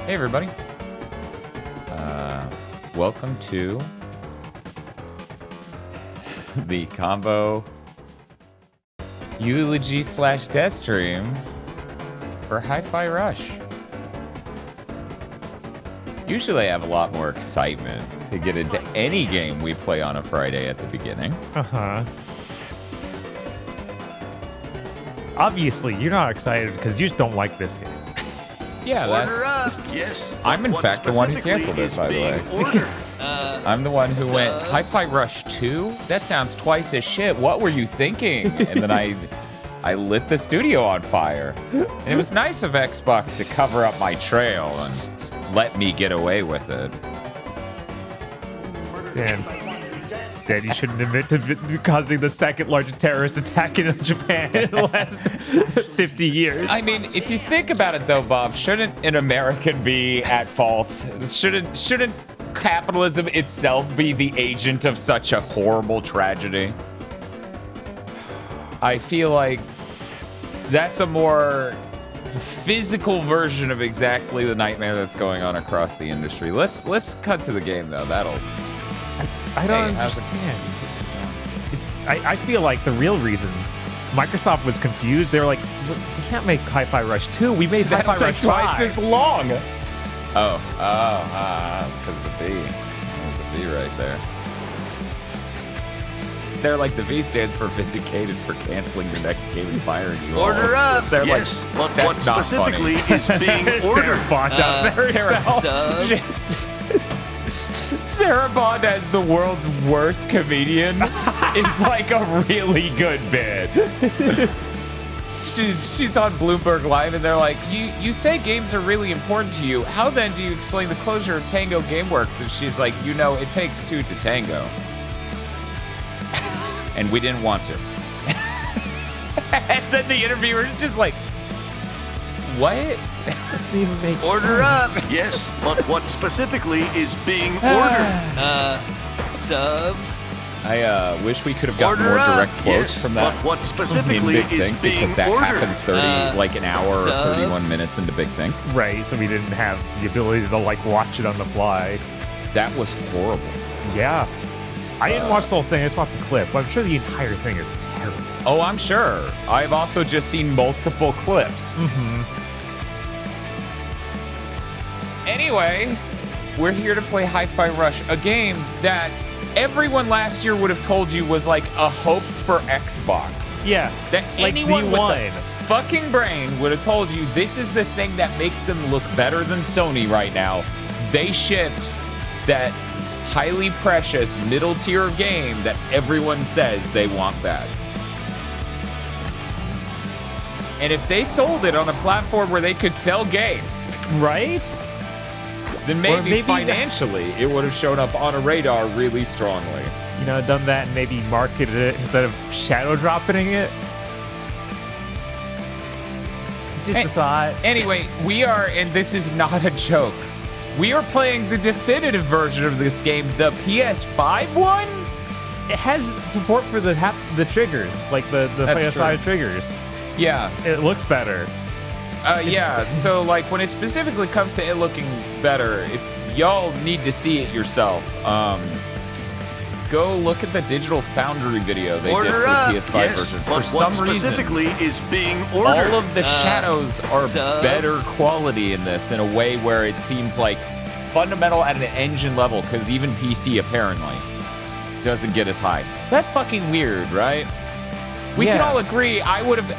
Hey everybody. Welcome to the combo Eulogy / Deathstream for Hi-Fi Rush. Usually I have a lot more excitement to get into any game we play on a Friday at the beginning. Obviously, you're not excited because you just don't like this game. Yeah, that's... Yes. I'm in fact the one who canceled it, by the way. I'm the one who went, Hi-Fi Rush 2? That sounds twice as shit. What were you thinking? And then I lit the studio on fire. And it was nice of Xbox to cover up my trail and let me get away with it. Dan, you shouldn't admit to causing the second largest terrorist attack in Japan in the last 50 years. I mean, if you think about it, though, Bob, shouldn't an American be at fault? Shouldn't capitalism itself be the agent of such a horrible tragedy? I feel like that's a more physical version of exactly the nightmare that's going on across the industry. Let's cut to the game, though. I don't understand. I feel like the real reason Microsoft was confused, they were like, we can't make Hi-Fi Rush 2. We made Hi-Fi Rush 5. Twice as long. Because the V. There's a V right there. They're like, the V stands for vindicated for canceling your next game and firing you. Order up. They're yes, like, but what specifically is being ordered? Sarah Bond out there. Sarah Bond as the world's worst comedian is like a really good bit. She's on Bloomberg Live and they're like, you say games are really important to you. How then do you explain the closure of Tango Gameworks? And she's like, it takes two to tango. And we didn't want to. And then the interviewer's just like, what? Doesn't even make Order sense. up. Yes, but what specifically is being ordered? Subs. I wish we could have gotten Order more direct up. quotes Yes, from that. but what specifically in Big is Think, being because that ordered? happened like an hour or Subs. 31 minutes into Big Think. Right, so we didn't have the ability to watch it on the fly. That was horrible. Yeah. I didn't watch the whole thing, I just watched the clip, but I'm sure the entire thing is terrible. Oh, I'm sure. I've also just seen multiple clips. Anyway, we're here to play Hi-Fi Rush, a game that everyone last year would have told you was like a hope for Xbox. Yeah, That like anyone with V1. a fucking brain would have told you this is the thing that makes them look better than Sony right now. They shipped that highly precious middle tier game that everyone says they want that. And if they sold it on a platform where they could sell games, Right? then maybe maybe financially it would have shown up on a radar really strongly. You know, done that and maybe marketed it instead of shadow dropping it. Just a thought. Anyway, we are, and this is not a joke, we are playing the definitive version of this game, the PS5 one? It has support for the triggers, like the That's PS5 true. triggers. Yeah. It looks better. Yeah, so like when it specifically comes to it looking better, if y'all need to see it yourself, go look at the Digital Foundry video they did for the PS5 yes, version. but For some what reason, specifically is being ordered? all of the shadows are subs. better quality in this in a way where it seems like fundamental at an engine level, because even PC apparently doesn't get as high. That's fucking weird, right? We can Yeah. all agree, I would have...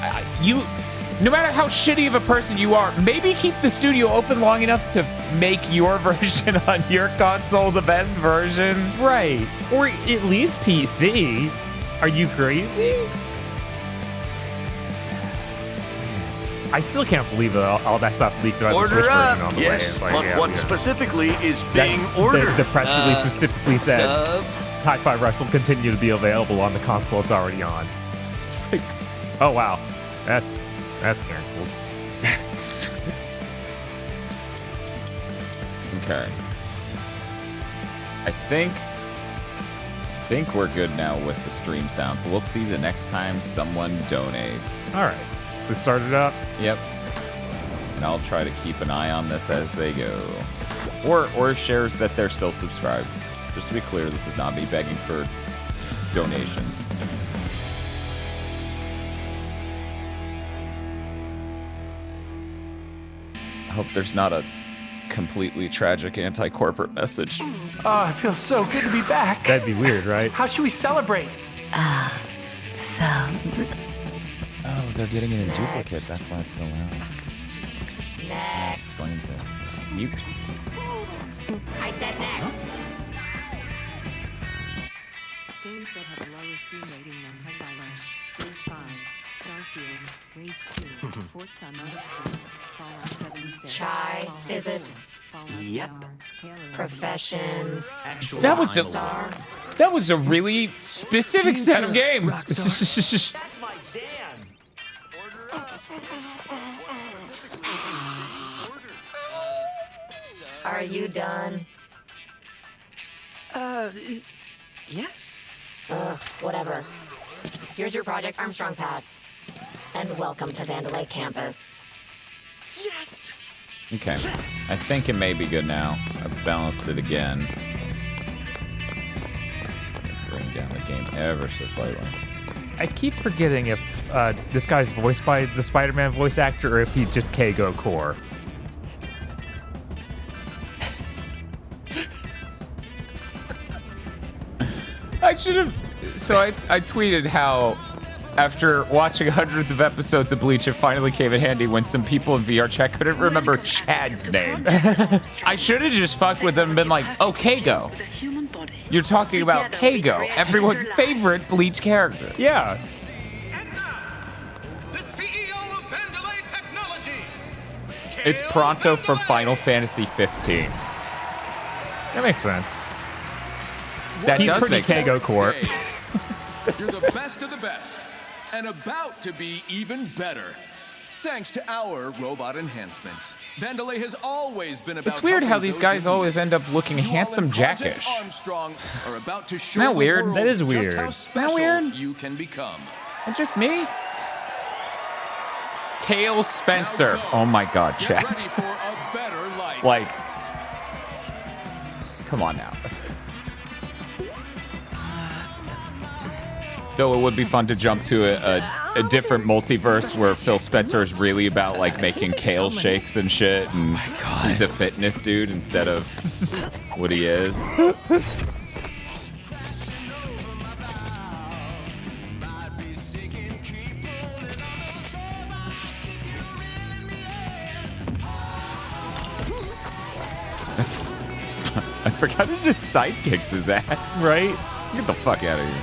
No matter how shitty of a person you are, maybe keep the studio open long enough to make your version on your console the best version. Right. Or at least PC. Are you crazy? I still can't believe that all that stuff leaked about the Switch Order version up. on the way. Yes, It's like, but yeah, what yeah. specifically is That- being ordered? The press release specifically said Subs. Hi-Fi Rush will continue to be available on the console it's already on. It's like, oh wow, that's canceled. Okay. I think we're good now with the stream sound, so we'll see the next time someone donates. All right, so start it up. Yep. And I'll try to keep an eye on this as they go. Or shares that they're still subscribed. Just to be clear, this is not me begging for donations. I hope there's not a completely tragic anti-corporate message. Oh, it feels so good to be back. That'd be weird, right? How should we celebrate? Subs. Oh, they're getting it in duplicate. That's why it's so loud. Next. It's going to mute. I said next. Games that have a lower Steam rating than Hi-Fi Rush, Phase 5, Starfield, Rage 2, Forza Motorsport, Fallout 76. Chai, Fallout is it? 4, Fallout Yep. VR, Halo Profession. That was a Star. that was a really specific set of games. That's my jam. Are you done? Yes. Whatever. Here's your Project Armstrong pass. And welcome to Vandalay Campus. Yes. Okay, I think it may be good now. I've balanced it again. Bring down the game ever so slightly. I keep forgetting if this guy's voiced by the Spider-Man voice actor or if he's just Keigo Core. I should have. So I tweeted how after watching hundreds of episodes of Bleach, it finally came in handy when some people in VR chat couldn't remember Chad's name. I should have just fucked with them and been like, oh, Keigo. You're talking about Keigo, everyone's favorite Bleach character. Yeah. The CEO of Vandalay Technology. It's Pronto from Final Fantasy 15. That makes sense. That He's does pretty make sense. Keigo Core. You're the best of the best, and about to be even better. Thanks to our robot enhancements, Vandalay has always been about. It's weird how helping these those guys in need. always end up looking You all in handsome Project jackish. Armstrong are about to show Isn't that the weird? world That is just weird. how Isn't that special weird? you can become. And just me? Kale Spencer. Now go. Oh my god, Get chat. ready for a better life. Like, come on now. Though it would be fun to jump to a different multiverse where Phil Spencer is really about like making kale shakes and shit, and he's a fitness dude instead of what he is. I forgot he just sidekicks his ass. Right? Get the fuck out of here.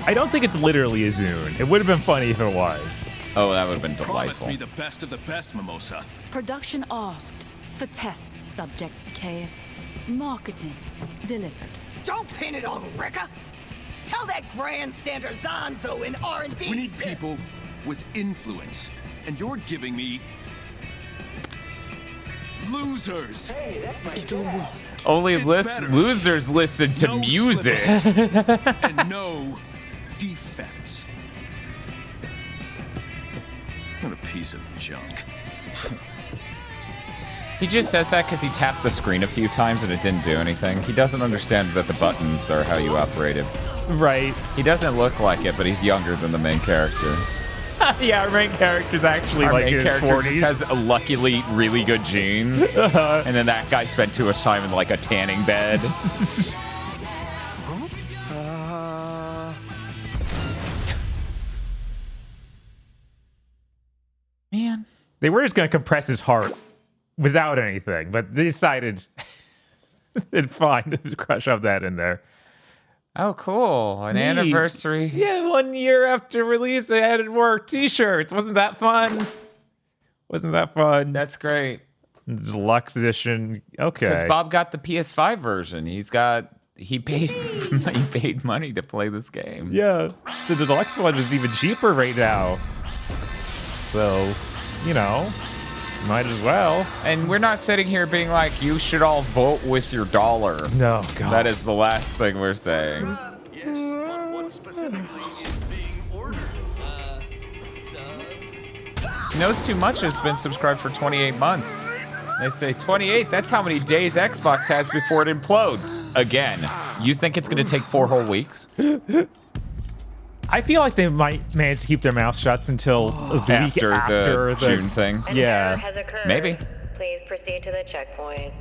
I don't think it's literally a Zune. It would have been funny if it was. Oh, that would have been Promise delightful. me the best of the best, Mimosa. Production asked for test subjects, K. Marketing delivered. Don't pin it on Rekka. Tell that grandstander Zanzo in R&D. We need people with influence, and you're giving me losers. It'll work. Only It better. losers listen to No music. slippage and no defects. What a piece of junk. He just says that because he tapped the screen a few times and it didn't do anything. He doesn't understand that the buttons are how you operate it. Right. He doesn't look like it, but he's younger than the main character. Yeah, our main character's actually Our like main in his character 40s. just has luckily really good genes. And then that guy spent too much time in like a tanning bed. Man. They were just going to compress his heart without anything, but they decided it's fine to crush up that in there. Oh, cool. An Neat. anniversary. Yeah, 1 year after release, they added more t-shirts. Wasn't that fun? Wasn't that fun? That's great. Deluxe edition. Okay. Because Bob got the PS5 version. He paid money to play this game. Yeah. The deluxe one is even cheaper right now. So, you know. Might as well. And we're not sitting here being like, you should all vote with your dollar. No, God. That is the last thing we're saying. Yes, but what specifically is being ordered? Knows Too Much has been subscribed for 28 months. They say 28, that's how many days Xbox has before it implodes. Again, you think it's going to take 4 whole weeks? I feel like they might manage to keep their mouth shut until the week after the June thing. Yeah. Has occurred. Maybe. Please proceed to the checkpoint.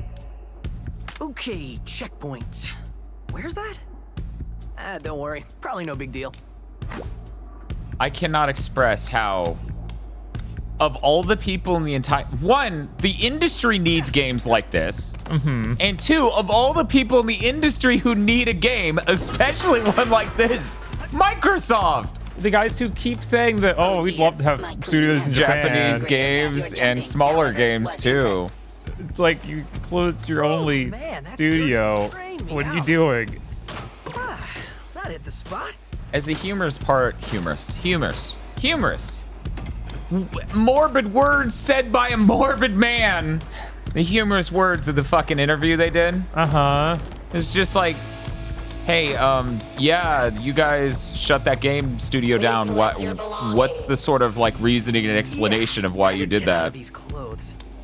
Okay, checkpoint. Where's that? Don't worry. Probably no big deal. I cannot express how, of all the people in the entire... One, the industry needs games like this. And two, of all the people in the industry who need a game, especially one like this, Microsoft! The guys who keep saying that, oh, we'd love to have studios in Japanese Japan. games and smaller games too. It's like you closed your only studio. What are you doing? That hit the spot. As a humorous. Morbid words said by a morbid man. The humorous words of the fucking interview they did. It's just like, hey, yeah, you guys shut that game studio down. What's the sort of like reasoning and explanation of why you did that?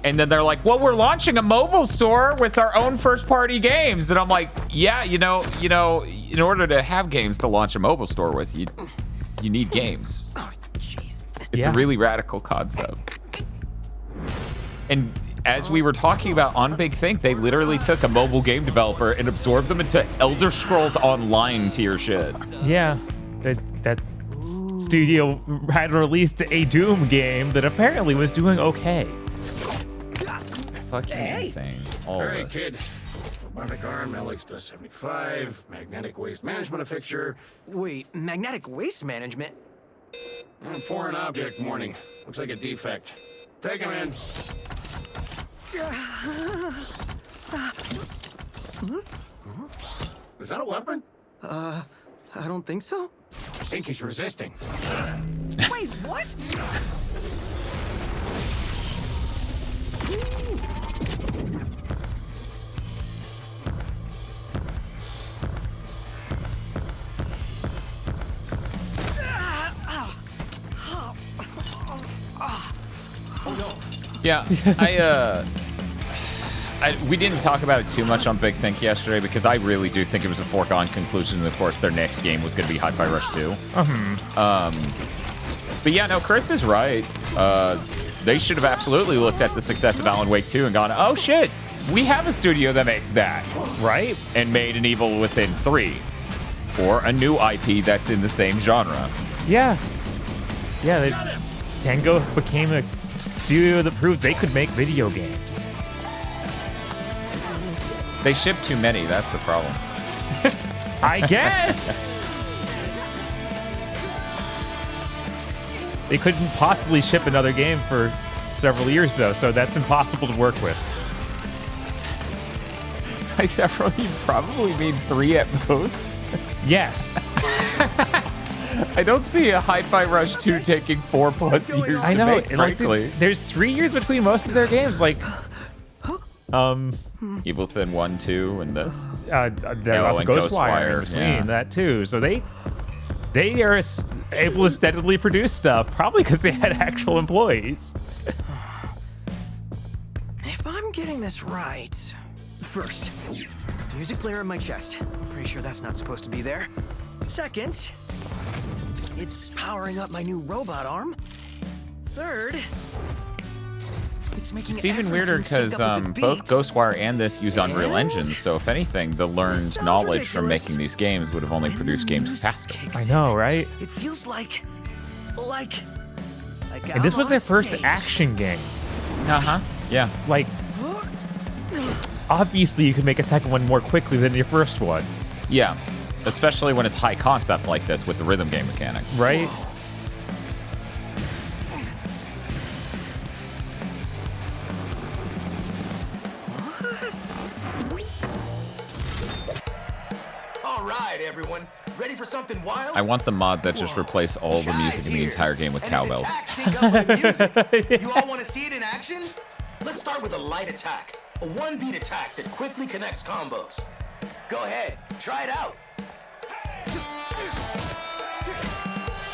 And then they're like, well, we're launching a mobile store with our own first-party games. And I'm like, yeah, you know, in order to have games to launch a mobile store with, you need games. Oh, jeez. It's a really radical concept. And as we were talking about on Big Think, they literally took a mobile game developer and absorbed them into Elder Scrolls Online tier shit. Yeah, that studio had released a Doom game that apparently was doing okay. Fucking insane. All right, kid. Robotic arm, LX-75, magnetic waste management fixture. Wait, magnetic waste management? Foreign object warning. Looks like a defect. Take him in. Is that a weapon? I don't think so. I think he's resisting. Wait, what? Yeah, we didn't talk about it too much on Big Think yesterday because I really do think it was a foregone conclusion that, of course, their next game was going to be Hi-Fi Rush 2. But yeah, no, Chris is right. They should have absolutely looked at the success of Alan Wake 2 and gone, oh shit, we have a studio that makes that, right? And made an Evil Within 3 or a new IP that's in the same genre. Yeah. Yeah, Tango became a studio that proved they could make video games. They shipped too many, that's the problem. I guess! They couldn't possibly ship another game for several years, though, so that's impossible to work with. By several, you probably mean 3 at most? Yes. I don't see a Hi-Fi Rush 2 taking 4+ years to make, frankly. There's 3 years between most of their games, like... Evil Within 1, 2, and this. And Ghostwire in between that, too. So they are able to steadily produce stuff, probably because they had actual employees. If I'm getting this right... First, music player in my chest. I'm pretty sure that's not supposed to be there. Second, it's powering up my new robot arm. Third, it's even weirder because both Ghostwire and this use Unreal Engine, so if anything, the learned knowledge from making these games would have only produced games faster. I know, right? It feels like and this was their first action game. Yeah. Like, obviously you could make a second one more quickly than your first one. Yeah, especially when it's high concept like this with the rhythm game mechanic. Right? All right, everyone. Ready for something wild? I want the mod that just replaced all the music in the entire game with cowbells. You all want to see it in action? Let's start with a light attack. A one-beat attack that quickly connects combos. Go ahead, try it out.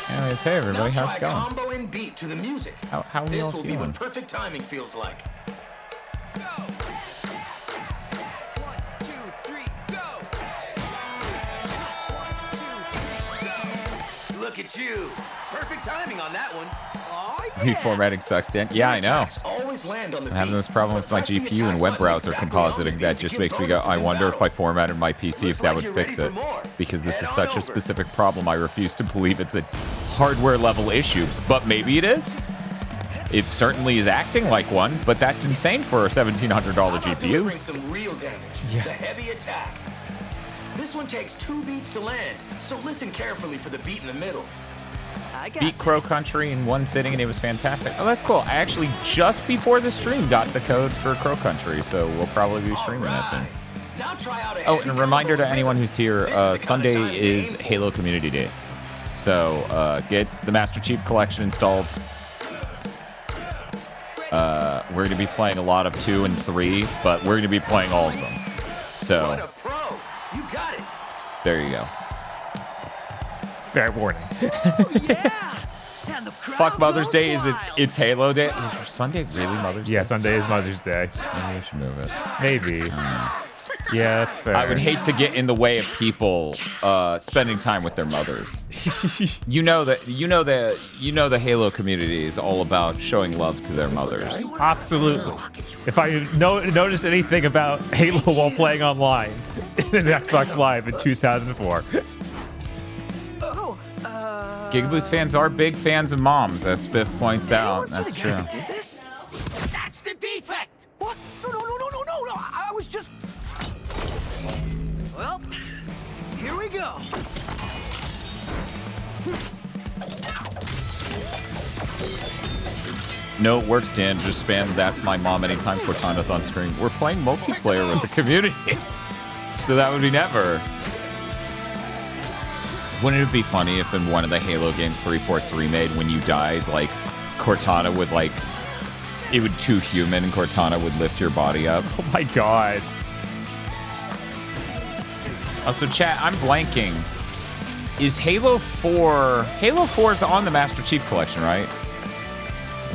Anyways, hey everybody, how's it going? Combo and beat to the music. How are we all This will be feeling? what perfect timing feels like. Go. 1, 2, 3, go. 1, 2, 3, go. Look at you. Perfect timing on that one. Oh, yeah. Reformatting sucks, Dan. Yeah, I know. Always land on the I'm having this problem with my GPU and web browser compositing that just makes me go, I wonder if I formatted my PC if that would fix it. Because this is such a specific problem, I refuse to believe it's a hardware level issue. But maybe it is. It certainly is acting like one, but that's insane for a $1,700 GPU. Bring some real damage. Yeah. The heavy attack. This one takes 2 beats to land, so listen carefully for the beat in the middle. Beat Crow Country in one sitting, and it was fantastic. Oh, that's cool. I actually, just before the stream, got the code for Crow Country, so we'll probably be streaming that soon. Now try out a Oh, and a reminder to anyone who's here, Sunday is Halo Community Day. So get the Master Chief Collection installed. We're going to be playing a lot of 2 and 3, but we're going to be playing all of them. So, What a pro! You got it! there you go. Fair warning. Fuck Mother's Day, it's Halo Day? Is Sunday really Mother's Day? Yeah, Sunday is Mother's Day. Maybe we should move it. Maybe. Yeah, that's fair. I would hate to get in the way of people spending time with their mothers. You know the Halo community is all about showing love to their mothers. Absolutely. If I noticed anything about Halo while playing online in Xbox Live in 2004. GigaBoots fans are big fans of moms, as Spiff points out. That's true. That's the defect! What? No, I was just... Well, here we go. No, it works, Dan. Just spam "That's my mom" anytime Cortana's on screen. We're playing multiplayer with the community, so that would be never. Wouldn't it be funny if in one of the Halo games 343 made, when you died, like, Cortana would, like, it would 2 human and Cortana would lift your body up? Oh my god. Also, chat, I'm blanking. Is Halo 4... Halo 4 is on the Master Chief Collection, right?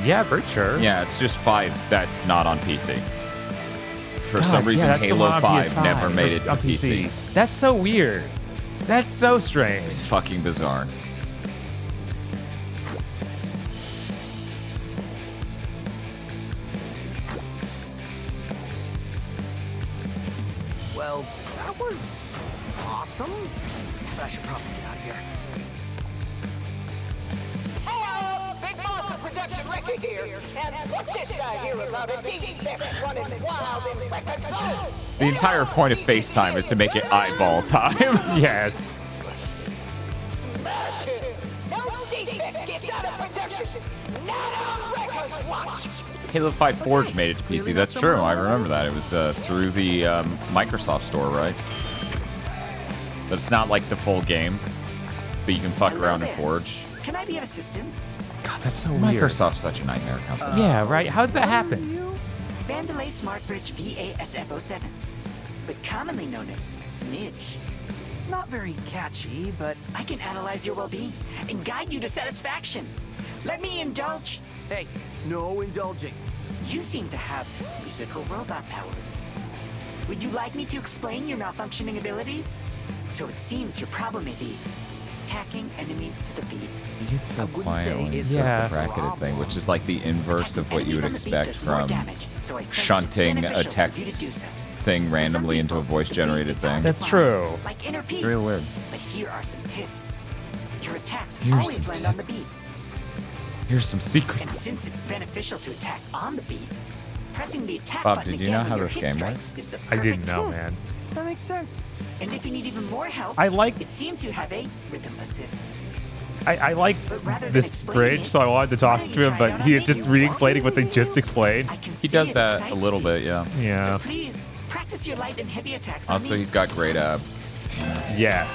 Yeah, pretty sure. Yeah, it's just 5 that's not on PC. For God, some reason, yeah, that's the one Halo on 5 PS5 never made it to on PC. That's so weird. That's so strange. It's fucking bizarre. Well, that was awesome. But I should probably get out of here. Hello, Big Boss of Production Record here. And what's this I hear about a defect running wild in Record Zone? The entire point of FaceTime is to make it eyeball time. Yes. Smash it! No defect gets out of production. Not on Record's watch. Halo 5 Forge made it to PC. That's true. I remember that. It was through the Microsoft store, right? But it's not like the full game. But you can fuck around in Forge. Can I be of assistance? God, that's so weird. Microsoft's such a nightmare company. Yeah, right? How did that happen? Vandalay SmartBridge VASF07, but commonly known as Smidge. Not very catchy, but I can analyze your well-being and guide you to satisfaction. Let me indulge. hey, no indulging. You seem to have musical robot powers. Would you like me to explain your malfunctioning abilities? So it seems your problem may be attacking enemies to the beat. You get so wouldn't quiet say when you it's says a the bracketed thing, which is like the inverse of what you would Enemies on the beat expect does more from damage, so I sense it's shunting a beneficial for you text to do so. thing randomly into a voice-generated thing. That's true. Like inner peace. Real weird. But here are some tips. Your attacks Here's always some land on the beat. Here's some And secrets. since it's beneficial to attack on the beat, pressing the attack Bob, button did you again know when how your this hit game strikes works? is the I didn't perfect know, tone. man. That makes sense. And if you need even more help, I like it seems you have a rhythm assist. I like But rather than this explaining bridge, it, so I wanted to talk why don't to you him, try it but out he on is me? just re-explaining what they just explained. I can He see does it that a excites little you. bit, yeah. Yeah. So please, practice your light and heavy attacks on Also, me. he's got great abs. Yes.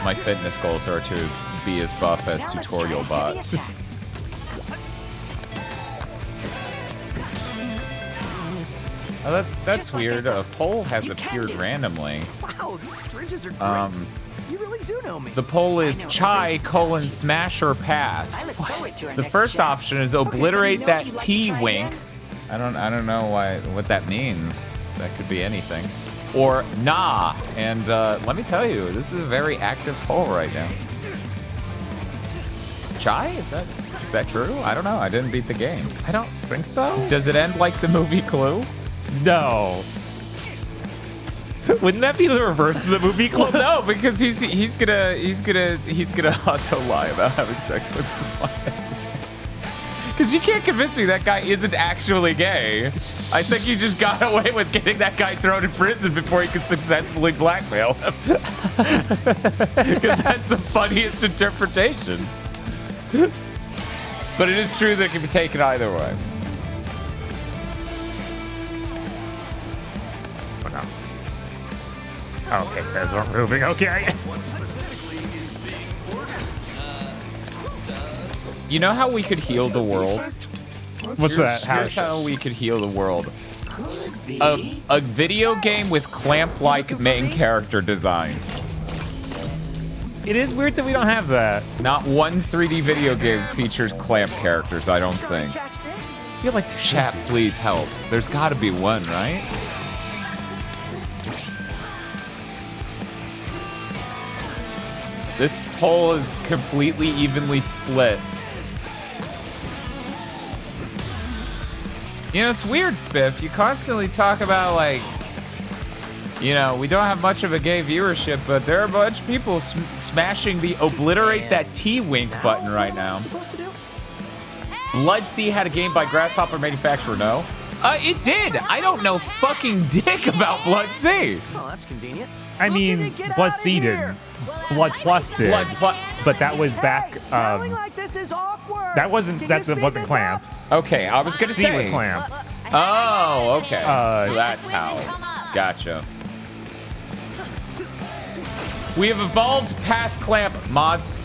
My fitness goals are to be as buff as tutorial bots. Oh, that's weird. A poll has appeared randomly. Wow, these fridges are great. You really do know me. The poll is chai : smash or pass. The first option is obliterate that T wink. I don't know what that means. That could be anything. Or nah. And let me tell you, this is a very active poll right now. Chai? Is that true? I don't know. I didn't beat the game. I don't think so. Does it end like the movie Clue? No. Wouldn't that be the reverse of the movie Clue? Well, no, because he's gonna also lie about having sex with his wife. Because you can't convince me that guy isn't actually gay. I think you just got away with getting that guy thrown in prison before you could successfully blackmail him. Because that's the funniest interpretation. But it is true that it can be taken either way. Oh no. Okay, as we're moving, okay. You know how we could heal the world? What's that? Here's how we could heal the world. A video game with clamp-like main character designs. It is weird that we don't have that. Not one 3D video game features clamp characters, I don't think. I feel like chat, please help. There's got to be one, right? This poll is completely evenly split. You know, it's weird, Spiff. You constantly talk about, like, you know, we don't have much of a gay viewership, but there are a bunch of people smashing the obliterate that T-wink button right now. Bloodsea had a game by Grasshopper Manufacturer, no? It did. I don't know fucking dick about Bloodsea. Oh, that's convenient. I mean, Bloodsea didn't. Blood Plus did. But that was back. Like this is awkward. That wasn't Clamp. Okay, I was gonna say. C was Clamp. Oh, okay. So that's how. Gotcha. We have evolved past Clamp, mods.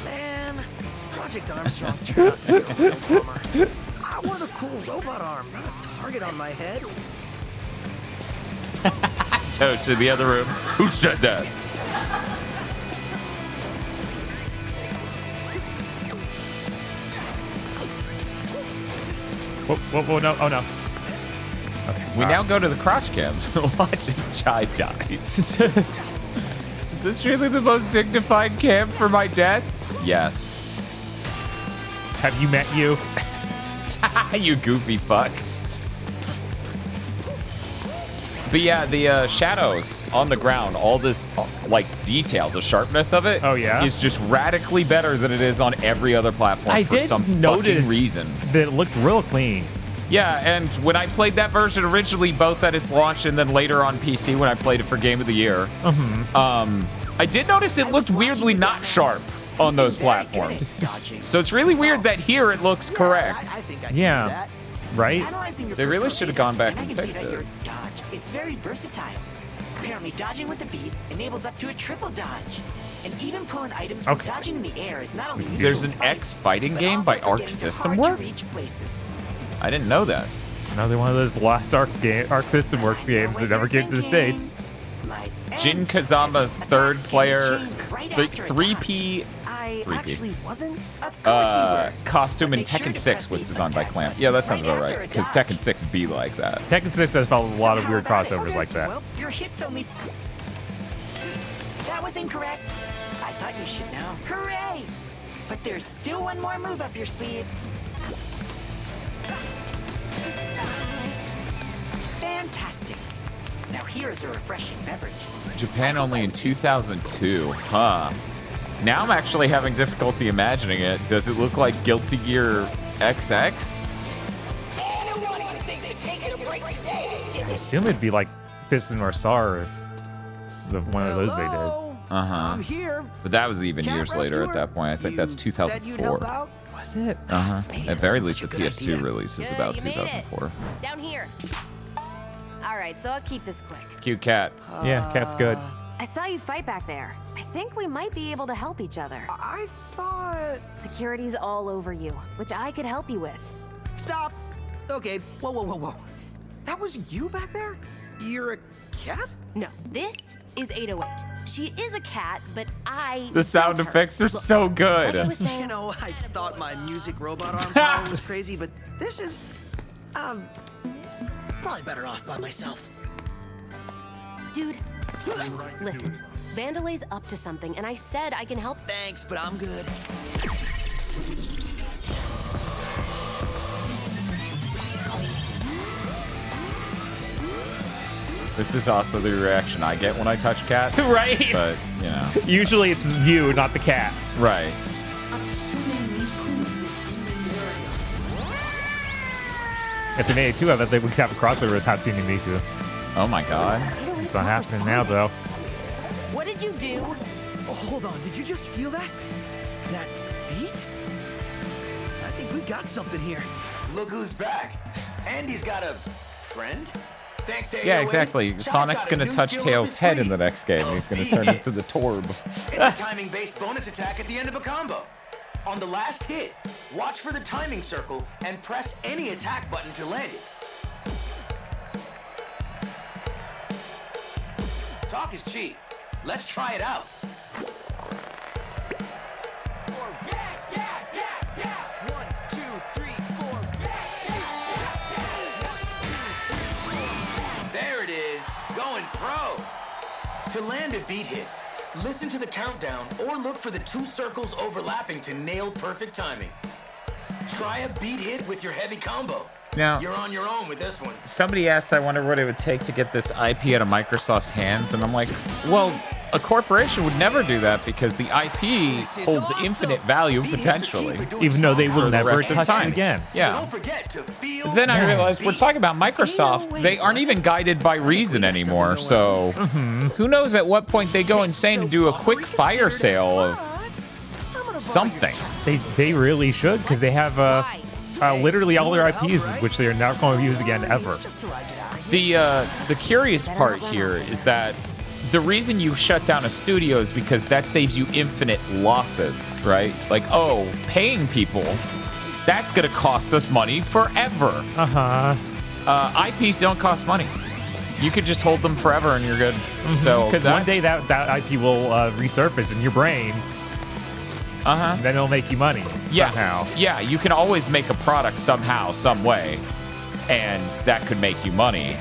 Man, Project Armstrong turned out to be a real bummer. I want a cool robot arm, not a target on my head. Toast in the other room. Who said that? Whoa, no, oh no. Okay. We now go to the crotch cams to watch as Chai dies. Is this really the most dignified camp for my death? Yes. Have you met you? You goofy fuck. But yeah, the shadows on the ground, all this like detail, the sharpness of it, is just radically better than it is on every other platform for some fucking reason. That it looked real clean. Yeah, and when I played that version originally, both at its launch and then later on PC when I played it for Game of the Year, I did notice it looked weirdly not sharp on those platforms. So it's really weird that here it looks correct. Yeah, right? They really should have gone back and fixed it. It's very versatile. Apparently, dodging with the beat enables up to a triple dodge. And even pulling items from dodging in the air is not only There's an X fighting game by Arc System Works? I didn't know that. Another one of those lost Arc System Works games that never came to the States. Jin Kazama's third player 3P costume in Tekken 6 was designed by Clamp. Yeah, that sounds about right, because Tekken 6 be like that. Tekken 6 does follow a lot of weird crossovers like that. Well, your hits only... That was incorrect. I thought you should know. Hooray! But there's still one more move up your sleeve. Fantastic. Now here's a refreshing beverage. Japan only in 2002, huh? Now I'm actually having difficulty imagining it. Does it look like Guilty Gear XX? I assume it'd be like Fist of North Star, or one of those they did. I'm here. But that was even years later at that point. I think that's 2004. Was it? At very least the PS2 release is about 2004. Down here. All right, so I'll keep this quick. Cute cat. Yeah, cat's good. I saw you fight back there. I think we might be able to help each other. I thought... Security's all over you, which I could help you with. Stop! Okay, whoa. That was you back there? You're a cat? No, this is 808. She is a cat, but I The sound built her. effects are so good. Like I was saying, You know, I thought my music robot arm power was crazy, but this is... probably better off by myself. dude, listen. Vandelay's up to something, and I said I can help. Thanks, but I'm good. This is also the reaction I get when I touch cats. Right? But, you know. Usually it's you, not the cat. Right. If they made two of it, they would have a crossover as Hatsune Miku. Oh my god. It's not happening now, though. What did you do? Oh, hold on, did you just feel that? That beat? I think we got something here. Look who's back. Andy's got a friend? Thanks to Yeah, 808, exactly. Chai's Sonic's got a gonna new touch skill up Tails' his head in sleeve. the next game. He's gonna turn into the Torb. It's a timing-based bonus attack at the end of a combo. On the last hit, watch for the timing circle and press any attack button to land it. Talk is cheap. Let's try it out. There it is, going pro. To land a beat hit, listen to the countdown or look for the two circles overlapping to nail perfect timing. Try a beat hit with your heavy combo. Now, You're on your own with this one. somebody asked, I wonder what it would take to get this IP out of Microsoft's hands, and I'm like, well, a corporation would never do that because the IP holds infinite value potentially. Even though they will for the never rest of touch time. it again. Yeah. So don't forget to feel Then I that realized we're beat. talking about Microsoft. They aren't even guided by reason anymore, so who knows at what point they go insane and do a quick fire sale of something. They really should, because they have literally all their IPs, which they are not going to use again ever. The curious part here is that the reason you shut down a studio is because that saves you infinite losses, right? Like, oh, paying people, that's going to cost us money forever. IPs don't cost money. You could just hold them forever and you're good. So because one day that IP will resurface in your brain. Then it'll make you money somehow. Yeah, you can always make a product somehow, some way, and that could make you money.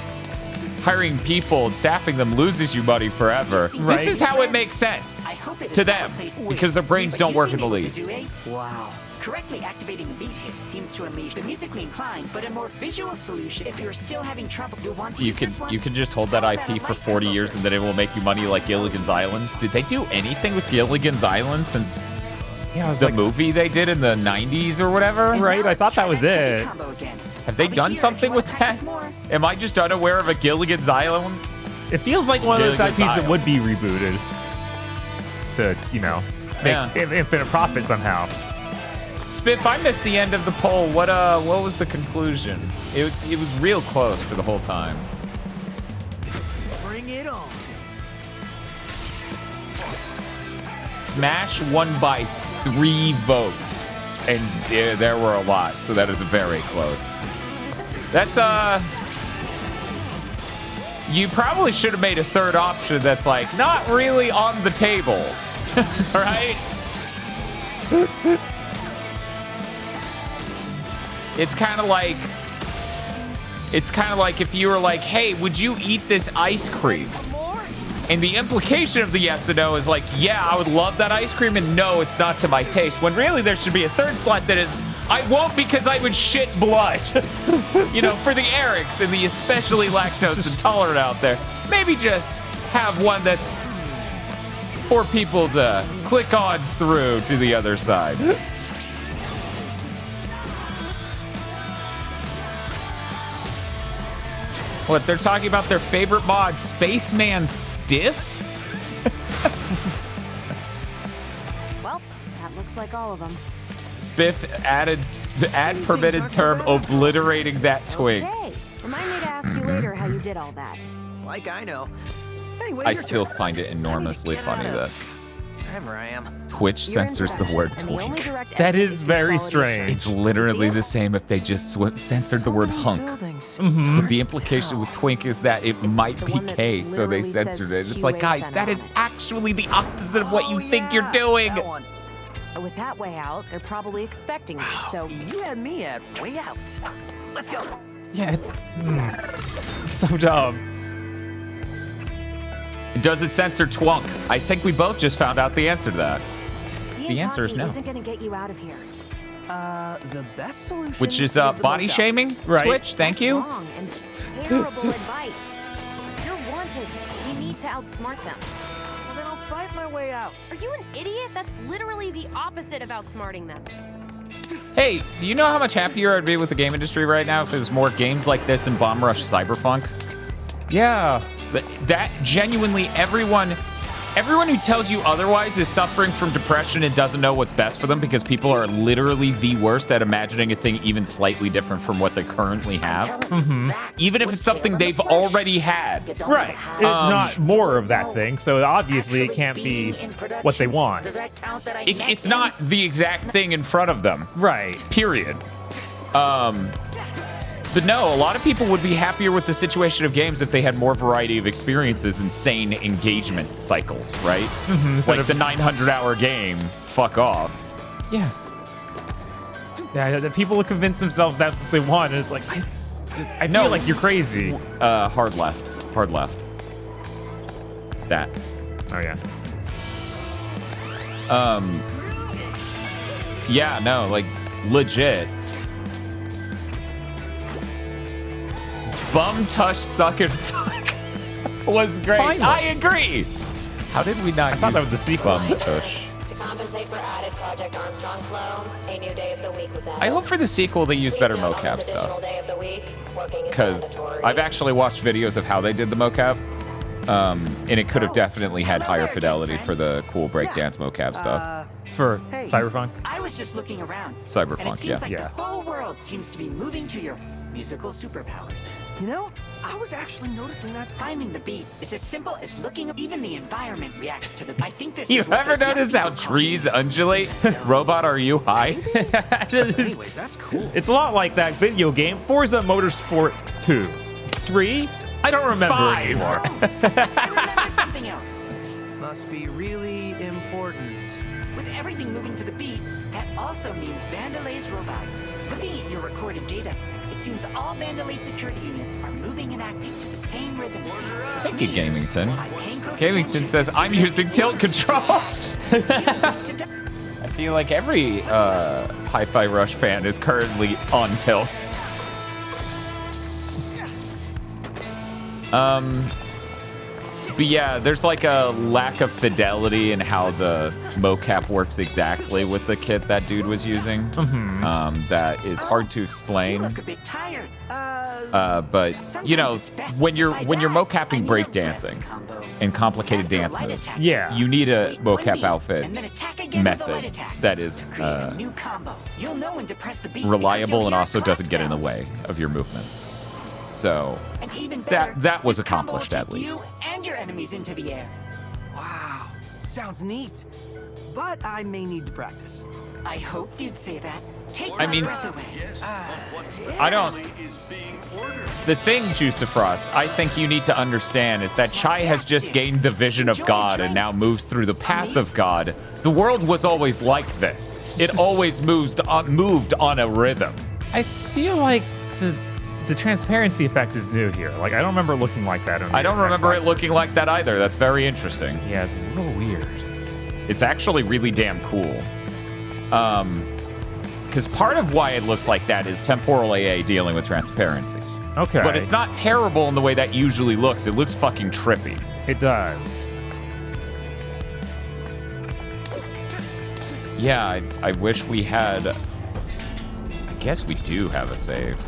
Hiring people and staffing them loses you money forever. Right. This is how it makes sense to them, because their brains don't work in the lead. Wow. Correctly activating a beat hit seems to unleash the musically inclined, but a more visual solution. If you're still having trouble, you'll want to You use can this one. just hold that IP for 40 years and then it will make you money like Gilligan's Island. Did they do anything with Gilligan's Island since the movie they did in the 90s or whatever? Right, I thought that was it. Have they done something with that? Am I just unaware of a Gilligan's Island? It feels like one of those IPs Gilligan's that would be rebooted to, you know, make infinite profit somehow. Spiff, I missed the end of the poll. What was the conclusion? It was real close for the whole time. Bring it on. Smash won by 3 votes, and there were a lot, so that is very close. That's you probably should have made a third option that's like not really on the table, right? It's kind of like if you were like, hey, would you eat this ice cream? And the implication of the yes or no is like, yeah, I would love that ice cream, and no, it's not to my taste. When really there should be a third slot that is, I won't because I would shit blood. You know, for the Erics and the especially lactose intolerant out there, maybe just have one that's for people to click on through to the other side. What, they're talking about their favorite mod, Spaceman Stiff? Well, that looks like all of them. Spiff added the ad permitted term obliterating that twig. Okay, remind me to ask you later how you did all that. Like I know. Anyway, I your still turn. find it enormously funny that Wherever I am. Twitch censors the word And the only twink. direct That exit is to very quality strange. It's literally the same if they just censored the word hunk. But the implication with twink is that it might be K, so they censored it. It's like, guys, that is actually the opposite of what you think you're doing. With that way out, they're probably expecting me, so... You had me at way out. Let's go. Yeah, it's so dumb. Does it censor twunk? I think we both just found out the answer to that. The answer is no. Isn't gonna get you out of here. The best solution. Which is the body most shaming? obvious. Right. Twitch, thank you. Wrong and terrible advice. You're wanted. We need to outsmart them. Well, then I'll fight my way out. Are you an idiot? That's literally the opposite of outsmarting them. Hey, do you know how much happier I'd be with the game industry right now if it was more games like this and Bomb Rush Cyberpunk? Yeah. But that genuinely, everyone who tells you otherwise is suffering from depression and doesn't know what's best for them, because people are literally the worst at imagining a thing even slightly different from what they currently have. Even if it's something they've already had. Right. It's not more of that thing, so obviously it can't be what they want. It's not the exact thing in front of them. Right. Period. But no, a lot of people would be happier with the situation of games if they had more variety of experiences and sane engagement cycles, right? Like the 900-hour game, fuck off. Yeah. Yeah, the people will convince themselves that's what they want, and it's like, I feel like you're crazy. Hard left. Hard left. That. Oh, yeah. Yeah, no, like, legit. Bum tush suck and fuck was great. Finally. I agree. How did we not? I thought that was the sequel. Bum tush. To compensate for added Project Armstrong flow, a new day of the week was added. I hope for the sequel they use better Please note on mocap this additional stuff. day of the week, working is Because mandatory. I've actually watched videos of how they did the mocap, and it could have definitely had higher fidelity for the cool breakdance mocap stuff. For Cyberpunk? I was just looking around. Cyberpunk, and it seems yeah. like Yeah. the whole world seems to be moving to your musical superpowers. You know, I was actually noticing that. Finding the beat is as simple as looking up. Even the environment reacts to the. I think this You is what ever those young notice how people call trees undulate? Robot, are you high? Anyways, that's cool. It's a lot like that video game, Forza Motorsport 2. 3? I don't remember 5. anymore. I remembered something else. Must be really important. With everything moving to the beat, that also means Vandelay's robots. Looking at your recorded data, it seems all Vandelay security units are moving and acting to the same rhythm as you. Thank you, Gamington. By paying close Gamington attention, says, I'm using tilt controls. I feel like every Hi-Fi Rush fan is currently on tilt. But yeah, there's like a lack of fidelity in how the mocap works exactly with the kit that dude was using. That is hard to You explain. look a bit tired. But you know, when you're mocapping breakdancing and complicated dance moves, Yeah. you need a mocap outfit And then attack again with a light method attack. that is Create a new combo. You'll know when to press the beat. reliable and also doesn't get in the way of your movements. So And even better, that was this combo will accomplished at take least. You and your enemies into the air. Wow, sounds neat. But I may need to practice. I hoped you'd say that. Take I my mean- breath away. I don't. The thing, Juicifrost, I think you need to understand is that Chai has just gained the vision of God and now moves through the path of God. The world was always like this. It always moved on a rhythm. I feel like the transparency effect is new here. Like, I don't remember it looking like that. I don't remember it looking like that either. That's very interesting. Yeah, it's real weird. It's actually really damn cool. Because part of why it looks like that is temporal AA dealing with transparencies. Okay. But it's not terrible in the way that usually looks. It looks fucking trippy. It does. Yeah, I wish we had... I guess we do have a save.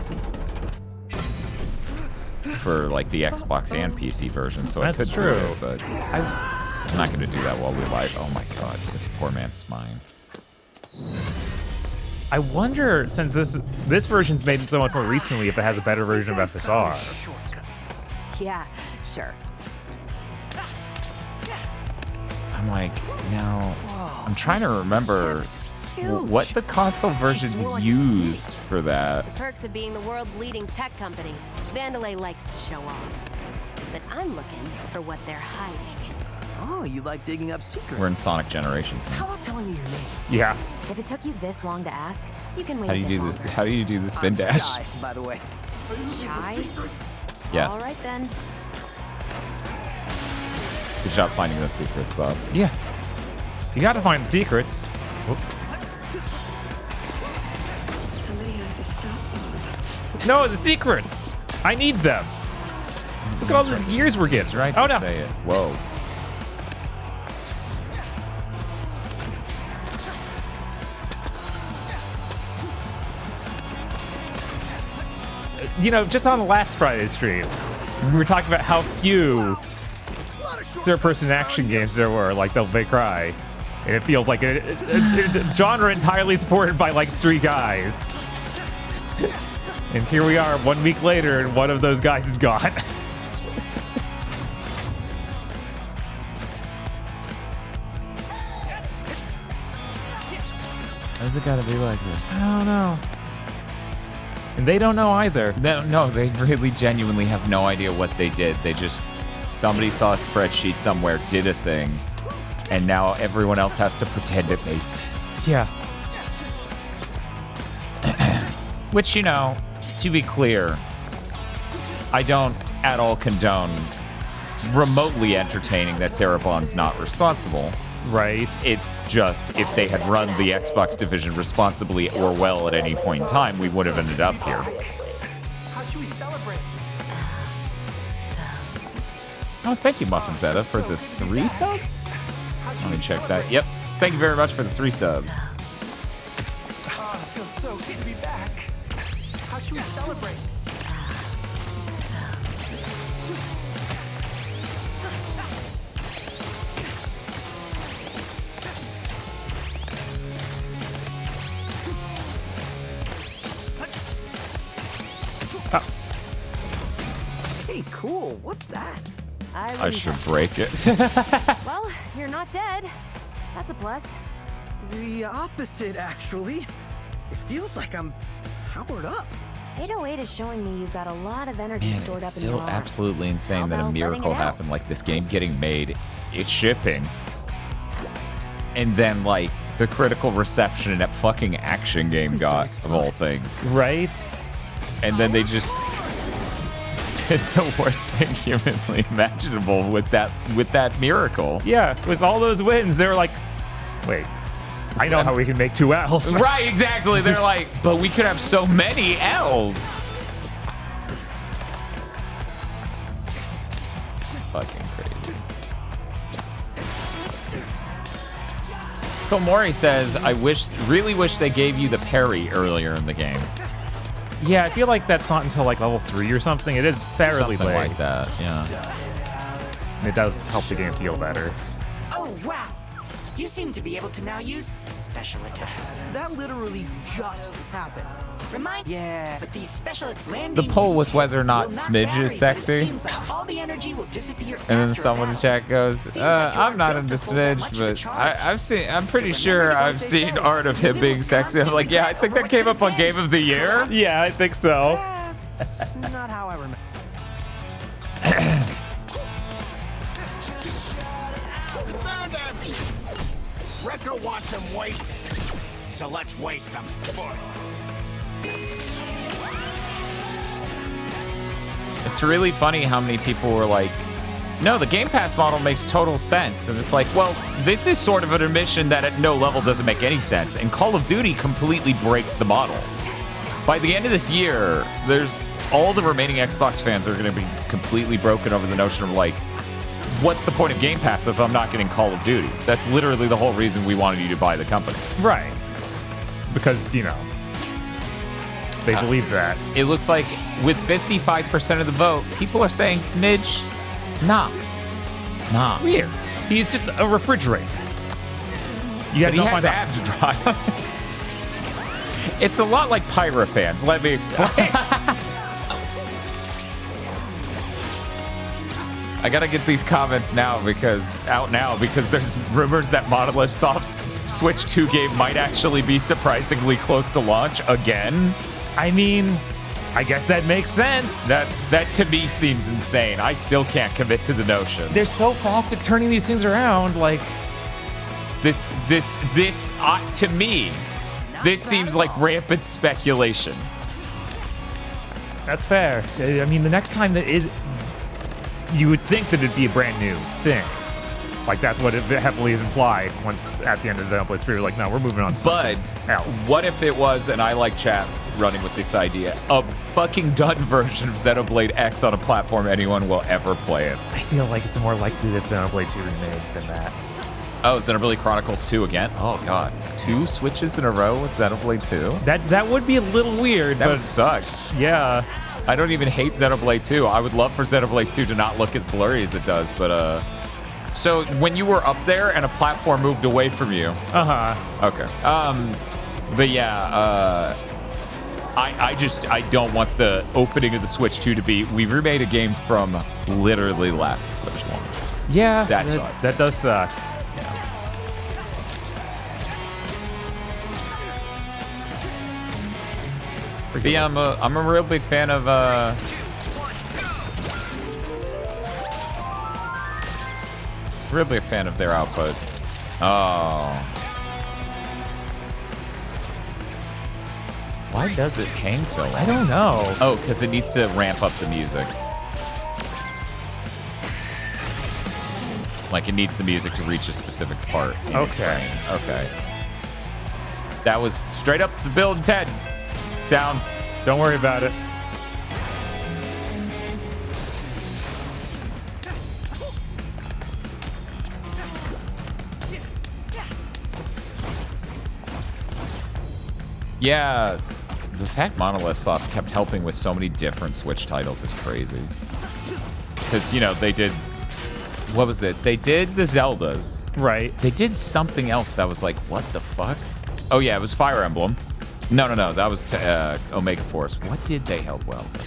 For, like, the Xbox and PC version, so I That's could true. do it, but I'm not going to do that while we're live. Oh my god, this poor man's spine. I wonder, since this version's made so much more recently, if it has a better version of FSR. Yeah, sure. I'm like, now, I'm trying to remember what the console version used for that. The perks of being the world's leading tech company. Vandalay likes to show off. But I'm looking for what they're hiding. Oh, you like digging up secrets? We're in Sonic Generations. How about telling me your name? Yeah. If it took you this long to ask, you can wait How do you do this? How do you do the spin dash? Shy, by the way. Shy? Yes. All right then. Good job finding those secrets, Bob. Yeah. You gotta find the secrets. Whoop. Somebody has to stop them. No, the secrets! I need them. Look at all these gears we're getting. Right Oh, to no. say it. Whoa. You know, just on the last Friday stream, we were talking about how few third-person action games there were, like Devil May Cry. And it feels like a genre entirely supported by like 3 guys. And here we are 1 week later, and one of those guys is gone. Why's it gotta be like this? I don't know. And they don't know either. No, they really genuinely have no idea what they did. They just, somebody saw a spreadsheet somewhere, did a thing, and now everyone else has to pretend it made sense. Yeah. Which, you know, to be clear, I don't at all condone remotely entertaining that Sarah Bond's not responsible. Right. It's just, if they had run the Xbox division responsibly or well at any point in time, we would have ended up here. How should we celebrate? Oh, thank you, Muffin Zeta, for the 3 subs? Let me check that. Yep. Thank you very much for the 3 subs. Oh, it feels so good to be back. How should we celebrate? Hey, cool. What's that? I should break it. Well, you're not dead. That's a plus. The opposite, actually. It feels like I'm powered up. 808 is showing me you've got a lot of energy Man, stored it's up in your still arm. absolutely insane How that a about letting miracle it out? happened, like this game getting made, it's shipping, and then like the critical reception that fucking Action Game got, of all things. Right? And then they just did the worst thing humanly imaginable with that miracle. Yeah, with all those wins, they were like, wait, I know how we can make 2 L's. Right, exactly. They're like, but we could have so many L's. Fucking crazy. Komori says, I really wish they gave you the parry earlier in the game. Yeah, I feel like that's not until like level 3 or something. It is fairly Something late. like that, yeah. And it does help the game feel better. Oh, wow. You seem to be able to now use special attacks. That literally just happened. Remind but these special landing The poll was whether or not will Smidge vary, is but it sexy. seems like all the energy will disappear And then after someone in a chat goes, I'm not into Smidge, but I'm pretty sure I've seen art of him being sexy. I'm like, yeah, I think that came up on Game of the Year. Yeah, I think so. That's not how I remember. Wrecker wants him wasted, so let's waste him. It's really funny how many people were like, no, the Game Pass model makes total sense. And it's like, well, this is sort of an admission that at no level doesn't make any sense. And Call of Duty completely breaks the model. By the end of this year, there's all the remaining Xbox fans are going to be completely broken over the notion of like, what's the point of Game Pass if I'm not getting Call of Duty? That's literally the whole reason we wanted you to buy the company. Right. Because, you know, they believe that. It looks like with 55% of the vote, people are saying Smidge, nah. Weird. He's just a refrigerator. You guys He don't has find abs dry. It's a lot like Pyra fans. Let me explain. I gotta get these comments now because there's rumors that Monolith Soft's Switch 2 game might actually be surprisingly close to launch again. I mean, I guess that makes sense. That to me seems insane. I still can't commit to the notion. They're so fast at turning these things around. Like this to me, this seems like rampant speculation. That's fair. I mean, the next time that is, you would think that it'd be a brand new thing. Like that's what it heavily is implied. Once at the end of Xenoblade 3, we're like, no, we're moving on to something else. What if it was, and I like chat running with this idea, a fucking done version of Xenoblade X on a platform anyone will ever play it? I feel like it's more likely that Xenoblade 2 remade than that. Oh, Xenoblade Chronicles 2 again? Oh god, 2 Switches in a row with Xenoblade 2? That would be a little weird. That would suck. Yeah. I don't even hate Xenoblade 2. I would love for Xenoblade 2 to not look as blurry as it does, but so when you were up there and a platform moved away from you. Okay. But yeah, I don't want the opening of the Switch 2 to be, we remade a game from literally last Switch launch. Yeah. That sucks. That does suck. But yeah, I'm a real big fan of really a fan of their output. Oh. Why does it hang so long? I don't know. Oh, because it needs to ramp up the music. Like it needs the music to reach a specific part. Okay. Okay. That was straight up the Bill and Ted sound. Don't worry about it. Yeah, the fact Monolith Soft kept helping with so many different Switch titles is crazy. Because, you know, they did... What was it? They did the Zeldas. Right. They did something else that was like, what the fuck? Oh, yeah, it was Fire Emblem. No, that was Omega Force. What did they help well with,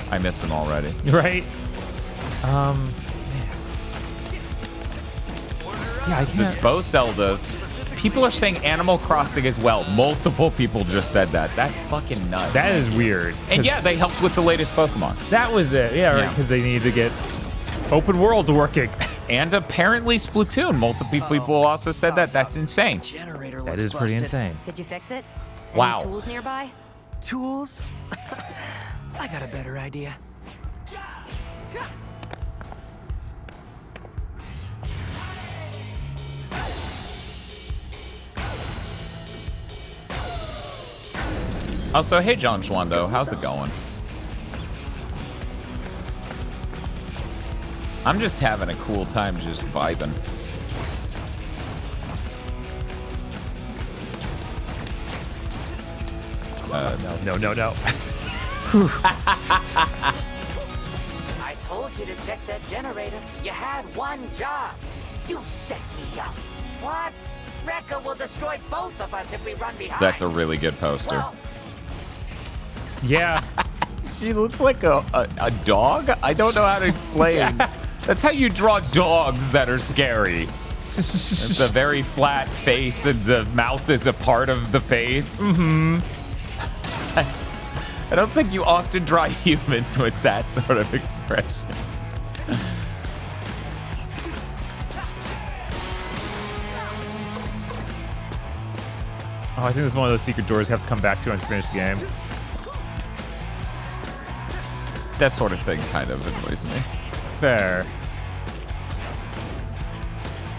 though? I missed them already. Right. Man. Yeah, I can't... It's both Zeldas. People are saying Animal Crossing as well. Multiple people just said that. That's fucking nuts. That is weird. And yeah, they helped with the latest Pokemon. That was it. Yeah, right, because they needed to get open world working. And apparently Splatoon. Multiple people also said that. That's insane. That is pretty insane. Could you fix it? Wow. Any tools nearby? Tools? I got a better idea. Also, hey John Schwando, how's it going? I'm just having a cool time just vibing. No. I told you to check that generator. You had one job. You set me up. What? Rekka will destroy both of us if we run behind. That's a really good poster. Well, yeah. She looks like a dog? I don't know how to explain. Yeah. That's how you draw dogs that are scary. It's a very flat face and the mouth is a part of the face. Mm-hmm. I don't think you often draw humans with that sort of expression. Oh, I think this is one of those secret doors you have to come back to and finish the game. That sort of thing kind of annoys me. Fair.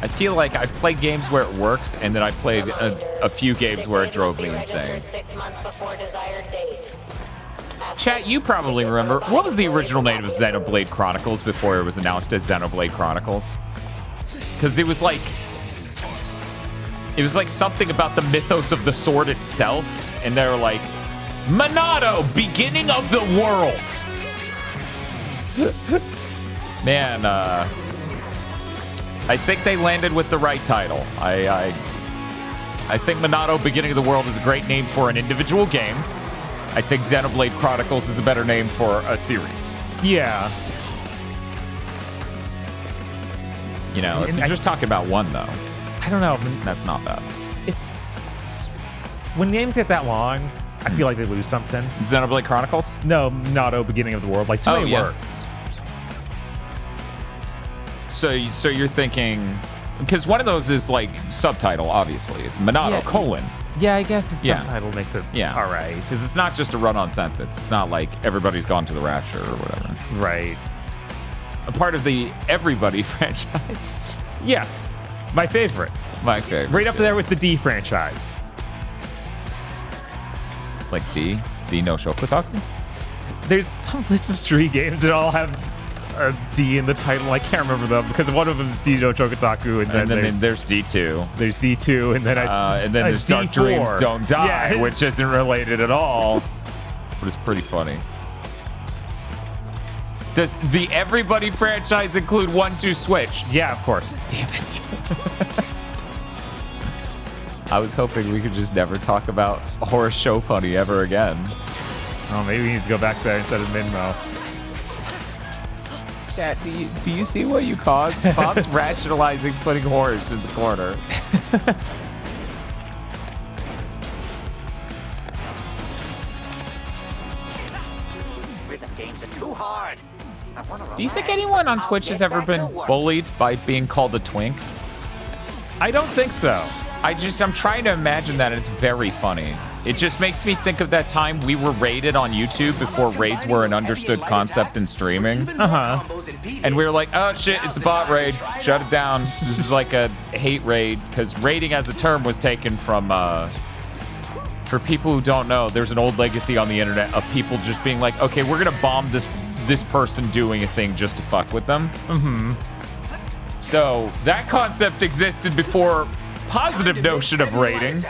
I feel like I've played games where it works, and then I played a few games where it drove me insane. 6 months before desired date. Chat, you probably remember, what was the original name of Xenoblade Chronicles before it was announced as Xenoblade Chronicles? Because it was like something about the mythos of the sword itself, and they were like, Monado, beginning of the world. Man, I think they landed with the right title. I think Monado, beginning of the world is a great name for an individual game. I think Xenoblade Chronicles is a better name for a series. Yeah. You know, if you're just talking about one, though, I don't know. That's not bad. When games get that long, I feel like they lose something. Xenoblade Chronicles? No, Nato Beginning of the World. Like, too many words. So you're thinking... Because one of those is, like, subtitle, obviously. It's Monado, colon. Yeah, I guess the subtitle makes it all right. Because it's not just a run-on sentence. It's not like everybody's gone to the rapture or whatever. Right. A part of the Everybody franchise. Yeah. My favorite. My favorite. Right up there with the D franchise. Like D no Shokotaku? There's some list of street games that all have a D in the title. I can't remember them because one of them is D no Shokotaku, and then there's D2. There's D2, and then there's Dark D4. Dreams Don't Die, Yeah, which isn't related at all, but it's pretty funny. Does the Everybody franchise include 1-2 Switch? Yeah, of course. Damn it. I was hoping we could just never talk about Horace Show Pony ever again. Oh, maybe we need to go back there instead of Minmo. Dad, do you see what you caused? Bob's rationalizing putting Horace in the corner. Rhythm games are too hard. Do you think anyone on Twitch has ever been bullied by being called a twink? I don't think so. I'm trying to imagine that, and it's very funny. It just makes me think of that time we were raided on YouTube before raids were an understood concept in streaming. And we were like, oh shit, it's a bot raid. Shut it down. This is like a hate raid, because raiding as a term was taken from, for people who don't know, there's an old legacy on the internet of people just being like, okay, we're gonna bomb this person doing a thing just to fuck with them. So that concept existed before positive notion of raiding.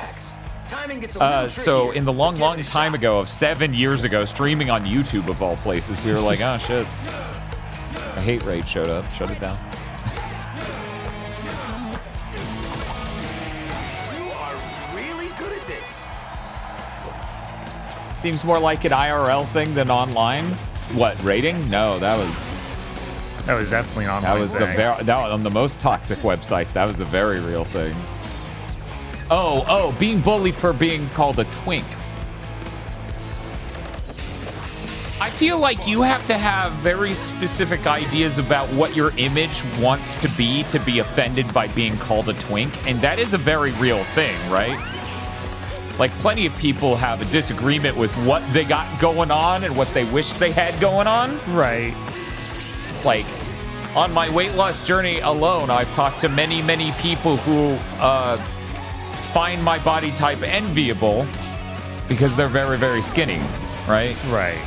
So in the long time ago, of 7 years ago, streaming on YouTube of all places, we were like, oh shit, a hate raid showed up. Shut it down. You are really good at this. Seems more like an IRL thing than online. What, raiding? No, that was definitely an online thing. That was on the most toxic websites. That was a very real thing. Oh, being bullied for being called a twink. I feel like you have to have very specific ideas about what your image wants to be offended by being called a twink, and that is a very real thing, right? Like, plenty of people have a disagreement with what they got going on and what they wish they had going on. Right. Like, on my weight loss journey alone, I've talked to many, many people who find my body type enviable because they're very, very skinny, right? Right.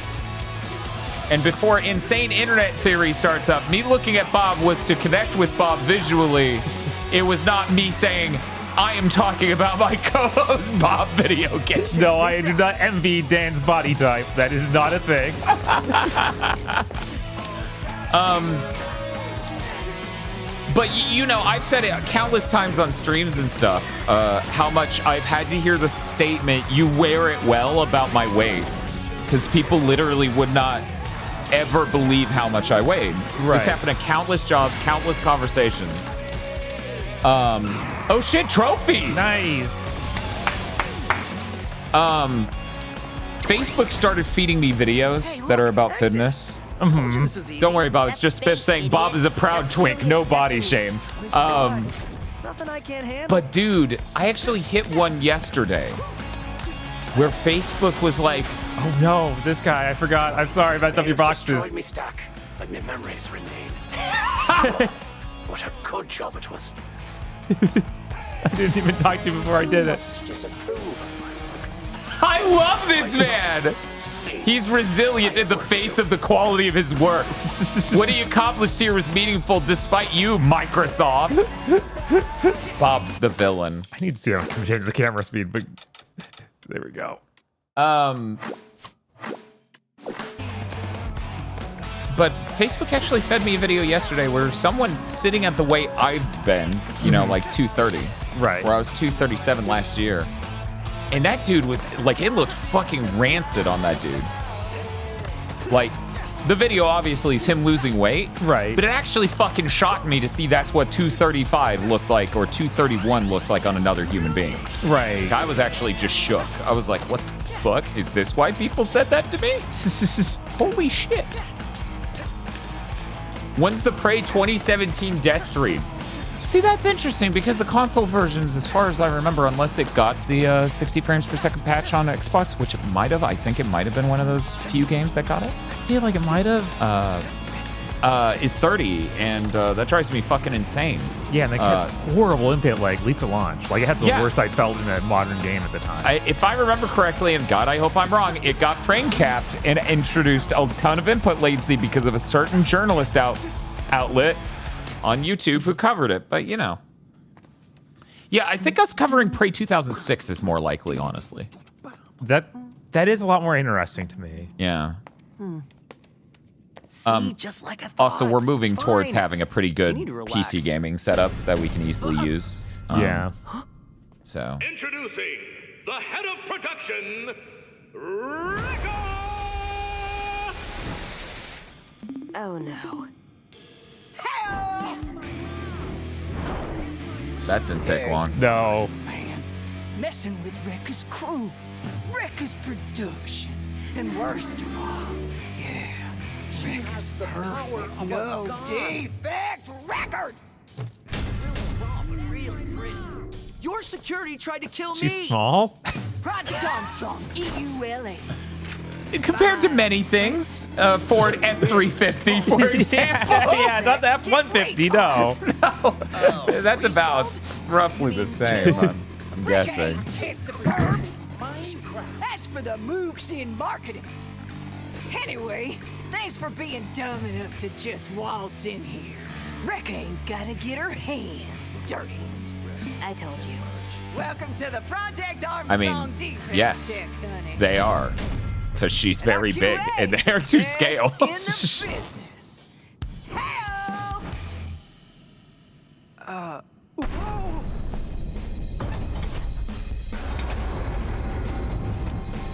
And before insane internet theory starts up, me looking at Bob was to connect with Bob visually. It was not me saying, I am talking about my co-host Bob video game. No, I do not envy Dan's body type. That is not a thing. But, you know, I've said it countless times on streams and stuff, how much I've had to hear the statement, you wear it well, about my weight. Because people literally would not ever believe how much I weighed. Right. This happened at countless jobs, countless conversations. Oh shit, trophies! Nice. Facebook started feeding me videos that are about fitness. Don't worry, Bob. It's just Spiff saying Bob is a proud twink. No body shame. Nothing I can't handle. But dude, I actually hit one yesterday where Facebook was like, oh no, this guy, I forgot. I'm sorry, I messed up your boxes. Destroyed me stuck, but my memories remain. What a good job it was. I didn't even talk to you before I did it. I love this man. He's resilient in the faith of the quality of his work. What he accomplished here was meaningful despite you, Microsoft. Bob's the villain. I need to see how to change the camera speed, but there we go. But Facebook actually fed me a video yesterday where someone's sitting at the weight I've been, you know, like 230. Right. Where I was 237 last year. And that dude, like, it looked fucking rancid on that dude. Like, The video obviously is him losing weight. Right. But it actually fucking shocked me to see that's what 235 looked like or 231 looked like on another human being. Right. I was actually just shook. I was like, what the fuck? Is this why people said that to me? Holy shit. When's the Prey 2017 Deathstream? See, that's interesting because the console versions, as far as I remember, unless it got the 60 frames per second patch on Xbox, which it might have. I think it might have been one of those few games that got it. I feel like it might have. Is 30, and that drives me fucking insane. Yeah, and it has horrible input lag lead to launch. Like, it had the worst I felt in a modern game at the time. If I remember correctly, and God, I hope I'm wrong, it got frame capped and introduced a ton of input latency because of a certain journalist outlet on YouTube who covered it, but you know. Yeah, I think us covering Prey 2006 is more likely, honestly. That is a lot more interesting to me. Yeah. See, just like I thought. Also, we're moving It's towards fine. having a pretty good You need to relax. PC gaming setup that we can easily use. Yeah. So. Introducing the head of production, Oh no. That didn't take long. No. Man, messing with Rekka's crew, Rekka's production, and worst of all, yeah, Rekka's perfect, no defect record. Your security tried to kill me. She's small. Project Armstrong, EULA. Compared to many things, Ford F-350, for example. Yeah, not the F-150, no. That's about roughly the same, I'm guessing. Hit the curbs. That's for the mooks in marketing. Anyway, thanks for being dumb enough to just waltz in here. Rekka ain't gotta get her hands dirty. I told you. Welcome to the Project Armstrong I mean, defense yes, check, honey. they are. Because she's very big, and they are to scale. In the business. Hell!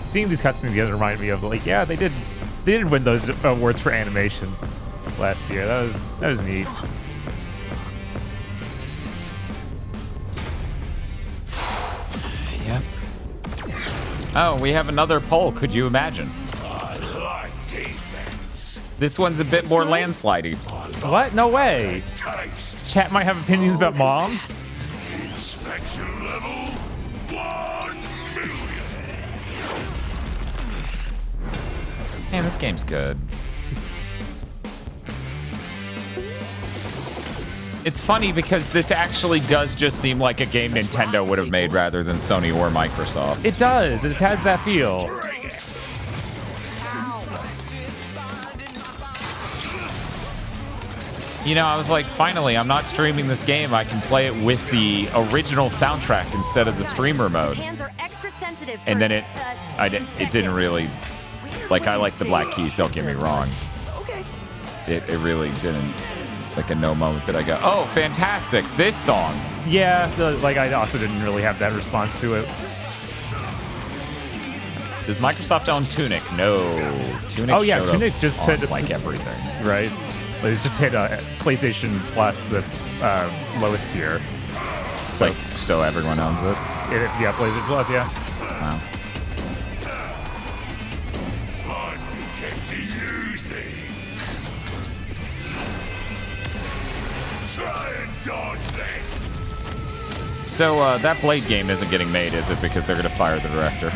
Seeing these customs together reminded me of, like, yeah, they did win those awards for animation last year. That was neat. Yep. Oh, we have another poll. Could you imagine? This one's a bit more landslidey. What? No way. Chat might have opinions about moms. Inspection level 1 million. Man, this game's good. It's funny because this actually does just seem like a game Nintendo would have made rather than Sony or Microsoft. It does. It has that feel. You know, I was like, finally, I'm not streaming this game. I can play it with the original soundtrack instead of the streamer mode. Hands are extra sensitive. And then it didn't really, like, I like the Black Keys, don't get me wrong. It really didn't, like, in no moment did I go, oh, fantastic, this song. Yeah, like, I also didn't really have that response to it. Does Microsoft own Tunic? No. Tunic Oh, yeah, showed Tunic up just on, hit, like, everything. Right. But it's just hit PlayStation Plus, the lowest tier. So everyone owns it? Yeah, PlayStation Plus, yeah. Wow. Fun get to use these. Try and dodge this. So that Blade game isn't getting made, is it? Because they're going to fire the director.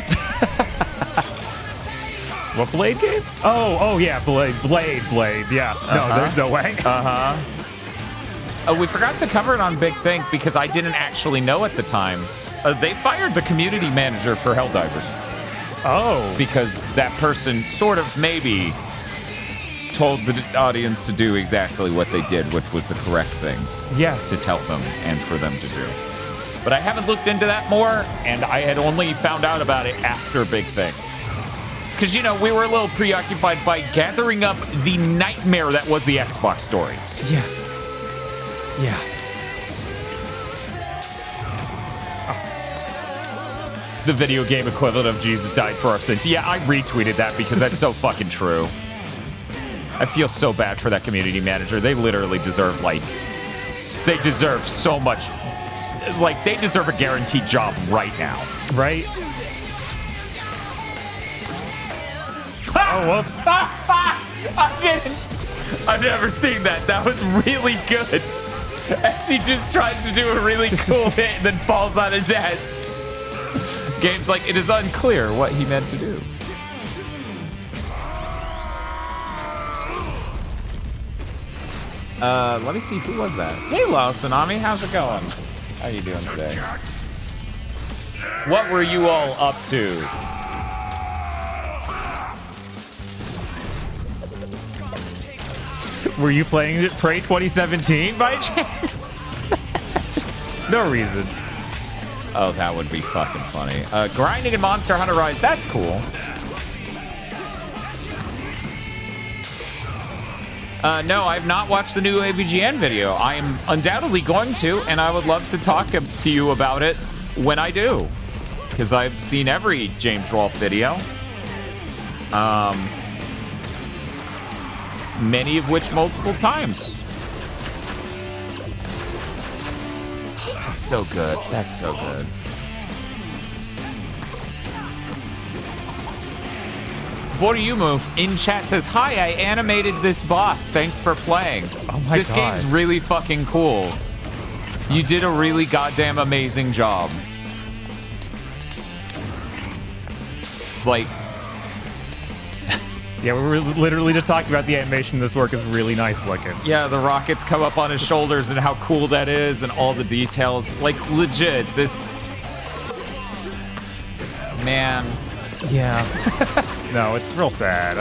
What Blade game? Oh yeah, Blade, yeah. No, there's no way. Oh, we forgot to cover it on Big Think because I didn't actually know at the time. They fired the community manager for Helldivers. Oh. Because that person sort of maybe told the audience to do exactly what they did, which was the correct thing. Yeah. To tell them and for them to do. But I haven't looked into that more, and I had only found out about it after Big Thing. Because, you know, we were a little preoccupied by gathering up the nightmare that was the Xbox story. Yeah. Yeah. The video game equivalent of Jesus died for our sins. Yeah, I retweeted that because that's so fucking true. I feel so bad for that community manager. They literally deserve, like, they deserve so much. Like, they deserve a guaranteed job right now. Right? Oh, whoops. I've never seen that. That was really good. As he just tries to do a really cool hit and then falls on his ass. Game's like, it is unclear what he meant to do. Let me see, who was that? Hello, Tsunami, how's it going? How are you doing today? What were you all up to? Were you playing Prey 2017 by chance? No reason. Oh, that would be fucking funny. Grinding in Monster Hunter Rise, that's cool. No, I've not watched the new AVGN video. I am undoubtedly going to, and I would love to talk to you about it when I do. Because I've seen every James Rolfe video. Many of which multiple times. That's so good. That's so good. What do you move? In chat says, hi, I animated this boss. Thanks for playing. Oh my this God. game's really fucking cool. You did a really goddamn amazing job. Like, yeah, we were literally just talking about the animation. This work is really nice looking. yeah, the rockets come up on his shoulders and how cool that is and all the details. Like, legit, this... Man. Yeah. No, it's real sad.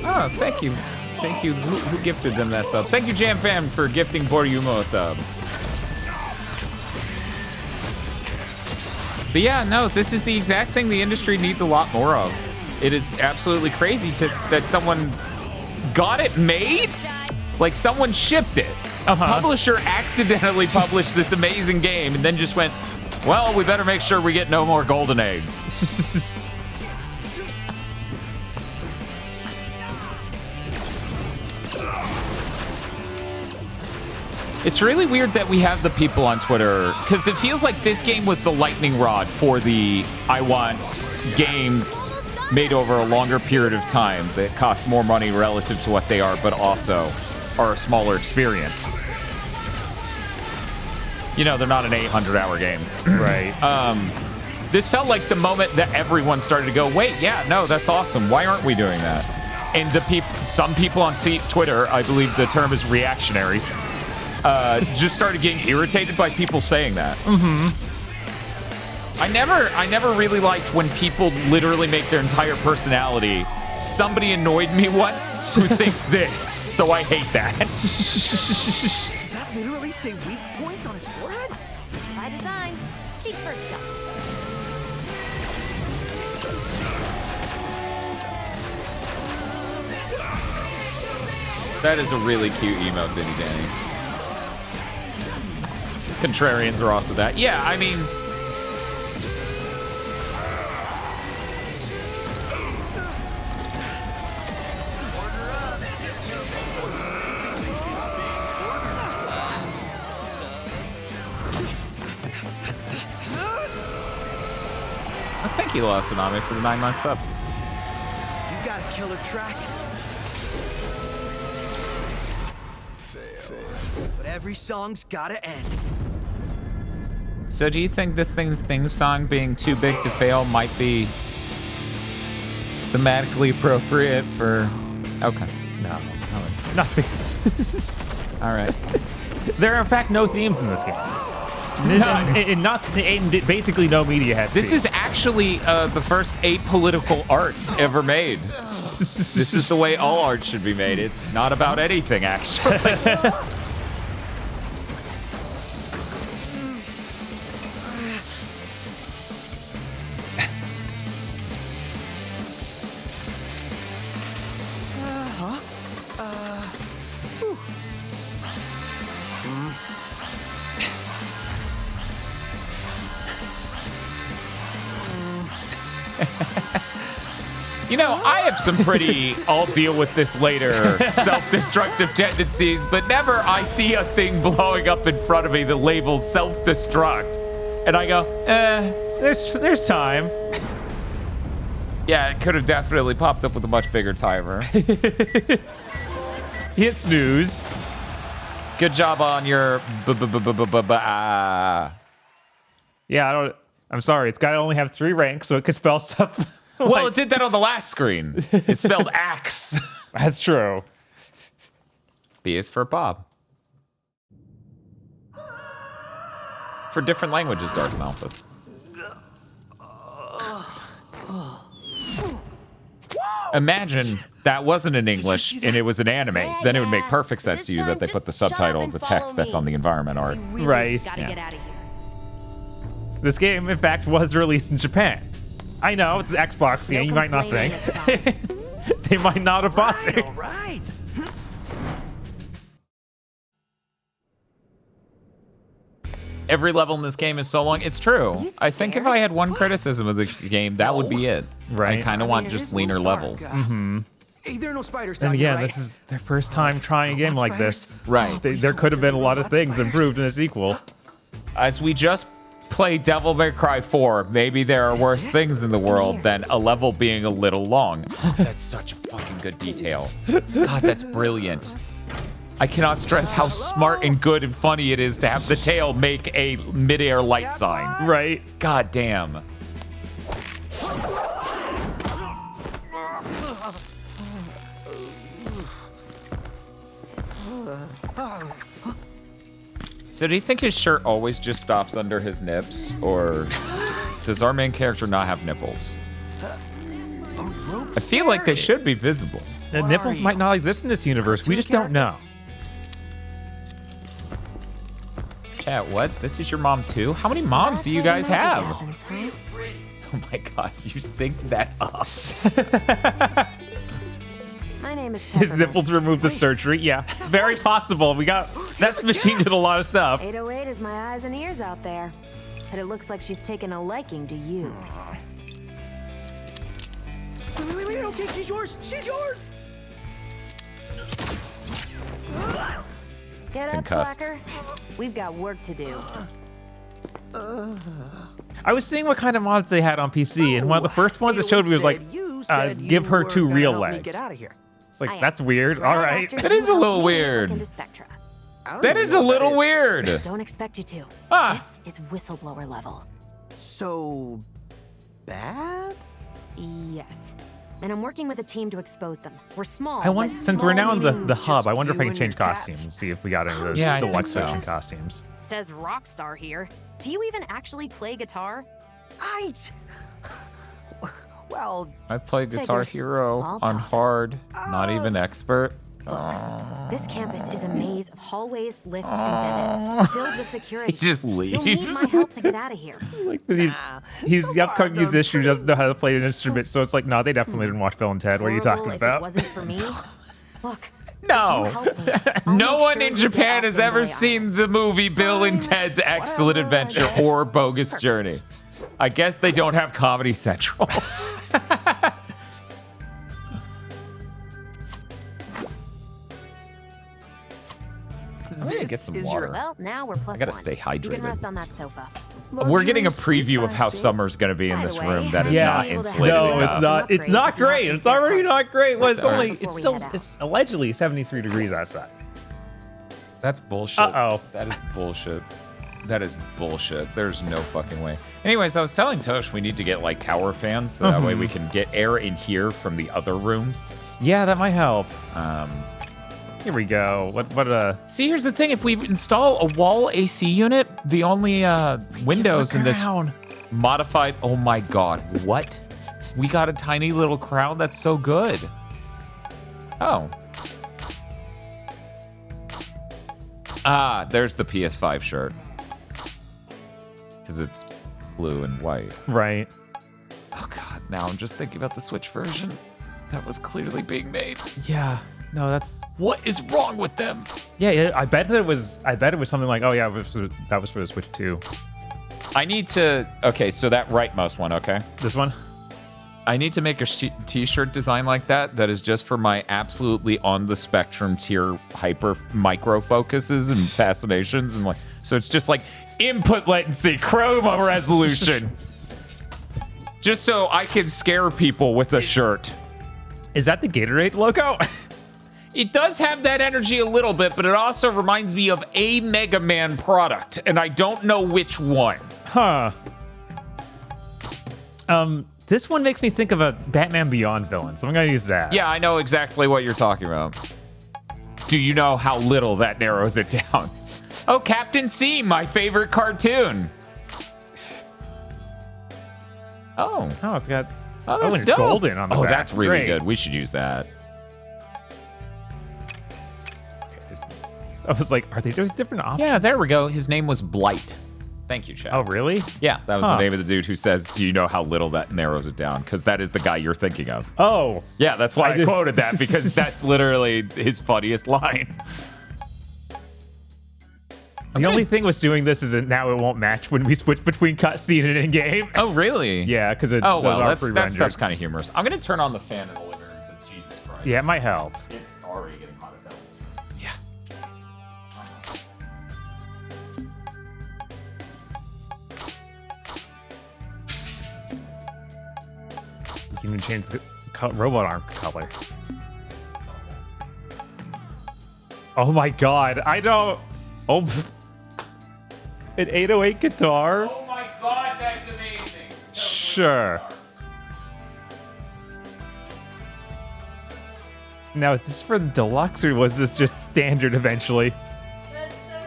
Oh, thank you. Thank you. Who gifted them that sub? Thank you, Jam Fam, for gifting Boryumo a sub. But yeah, no, this is the exact thing the industry needs a lot more of. It is absolutely crazy that someone got it made. Like, someone shipped it. A publisher accidentally published this amazing game and then just went, well, we better make sure we get no more golden eggs. It's really weird that we have the people on Twitter, because it feels like this game was the lightning rod for the I want games made over a longer period of time that cost more money relative to what they are, but also are a smaller experience. You know, they're not an 800-hour game. Right. This felt like the moment that everyone started to go, wait, yeah, no, that's awesome. Why aren't we doing that? And some people on Twitter, I believe the term is reactionaries, just started getting irritated by people saying that. I never really liked when people literally make their entire personality. Somebody annoyed me once who thinks this, so I hate that. Does that literally say weak point on his forehead? By design, speak for itself. That is a really cute emote, Diddy Danny. Contrarians are also that. Yeah, I mean... Thank you, Tsunami, for the 9 months up. You got a killer track. But every song's gotta end. So do you think this thing's theme song being too big to fail might be thematically appropriate for... Okay. No. Nothing. All right. There are, in fact, no themes in this game. And basically no media had This themes. is actually the first apolitical art ever made. This is the way all art should be made. It's not about anything, actually. You know, I have some pretty I'll deal with this later self-destructive tendencies, but never I see a thing blowing up in front of me that labels self-destruct. And I go, there's time. Yeah, it could have definitely popped up with a much bigger timer. Hit snooze. Good job on your Yeah, I'm sorry. It's got to only have 3 ranks, so it could spell stuff. Well, it did that on the last screen. It spelled axe. That's true. B is for Bob. For different languages, Darth Malthus. Imagine that wasn't in English and it was an anime. Then it would make perfect sense to you that they put the subtitle of the text that's on the environment art. Right. Yeah. This game, in fact, was released in Japan. I know, it's an Xbox game, you might not think. They might not have bought it. Right. Every level in this game is so long. It's true. I think if I had one criticism of the game, that would be it. Right. I kind of want just leaner levels. Mm-hmm. Hey, there are no spiders down And here, again, right? this is their first time trying a game like this. Right. There could have been a lot of things improved in a sequel. As we just played Devil May Cry 4, maybe there are worse things in the world than a level being a little long. Oh, that's such a fucking good detail. God, that's brilliant. I cannot stress how smart and good and funny it is to have the tail make a midair light sign. Right. God damn. So do you think his shirt always just stops under his nips? Or does our main character not have nipples? I feel like they should be visible. The nipples might not exist in this universe. We just don't know. Chat, what? This is your mom too? How many moms do you guys have? Oh my god, you synced that up. My name is His nipples removed the surgery. Yeah, very possible. That machine did a lot of stuff. 808 is my eyes and ears out there. But it looks like she's taken a liking to you. Wait, okay, she's yours! She's yours! Get up, Concussed. slacker. We've got work to do. I was seeing what kind of mods they had on PC, and one of the first ones it showed me was like, give her 2 real legs. Get out of here. It's like, that's weird. All right. That is a little weird. That is a little weird. Don't expect you to. This is whistleblower level. So bad? Yes. And I'm working with a team to expose them. We're small. I want, but since we're now in small the hub, I wonder if I you can and change your cats. costumes and see if we got any of those Yeah, I think deluxe so. edition costumes. Says Rockstar here. Do you even actually play guitar? Well, I play Guitar Figures. Hero I'll on talk. hard, not even expert. This campus is a maze of hallways, lifts, and dead ends, filled with security. He just You'll need leaves. my help to get out of here. He's the upcoming musician who doesn't know how to play an instrument, so it's like, no, they definitely didn't watch Bill and Ted. What are you Horrible talking if about? It wasn't for me. Look. No. No one in Japan has ever Vandalay seen the movie Bill and Ted's Excellent Adventure or Bogus Journey. I guess they don't have Comedy Central. I'm gonna get some water. Well, now we're plus I gotta 1. stay You hydrated. can rest on that sofa. We're getting a preview of how summer's gonna be in this room that is not insulated No, enough. it's not. It's not great. It's already not great. Well, it's Sorry. only. It's still. It's allegedly 73 degrees outside. That's bullshit. Uh-oh. That is bullshit. That is bullshit. There's no fucking way. Anyways, I was telling Tosh we need to get like tower fans so that way we can get air in here from the other rooms. Yeah, that might help. Here we go. See, here's the thing. If we install a wall AC unit, the only windows in this modified... Oh my god, what? We got a tiny little crown? That's so good. Oh. Ah, there's the PS5 shirt. Because it's blue and white. Right. Oh god, now I'm just thinking about the Switch version that was clearly being made. Yeah. No, that's What is wrong with them? yeah. I bet that it was. I bet it was something like, oh yeah, that was for the Switch 2. I need to. Okay, so that rightmost one. Okay. This one. I need to make a t-shirt design like that is just for my absolutely on the spectrum tier hyper micro focuses and fascinations and like so it's just like input latency, chroma resolution. Just so I can scare people with a shirt. Is that the Gatorade logo? It does have that energy a little bit, but it also reminds me of a Mega Man product, and I don't know which one. Huh. This one makes me think of a Batman Beyond villain, so I'm gonna use that. Yeah, I know exactly what you're talking about. Do you know how little that narrows it down? Oh, Captain C, my favorite cartoon. Oh. Oh, it's got that's there's dope. golden on the back. That's really Great. good. We should use that. I was like, are they just different options? Yeah, there we go. His name was Blight. Thank you, Chad. Oh, really? Yeah, that was the name of the dude who says, do you know how little that narrows it down? Because that is the guy you're thinking of. Oh. Yeah, that's why I quoted that, because that's literally his funniest line. The only thing with doing this is that now it won't match when we switch between cutscene and in-game. Oh, really? Yeah, because Oh, well, that stuff's kind of humorous. I'm going to turn on the fan in the living room, because Jesus Christ. Yeah, it might help. It's already getting hot as hell. Yeah. You can even change the robot arm color. Oh my god, I don't... Oh, an 808 guitar? Oh my god, that's amazing. Sure. Now, is this for the deluxe, or was this just standard eventually? That's so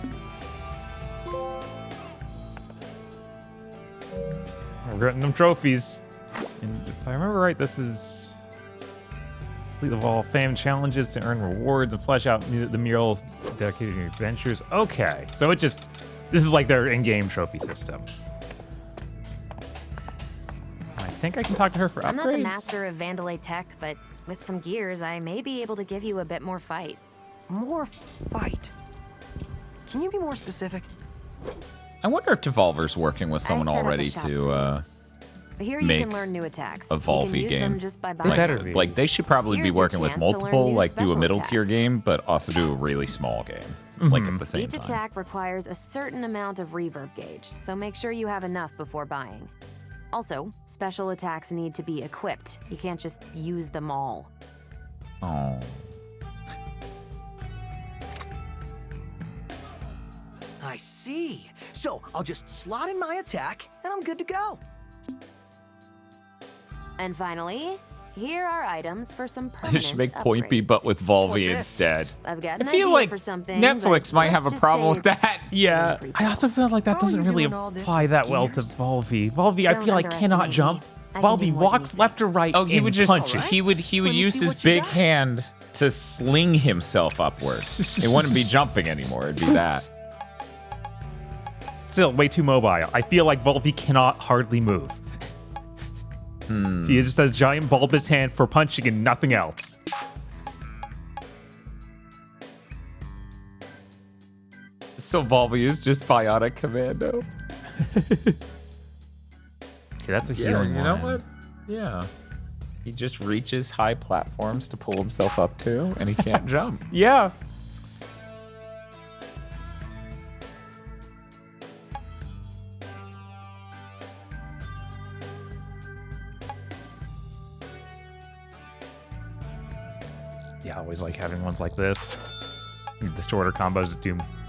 cute. We're getting them trophies. And if I remember right, this is... Complete the Wall of Fame challenges to earn rewards and flesh out the mural dedicated to your adventures. Okay, so it just... This is like their in-game trophy system. I think I can talk to her for upgrades. I'm not the master of Vandalay tech, but with some gears, I may be able to give you a bit more fight. More fight? Can you be more specific? I wonder if Devolver's working with someone set up a already shop to Here you make can learn new attacks. a You can Volvy use game. them just by buying them. Like they should probably Here's be your working with chance to learn multiple, new like do a special middle tier attacks. game, but also do a really small game, like at the same Each time. attack requires a certain amount of reverb gauge, so make sure you have enough before buying. Also, special attacks need to be equipped. You can't just use them all. Oh. I see. So I'll just slot in my attack, and I'm good to go. And finally, here are items for some They permanent should make Point B, but with Volvy instead. I've got I an feel idea like for something, Netflix but might have let's a just problem say with that. Yeah, I also feel like that doesn't really apply that well to Volvy. Volvy, I Don't feel like cannot underestimate jump. me. I can do Volvy more walks left or right. Oh, he and would just punches. he would use his big hand to sling himself upward. It wouldn't be jumping anymore. It'd be that. Still way too mobile. I feel like Volvy cannot hardly move. He just has giant bulbous hand for punching and nothing else. So Volvy is just Bionic Commando. Okay, that's a healing you know one. what? Yeah. He just reaches high platforms to pull himself up to, and he can't jump. Yeah. Yeah, I always like having ones like this. The shorter combos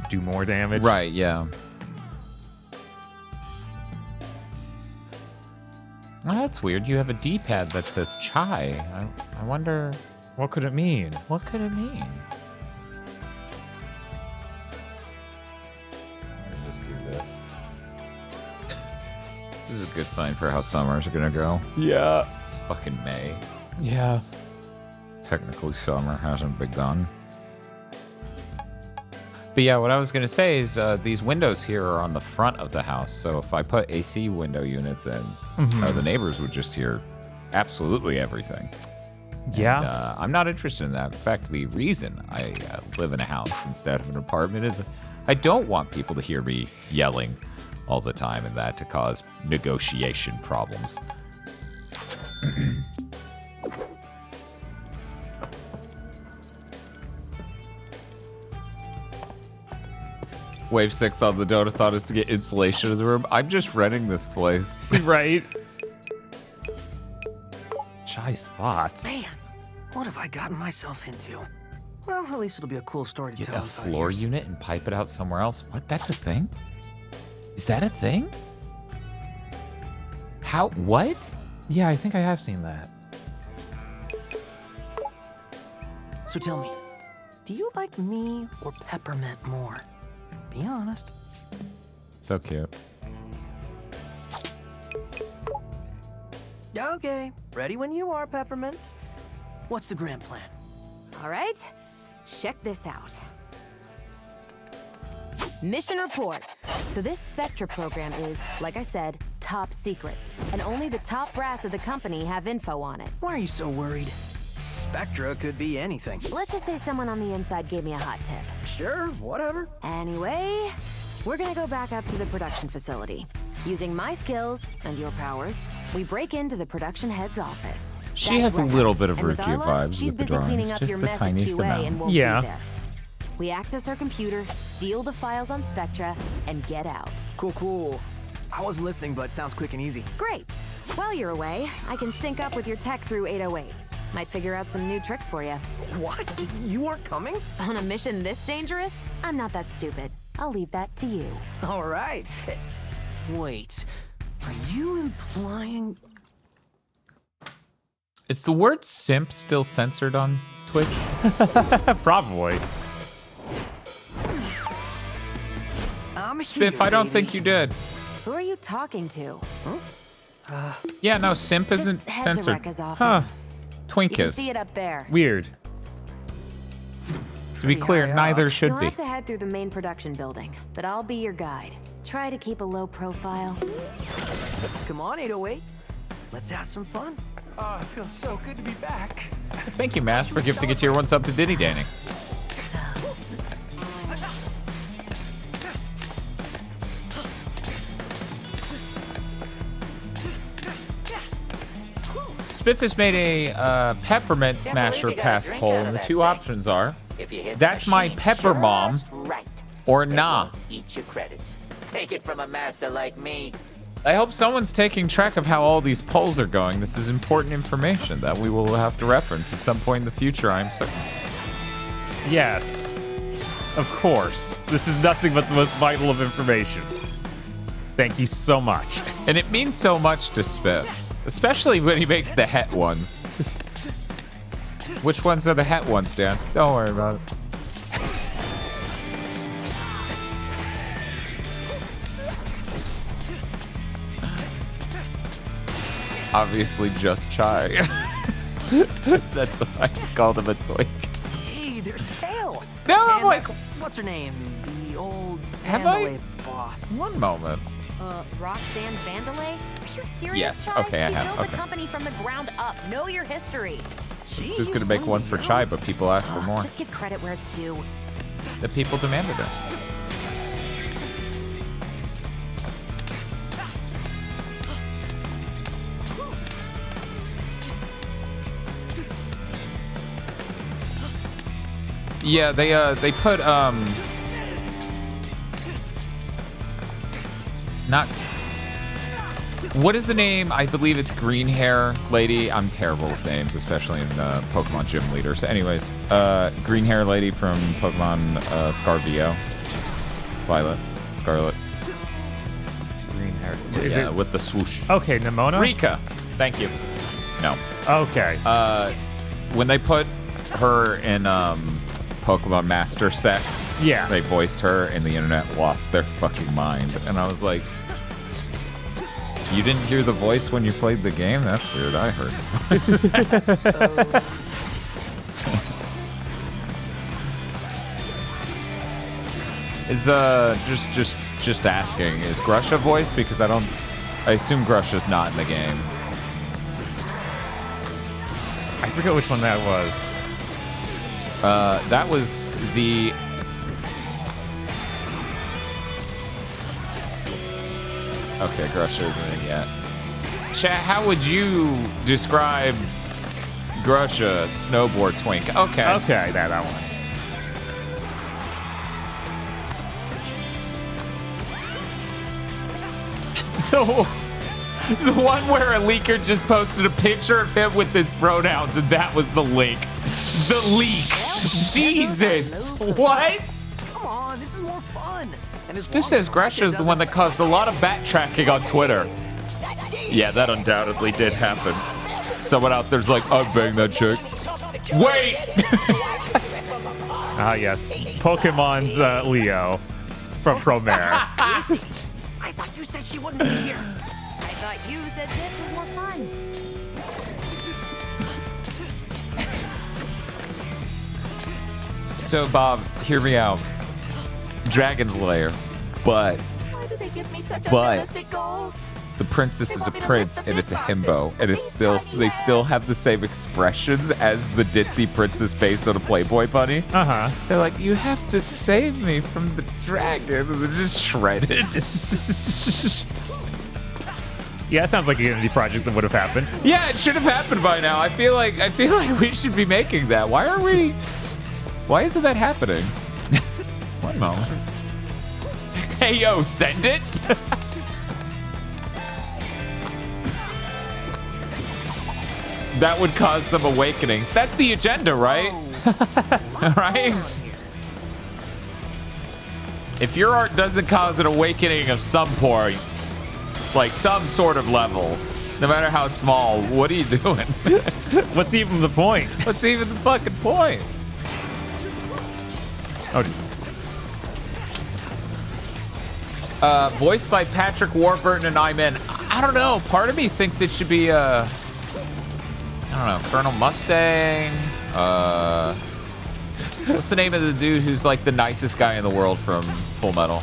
do more damage. Right, yeah. Oh, that's weird. You have a D-pad that says chai. I wonder... What could it mean? What could it mean? Let me just do this. This is a good sign for how summers are gonna go. Yeah. It's fucking May. Yeah. Technically, summer hasn't begun. But yeah, what I was gonna say is these windows here are on the front of the house. So if I put AC window units in, the neighbors would just hear absolutely everything. Yeah. And, I'm not interested in that. In fact, the reason I live in a house instead of an apartment is I don't want people to hear me yelling all the time, and that to cause negotiation problems. Wave 6 on the Dota thought is to get insulation in the room. I'm just renting this place. Right. Shy's thoughts. Man, what have I gotten myself into? Well, at least it'll be a cool story to Get tell a in 5 floor years. unit and pipe it out somewhere else? What? That's a thing? Is that a thing? How? What? Yeah, I think I have seen that. So tell me, do you like me or Peppermint more? Be honest. So cute. Okay, ready when you are, Peppermints. What's the grand plan? All right, check this out. Mission report. So this Spectra program is, like I said, top secret. And only the top brass of the company have info on it. Why are you so worried? Spectra could be anything. Let's just say someone on the inside gave me a hot tip. Sure, whatever. Anyway, we're gonna go back up to the production facility. Using my skills and your powers, we break into the production head's office. She That's has a right. little bit of And with Rukia our luck, vibes she's with the busy drawings, cleaning up just your the mess at tiniest QA amount. and won't Yeah. be there. We access her computer, steal the files on Spectra, and get out. Cool. I wasn't listening, but sounds quick and easy. Great. While you're away, I can sync up with your tech through 808. Might figure out some new tricks for you. What? You aren't coming? On a mission this dangerous? I'm not that stupid. I'll leave that to you. All right. Wait, are you implying... Is the word simp still censored on Twitch? Probably. Spiff, I don't think you did. Who are you talking to? Yeah, no, simp isn't Head censored. to Rekka's office. Twink You can is. see it up there. Weird. To be clear, neither should You'll be. have to head through the main production building, but I'll be your guide. Try to keep a low profile. Come on, 808. Let's have some fun. Oh, it feels so good to be back. Thank you, Matt, for gifting a tier 1 sub to Diddy Danning. Spiff has made a peppermint smasher pass poll, and the two options are, that's my pepper mom, or nah. Eat your credits. Take it from a master like me. I hope someone's taking track of how all these polls are going. This is important information that we will have to reference at some point in the future, I'm certain. Yes. Of course. This is nothing but the most vital of information. Thank you so much. And it means so much to Spiff, especially when he makes the het ones. Which ones are the het ones, Dan? Don't worry about it. Obviously just Chai. That's why I called him a twink. Hey, there's Kale. No, I'm And like... that's- what's her name? The old Have I? Vandalay boss. One moment. Roxanne Vandalay? Are you serious, Yes, Chai? okay, I She have, built okay. the company from the ground up. Know your history. Just gonna make one for Chai, but people asked for more. Just give credit where it's due. The people demanded it. Yeah, they put not what is the name? I believe it's green hair lady. I'm terrible with names, especially in Pokemon Gym Leader. So anyways, green hair lady from Pokemon Scarvio. Violet, Scarlet. Green hair. Yeah, with the swoosh. Okay, Nimona? Rika. Thank you. No. Okay. When they put her in Pokemon Master Sex, yes, they voiced her, and the internet lost their fucking mind. And I was like, you didn't hear the voice when you played the game? That's weird. I heard the voice. Is just asking, is Grusha voice? Because I assume Grusha's not in the game. I forget which one that was. That was the... Okay, Grusha isn't in yet. Chat, how would you describe Grusha Snowboard Twink? Okay. Okay, that one. So, the one where a leaker just posted a picture of him with his pronouns, and that was the link. The leak. Jesus. What? Come on, this is more fun. And Stu says Grusha's the one that caused a lot of backtracking on Twitter. Yeah, that undoubtedly did happen. Someone out there's like, I banged that chick. Wait! Ah, yes. Pokemon's Leo from Promare. I thought you said she wouldn't be here. I thought you said this was more fun. So, Bob, hear me out. Dragon's Lair, but Why do they give me such But- unrealistic goals? the princess is a prince and it's a himbo, and it's still they still have the same expressions as the ditzy princess based on a Playboy bunny. Uh-huh. They're like, you have to save me from the dragon. And they're just shredded. Yeah, that sounds like an indie project that would have happened. Yeah, it should have happened by now. I feel like we should be making that. Why isn't that happening? One moment. Hey yo, send it. That would cause some awakenings. That's the agenda, right? Right? If your art doesn't cause an awakening of some point, like some sort of level, no matter how small, what are you doing? What's even the point? What's even the fucking point? Oh, voiced by Patrick Warburton and I'm in. I don't know. Part of me thinks it should be I don't know, Colonel Mustang. What's the name of the dude who's like the nicest guy in the world from Full Metal?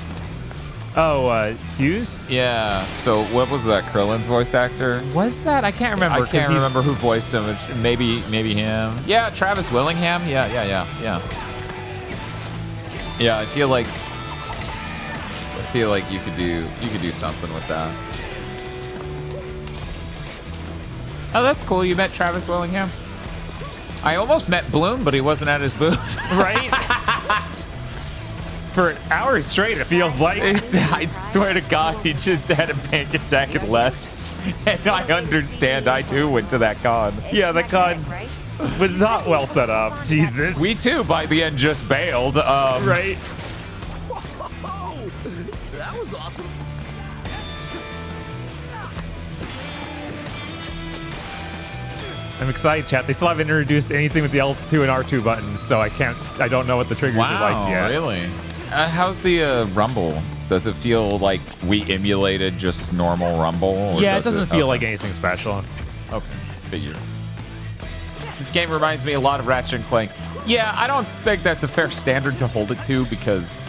Oh, Hughes? Yeah. So what was that? Krillin's voice actor? Was that? I can't remember. I can't remember who voiced him. Maybe him. Yeah, Travis Willingham. Yeah. Yeah, I feel like you could do something with that. Oh, that's cool. You met Travis Willingham? I almost met Bloom, but he wasn't at his booth. Right? For an hour straight, it feels like. I swear to God, he just had a panic attack and left. And I understand. I, too, went to that con. Yeah, the con was not well set up. Jesus. We, too, by the end, just bailed. Right? That was awesome. I'm excited, chat. They still haven't introduced anything with the L2 and R2 buttons, so I don't know what the triggers are like yet. Really? How's the Rumble? Does it feel like we emulated just normal Rumble? Or Yeah, it doesn't feel okay. like anything special. Okay, figure. This game reminds me a lot of Ratchet and Clank. Yeah, I don't think that's a fair standard to hold it to because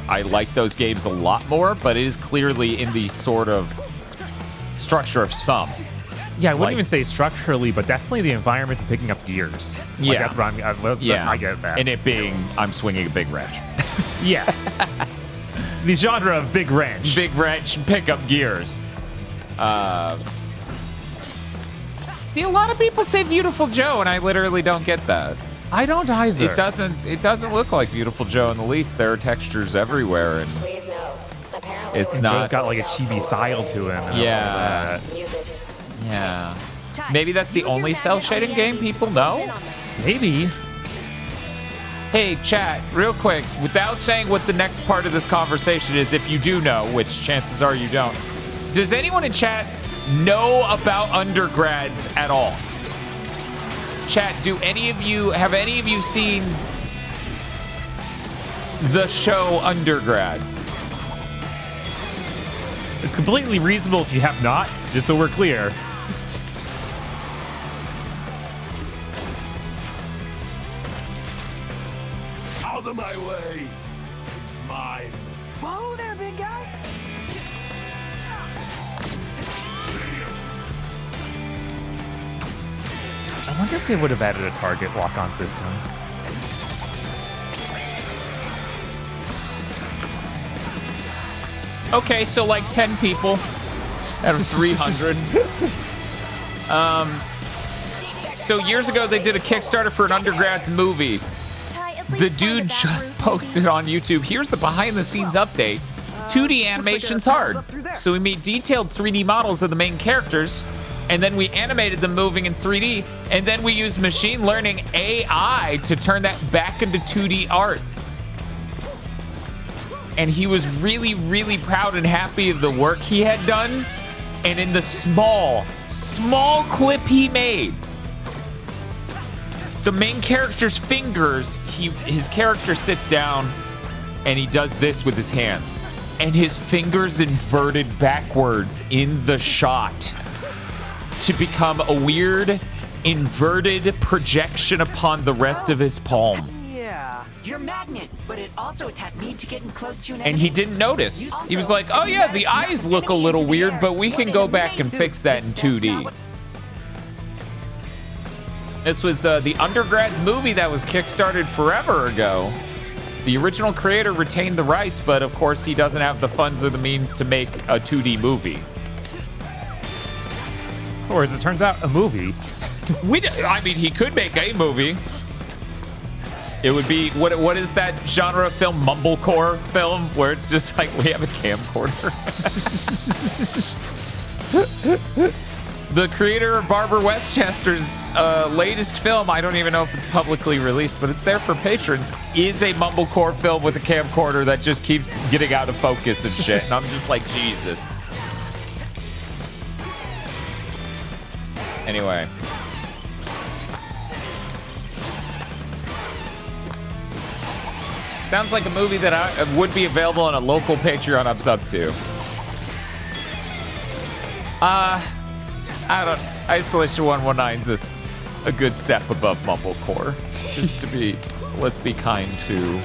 I like those games a lot more, but it is clearly in the sort of structure of some. Yeah, I wouldn't even say structurally, but definitely the environment's picking up gears. Yeah. Like, that's what I get that. And it being, I'm swinging a big wrench. Yes. The genre of big wrench. Big wrench, pick up gears. See, a lot of people say Beautiful Joe, and I literally don't get that. I don't either. It doesn't look like Beautiful Joe in the least. There are textures everywhere, and it's not. Joe's got like a chibi style to him. And Yeah. Yeah. Maybe that's the only cell shading game people know? Maybe. Hey, chat, real quick, without saying what the next part of this conversation is, if you do know, which chances are you don't, does anyone in chat know about undergrads at all? Chat, have any of you seen the show Undergrads? It's completely reasonable if you have not, just so we're clear. Out of my way! It's mine. Whoa there, big guy. I wonder if they would have added a target lock-on system. Okay, so like 10 people out of 300. So years ago, they did a Kickstarter for an undergrads movie. The dude just posted on YouTube, here's the behind-the-scenes update. 2D animation's hard. So we made detailed 3D models of the main characters, and then we animated them moving in 3D, and then we used machine learning AI to turn that back into 2D art. And he was really, really proud and happy of the work he had done. And in the small clip he made, the main character's fingers, his character sits down and he does this with his hands. And his fingers inverted backwards in the shot to become a weird inverted projection upon the rest of his palm. Yeah. You're magnet, but it also attacked me to getting close to an enemy. And he didn't notice. He was like, oh yeah, the eyes look a little weird, but we can go back and fix that in 2D. This was the undergrads movie that was kickstarted forever ago. The original creator retained the rights, but of course he doesn't have the funds or the means to make a 2D movie. Or as it turns out, a movie. I mean, he could make a movie. It would be, what is that genre of film? Mumblecore film, where it's just like, we have a camcorder. The creator of Barbara Westchester's latest film, I don't even know if it's publicly released, but it's there for patrons, is a Mumblecore film with a camcorder that just keeps getting out of focus and shit. And I'm just like, Jesus. Anyway. Sounds like a movie that would be available on a local Patreon I'm sub to. I don't. Isolation 119's a good step above Mumblecore. Just to be, let's be kind to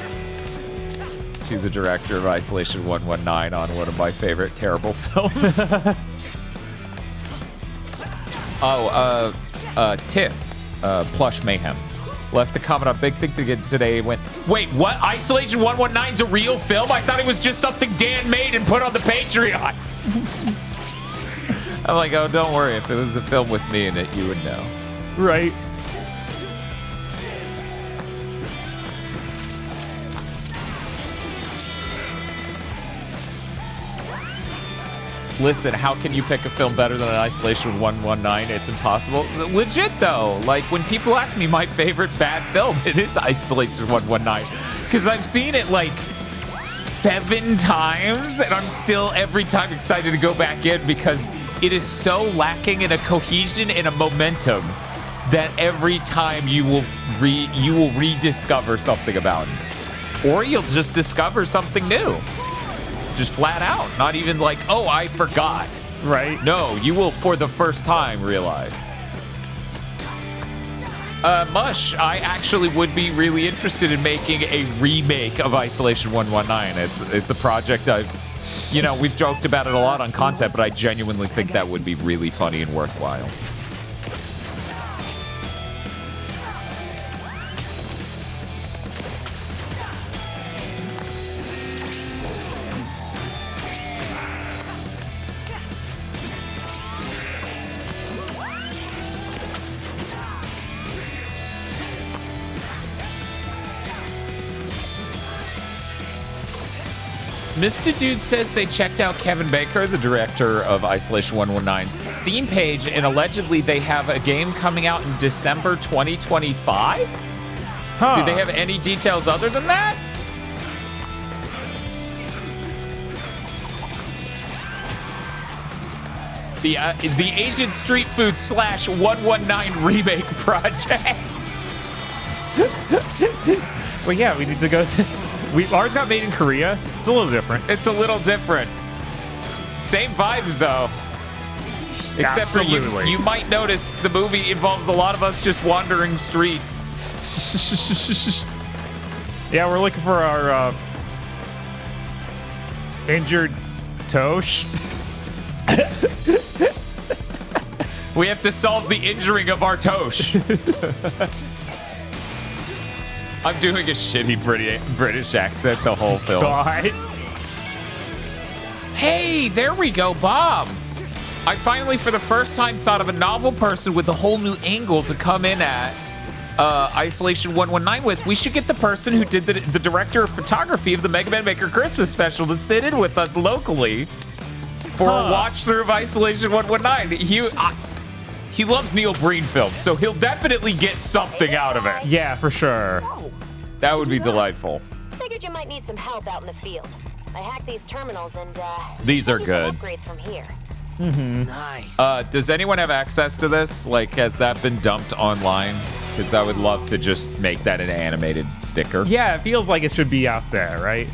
the director of Isolation 119 on one of my favorite terrible films. Tiff, Plush Mayhem, left a comment on Big Thing today. Went, wait, what? Isolation 119's a real film? I thought it was just something Dan made and put on the Patreon. I'm like, oh, don't worry. If it was a film with me in it, you would know. Right. Listen, how can you pick a film better than an Isolation 119? It's impossible. Legit, though. Like, when people ask me my favorite bad film, it is Isolation 119. Because I've seen it, like, 7 times, and I'm still every time excited to go back in because it is so lacking in a cohesion and a momentum that every time you will rediscover something about it. Or you'll just discover something new. Just flat out. Not even like, oh, I forgot. Right. No, you will for the first time realize. Mush, I actually would be really interested in making a remake of Isolation 119. It's a project we've joked about it a lot on content, but I genuinely think that would be really funny and worthwhile. Mr. Dude says they checked out Kevin Baker, the director of Isolation 119's Steam page, and allegedly they have a game coming out in December 2025? Huh. Do they have any details other than that? The Asian Street Food / 119 remake project. Well, yeah, we need to go to... Ours got made in Korea. It's a little different. It's a little different. Same vibes, though. Except Absolutely. For you might notice the movie involves a lot of us just wandering streets. Yeah, we're looking for our injured Tosh. We have to solve the injuring of our Tosh. I'm doing a shitty British accent the whole film. God. Hey, there we go, Bob. I finally, for the first time, thought of a novel person with a whole new angle to come in at Isolation 119 with. We should get the person who did the director of photography of the Mega Man Maker Christmas special to sit in with us locally for a watch through of Isolation 119. He loves Neil Breen films, so he'll definitely get something out of it. Yeah, for sure. That would be delightful. Figured you might need some help out in the field. I hacked these terminals and These are maybe good. some upgrades from here. Nice. Does anyone have access to this? Like, has that been dumped online? Because I would love to just make that an animated sticker. Yeah, it feels like it should be out there, right?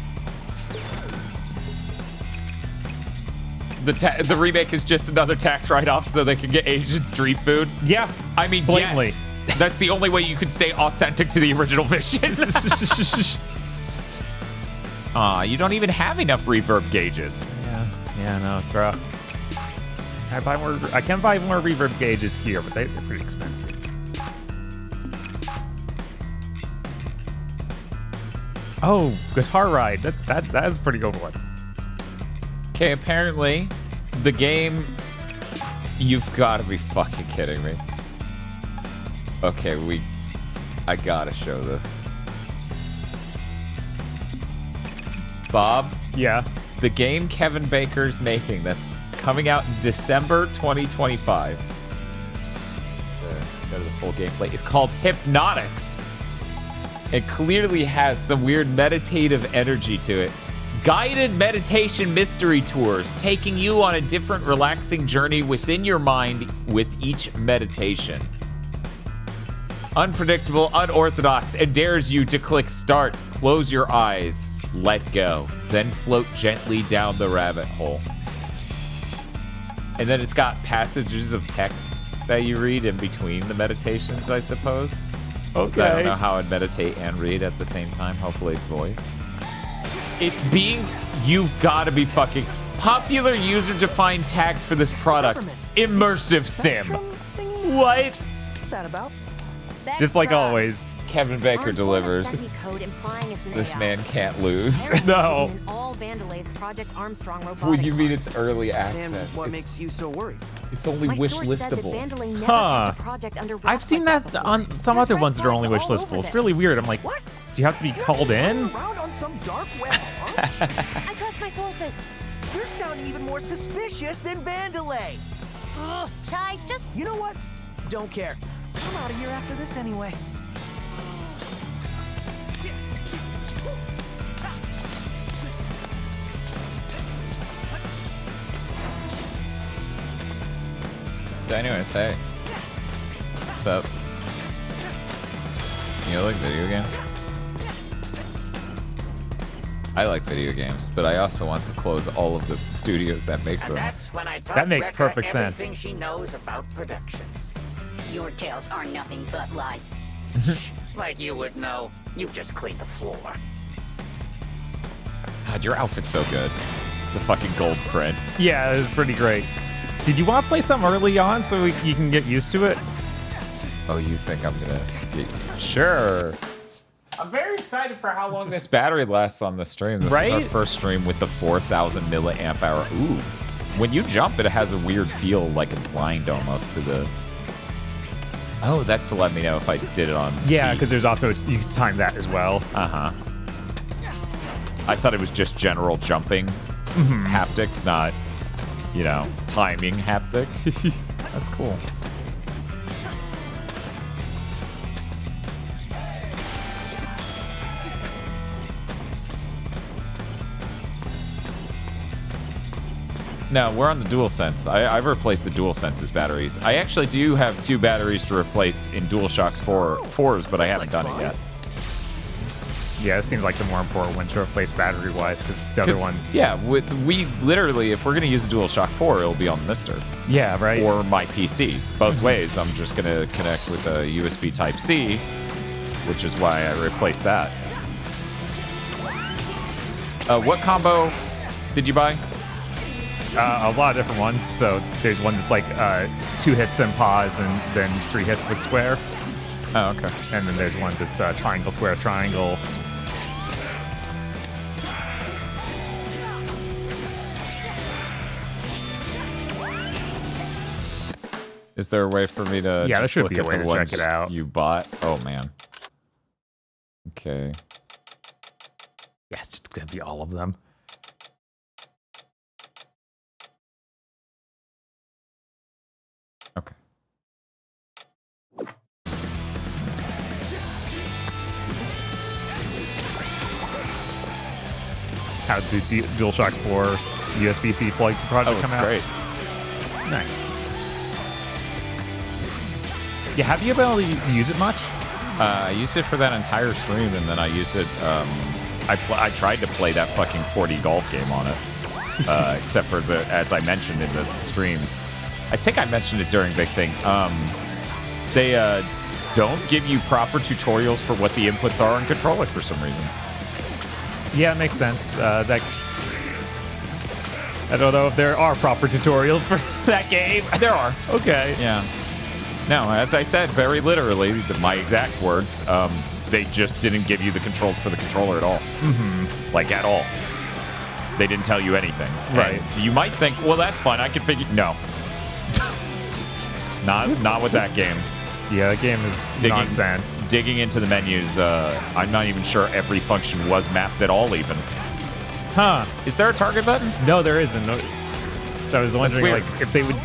The remake is just another tax write-off so they can get Asian street food. Yeah. I mean, blatantly. Yes. That's the only way you can stay authentic to the original vision. Aw, you don't even have enough reverb gauges. Yeah, no, it's rough. I can buy more reverb gauges here, but they're pretty expensive. Oh, Guitar Ride. That is a pretty good one. Okay, apparently the game... You've got to be fucking kidding me. Okay, I gotta show this. Bob? Yeah? The game Kevin Baker's making that's coming out in December 2025. Go to the full gameplay. It's called Hypnotics. It clearly has some weird meditative energy to it. Guided meditation mystery tours, taking you on a different relaxing journey within your mind with each meditation. Unpredictable, unorthodox, and dares you to click start, close your eyes, let go, then float gently down the rabbit hole. And then it's got passages of text that you read in between the meditations, I suppose. Okay. So I don't know how I'd meditate and read at the same time. Hopefully it's voice. It's being... You've got to be fucking... Popular user-defined tags for this product. Immersive sim. What? What's that about? Just like always. Kevin Baker delivers. This man can't lose. No. All Vandelay's Project Armstrong robotic What do you mean it's parts. early And access? what makes you so worried? It's only My wish source said that listable. Vandelay never Huh. kept a project under I've wraps seen like that before. on some There's other red ones that are only wish flags all listable. over It's really this. weird. I'm like, What? do you have to be called in? Around on some dark web, huh? I trust my sources. You're sounding even more suspicious than Vandelay. Ugh, Chai, just... You know what? Don't care. I'm out of here after this anyway. So anyways, hey. What's up? You like video games? I like video games, but I also want to close all of the studios that make them. That's when I taught That makes Rekka perfect sense. everything she knows about production. Your tales are nothing but lies. Like you would know. You just cleaned the floor. God, your outfit's so good. The fucking gold print. Yeah, it was pretty great. Did you want to play some early on so you can get used to it? Oh, you think I'm gonna get... Sure. I'm very excited for how long this battery lasts on the stream. This is our Right? first stream with the 4,000 milliamp hour. Ooh. When you jump, it has a weird feel, like a blind almost to the... Oh, that's to let me know if I did it on... Yeah, because there's also, you can time that as well. Uh-huh. I thought it was just general jumping haptics, not, you know, timing haptics. That's cool. No, we're on the DualSense. I've replaced the DualSense's batteries. I actually do have 2 batteries to replace in DualShocks 4s, but I haven't done it yet. Yeah, it seems like the more important one to replace battery-wise, because the other one... Yeah, we literally, if we're going to use a DualShock 4, it'll be on Mister. Yeah, right. Or my PC. Both ways, I'm just going to connect with a USB Type-C, which is why I replaced that. What combo did you buy? A lot of different ones. So there's one that's like 2 hits, then pause, and then 3 hits with square. Oh, okay. And then there's one that's triangle, square, triangle. Is there a way for me to there just should look be a at way the to ones check it out. you bought? Oh, man. Okay. Yes, it's going to be all of them. Okay. How did the DualShock 4 USB-C plug project come out? Great. Nice. Yeah, have you been able to use it much? I used it for that entire stream, and then I used it. I tried to play that fucking 4D golf game on it, except for as I mentioned in the stream. I think I mentioned it during Big Thing. They don't give you proper tutorials for what the inputs are on controller for some reason. Yeah, it makes sense. I don't know if there are proper tutorials for that game. There are. Okay. Yeah. No, as I said, very literally, my exact words, they just didn't give you the controls for the controller at all. Mm-hmm. Like, at all. They didn't tell you anything. Right. And you might think, well, that's fine. I can figure... No. Not with that game. Yeah, that game is nonsense. Digging into the menus, I'm not even sure every function was mapped at all, even. Huh. Is there a target button? No, there isn't. No. So I was wondering, like, if they would...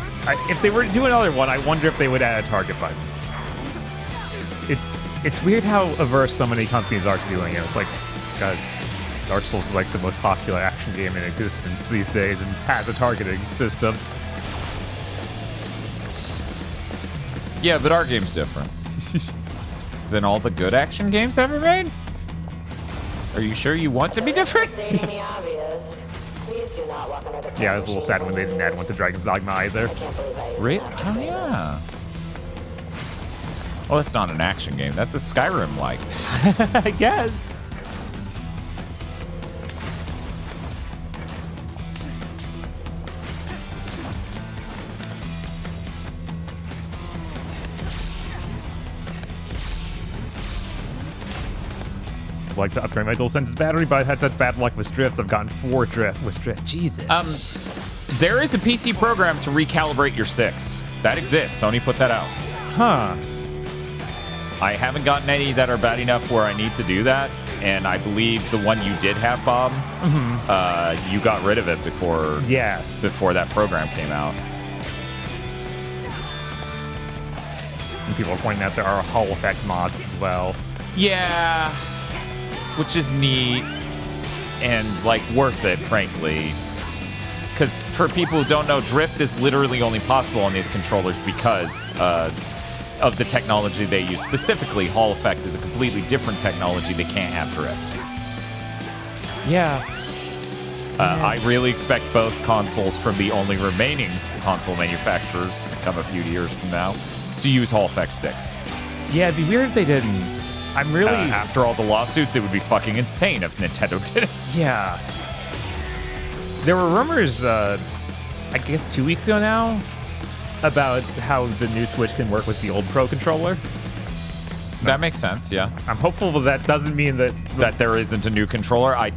if they were to do another one, I wonder if they would add a target button. It's weird how averse so many companies are to doing it. It's like, guys, Dark Souls is like the most popular action game in existence these days and has a targeting system. Yeah, but our game's different than all the good action games ever made. Are you sure you want to be different? Yeah, I was a little sad when they didn't add one to Dragon's Dogma either. Really? Oh, yeah. Oh, it's not an action game. That's a Skyrim-like. I guess. I'd like to upgrade my DualSense's battery, but I've had such bad luck with Drift. I've gotten 4 drift with Drift. Jesus. There is a PC program to recalibrate your sticks. That exists. Sony put that out. Huh. I haven't gotten any that are bad enough where I need to do that, and I believe the one you did have, Bob, you got rid of it before that program came out. And people are pointing out there are Hall Effect mods as well. Yeah, which is neat and, like, worth it, frankly. Because for people who don't know, drift is literally only possible on these controllers because of the technology they use. Specifically, Hall Effect is a completely different technology. They can't have drift. Yeah. I really expect both consoles from the only remaining console manufacturers to come a few years from now to use Hall Effect sticks. Yeah, it'd be weird if they didn't. I'm really... after all the lawsuits, it would be fucking insane if Nintendo did it. Yeah. There were rumors, I guess 2 weeks ago now, about how the new Switch can work with the old Pro controller. That makes sense, yeah. I'm hopeful that doesn't mean that there isn't a new controller. I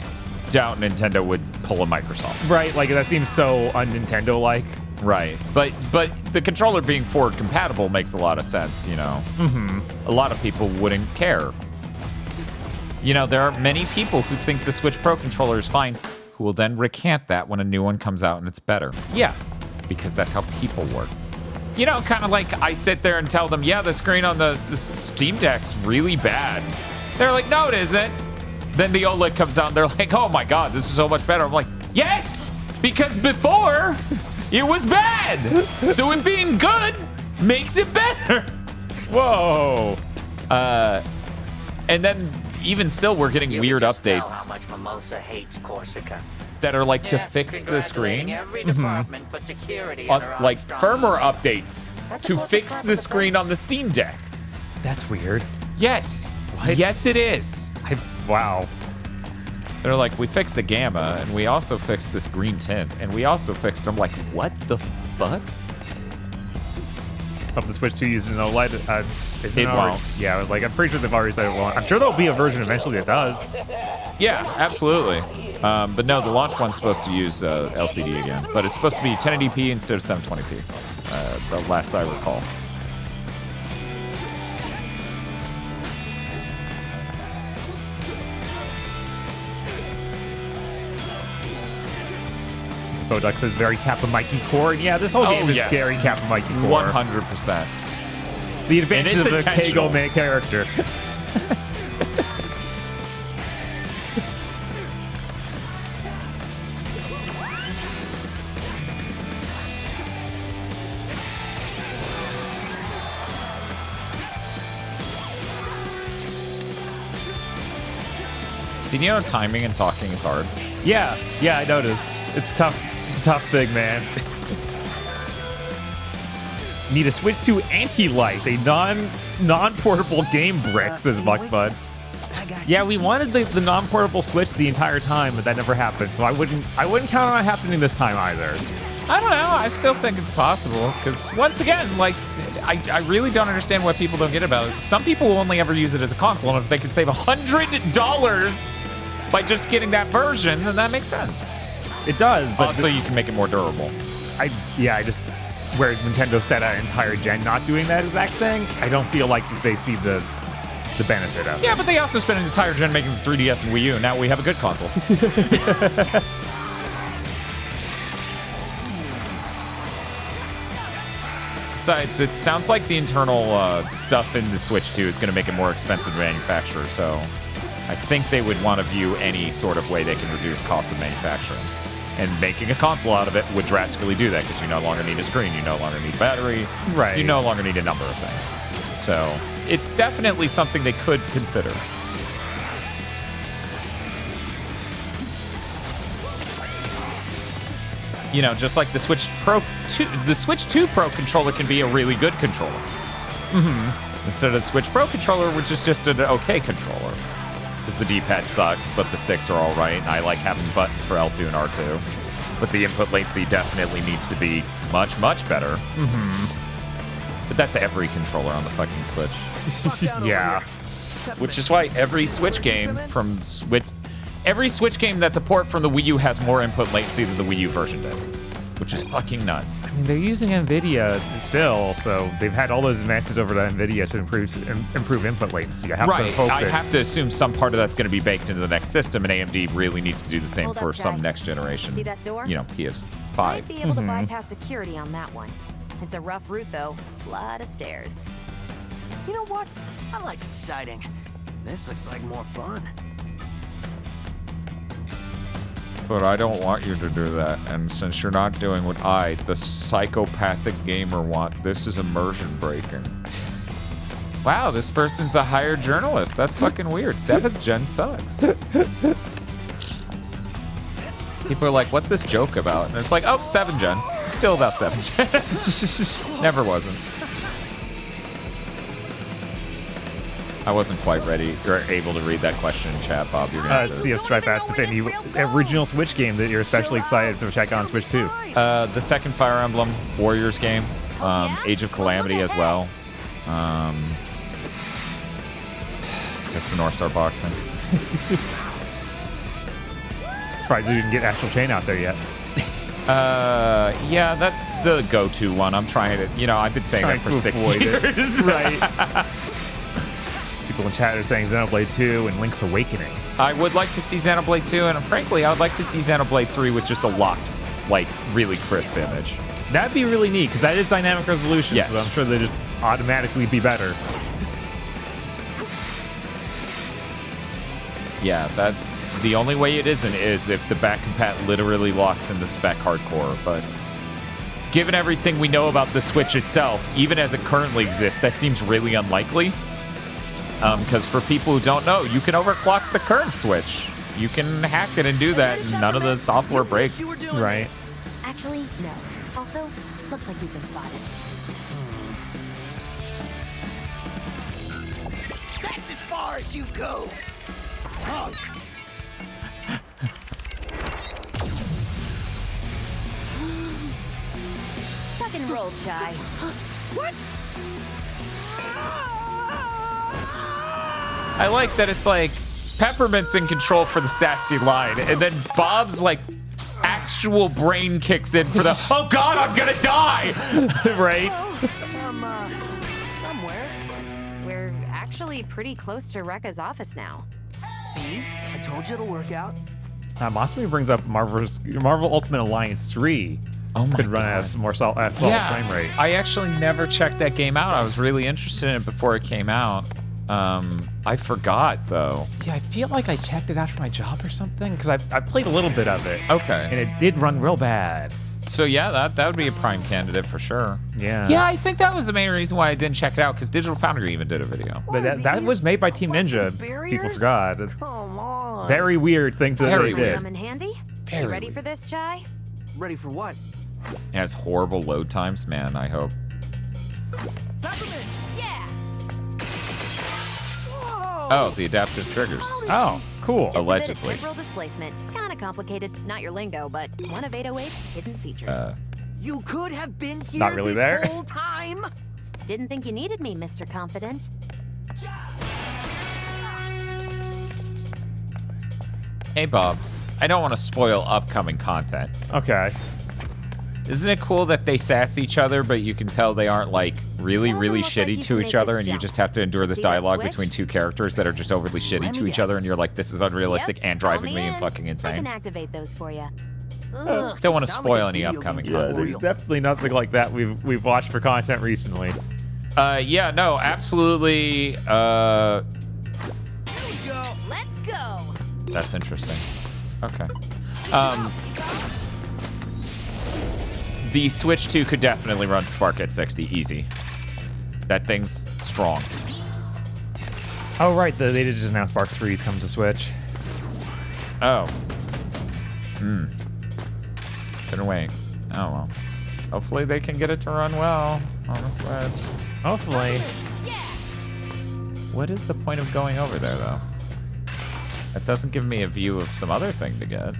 doubt Nintendo would pull a Microsoft. Right, like that seems so un-Nintendo-like. Right, but the controller being forward compatible makes a lot of sense, you know. Mm-hmm. A lot of people wouldn't care. You know, there are many people who think the Switch Pro controller is fine, who will then recant that when a new one comes out and it's better. Yeah. Because that's how people work. You know, kind of like I sit there and tell them, yeah, the screen on the Steam Deck's really bad. They're like, no, it isn't. Then the OLED comes out and they're like, oh my God, this is so much better. I'm like, yes, because before it was bad. So it being good makes it better. Whoa. And then even still, we're getting weird updates. How much Mimosa hates Corsica. That are like to fix the screen. Every department but security Like firmware updates to fix the screen on the Steam Deck. That's weird. Yes. What? Yes, it is. Wow. They're like, we fixed the gamma, and we also fixed this green tint, and we also fixed. I'm like, what the fuck? Hope the Switch 2 uses an OLED. It won't. Yeah, I was like, I'm pretty sure they've already said it won't. I'm sure there'll be a version eventually that does. Yeah, absolutely. But no, the launch one's supposed to use LCD again, but it's supposed to be 1080p instead of 720p. The last I recall. Boduck says very Kappa Mikey core, and yeah, this whole game is very Kappa Mikey core. 100%. The advantage of the Keigo main character. Did you know timing and talking is hard? Yeah, I noticed. It's tough. It's a tough thing, man. Need to switch to Anti-Light, a non-portable game brick, says Buckbud. Yeah, we wanted the non-portable Switch the entire time, but that never happened. So I wouldn't count on it happening this time either. I don't know. I still think it's possible because once again, like, I really don't understand what people don't get about it. Some people will only ever use it as a console, and if they can save $100 by just getting that version, then that makes sense. It does, but also you can make it more durable. Where Nintendo set an entire gen not doing that exact thing, I don't feel like they see the benefit of it. Yeah, but they also spent an entire gen making the 3DS and Wii U, and now we have a good console. Besides, it sounds like the internal stuff in the Switch 2 is going to make it more expensive to manufacture, so I think they would want to view any sort of way they can reduce cost of manufacturing. And making a console out of it would drastically do that because you no longer need a screen, you no longer need battery, you no longer need a number of things. So it's definitely something they could consider. You know, just like the Switch Pro 2, the Switch 2 Pro controller can be a really good controller. Instead of the Switch Pro controller, which is just an okay controller. Because the D-pad sucks, but the sticks are all right. And I like having buttons for L2 and R2. But the input latency definitely needs to be much, much better. But that's every controller on the fucking Switch. Yeah. Which is why every Switch game from every Switch game that's a port from the Wii U has more input latency than the Wii U version did. Which is fucking nuts. I mean, they're using NVIDIA still, so they've had all those advances over to NVIDIA to improve input latency. I have to assume some part of that's going to be baked into the next system, and AMD really needs to do the same for some next generation. See that door? You know, PS5. Might be able to bypass security on that one. It's a rough route, though. A lot of stairs. You know what? I like exciting. This looks like more fun. But I don't want you to do that, and since you're not doing what I, the psychopathic gamer, want, this is immersion breaking. Wow, this person's a hired journalist. That's fucking weird. 7th gen sucks. People are like, what's this joke about? And it's like, oh, 7th gen. Still about 7th gen. Never wasn't. I wasn't quite ready or able to read that question in chat, Bob. You're gonna Sea of Stripe asked if any original Switch game that you're especially excited to check on Switch 2. The second Fire Emblem Warriors game, Age of Calamity as well. That's the North Star Boxing. Surprised you didn't get Astral Chain out there yet. Yeah, that's the go-to one. I'm trying to, I've been saying that for 6 years. Right. People in chat are saying Xenoblade 2 and Link's Awakening. I would like to see Xenoblade 2, and frankly, I would like to see Xenoblade 3 with just a locked, really crisp image. That'd be really neat, because that is dynamic resolution, yes. So I'm sure they'd just automatically be better. Yeah, the only way it isn't is if the back compat literally locks into spec hardcore, but given everything we know about the Switch itself, even as it currently exists, that seems really unlikely. Because for people who don't know, you can overclock the current Switch. You can hack it and do that, and none of the software breaks. Right. Actually, no. Also, looks like you've been spotted. That's as far as you go. and roll, Chai. What? I like that it's like Peppermint's in control for the sassy line, and then Bob's like actual brain kicks in for the oh god, I'm gonna die! Right? Somewhere. We're actually pretty close to Rekka's office now. See? I told you it'll work out. Masumi brings up Marvel Ultimate Alliance 3. Oh my could run God. at more solid frame rate. I actually never checked that game out. I was really interested in it before it came out. I forgot though. Yeah, I feel like I checked it out for my job or something because I played a little bit of it. Okay. And it did run real bad. So yeah, that would be a prime candidate for sure. Yeah. Yeah, I think that was the main reason why I didn't check it out, because Digital Foundry even did a video. But that was made by Team Ninja. People forgot. Come on. Very weird thing that they did. Come in handy? Very You ready for this, Chai? Ready for what? It has horrible load times, man, I hope. Yeah. Oh, the adaptive triggers. Oh, cool. Just Allegedly. A bit of temporal displacement. Kind of complicated. Not your lingo, but one of 808's hidden features. You could have been here Not really this there. whole time. Didn't think you needed me, Mr. Confident. Hey, Bob. I don't want to spoil upcoming content. Okay. Isn't it cool that they sass each other, but you can tell they aren't like really look like shitty you to can each make other, this and you jump. just have to endure this See that dialogue switch? between two characters that are just overly shitty Let to me each other, guess. and you're like, this is unrealistic Yep, and call driving me in. fucking I insane. can activate those for you. Don't want to Sound spoil like a any video upcoming game Yeah, content. there's definitely nothing like that we've watched for content recently. Yeah, no, absolutely. Let's go. That's interesting. Okay. The Switch 2 could definitely run Spark at 60, easy. That thing's strong. Oh, right. They did just announce Spark 3's coming to Switch. Oh. Been waiting. Oh, well. Hopefully they can get it to run well on the Switch. Hopefully. What is the point of going over there, though? That doesn't give me a view of some other thing to get.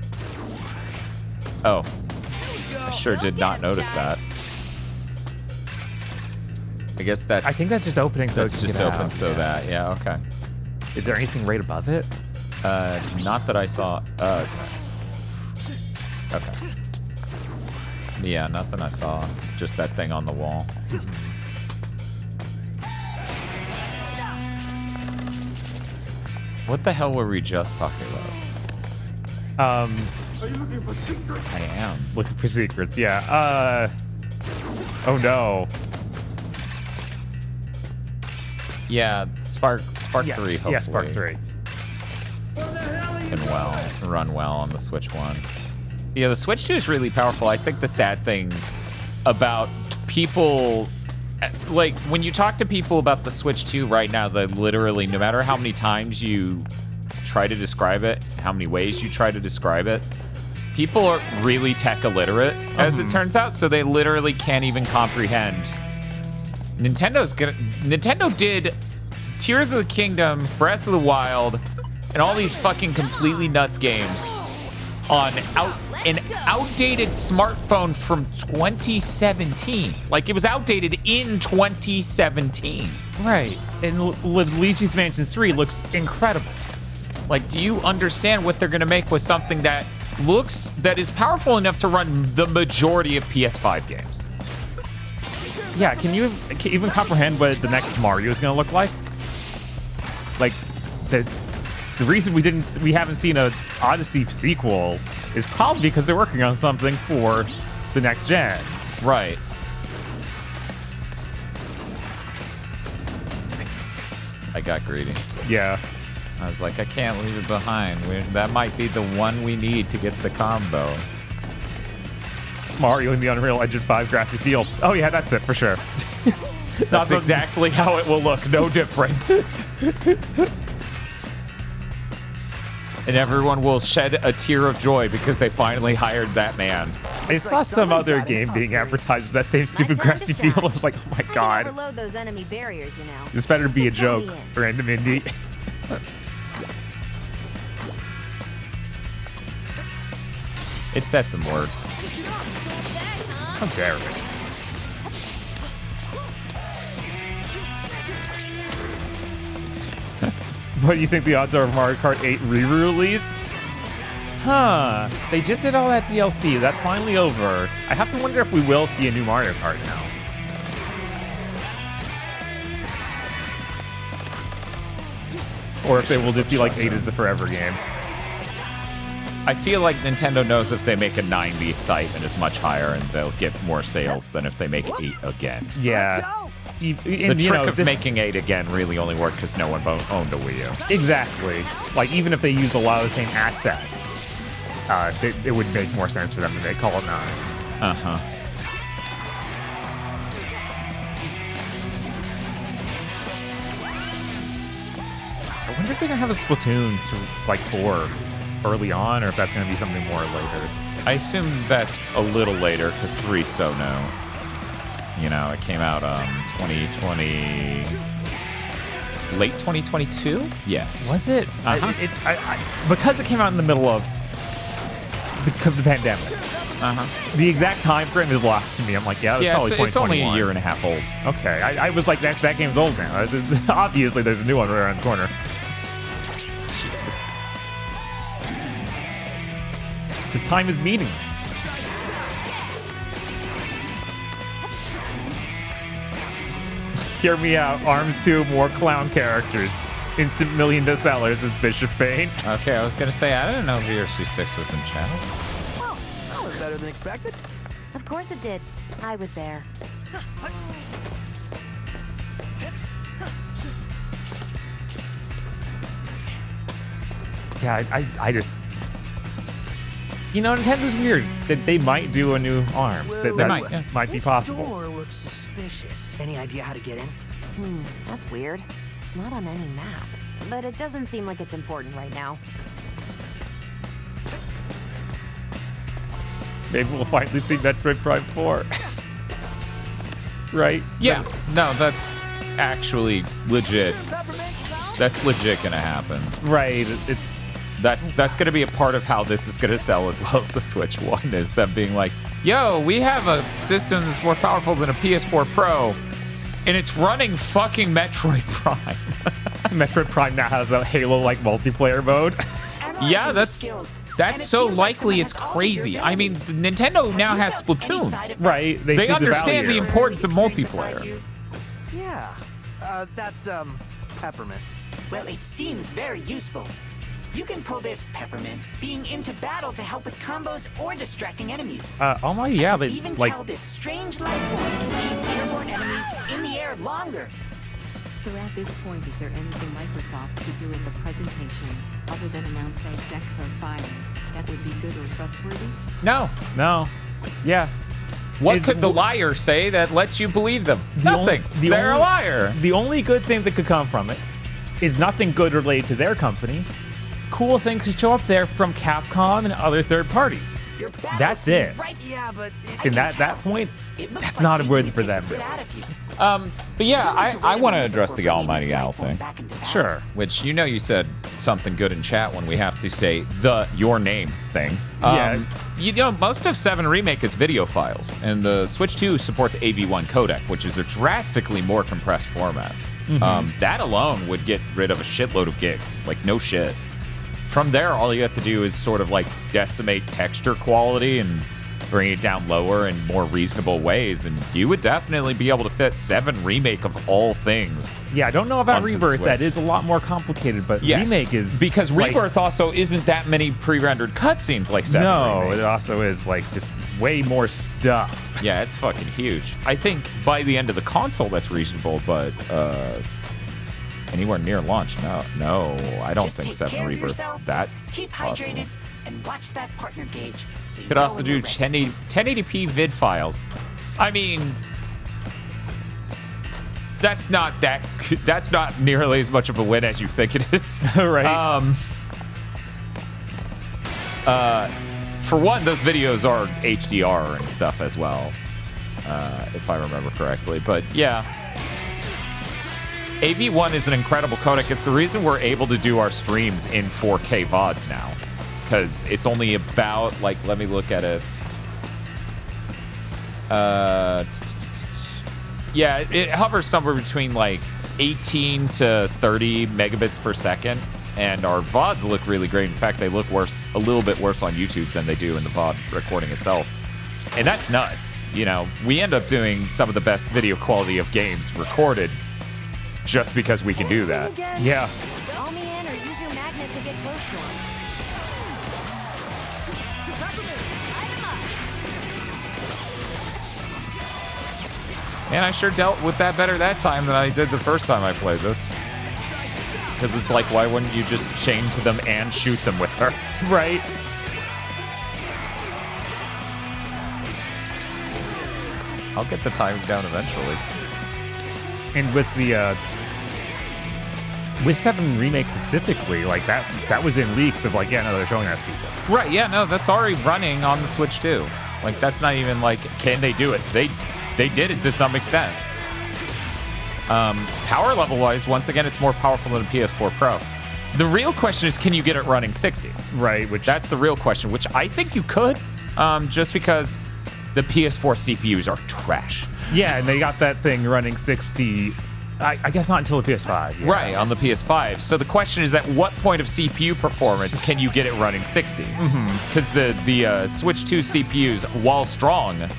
Oh. I sure did not notice that. I guess that... I think that's just opening so that's it can just get open out. so that... Yeah, okay. Is there anything right above it? Not that I saw... okay. Yeah, nothing I saw. Just that thing on the wall. What the hell were we just talking about? Are you looking for secrets? I am. Looking for secrets, yeah. Oh no. Yeah, Spark 3, hopefully. Yeah, Spark 3. Can run well on the Switch 1. Yeah, the Switch 2 is really powerful. I think the sad thing about people, like, when you talk to people about the Switch 2 right now, they literally, no matter how many times you try to describe it, how many ways you try to describe it, people are really tech illiterate, as it turns out, so they literally can't even comprehend. Nintendo did Tears of the Kingdom, Breath of the Wild, and all these fucking completely nuts games on an outdated smartphone from 2017. Like, it was outdated in 2017. Right. And Luigi's Mansion 3 looks incredible. Like, do you understand what they're gonna make with something that is powerful enough to run the majority of PS5 games? Yeah, can you even comprehend what the next Mario is going to look like? Like, the reason we haven't seen a Odyssey sequel is probably because they're working on something for the next gen. Right. I got greedy. Yeah. I was like, I can't leave it behind. That might be the one we need to get the combo. Mario in the Unreal Engine 5 grassy field. Oh yeah, that's it for sure. That's exactly how it will look, no different. And everyone will shed a tear of joy because they finally hired that man. I saw some other game being advertised with that same stupid grassy field. I was like, oh my god. Overload those enemy barriers, you know. This better be a Just let me joke, in. random indie. It said some words. How dare it? What do you think the odds are of Mario Kart 8 re-release? Huh. They just did all that DLC. That's finally over. I have to wonder if we will see a new Mario Kart now. Or if they will just be like 8 is the forever game. I feel like Nintendo knows if they make a 9, the excitement is much higher and they'll get more sales than if they make 8 again. Yeah. The trick of making 8 again really only worked because no one owned a Wii U. Exactly. Like, even if they use a lot of the same assets, it would make more sense for them to call it 9. Uh-huh. I wonder if they're going to have a Splatoon to, like, 4 early on, or if that's going to be something more later. I assume that's a little later because 3's so no. You know, it came out 2020, late 2022. Yes. Was it? Because it came out in the middle of the pandemic. The exact time frame is lost to me. I'm like, yeah, that's probably 2021. It's only a year and a half old. Okay, I was like, that game's old now. Obviously, there's a new one right around the corner. Jesus. Because time is meaningless. Hear me out. Arms 2, more clown characters. Instant $1 million sellers is Bishop Bane. Okay, I was going to say, I didn't know VRC6 was in chat. Well, that was better than expected. Of course it did. I was there. Yeah, I just... You know, Nintendo's weird. That they might do a new ARMS. That might be possible. This door looks suspicious. Any idea how to get in? That's weird. It's not on any map. But it doesn't seem like it's important right now. Maybe we'll finally see Metroid Prime 4. Right? Yeah. No, that's actually legit. That's legit gonna happen. Right. That's going to be a part of how this is going to sell as well as the Switch One, is them being like, yo, we have a system that's more powerful than a PS4 Pro, and it's running fucking Metroid Prime. Metroid Prime now has a Halo-like multiplayer mode. Yeah, that's so likely it's crazy. I mean, Nintendo now has Splatoon. Right. They understand the importance of multiplayer. Yeah. That's, peppermint. Well, it seems very useful. You can pull this peppermint, being into battle to help with combos or distracting enemies. Oh my, yeah, but even like... tell this strange life form can keep airborne enemies in the air longer. So at this point, is there anything Microsoft could do at the presentation, other than announce execs are fired, that would be good or trustworthy? No. Yeah. What could the liar say that lets you believe them? Nothing. They're a liar. The only good thing that could come from it is nothing good related to their company. Cool things could show up there from Capcom and other third parties. That's it. Right? Yeah, but And that point, that's not a word for them. But yeah, I want to address the Almighty Owl thing. Sure. Which, you said something good in chat when we have to say your name thing. Yes. Most of 7 Remake is video files, and the Switch 2 supports AV1 codec, which is a drastically more compressed format. That alone would get rid of a shitload of gigs. Like, no shit. From there, all you have to do is sort of like decimate texture quality and bring it down lower in more reasonable ways, and you would definitely be able to fit 7 Remake of all things. Yeah, I don't know about Rebirth. That is a lot more complicated, but yes, Remake is... Because Rebirth also isn't that many pre-rendered cutscenes like 7 Remake. No, it also is like just way more stuff. Yeah, it's fucking huge. I think by the end of the console, that's reasonable, but... anywhere near launch? No, I don't think 7 Rebirth that Keep possible. hydrated and watch that partner gauge. So you Could know also when do you're ready. 1080p vid files. I mean, that's not nearly as much of a win as you think it is. Right. For one, those videos are HDR and stuff as well, if I remember correctly. But yeah. AV1 is an incredible codec. It's the reason we're able to do our streams in 4K VODs now. Because it's only about, like, let me look at it. Yeah, it hovers somewhere between, like, 18 to 30 megabits per second, and our VODs look really great. In fact, they look worse, a little bit worse on YouTube than they do in the VOD recording itself. And that's nuts. You know, we end up doing some of the best video quality of games recorded just because we can do that. Yeah. Call me in or use your magnet to get close to him. Man, I sure dealt with that better that time than I did the first time I played this. Because it's like, why wouldn't you just chain to them and shoot them with her? Right. I'll get the timing down eventually. And with the with 7 Remake specifically, like that was in leaks of like, yeah, no, they're showing that to people. Right, yeah, no, that's already running on the Switch too. Like, that's not even like, can they do it? They did it to some extent. Power level wise, once again, it's more powerful than a PS4 Pro. The real question is, can you get it running 60? Right, that's the real question, which I think you could, just because the PS4 CPUs are trash. Yeah, and they got that thing running 60. I guess not until the PS5. Yeah. Right, on the PS5. So the question is, at what point of CPU performance can you get it running 60? Because the Switch 2 CPUs, while strong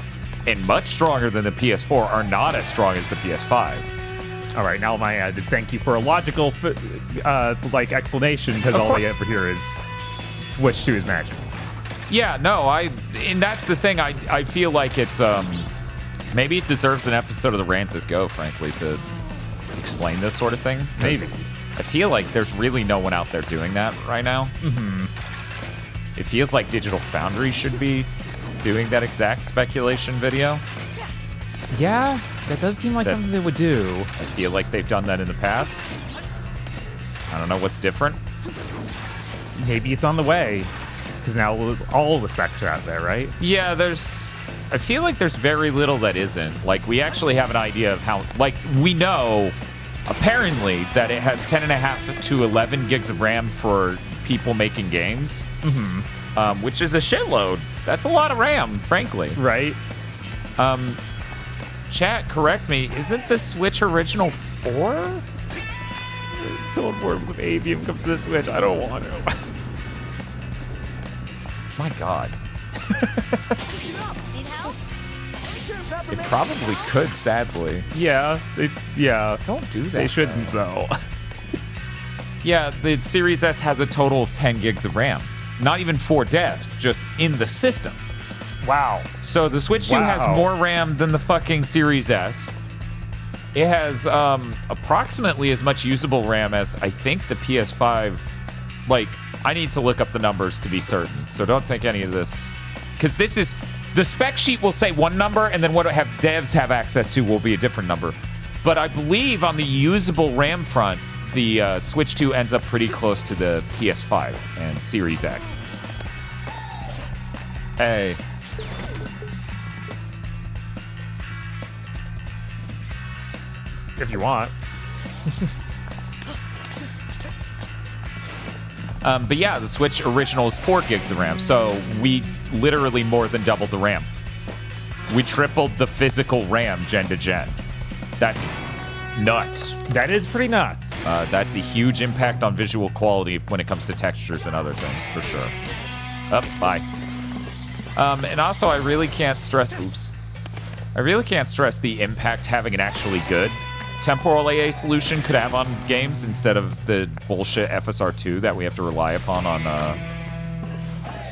and much stronger than the PS4, are not as strong as the PS5. All right, now my ad. Thank you for a logical like explanation, because all I ever hear is Switch 2 is magic. Yeah, no, and that's the thing. I feel like it's maybe it deserves an episode of the Rant Is Go, frankly, to explain this sort of thing. Maybe. I feel like there's really no one out there doing that right now. It feels like Digital Foundry should be doing that exact speculation video. Yeah, that does seem like something they would do. I feel like they've done that in the past. I don't know what's different. Maybe it's on the way, because now all the specs are out there, right? Yeah, I feel like there's very little that isn't. Like, we actually have an idea of how, like, we know, apparently, that it has 10.5 to 11 gigs of RAM for people making games, which is a shitload. That's a lot of RAM, frankly. Right. Chat, correct me, isn't the Switch original 4? Told Worms of Avium comes to the Switch. I don't want to. My God. Need help? It probably could, sadly. Yeah, Don't do that. They shouldn't, though. Yeah, the Series S has a total of 10 gigs of RAM. Not even 4 devs, just in the system. Wow. So the Switch 2 has more RAM than the fucking Series S. It has approximately as much usable RAM as, I think, the PS5. Like, I need to look up the numbers to be certain, so don't take any of this. Because this is... The spec sheet will say one number, and then what devs have access to will be a different number. But I believe on the usable RAM front, the Switch 2 ends up pretty close to the PS5 and Series X. Hey. If you want. But yeah, the Switch original is 4 gigs of RAM, so we literally more than doubled the RAM. We tripled the physical RAM gen to gen. That's nuts. That is pretty nuts. That's a huge impact on visual quality when it comes to textures and other things, for sure. Bye. And also, I really can't stress the impact having an actually good temporal AA solution could have on games instead of the bullshit FSR2 that we have to rely upon on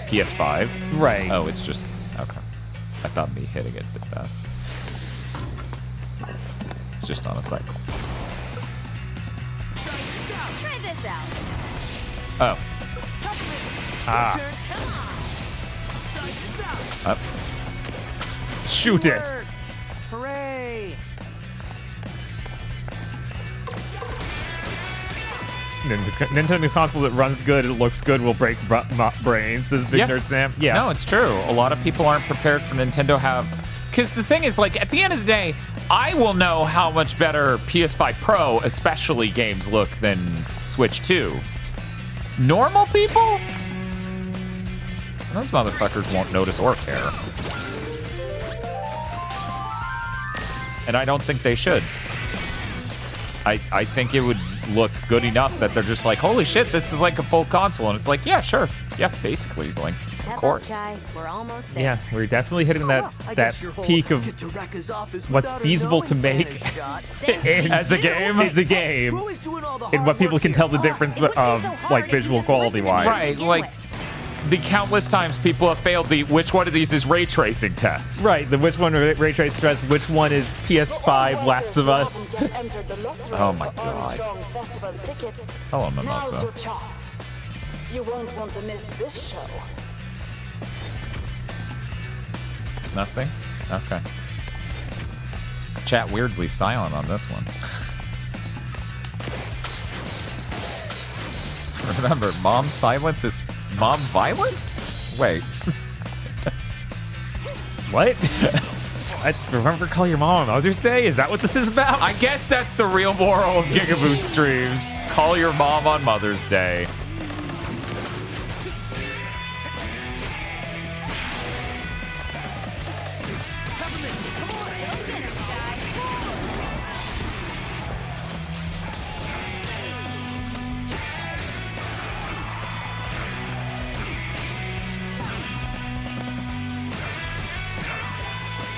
PS5. Right. Oh, it's just... Okay. I thought me hitting it did that. It's just on a cycle. Try this out. Oh. Up. Shoot it. Hooray! Nintendo console that runs good, it looks good, will break brains, says Big Nerd Sam. Yeah. No, it's true. A lot of people aren't prepared for Nintendo because the thing is, like, at the end of the day, I will know how much better PS5 Pro, especially games, look than Switch 2. Normal people? Those motherfuckers won't notice or care. And I don't think they should. I think it would look good enough that they're just like, holy shit, this is like a full console. And it's like, yeah, sure. Yeah, basically. Like, of course. We're almost there. Yeah, we're definitely hitting that peak of what's feasible to make as a game. As a game. And what people can tell the difference of, like, visual quality-wise. Right, like... The countless times people have failed the which one of these is ray tracing test. Right, the which one ray tracing test, which one is PS5 Last of Us. Oh my god. Hello, Mimosa. You won't want to miss this show. Nothing? Okay. Chat weirdly silent on this one. Remember, mom's silence is mom violence? Wait. What? Remember, call your mom on Mother's Day? Is that what this is about? I guess that's the real moral of GigaBoots streams. Call your mom on Mother's Day.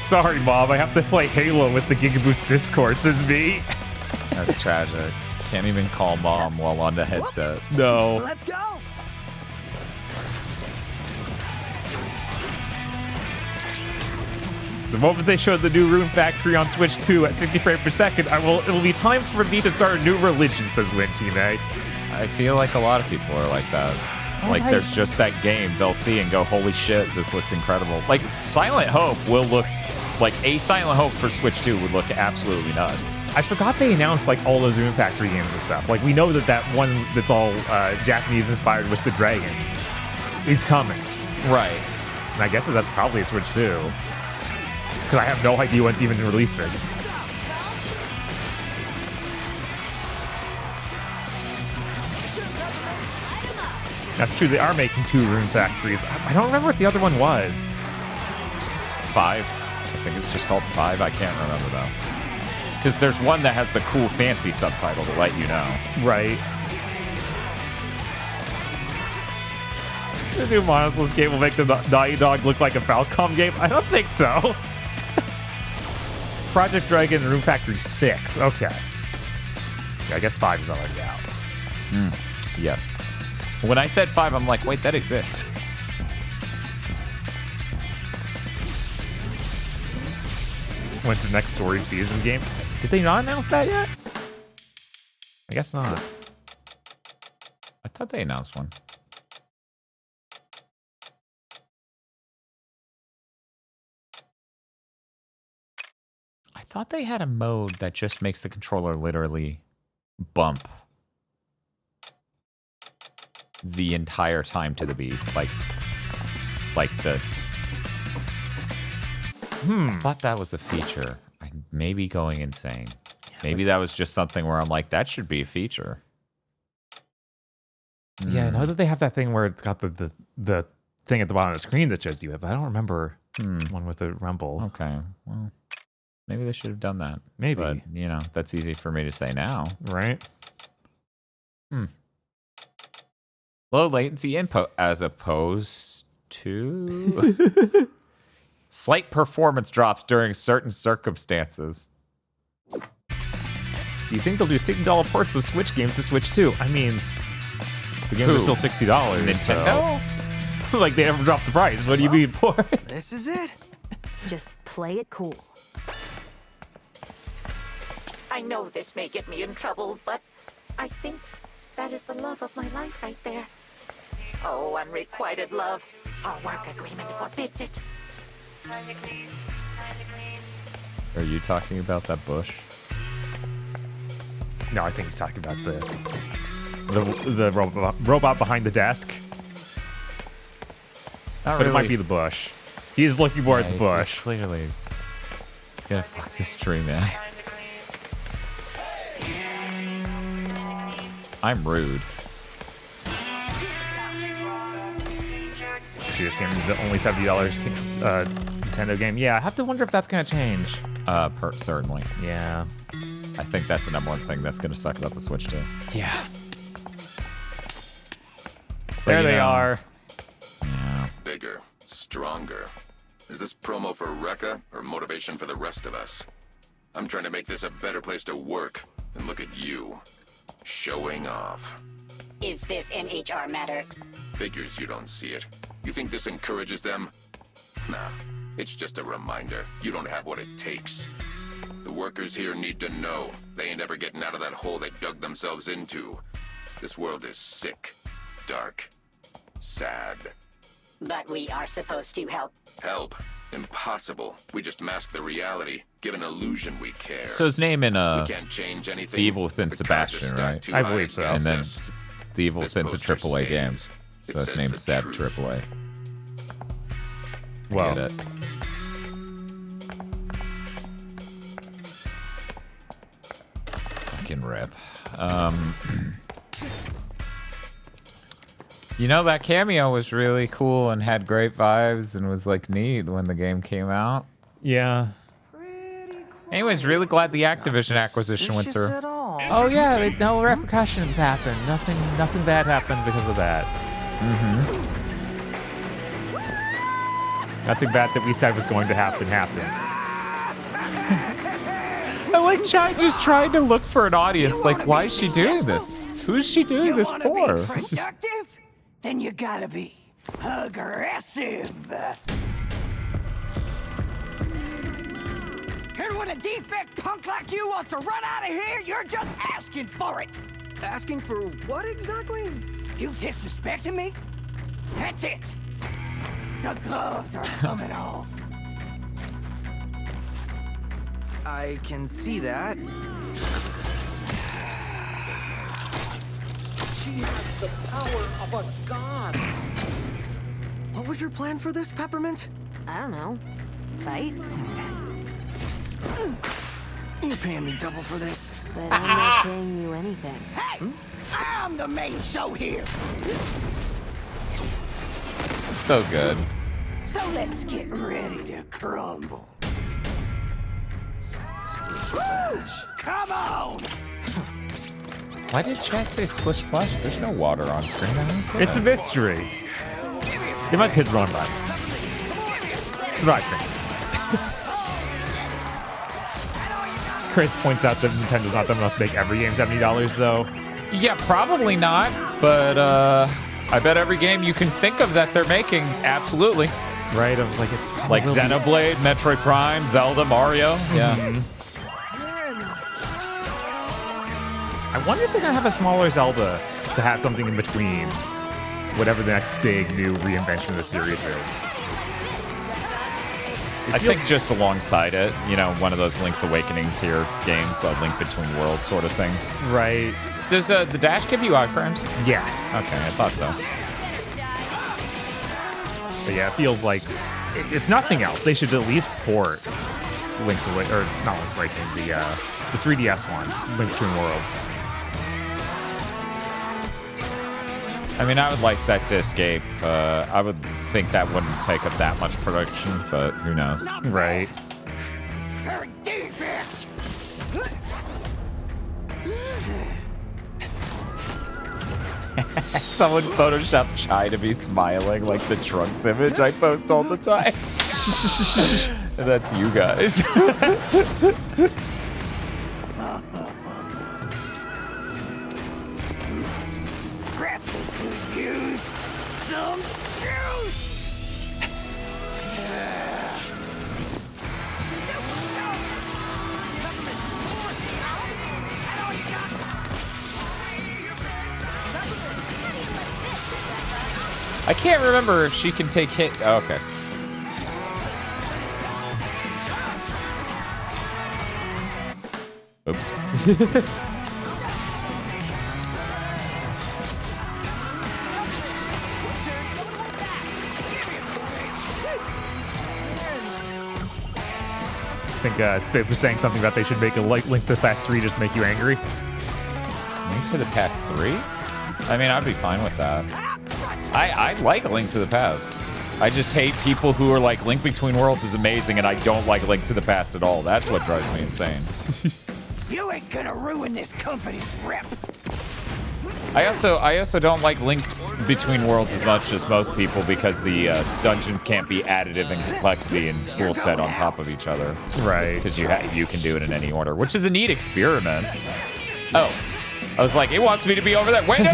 Sorry, Mom. I have to play Halo with the GigaBoots Discord, says me. That's tragic. Can't even call mom while on the headset. No. Let's go. The moment they showed the new Rune Factory on Twitch 2 at 60 frames per second, it'll be time for me to start a new religion, says WinTeammate. I feel like a lot of people are like that. Like, there's just that game they'll see and go, holy shit, this looks incredible. Like, Silent Hope will look... Like, a Silent Hope for Switch 2 would look absolutely nuts. I forgot they announced, like, all those Rune Factory games and stuff. Like, we know that one that's all Japanese-inspired was the Dragons. He's coming. Right. And I guess that's probably a Switch 2. Because I have no idea when to even release it. That's true, they are making 2 Rune Factories. I don't remember what the other one was. 5. I think it's just called 5. I can't remember, though. Because there's one that has the cool fancy subtitle to let you know. Right. The new Monolith game will make the Naughty Dog look like a Falcom game? I don't think so. Project Dragon and Rune Factory 6. Okay. Yeah, I guess 5 is already out. Yes. When I said 5, I'm like, wait, that exists. When's the next story season game? Did they not announce that yet? I guess not. I thought they announced one. I thought they had a mode that just makes the controller literally bump the entire time to the beat. Like the... I thought that was a feature. I may be going insane. Yes, maybe that was just something where I'm like, that should be a feature. Yeah, I know that they have that thing where it's got the thing at the bottom of the screen that shows you it, but I don't remember one with the rumble. Okay, well, maybe they should have done that. Maybe. But, you know, that's easy for me to say now. Right? Low latency input as opposed to... Slight performance drops during certain circumstances. Do you think they'll do $60 ports of Switch games to Switch 2? I mean, the games are still $60. Nintendo? So. Like, they never dropped the price. What do you mean, poor? This is it. Just play it cool. I know this may get me in trouble, but I think that is the love of my life right there. Oh, unrequited love. Our work agreement forbids it. Are you talking about that bush? No, I think he's talking about the robot behind the desk. But it might be the bush. He is looking more at the bush. Clearly, he's gonna fuck this tree, man. I'm rude. This game is the only $70 Nintendo game. Yeah, I have to wonder if that's gonna change. Certainly. Yeah. I think that's the #1 thing that's going to suck about the Switch too. Yeah. But, There you they know, are. Yeah. Bigger, stronger. Is this promo for Rekka or motivation for the rest of us? I'm trying to make this a better place to work, and look at you, showing off. Is this an HR matter? Figures you don't see it. You think this encourages them? Nah, it's just a reminder. You don't have what it takes. The workers here need to know they ain't ever getting out of that hole they dug themselves into. This world is sick, dark, sad. But we are supposed to help. Help? Impossible. We just mask the reality, give an illusion we care. So his name in we can't change anything. The Evil Within's The cards are Sebastian, stacked right? too I high believe so. against And then us. The Evil This Within's a poster AAA game. stands. It So his says name's the Seb truth. AAA. I Well. get it. Fucking rip. You know, that cameo was really cool and had great vibes and was like neat when the game came out. Yeah. Anyways, really glad the Activision acquisition went through. Oh yeah, no repercussions happened. Nothing bad happened because of that. Mm-hmm. Nothing bad that we said was going to happen happened. I like Chai just trying to look for an audience. Like, why is she doing this? Who's she doing this for? Be productive? Then you gotta be aggressive. And when a defect punk like you wants to run out of here, you're just asking for it. Asking for what exactly? You disrespecting me? That's it. The gloves are coming off. I can see that. She has the power of a god. What was your plan for this, Peppermint? I don't know. Fight? You're paying me double for this. But I'm not paying you anything. Hey! I'm the main show here. So good. So let's get ready to crumble. Woo! Come on! Why did chat say splish splash? There's no water on screen. I don't get It's a it. mystery. They might kids run by. Right. Chris points out that Nintendo's not dumb enough to make every game $70 though. Yeah, probably not. But I bet every game you can think of that they're making, absolutely. Right? I was like, it's Like Xenoblade, Metroid Prime, Zelda, Mario. Yeah. I wonder if they're gonna have a smaller Zelda to have something in between whatever the next big new reinvention of the series is. I think just alongside it, you know, one of those Link's Awakening tier games, a Link Between Worlds sort of thing. Right. Does the Dash give you iframes? Yes. Okay, I thought so. But yeah, it feels like, if nothing else, they should at least port Link's Awakening, or not Link's Awakening, the 3DS one, Link Between Worlds. I mean, I would like that to escape. I would think that wouldn't take up that much production, but who knows? Right. Very defect. Someone photoshopped Chai to be smiling like the Trunks image I post all the time. And that's you guys. Grab some juice. Some juice. I can't remember if she can take hit. Oh, okay. Oops. I think Spade was saying something about they should make a Link to the Past 3 just to make you angry. Link to the Past 3? I mean, I'd be fine with that. I like Link to the Past. I just hate people who are like, Link Between Worlds is amazing, and I don't like Link to the Past at all. That's what drives me insane. You ain't gonna ruin this company's rep. I also don't like Link Between Worlds as much as most people because the dungeons can't be additive in complexity and tool set on top of each other. Right. Because you can do it in any order, which is a neat experiment. Oh, I was like, it wants me to be over there. Wait, no.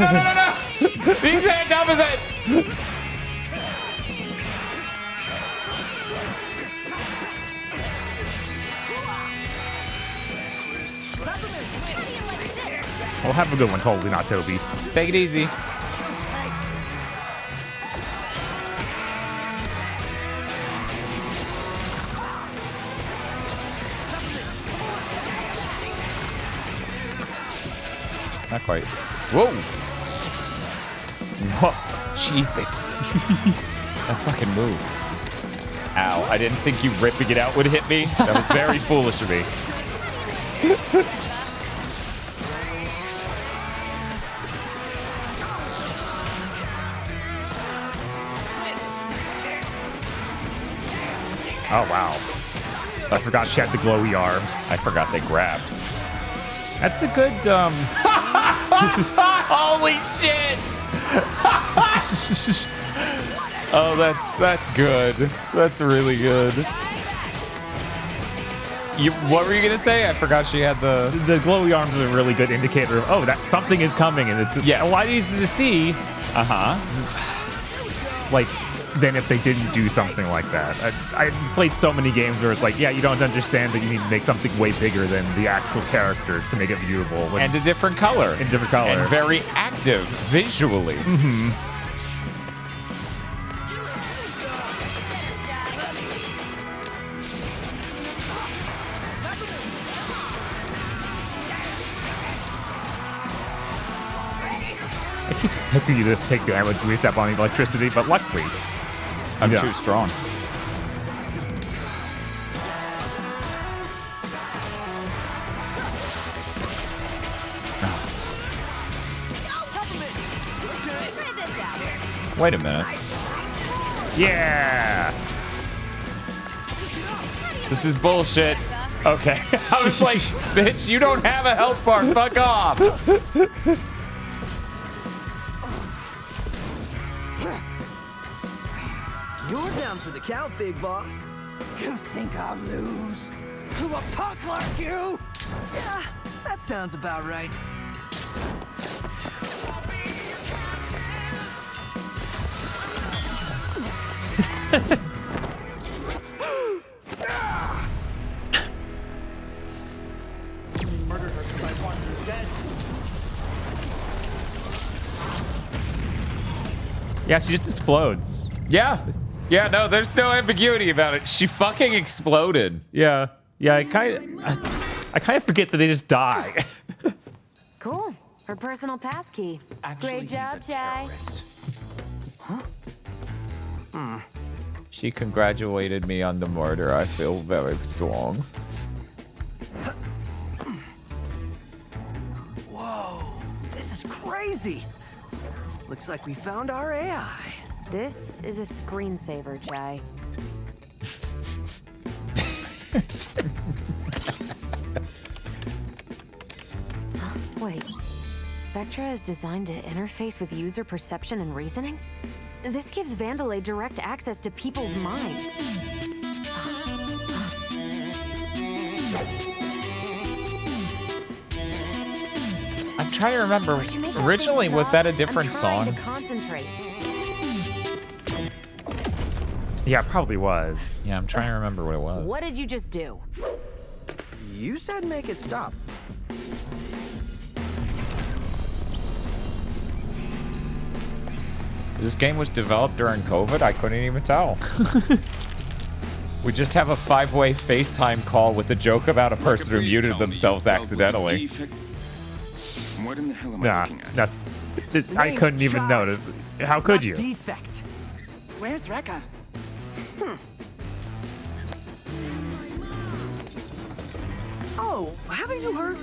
The exact opposite. Well, have a good one, totally not Toby. Take it easy. Not quite. Whoa! Whoa! Jesus! That fucking move. Ow! I didn't think you ripping it out would hit me. That was very foolish of me. Oh, wow. I forgot she had the glowy arms. I forgot they grabbed. That's a good, Holy shit! Oh, that's good. That's really good. What were you gonna say? I forgot she had the glowy arms is a really good indicator of, oh, that something is coming, and it's a lot easier to see. Like, than if they didn't do something like that. I played so many games where it's like, yeah, you don't understand that you need to make something way bigger than the actual character to make it viewable. And a different color. And different color. And very active visually. Mm-hmm. I keep expecting you to take damage reset on the electricity, but luckily, I'm too strong. Wait a minute. Yeah! This is bullshit. Okay. I was like, bitch, you don't have a health bar. Fuck off. You're down for the count, big boss. You think I'll lose to a punk like you? Yeah, that sounds about right. Yeah, she just explodes. Yeah. Yeah, no, there's no ambiguity about it. She fucking exploded. Yeah. Yeah, I kind of forget that they just die. Cool. Her personal passkey. Great job, Chai. She congratulated me on the murder. I feel very strong. Whoa, this is crazy. Looks like we found our AI. This is a screensaver, Chai. Wait. Spectra is designed to interface with user perception and reasoning? This gives Vandelay direct access to people's minds. I'm trying to remember. Originally, was that a different song? To concentrate. Yeah, it probably was. Yeah, I'm trying to remember what it was. What did you just do? You said make it stop. This game was developed during COVID? I couldn't even tell. We just have a 5-way FaceTime call with a joke about a person who muted themselves accidentally. What in the hell am I looking at? I couldn't even notice. How could you? Defect. Where's Rekka? Oh, haven't you heard?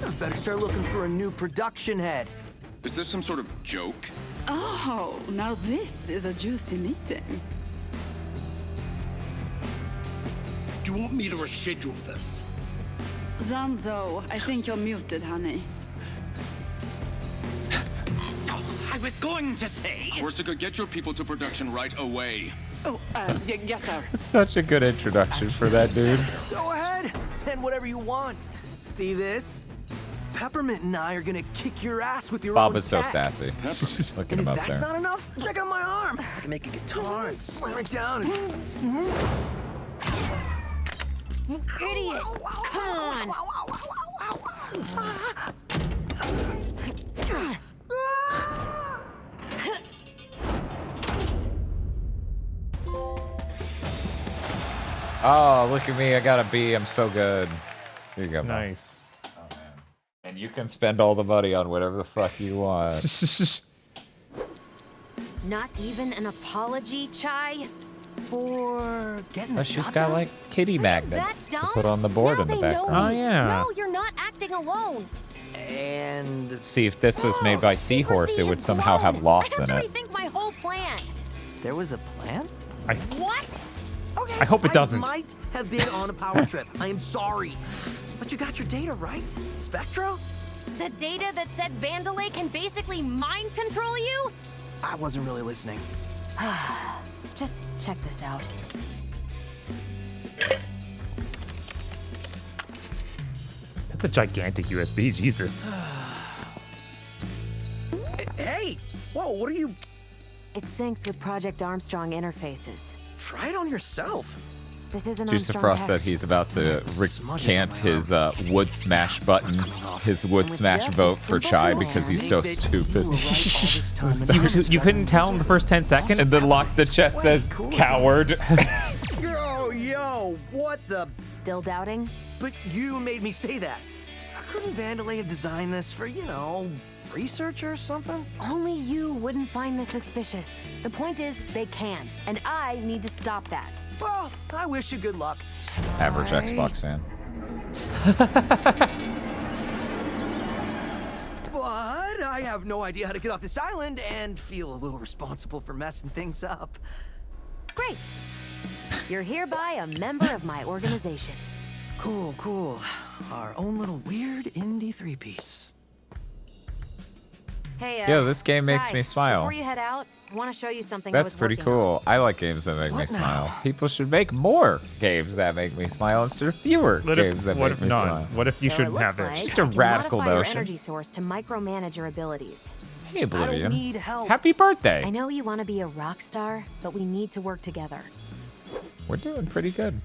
I better start looking for a new production head. Is this some sort of joke? Oh, now this is a juicy meeting. Do you want me to reschedule this? Zanzo, I think you're muted, honey. I was going to say... Corsica, get your people to production right away. Oh, yes, sir. It's such a good introduction for that dude. Go ahead, send whatever you want. See this? Peppermint and I are gonna kick your ass with your Bob own is so tech. sassy. Looking him And up if that's there. not enough, check out my arm. I can make a guitar and slam it down. Idiot! Come on! Oh, look at me. I got a B. I'm so good. Here you go. Mom. Nice. Oh, man. And you can spend all the money on whatever the fuck you want. Not even an apology, Chai? For getting Oh, she's got like kitty magnets to put on the board in the background. Oh, yeah. No, you're not acting alone. And See, if this was made by Seahorse, it would somehow have loss in I it. rethink my whole plan. there was a plan? What? Okay, I hope it doesn't. I might have been on a power trip. I am sorry. But you got your data right, Spectra? The data that said Vandalay can basically mind control you? I wasn't really listening. Just check this out. That's a gigantic USB, Jesus. Hey! Whoa, what are you... It syncs with Project Armstrong interfaces. Try it on yourself. This isn't Juice of Armstrong Frost tech. said he's about to recant his wood smash button, his wood smash vote for Chai because he's so stupid. You couldn't tell in the first 10 seconds? And then lock the chest says, coward. Yo, what the... Still doubting? But you made me say that. Couldn't Vandalay have designed this for, you know, research or something? Only you wouldn't find this suspicious. The point is, they can, and I need to stop that. Well, I wish you good luck. Average Xbox fan. But I have no idea how to get off this island and feel a little responsible for messing things up. Great. You're hereby a member of my organization. Cool, cool. Our own little weird indie three-piece. Hey, Yo, this game makes Chai, me smile. Before you head out, I want to show you something. That's pretty cool. I like games that make me smile. People should make more games that make me smile instead of fewer games that make me smile. What if you shouldn't have it? Just a radical modify notion. your energy source to micromanage your abilities. Hey, Oblivion. need help. Happy birthday. I know you want to be a rock star, but we need to work together. We're doing pretty good.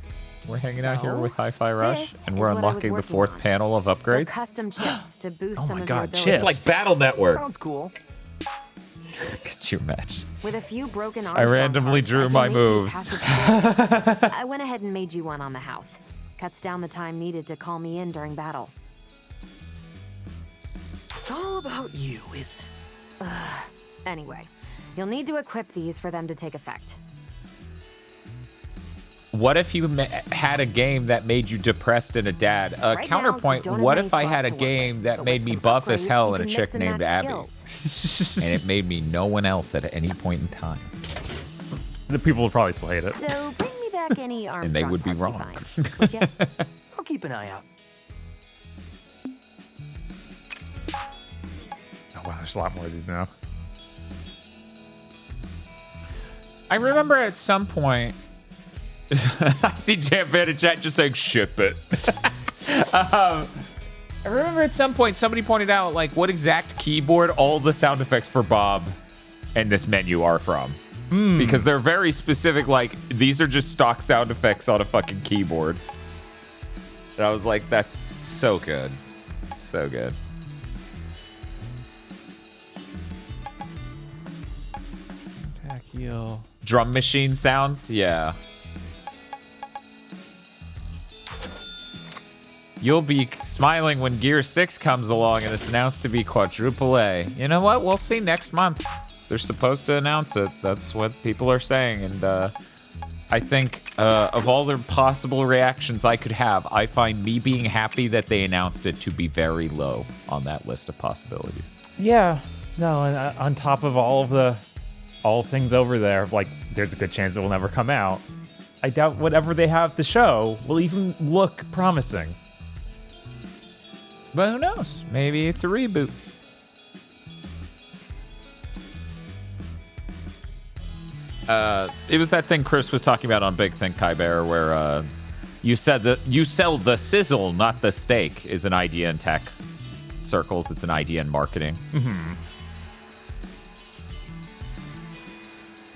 We're hanging out here So, with Hi-Fi Rush, this and is we're what I was unlocking the working 4th on. panel of They're upgrades. custom chips to boost some my of God, your abilities. chips. It's like Battle Network. Sounds cool. Could you match? With a few broken I Armstrong randomly parts, drew I can my make you moves. passive skills. I went ahead and made you one on the house. Cuts down the time needed to call me in during battle. It's all about you, isn't it? Anyway, you'll need to equip these for them to take effect. What if you had a game that made you depressed and a dad? Right now, Counterpoint, you don't what have if I many had a slots to work game with, that but made with me some buff as upgrades, hell you and a can chick mix and named match Abby? skills. And it made me no one else at any point in time. The people would probably still hate it. So bring me back any Armstrong And they would be parts you wrong. find, would ya? I'll keep an eye out. Oh, wow, there's a lot more of these now. I remember at some point, I see Jam Van in chat just saying, ship it. I remember at some point somebody pointed out like what exact keyboard all the sound effects for Bob and this menu are from. Because they're very specific, like these are just stock sound effects on a fucking keyboard. And I was like, that's so good. So good. Attack, heal. Drum machine sounds? Yeah. You'll be smiling when Gear 6 comes along and it's announced to be quadruple A. You know what? We'll see next month. They're supposed to announce it. That's what people are saying. And I think of all the possible reactions I could have, I find me being happy that they announced it to be very low on that list of possibilities. Yeah. No, and on top of all things over there, like there's a good chance it will never come out. I doubt whatever they have to show will even look promising. But who knows? Maybe it's a reboot. It was that thing Chris was talking about on Big Think Kai Bear, where you said that you sell the sizzle, not the steak, is an idea in tech circles. It's an idea in marketing. Mm-hmm.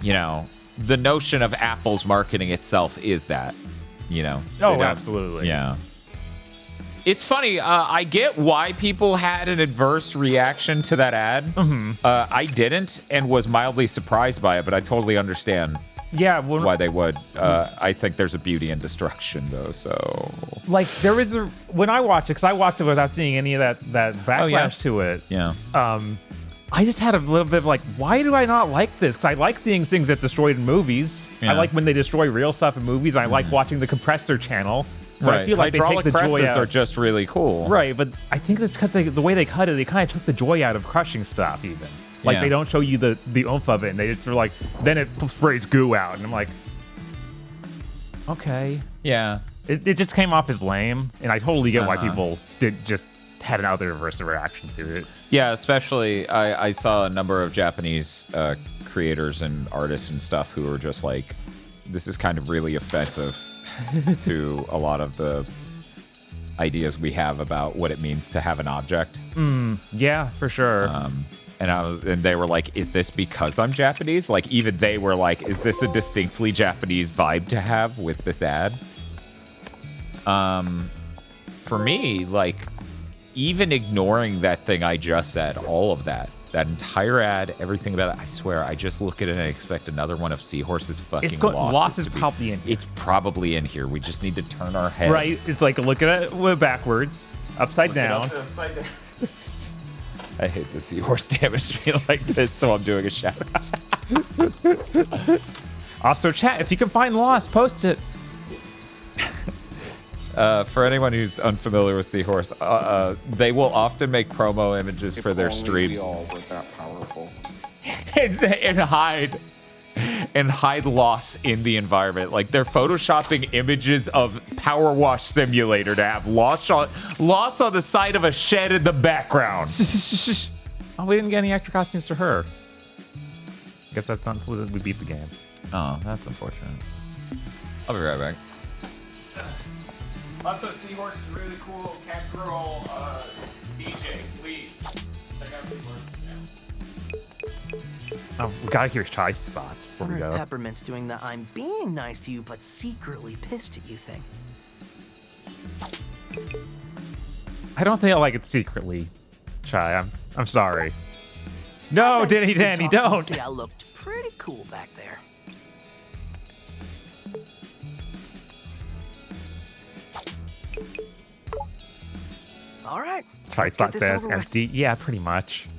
You know, the notion of Apple's marketing itself is that, you know. Oh, absolutely. Yeah. It's funny. I get why people had an adverse reaction to that ad. Mm-hmm. I didn't and was mildly surprised by it, but I totally understand why they would. I think there's a beauty in destruction, though, so... Like, there is a... When I watched it, because I watched it without seeing any of that backlash to it. Yeah. I just had a little bit of like, why do I not like this? Because I like things that destroyed in movies. Yeah. I like when they destroy real stuff in movies. I like watching the compressor channel. But Right. I feel like Hydraulic they take the joy presses out. are just really cool. Right, but I think that's because the way they cut it, they kind of took the joy out of crushing stuff even. Like, Yeah. they don't show you the oomph of it, and they just are like, then it sprays goo out. And I'm like, okay. Yeah. It just came off as lame, and I totally get why people had an other adverse reaction to it. Yeah, especially I saw a number of Japanese creators and artists and stuff who were just like, this is kind of really offensive to a lot of the ideas we have about what it means to have an object. Yeah, for sure. And they were like, is this because I'm Japanese? Like, even they were like, is this a distinctly Japanese vibe to have with this ad? For me, like, even ignoring that thing I just said, all of that entire ad, everything about it, I swear, I just look at it and I expect another one of Seahorse's fucking losses. Loss is probably in here. It's probably in here. We just need to turn our head. Right? It's like, look at it backwards, upside down. Upside down. I hate the Seahorse damaged me like this, so I'm doing a shout out. Also, chat, if you can find Lost, post it. For anyone who's unfamiliar with Seahorse, they will often make promo images for their streams. We all were that powerful. and hide loss in the environment. Like, they're photoshopping images of Power Wash Simulator to have loss on the side of a shed in the background. Oh, we didn't get any extra costumes for her. Guess that's not until we beat the game. Oh, that's unfortunate. I'll be right back. Also, Seahorse is really cool. Cat Girl DJ, please. Check out Seahorse. Oh, we gotta hear Chai's thoughts before we wonder if go. Peppermint's doing the I'm being nice to you but secretly pissed at you thing. I don't think I like it secretly, Chai. I'm sorry. No, Danny, don't. See, I looked pretty cool back there. All right. Chai's thought says empty. Yeah, pretty much.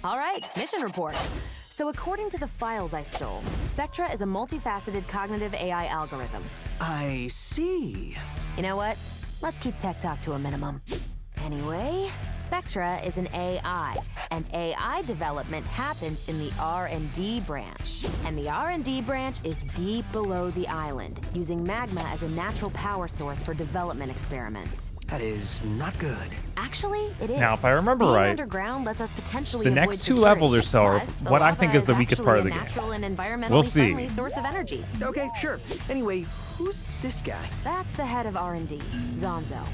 All right, mission report. So according to the files I stole, Spectra is a multifaceted cognitive AI algorithm. I see. You know what? Let's keep tech talk to a minimum. Anyway, Spectra is an AI, and AI development happens in the R&D branch. And the R&D branch is deep below the island, using magma as a natural power source for development experiments. That is not good. Actually, it is. Now, if I remember Being right, underground lets us potentially the avoid next two security. levels or so are Plus, the what I lava think is the weakest part of the actually a game. natural and environmentally We'll see. friendly source of energy. Okay, sure. Anyway, who's this guy? That's the head of R&D, Zonzo.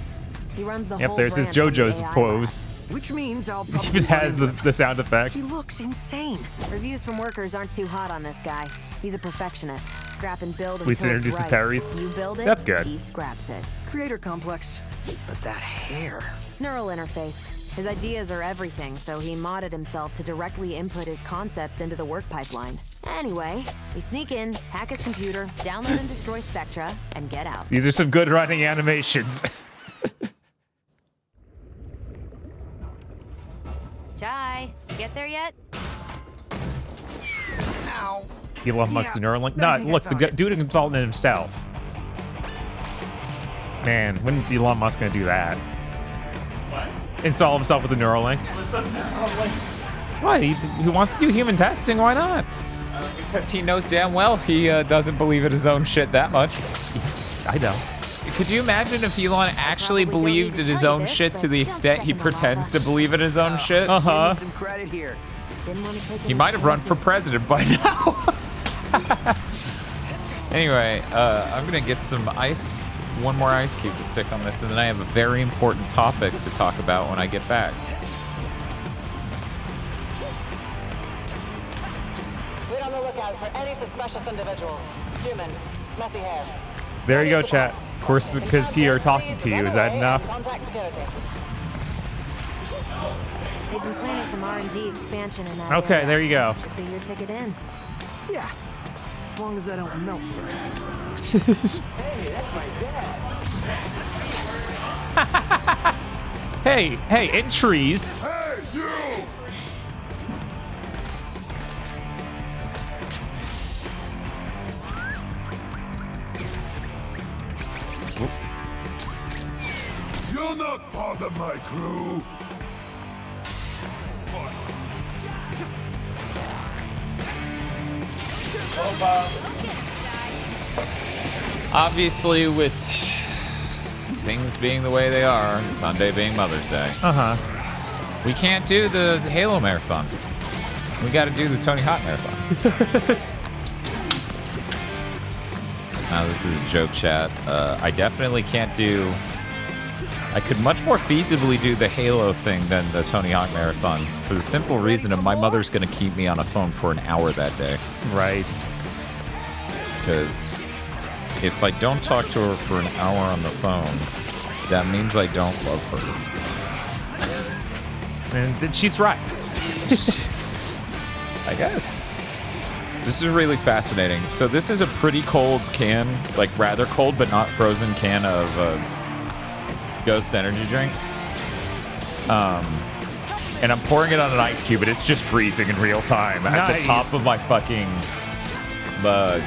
He runs the Yep, whole there's his branch from the JoJo's AI pose. Which means I'll It probably even has the sound effects. He looks insane. Reviews from workers aren't too hot on this guy. He's a perfectionist. Scrap and build At least until it's introduces right. parries. You build it, That's good. he scraps it. Creator complex. But that hair. Neural interface. His ideas are everything, so he modded himself to directly input his concepts into the work pipeline. Anyway, we sneak in, hack his computer, download and destroy Spectra, and get out. These are some good running animations. Chai, get there yet? Ow. Elon Musk's Neuralink. No, I think I look, the found it. dude consulted himself. Man, when is Elon Musk gonna do that? What? Install himself with the Neuralink? Why? He wants to do human testing. Why not? Because he knows damn well he doesn't believe in his own shit that much. I know. Could you imagine if Elon actually believed in his own shit to the extent he pretends to believe in his own shit? Give me some credit here. He might have run for president by now. Anyway, I'm gonna get some ice, one more ice cube to stick on this, and then I have a very important topic to talk about when I get back. Be on the lookout for any suspicious individuals. Human, messy hair. There you go, chat. Of course, because here talking to you. Is that enough? Contact security. They've been planning some R&D expansion in that Okay, area. there you go. Be your ticket in. Yeah, as long as I don't melt first. Hey, in trees. Hey, you! You're not part of my crew. Obviously, with things being the way they are, Sunday being Mother's Day, we can't do the Halo marathon. We got to do the Tony Hawk marathon. Now, this is a joke, chat. I definitely can't do. I could much more feasibly do the Halo thing than the Tony Hawk marathon for the simple reason of my mother's going to keep me on a phone for an hour that day. Right. Because if I don't talk to her for an hour on the phone, that means I don't love her. And she's right. I guess. This is really fascinating. So this is a pretty cold can, like rather cold but not frozen can of Ghost energy drink. And I'm pouring it on an ice cube, and it's just freezing in real time at the top of my fucking mug.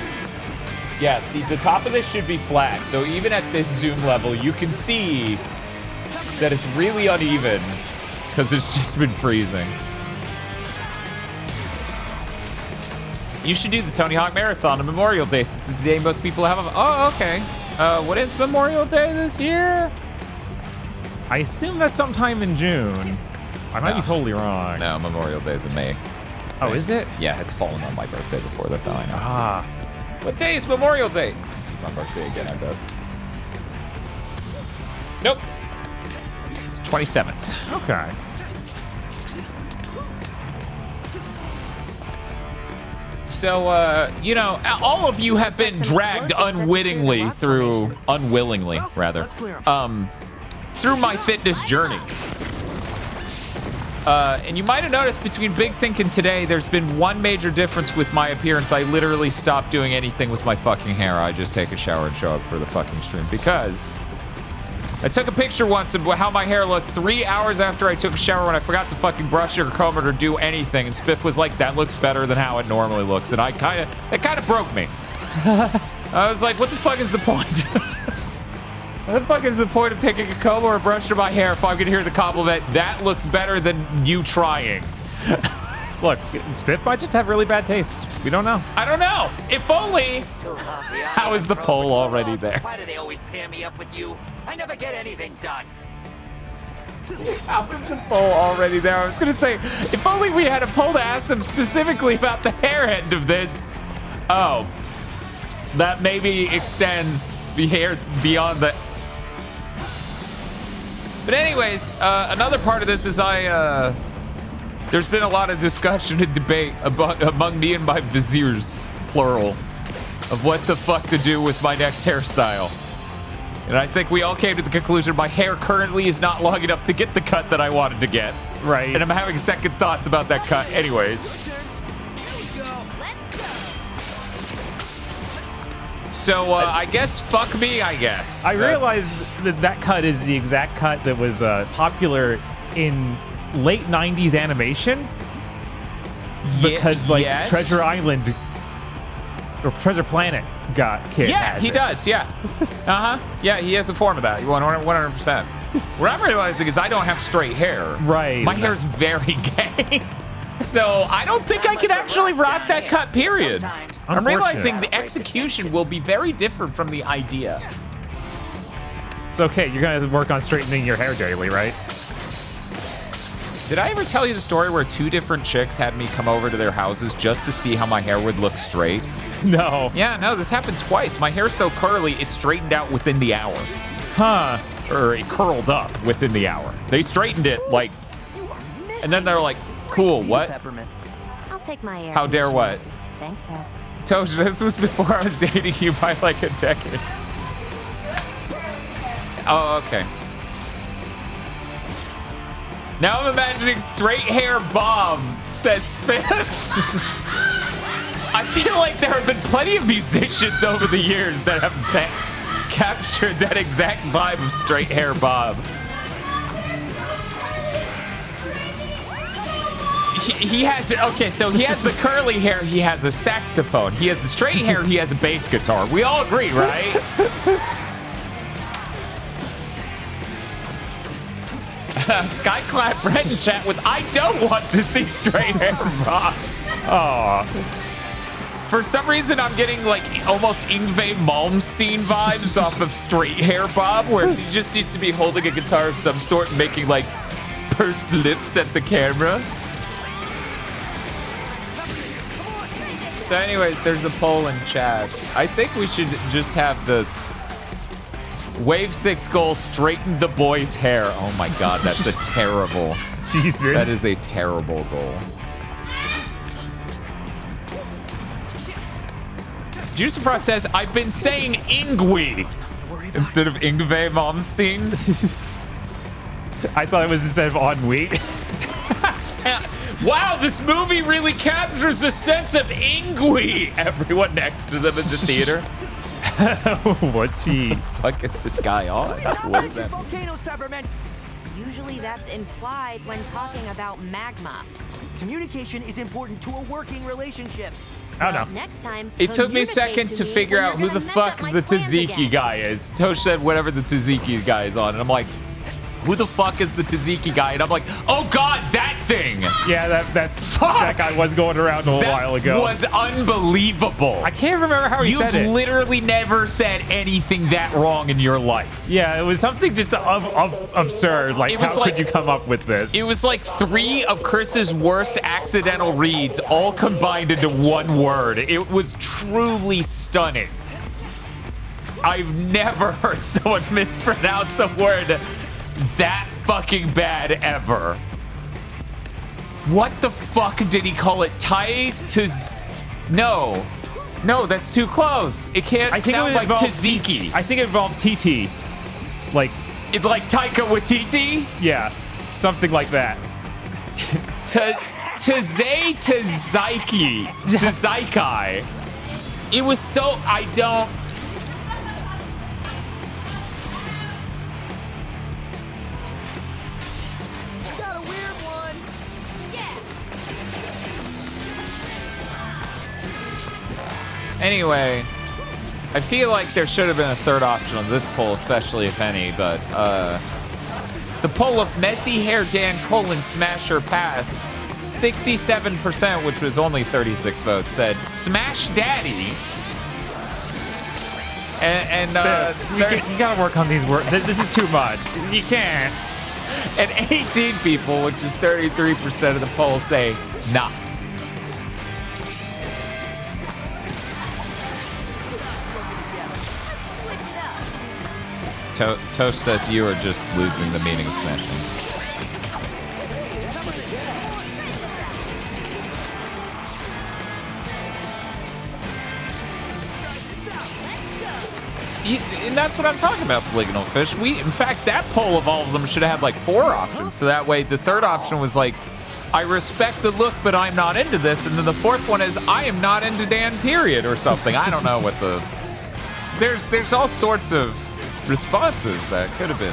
Yeah, see, the top of this should be flat, so even at this zoom level, you can see that it's really uneven because it's just been freezing. You should do the Tony Hawk Marathon on Memorial Day, since it's the day most people have. Oh, okay. What is Memorial Day this year? I assume that's sometime in June. I might be totally wrong. No, Memorial Day is in May. Oh, is it? Yeah, it's fallen on my birthday before. That's how I know. Ah. What day is Memorial Day? My birthday again, I bet. Nope. It's 27th. Okay. So, you know, all of you have been dragged unwittingly through, unwillingly, rather, through my fitness journey. And you might have noticed between Big Think and today, there's been one major difference with my appearance. I literally stopped doing anything with my fucking hair. I just take a shower and show up for the fucking stream because I took a picture once of how my hair looked 3 hours after I took a shower when I forgot to fucking brush it or comb it or do anything. And Spiff was like, that looks better than how it normally looks. And it kind of broke me. I was like, what the fuck is the point? What the fuck is the point of taking a comb or a brush to my hair if I'm gonna hear the compliment, that looks better than you trying? Look, Spiff might just have really bad taste. We don't know. I don't know. If only. How is the poll already there? Why do they always pair me up with you? I never get anything done. How is the poll already there? I was gonna say, if only we had a poll to ask them specifically about the hair end of this. Oh, that maybe extends the hair beyond the. But anyways, another part of this is there's been a lot of discussion and debate among me and my viziers, plural, of what the fuck to do with my next hairstyle. And I think we all came to the conclusion my hair currently is not long enough to get the cut that I wanted to get. Right. And I'm having second thoughts about that cut anyways. So, I guess fuck me, I guess. I realized that cut is the exact cut that was popular in late 90s animation. Because, yes. Treasure Island or Treasure Planet kid has he it. does, yeah. Yeah, he has a form of that. 100%. What I'm realizing is I don't have straight hair. Right. My hair is very gay. So I don't think I can actually rock that cut, period. I'm realizing the execution will be very different from the idea. It's okay. You're gonna work on straightening your hair daily, right? Did I ever tell you the story where 2 different chicks had me come over to their houses just to see how my hair would look straight? No. Yeah, no, this happened twice. My hair's so curly, it straightened out within the hour. Huh. Or it curled up within the hour. They straightened it, like, and then they're like, cool, what? I'll take my air. How dare what? Thanks, though. Tosh, this was before I was dating you by like a decade. Oh, okay. Now I'm imagining straight hair Bob, says Smith. I feel like there have been plenty of musicians over the years that have captured that exact vibe of straight hair Bob. He has, okay, so he has the curly hair, he has a saxophone. He has the straight hair, he has a bass guitar. We all agree, right? Skyclad Red in chat with, I don't want to see straight hair Bob. Aw. For some reason, I'm getting like almost Yngwie Malmsteen vibes off of straight hair Bob, where she just needs to be holding a guitar of some sort and making like pursed lips at the camera. So anyways, there's a poll in chat. I think we should just have the Wave 6 goal, straighten the boy's hair. Oh my god, that's a terrible. Jesus. That is a terrible goal. Juicy Frost says, I've been saying Yngwie instead of Yngwie Malmsteen. I thought it was instead of ennui. Wow, this movie really captures a sense of Yngwie. Everyone next to them in the theater. What's he? What the fuck is this guy on? What is that? Volcanoes, Peppermint. Usually that's implied when talking about magma. Communication is important to a working relationship. I don't know. Next time, It took me a second to figure out who the fuck the Tzatziki guy is. Tosh said whatever the Tzatziki guy is on, and I'm like, who the fuck is the Tzatziki guy? And I'm like, oh god, that thing! Yeah, that guy was going around a while ago. That was unbelievable. I can't remember how he said it. You've literally never said anything that wrong in your life. Yeah, it was something just absurd. Like, how could you come up with this? It was like 3 of Chris's worst accidental reads all combined into one word. It was truly stunning. I've never heard someone mispronounce a word that fucking bad ever. What the fuck did he call it? No, that's too close. It can't sound like Tzatziki. I think it involved TT. Like, it's like Taika Waititi? Yeah, something like that. Tzaikai. It was so, I don't. Anyway, I feel like there should have been a third option on this poll, especially if any, but the poll of messy hair Dan : smash or pass, 67%, which was only 36 votes, said smash daddy. And you gotta work on these words. This is too much. You can't. And 18 people, which is 33% of the poll, say nah. Tosh says you are just losing the meaning of smashing. And that's what I'm talking about, Polygonal Fish. In fact, that poll of all of them should have had like 4 options. So that way the third option was like, I respect the look, but I'm not into this. And then the fourth one is, I am not into Dan, period, or something. I don't know what the... There's all sorts of responses that could have been.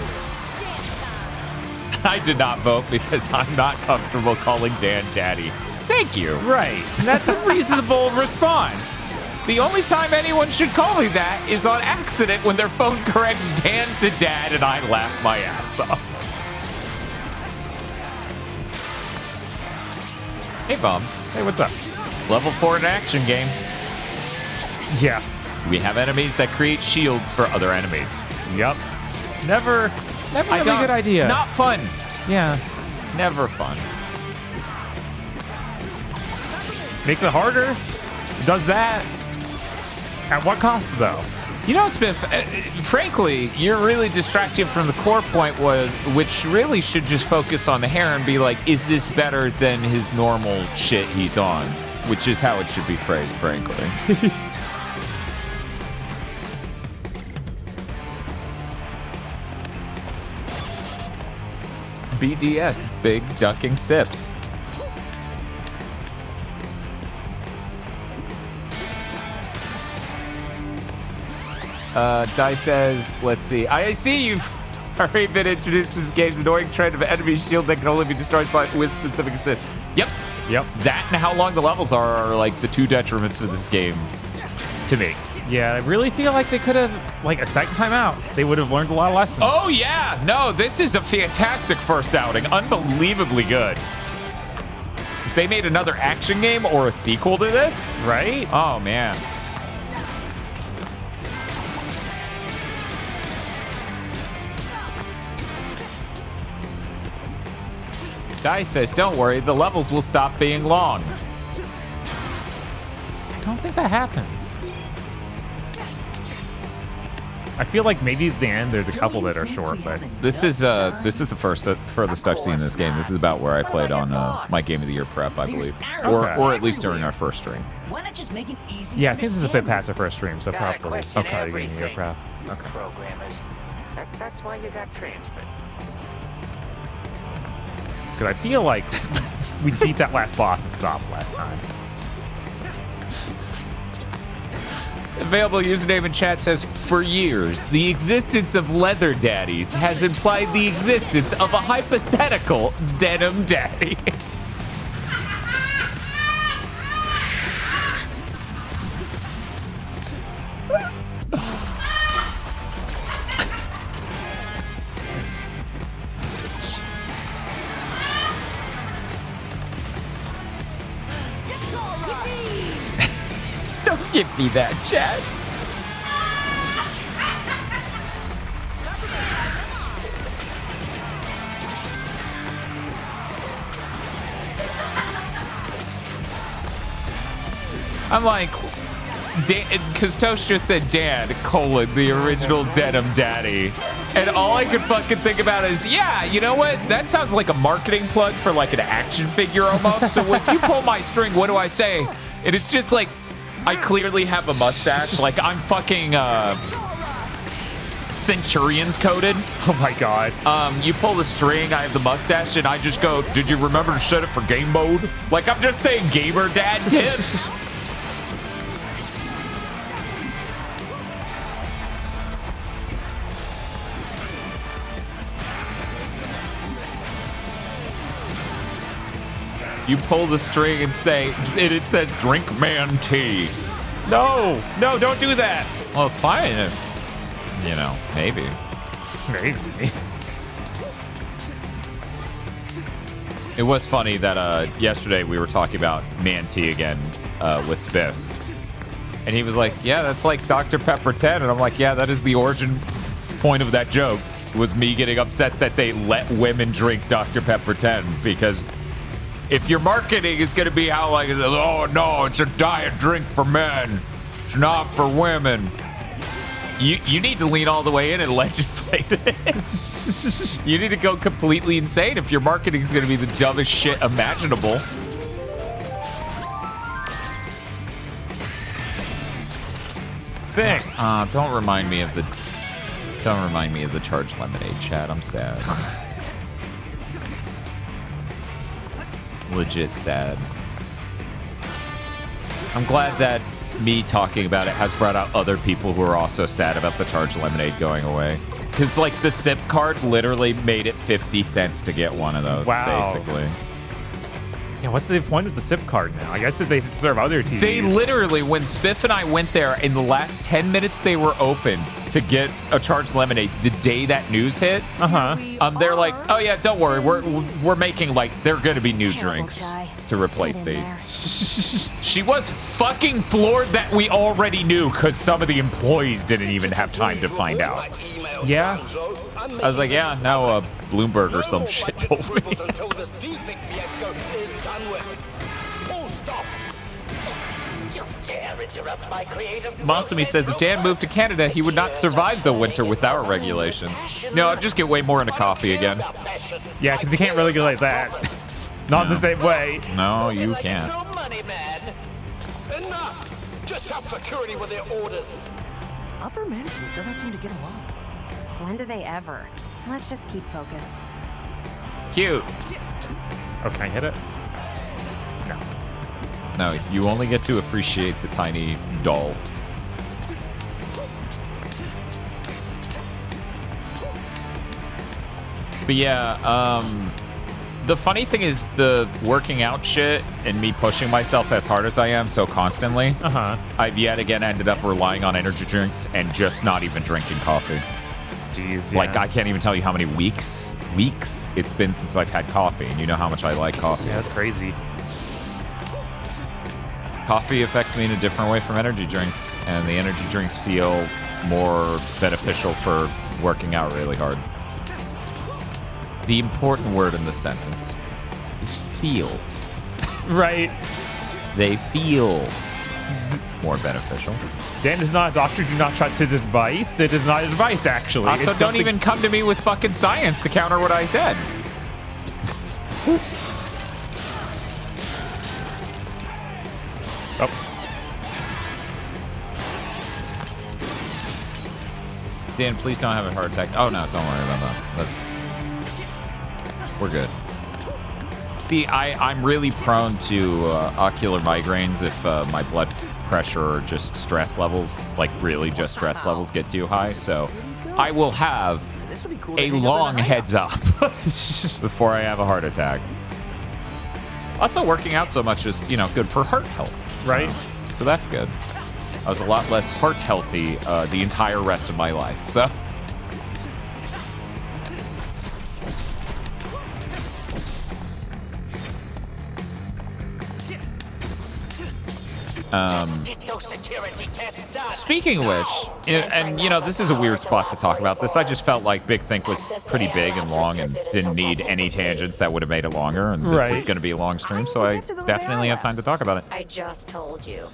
I did not vote because I'm not comfortable calling Dan daddy. Thank you. Right. That's a reasonable response. The only time anyone should call me that is on accident when their phone corrects Dan to dad and I laugh my ass off. Hey, Bomb. Hey, what's up? Level 4 in action game. Yeah. We have enemies that create shields for other enemies. Yep. Never really a good idea. Not fun. Yeah. Never fun. Makes it harder. Does that. At what cost, though? You know, Spiff, frankly, you're really distracting from the core point, which really should just focus on the hair and be like, is this better than his normal shit he's on? Which is how it should be phrased, frankly. BDS, big ducking sips. Dai says, let's see. I see you've already been introduced to this game's annoying trend of enemy shield that can only be destroyed with specific assist. Yep. That and how long the levels are like the two detriments of this game to me. Yeah, I really feel like they could have, like, a second time out, they would have learned a lot of lessons. Oh, yeah. No, this is a fantastic first outing. Unbelievably good. If they made another action game or a sequel to this, right? Oh, man. Dice says, don't worry, the levels will stop being long. I don't think that happens. I feel like maybe at the end there's a couple that are short, but this is the furthest I've seen this game. This is about where I played on my Game of the Year prep, I believe, or at least during our first stream. Why not just make it easy? Yeah, I think this is a bit past our first stream, so probably question Game of the Year everything. prep. Okay. Programmers. That's why you got transferred. Because I feel like we beat that last boss and stopped last time. Available username in chat says, for years, the existence of leather daddies has implied the existence of a hypothetical denim daddy. Don't give me that, chat. I'm like, because Toast just said Dad, the original denim daddy. And all I could fucking think about is, yeah, you know what? That sounds like a marketing plug for like an action figure almost. So if you pull my string, what do I say? And it's just like, I clearly have a mustache. Like, I'm fucking Centurions coded. Oh my god. You pull the string, I have the mustache, and I just go, did you remember to set it for game mode? Like, I'm just saying gamer dad tips. You pull the string and say, it says drink man tea. No, don't do that. Well, it's fine if, you know, maybe. Maybe. It was funny that yesterday we were talking about man tea again with Spiff. And he was like, yeah, that's like Dr. Pepper 10. And I'm like, yeah, that is the origin point of that joke. Was me getting upset that they let women drink Dr. Pepper 10 because if your marketing is going to be how like, oh no, it's a diet drink for men, it's not for women. You need to lean all the way in and legislate it. You need to go completely insane if your marketing is going to be the dumbest shit imaginable. Don't remind me of the charged lemonade chat. I'm sad. Legit sad. I'm glad that me talking about it has brought out other people who are also sad about the charged lemonade going away. Because, like, the SIP card literally made it 50 cents to get one of those, basically. Yeah, what's the point of the SIP card now? I guess that they serve other TVs. They literally, when Spiff and I went there, in the last 10 minutes they were open to get a charged lemonade the day that news hit. Uh-huh. They're like, oh yeah, don't worry, we're making, like, they're going to be new drinks. to replace these. She was fucking floored that we already knew because some of the employees didn't even have time to find out. Yeah. I was like, yeah, no, Bloomberg or some shit told me. Masumi says if Dan moved to Canada, he would not survive the winter with our regulations. No, I'd just get way more into coffee again. Yeah, because you can't regulate that. Not the same way. No, you can't. Enough! Just have security with their orders. Upper management doesn't seem to get along. When do they ever? Let's just keep focused. Cute. Oh, can I hit it? No. No, you only get to appreciate the tiny doll. But yeah, the funny thing is the working out shit and me pushing myself as hard as I am so constantly, I've yet again ended up relying on energy drinks and just not even drinking coffee. Jeez, Like, I can't even tell you how many weeks it's been since I've had coffee, and you know how much I like coffee. Yeah, that's crazy. Coffee affects me in a different way from energy drinks, and the energy drinks feel more beneficial for working out really hard. The important word in the sentence is feel. Right. They feel more beneficial. Dan is not a doctor. Do not trust his advice. It is not advice, actually. Also, don't even come to me with fucking science to counter what I said. Oh. Dan, please don't have a heart attack. Oh, no, don't worry about that. We're good. See, I'm really prone to ocular migraines if my blood pressure or just stress levels, like really just stress levels, get too high. So I will have a long heads up before I have a heart attack. Also, working out so much is, good for heart health. Right. So that's good. I was a lot less heart healthy the entire rest of my life. So. Speaking of which, and this is a weird spot to talk about this. I just felt like Big Think was pretty big and long and didn't need any tangents that would have made it longer. And this is going to be a long stream, so I definitely have time to talk about it. I just told you.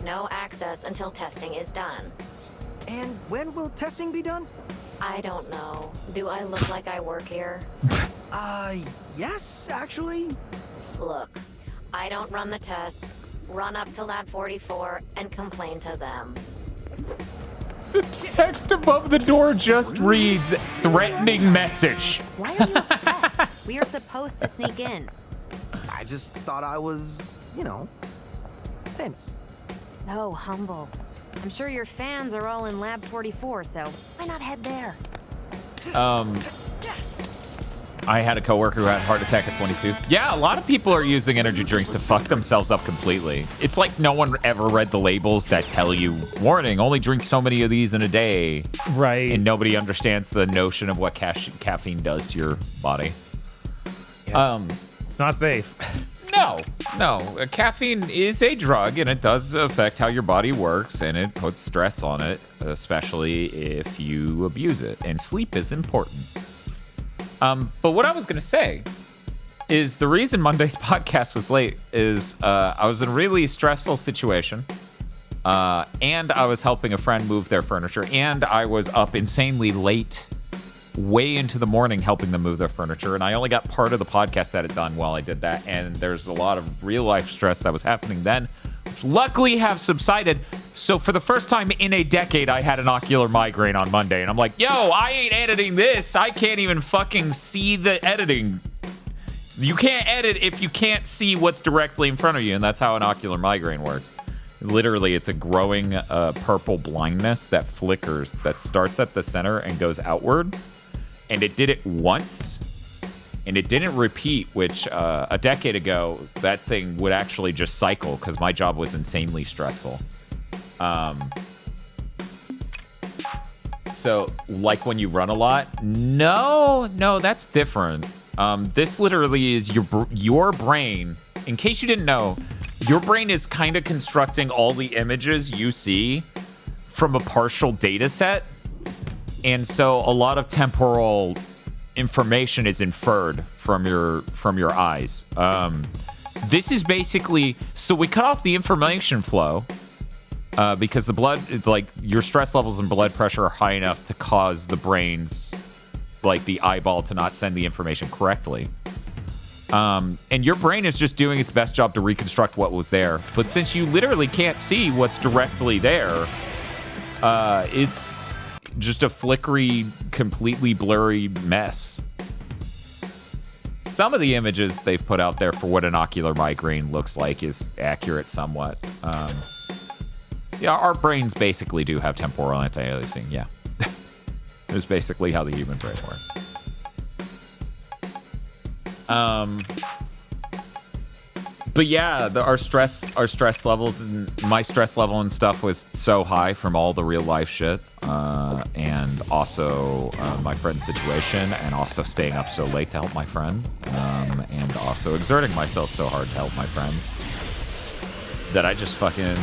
No access until testing is done. And when will testing be done? I don't know. Do I look like I work here? Yes, actually. Look, I don't run the tests. Run up to Lab 44 and complain to them. The text above the door just reads, threatening message. Why are you upset? We are supposed to sneak in. I just thought I was, famous. So humble. I'm sure your fans are all in Lab 44, so why not head there? I had a coworker who had a heart attack at 22. Yeah, a lot of people are using energy drinks to fuck themselves up completely. It's like no one ever read the labels that tell you, warning, only drink so many of these in a day. Right. And nobody understands the notion of what caffeine does to your body. Yeah, it's not safe. No. Caffeine is a drug, and it does affect how your body works, and it puts stress on it, especially if you abuse it. And sleep is important. But what I was going to say is the reason Monday's podcast was late is I was in a really stressful situation, and I was helping a friend move their furniture, and I was up insanely late, way into the morning helping them move their furniture, and I only got part of the podcast edit done while I did that, and there's a lot of real-life stress that was happening then, which luckily have subsided. So for the first time in a decade, I had an ocular migraine on Monday, and I'm like, yo, I ain't editing this. I can't even fucking see the editing. You can't edit if you can't see what's directly in front of you, and that's how an ocular migraine works. Literally, it's a growing purple blindness that flickers, that starts at the center and goes outward. And it did it once, and it didn't repeat, which a decade ago, that thing would actually just cycle because my job was insanely stressful. So, like when you run a lot? No, that's different. This literally is your brain in case you didn't know, your brain is kind of constructing all the images you see from a partial data set. And so a lot of temporal information is inferred from your eyes. This is basically, so we cut off the information flow because the blood, like your stress levels and blood pressure are high enough to cause the brain's, like the eyeball to not send the information correctly. And your brain is just doing its best job to reconstruct what was there. But since you literally can't see what's directly there, it's just a flickery, completely blurry mess. Some of the images they've put out there for what an ocular migraine looks like is accurate somewhat. Yeah, our brains basically do have temporal anti-aliasing, yeah. It's basically how the human brain works. But yeah, our stress levels and my stress level and stuff was so high from all the real life shit, and also my friend's situation, and also staying up so late to help my friend, and also exerting myself so hard to help my friend, that I just fucking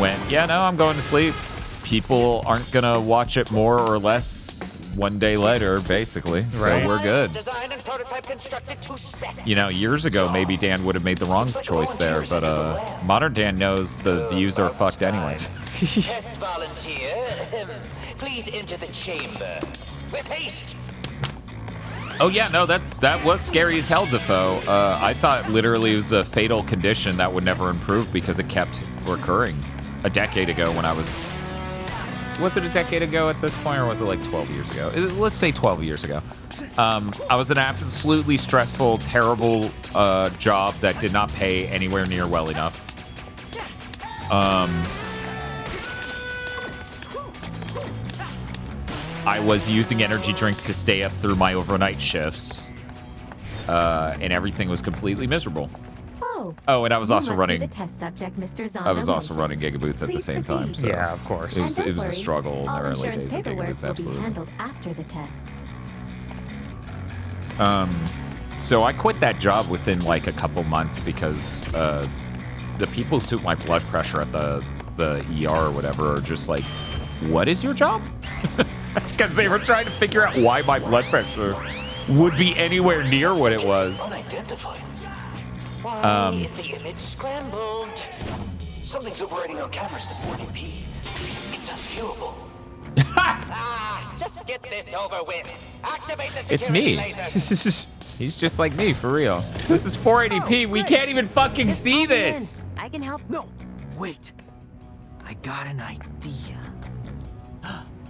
went, yeah, no, I'm going to sleep. People aren't gonna watch it more or less one day later, basically. So we're good. You know, years ago, maybe Dan would have made the wrong choice there, but modern Dan knows the views are fucked anyways. Test volunteer, please enter the chamber with haste. Oh yeah, no, that was scary as hell, Defoe. I thought literally it was a fatal condition that would never improve because it kept recurring. A decade ago when I was it a decade ago at this point, or was it like 12 years ago? Let's say 12 years ago. I was an absolutely stressful, terrible job that did not pay anywhere near well enough. I was using energy drinks to stay up through my overnight shifts, and everything was completely miserable. Oh, and I was also running. The test subject, Mr. Zonzo I was also running GigaBoots at the same time. So yeah, of course. It was a struggle in the all early insurance days of paperwork GigaBoots. will be Absolutely. handled after the tests. So I quit that job within like a couple months because the people who took my blood pressure at the ER or whatever are just like, "What is your job?" Because they were trying to figure out why my blood pressure would be anywhere near what it was. Unidentified. Why is the image scrambled? Something's overriding our cameras to 40p. It's unviewable. Just get this over with. Activate the It's security me. lasers. He's just like me, for real. This is 480p. We can't even fucking see this. I can help. No, wait. I got an idea.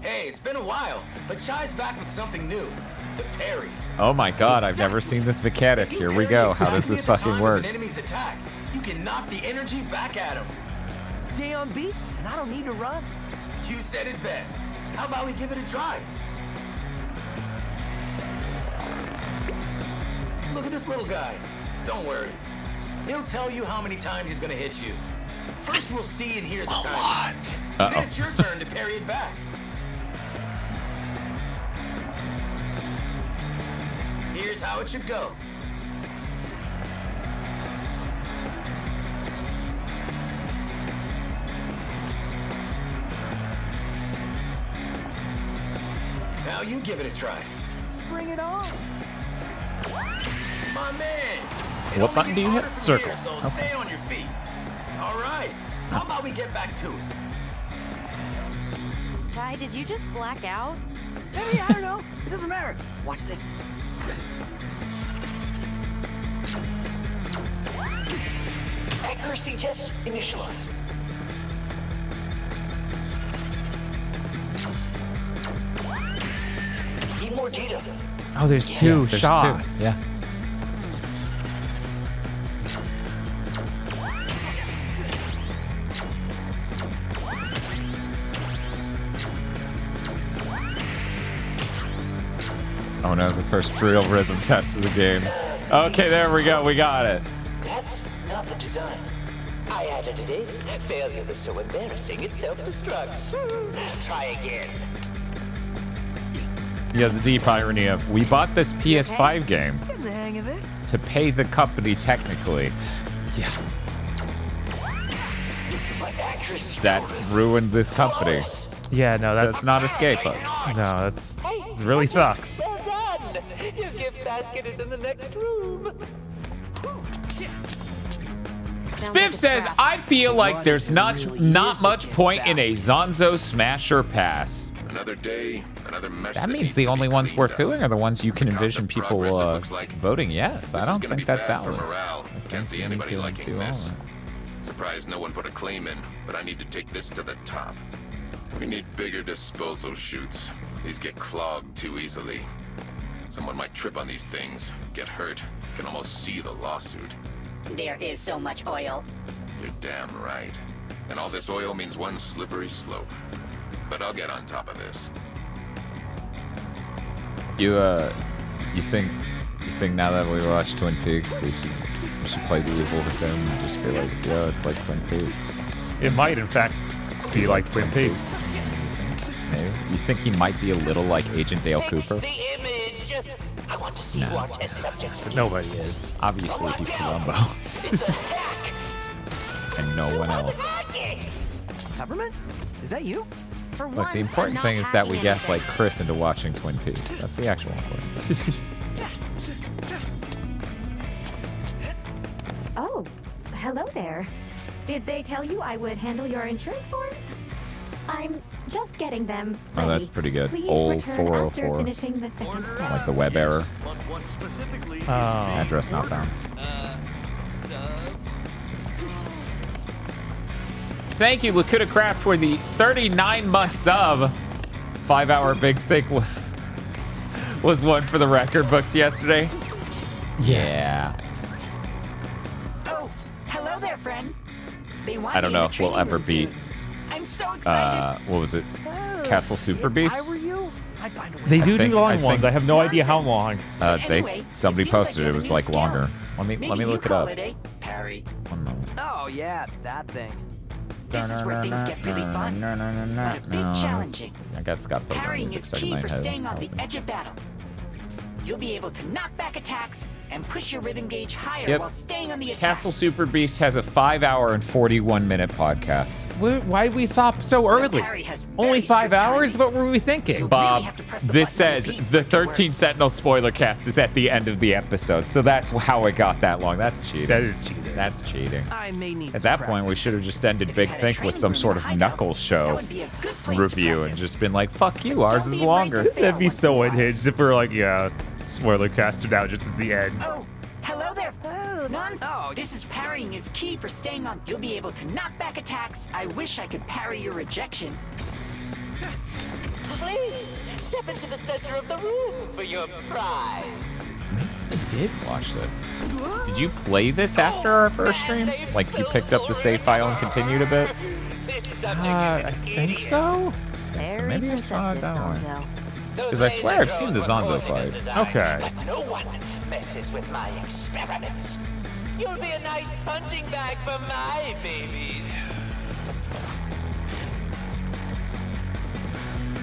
Hey, it's been a while, but Chai's back with something new. The parry. Oh my god, I've never seen this mechanic. Here we go. How does this fucking work? An enemy's attack, you can knock the energy back at him. Stay on beat, and I don't need to run. You said it best. How about we give it a try? Look at this little guy. Don't worry. He'll tell you how many times he's gonna hit you. First, we'll see and hear the time. Then it's your turn to parry it back. Here's how it should go. Now you give it a try. Bring it on. My man. What button do you hit? Circle. Here, so stay on your feet. All right. How about we get back to it? Chai, did you just black out? Maybe, I don't know. It doesn't matter. Watch this. Accuracy test initialized. Need more data. Oh, there's two shots. Yeah. Oh no, the first real rhythm test of the game. Okay, there we go. We got it. That's not the design. I added it in. Failure was so embarrassing it self-destructs. Try again. Yeah, the deep irony of we bought this PS5 game Getting the hang of this. to pay the company technically, Yeah. That ruined this company. Yeah, no, Does not escape us. No, it really sucks. Well done. Your gift basket is in the next room. Spiff says, I feel like there's not much point in a Zonzo Smasher Pass. Another day, another mess. That means the only ones worth doing are the ones you can envision people voting yes. I don't think that's valid. Can't see anybody liking this. Surprised no one put a claim in, but I need to take this to the top. We need bigger disposal chutes. These get clogged too easily. Someone might trip on these things, get hurt, can almost see the lawsuit. There is so much oil. You're damn right. And all this oil means one slippery slope. But I'll get on top of this. You think now that we watched Twin Peaks, we should play the Evil Within and just be like, yo, it's like Twin Peaks. It might, in fact, be like Twin Peaks. Maybe. You think he might be a little like Agent Dale Cooper? I want to see what is subject to. Nobody is. Obviously, he's Columbo. And no one else. Peppermint? Is that you? Look, the important thing is that we gaslight Chris into watching Twin Peaks. That's the actual important thing. Oh, hello there. Did they tell you I would handle your insurance forms? I'm just getting them ready. Oh, that's pretty good. Please Old return 404. after finishing the second test. Like the web error. Oh. Address not found. Thank you, Lakuta Craft, for the 39-month sub. 5-hour Big Thick was one for the record books yesterday. Yeah. Oh, hello there, friend. They want I don't know if we'll ever beat. I'm so excited. What was it? Castle Super Beast? They do long ones. I have no idea how long. Somebody posted it was like longer. Let me look it up. Parry. One moment. Oh yeah, that thing. This is where things get really fun, but a bit challenging. I got Scott Pilgrim Parrying music is stuck in key my for head. staying on the edge of battle. You'll be able to knock back attacks and push your rhythm gauge higher while staying on the attack. Castle Super Beast has a 5-hour and 41-minute podcast. Why did we stop so early? Only 5 hours? What were we thinking? Bob, this says the 13 Sentinel spoiler cast is at the end of the episode, so that's how it got that long. That's cheating. That is cheating. That's cheating. I may need At that point, we should have just ended Big Think with some sort of Knuckles show review and just been like, fuck you, ours is longer. That'd be so unhinged if we were like, yeah, spoiler cast it out just at the end. Oh, hello there. This is parrying is key for staying on. You'll be able to knock back attacks. I wish I could parry your rejection. Please step into the center of the room for your prize. Maybe I did watch this. Did you play this after our first stream? Like you picked up the save file and continued a bit? I think so. So maybe I saw it that way. Because I swear I've seen the Zonzo fight. Okay. But no one messes with my experiments. You'll be a nice punching bag for my babies.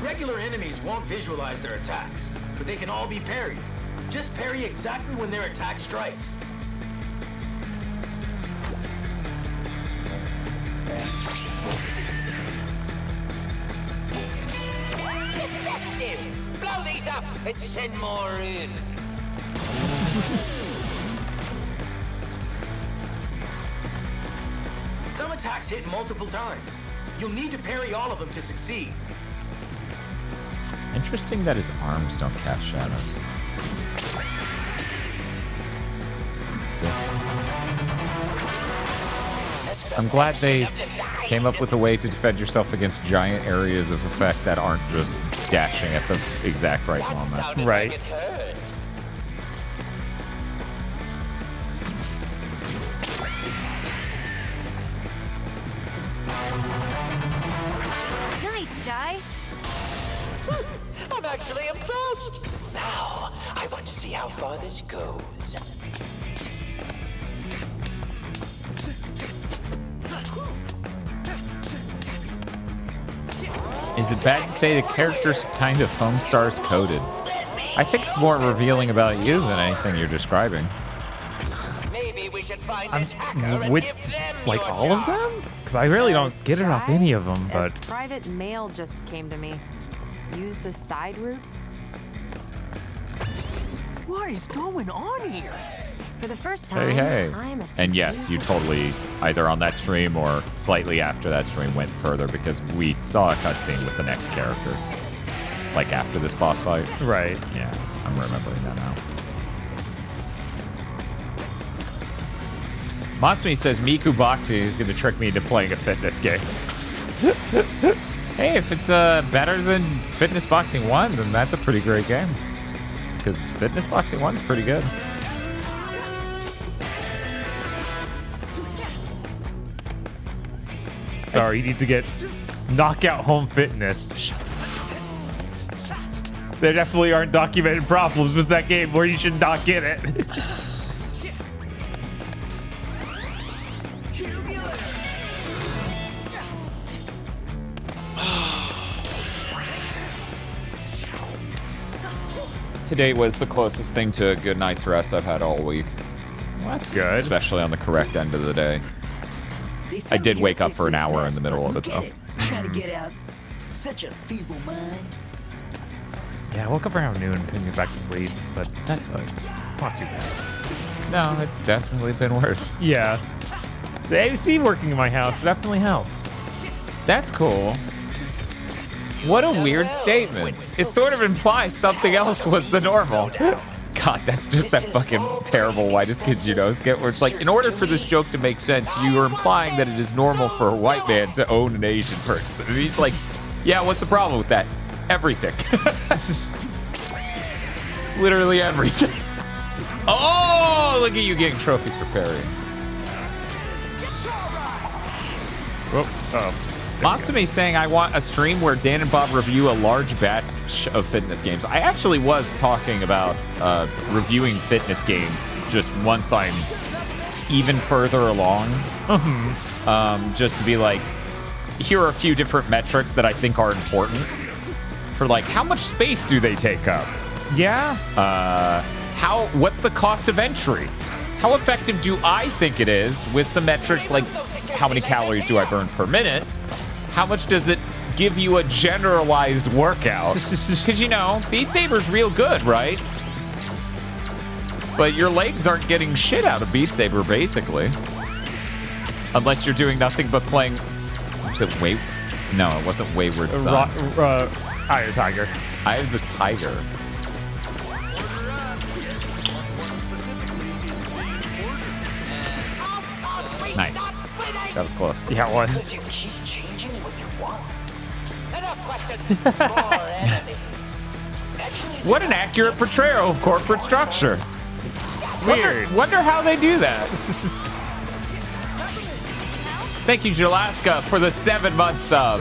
Regular enemies won't visualize their attacks, but they can all be parried. Just parry exactly when their attack strikes. Effective! Blow these up and send more in. Some attacks hit multiple times. You'll need to parry all of them to succeed. Interesting that his arms don't cast shadows. I'm glad they came up with a way to defend yourself against giant areas of effect that aren't just dashing at the exact right moment. Right. Nice, Jai. I'm actually impressed. Now, I want to see how far this goes. Is it bad to say the character's kind of foam stars coded? I think it's more revealing about you than anything you're describing. Maybe we should find find this hacker and with give them like your all of them? Because I really don't get it off any of them, but A private mail just came to me. Use the side route? What is going on here? For the first time, Hey. I'm as And yes, confused you as- totally, either on that stream or slightly after that stream, went further because we saw a cutscene with the next character. Like after this boss fight. Right. Yeah, I'm remembering that now. Masumi says Miku Boxing is going to trick me into playing a fitness game. Hey, if it's better than Fitness Boxing 1, then that's a pretty great game. Because Fitness Boxing 1's pretty good. sorry, you need to get Knockout Home Fitness. Shut the There definitely aren't documented problems with that game where you should not get it. Today was the closest thing to a good night's rest I've had all week. Well, that's good. Especially on the correct end of the day. I did wake up for an hour in the middle of it, though. Trying to get out. Such a feeble mind. Yeah, I woke up around noon, couldn't get back to sleep, but That sucks. it's not too bad. No, it's definitely been worse. Yeah. The AC working in my house definitely helps. That's cool. What a weird statement. It sort of implies something else was the normal. God, that's just that fucking terrible whitest kids you know skit where it's like, in order for this joke to make sense, you are implying that it is normal for a white man to own an Asian person. And he's like, yeah, what's the problem with that? Everything. Literally everything. Oh, look at you getting trophies for parrying. Oh. Masumi saying, I want a stream where Dan and Bob review a large batch of fitness games. I actually was talking about reviewing fitness games just once I'm even further along. Just to be like, here are a few different metrics that I think are important. For like, how much space do they take up? Yeah. What's the cost of entry? How effective do I think it is with some metrics like how many calories do I burn per minute? How much does it give you a generalized workout? Because, you know, Beat Saber's real good, right? But your legs aren't getting shit out of Beat Saber, basically. Unless you're doing nothing but playing... Was it No, it wasn't Wayward Son. Eye of the Tiger. Eye of the Tiger. Nice. That was close. Yeah, it was. You keep changing what you want. Enough questions. More enemies. Actually, What an accurate portrayal of corporate structure. Weird. Wonder how they do that. Thank you, Jalaska, for the 7-month sub.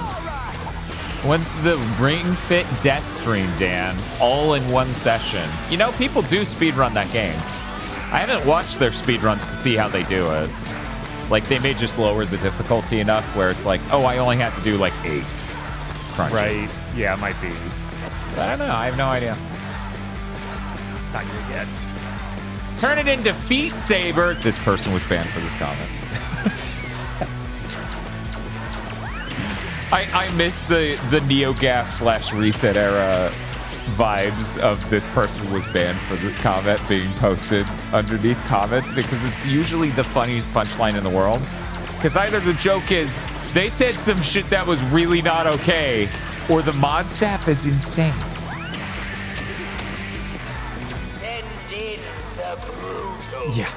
When's the Ring Fit Deathstream, Dan? All in one session. You know, people do speedrun that game. I haven't watched their speedruns to see how they do it. Like, they may just lower the difficulty enough where it's like, oh, I only have to do like 8 crunches. Right. Yeah, it might be. I don't know. I have no idea. Not good yet. Turn it into Feet Saber. This person was banned for this comment. I miss the NeoGAF / Reset era vibes of this person was banned for this comment being posted underneath comments because it's usually the funniest punchline in the world. Because either the joke is, they said some shit that was really not okay, or the mod staff is insane. send in the brutal. Yeah.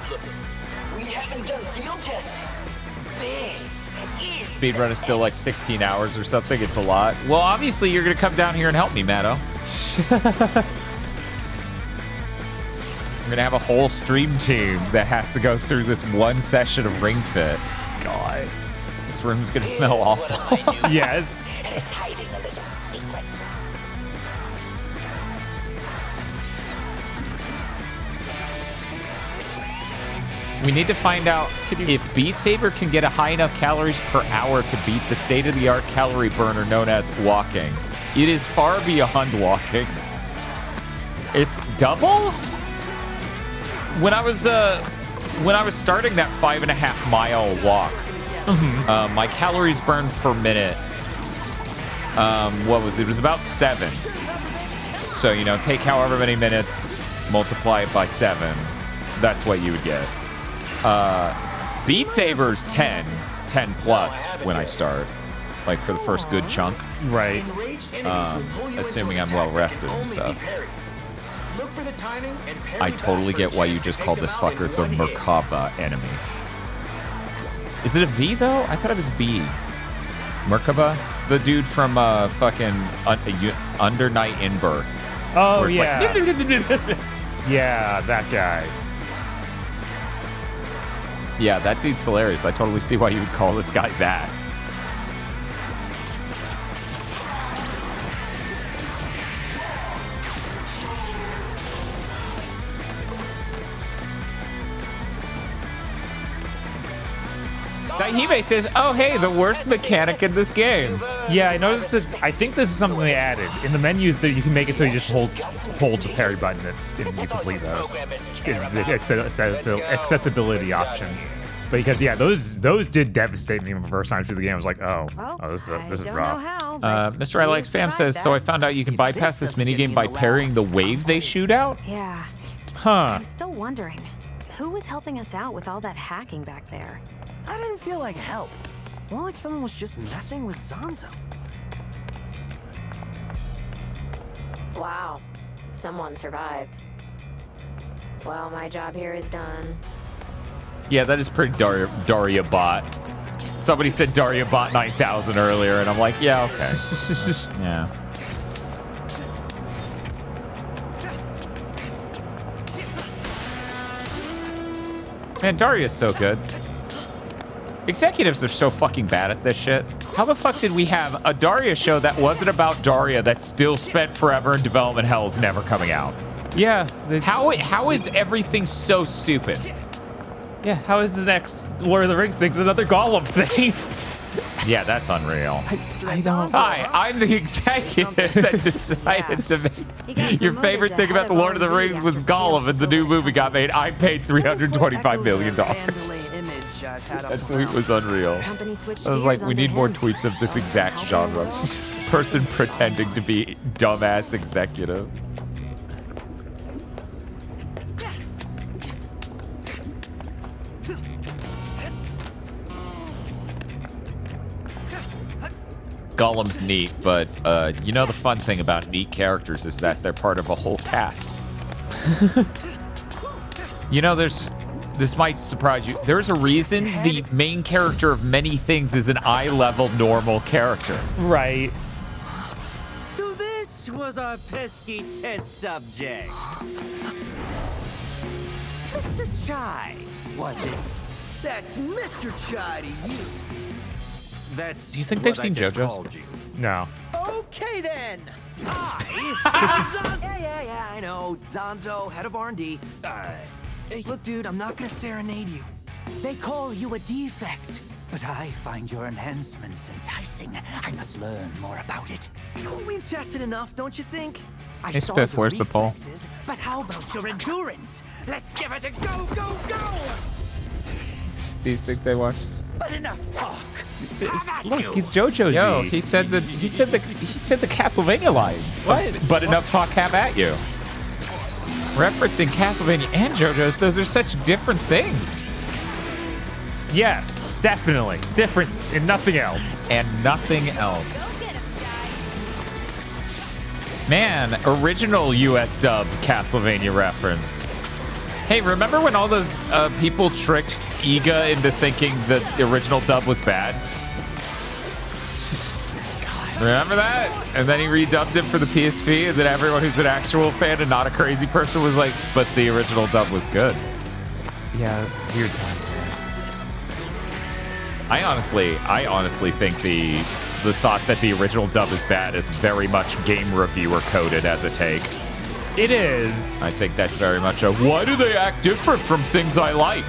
We haven't done field testing. This is Speedrun is still like 16 hours or something. It's a lot. Well, obviously, you're going to come down here and help me, Matto. I'm going to have a whole stream team that has to go through this one session of Ring Fit. God. This room's going to smell awful. Yes. and it's hiding a little secret. We need to find out if Beat Saber can get a high enough calories per hour to beat the state-of-the-art calorie burner known as walking. It is far beyond walking. It's double? When I was when I was starting that 5.5 mile walk, my calories burned per minute, what was it? It was about 7. So, you know, take however many minutes, multiply it by 7. That's what you would get. Beat Saber's 10 plus when I start, like for the first good chunk. Right. Assuming I'm well rested and stuff. Look for the timing and parry I totally get why you just called this fucker the Merkava enemy. Is it a V though? I thought it was B. Merkava? The dude from fucking Under Night in Birth. Oh, yeah. Like, yeah, that guy. Yeah, that dude's hilarious. I totally see why you would call this guy that. Daihime says, oh, hey, the worst mechanic in this game. Yeah, I noticed that. I think this is something they added. In the menus, that you can make it so you just hold the parry button and you complete those. The accessibility option. Because, yeah, those did devastate me the first time through the game. I was like, oh, this is rough. Mr. I Like Spam says, so I found out you can bypass this minigame by parrying the wave they shoot out? Yeah. Huh. I'm still wondering, who was helping us out with all that hacking back there? I didn't feel like help. More like someone was just messing with Zanzo. Wow. Someone survived. Well, my job here is done. Yeah, that is pretty Daria bot. Somebody said Daria bot 9000 earlier, and I'm like, yeah, okay. Yeah. Man, Daria's so good. Executives are so fucking bad at this shit. How the fuck did we have a Daria show that wasn't about Daria that still spent forever in development hell's never coming out? Yeah. How is everything so stupid? Yeah, how is the next Lord of the Rings thing another Gollum thing? Yeah, that's unreal. I don't. Hi, I'm the executive that decided to make your favorite thing about the Lord of the Rings was Gollum, and the new movie got made. I paid $325 million. That tweet was unreal. I was like, we need more tweets of this exact genre. Person pretending to be dumbass executive. Gollum's neat, but you know the fun thing about neat characters is that they're part of a whole cast. You know, this might surprise you. There's a reason the main character of many things is an eye-level normal character. Right. So this was our pesky test subject. Mr. Chai, was it? That's Mr. Chai to you. That's Do you think they've seen JoJo's? No. Okay then. Yeah, I know. Zanzo, head of R&D. Look, dude, I'm not gonna serenade you. They call you a defect, but I find your enhancements enticing. I must learn more about it. We've tested enough, don't you think? I Hey, saw Spiff, your where's the poll? reflexes, but how about your endurance? Let's give it a go, go, go! Do you think they watched? But enough talk. Look, he's JoJo's. Yo, he said the Castlevania line. What? But enough talk, have at you. Referencing Castlevania and JoJo's, those are such different things. Yes, definitely. Different and nothing else. And nothing else. Man, original US dub Castlevania reference. Hey, remember when all those people tricked Iga into thinking that the original dub was bad? Remember that? And then he redubbed it for the PSP, and then everyone who's an actual fan and not a crazy person was like, but the original dub was good. Yeah, weird time. I honestly think the thought that the original dub is bad is very much game reviewer coded as a take. It is. I think that's very much a, why do they act different from things I like?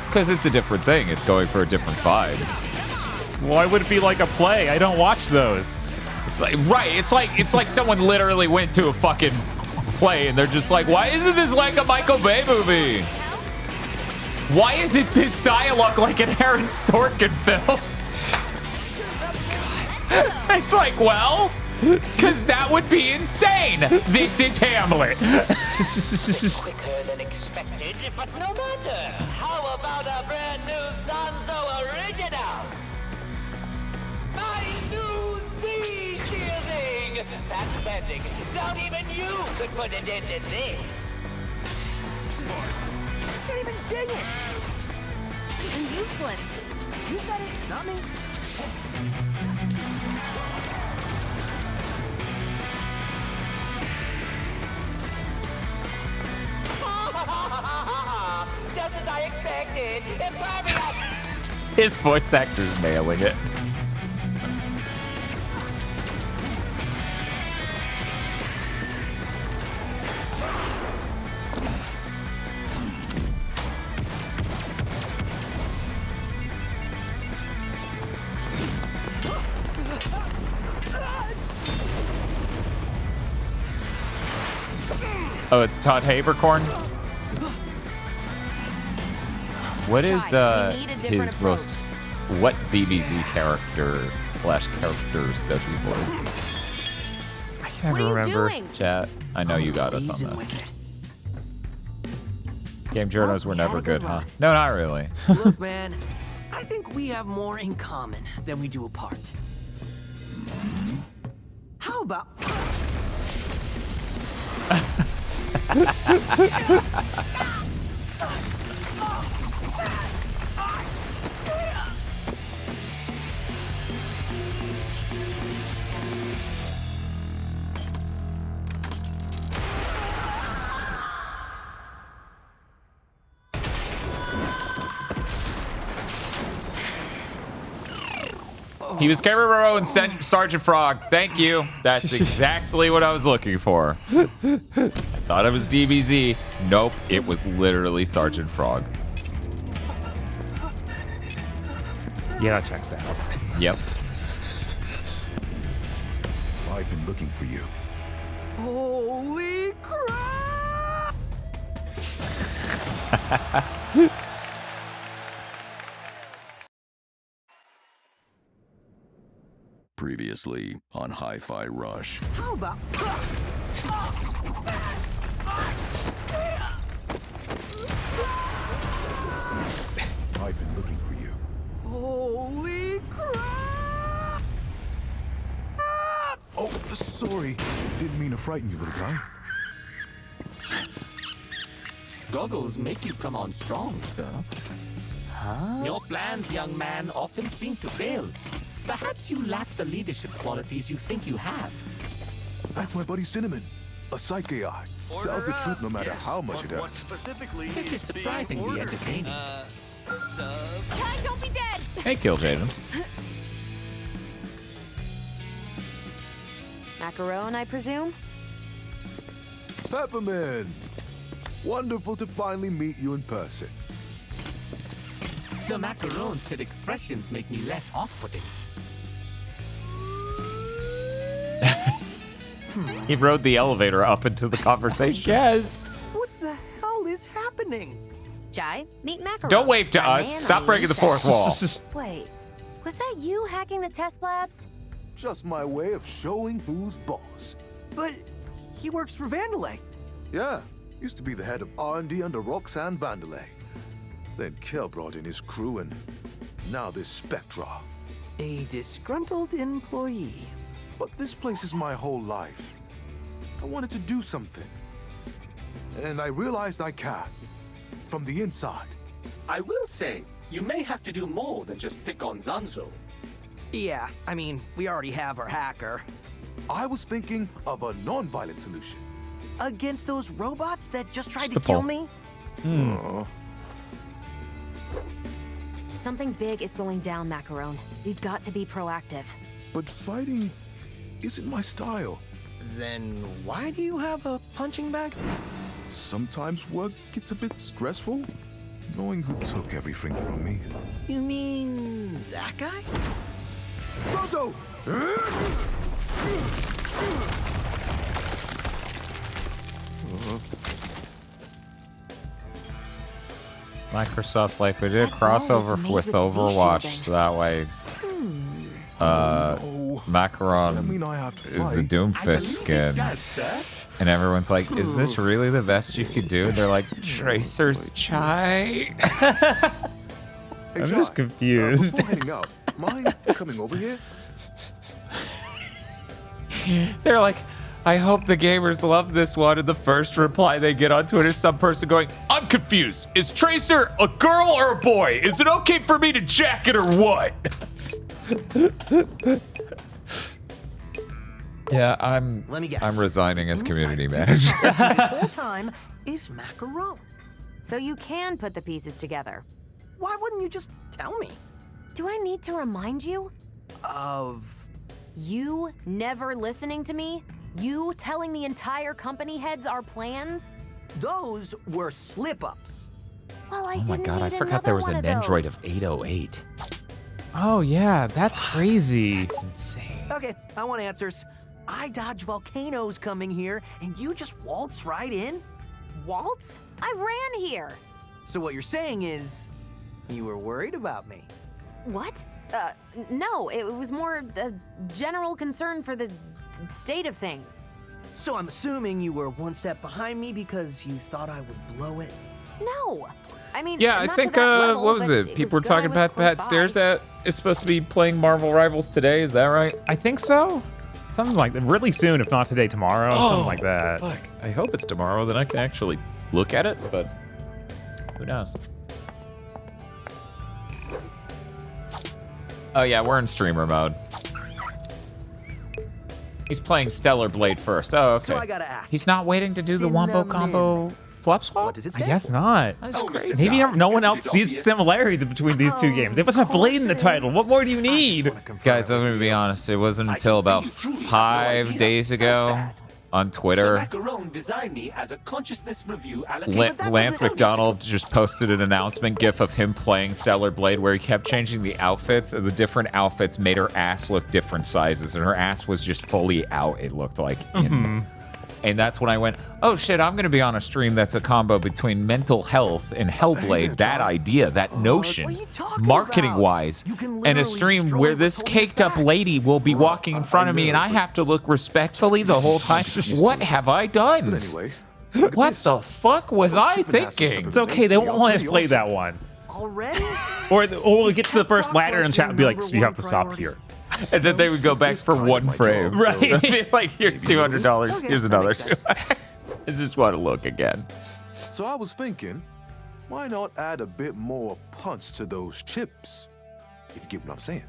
Because it's a different thing. It's going for a different vibe. Why would it be like a play? I don't watch those. It's like, right. It's like someone literally went to a fucking play and they're just like, why isn't this like a Michael Bay movie? Why isn't this dialogue like an Aaron Sorkin film? It's like, well, because that would be insane. This is Hamlet. Quicker than expected, but no matter. How about a brand new Zanzo original? My new Z shielding! That's bending. Don't even you could put a dent in this. Can't even ding it! You're useless. You said it, not me. Just as I expected. Impervious! His voice actor's nailing it. Oh, it's Todd Habercorn? What is his most... What BBZ character / characters does he voice? I can't What are you remember. doing? Chat, I know you got us on that. Game journals were never good, huh? No, not really. Look, man, I think we have more in common than we do apart. How about... He was Cameron and Sergeant Frog. Thank you. That's exactly what I was looking for. I thought it was DBZ. Nope, it was literally Sergeant Frog. Yeah, that checks out. Yep. I've been looking for you. Holy crap! Previously on Hi-Fi Rush. How about... I've been looking for you. Holy crap! Oh, sorry. Didn't mean to frighten you, little guy. Goggles make you come on strong, sir. Huh? Your plans, young man, often seem to fail. Perhaps you lack the leadership qualities you think you have. That's my buddy Cinnamon, a psych AI. Tells the truth no matter how much it What hurts. specifically This is surprisingly entertaining. Kai, don't be dead. Hey, Kill Jaden. Macaron, I presume? Peppermint! Wonderful to finally meet you in person. Sir Macaron said expressions make me less off-putting. He rode the elevator up into the conversation. Yes! What the hell is happening? Jai, meet Macaron. Don't wave to my us. man Stop on breaking the fourth wall. Wait, was that you hacking the test labs? Just my way of showing who's boss. But he works for Vandalay. Yeah, used to be the head of R&D under Roxanne Vandalay. Then Kel brought in his crew, and now this Spectra. A disgruntled employee. But this place is my whole life. I wanted to do something. And I realized I can. From the inside. I will say, you may have to do more than just pick on Zanzo. Yeah, I mean, we already have our hacker. I was thinking of a non-violent solution. Against those robots that just tried to the kill poll. me? Something big is going down, Macaron. We've got to be proactive. But fighting isn't my style. Then why do you have a punching bag? Sometimes work gets a bit stressful, knowing who took everything from me. You mean that guy? Zanzo! Microsoft's like, we did a crossover with Overwatch, so that way, Macaron is the Doomfist skin. And everyone's like, is this really the best you could do? They're like, Tracer's Chai? I'm just confused. Before heading out, mind coming over here? They're like, I hope the gamers love this one. And the first reply they get on Twitter is some person going, I'm confused. Is Tracer a girl or a boy? Is it okay for me to jack it or what? Yeah, Let me guess. I'm resigning as community manager. This whole time is macaron. So you can put the pieces together. Why wouldn't you just tell me? Do I need to remind you? Of... You never listening to me? You telling the entire company heads our plans? Those were slip-ups. Well, I Oh my didn't god, I need forgot there was another an one of Android those. of 808. Oh yeah, that's crazy. That's insane. Okay, I want answers. I dodge volcanoes coming here, and you just waltz right in? Waltz? I ran here. So what you're saying is, you were worried about me. What? No, it was more a general concern for the state of things. So I'm assuming you were one step behind me because you thought I would blow it? No. I mean, Yeah, I not think, to that level, what was but it? People were was good I talking was about close Pat by. Stairs that is supposed to be playing Marvel Rivals today. Is that right? I think so. Something like that. Really soon, if not today, tomorrow. Something like that. Fuck. I hope it's tomorrow, then I can actually look at it, but who knows? Oh yeah, we're in streamer mode. He's playing Stellar Blade first. Oh, okay. So I gotta ask. He's not waiting to do the wombo combo flop swap? What does it I say? guess not. That's crazy. Maybe no one else sees similarities between these two games. They must have Blade in the title. What more do you need? Guys, I'm gonna be honest. It wasn't until about 5 days ago on Twitter. Macaron designed me as a consciousness review Lance McDonald just posted an announcement gif of him playing Stellar Blade where he kept changing the outfits, and the different outfits made her ass look different sizes, and her ass was just fully out, it looked like. And that's when I went, oh shit, I'm going to be on a stream that's a combo between mental health and Hellblade. That idea, that notion, marketing-wise. And a stream where this caked-up lady will be walking in front of me and I have to look respectfully the whole time. What have I done? What the fuck was I thinking? It's okay, they won't let us play that one. Already? Or we'll get to the first ladder and chat and be like, so you have to stop here. And then they would go back for one frame. Right. So like, here's $200. Here's another. I just want to look again. So I was thinking, why not add a bit more punch to those chips? If you get what I'm saying.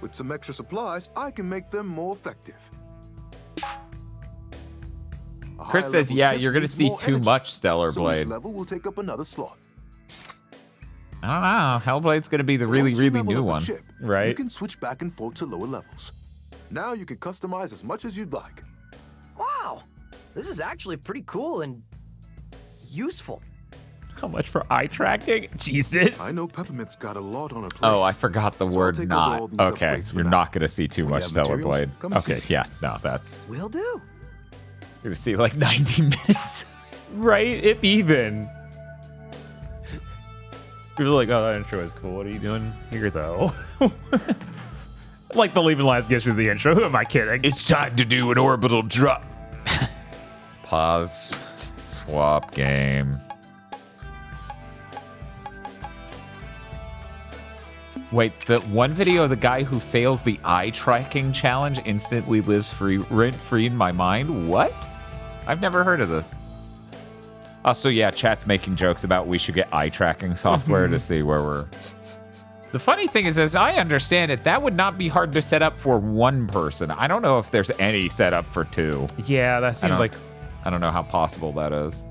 With some extra supplies, I can make them more effective. Chris says, yeah, you're going to see too much Stellar Blade. Level will take up another slot. I don't know. Hellblade's going to be the really, really new one. You can switch back and forth to lower levels. Now you can customize as much as you'd like. Wow, this is actually pretty cool and useful. How much for eye tracking? Jesus. I know Peppermint's got a lot on her plate. Oh, I forgot the word not. Okay, you're not going to see too much Stellar Blade. Okay, yeah, no, that's... Will do. You're going to see like 90 minutes. Right, if even. People are like, oh, that intro is cool. What are you doing here, though? Like the leaving last gets with the intro. Who am I kidding? It's time to do an orbital drop. Pause. Swap game. Wait, the one video of the guy who fails the eye tracking challenge instantly lives rent-free in my mind? What? I've never heard of this. So yeah, chat's making jokes about we should get eye tracking software to see where we're... The funny thing is, as I understand it, that would not be hard to set up for one person. I don't know if there's any setup for two. Yeah, that seems like... I don't know how possible that is.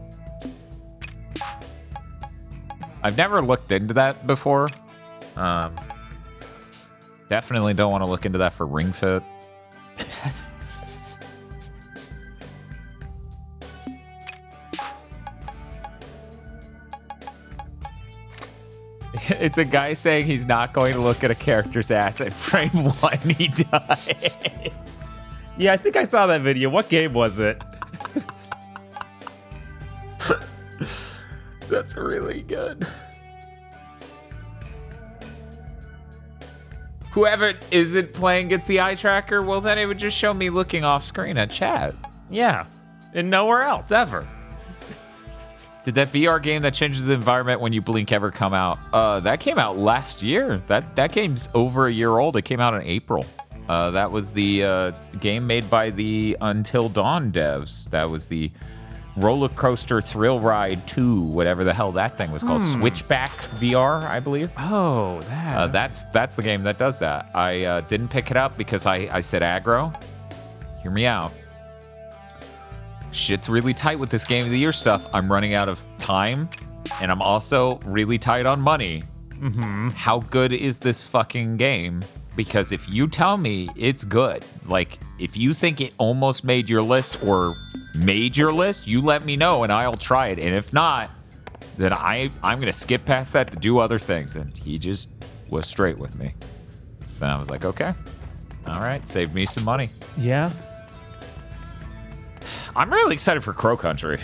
I've never looked into that before. Definitely don't want to look into that for Ring Fit. It's a guy saying he's not going to look at a character's ass at frame 1. He died. Yeah, I think I saw that video. What game was it? That's really good. whoever isn't playing gets the eye tracker, well, then it would just show me looking off screen at chat. Yeah, and nowhere else ever. Did that VR game that changes the environment when you blink ever come out? That came out last year. That game's over a year old. It came out in April. That was the game made by the Until Dawn devs. That was the Roller Coaster Thrill Ride 2, whatever the hell that thing was called. Switchback VR, I believe. Oh, that. That's the game that does that. I didn't pick it up because I said aggro. Hear me out. Shit's really tight with this Game of the Year stuff. I'm running out of time, and I'm also really tight on money. Mm-hmm. How good is this fucking game? Because if you tell me it's good, like if you think it almost made your list or made your list, you let me know and I'll try it. And if not, then I'm gonna skip past that to do other things. And he just was straight with me. So I was like, okay, all right, saved me some money. Yeah. I'm really excited for Crow Country.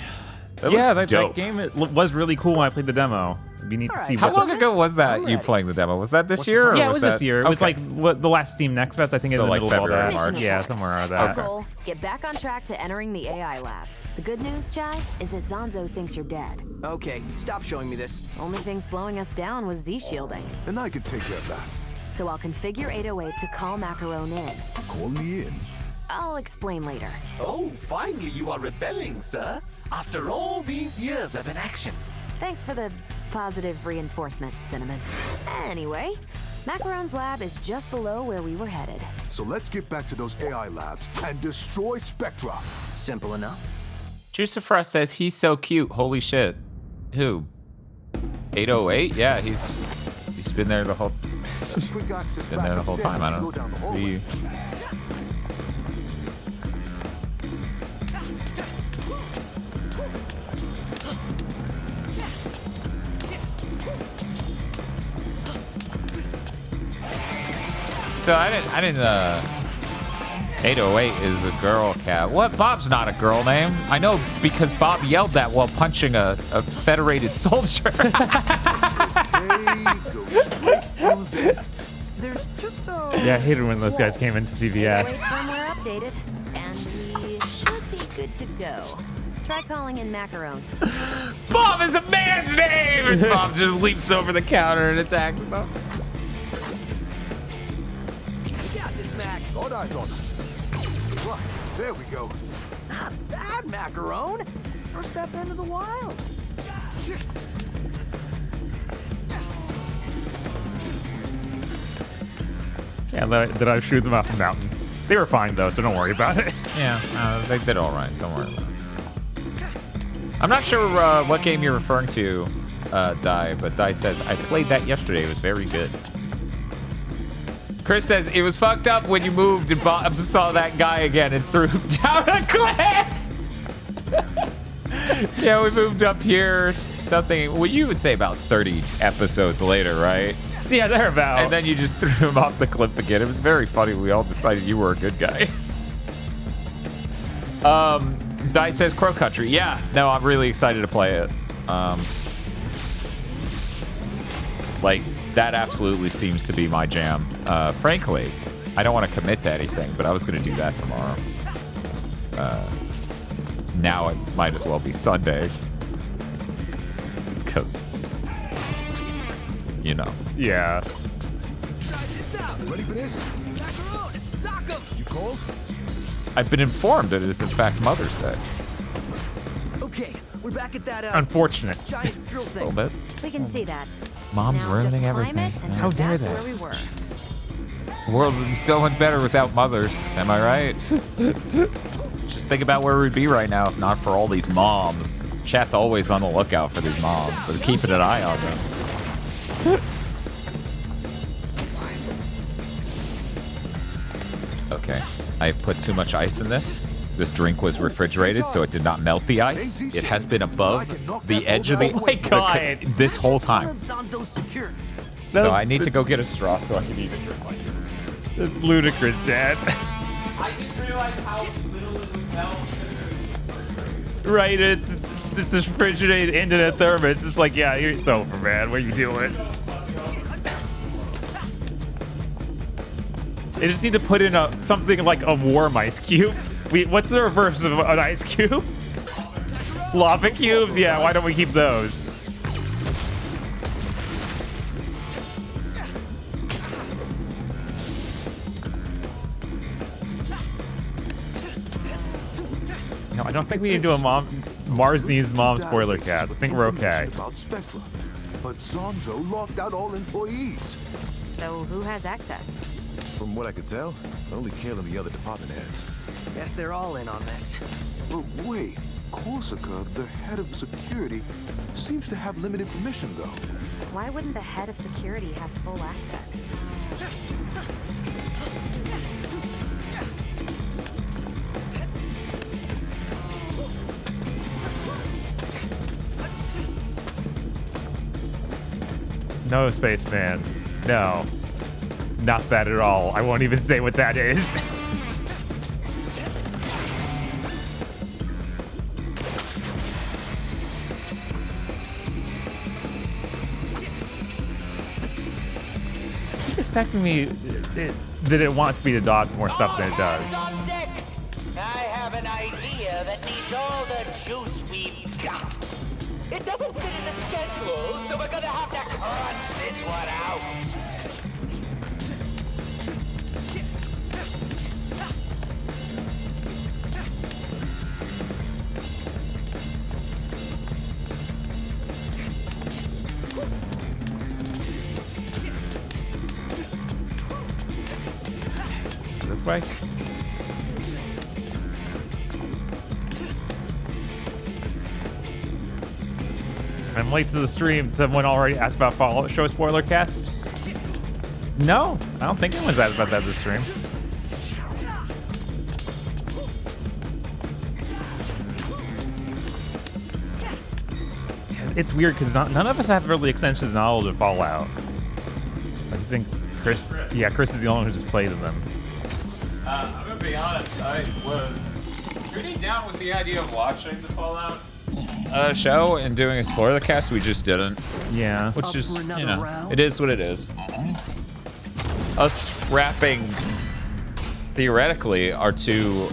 That game was really cool when I played the demo. We need to see. How long ago was that you playing the demo? Was that this year? Or yeah, it was was that... this year. It was like the last Steam Next Fest, I think, So in the like middle February, of all that. March? Yeah, somewhere around that. Cole, get back on track to entering the AI labs. The good news, Chai, is that Zanzo thinks you're dead. Okay, stop showing me this. Only thing slowing us down was Z-shielding. And I can take care of that. So I'll configure 808 to call Macaron in. Call me in. I'll explain later. Oh, finally you are rebelling, sir. After all these years of inaction. Thanks for the positive reinforcement, Cinnamon. Anyway, Macaron's lab is just below where we were headed. So let's get back to those AI labs and destroy Spectra. Simple enough. Juicifrush says he's so cute. Holy shit. Who? 808? Yeah, he's been there the whole. Been there the whole time. I don't know. So I didn't 808 is a girl cat. What? Bob's not a girl name. I know because Bob yelled that while punching a Federated soldier. There's just Yeah, I hated when those guys came into CVS. Firmware updated, and we should be good to go. Try calling in Macaron. Bob is a man's name! And Bob just leaps over the counter and attacks them. All eyes on us. Right, there we go. Not bad, Macaron. First step into the wild. Yeah, did I shoot them off the mountain? They were fine though, so don't worry about it. Yeah, they did all right. Don't worry about it. I'm not sure what game you're referring to, Dai, but Dai says, I played that yesterday. It was very good. Chris says, it was fucked up when you moved and Bob saw that guy again and threw him down a cliff. Yeah, we moved up here, something, well, you would say about 30 episodes later, right? Yeah, they're about. And then you just threw him off the cliff again. It was very funny. We all decided you were a good guy. Dai says Crow Country. Yeah, no, I'm really excited to play it. Like, that absolutely seems to be my jam. Frankly, I don't want to commit to anything, but I was going to do that tomorrow. Now it might as well be Sunday. Because, you know. Yeah. Ready for this? You called? I've been informed that it is in fact Mother's Day. Okay, we're back at that Unfortunate. giant drill A thing. little bit. We can see that. Mom's Now ruining just climb everything. it and How we're dare back they? where we were. The world would be so much better without mothers. Am I right? Just think about where we'd be right now if not for all these moms. Chat's always on the lookout for these moms, so keeping an eye on them. Okay, I've put too much ice in this. This drink was refrigerated, so it did not melt the ice. It has been above the edge of the... Oh my God. This whole time. Zanzo's secure. So I need to go get a straw so I can even drink my drink. That's ludicrous, Dad. I just realized how little it would melt. Right, it's refrigerated into the thermos. It's like, yeah, it's over, man. What are you doing? They just need to put in something like a warm ice cube. What's the reverse of an ice cube? Lava cubes? Yeah, why don't we keep those? No, I don't think we need to do a Mars Needs Mom spoiler cast. I think we're okay. About Spectra, but Zanzo locked out all employees. So who has access? From what I could tell, only Kale and the other department heads. Guess they're all in on this. But wait, Corsica, the head of security, seems to have limited permission, though. Why wouldn't the head of security have full access? No, spaceman. No. Not that at all. I won't even say what that is. It's expecting me that it wants me to dodge more stuff than it does. On deck. I have an idea that needs all the juice we've got. It doesn't fit in the schedule, so we're gonna have to crunch this one out. This way? I'm late to the stream. Someone already asked about Fallout Show spoiler cast? No, I don't think anyone's asked about that this stream. It's weird because none of us have really extensive knowledge of Fallout. I think Chris is the only one who just played in them. I'm gonna be honest, I was pretty down with the idea of watching the Fallout show and doing a spoiler cast. We just didn't. Yeah. Which is, you know, it is what it is. Us wrapping, theoretically, our two,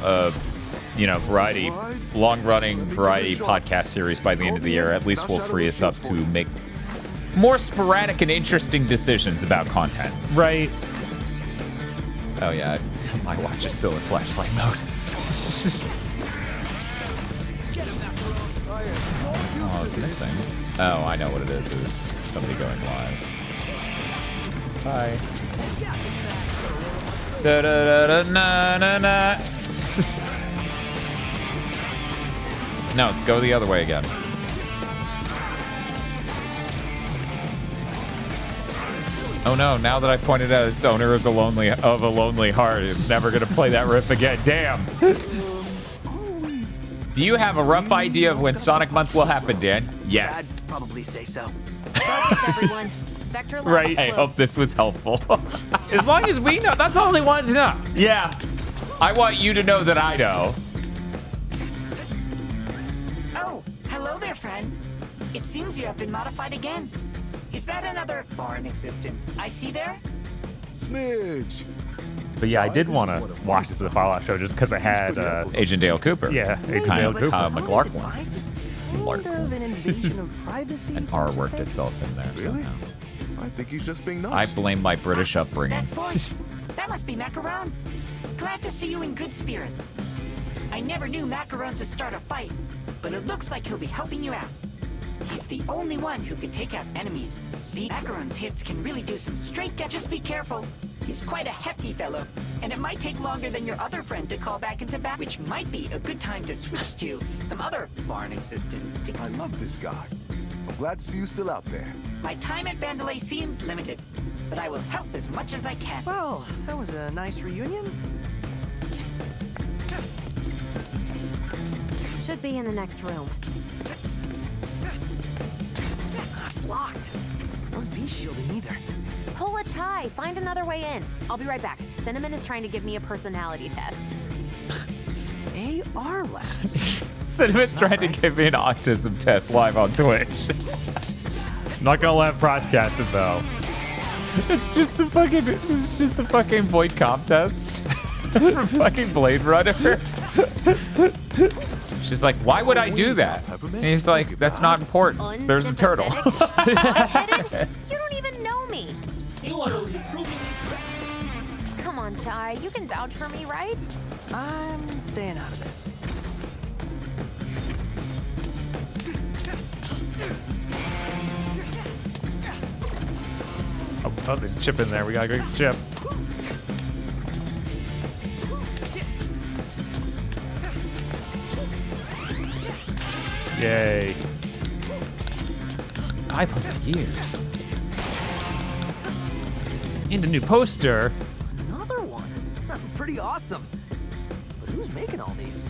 long-running variety podcast series by the end of the year, at least will free us up to make more sporadic and interesting decisions about content. Right. Oh yeah, my watch is still in flashlight mode. Oh, I was missing. Oh, I know what it is. It was somebody going live. Bye. Da da da da na na na. No, go the other way again. Oh no, now that I pointed out it's owner of a lonely heart, it's never gonna play that riff again. Damn. Do you have a rough idea of when Sonic Month will happen, Dan? Yes. I'd probably say so. Focus, everyone. Spectra Lab Right. is I close. hope this was helpful. As long as we know, that's all they wanted to know. Yeah. I want you to know that I know. Oh, hello there, friend. It seems you have been modified again. Is that another foreign existence I see there? Smidge. But yeah, I did want to watch the Fallout show just because I had Agent Dale Cooper. Yeah, Agent Dale Cooper. Kyle McLaughlin. Kind of an invasion of privacy. An R worked itself in there Really? somehow. I think he's just being nice. I blame my British upbringing. That voice. That must be Macaron. Glad to see you in good spirits. I never knew Macaron to start a fight, but it looks like he'll be helping you out. He's the only one who could take out enemies. See, Macaron's hits can really do some straight death. Just be careful. He's quite a hefty fellow, and it might take longer than your other friend to call back into battle, which might be a good time to switch to some other foreign existence. I love this guy. I'm glad to see you still out there. My time at Vandalay seems limited, but I will help as much as I can. Well, that was a nice reunion. Should be in the next room. It's locked. No Z shielding either. Pull a chai. Find another way in. I'll be right back. Cinnamon is trying to give me a personality test. AR Labs. Cinema's trying to give me an autism test live on Twitch. Not gonna let broadcast it though. It's just the fucking void comp test for fucking Blade Runner. She's like, why would I do that? And he's like, that's not important. There's a turtle. You don't even know me. Come on, Chai. You can vouch for me, right? I'm staying out of this. Oh, there's a chip in there. We gotta go get the chip. Yay. 500 years. And a new poster. Another one. Pretty awesome. But who's making all these?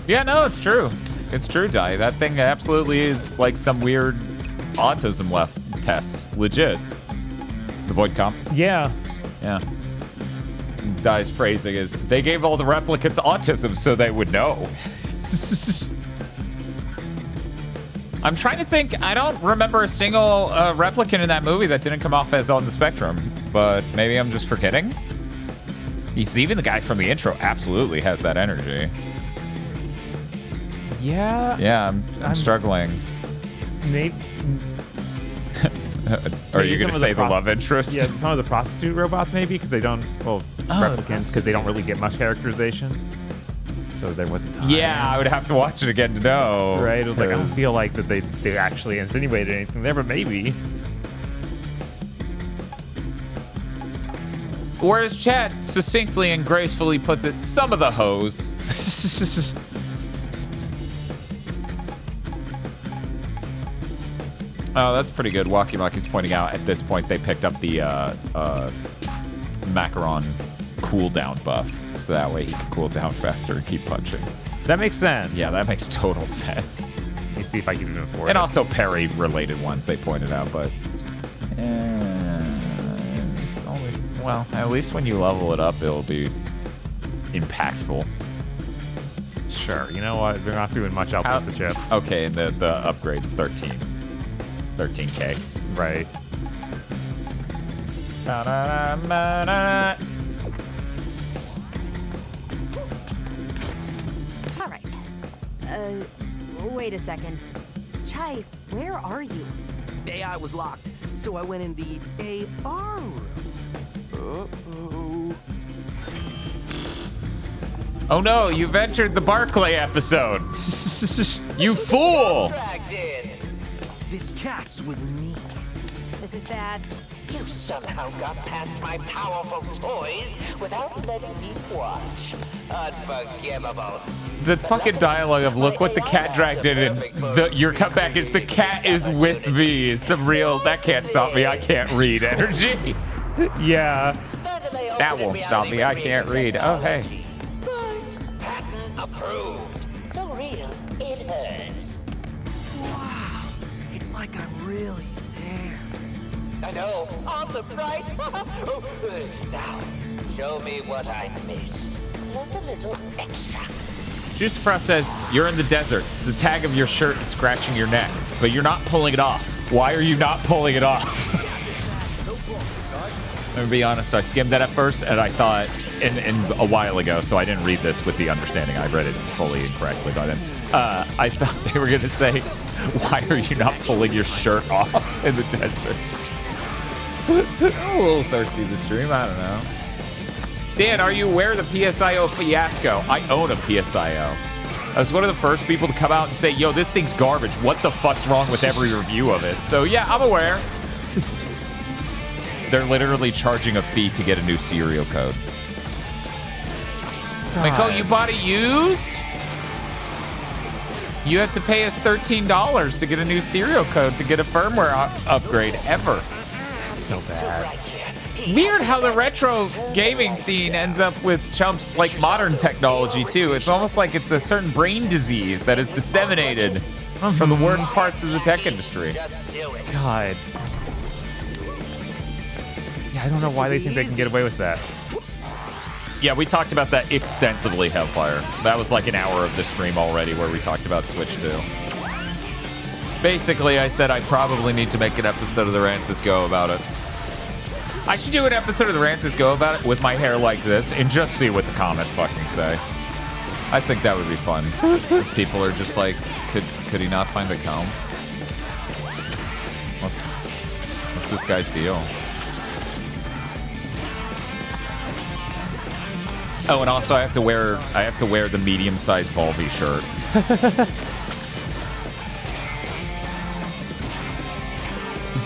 Yeah, no, it's true. It's true, Dai. That thing absolutely is like some weird autism left test. Legit. The void comp. Yeah. Yeah. Dai's phrasing is, they gave all the replicants autism so they would know. I'm trying to think. I don't remember a single replicant in that movie that didn't come off as on the spectrum, but maybe I'm just forgetting. Even the guy from the intro absolutely has that energy. Yeah. Yeah, I'm struggling. Maybe. Are you going to say the love interest? Yeah, some of the prostitute robots maybe, because they don't, replicants, because they don't really get much characterization. So there wasn't time. Yeah, I would have to watch it again to know. Right, it was like, I don't feel like that they actually insinuated anything there, but maybe. Whereas chat succinctly and gracefully puts it, some of the hoes. Oh, that's pretty good. Walkie Maki's pointing out at this point they picked up the Macaron cooldown buff, so that way he can cool down faster and keep punching. That makes sense. Yeah, that makes total sense. Let me see if I can even afford it. And also parry-related ones they pointed out, but it's only, well, at least when you level it up, it'll be impactful. Sure. You know what? We're not doing much else with the chips. Okay, and the upgrade's 13K. Right. All right. Wait a second. Chai, where are you? AI was locked, so I went in the AR room. Uh-oh. Oh no, you've entered the Barclay episode. You fool! This cat's with me. This is bad. You somehow got past my powerful toys without letting me watch. Unforgivable. The fucking dialogue of look what the cat dragged in and your comeback is the cat is with me is some real that can't stop me, I can't read energy. Yeah. That won't stop me, I can't read. Oh hey. Patent approved. So real, it hurts. Wow. It's like I'm really there. I know. Awesome, right? Now, show me what I missed. Plus a little extra. Juice Press says, you're in the desert. The tag of your shirt is scratching your neck, but you're not pulling it off. Why are you not pulling it off? I'm gonna be honest, I skimmed that at first, and I thought, and a while ago, so I didn't read this with the understanding. I read it fully incorrectly by then. I thought they were gonna say, why are you not pulling your shirt off in the desert? I'm a little thirsty this stream, I don't know. Dan, are you aware of the PSIO fiasco? I own a PSIO. I was one of the first people to come out and say, yo, this thing's garbage. What the fuck's wrong with every review of it? So yeah, I'm aware. They're literally charging a fee to get a new serial code. Like, oh, you bought it used? You have to pay us $13 to get a new serial code to get a firmware upgrade ever. So bad. Weird how the retro gaming scene ends up with chumps like modern technology too. It's almost like it's a certain brain disease that is disseminated from the worst parts of the tech industry. God. Yeah, I don't know why they think they can get away with that. Yeah, we talked about that extensively, Hellfire. That was like an hour of the stream already where we talked about Switch 2. Basically, I said I probably need to make an episode of the Rant This Go about it. I should do an episode of the Rant This Go about it with my hair like this and just see what the comments fucking say. I think that would be fun. Because people are just like, could he not find a comb? What's this guy's deal? Oh, and also I have to wear the medium-sized Volby shirt.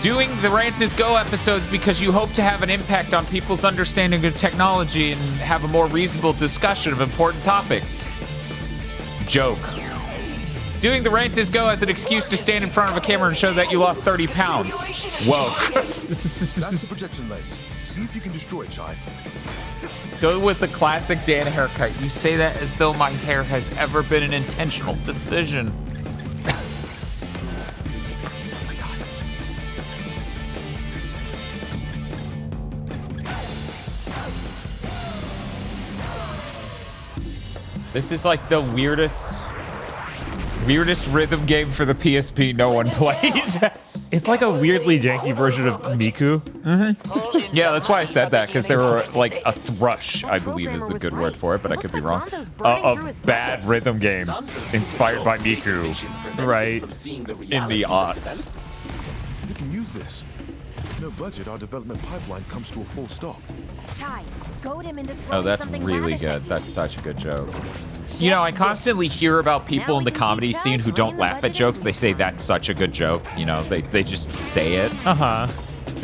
Doing the Rant Is Go episodes because you hope to have an impact on people's understanding of technology and have a more reasonable discussion of important topics. Joke. Doing the Rant Is Go as an excuse to stand in front of a camera and show that you lost 30 pounds. Whoa. That's the projection lens. See if you can destroy it, Chai. Go with the classic Dan haircut. You say that as though my hair has ever been an intentional decision. This is like the weirdest rhythm game for the PSP no one played. It's like a weirdly janky version of Miku. Mm-hmm. Yeah, that's why I said that, because there were like a thrush, I believe is a good word for it, but I could be wrong, of bad rhythm games inspired by Miku, right, in the aughts. We can use this. No budget, our development pipeline comes to a full stop. Chai, goad him into Oh, that's really good. That's such a good joke. You know, I constantly hear about people in the comedy scene who don't laugh at jokes. They say that's such a good joke. You know, they just say it.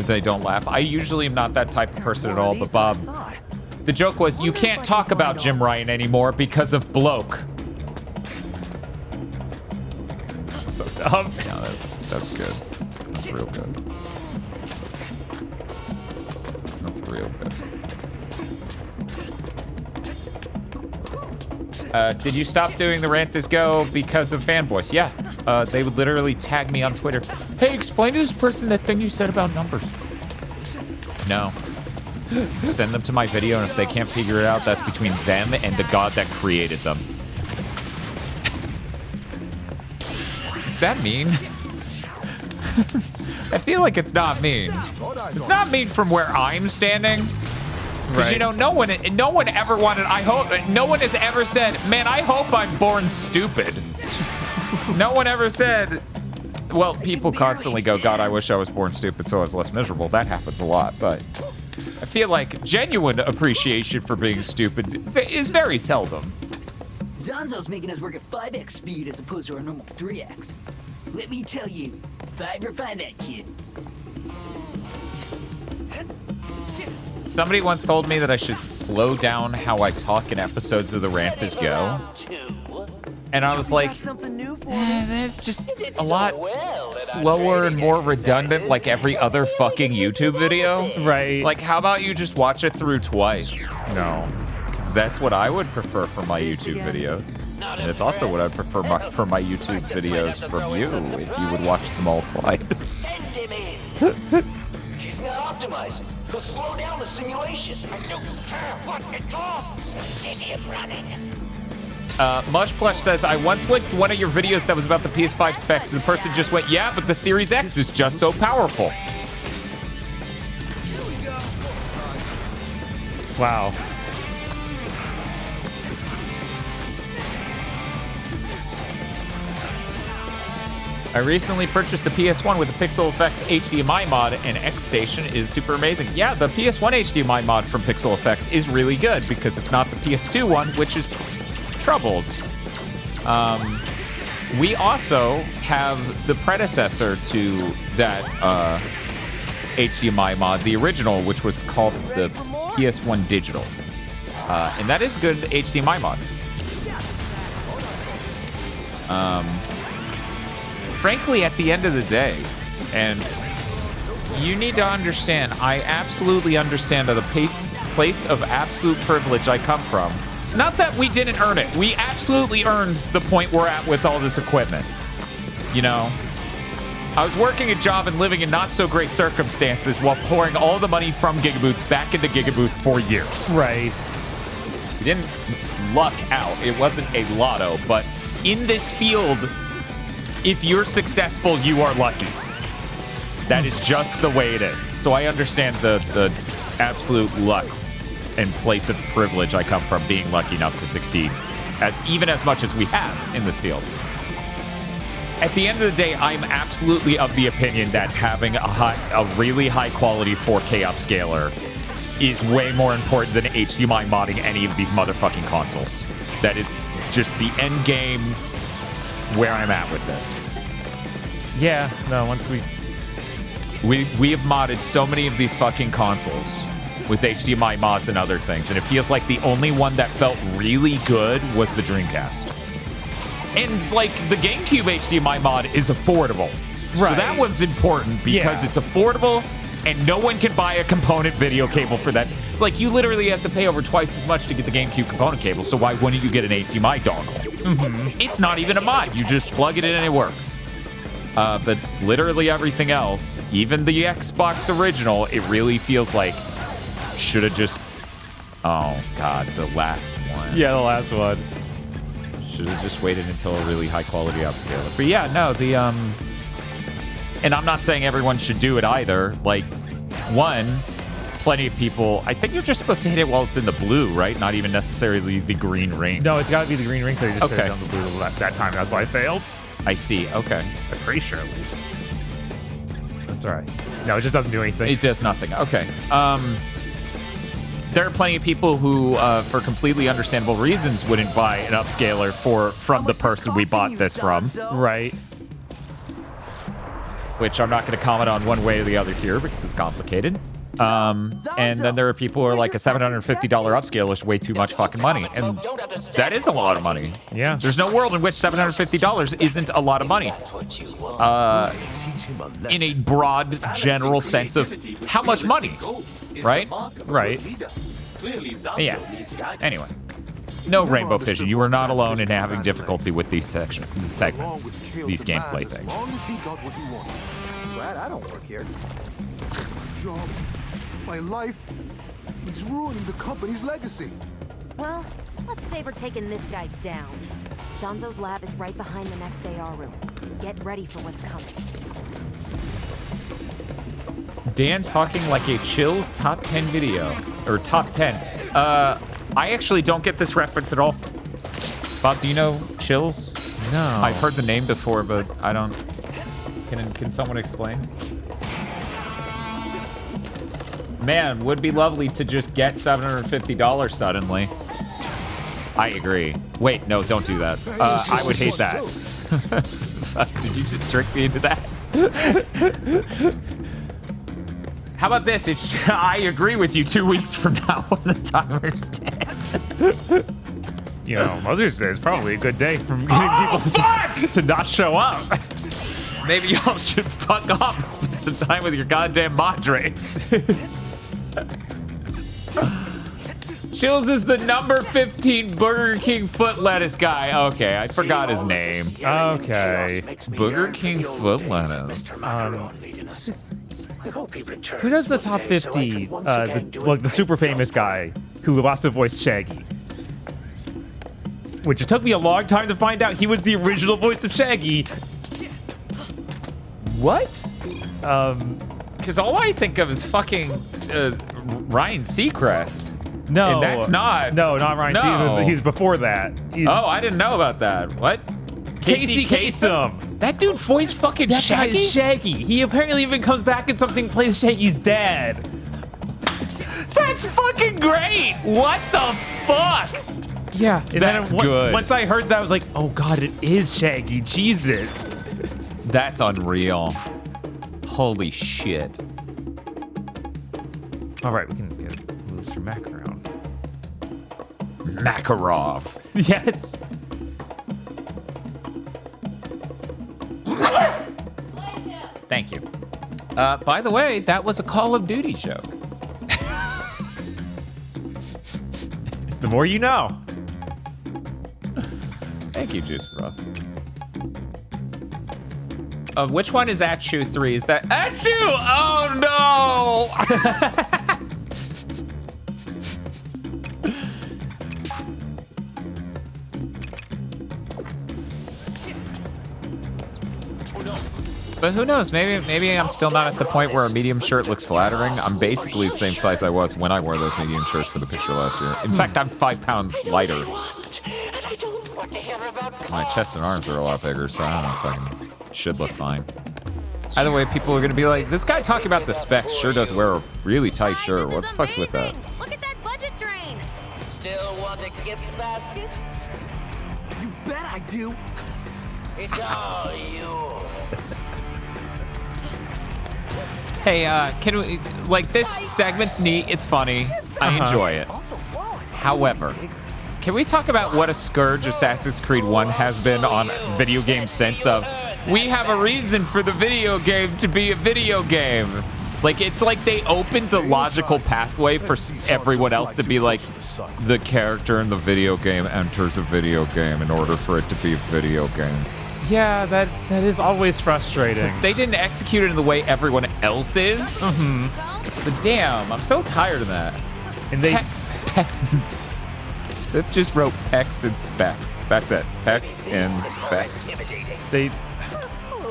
They don't laugh. I usually am not that type of person at all, but Bob, the joke was, you can't talk about Jim Ryan anymore because of bloke. So dumb. Yeah, that's good. That's real good. That's real good. Did you stop doing the Rant Is Go because of fanboys? Yeah. They would literally tag me on Twitter. Hey, explain to this person that thing you said about numbers. No. Send them to my video, and if they can't figure it out, that's between them and the god that created them. Is that mean? I feel like it's not mean. It's not mean from where I'm standing. Because, you know, no one ever wanted, no one has ever said, man, I hope I'm born stupid. No one ever said, well, people constantly go, God, I wish I was born stupid so I was less miserable. That happens a lot, but I feel like genuine appreciation for being stupid is very seldom. Zanzo's making us work at 5x speed as opposed to our normal 3x. Let me tell you, 5 for 5 that kid. Somebody once told me that I should slow down how I talk in episodes of the Rant Is Go. And I was like, that's just a lot slower and more redundant, like every other fucking YouTube video. Right. Like, how about you just watch it through twice? No. Because that's what I would prefer for my YouTube videos. And it's also what I prefer for my YouTube videos from you, if you would watch them all twice. He's not optimized. He'll slow down the simulation. I don't care what it costs. Idiot running. Mush Plush says, I once linked one of your videos that was about the PS5 specs, and the person just went, yeah, but the Series X is just so powerful. Wow. I recently purchased a PS1 with the Pixel Effects HDMI mod, and X Station is super amazing. Yeah, the PS1 HDMI mod from Pixel Effects is really good because it's not the PS2 one, which is troubled. We also have the predecessor to that HDMI mod, the original, which was called the PS1 Digital. And that is a good HDMI mod. Frankly, at the end of the day, and you need to understand, I absolutely understand the place of absolute privilege I come from. Not that we didn't earn it. We absolutely earned the point we're at with all this equipment. You know, I was working a job and living in not so great circumstances while pouring all the money from GigaBoots back into GigaBoots for years. Right. You didn't luck out. It wasn't a lotto. But in this field, if you're successful, you are lucky. That is just the way it is. So I understand the absolute luck and place of privilege I come from, being lucky enough to succeed, even as much as we have in this field. At the end of the day, I'm absolutely of the opinion that having a really high quality 4K upscaler is way more important than HDMI modding any of these motherfucking consoles. That is just the end game where I'm at with this. Yeah, no, once we have modded so many of these fucking consoles with HDMI mods and other things, and it feels like the only one that felt really good was the Dreamcast. And like the GameCube HDMI mod is affordable. Right. So that one's important because it's affordable and no one can buy a component video cable for that. Like, you literally have to pay over twice as much to get the GameCube component cable, so why wouldn't you get an HDMI dongle? It's not even a mod. You just plug it in and it works. But literally everything else, even the Xbox original, it really feels like should have just... Oh, God, the last one. Yeah, the last one. Should have just waited until a really high-quality upscaler. But yeah, no, the... And I'm not saying everyone should do it either. Like, one, plenty of people... I think you're just supposed to hit it while it's in the blue, right? Not even necessarily the green ring. No, it's got to be the green ring, so you just hit it on the blue that time. That's why I failed. I see. Okay. I'm pretty sure, at least. That's all right. No, it just doesn't do anything. It does nothing. Okay. There are plenty of people who, for completely understandable reasons, wouldn't buy an upscaler from the person we bought this from. Right. Which I'm not going to comment on one way or the other here because it's complicated. And then there are people who are like, a $750 upscaler is way too much fucking money. And that is a lot of money. Yeah. There's no world in which $750 isn't a lot of money. In a broad, general sense of how much money, right? Right. Yeah. Anyway. No, Rainbow Vision, you are not alone in having difficulty with these segments, these gameplay things. As long as he got what he wanted. Glad I don't work here. Job, my life, is ruining the company's legacy. Well, let's say we're taking this guy down. Zanzo's lab is right behind the next AR room. Get ready for what's coming. Dan talking like a Chills top 10 video, or top 10. I actually don't get this reference at all. Bob, do you know Chills? No. I've heard the name before, but I don't. Can someone explain? Man, would be lovely to just get $750 suddenly. I agree. Wait, no, don't do that. I would hate that. Did you just trick me into that? How about this? I agree with you 2 weeks from now when the timer's dead. You know, Mother's Day is probably a good day for getting people to not show up. Maybe y'all should fuck off and spend some time with your goddamn madres. Chills is the number 15 Burger King foot lettuce guy. Okay, I forgot his name. Okay. Burger King foot lettuce. Who does the top 50? The super famous guy who also voiced Shaggy. Which it took me a long time to find out he was the original voice of Shaggy. What? Because all I think of is fucking Ryan Seacrest. No, and that's not. No, not Ryan Seacrest. He's before that. Oh, I didn't know about that. What? Casey Kasem. That dude voiced fucking That Shaggy? guy is Shaggy. He apparently even comes back in something, plays Shaggy's dad. That's fucking great. What the fuck? Yeah, and that's then good. Once I heard that, I was like, oh god, it is Shaggy. Jesus. That's unreal. Holy shit. All right, we can get Mr. Macaron. Makarov. Yes. Thank you. By the way, that was a Call of Duty joke. The more you know. Thank you, Juice Rough. Which one is Achu 3? Is that Achu? Oh no! But who knows? Maybe I'm still not at the point where a medium shirt looks flattering. I'm basically the same size I was when I wore those medium shirts for the picture last year. In fact, I'm 5 pounds lighter. My chest and arms are a lot bigger, so I don't know if I should look fine. Either way, people are gonna be like, this guy talking about the specs sure does wear a really tight shirt. What the fuck's with that? Look at that budget drain. Still want a gift basket? You bet I do. It's all yours. Hey, can we, like, this segment's neat, it's funny, I enjoy it. However, can we talk about what a scourge Assassin's Creed 1 has been on video game sense of, we have a reason for the video game to be a video game. Like, it's like they opened the logical pathway for everyone else to be like, the character in the video game enters a video game in order for it to be a video game. Yeah, that is always frustrating. They didn't execute it in the way everyone else is. Mm-hmm. But damn, I'm so tired of that. And they... Spiff just wrote pecs and specs. That's it. Pecs and specs.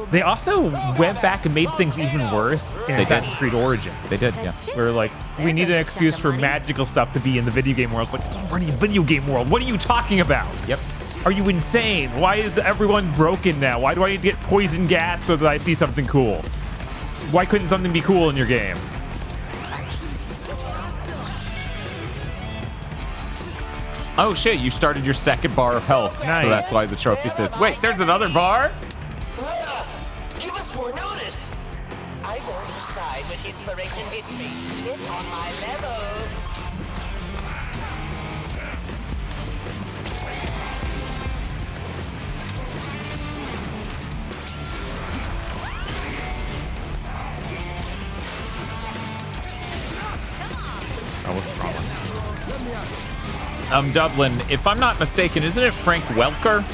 They also went back and made things even worse in Assassin's Creed Origin. They did, yeah. Where like, we need an excuse for magical stuff to be in the video game world. It's like, it's already a video game world. What are you talking about? Yep. Are you insane? Why is everyone broken now? Why do I need to get poison gas so that I see something cool? Why couldn't something be cool in your game? Oh shit, you started your second bar of health. Nice. So that's why the trophy says, wait, there's another bar? Give us more notice. I don't decide when inspiration hits me. It's on my level. Oh, what's the problem? Dublin, if I'm not mistaken, isn't it Frank Welker?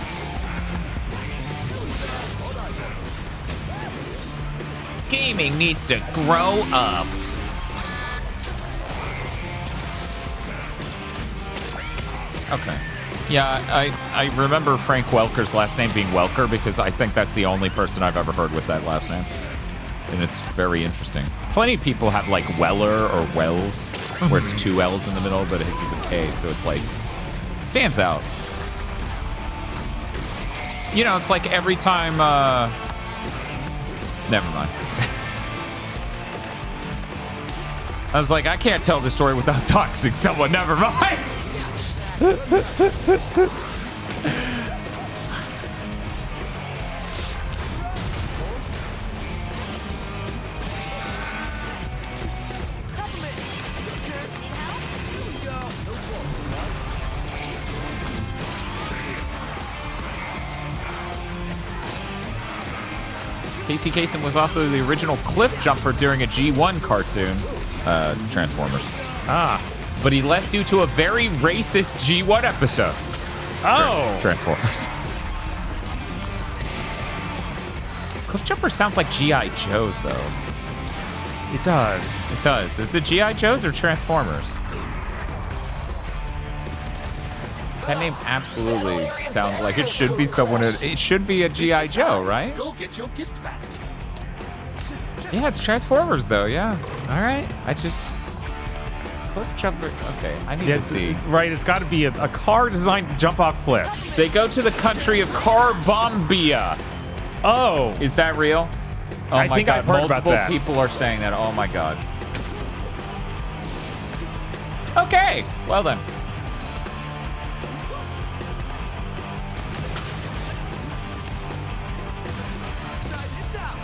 Gaming needs to grow up. Okay. Yeah, I remember Frank Welker's last name being Welker because I think that's the only person I've ever heard with that last name. And it's very interesting. Plenty of people have like Weller or Wells, where it's 2 L's in the middle, but his is a K, so it's like, stands out. You know, it's like every time, never mind. I was like, I can't tell this story without doxing someone, never mind. Casey Kasem was also the original cliff jumper during a G1 cartoon, Transformers. Ah. But he left due to a very racist G1 episode. Oh. Transformers. Cliff jumper sounds like G.I. Joe's, though. It does. It does. Is it G.I. Joe's or Transformers? That name absolutely sounds like it should be someone. It should be a G.I. Joe, right? Go get your gift basket. Yeah, it's Transformers, though. Yeah. All right. I just cliff jumper. Okay, I need to see. Right, it's got to be a car designed to jump off cliffs. They go to the country of Carbombia. Oh, is that real? Oh I my think God! I've heard Multiple about that. people are saying that. Oh my God. Okay. Well then.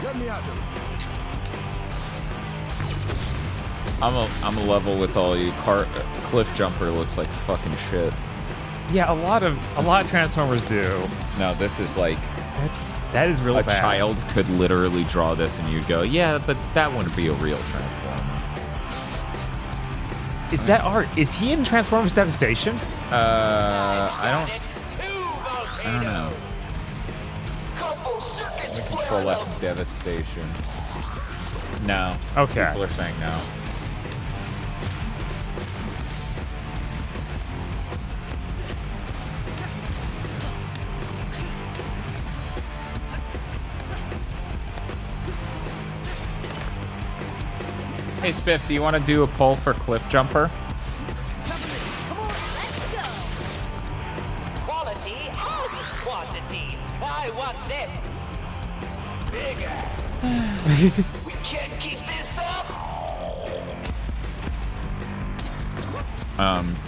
Let me out, dude. I'm a level with all you. Cliff jumper looks like fucking shit. Yeah, a lot of Transformers do. No, this is like that is really a bad. child could literally draw this and you'd go, yeah, but that wouldn't be a real Transformer. Is that art? Is he in Transformers Devastation? I don't know. Control F Devastation. No. Okay. People are saying no. Hey, Spiff, do you want to do a poll for Cliff Jumper? Quality and quantity. I want this bigger. We can't keep this up.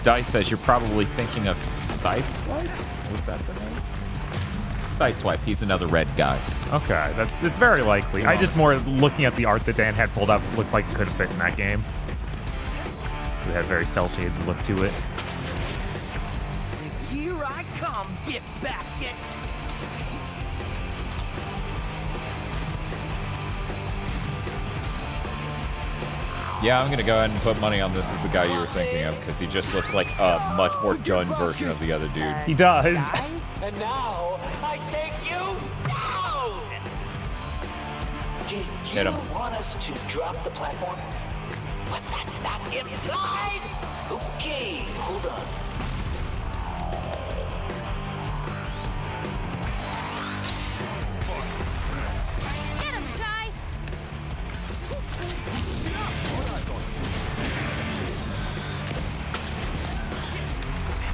Dice says you're probably thinking of Sideswipe? Was that the name? Sideswipe. He's another red guy. Okay, it's very likely. I just more looking at the art that Dan had pulled up looked like it could fit in that game. It had a very cel-shaded look to it. Here I come, gift basket. Yeah, I'm gonna go ahead and put money on this as the guy you were thinking of, because he just looks like a much more done version of the other dude. He does. And now I take you down. Did Hit you him. want us to drop the platform? Was that not implied? Okay, hold on. Get him, Chai!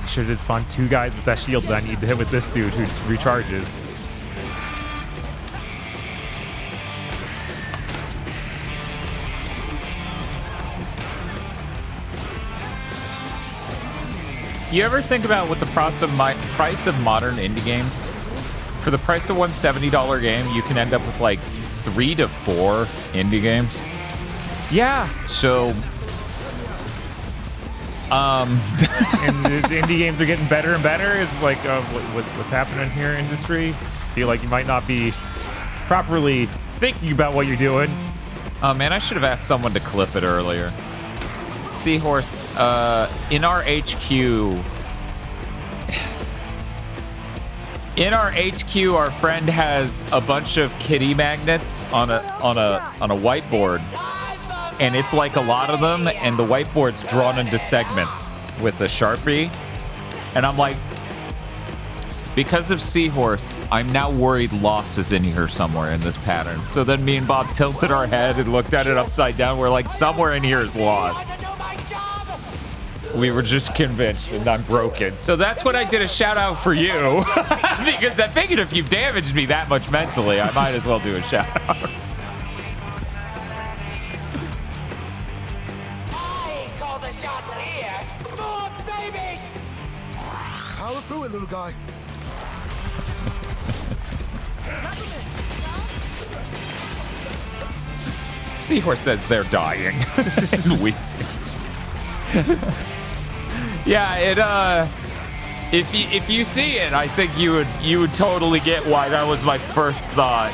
Should have spawned 2 guys with that shield that I need to hit with this dude who recharges. You ever think about what the price of modern indie games? For the price of one $70 game, you can end up with like 3 to 4 indie games. Yeah. So, and the indie games are getting better and better. It's like what's happening here in industry. Feel like you might not be properly thinking about what you're doing. Oh man, I should have asked someone to clip it earlier. Seahorse, in our HQ, our friend has a bunch of kitty magnets on a whiteboard, and it's like a lot of them, and the whiteboard's drawn into segments with a Sharpie, and I'm like, because of Seahorse, I'm now worried Loss is in here somewhere in this pattern. So then me and Bob tilted our head and looked at it upside down. We're like, somewhere in here is Loss. We were just convinced, and I'm broken. So that's what I did a shout out for you. Because I figured if you've damaged me that much mentally, I might as well do a shout out. I call the shots here. More babies. Power through it, little guy. Seahorse says they're dying. Yeah, if you see it, I think you would totally get why that was my first thought.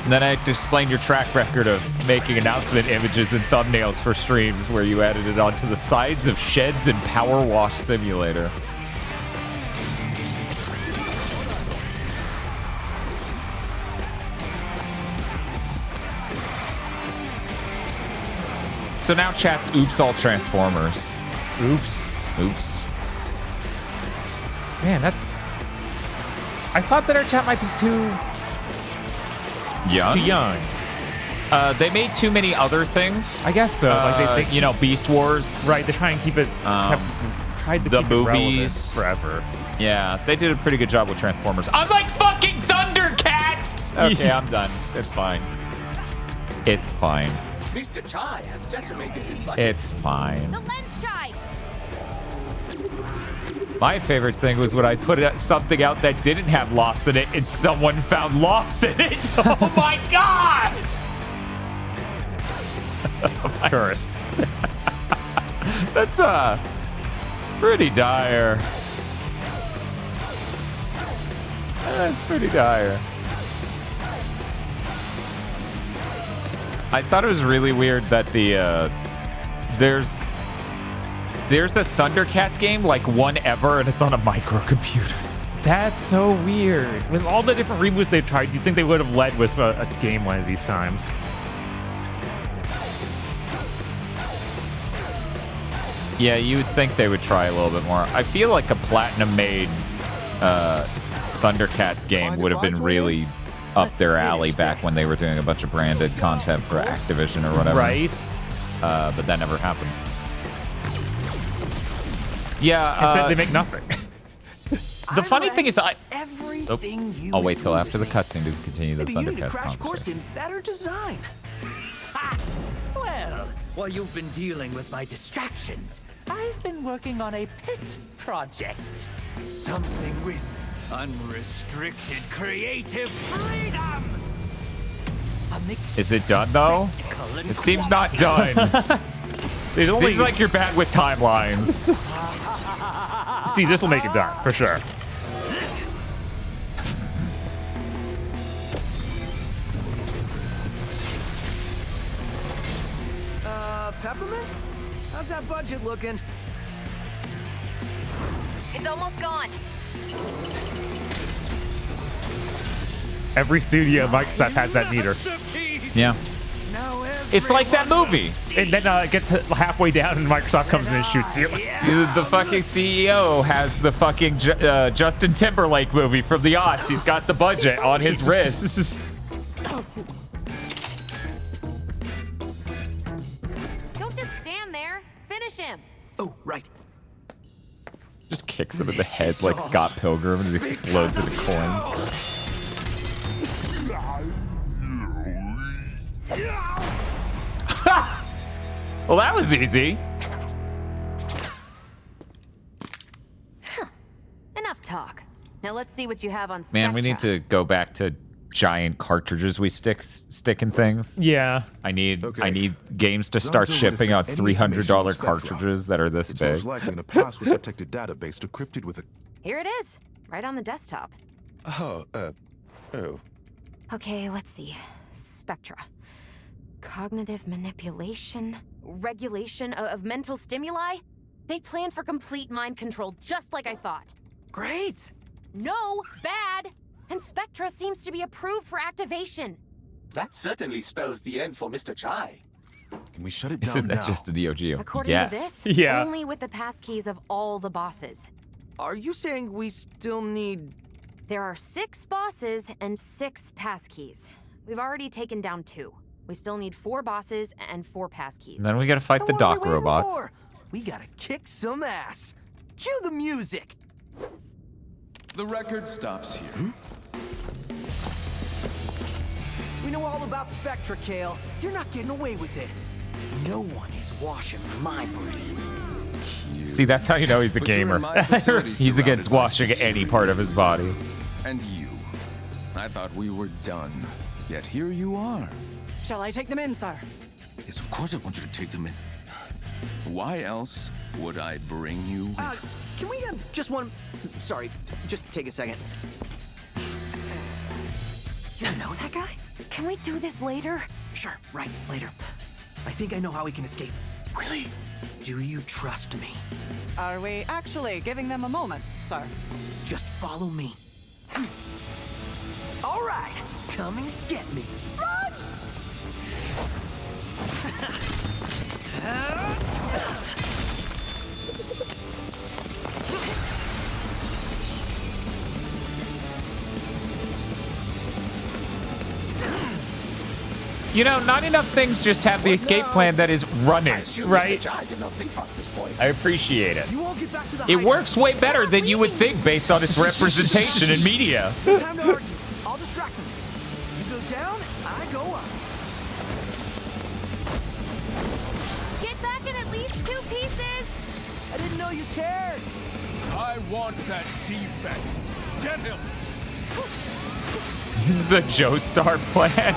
And then I had to explain your track record of making announcement images and thumbnails for streams where you added it onto the sides of sheds and Power Wash Simulator. So now chat's oops all Transformers. Oops. Oops. Man, that's... I thought that our chat might be too young. They made too many other things. I guess so. Like they think, you know, Beast Wars. Right, they try and keep it... tried to the keep movies. it relevant forever. Yeah, they did a pretty good job with Transformers. I'm like fucking Thundercats! Okay, I'm done. It's fine. It's fine. Mr. Chai has decimated his budget. It's fine. The lens Chai! My favorite thing was when I put something out that didn't have Loss in it and someone found Loss in it. Oh my gosh! Cursed. That's pretty dire. That's pretty dire. I thought it was really weird that there's a Thundercats game, like one ever, and it's on a microcomputer. That's so weird. With all the different reboots they've tried, you'd think they would have led with a game one of these times. Yeah, you would think they would try a little bit more. I feel like a Platinum-made Thundercats game would have been really up their alley back when they were doing a bunch of branded content for Activision or whatever. Right. But that never happened. Yeah. Instead, they make nothing. The funny thing is, everything you I'll wait till after the cutscene to continue the Maybe you need a Thundercats crash course conversation. in better design. Ha! Well, while you've been dealing with my distractions, I've been working on a pet project. Something with unrestricted creative freedom. Is it done though? It seems not done. There's only... Seems like you're bad with timelines. See, this will make it done for sure. Peppermint? How's that budget looking? It's almost gone. Every studio Microsoft has that meter. Yeah. It's like that movie. And then it gets halfway down and Microsoft comes in and shoots you. The fucking CEO has the fucking Justin Timberlake movie from the aughts. He's got the budget on his wrist. Don't just stand there. Finish him. Oh, right. Just kicks him in the head like Scott Pilgrim and it explodes into coins. Well, that was easy. Enough talk. Now let's see what you have on Spectra. Man, we need to go back to giant cartridges we stick in things. Yeah. I need games to start shipping out $300 cartridges that are this it's big. Most likely in a password-protected database decrypted with a... Here it is, right on the desktop. Oh. Okay, let's see. Spectra. Cognitive manipulation, regulation of mental stimuli. They plan for complete mind control, just like I thought. Great! No, bad! And Spectra seems to be approved for activation. That certainly spells the end for Mr. Chai. Can we shut it down Isn't that now? just a Neo Geo? According yes. to this, yeah. only with the passkeys of all the bosses. Are you saying we still need... There are 6 bosses and 6 passkeys. We've already taken down 2. We still need 4 bosses and 4 passkeys. And then we gotta fight the dock robots. We gotta kick some ass. Cue the music. The record stops here. We know all about Spectra, Kale. You're not getting away with it. No one is washing my brain. See, that's how you know he's a gamer. He's against washing any part of his body. And you. I thought we were done. Yet here you are. Shall I take them in, sir? Yes, of course I want you to take them in. Why else would I bring you with... Can we have just one... Sorry, just take a second. You know that guy? Can we do this later? Sure, right, later. I think I know how we can escape. Really? Do you trust me? Are we actually giving them a moment, sir? Just follow me. All right, come and get me. Run! You know, not enough things just have the escape plan that is running, right? I appreciate it. It works way better than you would think based on its representation in media. No time to argue. I'll distract them. You go down, I go up. Get back in at least 2 pieces! I didn't know you cared. I want that defect. Get him! The Joestar plan.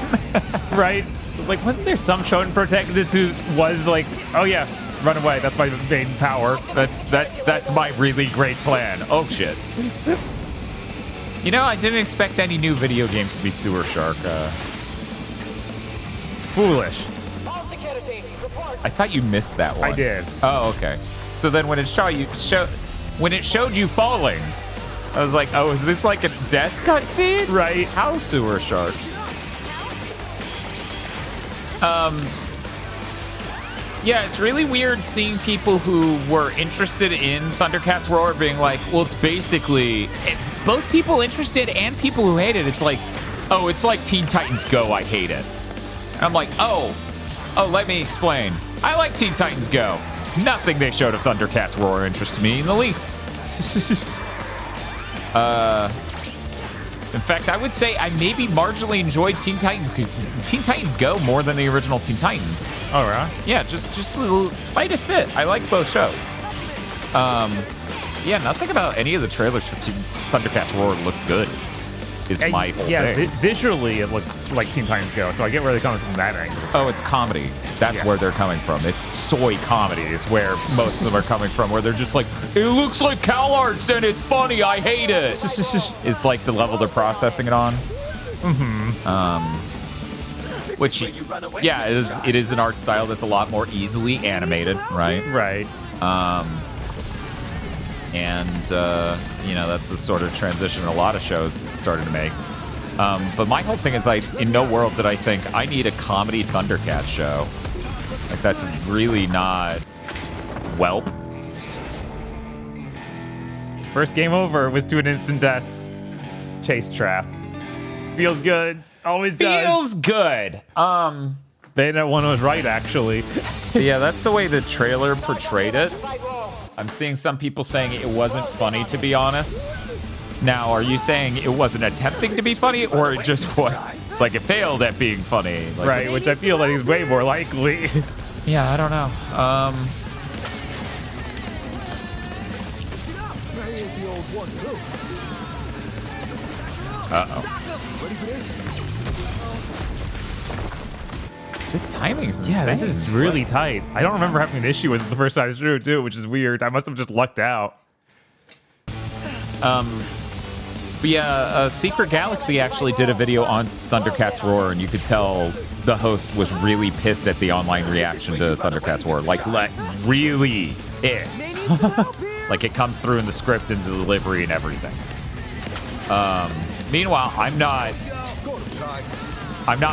Right? Like, wasn't there some shonen protagonist who was like, oh yeah, run away, that's my main power. That's my really great plan. Oh shit. You know, I didn't expect any new video games to be Sewer Shark. Foolish. I thought you missed that one. I did. Oh, okay. So then when it showed you falling, I was like, oh, is this like a death cutscene? Right. How Sewer Shark? Yeah, it's really weird seeing people who were interested in Thundercats Roar being like, well, it's basically both people interested and people who hate it. It's like, oh, it's like Teen Titans Go, I hate it. And I'm like, oh, let me explain. I like Teen Titans Go. Nothing they showed of Thundercats Roar interests me in the least. In fact, I would say I maybe marginally enjoyed Teen Titans Go more than the original Teen Titans. Oh, right? Yeah, just a little slightest bit. I like both shows. Yeah, nothing about any of the trailers for Thundercats Roar looked good. Is my whole thing. Visually it looked like Teen Titans Go, so I get where they're coming from that angle. Oh, it's comedy. That's where they're coming from. It's soy comedy is where most of them are coming from, where they're just like, it looks like Cal Arts and it's funny, I hate it. It's like the level they're processing it on. Which, yeah, it is an art style that's a lot more easily animated, right? Right. You know, that's the sort of transition a lot of shows started to make. But my whole thing is, in no world did I think I need a comedy Thundercats show. Like, that's really not Welp. First game over was to an instant death chase trap. Feels good. Always does. Feels good. Bayonetta 1 was right, actually. Yeah, that's the way the trailer portrayed it. I'm seeing some people saying it wasn't funny, to be honest. Now, are you saying it wasn't attempting to be funny, or it just was, like, it failed at being funny? Like, right, which I feel like is way more likely. Yeah, I don't know. This timing is insane. Yeah, this is really tight. I don't remember having an issue with it the first time through, too, which is weird. I must have just lucked out. But yeah, Secret Galaxy actually did a video on Thundercats Roar, and you could tell the host was really pissed at the online reaction to Thundercats Roar. Like really pissed. Like, it comes through in the script and the delivery and everything. Meanwhile, I'm not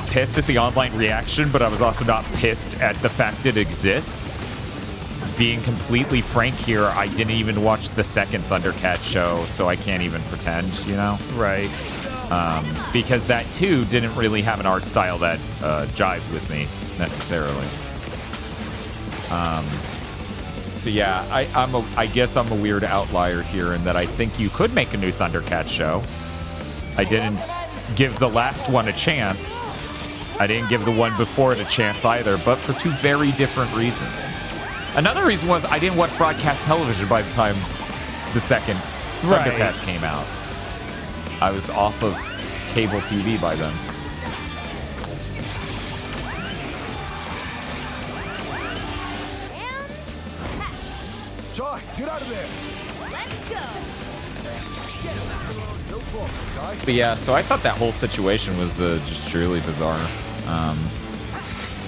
pissed at the online reaction, but I was also not pissed at the fact it exists. Being completely frank here, I didn't even watch the second Thundercats show, so I can't even pretend, you know? Right. Because that, too, didn't really have an art style that jived with me, necessarily. So yeah, I guess I'm a weird outlier here in that I think you could make a new Thundercats show. I didn't give the last one a chance. I didn't give the one before it a chance either, but for two very different reasons. Another reason was I didn't watch broadcast television by the time the second Thundercats came out. I was off of cable TV by then. Joy, get out of there! Let's go. But yeah, so I thought that whole situation was just truly bizarre.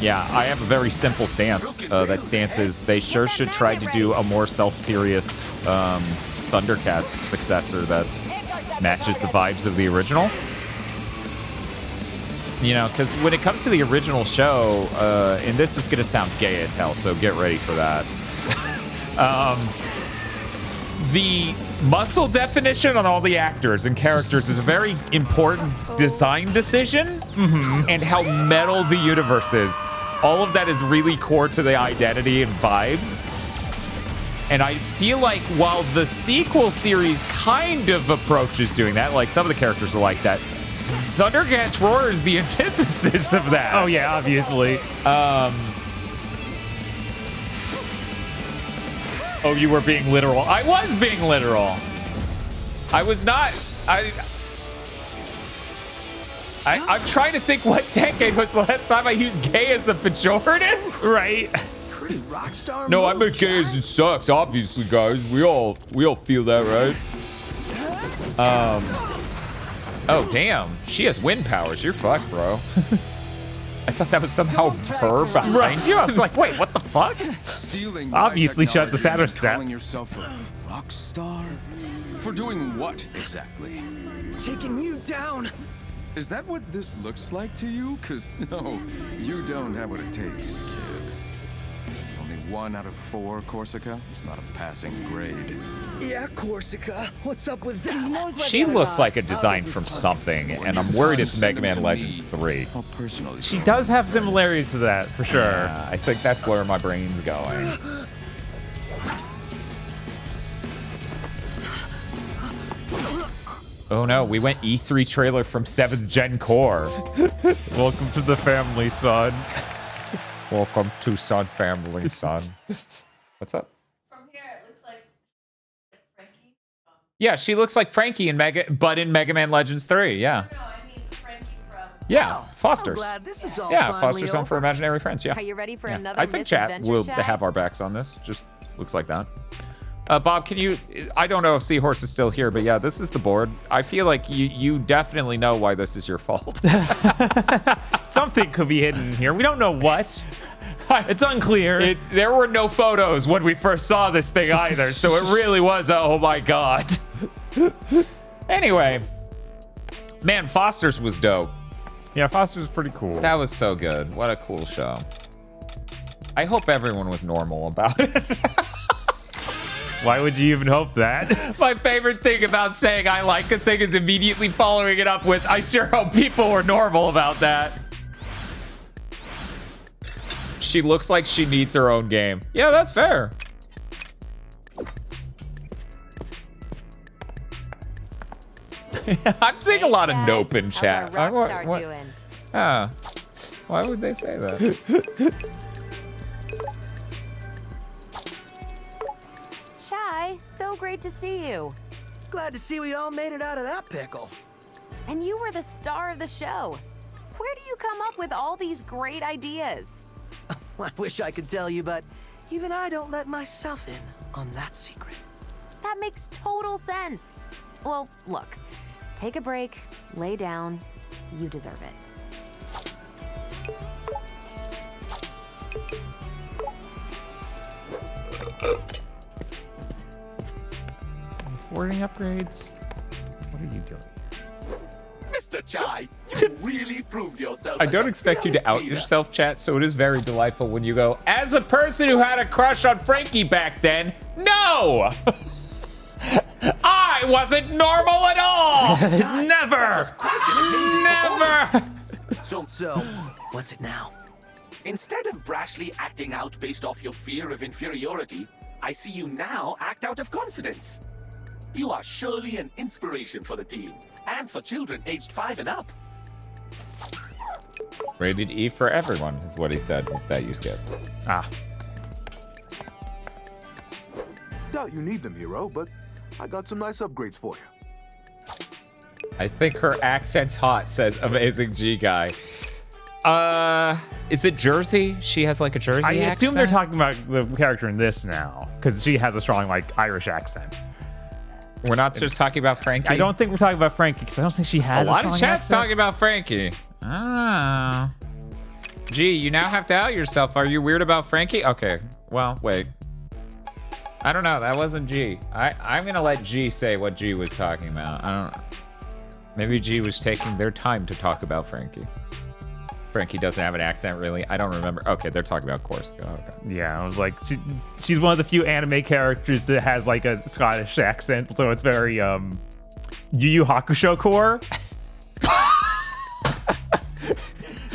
Yeah, I have a very simple stance. That stance is they sure should try to do a more self-serious Thundercats successor that matches the vibes of the original. You know, because when it comes to the original show, and this is going to sound gay as hell, so get ready for that. The muscle definition on all the actors and characters is a very important design decision, and how metal the universe is. All of that is really core to the identity and vibes. And I feel like while the sequel series kind of approaches doing that, like some of the characters are like that, Thundercats Roar is the antithesis of that. Oh yeah, obviously. Oh, you were being literal. I was being literal. I was not. I'm trying to think what decade was the last time I used gay as a pejorative. Right. Pretty rock star. No, I meant gay as in sucks. Obviously, guys, we all feel that, right? Oh damn, she has wind powers. You're fucked, bro. I thought that was somehow her behind you. I was like, wait, what the fuck? Stealing Obviously, she had the technology Saturn and step. calling yourself a rock star? For doing what exactly? Taking you down. Is that what this looks like to you? Cause no, you don't have what it takes, kid. Only 1 out of 4, Corsica. It's not a passing grade. Yeah, Corsica. What's up with that? She looks like a design from something, and I'm worried it's Mega Man Legends 3. She does have similarities to that, for sure. Yeah, I think that's where my brain's going. Oh no, we went E3 trailer from 7th Gen Core. Welcome to the family, son. Welcome to Sun Family, son. What's up? From here, it looks like Frankie. Yeah, she looks like Frankie in Mega Man Legends 3, yeah. No, I mean Frankie from... Yeah, Foster's. I'm glad this is all Yeah, finally Foster's Home over. for Imaginary Friends, yeah. Are you ready for Yeah. another I think chat misadventure, will Chad? have our backs on this. Just looks like that. Bob, can you... I don't know if Seahorse is still here, but yeah, this is the board. I feel like you definitely know why this is your fault. Something could be hidden here. We don't know what. It's unclear. There were no photos when we first saw this thing either, so it really was a, oh my god. Anyway. Man, Foster's was dope. Yeah, Foster's was pretty cool. That was so good. What a cool show. I hope everyone was normal about it. Why would you even hope that? My favorite thing about saying I like a thing is immediately following it up with, I sure hope people were normal about that. She looks like she needs her own game. Yeah, that's fair. I'm seeing a lot of nope in chat. How's our rock star doing? Ah, why would they say that? Shy, so great to see you. Glad to see we all made it out of that pickle. And you were the star of the show. Where do you come up with all these great ideas? I wish I could tell you, but even I don't let myself in on that secret. That makes total sense. Well, look, take a break, lay down. You deserve it. Forwarding upgrades. What are you doing? Mr. Chai, you really proved yourself. I don't expect you to out yourself, chat, so it is very delightful when you go, as a person who had a crush on Frankie back then, no! I wasn't normal at all! Never! Never! So, what's it now? Instead of brashly acting out based off your fear of inferiority, I see you now act out of confidence. You are surely an inspiration for the team, and for children aged 5 and up. Rated E for everyone is what he said that you skipped. Ah. Doubt you need them, hero, but I got some nice upgrades for you. I think her accent's hot, says Amazing G Guy. Is it Jersey? She has like a Jersey I accent? assume they're talking about the character in this now, because she has a strong, like, Irish accent. We're not just talking about Frankie? I don't think we're talking about Frankie, because I don't think she has a lot of strong chat's accent. talking about Frankie. Oh. Gee, you now have to out yourself. Are you weird about Frankie? Okay, well, wait. I don't know. That wasn't G. I'm going to let G say what G was talking about. I don't know. Maybe G was taking their time to talk about Frankie. Frankie doesn't have an accent, really. I don't remember. Okay, they're talking about Corsica. Okay. Yeah, I was like, she's one of the few anime characters that has like a Scottish accent, so it's very Yu Yu Hakusho core.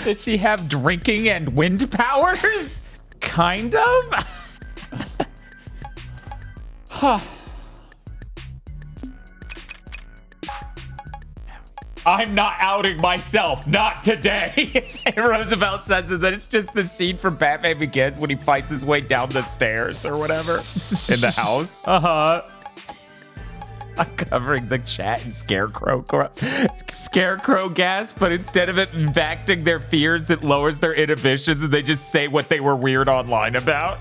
Does she have drinking and wind powers? Kind of. Huh. I'm not outing myself, not today. And Roosevelt says that it's just the scene from Batman Begins when he fights his way down the stairs or whatever in the house. Uh-huh. I'm covering the chat in scarecrow gas, but instead of it impacting their fears, it lowers their inhibitions and they just say what they were weird online about.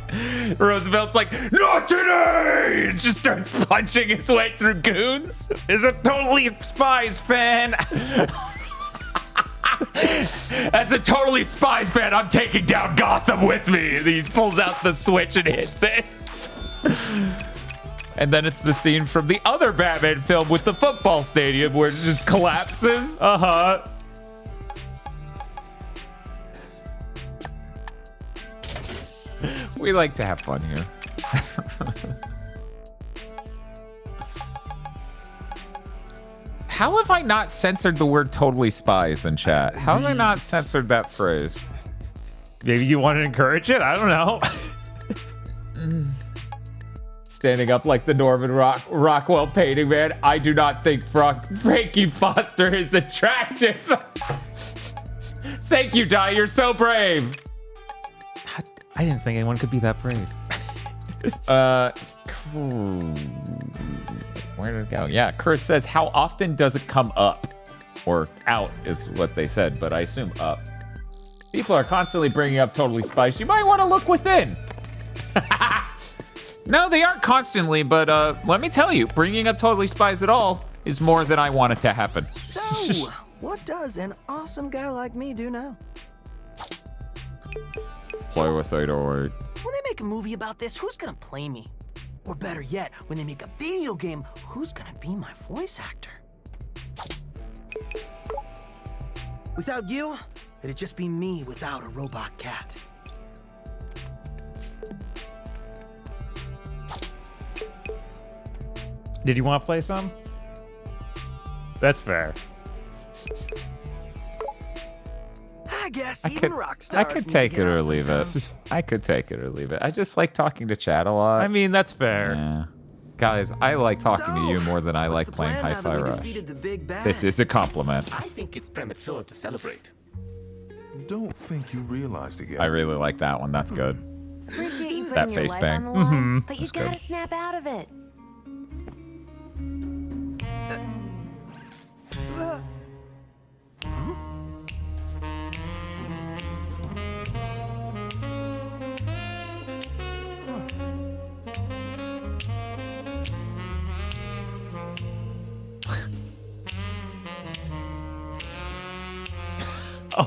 Roosevelt's like, not today! It just starts punching his way through goons. Is a Totally Spies fan. As a Totally Spies fan, I'm taking down Gotham with me. And he pulls out the switch and hits it. And then it's the scene from the other Batman film with the football stadium where it just collapses. Uh-huh. We like to have fun here. How have I not censored the word totally spies in chat? How have I not censored that phrase? Maybe you want to encourage it? I don't know. Standing up like the Norman Rockwell painting, man. I do not think Frankie Foster is attractive. Thank you, Di. You're so brave. I didn't think anyone could be that brave. Where did it go? Yeah, Chris says, how often does it come up? Or out is what they said, but I assume up. People are constantly bringing up Totally Spice. You might want to look within. No, they aren't constantly, but let me tell you, bringing up Totally Spies at all is more than I want it to happen. So, what does an awesome guy like me do now? Play with 808. When they make a movie about this, who's gonna play me? Or better yet, when they make a video game, who's gonna be my voice actor? Without you, it'd just be me without a robot cat. Did you want to play some? That's fair. I guess even rock stars I could take it or leave it. I could take it or leave it. I just like talking to chat a lot. I mean, that's fair. Yeah. Guys, I like talking to you more than I like playing Hi-Fi Rush. This is a compliment. I think it's premature to celebrate. Don't think you realized it yet. I really like that one. That's good. Appreciate you That putting your face life bang. on the line, but you That's good. gotta snap out of it.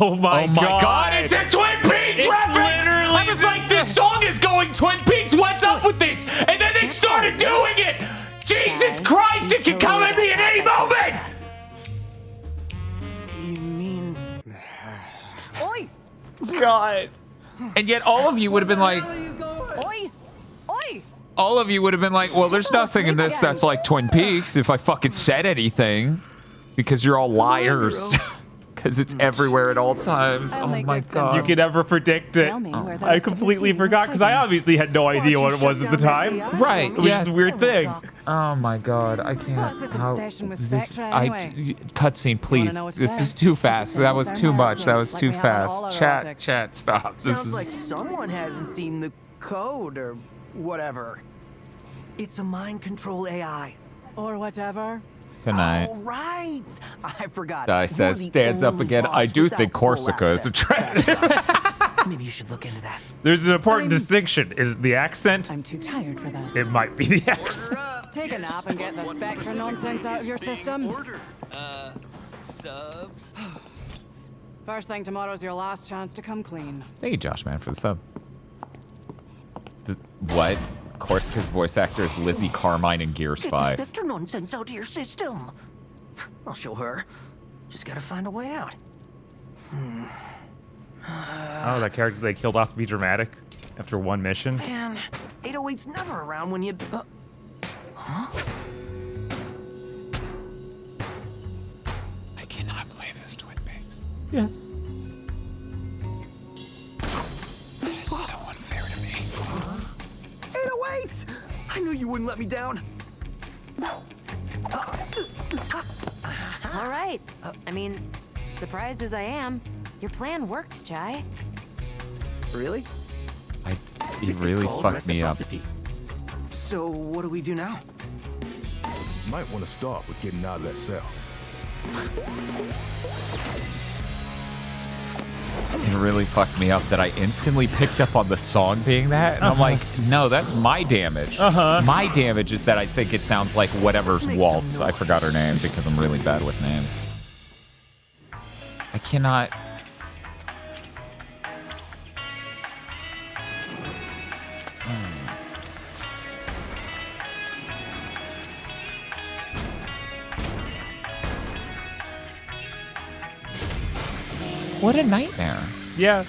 Oh my god. It's a Twin Peaks reference! I was like, this song is going Twin Peaks, what's up with this? And then they started doing it! Jesus Christ, it can come at me at any moment! You mean... Oi! God. And yet all of you would have been like... Oi! Oi! All of you would have been like, well, there's nothing in this that's like Twin Peaks if I fucking said anything. Because you're all liars. Because it's everywhere at all times. Oh my god. You could never predict it. I completely forgot because I obviously had no idea what it was at the time. Right, It was just a weird thing. Oh my god, I can't. What's this obsession with Spectra anyway? Cutscene, please. know what's This is best? too fast. That was too much. That was Like too we have it all fast. over Chat, Arctic. chat, stop. This Sounds is like someone hasn't seen the code or whatever. It's a mind control AI. Or whatever. tonight. Oh, right. I forgot. Di You're says, the stands up only again. boss I do without think full Corsica is access. attractive. Maybe you should look into that. There's an important distinction. Is it the accent? I'm too tired for this. It might be the accent. Take a nap and get the Spectra nonsense out of your system. Subs. First thing tomorrow's your last chance to come clean. Thank you, Josh, man, for the sub. What? Corsica's voice actor is Lizzie Carmine in Gears Get 5. the Spectre nonsense out of your system. I'll show her. Just gotta find a way out. Oh, that character they killed off to be dramatic after one mission. Man, 808's never around when you... huh? I cannot play this Twin Peaks. Yeah. That is so unfair to me. 808! I knew you wouldn't let me down. All right. I mean, surprised as I am, your plan worked, Jai. Really? He really fucked me up. So what do we do now? Might want to start with getting out of that cell. It really fucked me up that I instantly picked up on the song being that. And I'm like, no, that's my damage. My damage is that I think it sounds like whatever's Waltz. I forgot her name because I'm really bad with names. I cannot... What a nightmare. Yeah.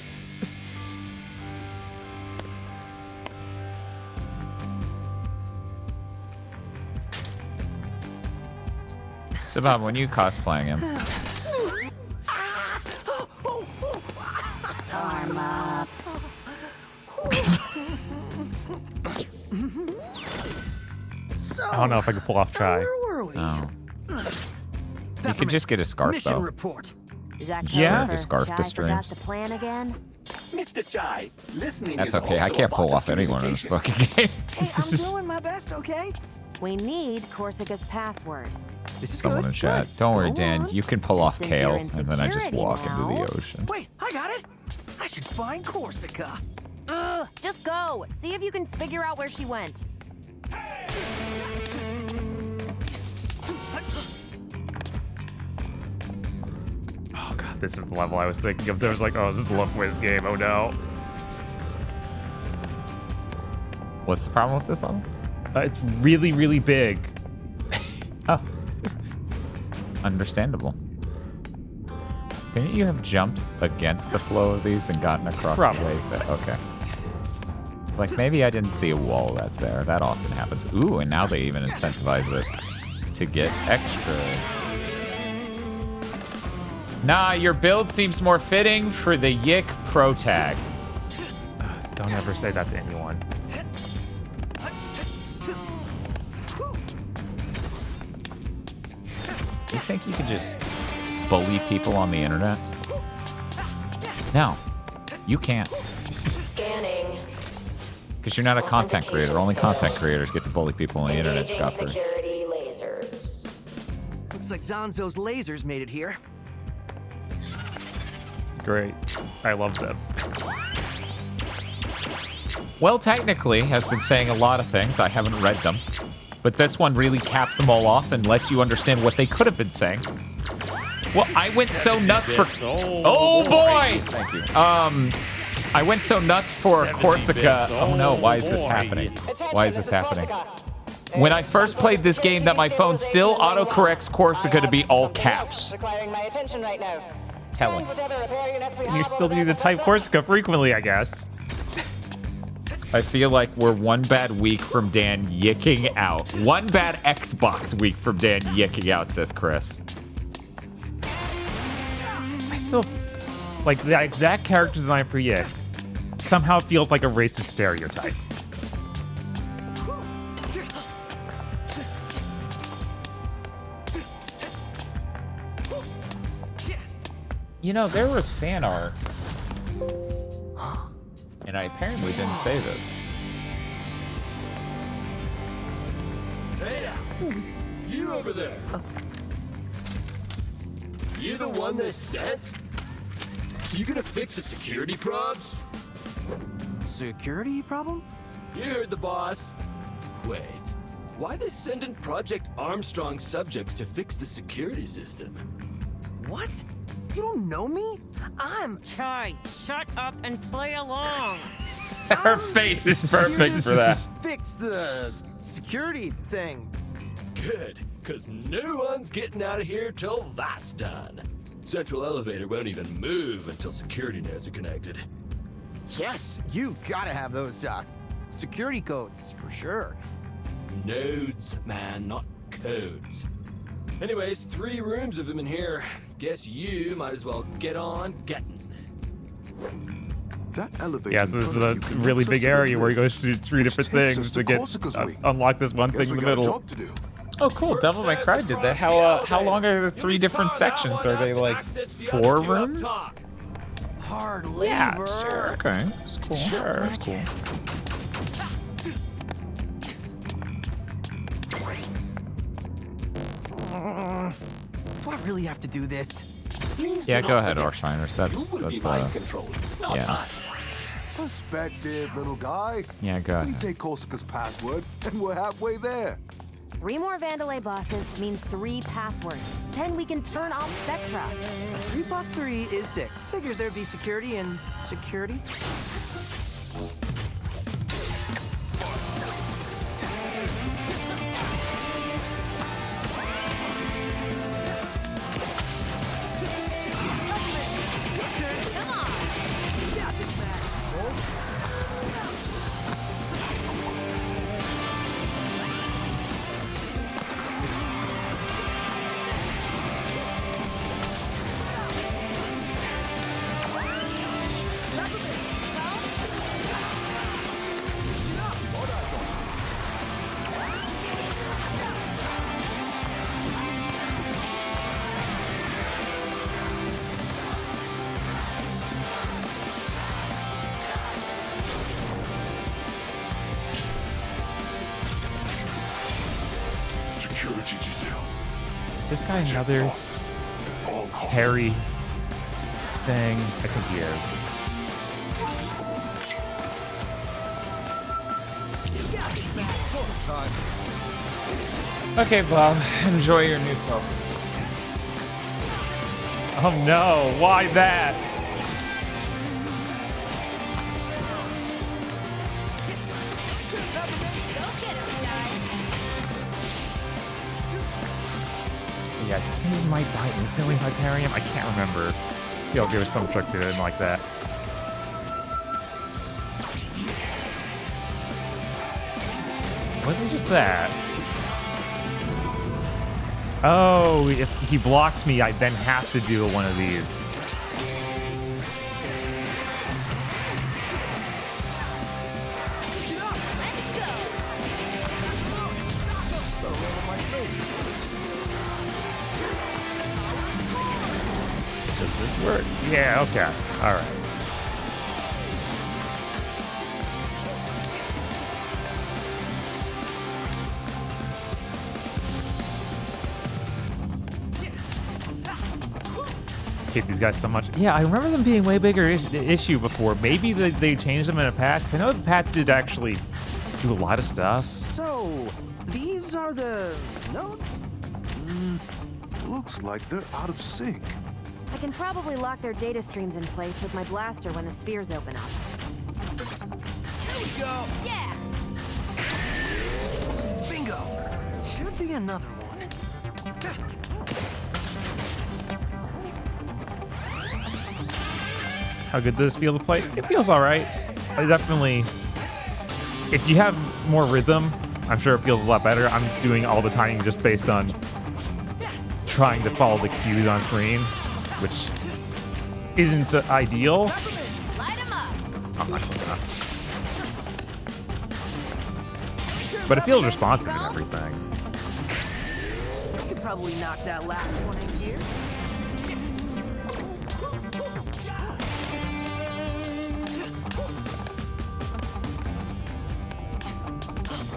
Sabab, when you cosplaying him? Karma. I don't know if I could pull off try. Where were we? Oh. You could just get a scarf, Mission though. report. Yeah. A scarf to Chai stream. forgot the plan again? Mr. Chai, listening That's is okay. I also can't a pull part off of anyone in this communication. fucking game. Hey, I'm doing my best, okay? We need Corsica's password. This is Someone good. in chat. Don't worry, Dan. You can pull off Since Kale, you're in and then I just security walk now. into the ocean. Wait, I got it. I should find Corsica. Ugh, just go. See if you can figure out where she went. Oh god, this is the level I was thinking of. There was like, oh, this is the love with game. Oh no. What's the problem with this level? It's really, really big. Oh. Understandable. Couldn't you have jumped against the flow of these and gotten across Probably. the way? Okay. It's like, maybe I didn't see a wall that's there. That often happens. Ooh, and now they even incentivize it to get extras. Nah, your build seems more fitting for the Yik Pro Tag. Don't ever say that to anyone. You think you can just bully people on the internet? No, you can't. Scanning. Because you're not a content creator. Only content creators get to bully people on the internet, Engaging Scotford. security lasers. Looks like Zanzo's lasers made it here. Great. I love them. Well, technically, has been saying a lot of things. I haven't read them. But this one really caps them all off and lets you understand what they could have been saying. Well, I went so nuts for... Oh, boy! Thank you. I went so nuts for Corsica. Oh, no. Why is this happening? Why is this happening? When I first played this game, that my phone still autocorrects Corsica to be all caps. Requiring my attention right now. Telling. You still need to type Corsica frequently, I guess. I feel like we're one bad week from Dan yicking out. One bad Xbox week from Dan yicking out, says Chris. I still... Like, the exact character design for Yik somehow feels like a racist stereotype. You know, there was fan art. And I apparently didn't say this. Hey, you over there. You the one they sent? You gonna fix the security probs? Security problem? You heard the boss. Wait, why they sending Project Armstrong subjects to fix the security system? What? You don't know me? I'm... Chai, shut up and play along. Her face is perfect for that. Fix the security thing. Good, cause no one's getting out of here till that's done. Central elevator won't even move until security nodes are connected. Yes, you gotta have those security codes for sure. Nodes, man, not codes. Anyways, 3 rooms of them in here. Guess you might as well get on getting. That elevator. Yeah, so this is a really big area where you go through 3 different things to get unlock this one thing in the middle. Oh, cool. Devil May Cry did that. How long are the 3 different sections? Are they like 4 rooms? Hard labor. Yeah, sure. Okay, it's cool. Sure, it's cool. Do I really have to do this? Yeah, go ahead, Orshiners. That's yeah. Perspective, little guy. Yeah, go We ahead. take Corsica's password, and we're halfway there. 3 more Vandalay bosses means 3 passwords. Then we can turn off Spectra. 3 plus 3 is 6. Figures there'd be security and security. guy another Harry thing? I think he is. Okay, Bob. Enjoy your new self. Oh no, why that? Yeah, he might die instantly if I parry him. I can't remember. He'll give us some trick to him like that. Wasn't just that. Oh, if he blocks me, I then have to do one of these. Does this work? Yeah, okay. All right. Hate these guys so much. Yeah, I remember them being way bigger issue before. Maybe they changed them in a patch. I know the patch did actually do a lot of stuff. So, these are the notes? Looks like they're out of sync. I can probably lock their data streams in place with my blaster when the spheres open up. Here we go! Yeah! Bingo! Should be another one. How good does this feel to play? It feels all right. I definitely, if you have more rhythm, I'm sure it feels a lot better. I'm doing all the timing just based on trying to follow the cues on screen, which isn't ideal. I'm not close enough. But it feels responsive and everything. You could probably knock that last one in here.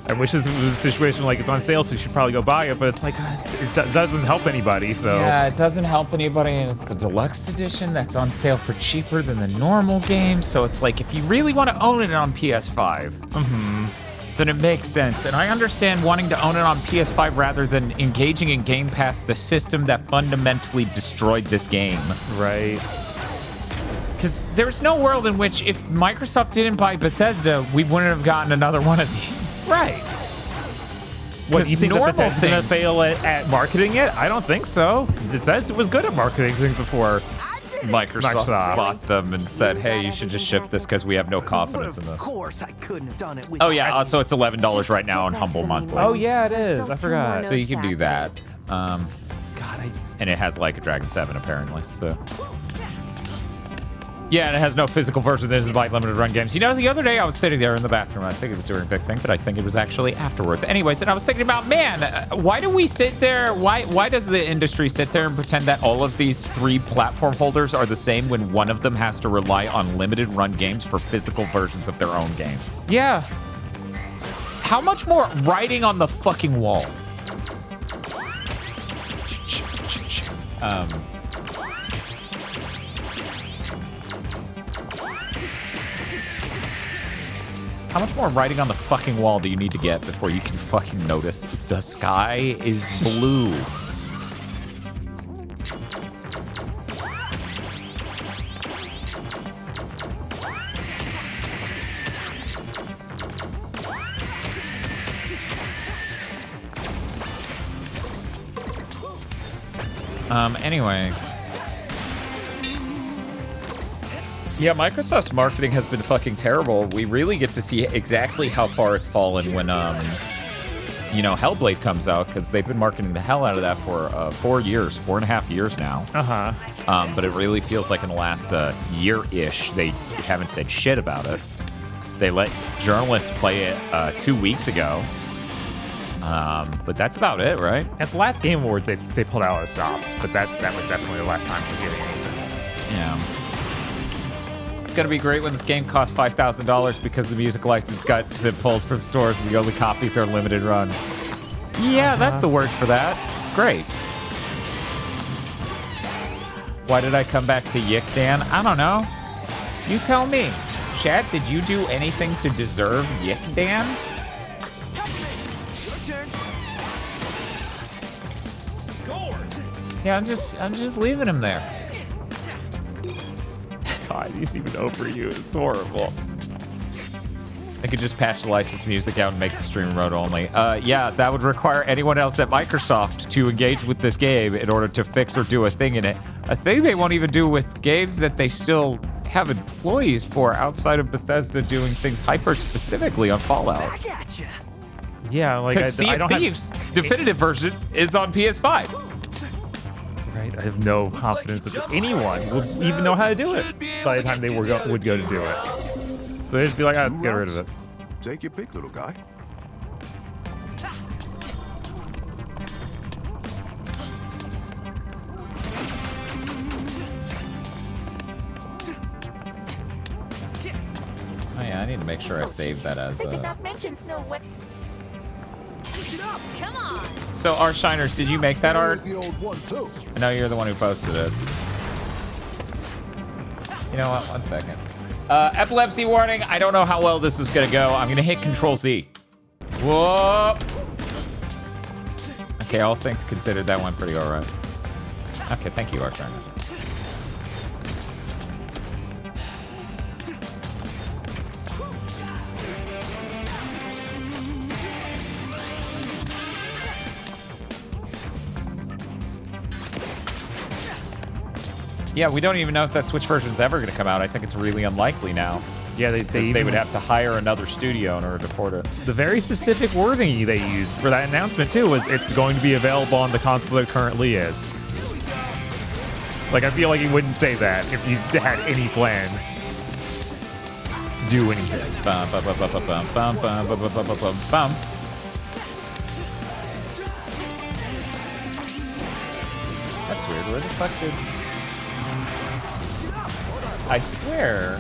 I wish this was a situation like it's on sale, so you should probably go buy it, but it's like, it doesn't help anybody, so. Yeah, it doesn't help anybody, and it's the deluxe edition that's on sale for cheaper than the normal game, so it's like, if you really want to own it on PS5, then it makes sense. And I understand wanting to own it on PS5 rather than engaging in Game Pass, the system that fundamentally destroyed this game. Right. Because there's no world in which if Microsoft didn't buy Bethesda, we wouldn't have gotten another one of these. Right. What, do you think that normal Bethesda's going to fail at marketing it? I don't think so. Bethesda was good at marketing things before Microsoft bought them and said, hey, you should just ship this because we have no confidence in Of this. course, I couldn't have done it with. Oh, yeah. Also, it's $11 right now on Humble Monthly. Oh, yeah, it is. I forgot. So you can do that. And it has like a Dragon 7, apparently. So. Yeah, and it has no physical version. This is by limited run games. You know, the other day I was sitting there in the bathroom. I think it was during this thing, but I think it was actually afterwards. Anyways, and I was thinking about, man, why do we sit there? Why does the industry sit there and pretend that all of these 3 platform holders are the same when one of them has to rely on limited run games for physical versions of their own games? Yeah. How much more writing on the fucking wall? How much more writing on the fucking wall do you need to get before you can fucking notice the sky is blue? Anyway. Yeah, Microsoft's marketing has been fucking terrible. We really get to see exactly how far it's fallen when, you know, Hellblade comes out, because they've been marketing the hell out of that for 4.5 years now. But it really feels like in the last year-ish, they haven't said shit about it. They let journalists play it 2 weeks ago. But that's about it, right? At the last Game Awards, they pulled out a lot of stops, but that was definitely the last time we were getting anything. Yeah. It's gonna be great when this game costs $5,000 because the music license got pulled from stores and the only copies are limited run. Yeah, that's the word for that. Great. Why did I come back to Yick Dan? I don't know. You tell me. Chat, did you do anything to deserve Yick Dan? Yeah, I'm just leaving him there. God, he's even over you. It's horrible. I could just patch the license music out and make the stream mode only. Yeah, that would require anyone else at Microsoft to engage with this game in order to fix or do a thing in it. A thing they won't even do with games that they still have employees for outside of Bethesda doing things hyper-specifically on Fallout. Yeah, like because Sea of Thieves definitive version is on PS5. Right, I have no confidence that anyone would even know how to do it by the time they would go to do it. So they'd just be like, "Ah, get rid of it." Take your pick, little guy. Oh yeah, I need to make sure I save that as I did not mention no way. Come on. So, our Shiners, did you make that art? The old one too. I know you're the one who posted it. You know what? 1 second. Epilepsy warning. I don't know how well this is gonna go. I'm gonna hit Control-Z. Whoa. Okay, all things considered, that went pretty all right. Okay, thank you, Arshiner. Yeah, we don't even know if that Switch version's ever going to come out. I think it's really unlikely now. Yeah, they would have to hire another studio in order to port it. The very specific wording they used for that announcement too was it's going to be available on the console that it currently is. Like, I feel like you wouldn't say that if you had any plans to do anything. Bum, bum, bum, bum, bum, bum, bum, bum, bum, bum, bum, bum. That's weird. Where the fuck did... I swear.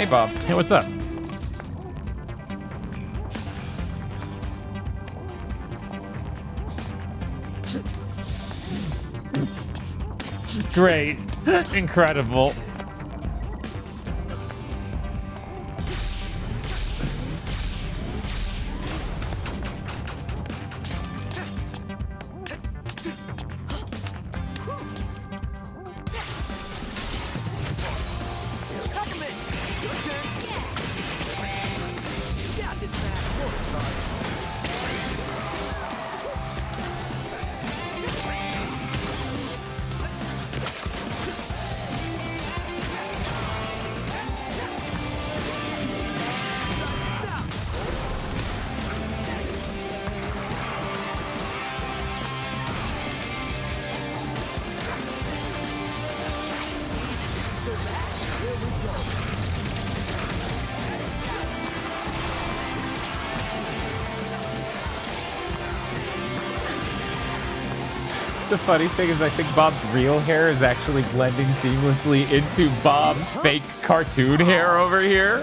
Hey, Bob. Hey, what's up? Great. Incredible. The funny thing is I think Bob's real hair is actually blending seamlessly into Bob's fake cartoon hair over here.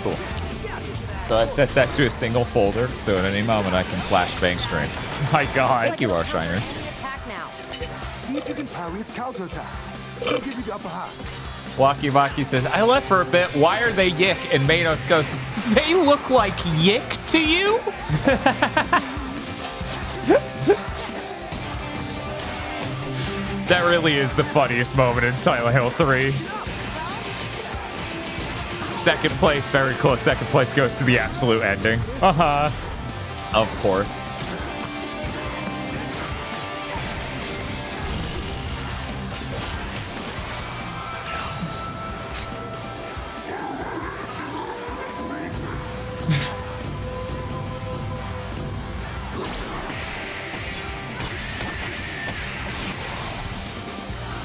cool. So I set that to a single folder, so at any moment I can flash Bankstream. My God. Thank you, Arshiner. See if you can parry its counterattack. She'll give you the upper hand. Waki Waki says, I left for a bit. Why are they Yik? And Manos goes, they look like Yik to you? That really is the funniest moment in Silent Hill 3. Second place, very close. Second place goes to the absolute ending. Uh-huh. Of course.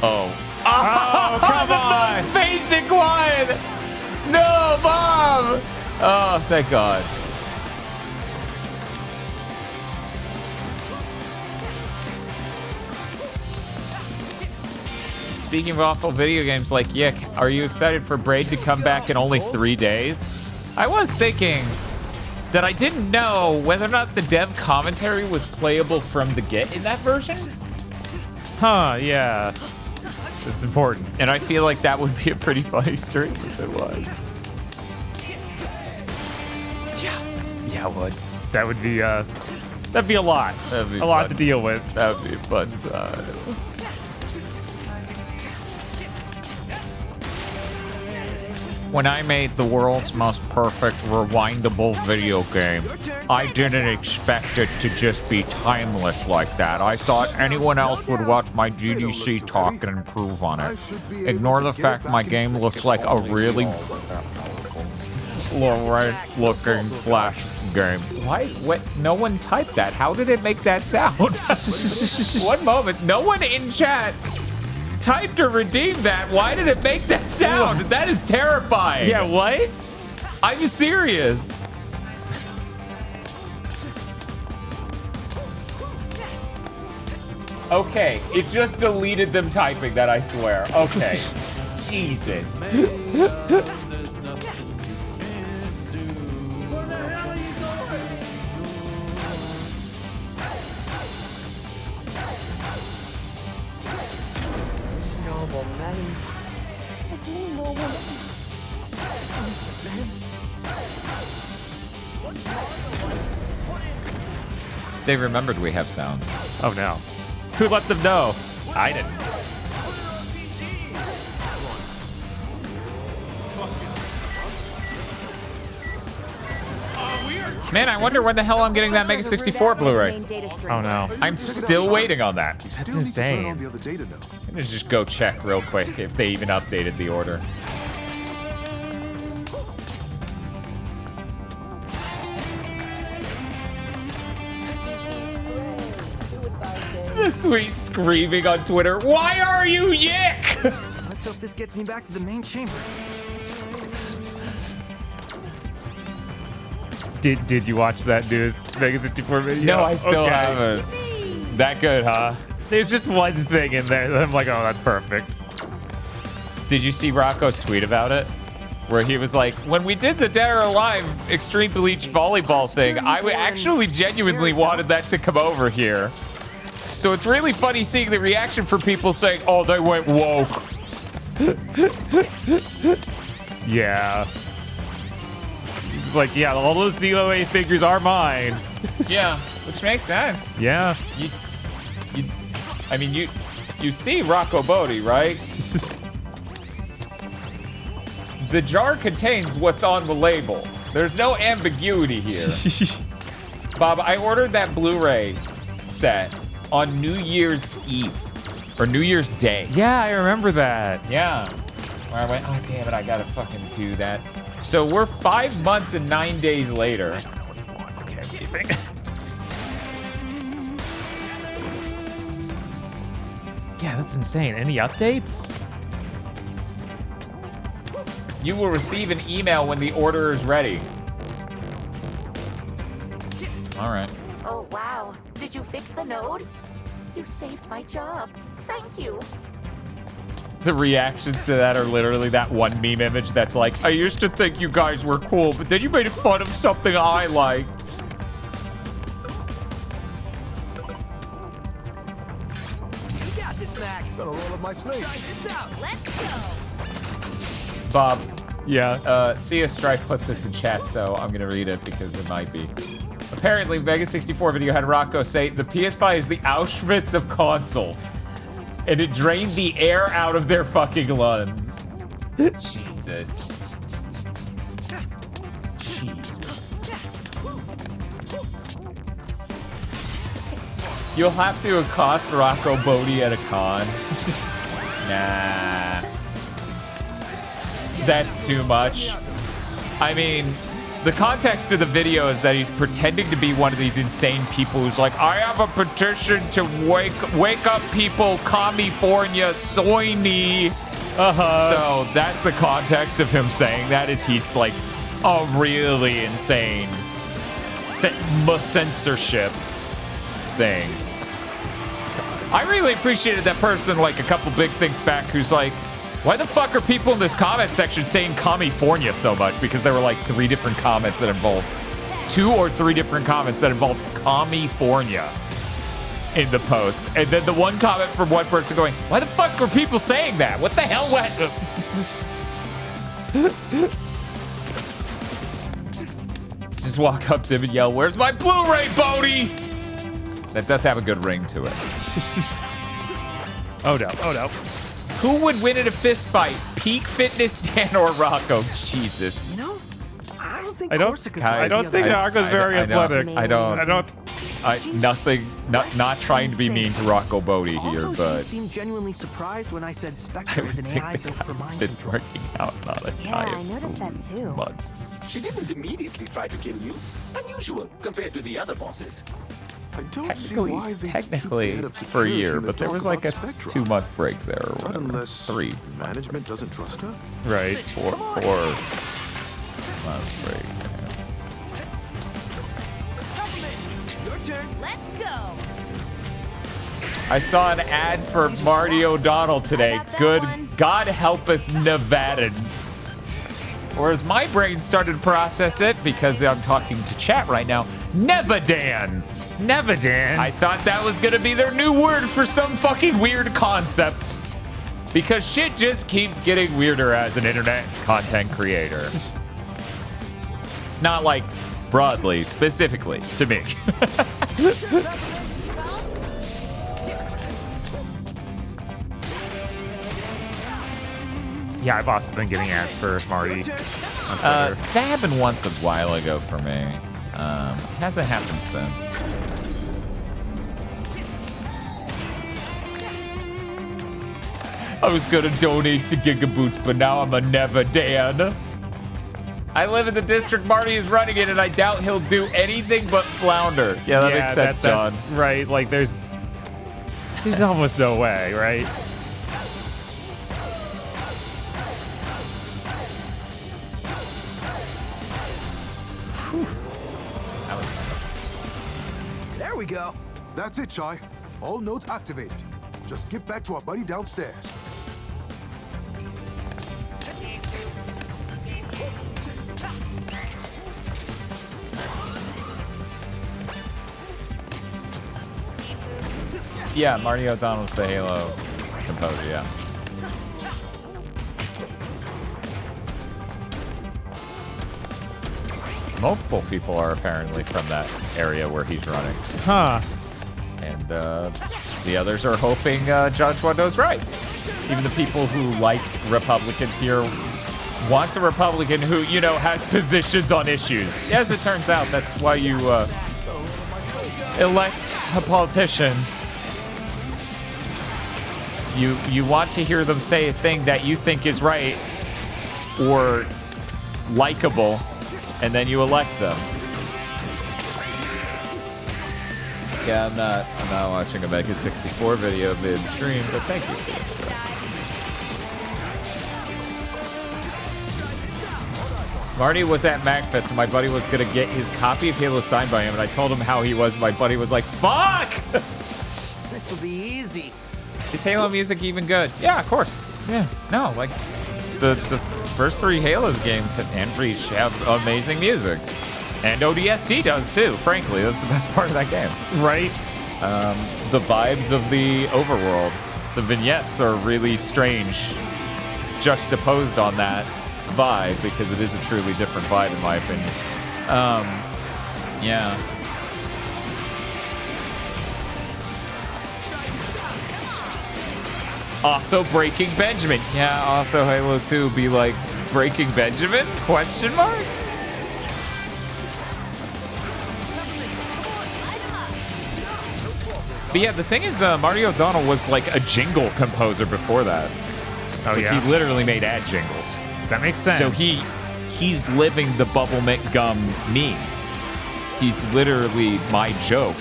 Oh. Oh, come on! The most basic one! No, Mom! Oh, thank God. Speaking of awful video games like Yik, are you excited for Braid to come back in only 3 days? I was thinking that I didn't know whether or not the dev commentary was playable from the get in that version. Huh, yeah. It's important. And I feel like that would be a pretty funny stream if it was. Yeah, it would. That would be, that'd be a lot. That'd be a lot fun. to deal with. That would be a fun time. When I made the world's most perfect rewindable video game, I didn't expect it to just be timeless like that. I thought anyone else would watch my GDC talk and improve on it. Ignore the fact my game looks like a really low-rent-looking Flash game. Why? What? No one typed that. How did it make that sound? One moment. No one in chat typed or redeemed that. Why did it make that sound? That is terrifying. Yeah, what? I'm serious. Okay, it just deleted them typing that, I swear. Okay. Jesus. They remembered we have sounds. Oh no. Who let them know? I didn't. Man, I wonder when the hell I'm getting that Mega 64 Blu-ray. Oh no. I'm still waiting on that. That's insane. On the other data node. I'm gonna just go check real quick if they even updated the order. The sweet screaming on Twitter. Why are you Yik? Let's hope this gets me back to the main chamber. Did you watch that news Mega 64 video? No, I still haven't. That good, huh? There's just one thing in there that I'm like, oh, that's perfect. Did you see Rocco's tweet about it? Where he was like, when we did the Dead or Alive Extreme Bleach volleyball thing, I actually genuinely wanted that to come over here. So it's really funny seeing the reaction from people saying, oh, they went woke. Yeah. It's like, yeah, all those DOA figures are mine. Yeah, which makes sense. Yeah. I mean, you see Rocco Bodie, right? The jar contains what's on the label. There's no ambiguity here. Bob, I ordered that Blu-ray set on New Year's Eve. Or New Year's Day. Yeah, I remember that. Yeah. Where I went, oh, damn it, I gotta fucking do that. So we're 5 months and 9 days later. Okay, I'm keeping. Yeah, that's insane. Any updates? You will receive an email when the order is ready. All right. Oh, wow. Did you fix the node? You saved my job. Thank you. The reactions to that are literally that one meme image that's like, I used to think you guys were cool, but then you made fun of something I like. You got this, Mac. Gonna roll up my sleeve. Try this out. Let's go. Bob. Yeah. See a Strife put this in chat, so I'm gonna read it because it might be. Apparently, Mega64 video had Rocco say, the PS5 is the Auschwitz of consoles. And it drained the air out of their fucking lungs. Jesus. Jesus. You'll have to accost Rocco Bodie at a con. Nah. That's too much. I mean, the context of the video is that he's pretending to be one of these insane people who's like, I have a petition to wake up people, California, Soini. So that's the context of him saying that, is he's like a really insane censorship thing. I really appreciated that person, like a couple big things back, who's like, why the fuck are people in this comment section saying California so much? Because there were like 3 different comments that involved 2 or 3 different comments that involved California in the post. And then the one comment from one person going, why the fuck are people saying that? What the hell was Just walk up to him and yell, where's my Blu-ray, Bodie? That does have a good ring to it. Oh no, oh no. Who would win in a fist fight? Peak Fitness Dan or Rocco? Jesus. You know, I don't think I don't think Rocco's very athletic. Not trying to be mean to Rocco Bodie here, Also, but she seemed genuinely surprised when I said Spectre was an AI built for mind been control. working out on a Yeah, I noticed that too. months. She didn't immediately try to kill you. Unusual compared to the other bosses. I don't see why they Technically, keep the head of for a security year, in the but there talk was like a about Spectra. 2-month break there or Not whatever. unless 3 management doesn't trust her. Right. 4 months break. Your turn. Let's go. I saw an ad for Marty O'Donnell today. Good God help us, Nevadans. Or as my brain started to process it, because I'm talking to chat right now, Nevadans. Nevadans? I thought that was gonna be their new word for some fucking weird concept. Because shit just keeps getting weirder as an internet content creator. Not like broadly, specifically to me. Yeah, I've also been getting ads for Marty. That happened once a while ago for me. Hasn't happened since. I was gonna donate to GigaBoots, but now I'm a Never Dan. I live in the district Marty is running it, and I doubt he'll do anything but flounder. Yeah, that makes sense, John. That's right, like there's almost no way, right? There we go. That's it, Chai. All nodes activated. Just get back to our buddy downstairs. Yeah, Marty O'Donnell's the Halo composer, yeah. Multiple people are apparently from that area where he's running. Huh. And the others are hoping Judge Wando's right. Even the people who like Republicans here want a Republican who, you know, has positions on issues. As it turns out, that's why you elect a politician. You want to hear them say a thing that you think is right or likable, and then you elect them. Yeah, I'm not watching a Mega64 video mid-stream, but thank you. Marty was at MagFest, and my buddy was gonna get his copy of Halo signed by him, and I told him how he was. My buddy was like, "Fuck!" This will be easy. Is Halo music even good? Yeah, of course. Yeah, no, like the first 3 Halo's games and Reach have amazing music. And ODST does too, frankly. That's the best part of that game. Right? The vibes of the overworld. The vignettes are really strange, juxtaposed on that vibe, because it is a truly different vibe in my opinion. Yeah. Also Breaking Benjamin. Yeah, also Halo 2 be like Breaking Benjamin? Question mark? But yeah, the thing is, Marty O'Donnell was like a jingle composer before that. Oh, like, yeah? He literally made ad jingles. That makes sense. So he's living the bubble gum meme. He's literally my joke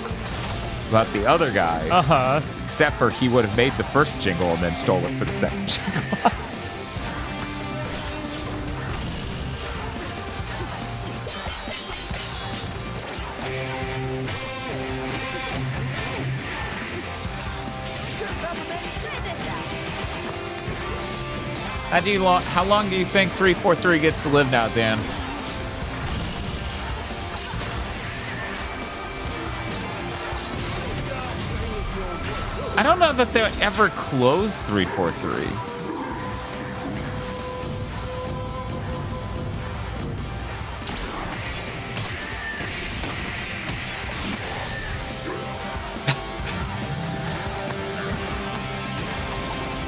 about the other guy. Uh-huh. Except for he would have made the first jingle and then stole it for the second jingle. How long do you think 343 gets to live now, Dan? I don't know that they'll ever close 343.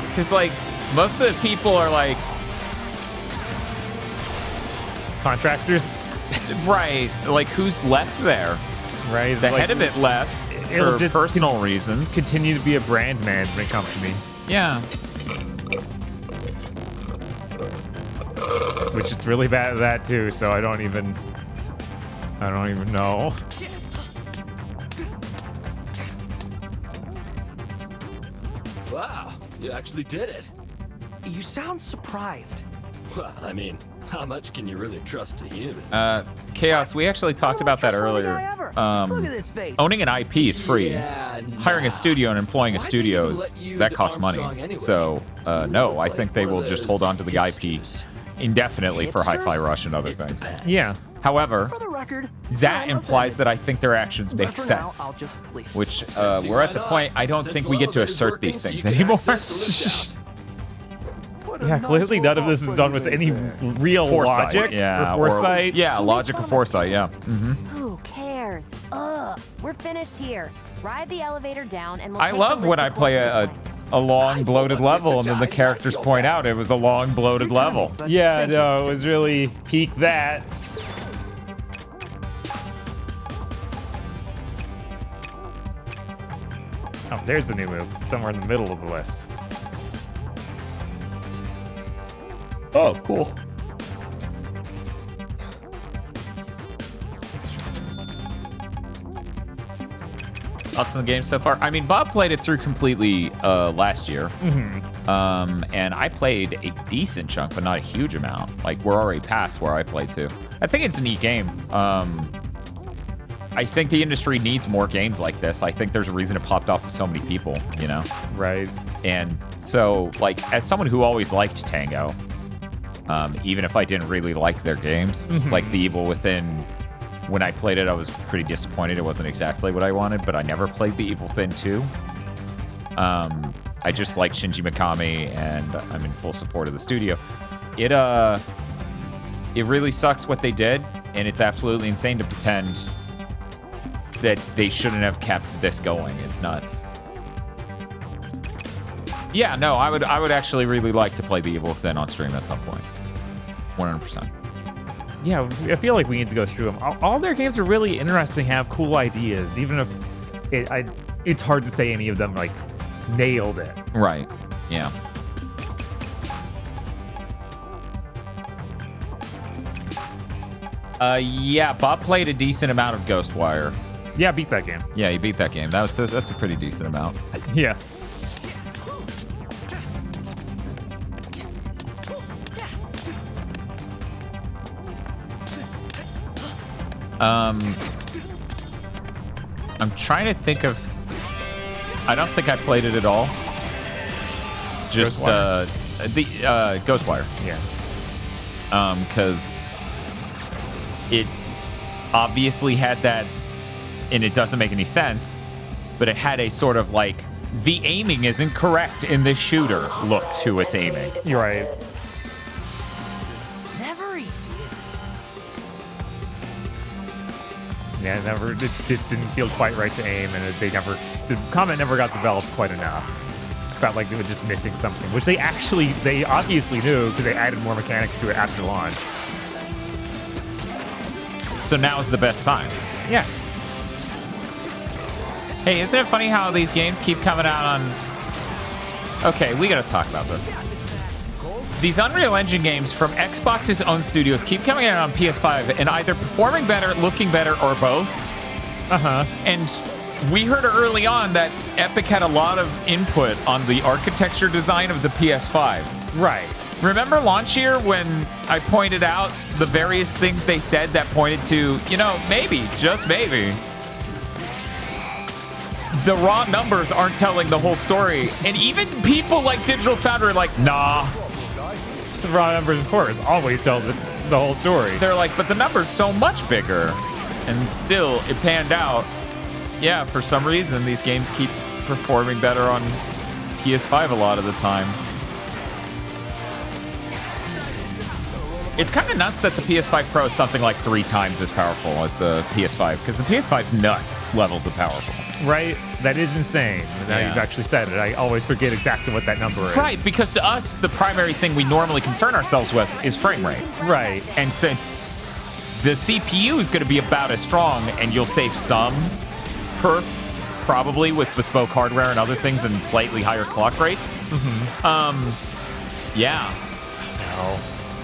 Because, like, most of the people are like contractors, right? Like, who's left there? Right, the like, head of it left it'll for just personal reasons. Continue to be a brand management company. Yeah, which is really bad at that too. So I don't even know. Wow, you actually did it. You sound surprised. Well, I mean, how much can you really trust a human? Chaos, we actually talked about that earlier. Look at this face. Owning an IP is free. Yeah, Hiring a studio and employing a studio that costs money. Anyway? So, no, I think they will just hold on to the IP indefinitely for Hi-Fi Rush and other things. Yeah. However, For the record, that implies that I think their actions make sense. I'll just leave. Which, we're at the point I don't think we get to assert these things anymore. Yeah, clearly none of this is done with any real foresight, logic yeah, or foresight. Yeah, logic or foresight, yeah. Mm-hmm. Who cares? Ugh, we're finished here. Ride the elevator down and we'll I take love the when lift I to play Corsair's a long bloated level and then the characters point out it was a long bloated level. Yeah, no, it was really peak that. Oh, there's the new move. Somewhere in the middle of the list. Oh, cool. Thoughts on the game so far? I mean, Bob played it through completely last year. Mm-hmm. And I played a decent chunk, but not a huge amount. Like, we're already past where I played to. I think it's a neat game. I think the industry needs more games like this. I think there's a reason it popped off with so many people, you know? Right. And so, like, as someone who always liked Tango, even if I didn't really like their games, like The Evil Within, when I played it, I was pretty disappointed. It wasn't exactly what I wanted, but I never played The Evil Within 2. I just like Shinji Mikami, and I'm in full support of the studio. It really sucks what they did, and it's absolutely insane to pretend that they shouldn't have kept this going. It's nuts. Yeah, no, I would actually really like to play The Evil Within on stream at some point. 100%. Yeah, I feel like we need to go through them. All their games are really interesting, have cool ideas, even if it's hard to say any of them like nailed it. Right. Yeah. Yeah, Bob played a decent amount of Ghostwire. Yeah, beat that game. Yeah, he beat that game. That's a pretty decent amount. Yeah. I'm trying to think of. I don't think I played it at all. Just The Ghostwire. Yeah. Because it obviously had that, and it doesn't make any sense, but it had a sort of like, the aiming isn't correct in this shooter look to its aiming. You're right. It's never easy, is it? Yeah, it just didn't feel quite right to aim, and the combat never got developed quite enough. It felt like they were just missing something, which they obviously knew because they added more mechanics to it after launch. So now is the best time. Yeah. Hey, isn't it funny how these games keep coming out on... Okay, we gotta talk about this. These Unreal Engine games from Xbox's own studios keep coming out on PS5 and either performing better, looking better, or both. Uh-huh. And we heard early on that Epic had a lot of input on the architecture design of the PS5. Right. Remember launch year when I pointed out the various things they said that pointed to, maybe, just maybe, the raw numbers aren't telling the whole story. And even people like Digital Foundry are like, nah. The raw numbers, of course, always tell the whole story. They're like, but the number's so much bigger. And still, it panned out. Yeah, for some reason, these games keep performing better on PS5 a lot of the time. It's kind of nuts that the PS5 Pro is something like 3 times as powerful as the PS5, because the PS5's nuts levels of powerful. Right? That is insane. Now you've actually said it. I always forget exactly what that number is. Right, because to us, the primary thing we normally concern ourselves with is frame rate. Right. And since the CPU is going to be about as strong, and you'll save some perf, probably with bespoke hardware and other things and slightly higher clock rates. Mm-hmm. Yeah. No.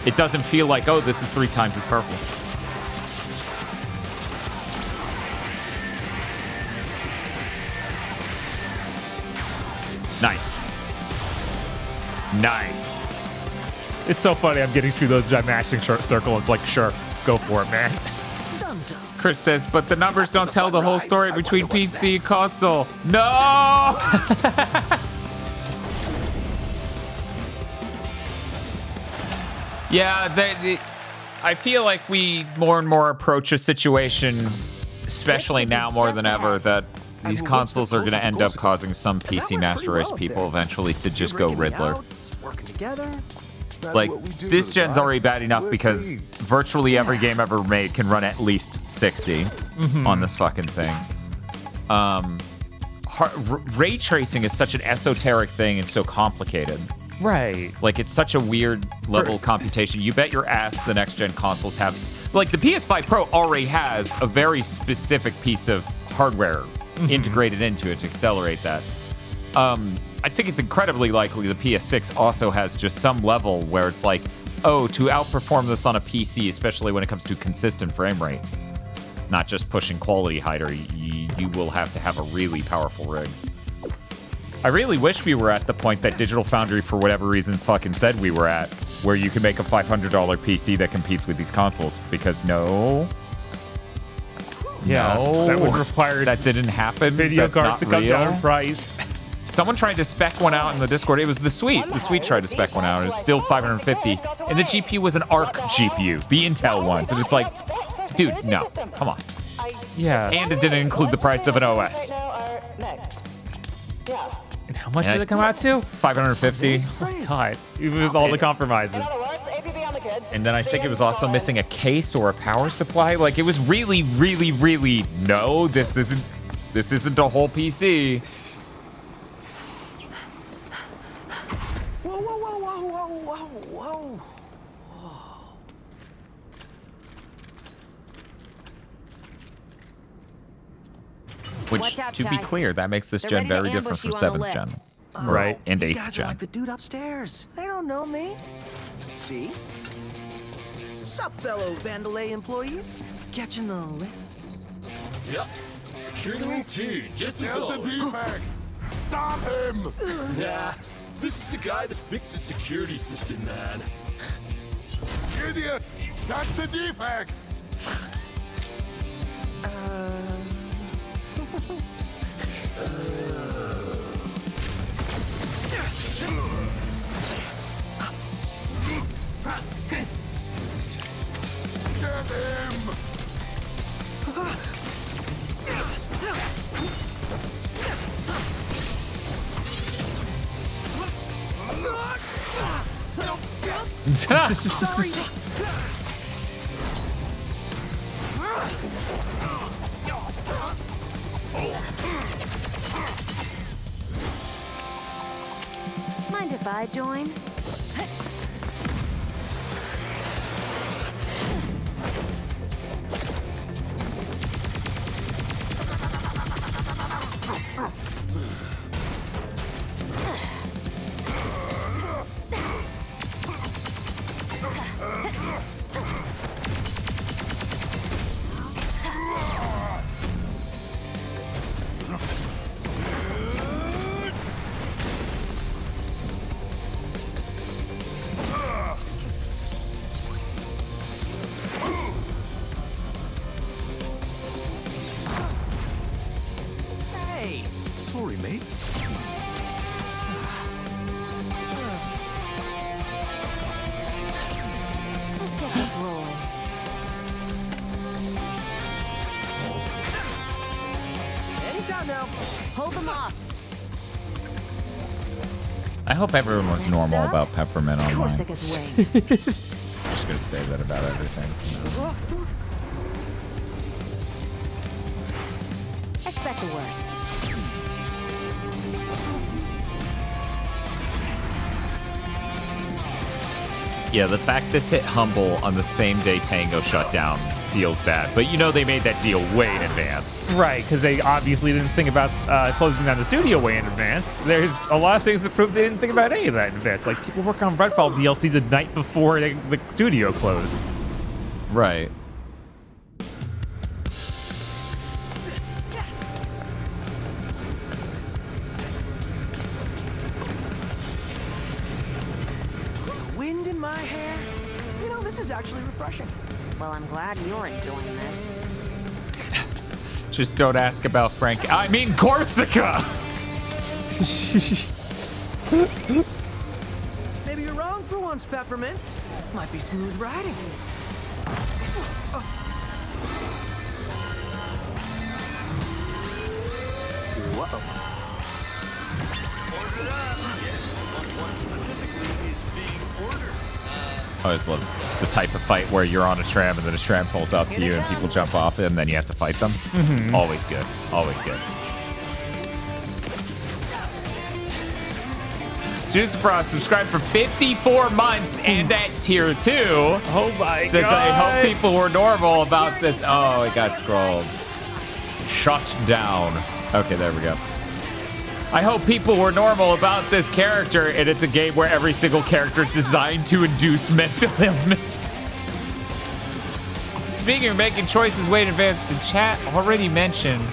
It doesn't feel like, oh, this is 3 times as powerful. Nice. Nice. It's so funny. I'm getting through those matching circle. It's like, sure, go for it, man. Chris says, but the numbers don't tell the whole story between PC and console. No! Yeah, I feel like we more and more approach a situation, especially now more than ever, that these consoles are going to end up causing some PC Master Race people eventually to just go Riddler. Working together. Like, this gen's already bad enough because virtually every game ever made can run at least 60 on this fucking thing. Ray tracing is such an esoteric thing and so complicated. Right. Like, it's such a weird level of computation. You bet your ass the next-gen consoles have... Like, the PS5 Pro already has a very specific piece of hardware integrated into it to accelerate that. I think it's incredibly likely the PS6 also has just some level where it's like, oh, to outperform this on a PC, especially when it comes to consistent frame rate, not just pushing quality higher, you will have to have a really powerful rig. I really wish we were at the point that Digital Foundry, for whatever reason, fucking said we were at, where you can make a $500 PC that competes with these consoles, because no. Yeah, no, that would require that didn't happen. Video That's card not to come real. down in price. Someone tried to spec one out in the Discord. It was the Suite. The Suite tried to spec one out. It was still $550, and the GPU was an ARC GPU, the Intel ones, and it's like, dude, no, come on. Yeah. And it didn't include the price of an OS. And how much did it come out to? $550. Oh, God, it was all the compromises. And then I think it was also missing a case or a power supply. Like, it was really, really, really, no, this isn't a whole PC. Whoa, whoa, whoa, whoa, whoa, whoa, whoa. Which, Watch out, to be Chai. clear, that makes this They're gen ready to very different ambush from you on the 7th gen. lift. Right. And These 8th guys are gen. like the dude upstairs. They don't know me. See? Sup, fellow Vandalay employees? Catching the lift? Yep. Security room 2, just as There's the always. defect. Stop him! Nah, this is the guy that fixed the security system, man. Idiots! That's the defect! Mind if I join? Sorry, mate. Let's get this rolling. Anytime now. Hold them off. I hope everyone was normal about Peppermint online. Corsica's wing. I'm just gonna say that about everything. Expect the worst. Yeah, the fact this hit Humble on the same day Tango shut down feels bad. But you know they made that deal way in advance. Right, because they obviously didn't think about closing down the studio way in advance. There's a lot of things that prove they didn't think about any of that in advance. Like, people work on Redfall DLC the night before the studio closed. Right. Wind in my hair? You know, this is actually refreshing. Well, I'm glad you're enjoying this. Just don't ask about Frank. I mean Corsica! Maybe you're wrong for once, Peppermint. Might be smooth riding. Whoa. Ordered up. Yes, what specifically is being ordered? I always love the type of fight where you're on a tram and then a tram pulls up to you and people jump off it and then you have to fight them. Mhm. Always good. Always good. Juice Frost subscribed for 54 months and at tier 2. Oh my Says, god. I hope people were normal about this. Oh, it got scrolled. Shut down. Okay, there we go. I hope people were normal about this character, and it's a game where every single character is designed to induce mental illness. Speaking of making choices way in advance, the chat already mentioned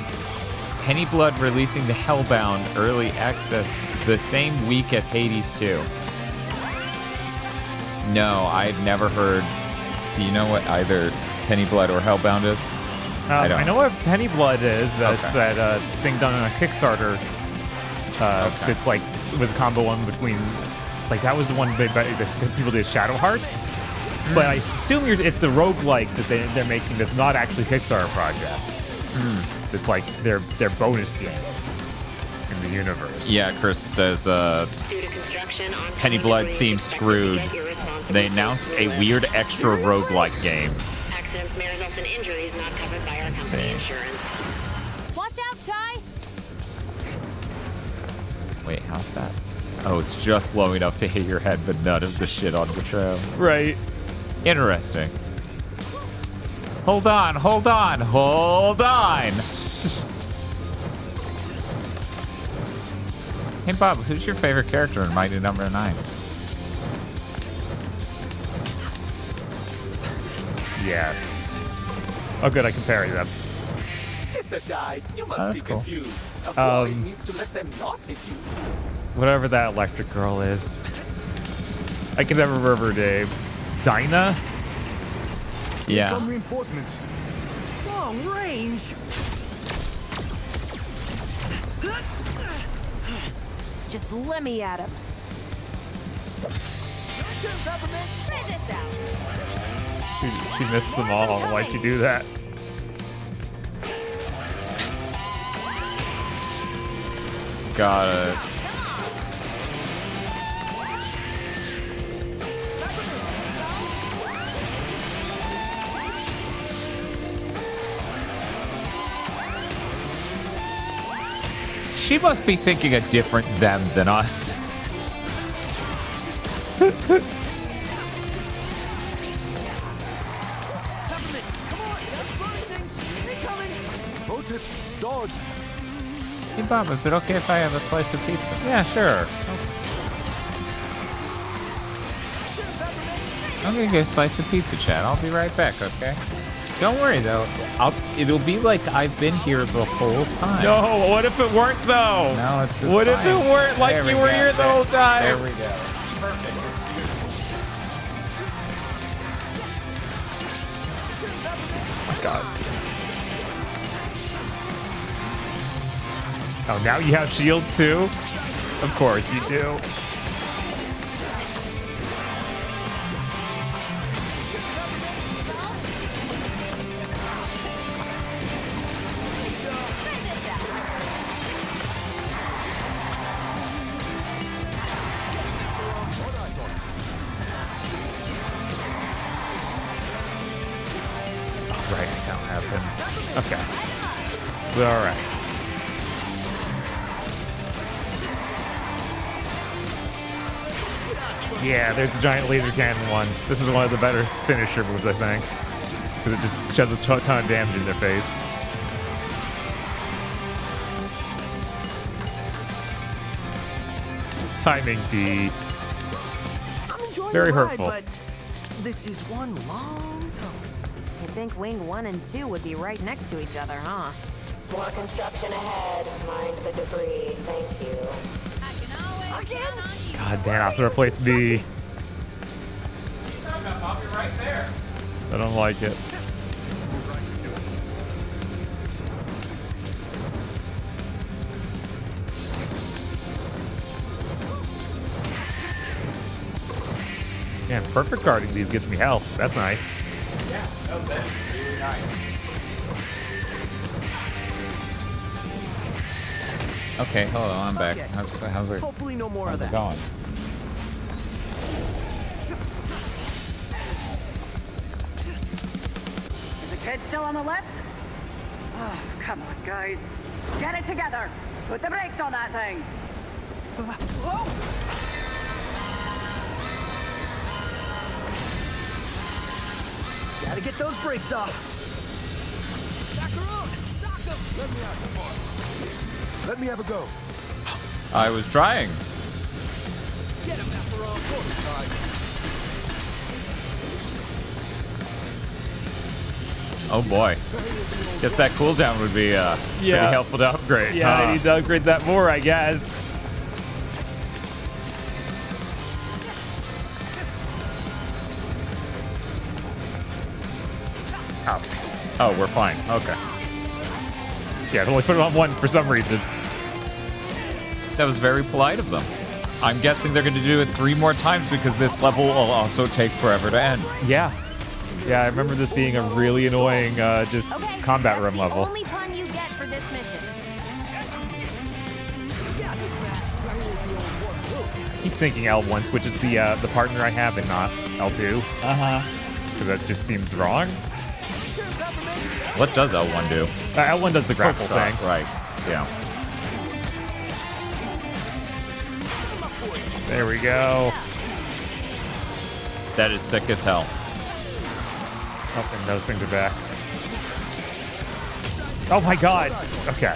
Penny Blood releasing the Hellbound early access the same week as Hades 2. No, I've never heard. Do you know what either Penny Blood or Hellbound is? I know what Penny Blood is. That's Okay. that thing done on a Kickstarter. It's like, it was a combo one between, like, that was the one that people did Shadow Hearts. But I assume it's the roguelike that they're making that's not actually a Kickstarter project. It's like their bonus game in the universe. Yeah, Chris says Penny Blood seems screwed. They announced a weird extra roguelike game. Accidents may result in injuries not covered by our company insurance. Watch out, Chai! Wait, how's that? Oh, it's just low enough to hit your head, but none of the shit on the trail. Right. Interesting. Hold on, hold on, hold on. Hey, Bob, who's your favorite character in Mighty Number 9? Yes. Oh, good, I can parry them. Mr. Shy, you must That's be cool. confused. A boy needs to let them not hit you. Whatever that electric girl is. I can never remember her name. Dinah? Yeah. Come reinforcements. Long range. Just let me at him. Your turn, Peppermint. Try this out. She missed them all. Why'd she do that? Got it. She must be thinking a different them than us. Dodge. Hey Bob, is it okay if I have a slice of pizza? Yeah, sure. I'm gonna get a slice of pizza, Chad. I'll be right back, okay? Don't worry though. It'll be like I've been here the whole time. No, what if it weren't though? No, it's what if fine. it weren't like you were here the whole time? There we go. Perfect. Oh my God. Oh, now you have shield too? Of course you do. Right, that happened. Okay. All right. Yeah, there's the giant laser cannon one. This is one of the better finisher moves, I think. Because it just does a ton of damage in their face. Timing D. Very hurtful. But this is one long time. I think wing 1 and 2 would be right next to each other, huh? More construction ahead. Mind the debris. Thank you. God damn, I have to replace D. I'll be right there. I don't like it. Man, perfect guarding these gets me health. That's nice. Yeah, that's really nice. Okay, hold on, I'm back. How's it? Hopefully no more How's of it that. going? Is the kid still on the left? Oh, come on, guys. Get it together. Put the brakes on that thing. Gotta get those brakes off. Let me have a go. I was trying. Get him, Oh boy. Guess that cooldown would be pretty helpful to upgrade. Yeah, I need to upgrade that more, I guess. Oh. Oh, we're fine. Okay. Yeah, I've only put it on 1 for some reason. That was very polite of them. I'm guessing they're going to do it 3 more times because this level will also take forever to end. Yeah. Yeah, I remember this being a really annoying just combat room level. Only pun you get for this mission. I keep thinking L1 switches the partner I have and not L2. Because that just seems wrong. What does L1 do? L1 does the grapple thing. Right. Yeah. There we go. That is sick as hell. Oh, and those things are back. Oh my god. Okay.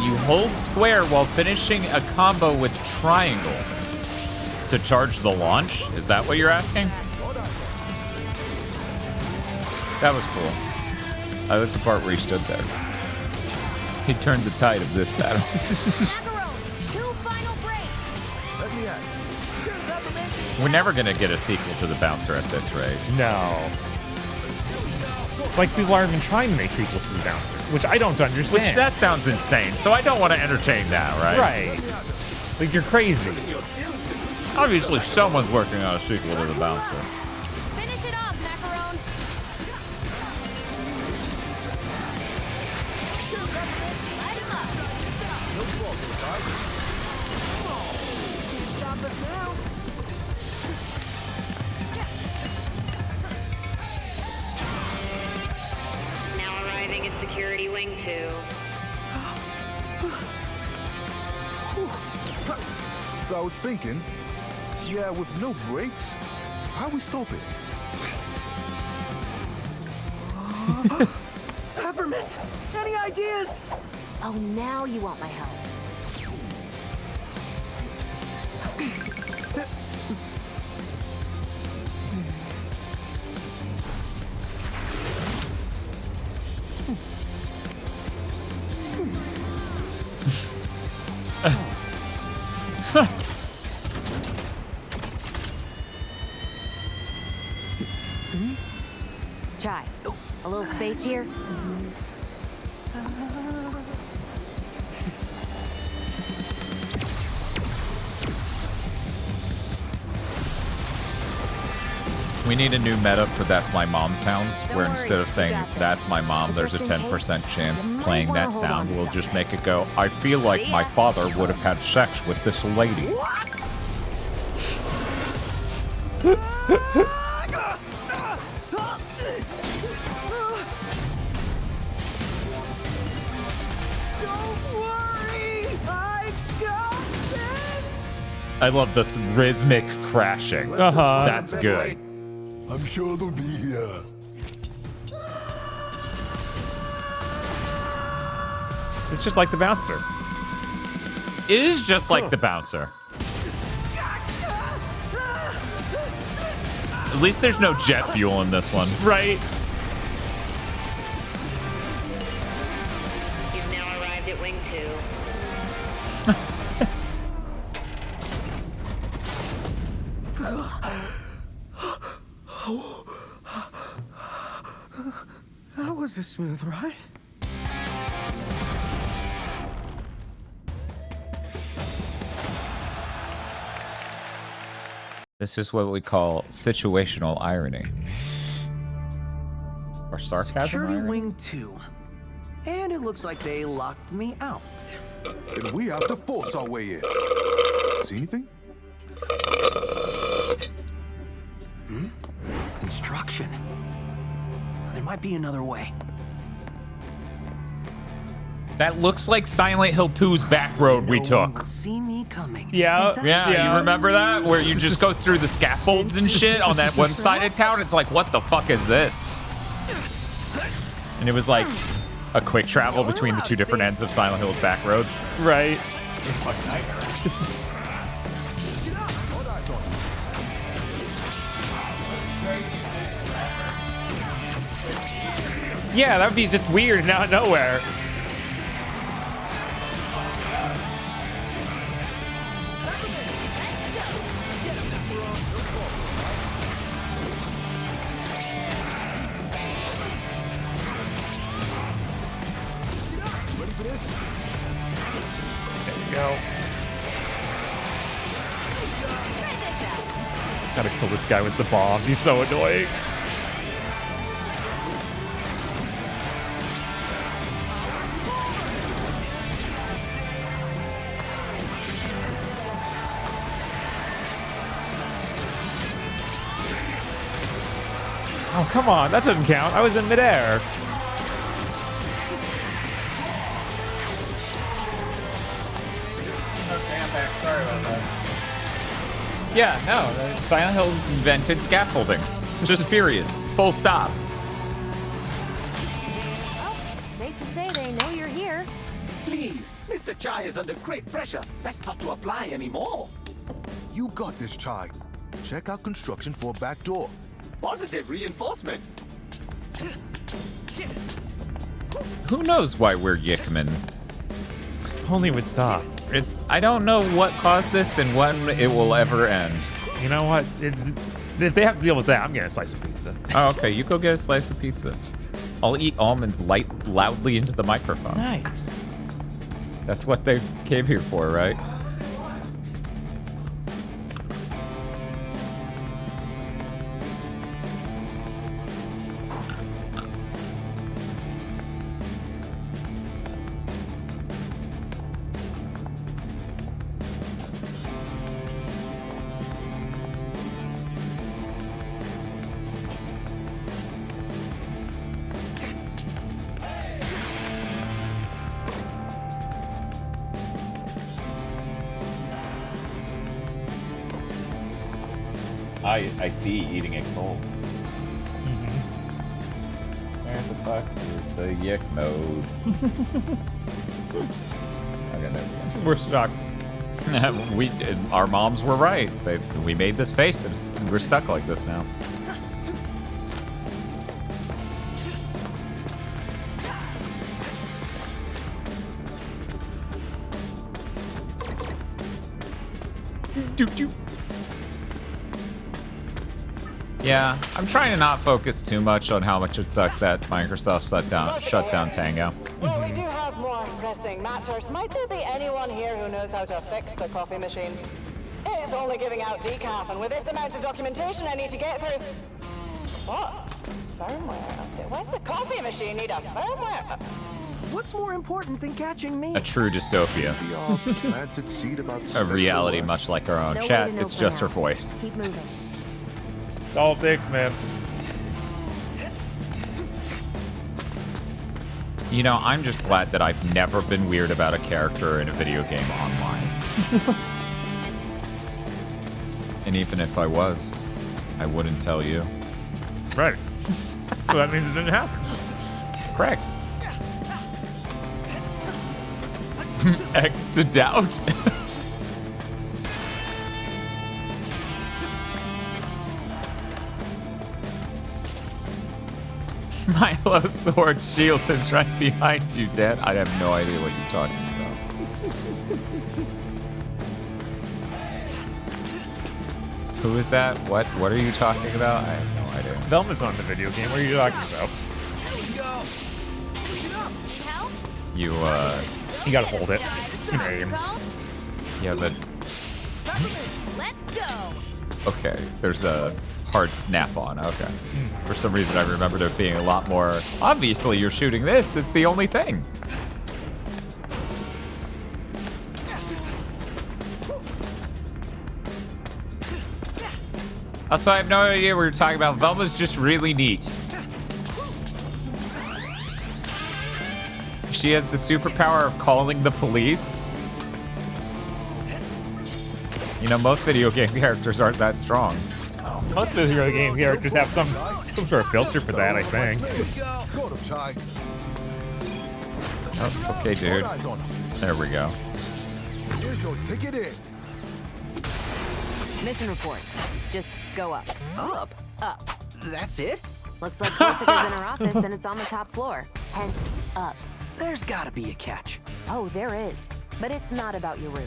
You hold square while finishing a combo with triangle to charge the launch? Is that what you're asking? That was cool. I like the part where he stood there. He turned the tide of this battle. We're never going to get a sequel to the bouncer at this rate. No. Like, people aren't even trying to make sequels to the Bouncer, which I don't understand. Which that sounds insane, so I don't want to entertain that, right? Right. Like, you're crazy. Obviously, someone's working on a sequel to The Bouncer. Finish it off, Macaron. Light him up. Stop us now. Now arriving at Security Wing 2. So I was thinking, yeah, with no brakes, how we stop it? Peppermint! Any ideas? Oh, now you want my help. Chai, a little space here? We need a new meta for That's My Mom sounds, where worry, instead of saying we got this. That's my mom, there's a Just in 10% case, chance you might playing wanna that hold on sound to will something. just make it go, I feel like See my ya. father would have had sex with this lady. Don't worry, I got this. I love the rhythmic crashing. Uh-huh. That's good. I'm sure they'll be here. It's just like the Bouncer. It is just like the Bouncer. At least there's no jet fuel in this one. Right. You've now arrived at Wing 2. That was a smooth ride. This is what we call situational irony. Or sarcasm Security irony? Wing 2. And it looks like they locked me out. And we have to force our way in. See anything? Construction. There might be another way. That looks like Silent Hill 2's back road we No one took. will see me coming. Yeah. Is that Yeah, you remember that? Where you just go through the scaffolds and shit on that one side of town? It's like, what the fuck is this? And it was like a quick travel between the two different ends of Silent Hill's back roads. Right. Yeah, that would be just weird and out of nowhere. Ready for this? There you go. Gotta kill this guy with the bomb. He's so annoying. Oh, come on. That doesn't count. I was in midair. Okay, I'm back. Sorry about that. Yeah, no, Silent Hill invented scaffolding. Just period. Full stop. Safe to say they know you're here. Please, Mr. Chai is under great pressure. Best not to apply anymore. You got this, Chai. Check out construction for a back door. Positive reinforcement. Who knows why we're Yickman? Only would stop. I don't know what caused this and when it will ever end. You know what? If they have to deal with that, I'm getting a slice of pizza. Oh, okay. You go get a slice of pizza. I'll eat almonds loudly into the microphone. Nice. That's what they came here for, right? I see eating it cold. Where the fuck is the yick mode? Okay, there we go. We're stuck. Our moms were right. We made this face, and we're stuck like this now. Doop. Yeah, I'm trying to not focus too much on how much it sucks that Microsoft shut down Tango. Well, we do have more pressing matters. Might there be anyone here who knows how to fix the coffee machine? It's only giving out decaf, and with this amount of documentation I need to get through... What? Firmware update? Why does the coffee machine need a firmware? What's more important than catching me? A true dystopia. A reality much like our own. No Chat, way to know it's for just now. her voice. Keep moving. It's all big, man. You know, I'm just glad that I've never been weird about a character in a video game online. And even if I was, I wouldn't tell you. Right. So that means it didn't happen. Correct. X to doubt. Milo sword shield is right behind you, Dad. I have no idea what you're talking about. Who is that? What are you talking about? I have no idea. Velma's on the video game. What are you talking about? You, You gotta hold it. Yeah, but... Let's go. Okay, there's a hard snap-on. Okay. For some reason, I remembered it being a lot more... Obviously, you're shooting this. It's the only thing. Also, I have no idea what you're talking about. Velma's just really neat. She has the superpower of calling the police. You know, most video game characters aren't that strong. Most video game characters have some sort of filter for that, I think. Oh, okay, dude. There we go. Here's your ticket in. Mission report. Just go up. Up? Up. That's it? Looks like Corsica's in her office and it's on the top floor. Hence, up. There's gotta be a catch. Oh, there is. But it's not about your route.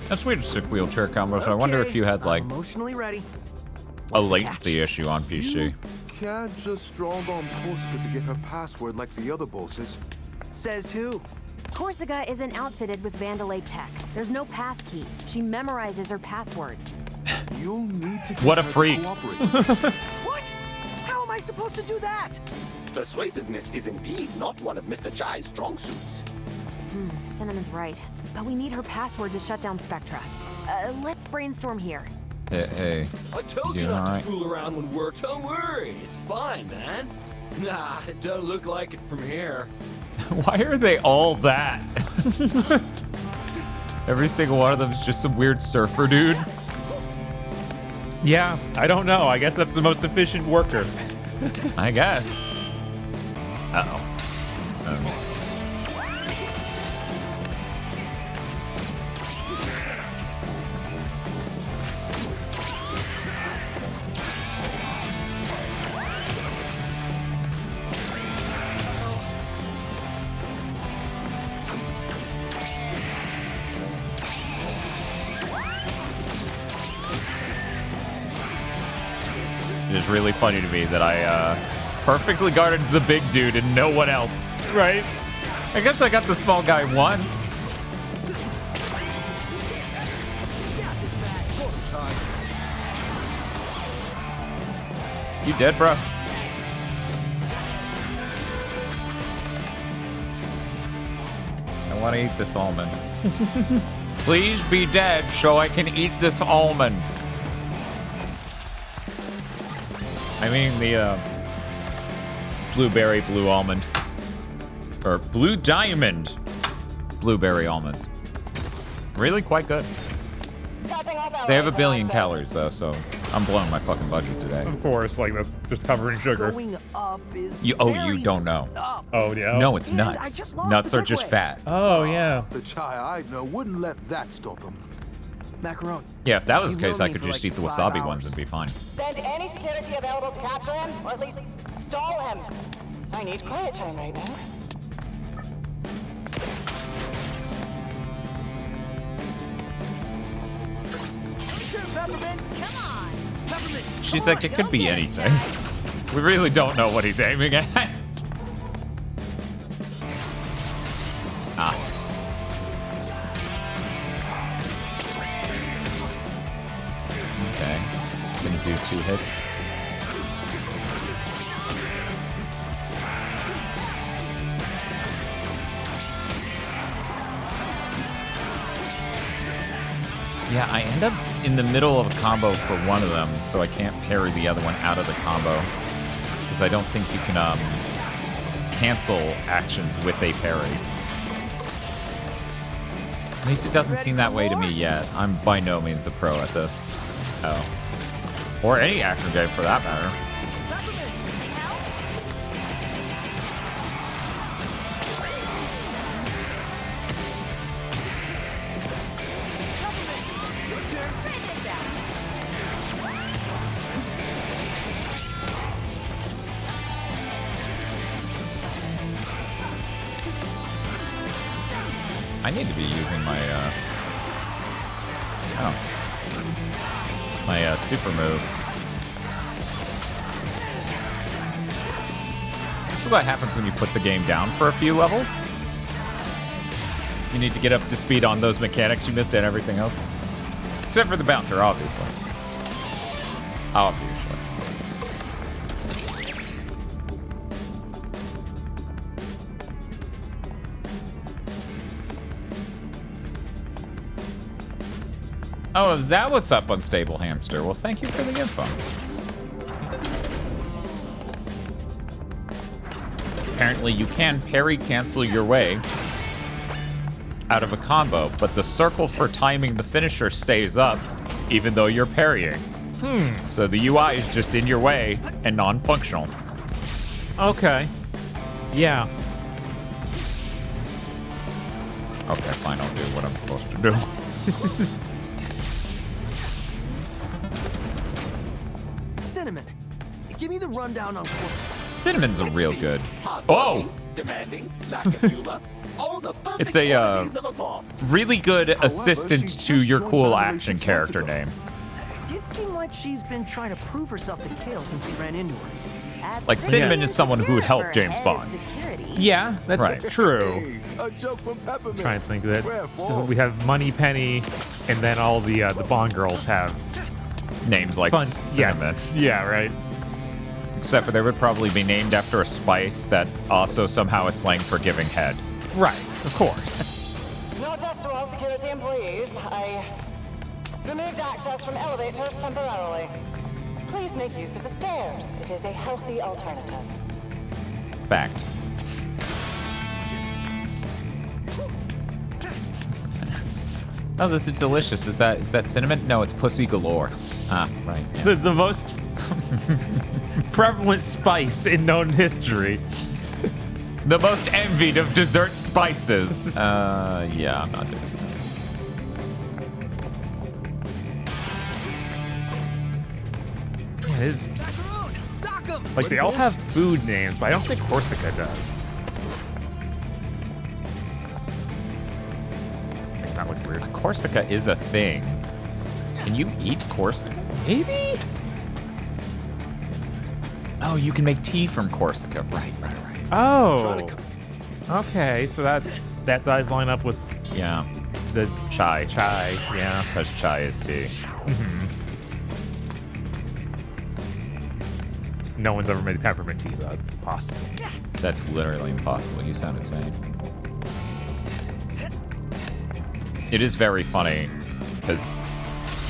That's weird, stick wheelchair combos. I wonder if you had, like, Emotionally ready. a latency issue on PC. Can't just strong on Corsica to get her password like the other bosses. Says who? Corsica isn't outfitted with Vandalay tech. There's no passkey. She memorizes her passwords. You'll need to What a freak. What? How am I supposed to do that? Persuasiveness is indeed not one of Mr. Chai's strong suits. Cinnamon's right. But we need her password to shut down Spectra. Let's brainstorm here. Hey. I told you not to fool around when work. Don't worry. It's fine, man. Nah, it don't look like it from here. Why are they all that? Every single one of them is just some weird surfer dude. Yeah, I don't know. I guess that's the most efficient worker. I guess. Uh-oh. is really funny to me that I perfectly guarded the big dude and no one else. Right. I guess I got the small guy once. You dead, bro? I want to eat this almond. Please be dead so I can eat this almond. I mean the blueberry blue almond. Or blue diamond blueberry almonds. Really quite good. They have 1 billion calories though, so I'm blowing my fucking budget today. Of course, like that's just covering sugar. Going up is You don't know. Oh yeah. No, it's nuts. Nuts are just fat. Oh yeah. The chai I know wouldn't let that stop him. Macaron. Yeah, if that was the You've case, known I me could for just like eat the 5 wasabi ones hours. and be fine. Send any security available to capture him, or at least stall him. I need quiet time right now. She's like, it could be anything. We really don't know what he's aiming at. Ah. Okay. Gonna do 2 hits. Yeah, I end up in the middle of a combo for one of them, so I can't parry the other one out of the combo. Because I don't think you can cancel actions with a parry. At least it doesn't seem that way to me yet. I'm by no means a pro at this. Oh. Or any action game for that matter. I need to be using my, my super move. This is what happens when you put the game down for a few levels. You need to get up to speed on those mechanics you missed and everything else. Except for the bouncer, obviously. Obviously. Oh, is that what's up, Unstable Hamster? Well, thank you for the info. Apparently, you can parry cancel your way out of a combo, but the circle for timing the finisher stays up, even though you're parrying. So the UI is just in your way and non-functional. Okay. Yeah. Okay, fine, I'll do what I'm supposed to do. Cinnamon, give me the rundown on Cinnamon's a real good. Oh! Demanding, lack of humor, all the perfect It's a qualities of a boss. really good assistant to your cool action character name. It did seem like she's been trying to prove herself to Kale since we ran into her. Like, Cinnamon is someone who would help James Bond. Yeah, that's Right. true. A joke from Peppermint. Trying to think of that. We have Money Penny, and then all the Bond girls have Names like fun. Cinnamon. Yeah, right. Except for they would probably be named after a spice that also somehow is slang for giving head. Right, of course. No test to all security employees. I removed access from elevators temporarily. Please make use of the stairs. It is a healthy alternative. Fact. Oh, this is delicious. Is that cinnamon? No, it's pussy galore. Ah, right. Yeah. The most prevalent spice in known history. The most envied of dessert spices. Yeah, I'm not doing that. Yeah, it is. Like, they all have food names, but I don't think Corsica does. Make that look weird. Corsica is a thing. Can you eat Corsica? Maybe? Oh, you can make tea from Corsica. Right. Oh. Okay, so that does line up with the chai. Yeah, because chai is tea. No one's ever made peppermint tea. That's impossible. That's literally impossible. You sound insane. It is very funny because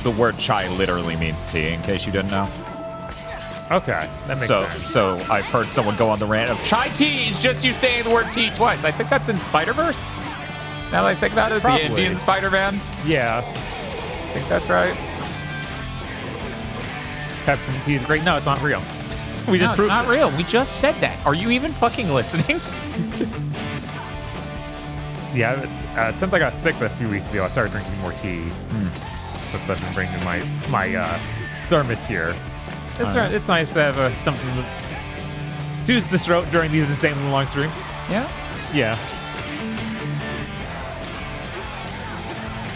the word chai literally means tea. In case you didn't know. Okay, that makes sense. So I've heard someone go on the rant of chai tea is just you saying the word tea twice. I think that's in Spider-Verse. Now that I think about it, Probably. the Indian Spider-Man. Yeah. I think that's right. Peppermint tea is great. No, it's not real. We just it's proved not it. real. We just said that. Are you even fucking listening? Yeah, since I got sick a few weeks ago, I started drinking more tea. So that's been bringing my thermos here. It's nice to have something that soothes the throat during these insanely long streams. Yeah? Yeah.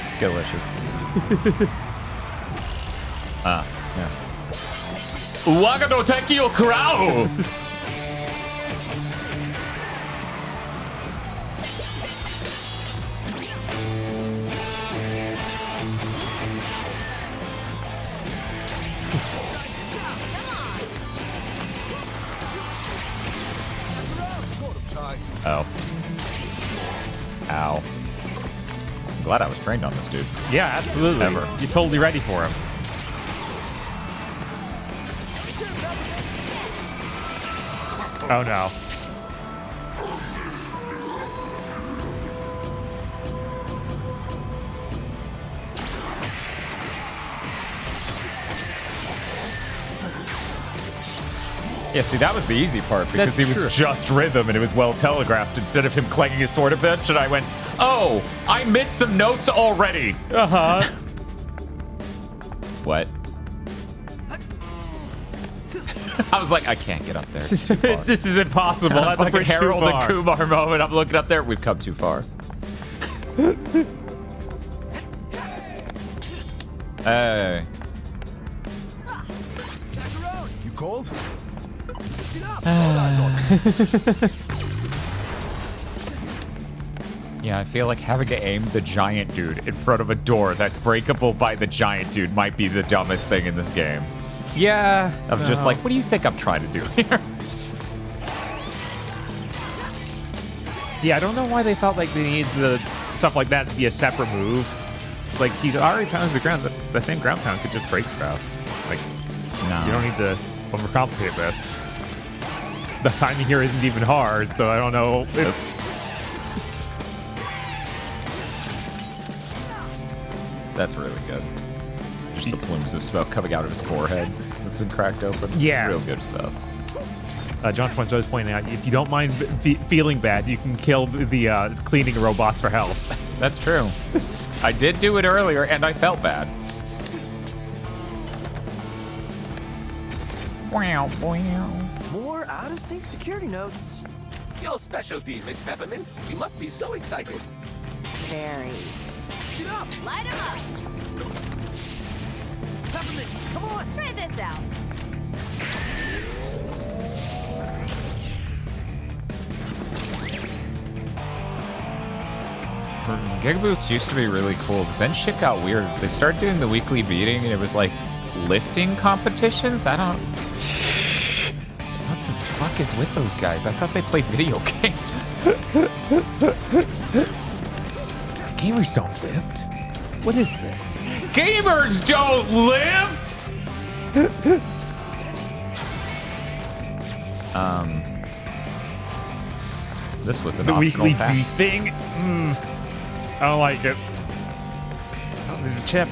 Skill issue. Yeah. Waga no teki o kurao! Oh. Ow. I'm glad I was trained on this dude. Yeah, absolutely. Ever. You're totally ready for him. Oh no. Yeah, see, that was the easy part because That's he was true. just rhythm and it was well telegraphed instead of him clanging his sword a bitch. And I went, oh, I missed some notes already. Uh-huh. What? I was like, I can't get up there. It's too far. This is impossible. That's Like a a Harold and Kumar moment. I'm looking up there. We've come too far. Hey. You cold? Yeah, I feel like having to aim the giant dude in front of a door that's breakable by the giant dude might be the dumbest thing in this game. Yeah. I'm just like, what do you think I'm trying to do here? Yeah, I don't know why they felt like they needed the stuff like that to be a separate move. Like, he already pounds the ground. The same ground pound could just break stuff. Like, no. You don't need to overcomplicate this. The timing here isn't even hard, so I don't know if... That's really good. Just the plumes of smoke coming out of his forehead that's been cracked open. Yes. Real good stuff. John Schwantz was pointing out, if you don't mind feeling bad, you can kill the cleaning robots for health. That's true. I did do it earlier, and I felt bad. Wow, wow. More out-of-sync security notes. Your specialty, Miss Peppermint. You must be so excited. Very. Get up! Light him up. Peppermint, come on! Try this out. GigaBoots used to be really cool, but then shit got weird. They started doing the weekly beating, and it was like lifting competitions. I don't... What the fuck is with those guys? I thought they played video games. Gamers don't lift. What is this? Gamers don't lift! This was an The optional weekly pack. beefing? I don't like it. Oh, there's a chip.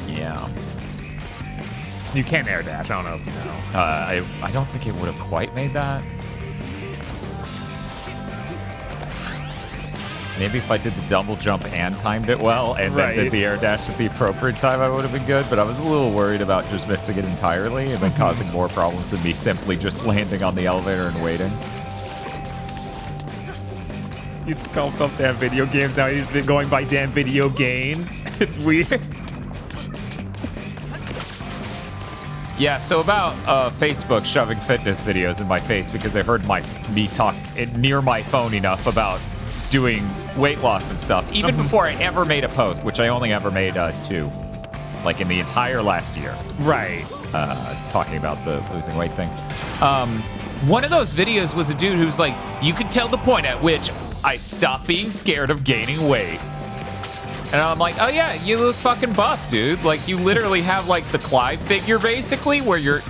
Yeah. You can't air dash. I don't know if you know. I don't think it would have quite made that. Maybe if I did the double jump and timed it well, and then did the air dash at the appropriate time, I would have been good. But I was a little worried about just missing it entirely and then causing more problems than me simply just landing on the elevator and waiting. You call himself damn video games now. He's been going by damn video games. It's weird. Yeah, so about Facebook shoving fitness videos in my face because they heard me talk near my phone enough about doing weight loss and stuff, even before I ever made a post, which I only ever made 2, like in the entire last year. Right. Talking about the losing weight thing. One of those videos was a dude who's like, you could tell the point at which I stopped being scared of gaining weight. And I'm like, oh yeah, you look fucking buff, dude. Like you literally have like the Clive figure basically, where your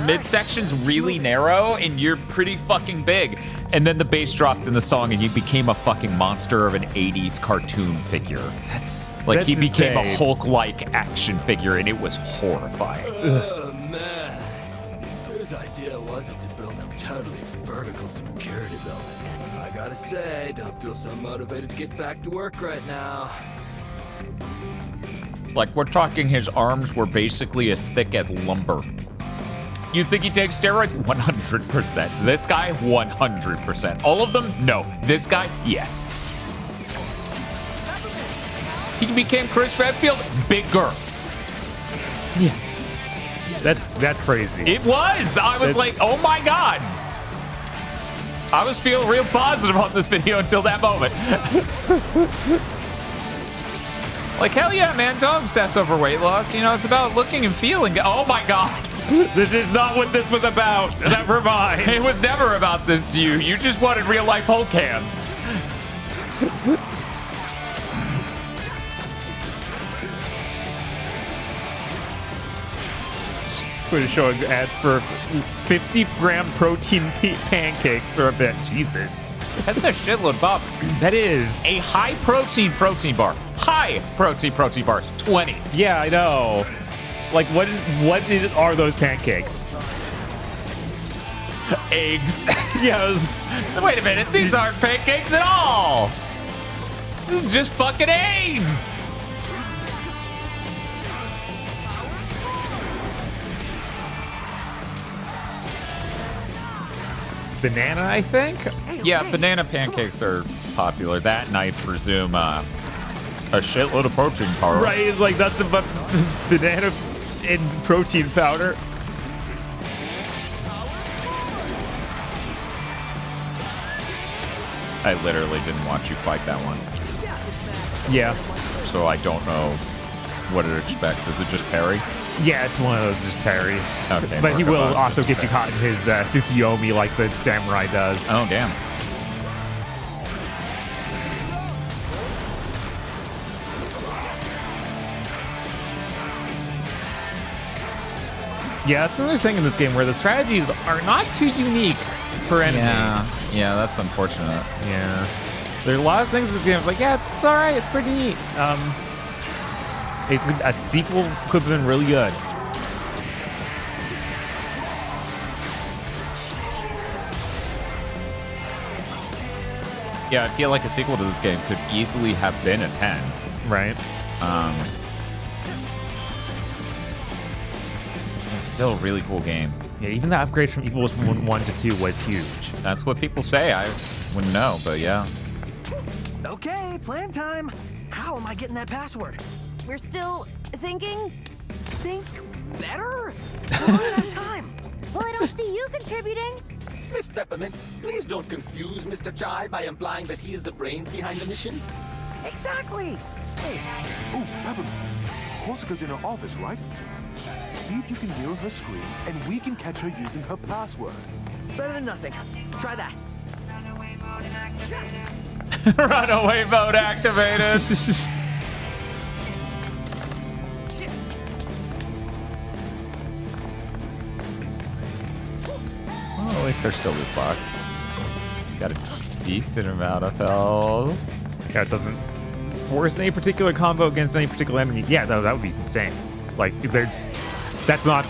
midsection's really narrow and you're pretty fucking big. And then the bass dropped in the song and you became a fucking monster of an 80s cartoon figure. He became a Hulk-like action figure and it was horrifying. Oh man, whose idea was it to build a totally vertical security building? I gotta say, don't feel so motivated to get back to work right now. Like, we're talking his arms were basically as thick as lumber. You think he takes steroids? 100%. This guy, 100%. All of them? No. This guy? Yes. He became Chris Redfield, bigger. Yeah. That's crazy. It was. I was like, oh my God. I was feeling real positive on this video until that moment. Like, hell yeah, man, don't obsess over weight loss. You know, it's about looking and feeling. Oh my God. This is not what this was about. Never mind. It was never about this to you. You just wanted real life Hulk hands. Going to show an ad for 50-gram protein pancakes for a bit. Jesus. That's a shitload, Bob. That is. A high protein bar. High protein bar. 20. Yeah, I know. Like, what are those pancakes? Eggs. Yes. Wait a minute. These aren't pancakes at all. This is just fucking eggs. Banana, I think? Yeah, banana pancakes are popular. That and I presume a shitload of protein powder. Right, like that's about banana and protein powder. I literally didn't watch you fight that one. Yeah. So I don't know what it expects. Is it just parry? Yeah, it's one of those just parry. Okay. But he will also get you caught in his Tsukiyomi like the samurai does. Oh, damn. Yeah, that's another thing in this game where the strategies are not too unique for enemy. Yeah, that's unfortunate. Yeah. There are a lot of things in this game. It's like, yeah, it's all right. It's pretty neat. A sequel could have been really good. Yeah, I feel like a sequel to this game could easily have been a 10. Right. It's still a really cool game. Yeah, even the upgrade from Evil Within 1 to 2 was huge. That's what people say. I wouldn't know, but yeah. Okay, plan time. How am I getting that password? We're still thinking? Think better? We're running out of time. Well, I don't see you contributing. Miss Peppermint, please don't confuse Mr. Chai by implying that he is the brains behind the mission. Exactly. Hey. Oh, Peppermint. Korsica's in her office, right? See if you can mirror her screen, and we can catch her using her password. Better than nothing. Try that. Runaway mode activated. Well, at least there's still this box. Got a decent amount of health. Yeah, it doesn't force any particular combo against any particular enemy. Yeah, no, that would be insane. Like, that's not...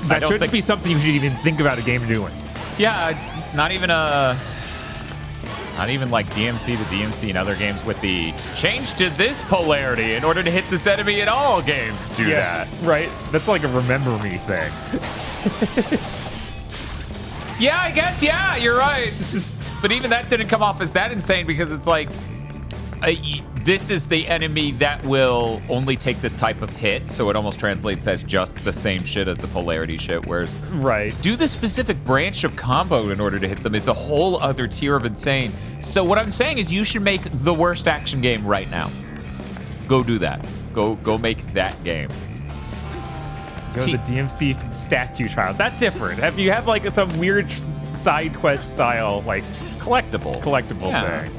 That shouldn't be something you should even think about a game doing. Yeah, not even like DMC to DMC and other games with the change to this polarity in order to hit this enemy in all games do that. Right? That's like a remember me thing. Yeah, I guess, yeah, you're right. But even that didn't come off as that insane because it's like, This is the enemy that will only take this type of hit, so it almost translates as just the same shit as the polarity shit, whereas do the specific branch of combo in order to hit them is a whole other tier of insane. So what I'm saying is you should make the worst action game right now. Go do that. Go make that game. Go to the DMC statue trials. That's different. You have like some weird side quest style, like collectible thing.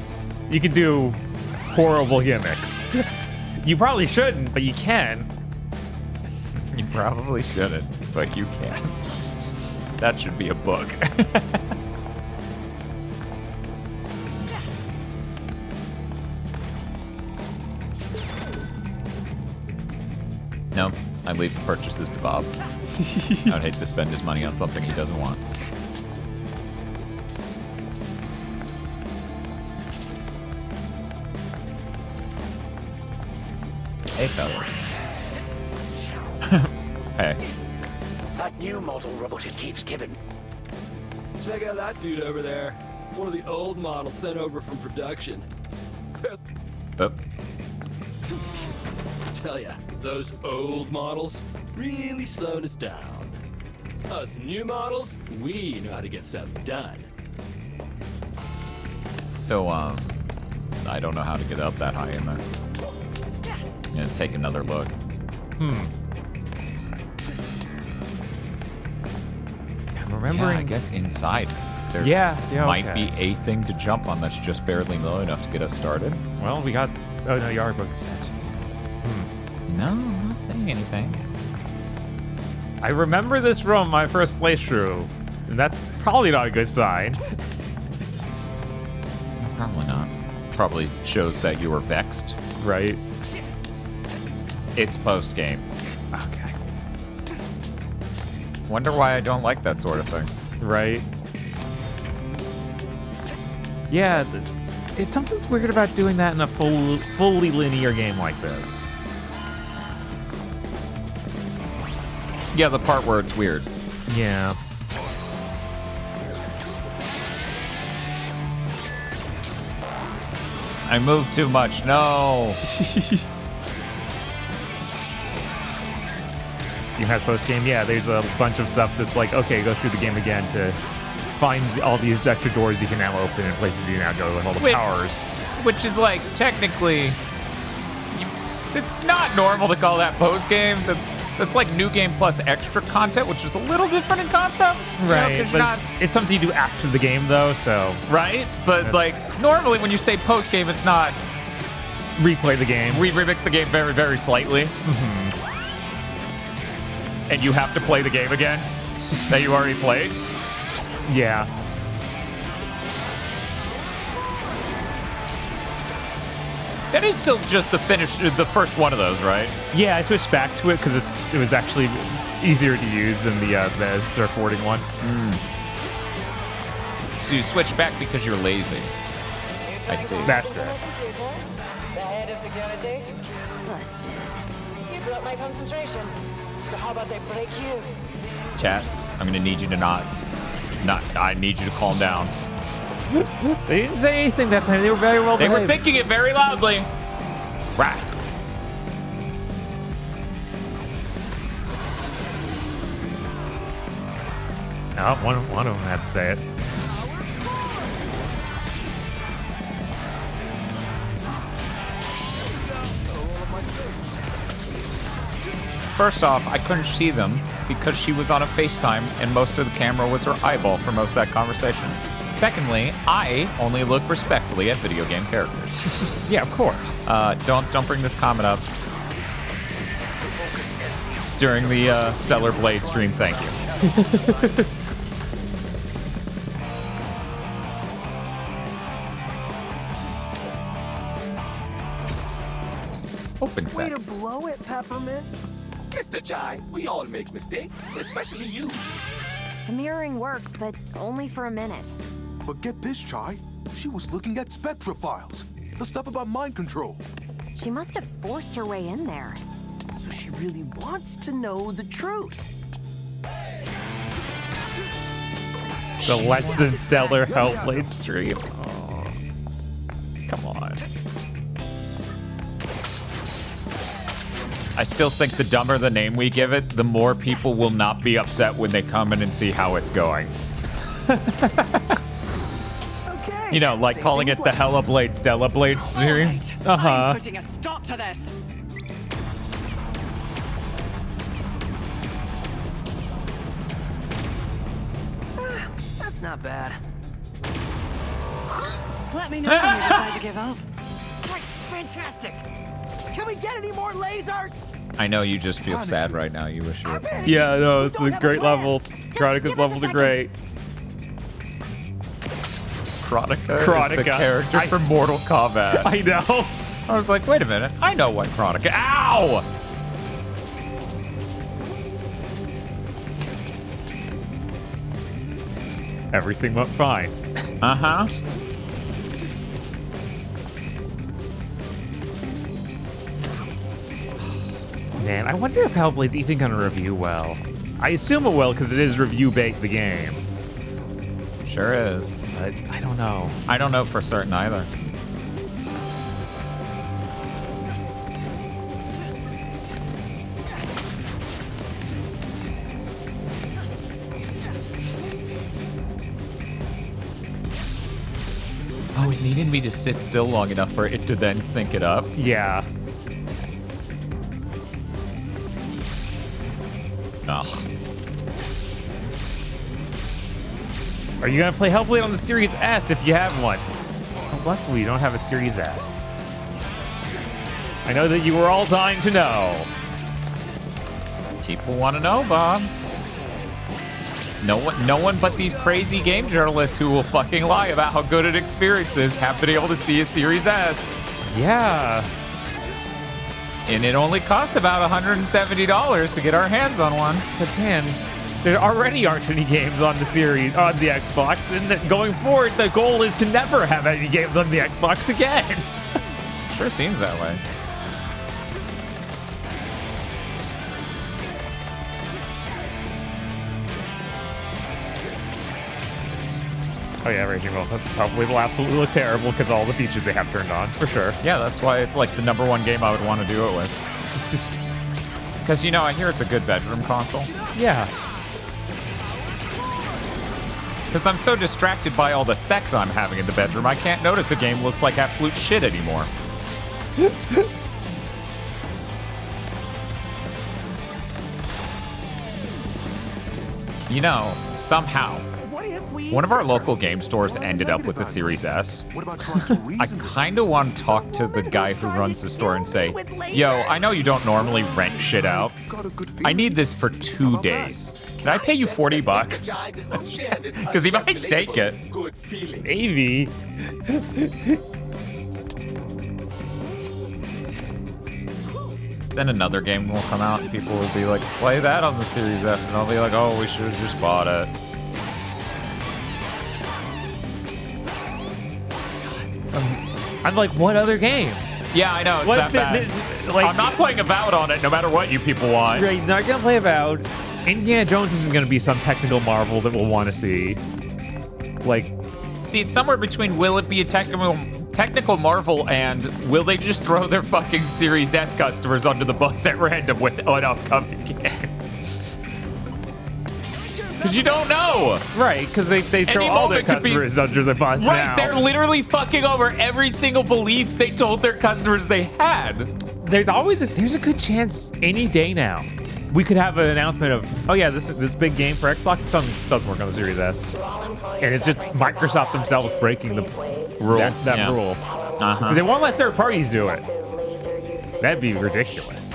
You could do horrible gimmicks. You probably shouldn't, but you can. You probably shouldn't, but you can. That should be a book. No, I leave the purchases to Bob. I'd hate to spend his money on something he doesn't want. Hey, fellas. Hey. That new model robot it keeps giving. Check out that dude over there. One of the old models sent over from production. Oh. Tell ya, those old models really slowed us down. Us new models, we know how to get stuff done. So, I don't know how to get up that high in there. I'm gonna take another look. I'm remembering. Yeah, I guess inside there might be a thing to jump on that's just barely low enough to get us started. Well, we got. Oh no, you already booked the statue. No, I'm not saying anything. I remember this from my first playthrough, and that's probably not a good sign. No, probably not. Probably shows that you were vexed. Right. It's post-game. Okay. Wonder why I don't like that sort of thing. Right. Yeah, something's weird about doing that in a fully linear game like this. Yeah, the part where it's weird. Yeah. I moved too much. No. You had post-game? Yeah, there's a bunch of stuff that's like, okay, go through the game again to find all these extra doors you can now open and places you now go with all the powers. Which is like, technically, it's not normal to call that post-game. That's like new game plus extra content, which is a little different in concept. Right, You know, but it's something you do after the game, though, so... Right? But, like, normally when you say post-game, it's not... Replay the game. We remix the game very, very slightly. And you have to play the game again that you already played? Yeah. That is still just the first one of those, right? Yeah, I switched back to it because it was actually easier to use than the surfboarding one. So you switched back because you're lazy. I see. That's it. The head of security? Busted. You broke my concentration. So how about I break you? Chat, I'm gonna need you to I need you to calm down. They didn't say anything that time. They were very well behaved. They were thinking it very loudly. Right. No, one of them had to say it. First off, I couldn't see them because she was on a FaceTime and most of the camera was her eyeball for most of that conversation. Secondly, I only look respectfully at video game characters. Yeah, of course. Don't bring this comment up during the Stellar Blade stream. Thank you. Open set. Way to blow it, Peppermint. Mr. Chai, we all make mistakes, especially you. The mirroring worked, but only for a minute. But get this, Chai. She was looking at Spectra files. The stuff about mind control. She must have forced her way in there. So she really wants to know the truth. The less than stellar Hellblade stream. Oh, come on. I still think the dumber the name we give it, the more people will not be upset when they come in and see how it's going. Okay. You know, like Same calling things it the like- Hella Blade, Stella Blade series. I'm putting a stop to this. That's not bad. Let me know when you decide to give up. Great, fantastic. Can we get any more lasers? I know you just feel sad right now. You wish you were playing. Yeah, no, it's a great level. Chronica's levels are great. Chronica is Chronica. the character from Mortal Kombat. I know. I was like, wait a minute. I know what Chronica. Ow! Everything went fine. Uh-huh. Man, I wonder if Hellblade's even gonna review well. I assume it will because it is review bait the game. Sure is. But I don't know. I don't know for certain either. Oh, it needed me to sit still long enough for it to then sync it up. Yeah. Ugh. Are you gonna play Hellblade on the Series S if you have one? Oh, luckily, you don't have a Series S. I know that you were all dying to know. People want to know, Bob. No one but these crazy game journalists who will fucking lie about how good an experience is have been able to see a Series S. Yeah. And it only costs about $170 to get our hands on one. But Dan, there already aren't any games on the series on the Xbox, and that going forward, the goal is to never have any games on the Xbox again. Sure seems that way. Oh yeah, Raging Bull probably will absolutely look terrible because all the features they have turned on, for sure. Yeah, that's why it's like the #1 game I would want to do it with. Because, you know, I hear it's a good bedroom console. Yeah. Because I'm so distracted by all the sex I'm having in the bedroom, I can't notice a game looks like absolute shit anymore. You know, somehow, one of our local game stores ended up with the Series S. I kind of want to talk to the guy who runs the store and say, yo, I know you don't normally rent shit out. I need this for 2 days. Can I pay you $40? Because he might take it. Maybe. Then another game will come out and people will be like, play that on the Series S. And I'll be like, oh, we should have just bought it. I'm like, what other game? Yeah, I know, it's that bad. I'm not playing Avowed on it, no matter what you people want. Right, not gonna play Avowed. Indiana Jones isn't gonna be some technical marvel that we'll want to see. Like, see, it's somewhere between will it be a technical marvel and will they just throw their fucking Series S customers under the bus at random with an upcoming game? Because you don't know. Right, because they throw all their customers under the bus right, now. They're literally fucking over every single belief they told their customers they had. There's a good chance any day now we could have an announcement of, oh yeah, this big game for Xbox doesn't work on the Series S. And it's just Microsoft themselves breaking the rule. That rule. Because they won't let third parties do it. That'd be ridiculous.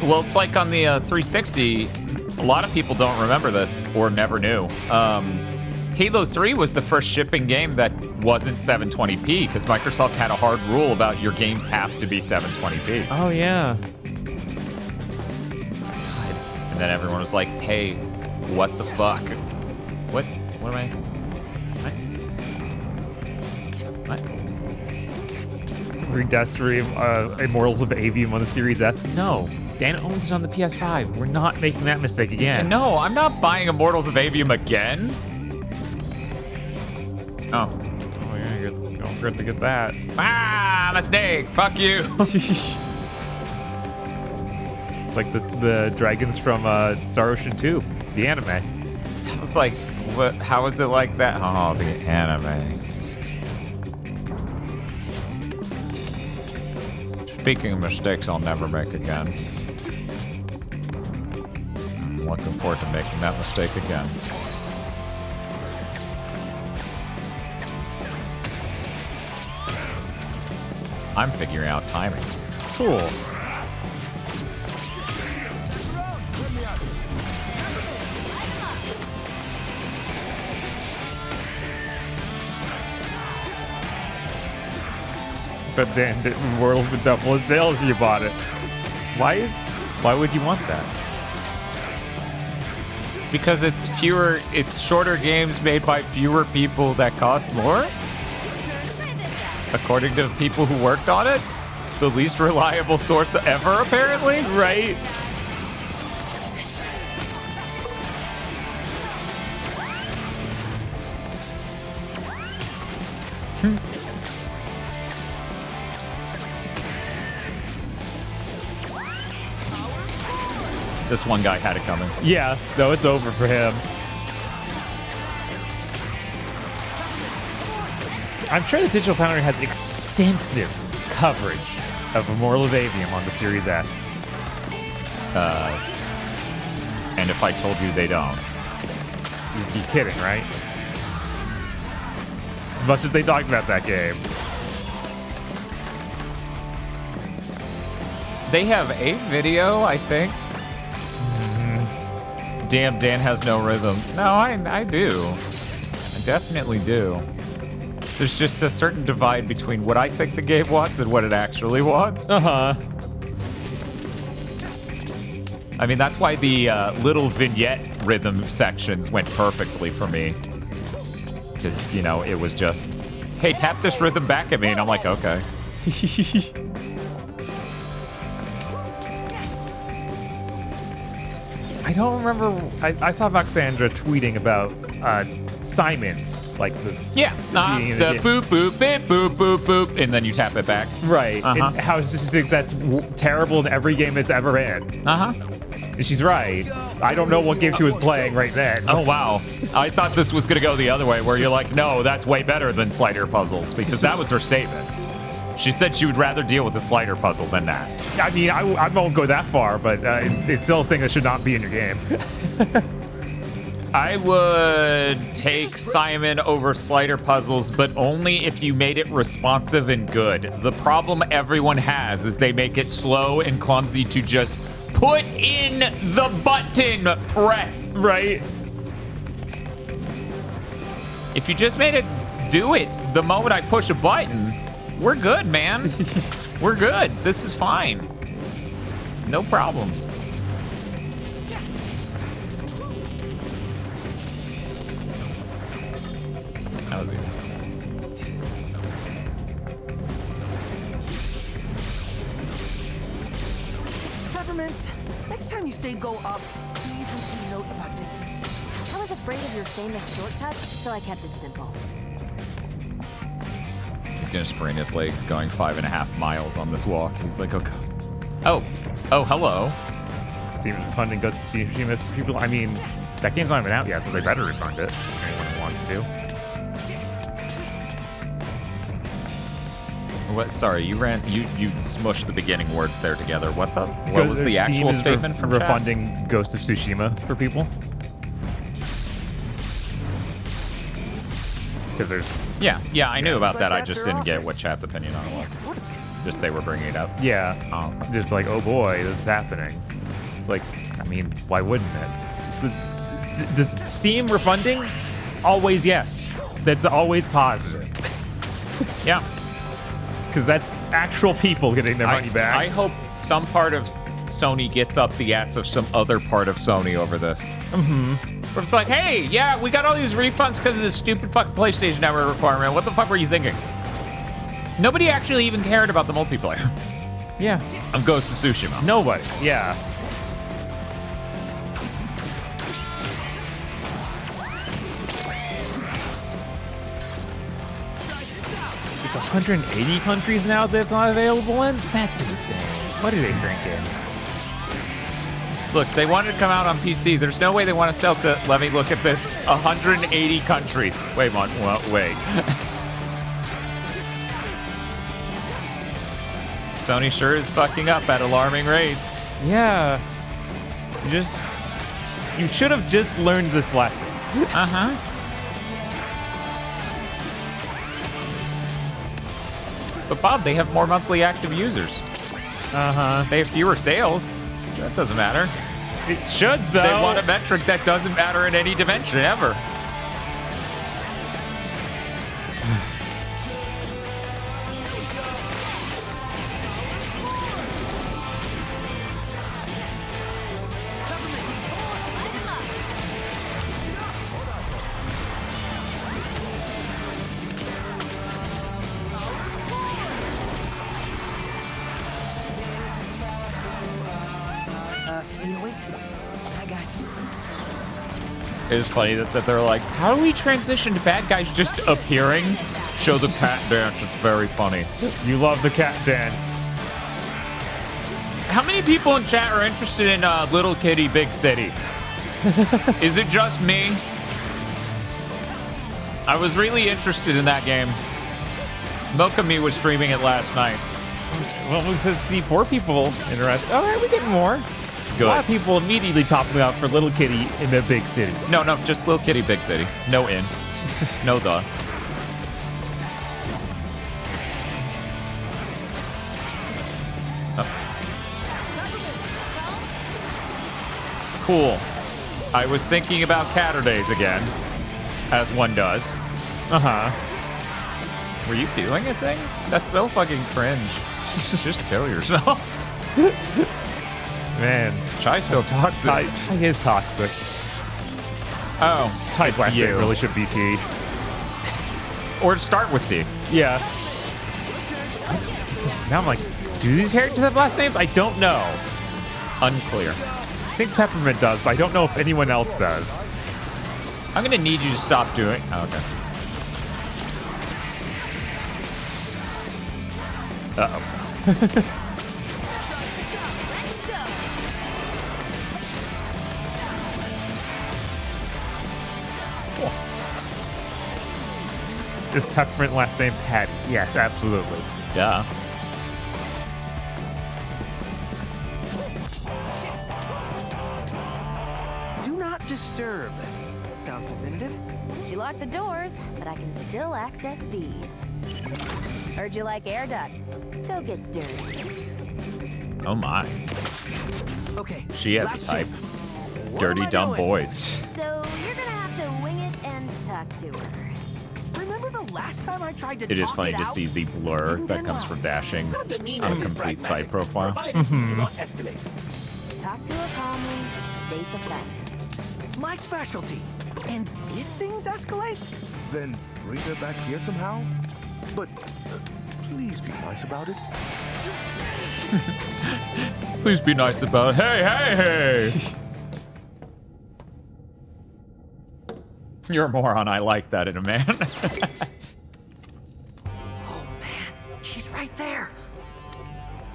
Well, it's like on the 360, a lot of people don't remember this or never knew. Halo 3 was the first shipping game that wasn't 720p because Microsoft had a hard rule about your games have to be 720p. Oh, yeah. And then everyone was like, hey, what the fuck? What am I? What? Deathstream, Immortals of Avium on the Series S? No. Dan owns it on the PS5. We're not making that mistake again. No, I'm not buying Immortals of Avium again. Oh. Oh, yeah, I Don't forget to get that. Ah, I'm a snake. Fuck you. It's like the dragons from Star Ocean 2, the anime. I was like, what? How is it like that? Oh, the anime. Speaking of mistakes I'll never make again. I'm looking forward to making that mistake again. I'm figuring out timing. Cool. But then the world would double its sales if you bought it. Why would you want that? Because it's shorter games made by fewer people that cost more? According to people who worked on it? The least reliable source ever, apparently? Right? This one guy had it coming. Yeah, no, it's over for him. I'm sure the Digital Foundry has extensive coverage of Immortal of Avium on the Series S. And if I told you they don't. You'd be kidding, right? As much as they talked about that game. They have a video, I think. Damn, Dan has no rhythm. No, I do. I definitely do. There's just a certain divide between what I think the game wants and what it actually wants. Uh-huh. I mean, that's why the little vignette rhythm sections went perfectly for me. Because, you know, it was just, hey, tap this rhythm back at me, and I'm like, okay. I don't remember. I saw Voxandra tweeting about Simon, like the the boop boop bip boop boop boop, and then you tap it back. Right. And how it's just that's terrible in every game it's ever in. And she's right. I don't know what game she was playing right then. Oh wow! I thought this was gonna go the other way, where you're like, no, that's way better than slider puzzles, because that was her statement. She said she would rather deal with the slider puzzle than that. I mean, I won't go that far, but it's still a thing that should not be in your game. I would take Simon over slider puzzles, but only if you made it responsive and good. The problem everyone has is they make it slow and clumsy to just put in the button press. Right. If you just made it do it the moment I push a button, we're good, man. We're good. This is fine. No problems. That was easy. Peppermint, next time you say go up, please include a note about distance. I was afraid of your famous shortcut, so I kept it simple. He's gonna sprain his legs going 5.5 miles on this walk. He's like, okay. Oh, hello. Seems funding goes to Tsushima people. I mean, that game's not even out yet, so they better refund it if anyone wants to. What? Sorry, you smushed the beginning words there together. What's up? What was the actual statement from refunding chat? Ghost of Tsushima for people? Because there's yeah, I knew about that. I just didn't get what chat's opinion on it was. Just they were bringing it up. Yeah, just like, oh boy, this is happening. It's like, I mean, why wouldn't it? Does Steam refunding? Always yes. That's always positive. Yeah. Because that's actual people getting their money back. I hope some part of Sony gets up the ass of some other part of Sony over this. Mm-hmm. Where it's like, hey, yeah, we got all these refunds because of this stupid fucking PlayStation Network requirement. What the fuck were you thinking? Nobody actually even cared about the multiplayer. Yeah. I'm Ghost of Tsushima. Nobody. Yeah. 180 countries now that's not available in? That's insane. What are they drinking? Look, they wanted to come out on PC. There's no way they want to sell to, let me look at this, 180 countries. Wait. Sony sure is fucking up at alarming rates. Yeah. You should have just learned this lesson. Uh-huh. But Bob, they have more monthly active users. Uh-huh. They have fewer sales. That doesn't matter. It should, though. They want a metric that doesn't matter in any dimension ever. It is funny that they're like, how do we transition to bad guys just appearing? Show the cat dance. It's very funny. You love the cat dance. How many people in chat are interested in Little Kitty Big City? Is it just me? I was really interested in that game. Milk of Me was streaming it last night. Well, we just see 4 people interested. All right, we get more. Good. A lot of people immediately topping out for Little Kitty in the big city. No, just Little Kitty Big City. No in. No the. Oh. Cool. I was thinking about Catterdays again, as one does. Uh-huh. Were you doing a thing? That's so fucking cringe. Just kill yourself. Man. Chai's so toxic. Chai is toxic. Oh, Chai's last name really should be T. Or start with T. Yeah. Now I'm like, do these characters have last names? I don't know. Unclear. I think Peppermint does, but I don't know if anyone else does. I'm gonna need you to stop doing. Oh, okay. Uh-oh. Is Peppermint last name Patty? Yes, absolutely. Yeah. Do not disturb. Sounds definitive. She locked the doors, but I can still access these. Heard you like air ducts. Go get dirty. Oh my. Okay. She has a type. Dirty, dumb boys. So you're gonna have to wing it and talk to her. Remember the last time I tried to It is talk funny it to out? see the blur that comes from dashing on a complete side profile. Talk to her calmly, state the facts. My specialty. And if things escalate, Then bring her back here somehow? But please be nice about it. Please be nice about it. Hey! You're a moron. I like that in a man. oh man, she's right there.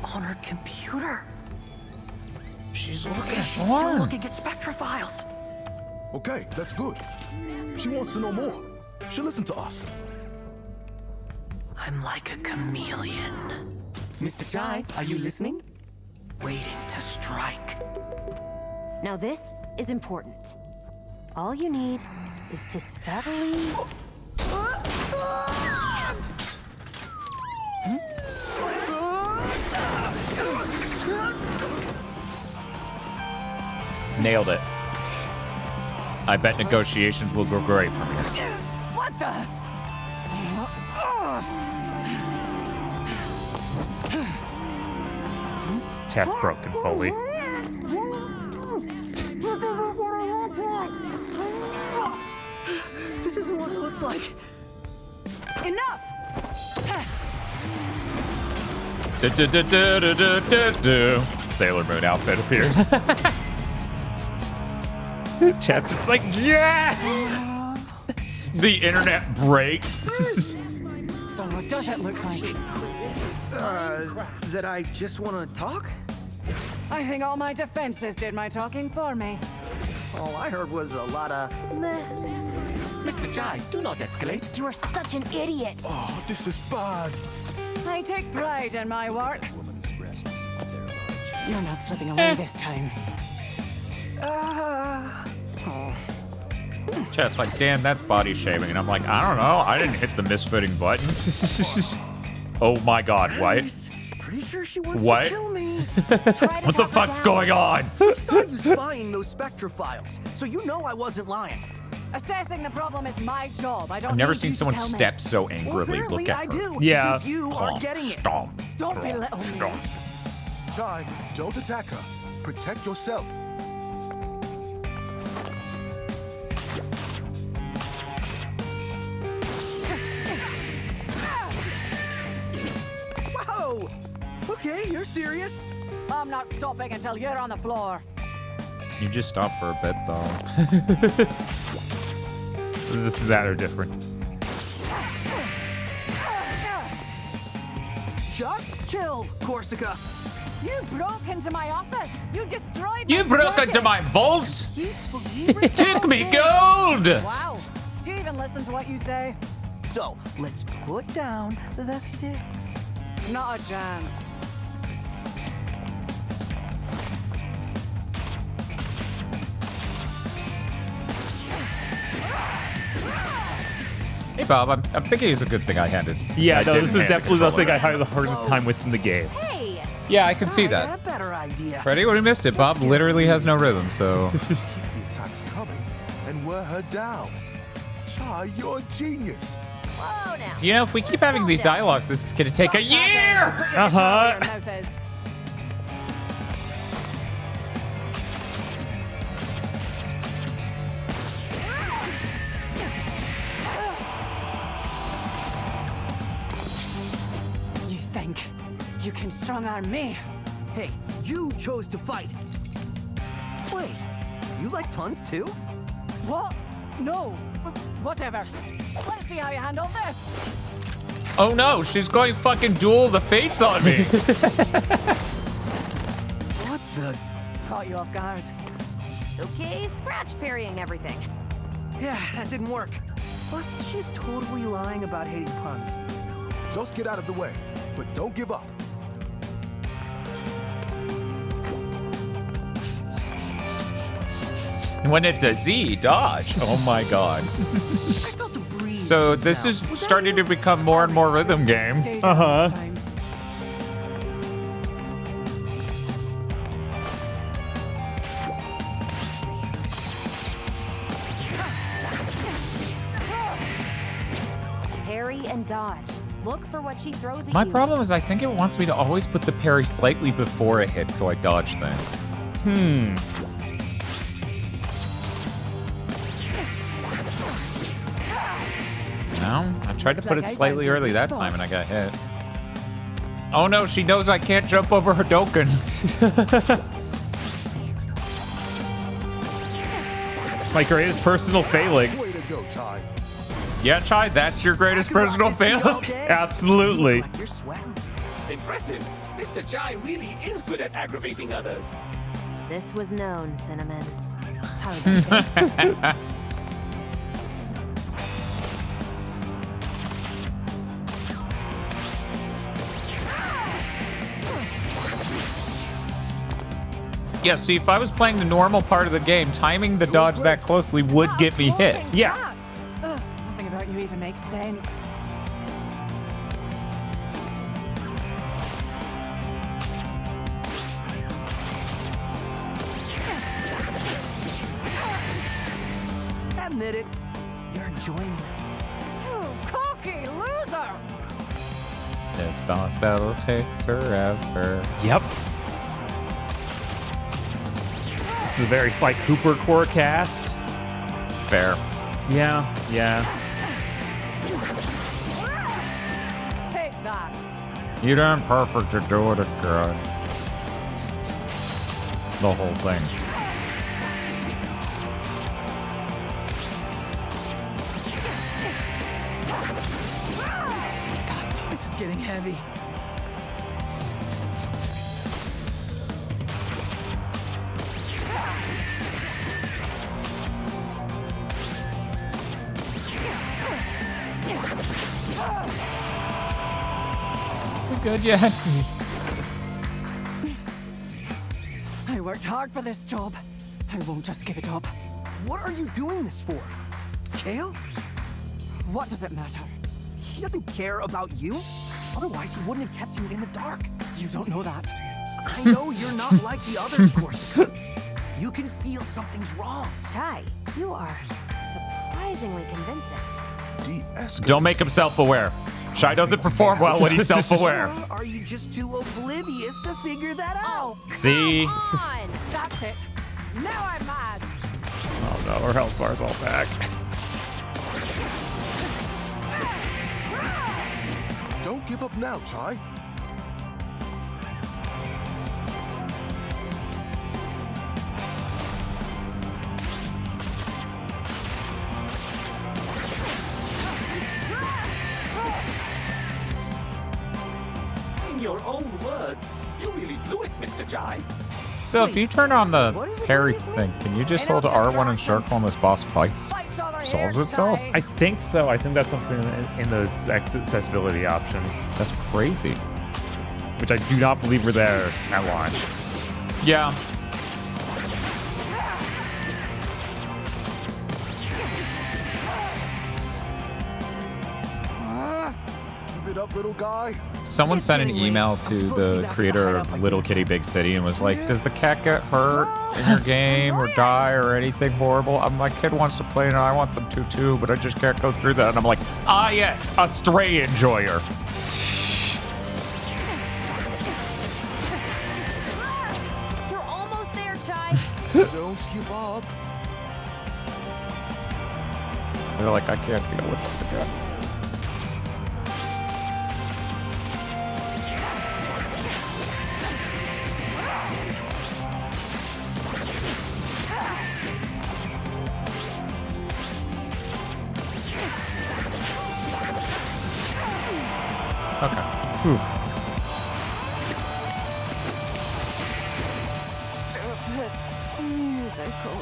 On her computer. She's looking at She's porn. still looking at Spectra files. Okay, that's good. She wants to know more. She'll listen to us. I'm like a chameleon. Mr. Chai, are you listening? Waiting to strike. Now this is important. All you need is to subtly... Nailed it. I bet negotiations will go great from here. What the? Chat's broken fully. This isn't what it looks like. Enough! Sailor Moon outfit appears. Chat's just like, yeah! The internet breaks. So what does it look like? That I just want to talk? I think all my defenses did my talking for me. All I heard was a lot of meh. Mr. Jai, do not escalate. You are such an idiot. Oh, this is bad. I take pride in my work. You're not slipping away this time. Chat's like, damn, that's body shaming. And I'm like, I don't know. I didn't hit the misfitting button. Oh my god, what? Pretty sure she wants What? to kill me. What the fuck's going on? I saw you spying those Spectra files, so you know I wasn't lying. Assessing the problem is my job. I don't I've never need seen you to someone tell me. step so angrily. Well, apparently Look at I her. do, Yeah. since you aren't getting it. Stomp. Don't belittle me. Chai, don't attack her. Protect yourself. Whoa! Okay, you're serious? I'm not stopping until you're on the floor. You just stop for a bit, though. This is that or different. Just chill, Corsica. You broke into my office. You destroyed You my broke security. into my vault. It took me gold. Wow. Do you even listen to what you say? So, let's put down the sticks. Not a chance. Hey Bob, I'm thinking it's a good thing I handed. Yeah, I no, didn't this is hand definitely the controller thing I back. had the hardest time with in the game. Hey! Yeah, I can see I got that. a better idea. Freddie, what missed it? Bob literally has no rhythm, so. Keep the attacks coming and wear her down. Chai, you're a genius. Whoa now. You know, if we keep having these dialogues, this is gonna take a year. Uh-huh. Your mouth is. You think you can strong-arm me? Hey, you chose to fight. Wait, you like puns too? What? No. Whatever. Let's see how you handle this. Oh no, she's going fucking duel the fates on me. What the? Caught you off guard. Okay, scratch parrying everything. Yeah, that didn't work. Plus, she's totally lying about hating puns. Just get out of the way, but don't give up. When it's a Z, dodge. Oh my god. So this is starting to become more and more rhythm game. Uh-huh. Parry and dodge. Look for what she throws at My you. problem is I think it wants me to always put the parry slightly before it hits so I dodge things. No, I tried to put it slightly early that time and I got hit. Oh no, she knows I can't jump over her Dokens. It's my greatest personal failing. Way to go, Chai. Yeah, Chai, that's your greatest personal failing? Absolutely. You're sweating. Impressive. Mr. Jai really is good at aggravating others. This was known, Cinnamon. How about this? Yeah, see, if I was playing the normal part of the game, timing the dodge that closely would get me hit. Yeah. Ugh, nothing about you even makes sense. Admit it. You're enjoying this. You cocky loser! This boss battle takes forever. Yep. This is a very slight Cooper core cast. Fair. Yeah, yeah. Take that. You done perfect to do it again. The whole thing. getting heavy. We good yet? I worked hard for this job. I won't just give it up. What are you doing this for? Kale? What does it matter? He doesn't care about you. Otherwise, he wouldn't have kept you in the dark. You don't know that. I know you're not like the others, Corsica. You can feel something's wrong. Chai, you are surprisingly convincing. Don't make him self-aware. Shy doesn't perform well when he's self-aware. Or are you just too oblivious to figure that out? See? Come on. That's it. Now I'm mad. Oh no, our health bar's all back. Don't give up now, Chai. In your own words, you really blew it, Mr. Jai. So if you turn on the parry thing, can you just hold R1 and circle and this boss fights? Solves itself? I think so. I think that's something in those accessibility options. That's crazy. Which I do not believe were there at launch. Yeah. Keep it up, little guy. Someone sent an email to the creator of Little Kitty Big City and was like, does the cat get hurt in your game or die or anything horrible? My kid wants to play and I want them to too, but I just can't go through that. And I'm like, ah yes, a stray enjoyer. You're almost there, Chai. Don't give up. They're like, I can't deal with the cat. Okay. Whew.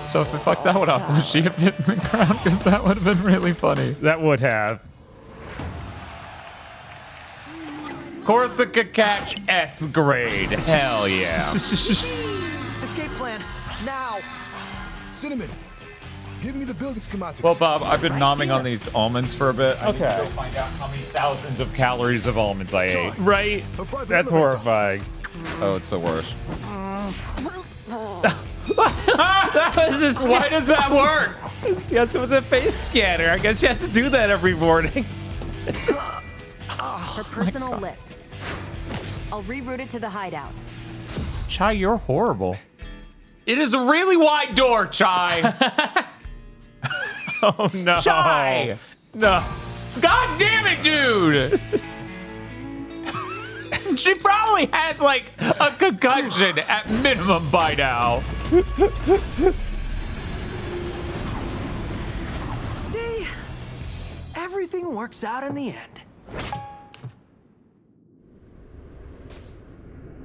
So if we fucked that one up, would she have hit the ground? Because that would have been really funny. That would have. Corsica catch S grade. Hell yeah. Escape plan, now. Cinnamon, give me the building schematics. Well, Bob, I've been nomming on these almonds for a bit. I need to Okay. go find out how many thousands of calories of almonds I ate. Right? That's horrifying. Oh, it's the worst. That was a Why does that work? That's with the face scanner. I guess you have to do that every morning. For personal lift. I'll reroute it to the hideout. Chai, you're horrible. It is a really wide door, Chai. Oh no. Chai! No. God damn it, dude! She probably has like a concussion at minimum by now. See? Everything works out in the end.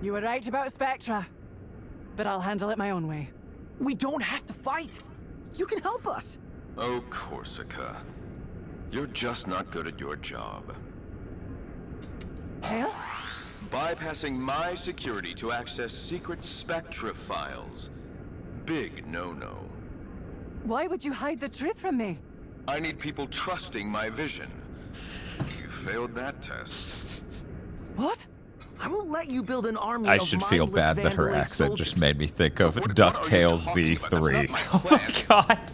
You were right about Spectra, but I'll handle it my own way. We don't have to fight. You can help us. Oh, Corsica. You're just not good at your job. Kale? Bypassing my security to access secret Spectra files. Big no-no. Why would you hide the truth from me? I need people trusting my vision. You failed that test. What? I won't let you build an army I of should feel mindless bad that her Vandalay accent soldiers. just made me think of DuckTales Z3. Oh my god.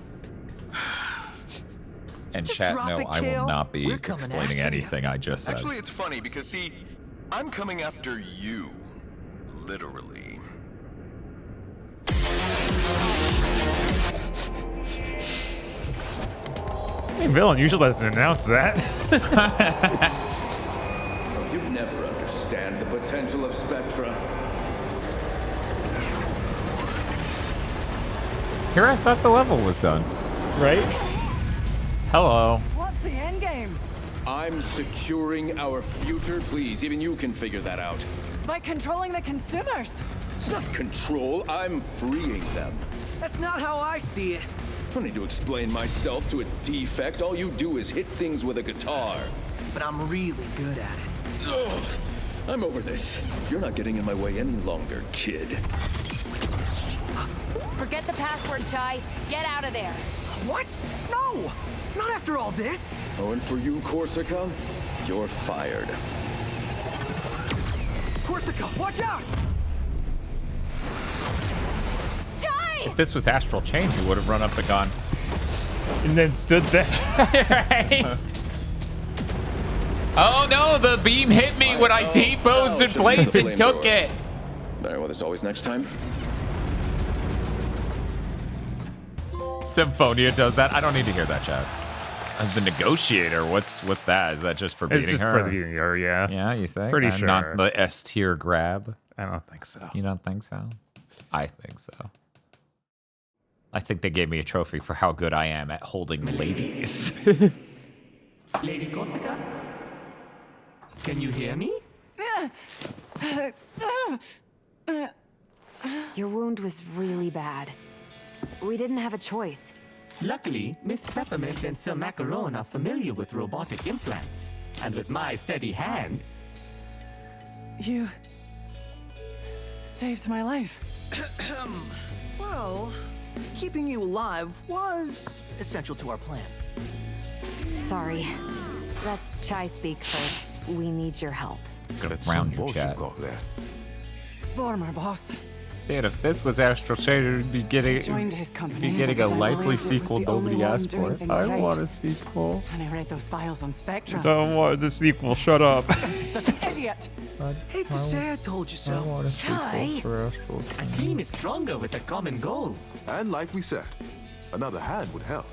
And Just chat, drop no, it, I will Kale. not be We're coming explaining after you. anything I just said. Actually, it's funny because, see, I'm coming after you. Literally. Hey, villain usually doesn't announce that. You'd never understand the potential of Spectra. Here I thought the level was done. Right? Hello. What's the end game? I'm securing our future. Please, even you can figure that out. By controlling the consumers. It's not control, I'm freeing them. That's not how I see it. I don't need to explain myself to a defect. All you do is hit things with a guitar. But I'm really good at it. Ugh, I'm over this. You're not getting in my way any longer, kid. Forget the password, Chai. Get out of there. What? No! Not after all this! Oh, and for you, Corsica, you're fired. Corsica, watch out! Chai! If this was Astral Chain, you would have run up and gone. And then stood there. Right? Oh no, the beam hit me when I T-posed in place and took it. All right, well, there's always next time. Symphonia does that. I don't need to hear that, Chad. As the negotiator, what's that? Is that just for beating it's just her? for beating her, yeah. Yeah, you think? Pretty And sure. Not the S tier grab. I don't think so. You don't think so? I think so. I think they gave me a trophy for how good I am at holding ladies. Lady Corsica? Can you hear me? Your wound was really bad. We didn't have a choice. Luckily, Miss Peppermint and Sir Macaron are familiar with robotic implants. And with my steady hand... You... saved my life. Well, keeping you alive was essential to our plan. Sorry. That's Chai speak for we need your help. Gotta round your chat. Former boss. Dude, if this was Astral Chain, we'd be getting, Joined his company be getting a because I likely believed it was sequel the only nobody one asked for. doing things I right. want a sequel. And I read those files on Spectra. Don't want the sequel. Shut up. Such an idiot. Hate to say I told you so. Chai. A team is stronger with a common goal. And like we said, another hand would help.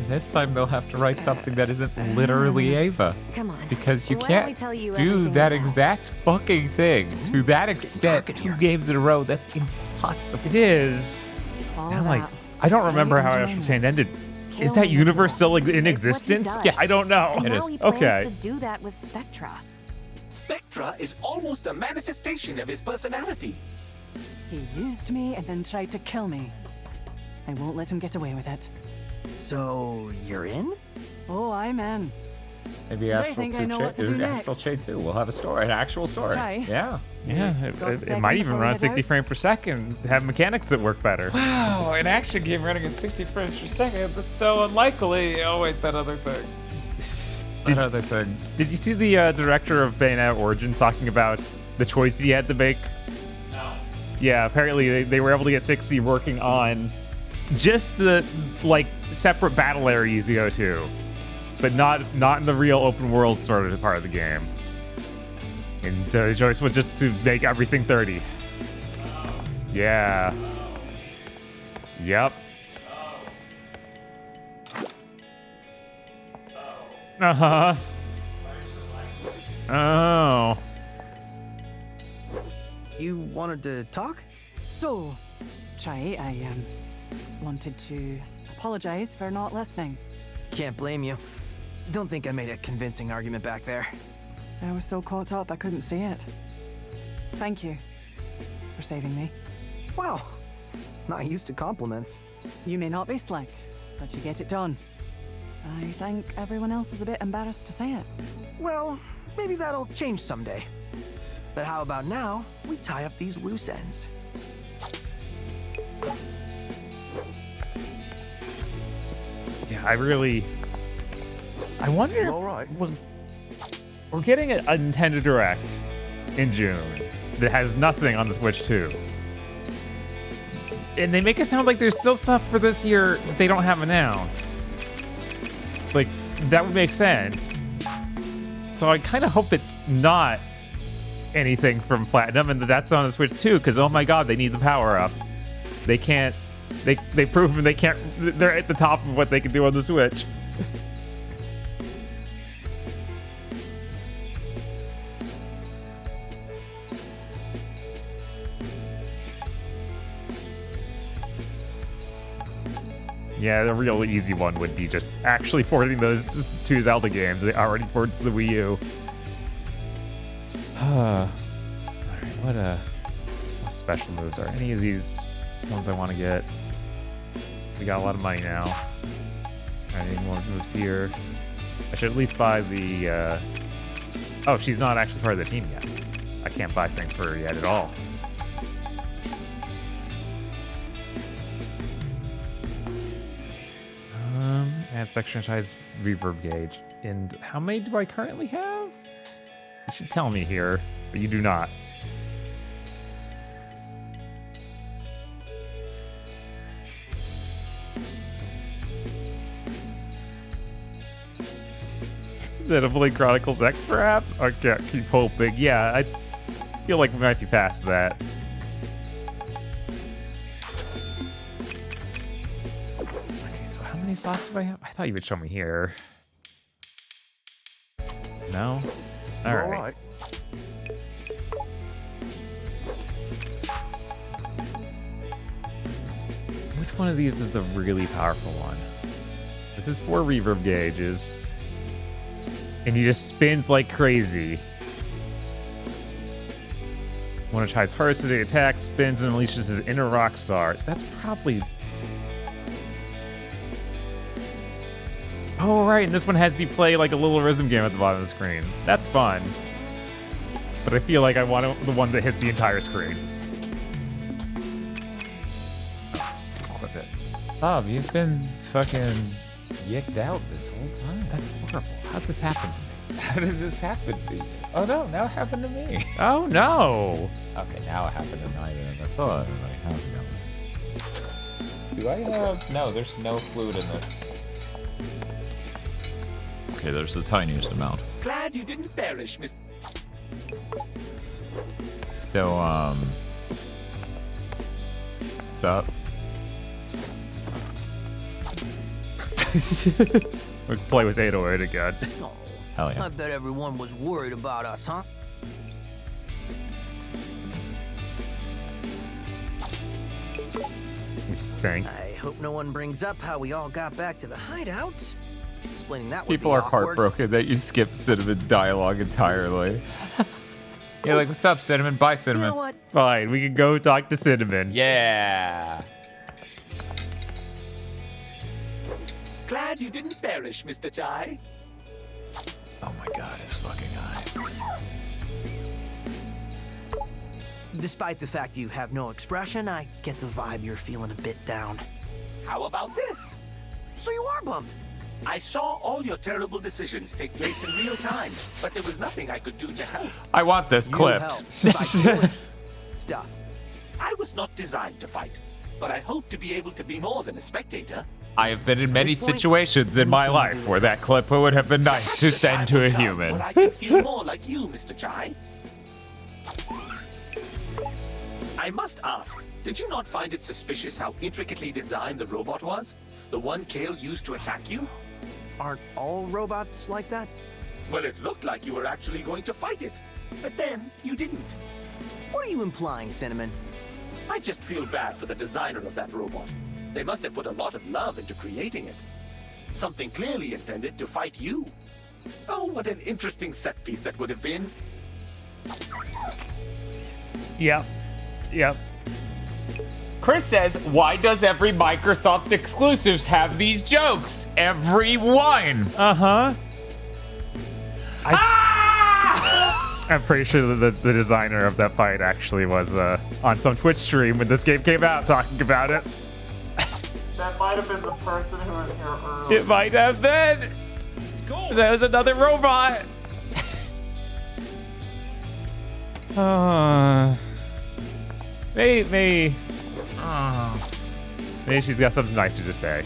This time they'll have to write something that isn't literally Ava. Come on. Because you Why don't we can't tell you do everything that we know? exact fucking thing to that extent 2 games in a row. That's impossible. It is. All I'm of like, that. I don't remember how Why Astral don't Chain you ended. Kill Is that him universe still in It's what he existence? does. Yeah, I don't know. And It now is. he plans Okay. to do that with Spectra. Spectra is almost a manifestation of his personality. He used me and then tried to kill me. I won't let him get away with it. So, you're in? Oh, I'm in. Maybe They Astral think 2 I know what to do Astral next. Chain 2. We'll have a story, an actual story. Try. Yeah. Yeah, Got a it second might even before we run head 60 out? frames per second, have mechanics that work better. Wow, an action game running at 60 frames per second. That's so unlikely. Oh wait, that other thing. That other thing. Did you see the director of Bayonetta Origins talking about the choice he had to make? No. Yeah, apparently they were able to get 60 working on just the like separate battle areas you go to, but not in the real open world sort of part of the game. And the choice was just to make everything 30. Yeah. Yep. Uh-huh. Oh. You wanted to talk? So, Chai, I wanted to apologize for not listening. Can't blame you. Don't think I made a convincing argument back there. I was so caught up I couldn't see it. Thank you for saving me. Wow. Not used to compliments. You may not be slick, but you get it done. I think everyone else is a bit embarrassed to say it. Well, maybe that'll change someday. But how about now, we tie up these loose ends? Yeah, I wonder. All right. We're getting a Nintendo Direct in June that has nothing on the Switch 2. And they make it sound like there's still stuff for this year that they don't have announced. Like, that would make sense. So I kind of hope it's not anything from Platinum and that that's on the Switch 2, because oh my god, they need the power-up. They can't... They've proven they can't... They're at the top of what they can do on the Switch. Yeah, the real easy one would be just actually porting those 2 Zelda games. They already ported to the Wii U. Alright, what special moves are any of these ones I want to get? We got a lot of money now. I need more moves here. I should at least buy the... Oh, she's not actually part of the team yet. I can't buy things for her yet at all. Add section size reverb gauge. And how many do I currently have? You should tell me here, but you do not. Xenoblade Chronicles X, perhaps? I can't keep hoping. Yeah, I feel like we might be past that. Okay, so how many slots do I have? I thought you would show me here. No? All right. Which one of these is the really powerful one? This is 4 reverb gauges. And he just spins like crazy. One of tries hardest to the attack, spins, and unleashes his inner rock star. That's probably... Oh, right, and this one has you play like a little rhythm game at the bottom of the screen. That's fun. But I feel like I want the one that hits the entire screen. Equip it. Bob, you've been fucking yicked out this whole time. That's horrible. How'd this happen to me? How did this happen to you? Oh no, now it happened to me. Oh no! Okay, now it happened to Naya and I saw it. Like, how's it going? Do I have... No, there's no fluid in this. Okay, there's the tiniest amount. Glad you didn't perish, Miss. So, what's up? We can play with 808 again. Oh, hell yeah. I bet everyone was worried about us, huh? Thank. I hope no one brings up how we all got back to the hideout. Explaining that would People be are awkward. heartbroken that you skipped Cinnamon's dialogue entirely. You're like, what's up, Cinnamon? Bye, Cinnamon. You know what? Fine, we can go talk to Cinnamon. Yeah. Glad you didn't perish, Mr. Chai. Oh my god, his fucking eyes. Despite the fact you have no expression, I get the vibe you're feeling a bit down. How about this? So you are bummed. I saw all your terrible decisions take place in real time, but there was nothing I could do to help. I want this clipped. Stuff. I was not designed to fight, but I hope to be able to be more than a spectator. I have been in many situations in my life where that clip would have been nice to send to a human. But I can feel more like you, Mr. Chai. I must ask, did you not find it suspicious how intricately designed the robot was? The one Kale used to attack you? Aren't all robots like that? Well, it looked like you were actually going to fight it. But then, you didn't. What are you implying, Cinnamon? I just feel bad for the designer of that robot. They must have put a lot of love into creating it. Something clearly intended to fight you. Oh, what an interesting set piece that would have been. Yep. Yep. Chris says, why does every Microsoft exclusives have these jokes? Every one. Uh-huh. I'm pretty sure that the designer of that fight actually was on some Twitch stream when this game came out talking about it. That might have been the person who was here earlier. It might have been. That was another robot. Maybe she's got something nicer to say.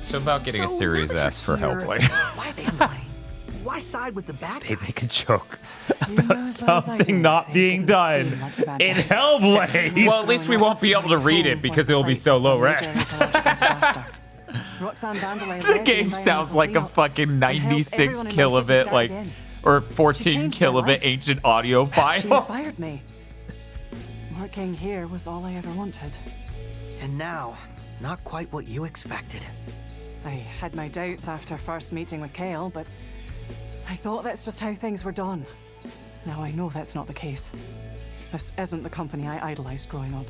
So about getting a Series S for Hellblade. Why they lie? Why side with the bad They guys? make a joke about something not being done in Hellblade. Well, at least we won't be able to read it because it'll be so low res. The game sounds like a fucking 96 kilobit, like, or 14 kilobit ancient audio file. She inspired me. working here was all I ever wanted. And now, not quite what you expected. I had my doubts after first meeting with Kale, but I thought that's just how things were done. Now I know that's not the case. This isn't the company I idolized growing up.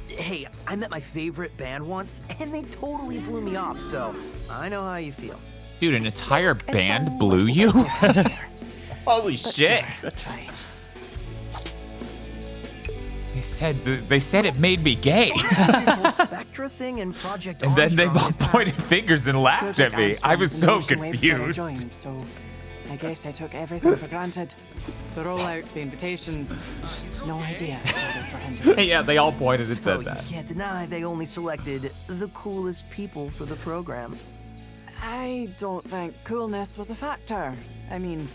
Hey, I met my favorite band once, and they totally blew me off, so I know how you feel. Dude, an entire band blew you? Holy shit. They said it made me gay. So this whole Spectra thing and Project And then they Armstrong both pointed fingers and laughed at me. I was so confused. So I guess I took everything for granted. The rollout, the invitations, no idea how those were hindered. Yeah, they all pointed and So said that. you can't deny they only selected the coolest people for the program. I don't think coolness was a factor. I mean,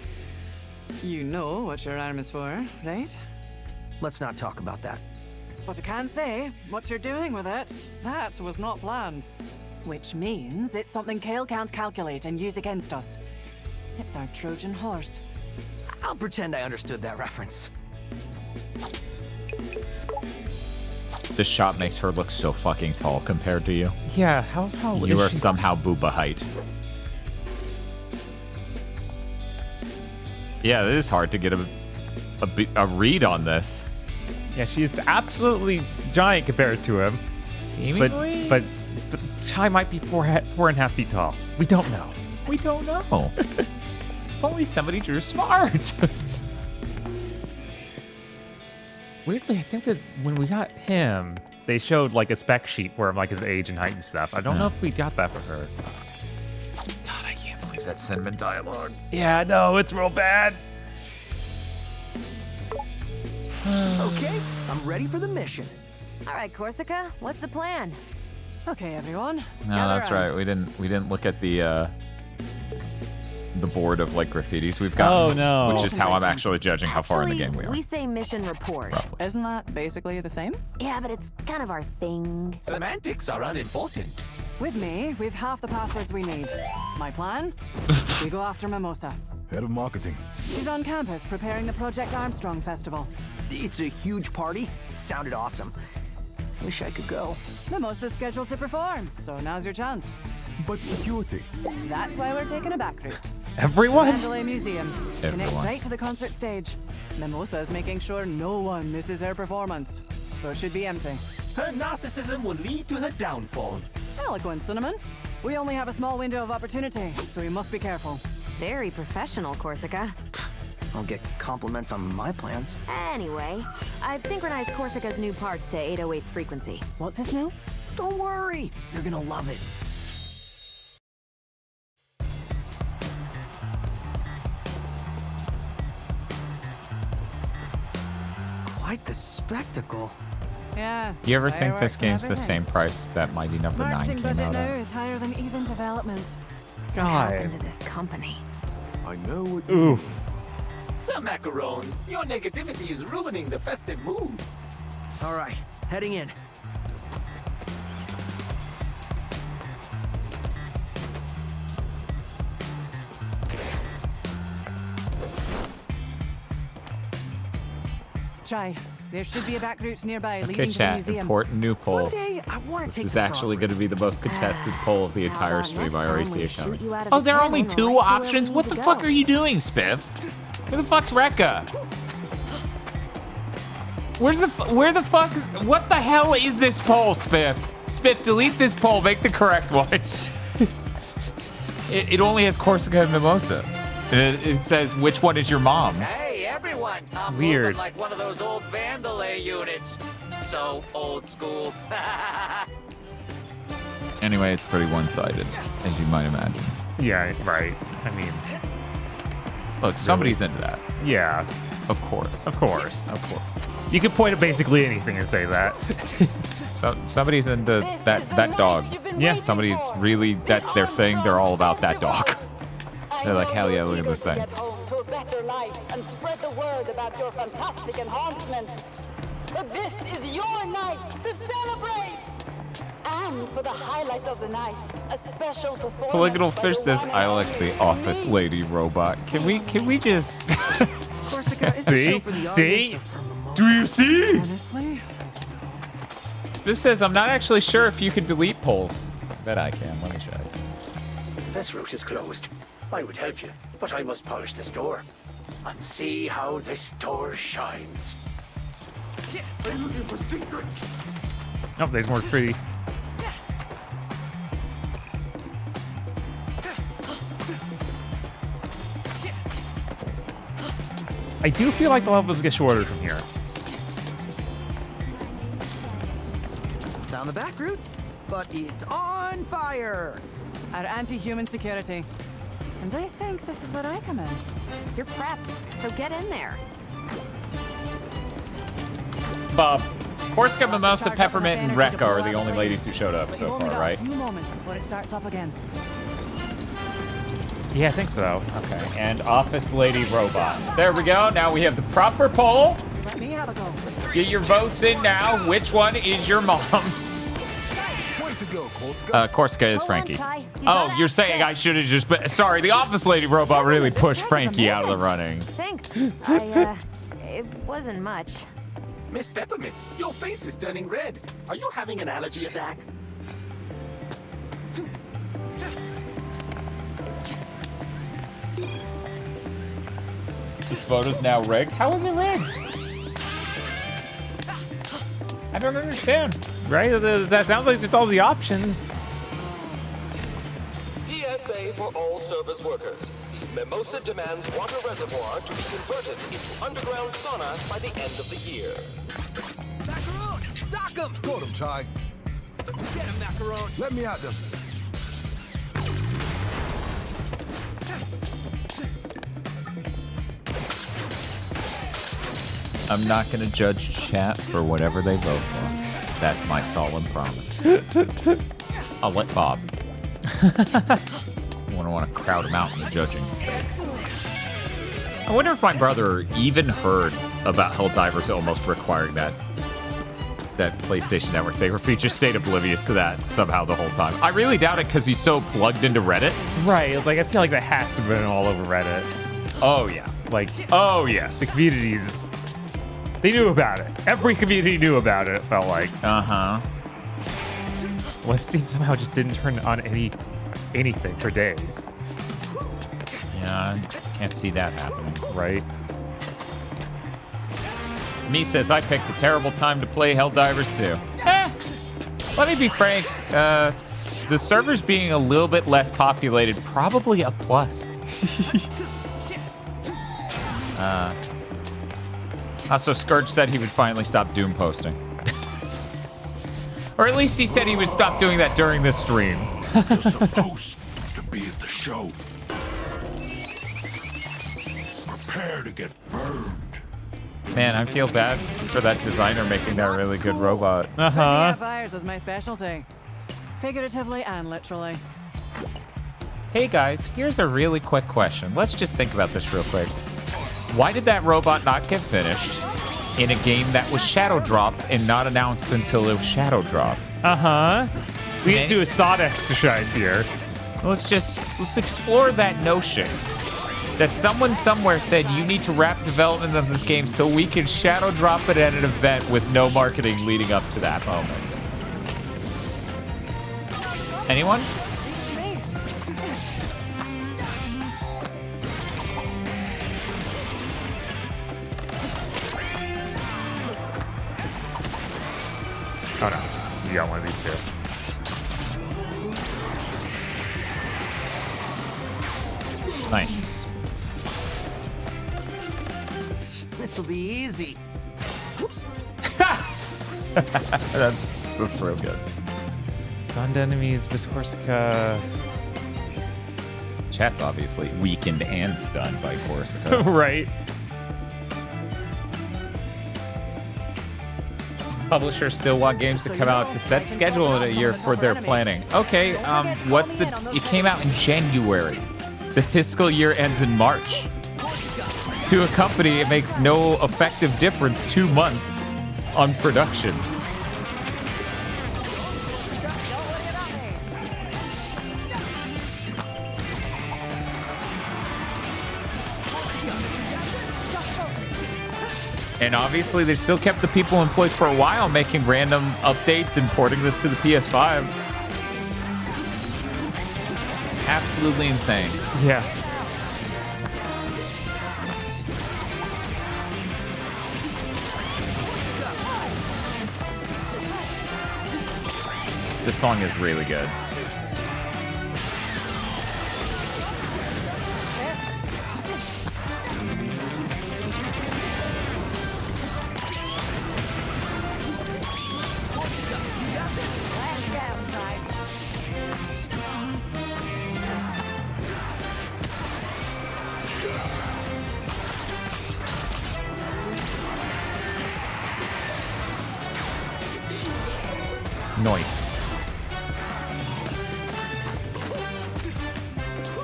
you know what your arm is for, right? Let's not talk about that. But I can say, what you're doing with it, that was not planned. Which means it's something Kale can't calculate and use against us. It's our Trojan horse. I'll pretend I understood that reference. This shot makes her look so fucking tall compared to you. Yeah, how tall You is are she? somehow booba height. Yeah, it is hard to get a read on this. Yeah, she's absolutely giant compared to him. Seemingly? But Chai might be 4.5 feet tall. We don't know. We don't know. If only somebody drew smart. Weirdly, I think that when we got him, they showed like a spec sheet for him, like his age and height and stuff. I don't know if we got that for her. God, I can't believe that cinnamon dialogue. Yeah, no, it's real bad. Okay, I'm ready for the mission. All right, Corsica, what's the plan? Okay, everyone. No, that's right. We didn't look at the board of like graffitis we've got. Oh no. Which is how I'm actually judging how far in the game we are. We say mission report. Roughly. Isn't that basically the same? Yeah, but it's kind of our thing. Semantics are unimportant. With me, we've half the passwords we need. My plan? We go after Mimosa. Head of marketing. She's on campus preparing the Project Armstrong Festival. It's a huge party. Sounded awesome. Wish I could go. Mimosa's scheduled to perform, so now's your chance. But security. That's why we're taking a back route. Everyone? Mandalay Museum. Connects Everyone. right to the concert stage. Mimosa's making sure no one misses her performance, so it should be empty. Her narcissism will lead to her downfall. Eloquent, Cinnamon. We only have a small window of opportunity, so we must be careful. Very professional, Corsica. I'll get compliments on my plans. Anyway, I've synchronized Corsica's new parts to 808's frequency. What's this now? Don't worry, you're gonna love it. Quite the spectacle. Yeah. You ever think fireworks this and game's the everything. same price that Mighty Number 9 Marketing came budget out now at? is higher than even development. What happened to this company? I know what Oof. Sir Macaron, your negativity is ruining the festive mood. All right, heading in. Chai, there should be a back route nearby Okay, leading to the chat. museum. Important new poll. One day, I want to This take is the actually front going to be the most contested poll of the entire about stream. next I already time see we it shoot coming. you out of Oh, a there are cannon only right two to where we options? need What to the go. fuck are you doing, Spiff? Where the fuck's Rekka? Where the fuck? What the hell is this poll, Spiff? Spiff, delete this poll. Make the correct one. It only has Corsica and Mimosa. And it says, which one is your mom? Hey, everyone! I'm Weird. moving like one of those old Vandalay units. So old school. Anyway, it's pretty one-sided, as you might imagine. Yeah, right. I mean, Look, somebody's into that. yeah, Of course. of course. Of course. You could point at basically anything and say that. So somebody's into that dog. Yeah. Somebody's really, that's their thing. They're all about that dog. They're like, hell yeah, look at this thing. Get home to a better life and spread the word about your fantastic enhancements. But this is your night to celebrate! And for the highlight of the night, a special performance. Polygonal by Fish the says, one I and like only the office me. lady robot. Can we just... Corsica is a See? show for the See? audience or for Mimosa? Do you see? Honestly, Spiff says, I'm not actually sure if you can delete polls. Bet I can. Let me check. This route is closed. I would help you, but I must polish this door. And see how this door shines. I'm looking for secrets. Oh, there's more pretty. I do feel like the levels get shorter from here. Down the back routes, but it's on fire. Our anti-human security. And I think this is where I come in. You're prepped, so get in there. Bob, Korska, Mimosa, Peppermint, and Rekka are the only ladies who showed up so far, right? A few moments before it starts up again. Yeah, I think so. Okay, and Office Lady Robot. There we go. Now we have the proper poll. Let me have a go. Get your votes in now. Which one is your mom? Korska is Frankie. Oh, you're saying I should have just... Sorry, the Office Lady Robot really pushed Frankie out of the running. Thanks. It wasn't much. Miss Peppermint, your face is turning red. Are you having an allergy attack? This photo's now rigged? How is it rigged? I don't understand. Right? That sounds like it's all the options. PSA for all service workers. Mimosa demands water reservoir to be converted into underground sauna by the end of the year. Macaron! Sock him! Got him, Ty. Get him, Macaron. Let me at them. I'm not going to judge chat for whatever they vote for. That's my solemn promise. I'll let Bob. I don't want to crowd him out in the judging space. I wonder if my brother even heard about Helldivers almost requiring that PlayStation Network thing, or if he just stayed oblivious to that somehow the whole time. I really doubt it because he's so plugged into Reddit. Right, like I feel like that has to have been all over Reddit. Oh, yeah. Like, oh, yes. The communities... They knew about it. Every community knew about it, it felt like. Uh-huh. Well, it seems somehow just didn't turn on anything for days. Yeah, I can't see that happening. Right? Me says, I picked a terrible time to play Helldivers 2. Let me be frank. The servers being a little bit less populated, probably a plus. Also, Scourge said he would finally stop Doom posting. Or at least he said he would stop doing that during this stream. You're supposed to be at the show. Prepare to get burned. Man, I feel bad for that designer making that really good robot. Putting out fires is my specialty. Figuratively and literally. Hey guys, here's a really quick question. Let's just think about this real quick. Why did that robot not get finished in a game that was shadow dropped and not announced until it was shadow dropped? We need to do a thought exercise here. Let's explore that notion that someone somewhere said you need to wrap development of this game so we can shadow drop it at an event with no marketing leading up to that moment. Anyone? Oh no, you got one of these two. Nice. This'll be easy. Whoops. That's real good. Stunned enemies, Korsica. Chat's obviously weakened and stunned by Korsica. Right. Publishers still want games to come out to set schedule in a year for their planning. Okay, it came out in January. The fiscal year ends in March. To a company, it makes no effective difference 2 months on production. And obviously, they still kept the people employed for a while, making random updates and porting this to the PS5. Absolutely insane. Yeah. This song is really good. Noise.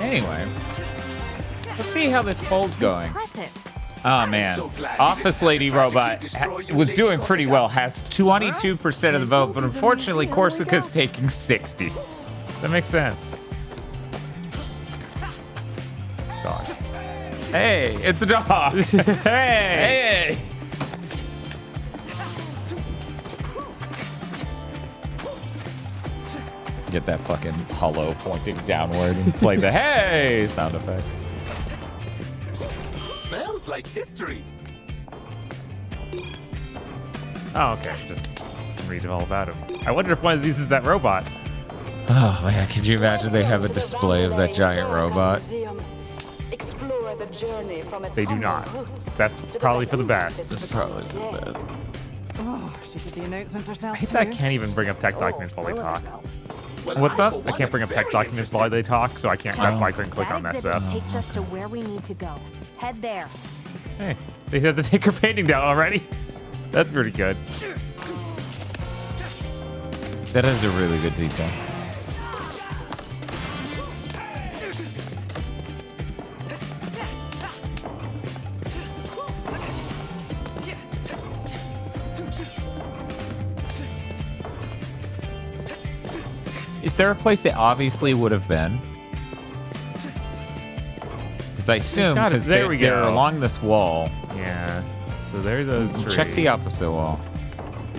Anyway, let's see how this poll's going. Oh man, Office Lady Robot was doing pretty well. Has 22% of the vote, but unfortunately, Corsica's taking 60. That makes sense. Dog. Hey, it's a dog. Hey. Hey. Get that fucking hollow pointing downward and play the hey sound effect. Smells like history. Oh, okay. It's just read all about him. I wonder if one of these is that robot. Oh man, could you imagine they have a display of that giant robot? They do not. That's probably for the best. That's probably for the best. Oh, she did the announcements herself. I hate that I can't even bring up tech documents while they talk. What's up? I can't bring up tech documents while they talk, so I can't grab my and click on that stuff. Takes us to where we need to go. Head there. Hey, they had to take her painting down already. That's pretty good. That is a really good detail. Is there a place it obviously would have been? Because I assume because they're along this wall. Yeah. So there's those three. Check the opposite wall.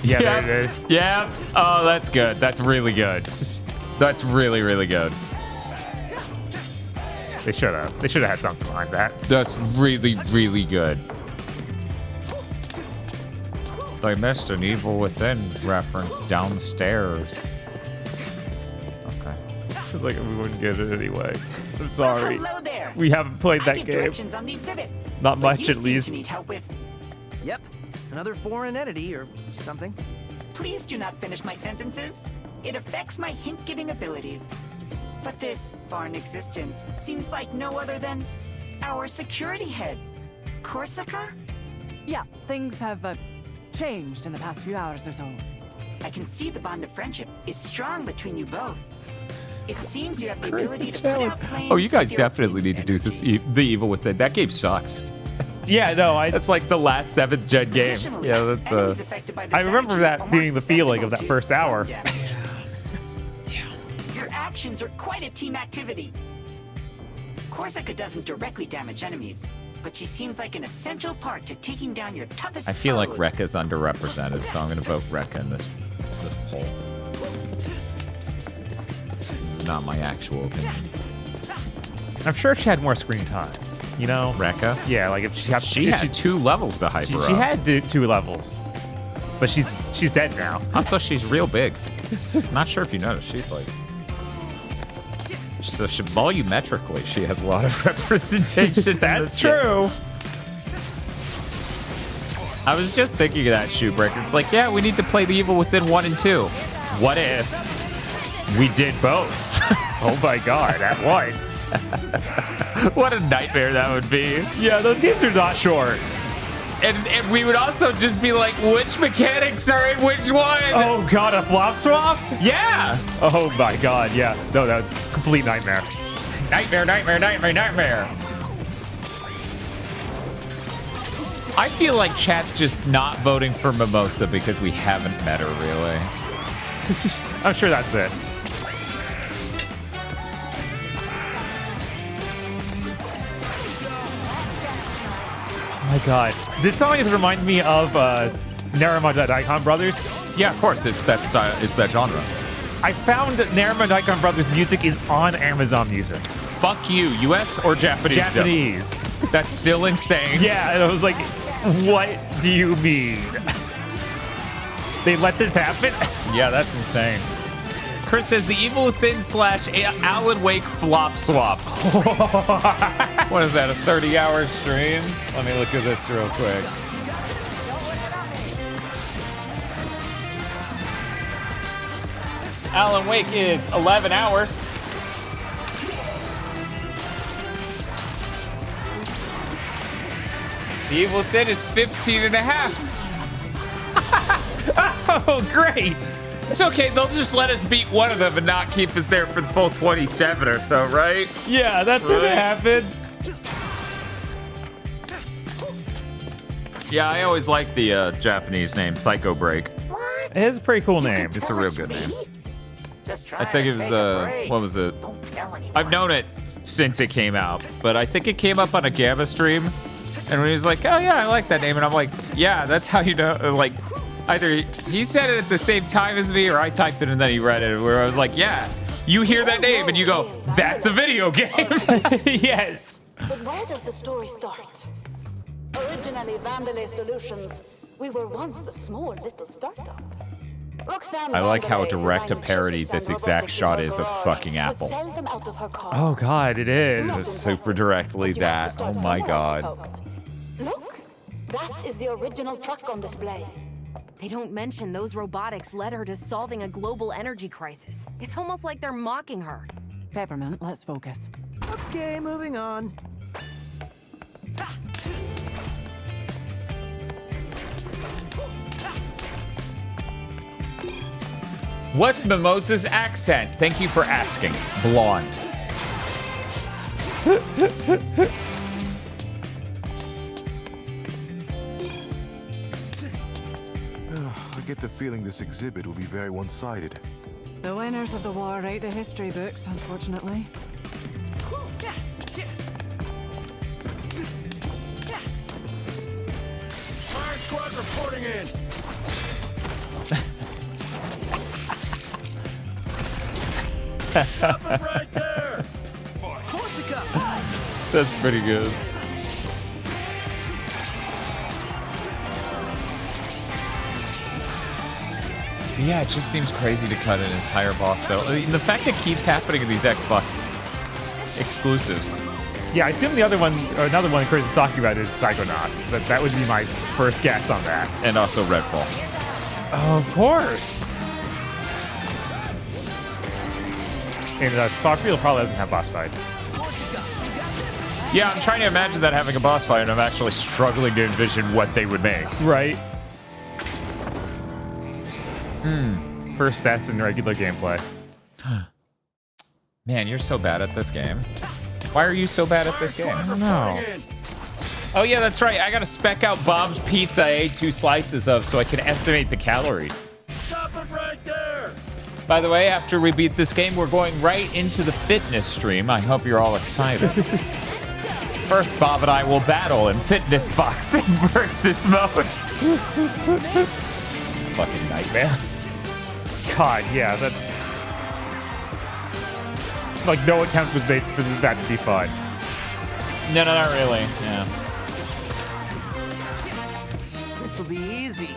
Yeah, Yep. there it is. Yep. Oh, that's good. That's really good. That's really, really good. They should have. They should have had something behind that. That's really, really good. They missed an Evil Within reference downstairs. It's like we wouldn't get it anyway. I'm sorry. Hello there. We haven't played that give game. Directions on the exhibit. Not But much, you at seem least. to need help with. Yep, another foreign entity or something. Please do not finish my sentences. It affects my hint-giving abilities. But this foreign existence seems like no other than our security head, Corsica. Yeah, things have changed in the past few hours or so. I can see the bond of friendship is strong between you both. It seems you have the ability to put out flames. Oh, you guys with your definitely need to do this. The Evil Within. That game sucks. Yeah, no, that's like the last 7th gen game. Yeah, that's I remember that being the feeling of that first hour. Your actions are quite a team activity. Corsica doesn't directly damage enemies, but she seems like an essential part to taking down your toughest I feel like foes. Rekka's underrepresented, so I'm gonna vote Rekka in this poll. This is not my actual opinion. I'm sure if she had more screen time. You know? Rekka? Yeah, like if she had... She had 2 levels to hype her up. She had 2 levels. But she's dead now. Also, she's real big. Not sure if you noticed. She's like... So volumetrically, she has a lot of representation. That's true. I was just thinking of that, Shoebreaker. It's like, yeah, we need to play the Evil Within 1 and 2. What if we did both? Oh my god, at once. What a nightmare that would be. Yeah, those games are not short. And we would also just be like, which mechanics are in which one? Oh god, a flop swap? Yeah. Oh my god, yeah. No, that was a complete nightmare. Nightmare, nightmare, nightmare, nightmare. I feel like chat's just not voting for Mimosa because we haven't met her, really. I'm sure that's it. my god. This song has reminded me of Narama Daikon Brothers. Yeah, of course. It's that style. It's that genre. I found that Narama Daikon Brothers music is on Amazon Music. Fuck you, US or Japanese? Japanese. That's still insane. Yeah, and I was like, what do you mean? They let this happen? Yeah, that's insane. Chris says the Evil Within / Alan Wake flop swap. What is that, a 30-hour stream? Let me look at this real quick. Alan Wake is 11 hours. The Evil Within is 15 and a half. Oh, great. It's okay. They'll just let us beat one of them and not keep us there for the full 27 or so, right? Yeah, that's gonna happen. Yeah, I always like the Japanese name, Psycho Break. It is a pretty cool name. It's a real good name. I think it was, what was it? I've known it since it came out, but I think it came up on a Gamma stream. And when he was like, oh yeah, I like that name. And I'm like, yeah, that's how you know, like, either he said it at the same time as me or I typed it and then he read it, where I was like, yeah, you hear that name and you go, that's a video game. Yes. But where does the story start? Originally Vandalay Solutions, we were once a small little startup. I like how direct a parody this exact shot is of fucking Apple. Oh god, it is. It's super directly that. Oh my god. Look, that is the original truck on display. They don't mention those robotics led her to solving a global energy crisis. It's almost like they're mocking her. Peppermint, let's focus. Okay, moving on. What's Mimosa's accent? Thank you for asking. Blonde. I get the feeling this exhibit will be very one-sided. The winners of the war write the history books, unfortunately. Fire squad reporting in. Stop it right there. That's pretty good. Yeah, it just seems crazy to cut an entire boss battle. I mean, the fact it keeps happening in these Xbox exclusives. Yeah, I assume the other one, or another one Chris is talking about is Psychonauts. That would be my first guess on that. And also Redfall. Of course. And Starfield probably doesn't have boss fights. Yeah, I'm trying to imagine that having a boss fight, and I'm actually struggling to envision what they would make. Right. First stats in regular gameplay. Man, you're so bad at this game. Why are you so bad at this game? I don't know. Oh yeah, that's right. I gotta spec out Bob's pizza I ate 2 slices of so I can estimate the calories. Stop it right there. By the way, after we beat this game, we're going right into the fitness stream. I hope you're all excited. First, Bob and I will battle in fitness boxing versus mode. Fucking nightmare. God, yeah, that... Like, no attempt was made for that to be fun. No, not really. Yeah. This will be easy.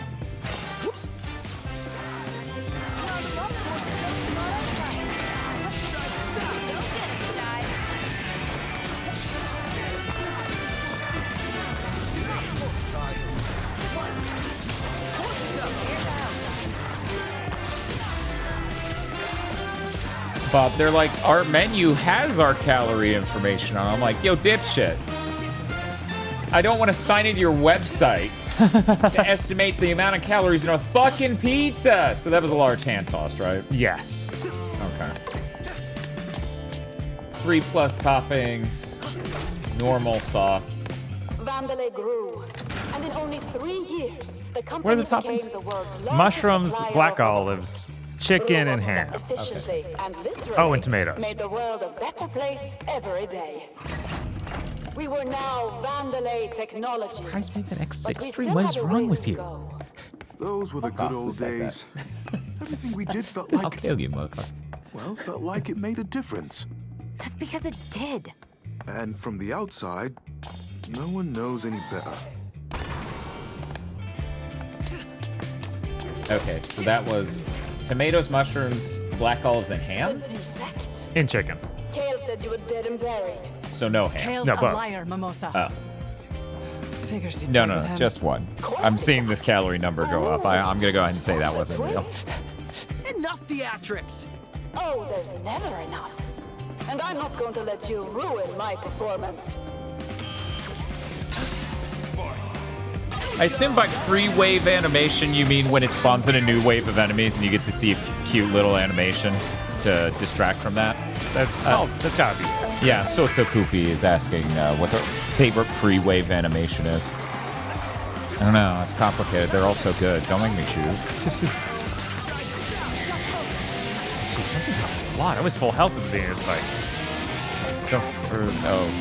Bob, they're like, our menu has our calorie information on it. I'm like, yo, dipshit. I don't want to sign into your website to estimate the amount of calories in a fucking pizza. So that was a large hand toss, right? Yes. Okay. 3+ toppings, normal sauce. Vandalay grew, and in only 3 years, the What are company the became toppings? the world's largest Mushrooms, supplier black of olives, chicken, and ham. efficiently and literally Oh, and tomatoes. made the world a better place every day. We were now Vandalay technology. I say that But we X6 still what had is a wrong ways with to you? go. Those were the good old days. Everything we did felt like... I'll kill you, motherfucker. Well, felt like it made a difference. That's because it did. And from the outside, no one knows any better. Okay, so that was tomatoes, mushrooms, black olives, and ham? And chicken. Kale said you were dead and buried. So no ham. Kale's No, a both. liar, Mimosa. Oh. Figures you'd No, side no, with no, him. just one. I'm seeing this calorie number go up. I'm going to go ahead and say that wasn't real. Enough theatrics! Oh, there's never enough. And I'm not going to let you ruin my performance. I assume by free-wave animation, you mean when it spawns in a new wave of enemies and you get to see a cute little animation to distract from that? That's gotta be. Yeah, Soto Kupi is asking what their favorite free-wave animation is. I don't know, it's complicated. They're all so good. Don't make me choose. A lot. I was full health at the beginning of this fight.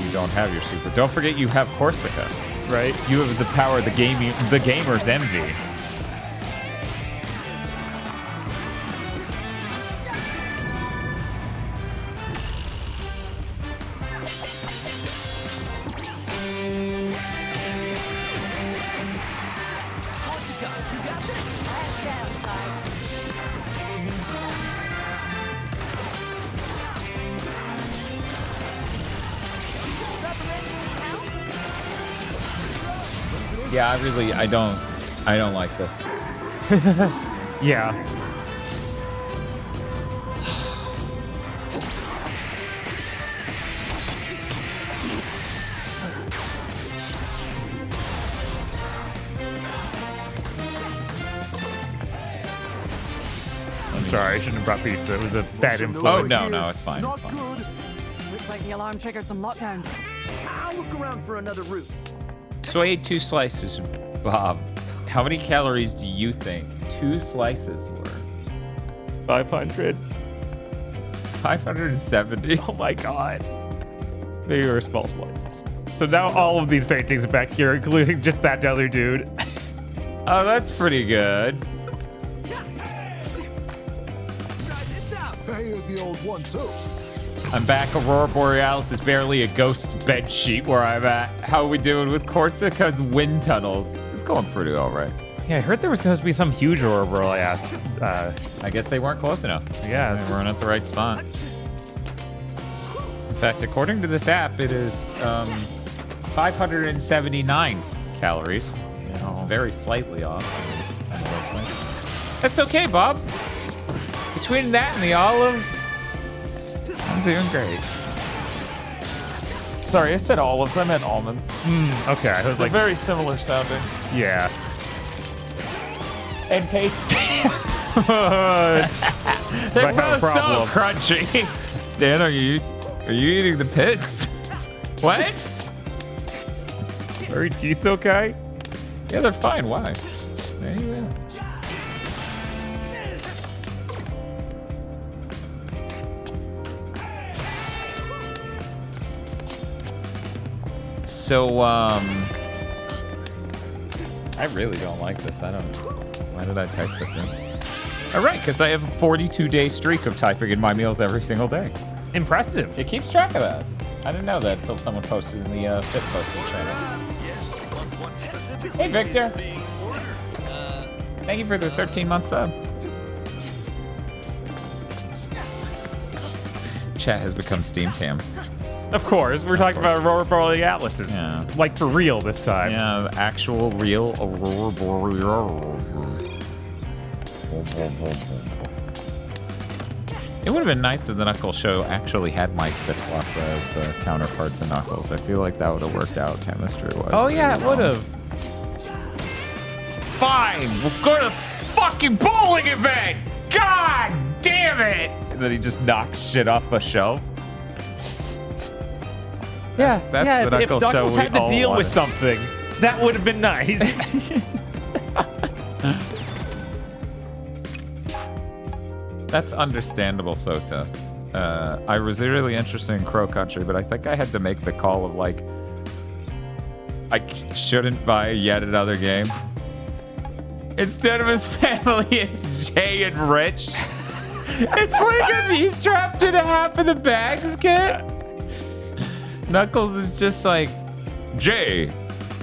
You don't have your super. Don't forget you have Corsica, right? You have the power of the gamer's envy. Yeah, I don't like this. Yeah. I'm sorry, I shouldn't have brought pizza. It was a bad influence. Oh, no, it's fine. It's fine. Looks like the alarm triggered some lockdowns. I'll look around for another route. So I ate 2 slices, Bob. How many calories do you think 2 slices were? 500. 570. Oh my god. They were small slices. So now all of these paintings are back here, including just that other dude. Oh, that's pretty good. Here's the old one, too. I'm back. Aurora Borealis is barely a ghost bed sheet where I'm at. How are we doing with Corsica's wind tunnels? It's going pretty all right. Yeah, I heard there was supposed to be some huge Aurora Borealis. I guess they weren't close enough. Yeah. They weren't at the right spot. In fact, according to this app, it is 579 calories. It's very slightly off on the website. That's okay, Bob. Between that and the olives, I'm doing great. Sorry, I said olives. I meant almonds. Okay, I was They're like very similar sounding. Yeah. And tasty. They're both so crunchy. Dan, are you eating the pits? What? Are your teeth okay? Yeah, they're fine. Why? There you go. So, I really don't like this. Why did I type this in? All right, because I have a 42-day streak of typing in my meals every single day. Impressive. It keeps track of that. I didn't know that until someone posted in the Fit Posted channel. Hey, Victor. Thank you for the 13-month sub. Chat has become Steam Tams. Of course, we're talking about Aurora Borealis. Yeah. Like for real this time. Yeah, the actual real Aurora Borealis. It would have been nice if the Knuckles show actually had Mike Stickflops as the counterpart to Knuckles. I feel like that would have worked out chemistry-wise. Oh yeah, it would have. Fine, we're going to fucking bowling event! God damn it! And then he just knocks shit off a shelf. Yeah, That's the if Knuckles show Knuckles we had to all deal with wanted. something, that would have been nice. That's understandable, Sota. I was really interested in Crow Country, but I think I had to make the call of like, I shouldn't buy yet another game. Instead of his family, it's Jay and Rich. It's like he's trapped in a half of the bags kit. Knuckles is just like, Jay,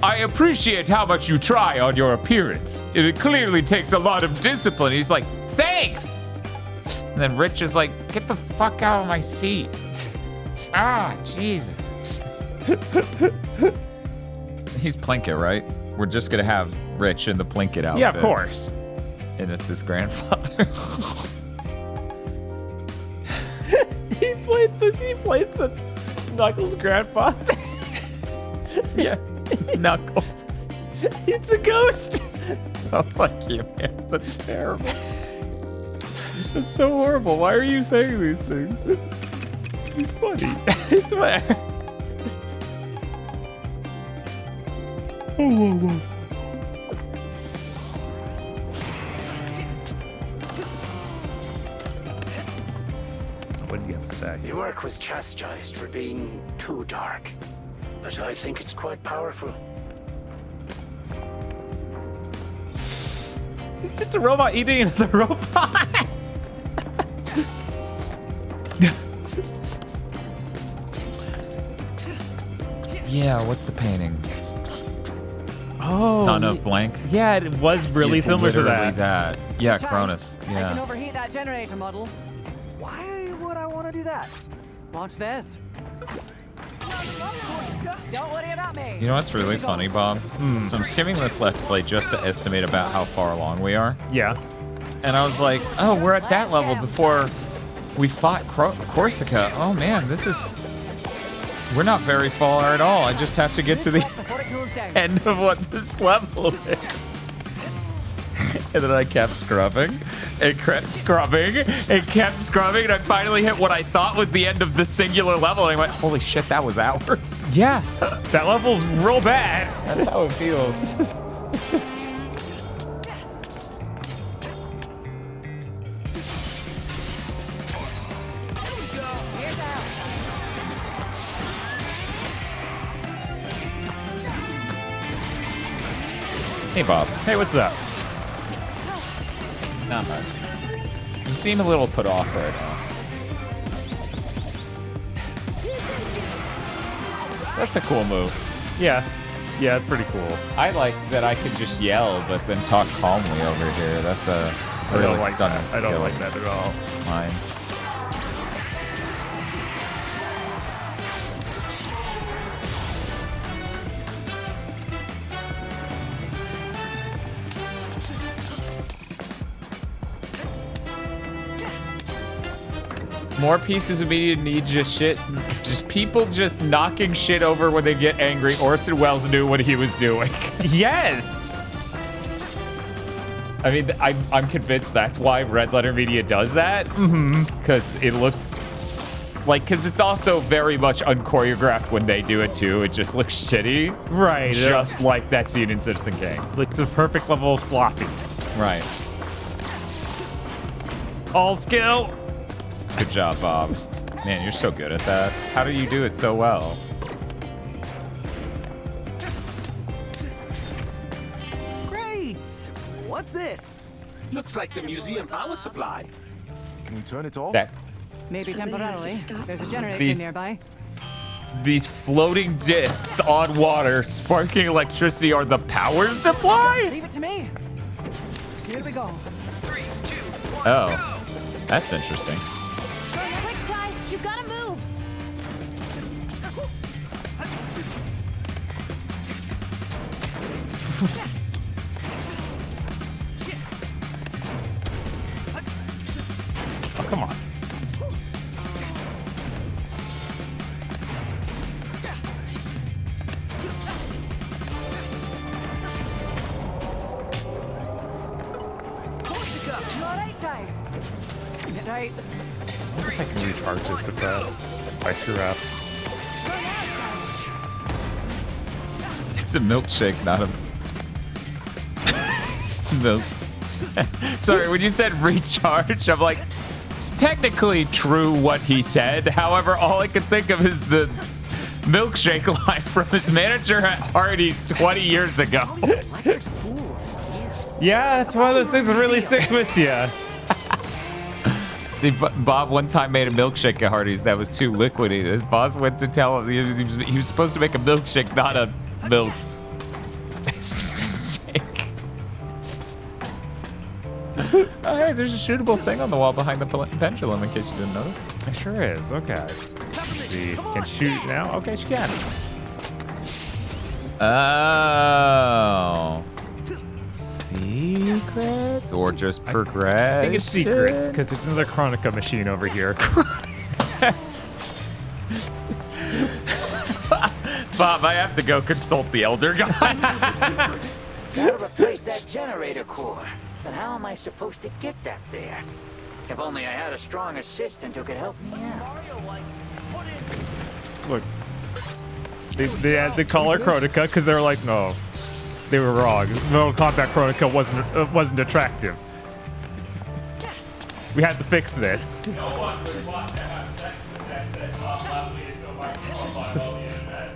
I appreciate how much you try on your appearance. It clearly takes a lot of discipline. He's like, thanks. And then Rich is like, get the fuck out of my seat. Ah, Jesus. He's Plinkett, right? We're just gonna have Rich in the Plinkett outfit. Yeah, of course. And it's his grandfather. He plays the Knuckles' grandfather. Yeah, Knuckles. It's a ghost. Oh, fuck you, man. That's terrible. That's so horrible. Why are you saying these things? It's funny. I swear. Whoa, whoa, whoa. What do you have to say? Your work was chastised for being too dark, but I think it's quite powerful. It's just a robot eating another robot. Yeah, what's the painting? Oh, Son of Blank. Yeah, it was really It's similar to literally that. Yeah, Cronus. I can Yeah. overheat that generator model. Why would I want to do that? Watch this. Don't worry about me. You know what's really funny, Bob? So I'm skimming this Let's Play just to estimate about how far along we are. Yeah. And I was like, oh, we're at that level before we fought Corsica. Oh, man, this is... We're not very far at all. I just have to get to the end of what this level is. And then I kept scrubbing. It kept scrubbing. It kept scrubbing. And I finally hit what I thought was the end of the singular level. And I went, holy shit, that was hours. Yeah. That level's real bad. That's how it feels. Hey, Bob. Hey, what's up? Not much. You seem a little put off right now. That's a cool move. Yeah. Yeah, it's pretty cool. I like that I can just yell, but then talk calmly over here. That's a I really don't like stunning that. I don't skill like that at all. Mine. More pieces of media need just people just knocking shit over when they get angry. Orson Welles knew what he was doing. Yes. I mean, I'm convinced that's why Red Letter Media does that. Because it looks like, because it's also very much unchoreographed when they do it too. It just looks shitty. Right. Just like that scene in Citizen Kane. Like the perfect level of sloppy. Right. All skill. Good job, Bob. Man, you're so good at that. How do you do it so well? Great! What's this? Looks like the museum power supply. Can we turn it off? Maybe temporarily. There's a generator nearby. These floating discs on water sparking electricity are the power supply? Leave it to me. Here we go. 3, 2, 1, Oh, that's interesting. Quick, guys, you gotta move. Oh, come on. Right. I wonder if I can recharge this if I screw up. It's a milkshake, not a milk. Sorry, when you said recharge, I'm like, technically true what he said. However, all I could think of is milkshake line from his manager at Hardee's 20 years ago. Yeah, it's one of those things that really sticks with you. See, Bob one time made a milkshake at Hardee's that was too liquidy. His boss went to tell him he was supposed to make a milkshake, not a milk shake. Oh, hey, there's a shootable thing on the wall behind the pendulum, in case you didn't notice. It sure is. Okay. She can shoot now. Okay, she can. Oh. Secrets or just progress? I think it's secrets because there's another Chronica machine over here. Bob, I have to go consult the elder gods. Gotta replace that generator core. But how am I supposed to get that there? If only I had a strong assistant who could help me out. Look, they had to call her Chronica because they were like, no, they were wrong. Mortal Kombat Chronica wasn't attractive. We had to fix this. No one would want to have sex with that Bob Lovely is a microphone on the internet.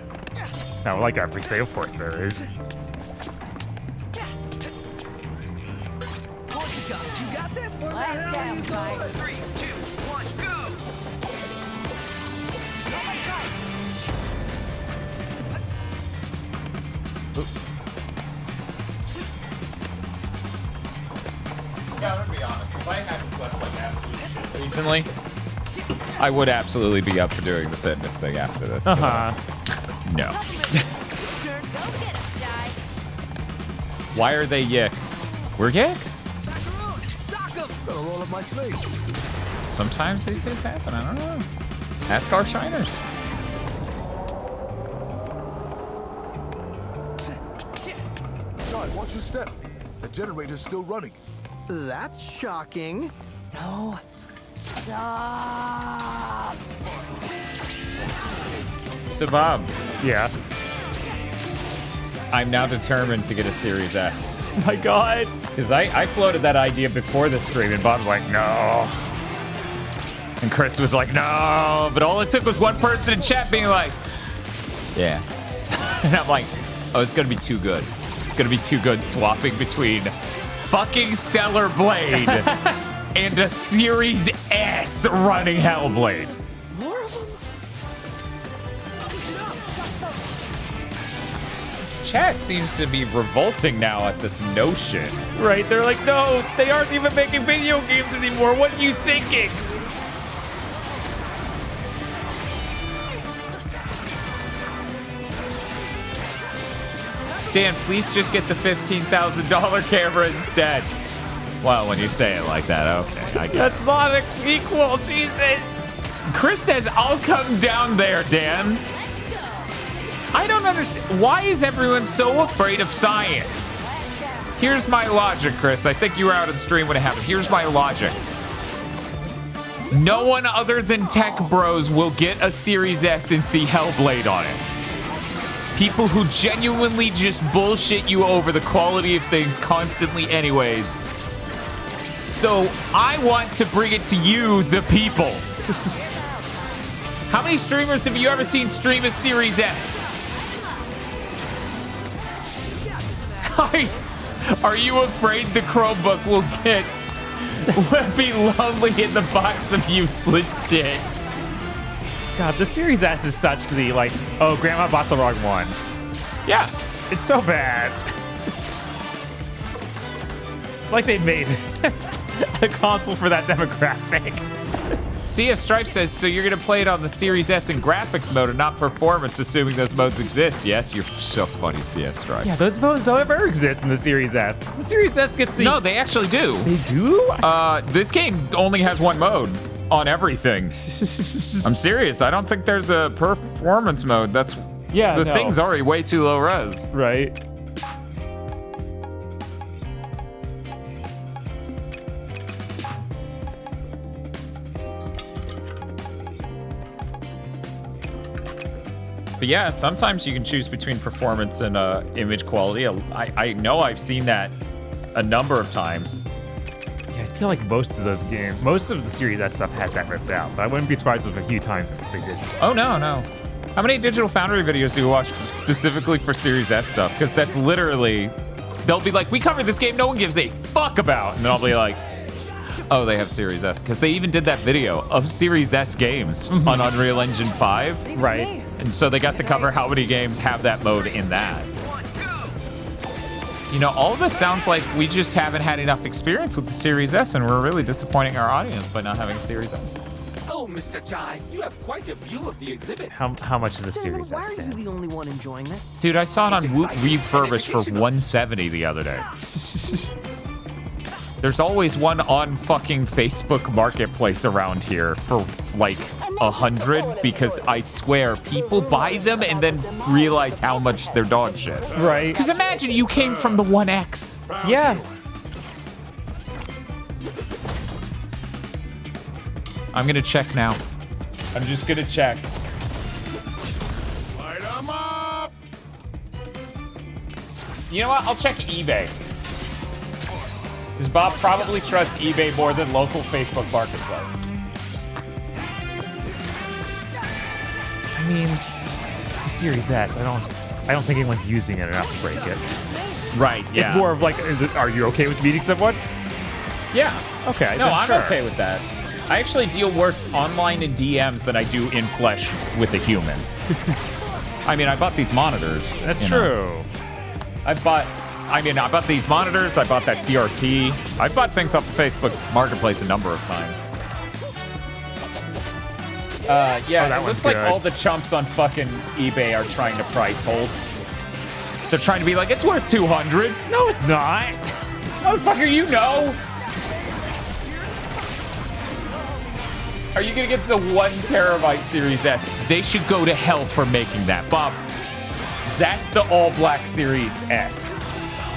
Now, like everything, of course there is. You got this? Last down, Mike. 3, 2, 1, go! Yeah, I'm gonna be honest. If I hadn't slept like absolute shit recently, I would absolutely be up for doing the fitness thing after this. No. Why are they yick? We're yick? Gotta roll up my sleeve. Sometimes these things happen. I don't know. Ask our shiners. God, watch your step. The generator's still running. That's shocking. No. Stop. So, Bob. Yeah. I'm now determined to get a Series X. Oh my God. Because I floated that idea before the stream, and Bob's like, no. And Chris was like, no. But all it took was one person in chat being like, yeah. And I'm like, oh, it's going to be too good. It's going to be too good swapping between fucking Stellar Blade and a Series S running Hellblade. Chat seems to be revolting now at this notion. Right, they're like, no, they aren't even making video games anymore. What are you thinking? Dan, please just get the $15,000 camera instead. Well, when you say it like that, okay, I get That's not equal, Jesus. Chris says, I'll come down there, Dan. I don't understand. Why is everyone so afraid of science? Here's my logic, Chris. I think you were out on stream when it happened. Here's my logic. No one other than tech bros will get a Series S and see Hellblade on it. People who genuinely just bullshit you over the quality of things constantly anyways. So I want to bring it to you, the people. How many streamers have you ever seen stream a Series S? Are you afraid the Chromebook will be lonely in the box of useless shit? God, the Series S is such the, like, oh, Grandma bought the wrong one. Yeah. It's so bad. Like they made a console for that demographic. CF Stripe says, so you're going to play it on the Series S in graphics mode and not performance, assuming those modes exist. Yes, you're so funny, CF Stripe. Yeah, those modes don't ever exist in the Series S. The Series S gets the... No, they actually do. They do? This game only has one mode on everything. I'm serious. I don't think there's a performance mode. That's... Yeah, the thing's already way too low res. Right. But yeah, sometimes you can choose between performance and image quality. I know I've seen that a number of times. Yeah, I feel like most of those games, most of the Series S stuff has that ripped out, but I wouldn't be surprised if a few times if they did. Oh, no. How many Digital Foundry videos do you watch specifically for Series S stuff? Because that's literally, they'll be like, we covered this game no one gives a fuck about. And then I'll be like, oh, they have Series S. Because they even did that video of Series S games on Unreal Engine 5. Right. And so they got to cover how many games have that mode in that. You know, all of this sounds like we just haven't had enough experience with the Series S, and we're really disappointing our audience by not having a Series S. Oh, Mr. Jai, you have quite a view of the exhibit. How much is the Cinnamon, Series why S? are you the only one enjoying this? Dude, I saw it on Woot Refurbished for $170 the other day. There's always one on fucking Facebook Marketplace around here for like 100 because I swear people buy them and then realize how much they're dog shit. Right. Because imagine you came from the 1X. Yeah. I'm gonna check now. I'm just gonna check. Light 'em up! You know what? I'll check eBay. Because Bob probably trusts eBay more than local Facebook Marketplace. I mean, the Series S, I don't think anyone's using it enough to break it. Right, yeah. It's more of like, are you okay with meeting someone? Yeah. Okay. No, I'm sure. okay with that. I actually deal worse online in DMs than I do in flesh with a human. I mean, I bought these monitors. That's true. I bought these monitors. I bought that CRT. I bought things off the Facebook Marketplace a number of times. Yeah, it looks like all the chumps on fucking eBay are trying to price hold. They're trying to be like, it's worth 200. No, it's not. Motherfucker, you know. Are you gonna get the 1 terabyte Series S? They should go to hell for making that. Bob, that's the all black Series S.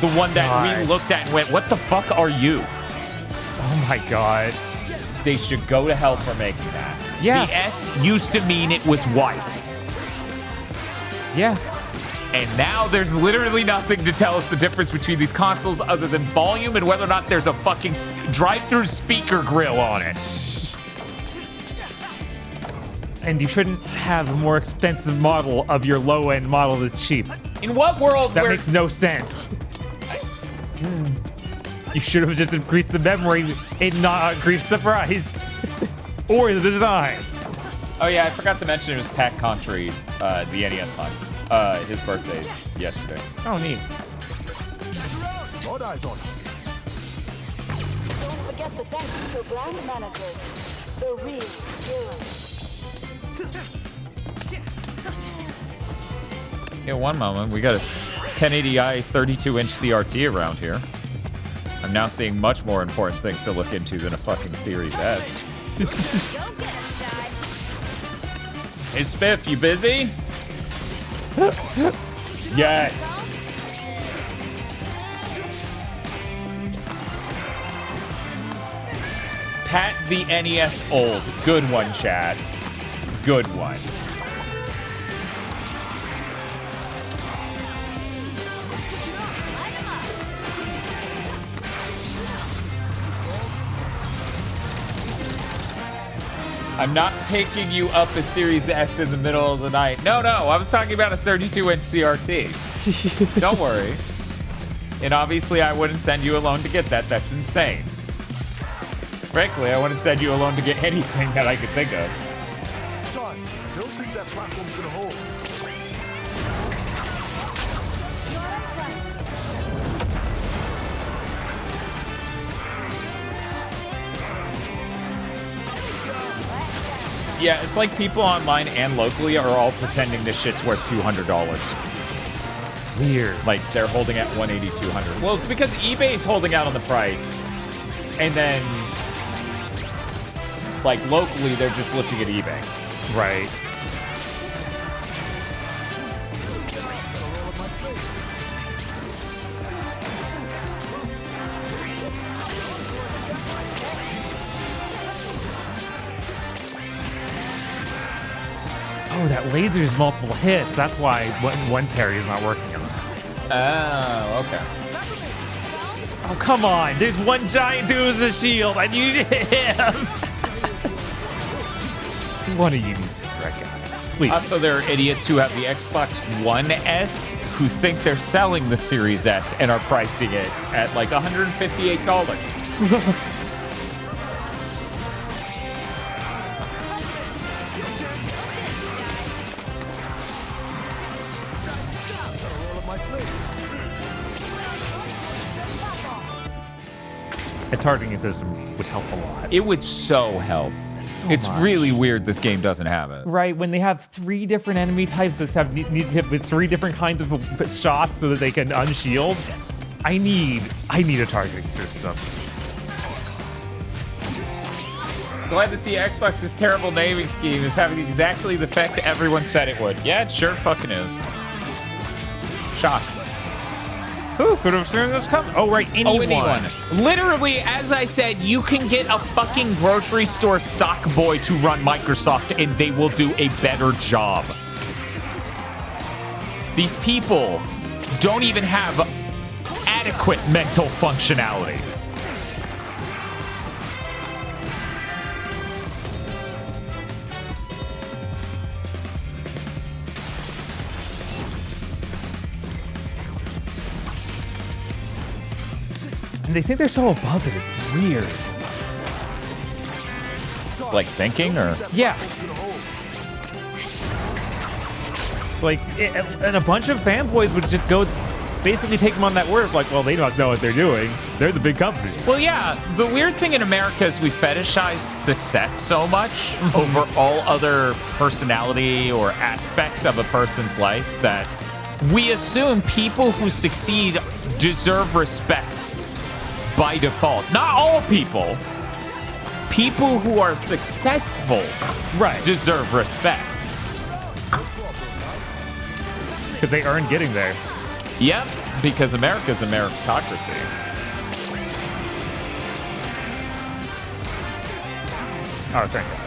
The one that we looked at and went, what the fuck are you? Oh my god. They should go to hell for making that. Yeah. The S used to mean it was white. Yeah. And now there's literally nothing to tell us the difference between these consoles other than volume and whether or not there's a fucking drive-through speaker grill on it. And you shouldn't have a more expensive model of your low-end model that's cheap. In what world that makes no sense. You should have just increased the memory and not increased the price. Or the design. Oh yeah, I forgot to mention it was Pat Contry, the NES time. His birthday's yesterday. Oh, neat. All eyes on. Don't forget to thank your brand manager, the real hero. Yeah, one moment. We got a 1080i 32-inch CRT around here. I'm now seeing much more important things to look into than a fucking Series S. Hey, Spiff, you busy? Yes. Pat the NES old. Good one, Chad. Good one. I'm not taking you up a Series S in the middle of the night. No, I was talking about a 32-inch CRT. Don't worry. And obviously, I wouldn't send you a loan to get that. That's insane. Frankly, I wouldn't send you a loan to get anything that I could think of. John, don't think that platform's gonna hold. Yeah, it's like people online and locally are all pretending this shit's worth $200. Weird. Like, they're holding at 180, 200. Well, it's because eBay's holding out on the price. And then, like, locally, they're just looking at eBay. Right. Oh, that laser's multiple hits. That's why one parry is not working. Oh, okay. Oh, come on. There's one giant dude with a shield. I need him. One of you needs to wreck it. Please. Also, there are idiots who have the Xbox One S who think they're selling the Series S and are pricing it at like $158. A targeting system would help a lot. It would so help. It's much. really weird this game doesn't have it. Right, when they have 3 different enemy types that have need to hit with 3 different kinds of shots so that they can unshield. I need a targeting system. Glad to see Xbox's terrible naming scheme is having exactly the effect everyone said it would. Yeah, it sure fucking is. Shock. Who could have seen this coming? Oh, right, anyone. Literally, as I said, you can get a fucking grocery store stock boy to run Microsoft and they will do a better job. These people don't even have adequate mental functionality. And they think they're so above it. It's weird. Like thinking, or? Yeah. Like, and a bunch of fanboys would just go basically take them on that word. Like, well, they don't know what they're doing. They're the big company. Well, yeah. The weird thing in America is we fetishized success so much over all other personality or aspects of a person's life that we assume people who succeed deserve respect by default. Not all people. People who are successful deserve respect. Because they earn getting there. Yep, because America's a meritocracy. Oh, thank God.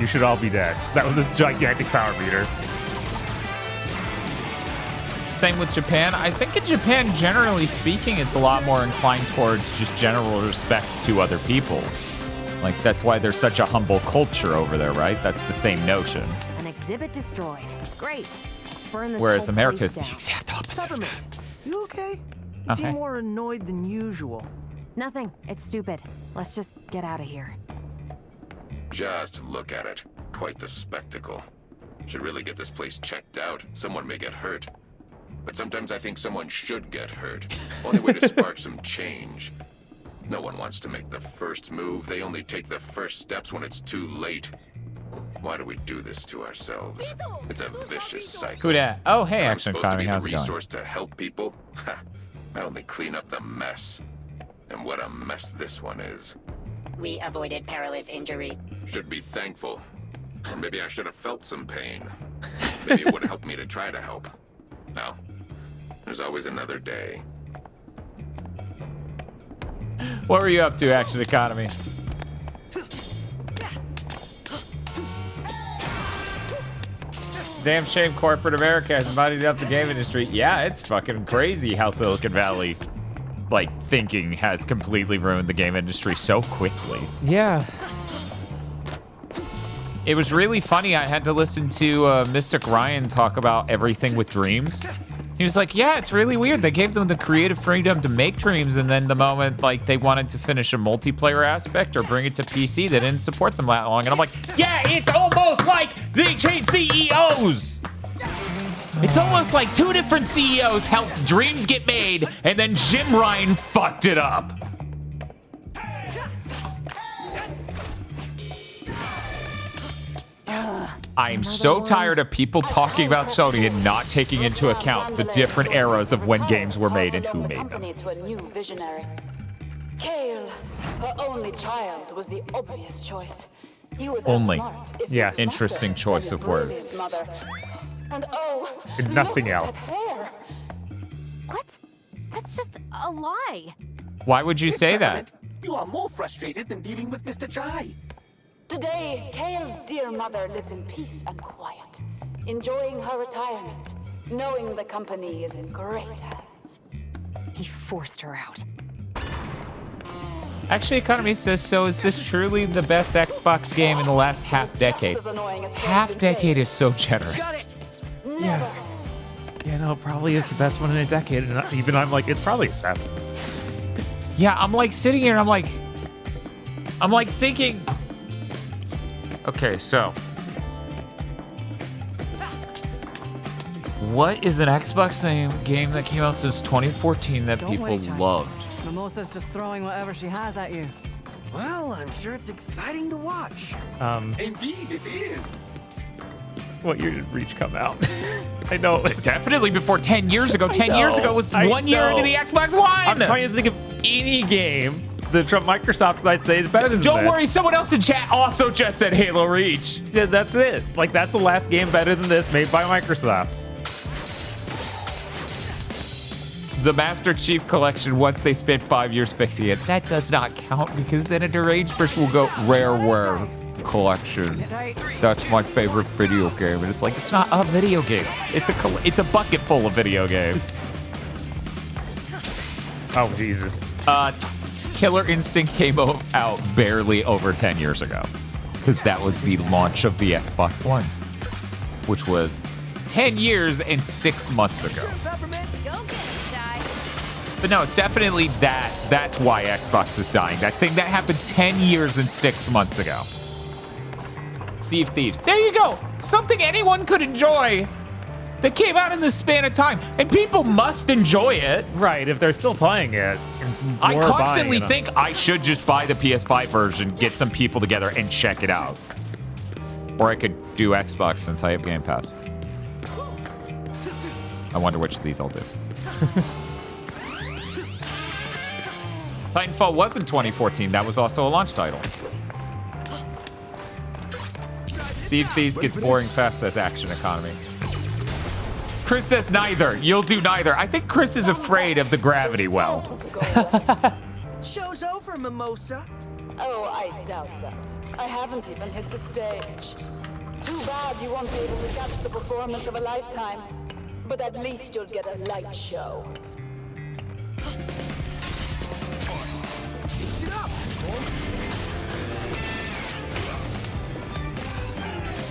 You should all be dead. That was a gigantic power meter. Same with Japan. I think in Japan, generally speaking, it's a lot more inclined towards just general respect to other people. Like, that's why there's such a humble culture over there, right? That's the same notion. An exhibit destroyed. Great. Let's burn this Whereas whole America's place the down. exact opposite. Peppermint, you okay? You Okay. seem more annoyed than usual. Nothing. It's stupid. Let's just get out of here. Just look at it. Quite the spectacle. Should really get this place checked out. Someone may get hurt. But sometimes I think someone should get hurt. Only way to spark some change. No one wants to make the first move. They only take the first steps when it's too late. Why do we do this to ourselves? It's a vicious cycle. Who dat? Oh, hey, I'm Action supposed to Economy. be How's the it going? resource to help people? Ha! I only clean up the mess. And what a mess this one is. We avoided perilous injury. Should be thankful. Or maybe I should have felt some pain. Maybe it would have helped me to try to help. Now, there's always another day. What were you up to, Action Economy? Damn shame corporate America has muddied up the game industry. Yeah, it's fucking crazy how Silicon Valley, like, thinking has completely ruined the game industry so quickly. Yeah. It was really funny. I had to listen to Mystic Ryan talk about everything with dreams. He was like, yeah, it's really weird. They gave them the creative freedom to make dreams, and then the moment like they wanted to finish a multiplayer aspect or bring it to PC, they didn't support them that long. And I'm like, yeah, it's almost like they changed CEOs. It's almost like 2 different CEOs helped dreams get made, and then Jim Ryan fucked it up. I am so tired of people talking about Sony and not taking into account the different eras of when games were made and who made them. To a new visionary. Kale, her only child, was the obvious choice. He was Only. as smart, if Yeah, not smarter, interesting choice than of your words. brilliant mother. And oh, And nothing look at else. that hair. What? That's just a lie. Why would you say that? You are more frustrated than dealing with Mr. Jai. Today, Kale's dear mother lives in peace and quiet, enjoying her retirement, knowing the company is in great hands. He forced her out. Actually, Economy says, so is this truly the best Xbox game in the last half decade? Half decade is so generous. Yeah. Yeah, no, probably is the best one in a decade. And even I'm like, it's probably a 7. Yeah, I'm like sitting here and I'm like thinking, okay, so what is an Xbox game that came out since 2014 that people loved? Mimosa's just throwing whatever she has at you. Well, I'm sure it's exciting to watch. Indeed, it is. What year did Reach come out? I know it was definitely before 10 years ago. 10 years ago was 1 year into the Xbox One. I'm trying to think of any game that from Microsoft I'd say is better than Don't this. worry, someone else in chat also just said Halo Reach. Yeah, that's it. Like, that's the last game better than this made by Microsoft. The Master Chief Collection, once they spent 5 years fixing it, that does not count because then a deranged person will go Rareware Collection. That's my favorite video game, and it's like it's not a video game. It's a bucket full of video games. Oh Jesus! Killer Instinct came out barely over 10 years ago because that was the launch of the Xbox One, which was 10 years and 6 months ago. But no, it's definitely that. That's why Xbox is dying. That thing that happened 10 years and 6 months ago. Sea of Thieves. There you go. Something anyone could enjoy that came out in the span of time. And people must enjoy it. Right, if they're still playing it. I constantly think I should just buy the PS5 version, get some people together, and check it out. Or I could do Xbox since I have Game Pass. I wonder which of these I'll do. Titanfall was in 2014. That was also a launch title. Sea of Thieves gets boring fast as action economy. Chris says neither. You'll do neither. I think Chris is afraid of the gravity well. Show's over, Mimosa. Oh, I doubt that. I haven't even hit the stage. Too bad you won't be able to catch the performance of a lifetime. But at least you'll get a light show.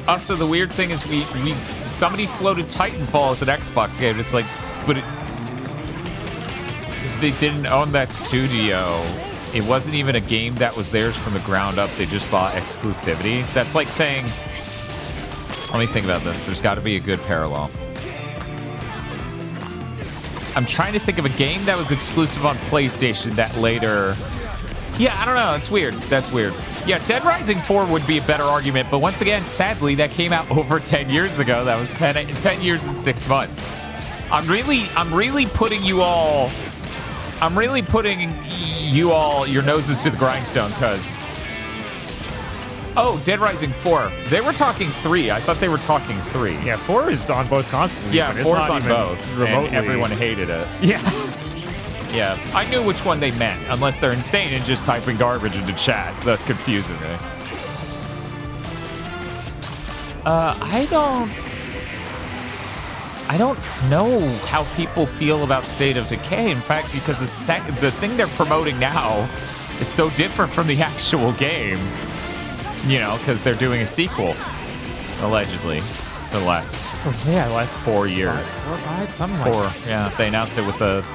Also, the weird thing is somebody floated Titanfall as an Xbox game. It's like, but they didn't own that studio. It wasn't even a game that was theirs from the ground up. They just bought exclusivity. That's like saying, let me think about this. There's got to be a good parallel. I'm trying to think of a game that was exclusive on PlayStation that later... Yeah, I don't know. It's weird. That's weird. Yeah, Dead Rising 4 would be a better argument, but once again, sadly, that came out over 10 years ago. That was 10 years and 6 months. I'm really putting you all your noses to the grindstone because oh, Dead Rising 4. They were talking 3. I thought they were talking 3. Yeah, 4 is on both consoles. Yeah, 4 is on both. Remotely. And everyone hated it. Yeah. Yeah, I knew which one they meant, unless they're insane and just typing garbage into chat, thus confusing me. I don't know how people feel about State of Decay. In fact, because the thing they're promoting now is so different from the actual game. You know, because they're doing a sequel, allegedly, for the last 4 years. 4 or 5, something like that. Yeah, they announced it with the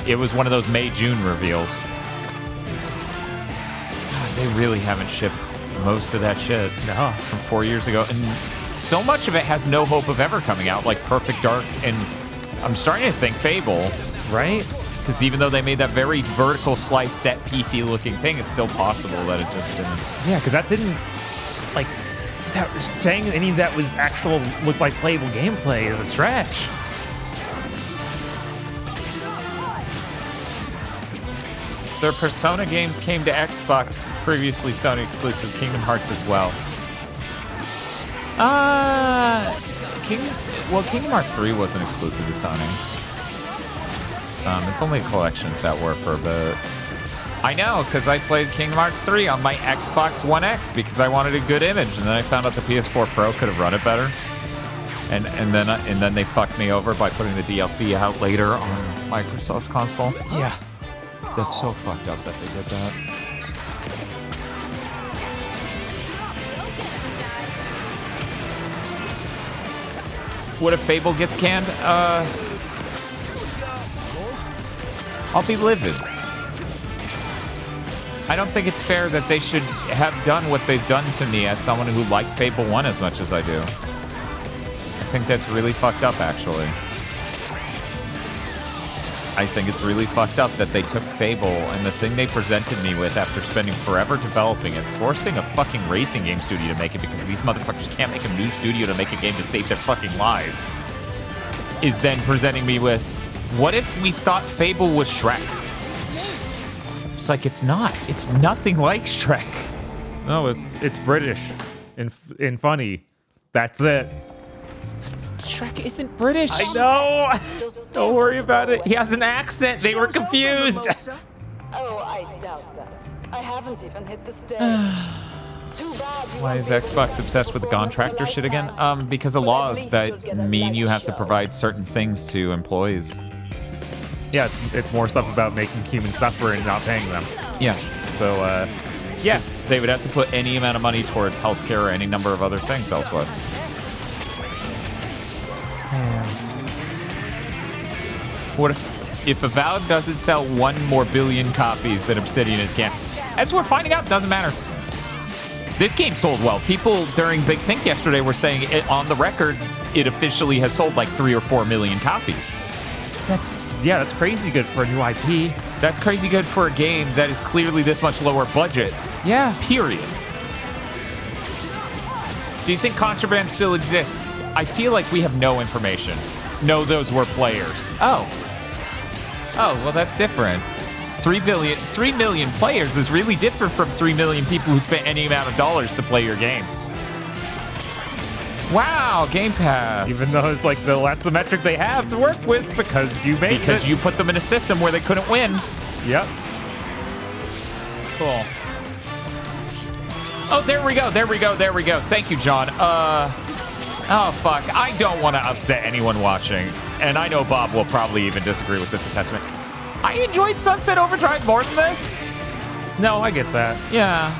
it was one of those May-June reveals. God, they really haven't shipped most of that shit from 4 years ago. And so much of it has no hope of ever coming out, like Perfect Dark. And I'm starting to think Fable, right? Because even though they made that very vertical slice set PC looking thing, it's still possible that it just didn't. Yeah, because that didn't, like, that was saying any of that was actual look like playable gameplay is a stretch. Their Persona games came to Xbox, previously Sony exclusive, Kingdom Hearts as well. Kingdom Hearts 3 wasn't exclusive to Sony. It's only collections that were for a bit. I know, because I played Kingdom Hearts 3 on my Xbox One X because I wanted a good image, and then I found out the PS4 Pro could have run it better. And then they fucked me over by putting the DLC out later on Microsoft's console. Yeah. That's so fucked up that they did that. What if Fable gets canned? I'll be livid. I don't think it's fair that they should have done what they've done to me as someone who liked Fable 1 as much as I do. I think that's really fucked up, actually. I think it's really fucked up that they took Fable and the thing they presented me with after spending forever developing it, forcing a fucking racing game studio to make it because these motherfuckers can't make a new studio to make a game to save their fucking lives, is then presenting me with, what if we thought Fable was Shrek? It's like, it's not. It's nothing like Shrek. No, it's British and funny. That's it. Shrek isn't British. I know. Don't worry about it. He has an accent. They were confused. Oh, I doubt that. I haven't even hit the stage. Too bad. Why is Xbox obsessed with the contractor shit again? Because of laws that mean you have to provide certain things to employees. Yeah, it's more stuff about making humans suffer and not paying them. Yeah. So, yeah, they would have to put any amount of money towards healthcare or any number of other things elsewhere. What if Avowed doesn't sell 1 more billion copies than Obsidian is can? As we're finding out, doesn't matter. This game sold well. People during Big Think yesterday were saying it, on the record, it officially has sold like 3 or 4 million copies. That's crazy good for a new IP. That's crazy good for a game that is clearly this much lower budget. Yeah. Period. Do you think Contraband still exists? I feel like we have no information. No, those were players. Oh, well, that's different. 3 million players is really different from 3 million people who spent any amount of dollars to play your game. Wow, Game Pass. Even though it's like that's the metric they have to work with because you made it. Because you put them in a system where they couldn't win. Yep. Cool. Oh, there we go. Thank you, John. Oh, fuck. I don't want to upset anyone watching. And I know Bob will probably even disagree with this assessment. I enjoyed Sunset Overdrive more than this. No, I get that. Yeah.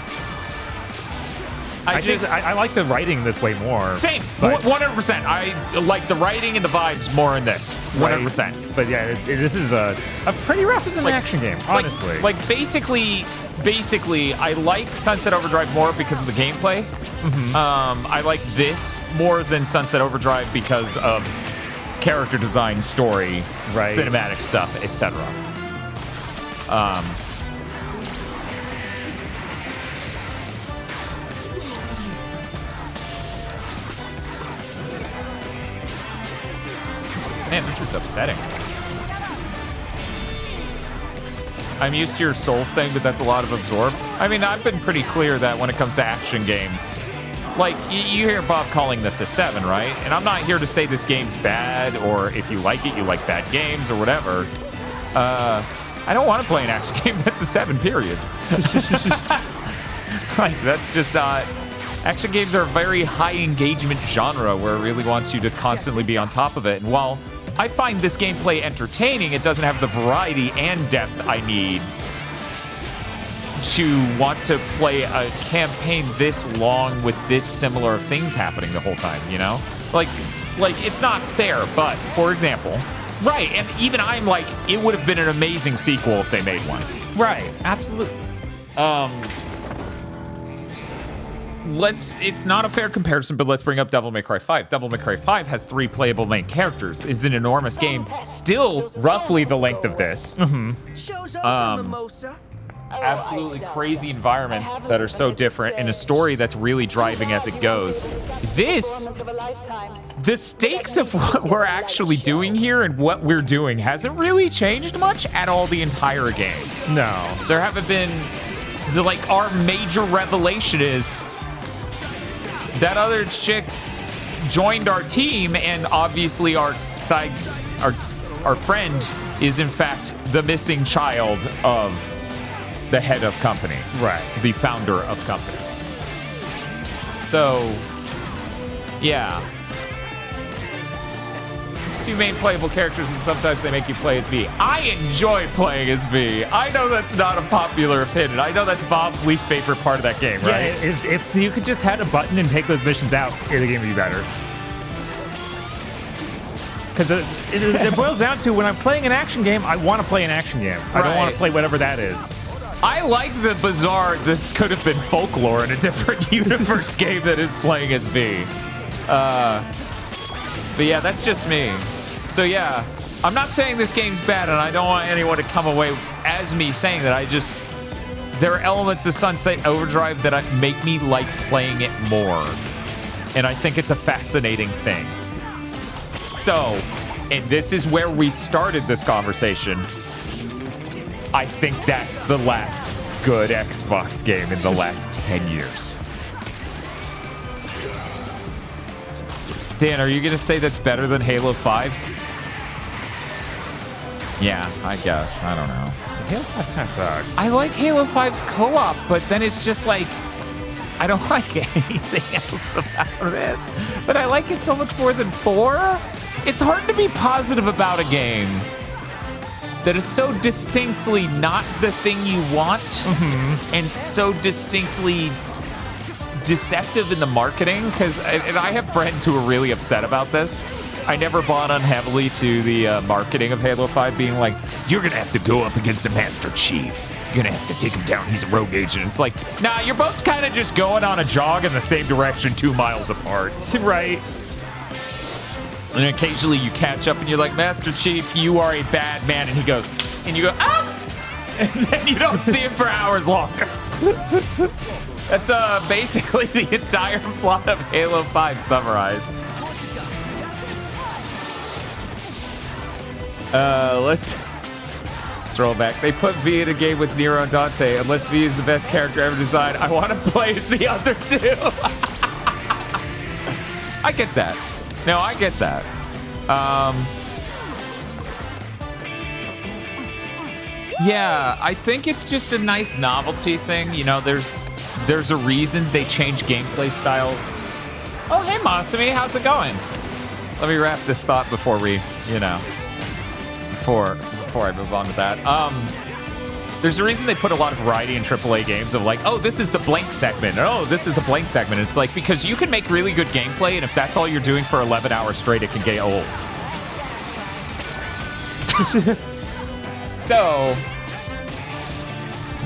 I like the writing this way more. Same. 100%. I like the writing and the vibes more in this. 100%. Right. But yeah, this is a pretty rough as an action game, honestly. Like basically, I like Sunset Overdrive more because of the gameplay. Mm-hmm. I like this more than Sunset Overdrive because of character design, story, cinematic stuff, etc. Man, this is upsetting. I'm used to your Souls thing, but that's a lot of absorb. I mean, I've been pretty clear that when it comes to action games, like, you hear Bob calling this a 7, right? And I'm not here to say this game's bad, or if you like it, you like bad games, or whatever. I don't want to play an action game that's a 7, period. Like, that's just not... Action games are a very high engagement genre where it really wants you to constantly be on top of it. And while I find this gameplay entertaining, it doesn't have the variety and depth I need to want to play a campaign this long with this similar things happening the whole time, you know? Like it's not fair, but for example, right, and even I'm like, it would have been an amazing sequel if they made one. Right, absolutely. It's not a fair comparison, but let's bring up Devil May Cry 5. Devil May Cry 5 has 3 playable main characters. It's an enormous game, still roughly the length of this. Absolutely crazy environments that are so different and a story that's really driving as it goes. This, the stakes of what we're actually doing here and what we're doing hasn't really changed much at all the entire game. No. There haven't been, our major revelation is that other chick joined our team, and obviously our friend is in fact the missing child of the head of company. Right. The founder of company. So, yeah. 2 main playable characters, and sometimes they make you play as V. I enjoy playing as V. I know that's not a popular opinion. I know that's Bob's least favorite part of that game, right? Yeah, if you could just have a button and take those missions out, the game would be better. Because it boils down to, when I'm playing an action game, I want to play an action game. I don't want to play whatever that is. I like the bizarre, this could have been folklore in a different universe game that is playing as V. But yeah, that's just me. So yeah, I'm not saying this game's bad, and I don't want anyone to come away as me saying that. There are elements of Sunset Overdrive that make me like playing it more. And I think it's a fascinating thing. So, and this is where we started this conversation. I think that's the last good Xbox game in the last 10 years. Dan, are you going to say that's better than Halo 5? Yeah, I guess. I don't know. Halo 5 kind of sucks. I like Halo 5's co-op, but then it's just like, I don't like anything else about it. But I like it so much more than 4. It's hard to be positive about a game that is so distinctly not the thing you want, and so distinctly deceptive in the marketing. Because I have friends who are really upset about this. I never bought on heavily to the marketing of Halo 5 being like, you're gonna have to go up against the Master Chief. You're gonna have to take him down. He's a rogue agent. It's like, nah, you're both kind of just going on a jog in the same direction 2 miles apart. Right. And occasionally you catch up and you're like, Master Chief, you are a bad man. And he goes, and you go, ah! And then you don't see him for hours longer. That's basically the entire plot of Halo 5 summarized. Let's roll back. They put V in a game with Nero and Dante. Unless V is the best character ever designed, I want to play as the other 2. I get that. No, I get that. Yeah, I think it's just a nice novelty thing. You know, there's a reason they change gameplay styles. Oh, hey, Masumi, how's it going? Let me wrap this thought before we, before I move on to that. There's a reason they put a lot of variety in AAA games of like, oh, this is the blank segment. Oh, this is the blank segment. It's like, because you can make really good gameplay, and if that's all you're doing for 11 hours straight, it can get old. So,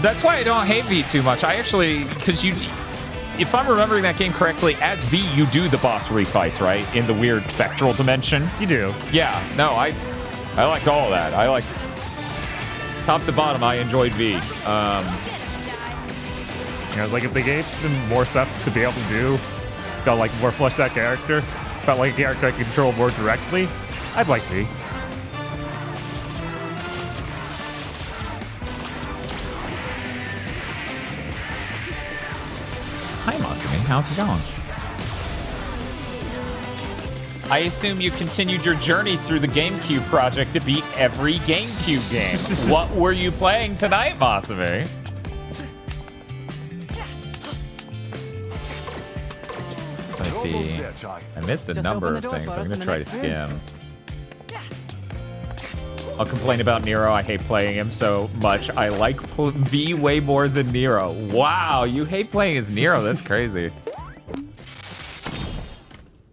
that's why I don't hate V too much. I actually, because if I'm remembering that game correctly, as V, you do the boss refights, right? In the weird spectral dimension. You do. Yeah, no, I liked all of that. I like top to bottom, I enjoyed V. Like if they gave them more stuff to be able to do, felt like more fleshed out character, felt like a character I could control more directly, I'd like V. Hi, Masumi. How's it going? I assume you continued your journey through the GameCube project to beat every GameCube game. What were you playing tonight, Masumi? Let's see. I missed a number of things. I'm going to try to skim. I'll complain about Nero. I hate playing him so much. I like V way more than Nero. Wow, you hate playing as Nero. That's crazy.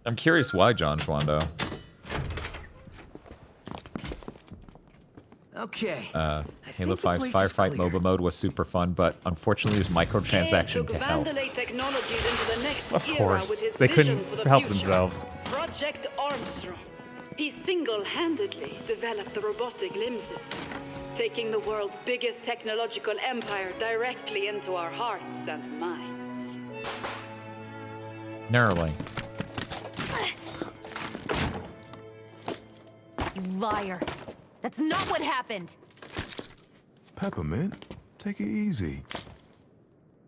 I'm curious why, John Schwando. Okay. Halo 5's Firefight MOBA mode was super fun, but unfortunately there's microtransaction to help. Of course. They couldn't help themselves. Project Armstrong. He single-handedly developed the robotic limb system, taking the world's biggest technological empire directly into our hearts and minds. Narrowly. You liar. That's not what happened. Peppermint, take it easy.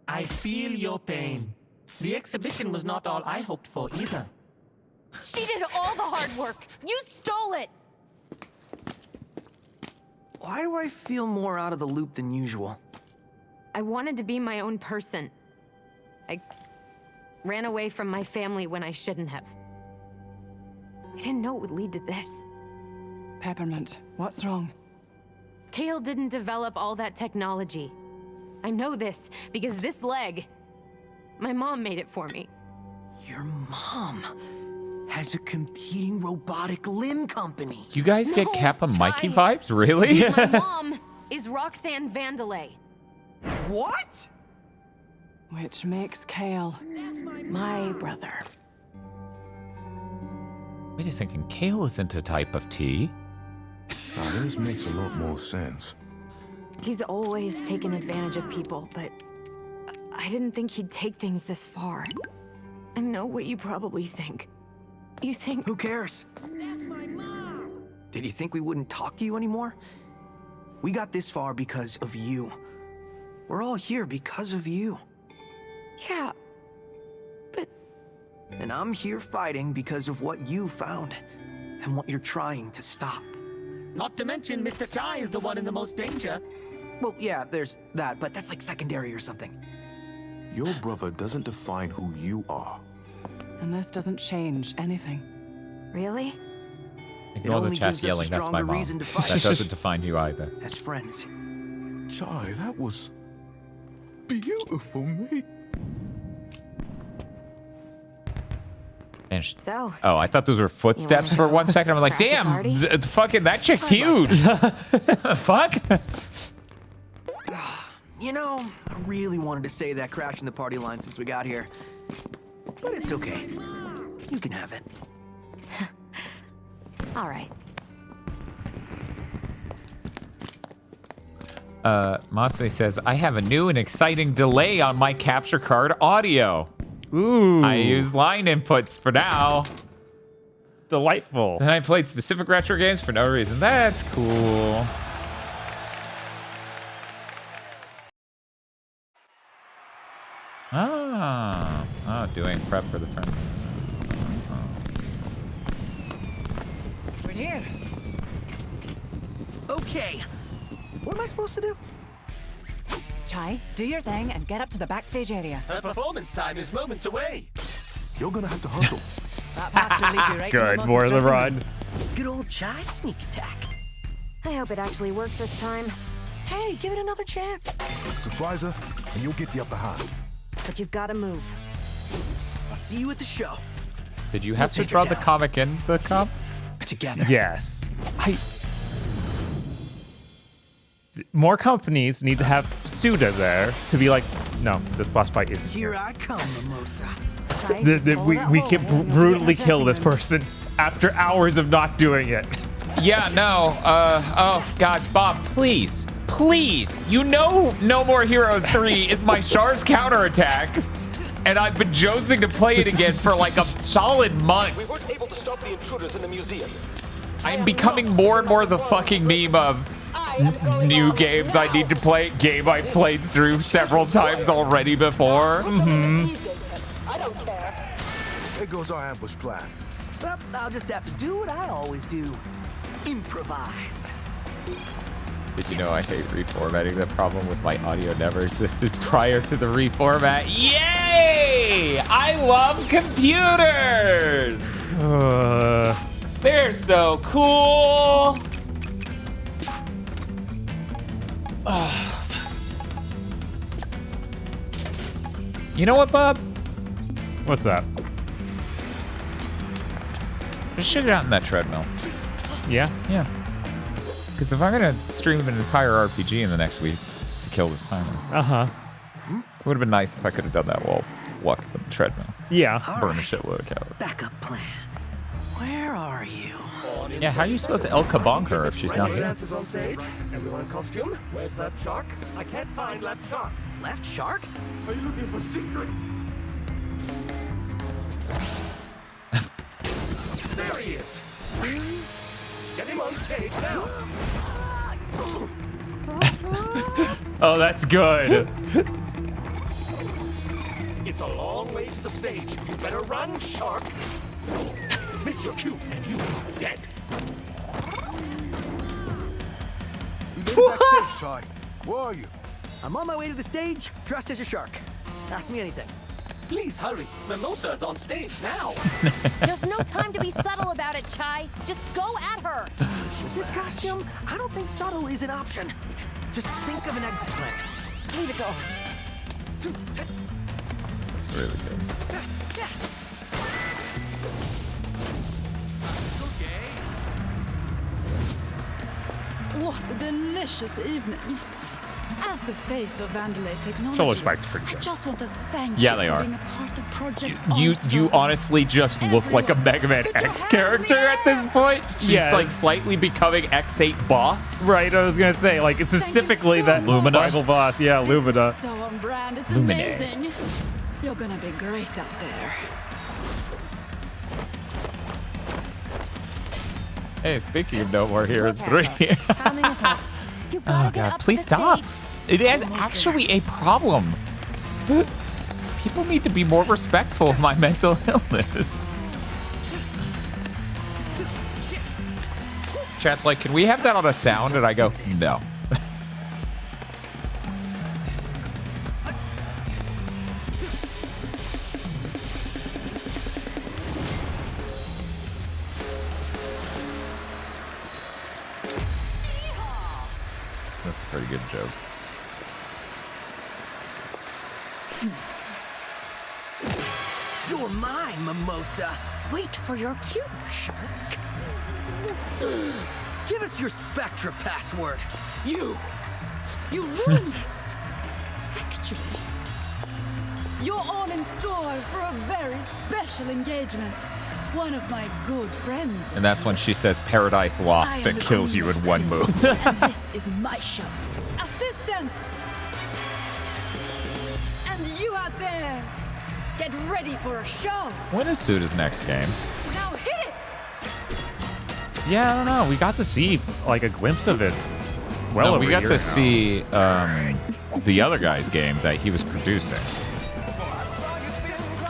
I feel your pain. The exhibition was not all I hoped for either. She did all the hard work. You stole it. Why do I feel more out of the loop than usual? I wanted to be my own person. I ran away from my family when I shouldn't have. I didn't know it would lead to this. Peppermint, what's wrong? Kale didn't develop all that technology. I know this because this leg, my mom made it for me. Your mom has a competing robotic limb company. You guys get Kappa Mikey vibes? Really? My mom is Roxanne Vandelay. What? Which makes Kale my brother. Wait a second, Kale isn't a type of tea. Now, this makes a lot more sense. He's always taken advantage of people, but I didn't think he'd take things this far. I know what you probably think. You think... Who cares? That's my mom! Did you think we wouldn't talk to you anymore? We got this far because of you. We're all here because of you. Yeah, but... And I'm here fighting because of what you found, and what you're trying to stop. Not to mention, Mr. Chai is the one in the most danger. Well, yeah, there's that, but that's like secondary or something. Your brother doesn't define who you are. And this doesn't change anything. Really? Ignore the chat yelling, that's my mom. That doesn't define you either. As friends. Chai, that was beautiful, mate. So, oh, I thought those were footsteps for 1 second. I'm like, damn, fucking that chick's huge. Fuck. You know, I really wanted to say that crashing the party line since we got here. But it's okay. You can have it. all right. Masui says, I have a new and exciting delay on my capture card audio. Ooh. I use line inputs for now. Delightful. Then I played specific retro games for no reason. That's cool. Doing prep for the tournament. We're here. Okay. What am I supposed to do? Chai, do your thing and get up to the backstage area. Her performance time is moments away. You're gonna have to hustle. That path should lead you right to Good, Mimosas more of the dressing run. room. Good old Chai sneak attack. I hope it actually works this time. Hey, give it another chance. Surprise her, and you'll get the upper hand. But you've got to move. I'll see you at the show. Did you have to draw the comic in the comp? Together. Yes. More companies need to have Suda there to be like, no, this boss fight isn't Here I come, Mimosa. we can brutally kill this person after hours of not doing it. Yeah, no. Oh, God, Bob, please. Please. You know No More Heroes 3 is my Char's counterattack. And I've been jonesing to play it again for like a solid month. We weren't able to stop the intruders in the museum. I'm becoming more and more the fucking meme of new games I need to play. Game I played through several times already before. I don't care. There goes our ambush plan. Well, I'll just have to do what I always do. Improvise. Did you know I hate reformatting? The problem with my audio never existed prior to the reformat. Yay! I love computers! They're so cool! You know what, Bob? What's that? Just should get out in that treadmill. Yeah? Yeah. Because if I'm going to stream an entire RPG in the next week to kill this timer. Uh-huh. It would have been nice if I could have done that while walking on the treadmill. Yeah. Burn a shitload of calories. Backup plan. Where are you? Yeah, how are you supposed to El Kabong her if she's not here? Dancers on stage. Everyone in costume. Where's Left Shark? I can't find Left Shark. Left Shark? Are you looking for secret? There he is. Get him on stage now. Oh, that's good. It's a long way to the stage. You better run, Shark. Miss your cue, and you are dead. We made it backstage, Chai. Where are you? I'm on my way to the stage, dressed as a shark. Ask me anything. Please hurry. Mimosa's on stage now. There's no time to be subtle about it, Chai. Just go at her. With this costume, I don't think subtle is an option. Just think of an exit plan. Leave it to us. That's really good. What a delicious evening. As the face of Vandalay Technologies, Shoulder spikes pretty good. I just want to thank Yeah, you they for are. being a part of Project You honestly just look like a Mega Man X character at this point. She's Yes. like slightly becoming X8 boss. Right, I was gonna say, like, specifically that Lumina. final boss. Yeah, Lumina. So on brand, it's Lumine. amazing. You're gonna be great out there. Hey, speaking of No More Heroes 3. You Oh gotta get god, up to please the stop. stage. It is actually a problem. People need to be more respectful of my mental illness. Chat's like, can we have that on a sound? And I go, no. That's a pretty good joke. You're mine, Mimosa. Wait for your cue, Shark. Give us your Spectra password. You ruined it. Actually, you're all in store for a very special engagement. One of my good friends. And that's when she says Paradise Lost and kills you in one move. And this is my show. Assistance! And you out there, get ready for a show. When is Suda's next game? Now hit it! Yeah, I don't know. We got to see like a glimpse of it. Well, No, over we a got year to ago. see the other guy's game that he was producing.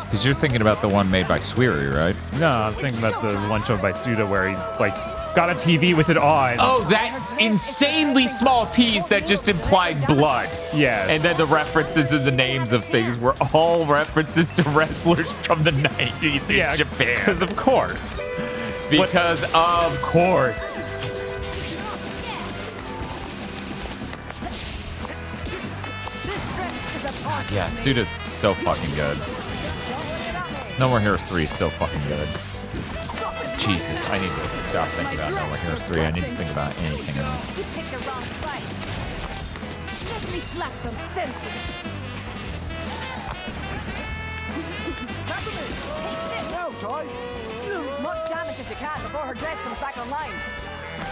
Because you're thinking about the one made by Sweary, right? No, I'm thinking about the one shown by Suda where he like got a TV with it on. Oh, that insanely small tease that just implied blood. Yes. And then the references and the names of things were all references to wrestlers from the 90s in Japan. Because of course. Because of course. God, yeah, Suda's so fucking good. No More Heroes 3 is so fucking good. Jesus, I need to stop thinking about No More Heroes 3. I need to think about anything else. You picked the wrong fight. Let me slap some senses. No, Joy. Do as much damage as you can before her dress comes back online.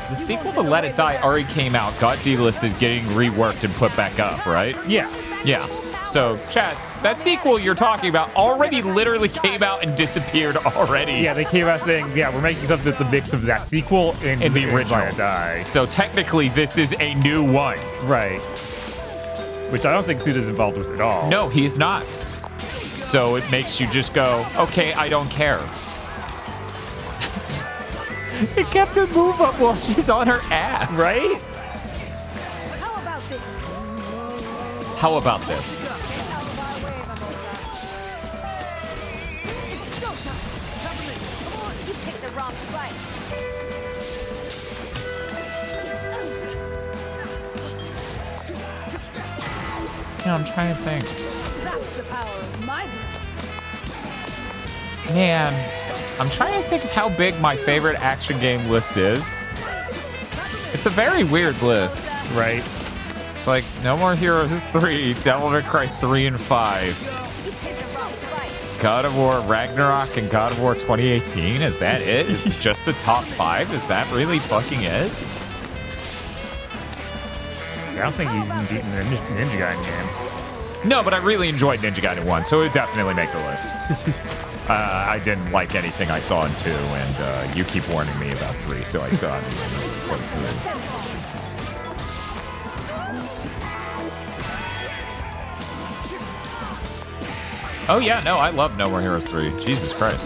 The sequel to Let It Die already came out, got delisted, getting reworked and put back up, right? Yeah. Yeah. So, chat, that sequel you're talking about already literally came out and disappeared already. Yeah, they came out saying, yeah, we're making something that's a mix of that sequel and the original. Let It Die. So technically, this is a new one. Right. Which I don't think Suda's involved with at all. No, he's not. So it makes you just go, okay, I don't care. It kept her move up while she's on her ass. Right? How about this? How about this? It's showtime. Come on, you picked the wrong fight. Yeah, I'm trying to think. That's the power of my brain. Man, I'm trying to think of how big my favorite action game list is. It's a very weird list. Right. It's like No More Heroes 3, Devil May Cry 3 and 5, God of War Ragnarok, and God of War 2018. Is that it? It's just a top 5? Is that really fucking it? I don't think you can beat the Ninja Gaiden game. No, but I really enjoyed Ninja Gaiden 1, so it would definitely make the list. I didn't like anything I saw in 2, and you keep warning me about 3, so I saw it. What is 3? Oh yeah, no, I love No More Heroes 3. Jesus Christ.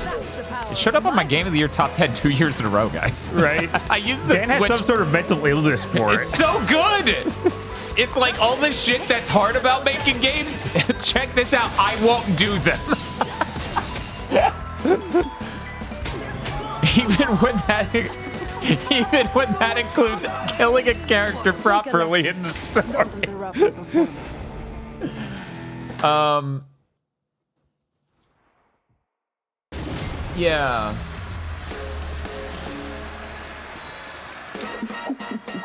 It showed up on my Game of the Year top 10 2 years in a row, guys. Right. I used the Dan Switch. had some sort of mental illness for it. It's so good! It's like all the shit that's hard about making games. Check this out. I won't do them. Even when that includes killing a character properly in the story. Yeah.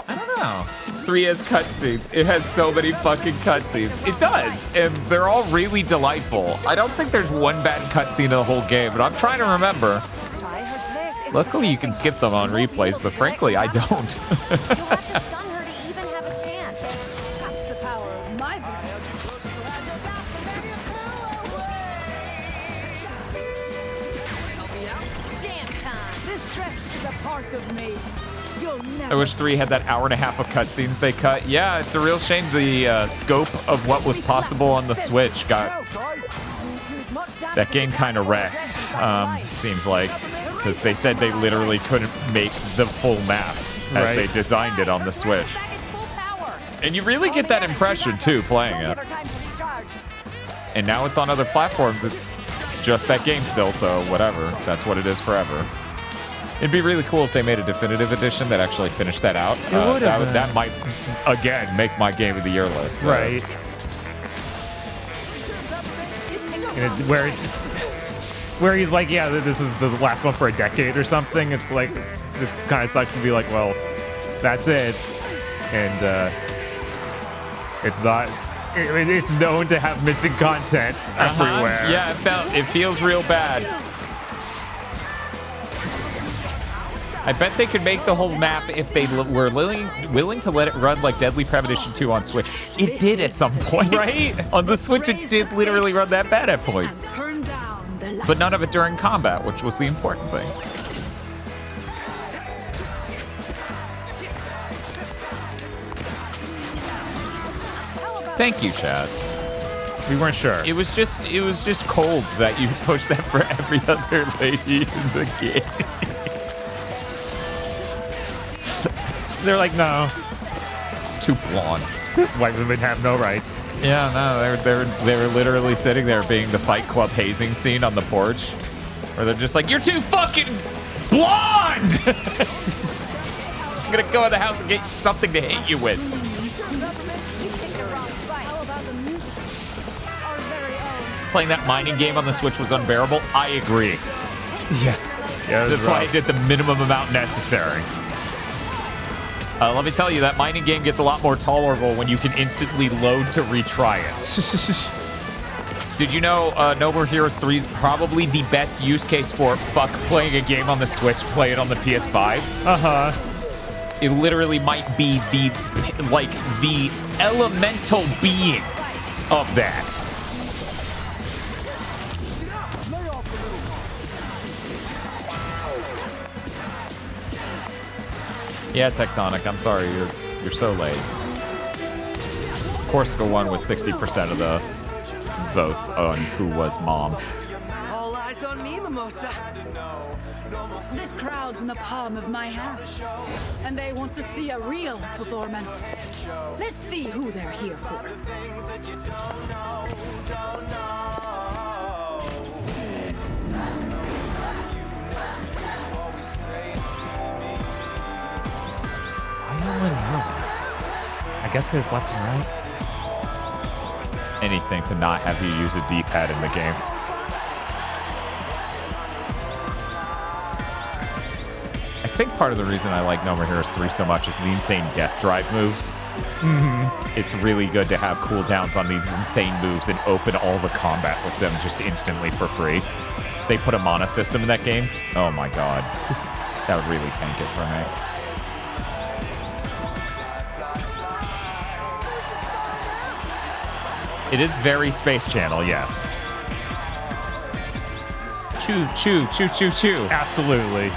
I don't know. 3 has cutscenes. It has so many fucking cutscenes. It does, and they're all really delightful. I don't think there's one bad cutscene in the whole game, but I'm trying to remember. Luckily, you can skip them on replays, but frankly, I don't. I wish 3 had that hour-and-a-half of cutscenes they cut. Yeah, it's a real shame the scope of what was possible on the Switch got... That game kind of wrecked, seems like. Because they said they literally couldn't make the full map as they designed it on the Switch. And you really get that impression, too, playing it. And now it's on other platforms. It's just that game still, so whatever. That's what it is forever. It'd be really cool if they made a definitive edition that actually finished that out. That might, again, make my Game of the Year list. Right. Where he's like, yeah, this is the last one for a decade or something. It's like, it kind of sucks to be like, well, that's it. And it's not, it's known to have missing content everywhere. Yeah, it feels real bad. I bet they could make the whole map if they were willing to let it run like Deadly Premonition 2 on Switch. It did at some point. Right? On the Switch, it did literally run that bad at points. But none of it during combat, which was the important thing. Thank you, Chad. We weren't sure. It was just cold that you pushed that for every other lady in the game. They're like, no. Too blonde. White women have no rights. Yeah, no, they were literally sitting there being the Fight Club hazing scene on the porch. Where they're just like, you're too fucking blonde! I'm gonna go in the house and get something to hit you with. Playing that mining game on the Switch was unbearable. I agree. Yeah. That's why I did the minimum amount necessary. Let me tell you, that mining game gets a lot more tolerable when you can instantly load to retry it. Did you know No More Heroes 3 is probably the best use case for fuck playing a game on the Switch, play it on the PS5? Uh-huh. It literally might be the elemental being of that. Yeah, Tectonic, I'm sorry, you're so late. Corsica won with 60% of the votes on who was mom. All eyes on me, Mimosa. This crowd's in the palm of my hand, and they want to see a real performance. Let's see who they're here for. I guess his left and right. Anything to not have you use a D-pad in the game. I think part of the reason I like No More Heroes 3 so much is the insane death drive moves. Mm-hmm. It's really good to have cooldowns on these insane moves and open all the combat with them just instantly for free. They put a mana system in that game. Oh my god. That would really tank it for me. It is very Space Channel, yes. Choo, choo, choo, choo, choo. Absolutely.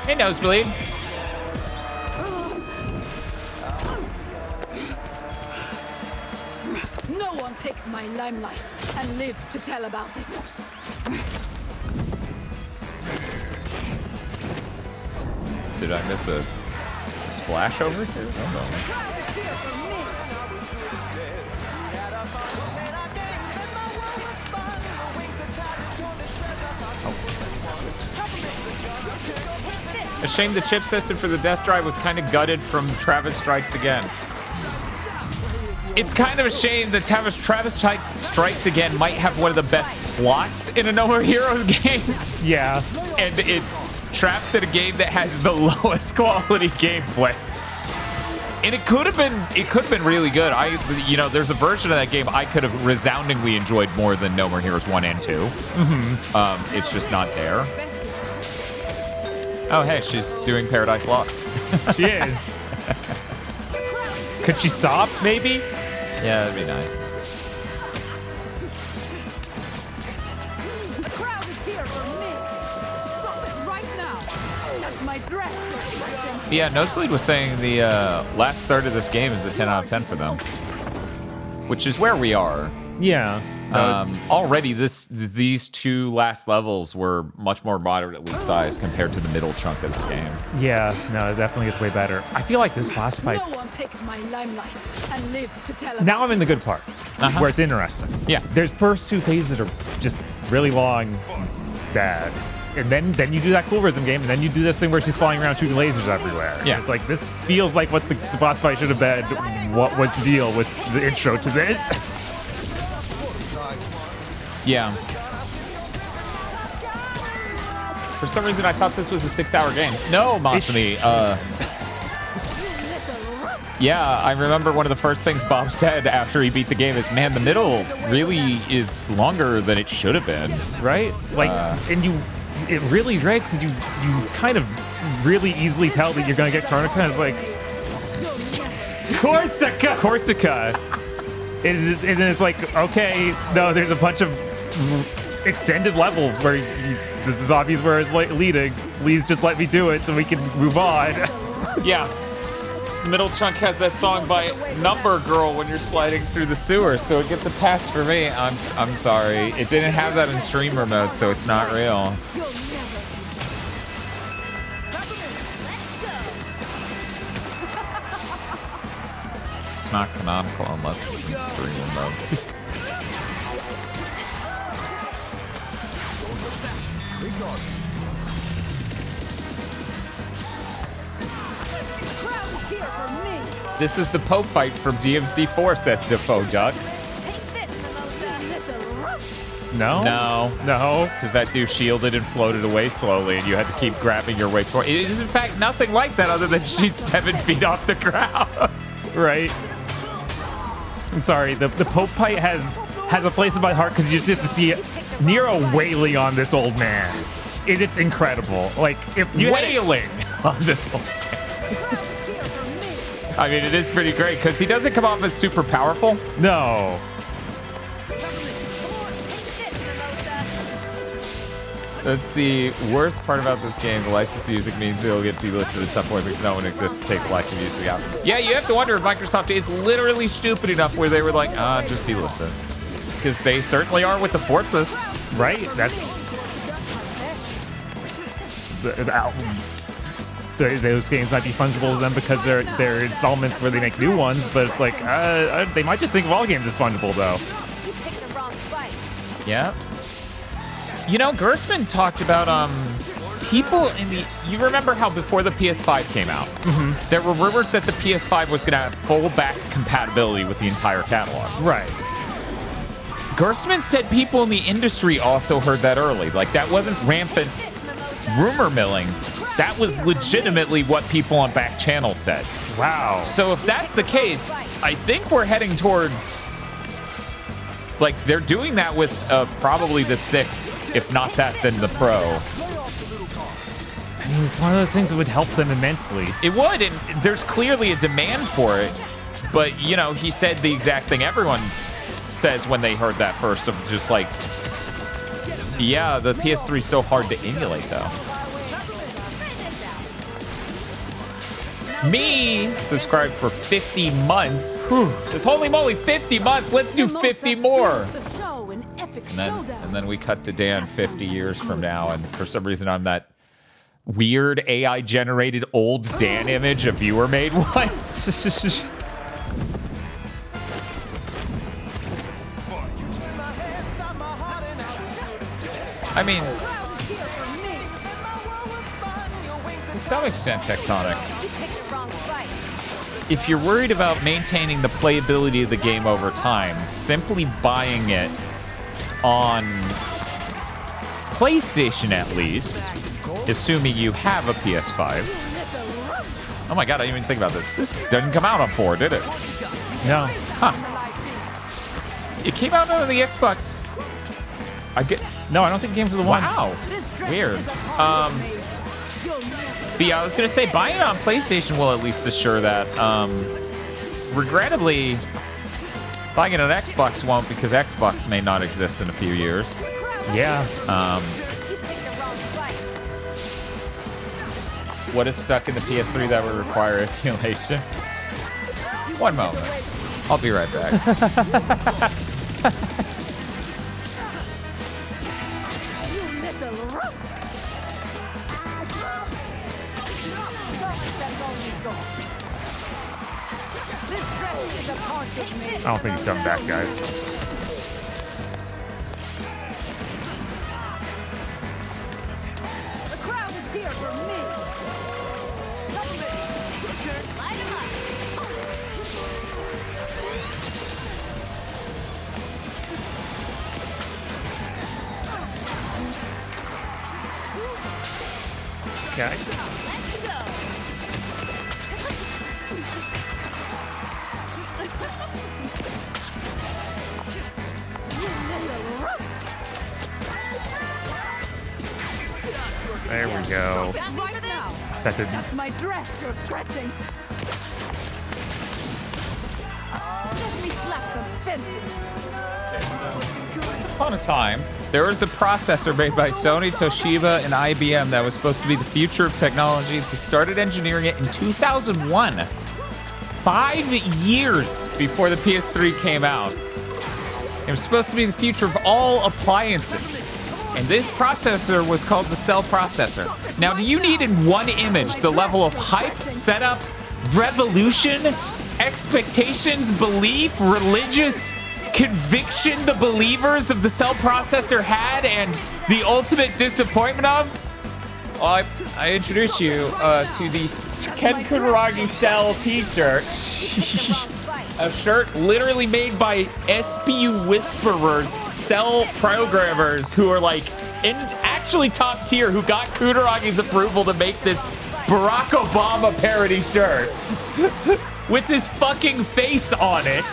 Hey, Nosebleed. No one takes my limelight and lives to tell about it. Did I miss a splash over here? Oh, no. A shame the chip system for the Death Drive was kind of gutted from Travis Strikes Again. It's kind of a shame that Travis Strikes Again might have one of the best plots in a No More Heroes game. Yeah. And it's trapped in a game that has the lowest quality gameplay. And it could have been really good. There's a version of that game I could have resoundingly enjoyed more than No More Heroes 1 and 2. Mm-hmm. It's just not there. Oh, hey, she's doing Paradise Lost. She is. Could she stop, maybe? Yeah, that'd be nice. The crowd is here for me. Stop it right now. That's my dress. Yeah, Nosebleed was saying the last third of this game is a 10 out of 10 for them, which is where we are. Yeah. Already, these two last levels were much more moderately sized compared to the middle chunk of this game. Yeah, no, it definitely gets way better. I feel like this boss fight. No one takes my limelight and lives to tell. Now I'm in the good part, where it's interesting. Yeah. There's first two phases that are just really long, bad. And then you do that cool rhythm game, and then you do this thing where she's flying around shooting lasers everywhere. Yeah. It's like, this feels like what the boss fight should have been. What was the deal with the intro to this? Yeah. For some reason, I thought this was a 6-hour game. No, Masumi. Yeah, I remember one of the first things Bob said after he beat the game is, man, the middle really is longer than it should have been. Right? Like, and it really drags, because you kind of really easily tell that you're going to get Chronica. It's like, Corsica. And then it's like, okay, no, there's a bunch of extended levels where this is obvious where it's leading. Please just let me do it so we can move on. Yeah. The middle chunk has that song by Number Girl when you're sliding through the sewer, so it gets a pass for me. I'm sorry. It didn't have that in streamer mode, so it's not real. It's not canonical unless it's in streamer mode. This is the Pope fight from DMC4, says Defoe Duck. No? No. Because that dude shielded and floated away slowly, and you had to keep grabbing your way toward. It is, in fact, nothing like that other than she's 7 feet off the ground. Right. I'm sorry, the Pope fight has a place in my heart because you just get to see Nero wailing on this old man. It's incredible. Like, if you wailing on this old man. I mean, it is pretty great because he doesn't come off as super powerful. No. That's the worst part about this game. The licensed music means it'll get delisted at some point because no one exists to take the licensed music out. Yeah, you have to wonder if Microsoft is literally stupid enough where they were like, just delist it. Because they certainly are with the Forzas. Right? That's... Those games might be fungible to them because they're installments where they make new ones, but it's like, they might just think of all games as fungible, though. You picked the wrong fight. Yeah. You know, Gersman talked about people in the... You remember how before the PS5 came out, there were rumors that the PS5 was going to have full back compatibility with the entire catalog. Right. Gersman said people in the industry also heard that early. Like, that wasn't rampant rumor milling. That was legitimately what people on back channels said. Wow. So if that's the case, I think we're heading towards... Like, they're doing that with probably the 6, if not that, then the Pro. I mean, it's one of those things that would help them immensely. It would, and there's clearly a demand for it. But, you know, he said the exact thing everyone says when they heard that first, of just like, yeah, the PS3 is so hard to emulate, though. Me subscribed for 50 months. Says, holy moly, 50 months. Let's do 50 more. And then we cut to Dan 50 years from now, and for some reason I'm that weird AI generated old Dan image a viewer made once. I mean, this some extent tectonic. If you're worried about maintaining the playability of the game over time, simply buying it on PlayStation at least, assuming you have a PS5. Oh my god, I didn't even think about this. This didn't come out on 4, did it? No. Huh. It came out on the Xbox. No, I don't think it came for the one. Wow. Weird. But yeah, I was gonna say buying it on PlayStation will at least assure that. Regrettably, buying it on Xbox won't, because Xbox may not exist in a few years. Yeah. What is stuck in the PS3 that would require emulation? One moment. I'll be right back. I don't think he's coming back, guys. The crowd is here for me. Light him up. Okay. Let's go. There we go. Right now. That didn't. That's my dress you're scratching. Let me slap some senses. Upon a time, there was a processor made by Sony, Toshiba, and IBM that was supposed to be the future of technology. They started engineering it in 2001. 5 years before the PS3 came out. It was supposed to be the future of all appliances. And this processor was called the Cell Processor. Now, do you need in one image the level of hype, setup, revolution, expectations, belief, religious conviction the believers of the Cell Processor had, and the ultimate disappointment of? Well, I introduce you to the Ken Kutaragi Cell t-shirt. A shirt literally made by SPU whisperers, Cell programmers who are like actually top tier, who got Kutaragi's approval to make this Barack Obama parody shirt with his fucking face on it.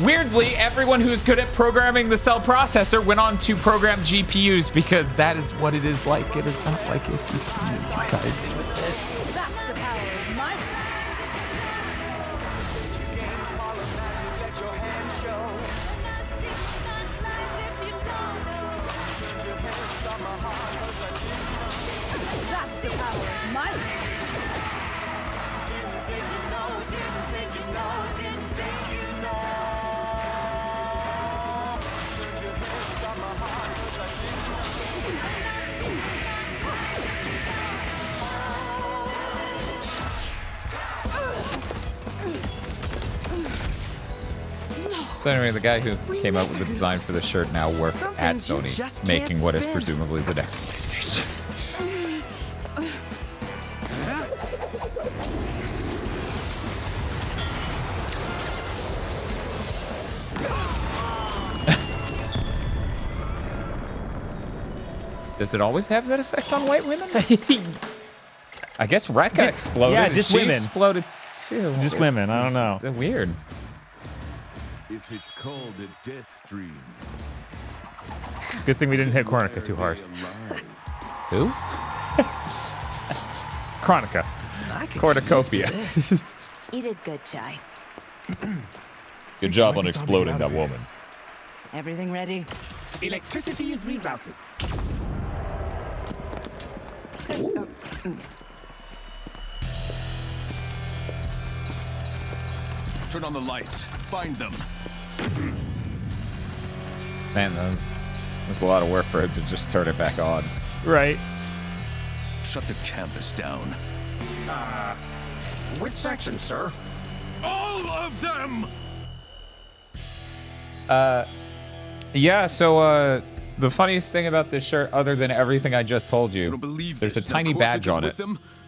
Weirdly, everyone who's good at programming the Cell Processor went on to program GPUs, because that is what it is like. It is not like a CPU, you guys. So anyway, the guy who came up with the design for the shirt now works at Sony, making what is presumably the next PlayStation. Does it always have that effect on white women? I guess Rekka exploded. Yeah, and just she women. exploded too. Just women. I don't know. It's weird. If it's called a Deathstream. Good thing we didn't hit Chronica too hard. Who? Chronica. Cornucopia. You did good, Chai. Good job on exploding that woman. Everything ready? Electricity is rerouted. Turn on the lights. Find them. Man, that's a lot of work for him to just turn it back on. Right. Shut the campus down. Which section, sir? All of them! Yeah, so The funniest thing about this shirt, other than everything I just told you, there's a tiny badge on it.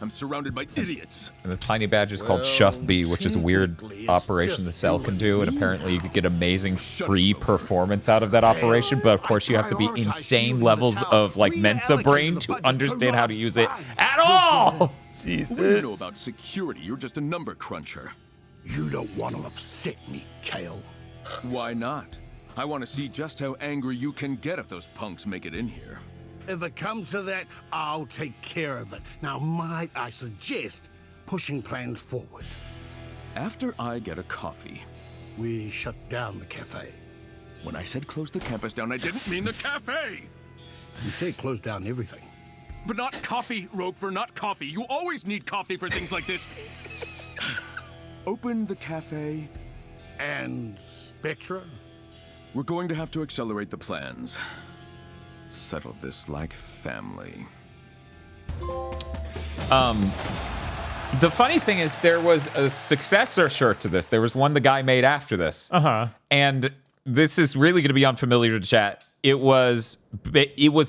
I'm surrounded by idiots. And the tiny badge is called Shuff B, which is a weird operation the cell can do, and apparently you could get amazing free performance out of that operation, but of course you have to be insane levels of like Mensa brain to understand how to use it at all! Jesus. What do you know about security? You're just a number cruncher. You don't want to upset me, Kale. Why not? I want to see just how angry you can get if those punks make it in here. If it comes to that, I'll take care of it. Now, might I suggest pushing plans forward? After I get a coffee. We shut down the cafe. When I said close the campus down, I didn't mean the cafe! You say close down everything. But not coffee, Roquefort, not coffee. You always need coffee for things like this. Open the cafe. And Spectra? We're going to have to accelerate the plans. Settle this like family. The funny thing is there was a successor shirt to this. There was one the guy made after this. And this is really going to be unfamiliar to chat. It was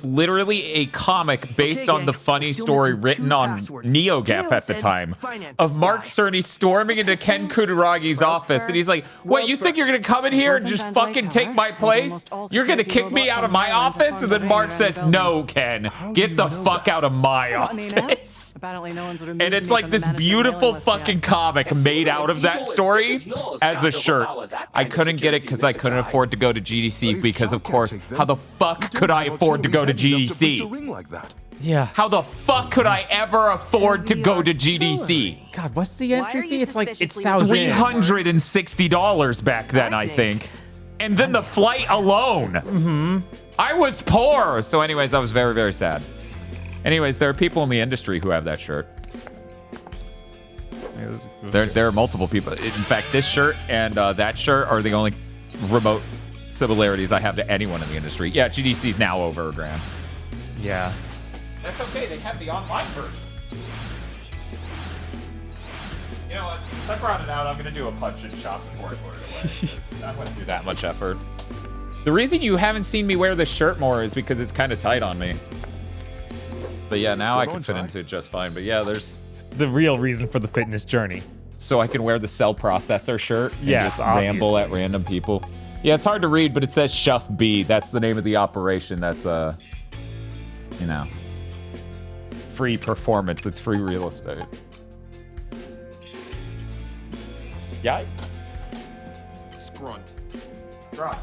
literally a comic based on the funny story written on NeoGAF at the time of Mark Cerny storming into Ken Kudaragi's office, and he's like, "What, you think you're gonna come in here and just fucking take my place? You're gonna kick me out of my office?" And then Mark says, "No, Ken, get the fuck out of my office." And it's like this beautiful fucking comic made out of that story as a shirt. I couldn't get it because I couldn't afford to go to GDC because, of course, how the fuck could I afford to go to GDC? Yeah. How the fuck could I ever afford to go to GDC? God, what's the entry fee? It's like $360 back then, I think. And then the flight alone. I was poor. So anyways, I was very, very sad. Anyways, there are people in the industry who have that shirt. There are multiple people. In fact, this shirt and that shirt are the only remote similarities I have to anyone in the industry. Yeah, GDC's now over $1,000. Yeah. That's okay. They have the online version. You know what? Since I brought it out, I'm going to do a punch and shop before I put it away. I wouldn't do that much effort. The reason you haven't seen me wear this shirt more is because it's kind of tight on me. But yeah, now I can fit into it just fine. But yeah, there's the real reason for the fitness journey. So I can wear the cell processor shirt and Yes, just ramble obviously. at random people. Yeah, it's hard to read, but it says Shuff B. That's the name of the operation. That's you know, free performance. It's free real estate. Yikes. Scrunt. Scrunt.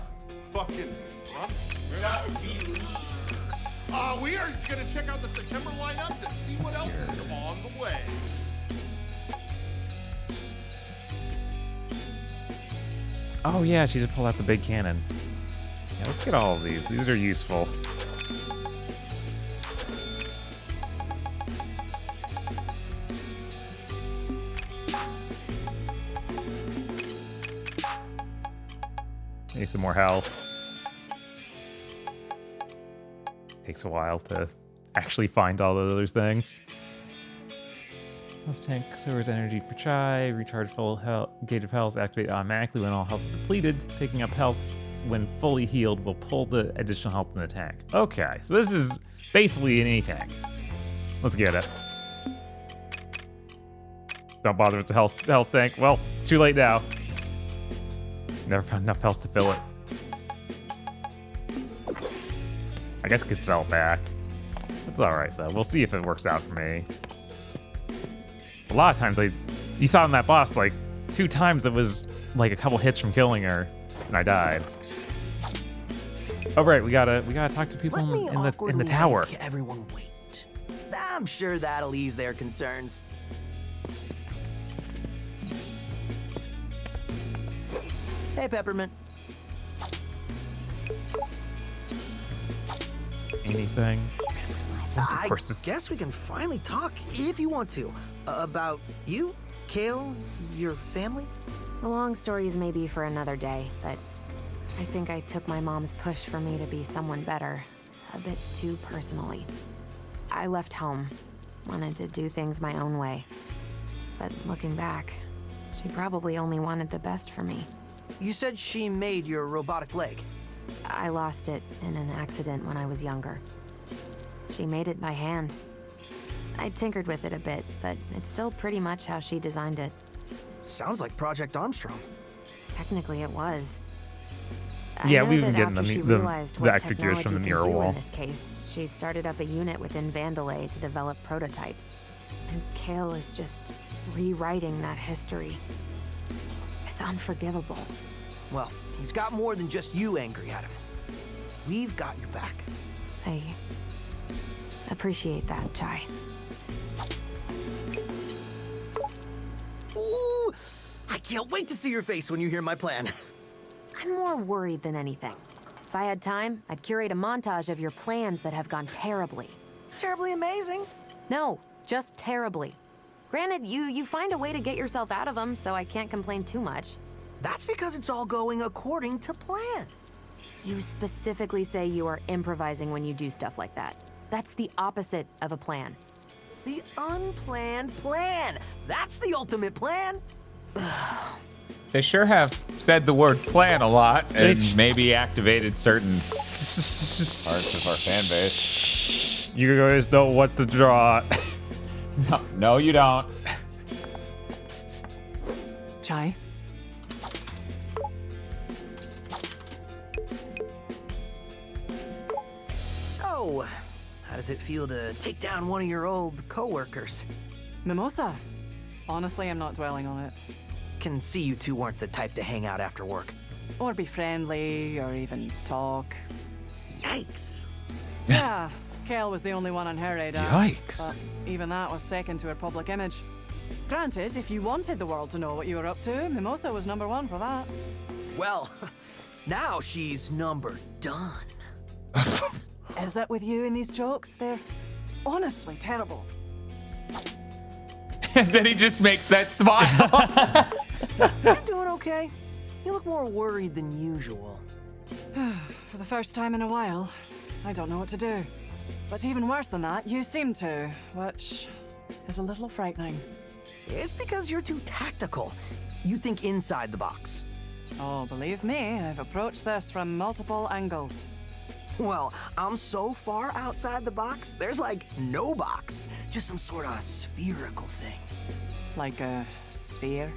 Fucking scrunt. We are gonna check out the September lineup to see what else is on the way. Oh yeah, she just pulled out the big cannon. Yeah, let's get all of these. These are useful. Need some more health. Takes a while to actually find all the other things. Plus tank serves energy for Chai. Recharge full health, gauge of health. Activate automatically when all health is depleted. Picking up health when fully healed will pull the additional health in the tank. Okay, so this is basically an E-tank. Let's get it. Don't bother with the health tank. Well, it's too late now. Never found enough health to fill it. I guess I could sell it back. That's alright though. We'll see if it works out for me. A lot of times, you saw in that boss, like, 2 times it was like a couple hits from killing her, and I died. Oh right, we gotta talk to people in the tower. Make everyone wait. I'm sure that'll ease their concerns. Hey, Peppermint. Anything? I guess we can finally talk, if you want to, about you, Kale, your family. The long stories may be for another day, but I think I took my mom's push for me to be someone better a bit too personally. I left home, wanted to do things my own way. But looking back, she probably only wanted the best for me. You said she made your robotic leg. I lost it in an accident when I was younger. She made it by hand. I tinkered with it a bit, but it's still pretty much how she designed it. Sounds like Project Armstrong. Technically, it was. Yeah, I know we've that been getting after she the realized what actor gears from the technology mirror can do wall. in this case, she started up a unit within Vandalay to develop prototypes. And Kale is just rewriting that history. It's unforgivable. Well, he's got more than just you angry at him. We've got your back. I appreciate that, Chai. Ooh, I can't wait to see your face when you hear my plan. I'm more worried than anything. If I had time, I'd curate a montage of your plans that have gone terribly. Terribly amazing? No, just terribly. Granted, you find a way to get yourself out of them, so I can't complain too much. That's because it's all going according to plan. You specifically say you are improvising when you do stuff like that. That's the opposite of a plan. The unplanned plan. That's the ultimate plan. They sure have said the word plan a lot and maybe activated certain parts of our fan base. You guys know what to draw. No, you don't. Chai? So, how does it feel to take down one of your old coworkers? Mimosa. Honestly, I'm not dwelling on it. Can see you two weren't the type to hang out after work. Or be friendly, or even talk. Yikes. Yeah, Kel was the only one on her radar. Yikes. But even that was second to her public image. Granted, if you wanted the world to know what you were up to, Mimosa was number one for that. Well, now she's number done. Is it with you in these jokes? They're honestly terrible. And then he just makes that smile. I'm doing okay. You look more worried than usual. For the first time in a while, I don't know what to do. But even worse than that, you seem to, which is a little frightening. It's because you're too tactical. You think inside the box. Oh, believe me, I've approached this from multiple angles. Well, I'm so far outside the box, there's like no box. Just some sort of spherical thing. Like a sphere?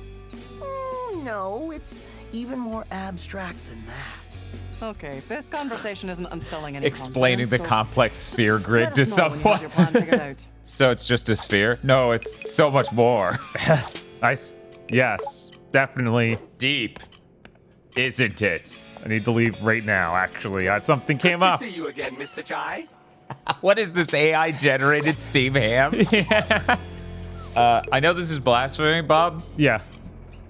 No, it's even more abstract than that. Okay, this conversation isn't instilling any Explaining the confidence, complex sphere grid let to us know when you have someone. your plan figured out. So it's just a sphere? No, it's so much more. Yes, definitely. Deep, isn't it? I need to leave right now, actually. Something came up. Good to see you again, Mr. Chai. What is this AI-generated Steam ham? Yeah. I know this is blasphemy, Bob. Yeah.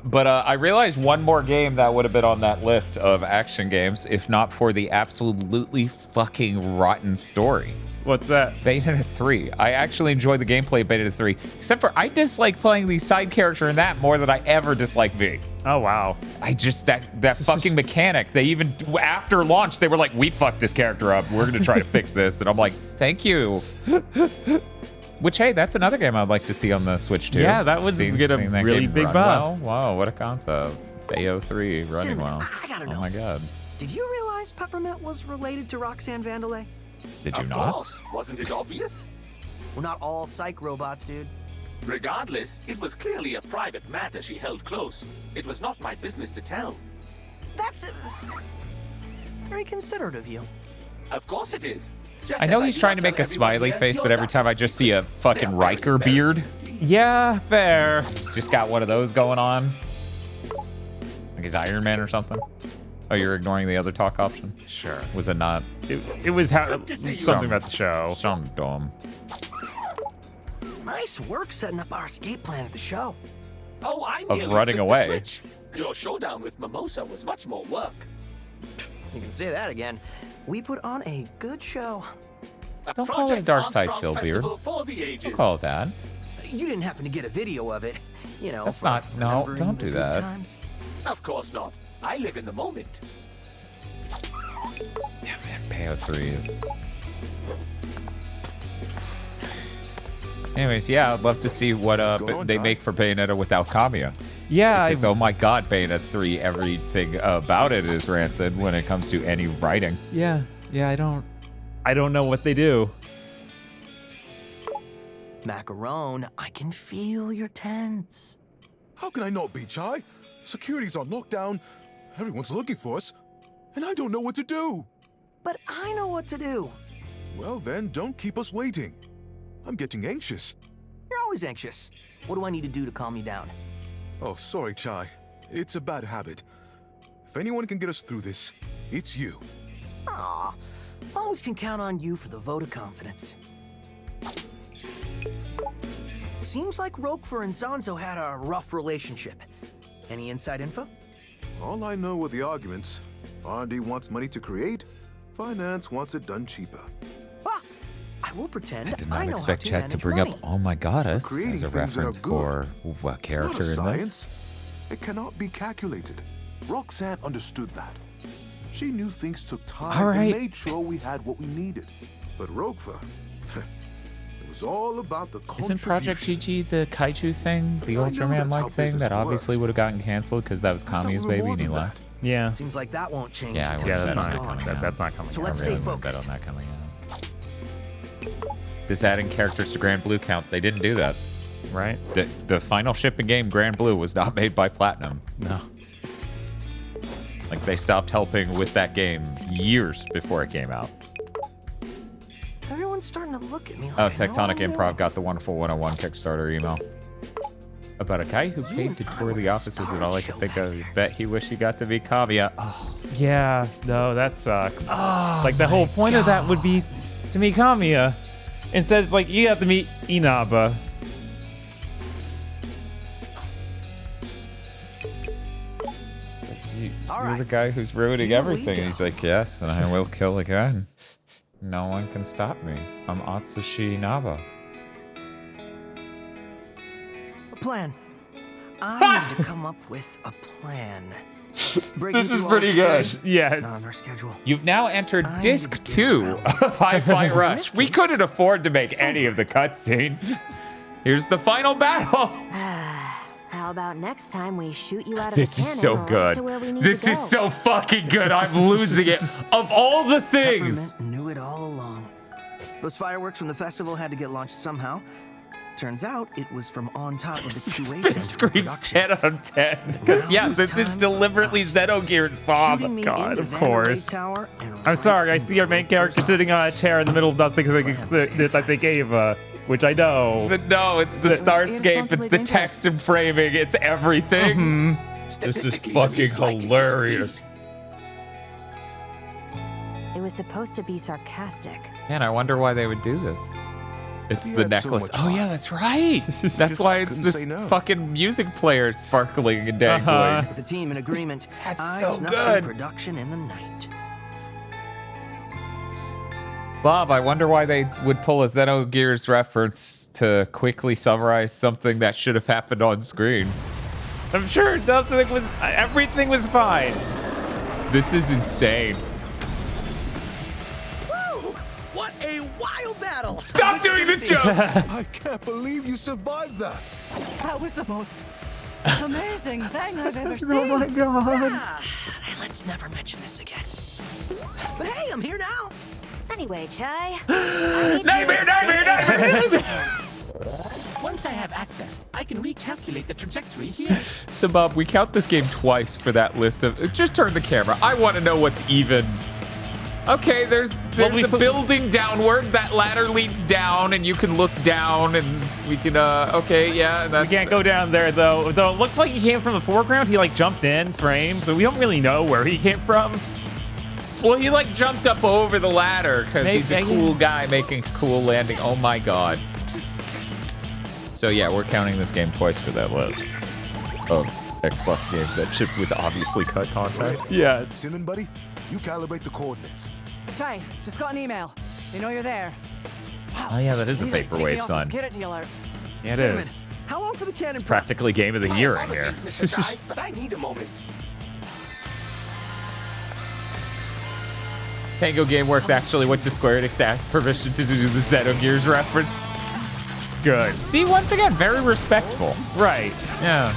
But I realized one more game that would have been on that list of action games, if not for the absolutely fucking rotten story. What's that? Bayonetta 3. I actually enjoy the gameplay of Bayonetta 3, except for I dislike playing the side character in that more than I ever dislike V. Oh, wow. I just, that fucking mechanic, they even, after launch, they were like, we fucked this character up. We're going to try to fix this. And I'm like, thank you. Which, hey, that's another game I'd like to see on the Switch, too. Yeah, that would get a really big buff. Well, wow, what a concept. Bayo 3 running Cinnamon, well. I gotta know. Oh, my God. Did you realize Peppermint was related to Roxanne Vandalay? Did you Of not? course. Wasn't it obvious? Well, not all psych robots, dude. Regardless, it was clearly a private matter she held close. It was not my business to tell. That's very considerate of you. Of course it is. Just I know as he's do trying not to make tell a smiley everyone here face, your but every time I just see a fucking Riker beard. Yeah, fair. Just got one of those going on. Like he's Iron Man or something. Oh, you're ignoring the other talk option? Sure. Was it not? It was something about the show. Some dumb. Nice work setting up our escape plan at the show. Oh, I Of nearly running flipped the away. switch. Your showdown with Mimosa was much more work. You can say that again. We put on a good show. Don't call it a dark side, Phil Beard. Festival for the ages. Don't call it that. You didn't happen to get a video of it, you know. That's for not. No, remembering don't the do good that. times. Of course not. I live in the moment. Yeah, man. Bayo 3 is. Anyways, yeah, I'd love to see what they make for Bayonetta without Kamiya. Yeah. Because, oh my god, Bayonetta 3, everything about it is rancid when it comes to any writing. Yeah, I don't know what they do. Macaron, I can feel your tense. How can I not be, Chai? Security's on lockdown, everyone's looking for us, and I don't know what to do. But I know what to do. Well then, don't keep us waiting. I'm getting anxious. You're always anxious. What do I need to do to calm you down? Oh, sorry, Chai. It's a bad habit. If anyone can get us through this, it's you. Aw, always can count on you for the vote of confidence. Seems like Roquefort and Zanzo had a rough relationship. Any inside info? All I know are the arguments. R&D wants money to create, finance wants it done cheaper. I will pretend I did I not know expect how to Chet to manage bring money. up "Oh my goddess" Creating as a things that are reference good. for what It's not character a in science. this. It cannot be calculated. Roxanne understood that. She knew things took time All right. and made sure we had what we needed. But Roquefort, it was all about the Isn't Project GG the kaiju thing, the I know that's how Ultraman-like thing business that obviously works. would have gotten canceled because that was Kamiya's we were baby more and he than left? Yeah. Seems like that won't change Yeah, I until wouldn't he's bet on it gone. coming out. That's not coming So out. let's I stay really wouldn't bet focused. on that coming out. Just adding characters to Grand Blue count, they didn't do that. Right? The final shipping game, Grand Blue, was not made by Platinum. No. Like, they stopped helping with that game years before it came out. Everyone's starting to look at me like Oh, I know Tectonic what I'm Improv got the wonderful 101 Kickstarter email. About a guy who paid to tour the offices and all I could think of. Bet he wished he got to be Kamiya. Oh. Yeah, no, that sucks. Oh like, the whole point of that would be to meet Kamiya. Instead, it's like, you have to meet Inaba. You're the guy who's ruining everything. He's like, yes, and I will kill again. No one can stop me. I'm Atsushi Inaba. A plan. I need to come up with a plan. This is pretty good. Yes. On our schedule. You've now entered Disc 2 of Hi-Fi Rush. We couldn't afford to make any of the cutscenes. Here's the final battle. How about next time we shoot you out of This the is cannon so right good. to where we need This to is go? so fucking good. I'm losing it. Of all the things. Peppermint knew it all along. Those fireworks from the festival had to get launched somehow. Turns out it was from on top of the QA This center. screams 10 out of 10. Because, yeah, this is deliberately Xenogears, Bob. Shooting me God, into of Vandalay course. Tower and I'm sorry, I see our main character sitting on a chair in the middle of nothing. I think Ava, which I know. But no, it's the Starscape, it's the text and framing, it's everything. This is fucking hilarious. It was supposed to be sarcastic. Man, I wonder why they would do this. It's You the had so necklace. much Oh, fun. yeah, that's right. That's Just why it's couldn't this say no. fucking music player sparkling and dangling. With the team in agreement, That's I so snuck good. in production in the night. Bob, I wonder why they would pull a Xenogears reference to quickly summarize something that should have happened on screen. I'm sure everything was fine. This is insane. Woo! What a wild battle! Stop doing this joke! I can't believe you survived that. That was the most amazing thing I've ever seen. Oh my god. Hey, let's never mention this again. But hey, I'm here now. Anyway, Chai. Once I have access, I can recalculate the trajectory here. So, Bob, we count this game twice for that list of... Just turn the camera. I want to know what's even. Okay, there's a building downward. That ladder leads down, and you can look down, and we can, okay, yeah, that's... We can't go down there, though. Though it looks like he came from the foreground. He, like, jumped in frame, so we don't really know where he came from. Well, he, like, jumped up over the ladder, because he's a cool guy making a cool landing. Oh, my God. So, yeah, we're counting this game twice for that list of Xbox games that ship with obviously cut content. Yeah. Cinnamon, buddy, you calibrate the coordinates. Chai, just got an email. They know you're there. Wow. Oh, yeah, that is a Really take me vaporwave, off son. the security alerts. Yeah, it Cinnamon, is. how long for the cannon prep? Practically game of the year in here. Mr. Guy, but I need a moment. Tango Gameworks actually went to Square Enix to ask permission to do the Xenogears reference. good. See, once again, very respectful. Right. Yeah.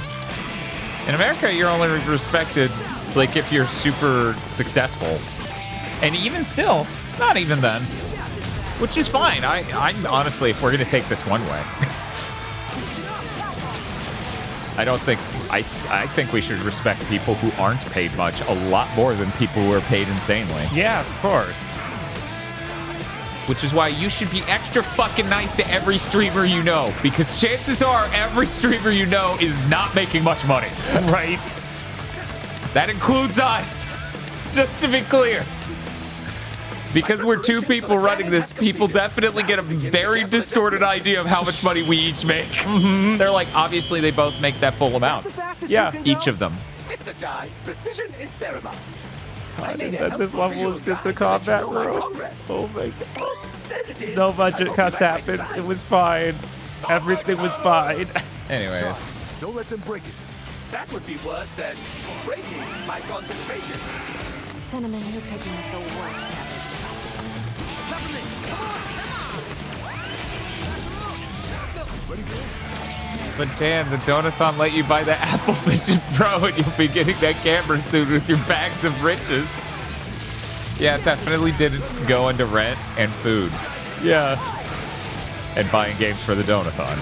In America, you're only respected, like, if you're super successful. And even still, not even then. Which is fine. I'm honestly, if we're going to take this one way, I think we should respect people who aren't paid much a lot more than people who are paid insanely. Yeah, of course. Which is why you should be extra fucking nice to every streamer you know, because chances are every streamer you know is not making much money. Right. That includes us. Just to be clear. Because we're two people running this, people definitely get a very distorted idea of how much money we each make. Mm-hmm. They're like, obviously they both make that full amount. Yeah. Each of them. Mr. Jai, precision is paramount. God, and this level is just a combat room. Oh my god. No budget cuts happened. It was fine. Everything was fine. Anyways. Don't let them break it. That would be worse than breaking my concentration. Cinnamon, you're picking up the worst habits. But damn, the Donathon let you buy the Apple Vision Pro and you'll be getting that camera soon with your bags of riches. Yeah, it definitely didn't go into rent and food. Yeah. And buying games for the Donathon.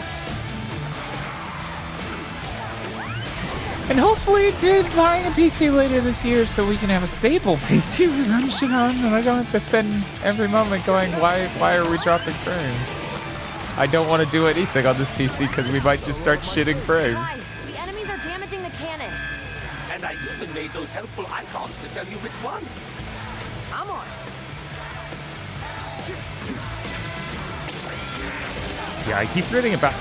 And hopefully it did buying a PC later this year so we can have a stable PC we run shit on and I don't have to spend every moment going, why are we dropping frames? I don't want to do anything on this PC because we might just start shitting frames. The enemies are damaging the cannon. And I even made those helpful icons to tell you which ones. I'm on. Yeah, I keep reading about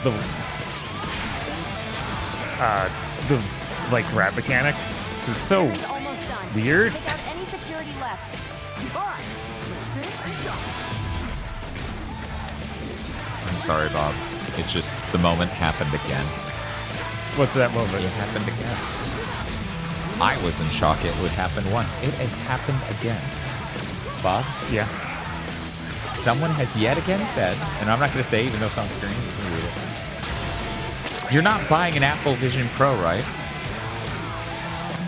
the like grab mechanic. It's so weird. Without any security left. I'm sorry, Bob. It's just the moment happened again. What's that moment? It happened again. I was in shock it would happen once. It has happened again. Bob? Yeah. Someone has yet again said, and I'm not going to say even though it's on screen, you can read it. You're not buying an Apple Vision Pro, right?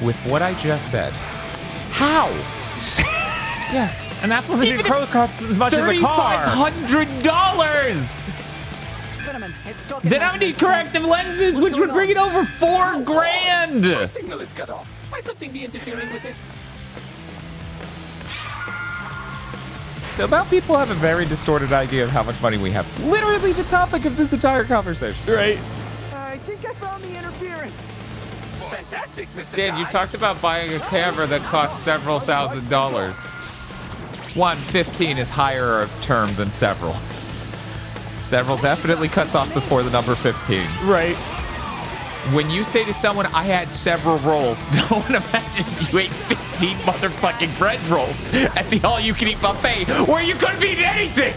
With what I just said. How? Yeah. An Apple Vision Pro costs as much as a car. $3,500! Then I would need corrective lenses, which would bring it over $4,000! My signal is cut off. Might something be interfering with it? So about people have a very distorted idea of how much money we have. Literally the topic of this entire conversation. Right. I think I found the interference. Fantastic, Mr. Dan, you Jai. talked about buying a camera that costs several $1,000s. 115 is higher of term than several. Several definitely cuts off before the number 15. Right. When you say to someone, I had several rolls, no one imagines you ate 15 motherfucking bread rolls at the all-you-can-eat buffet where you couldn't eat anything!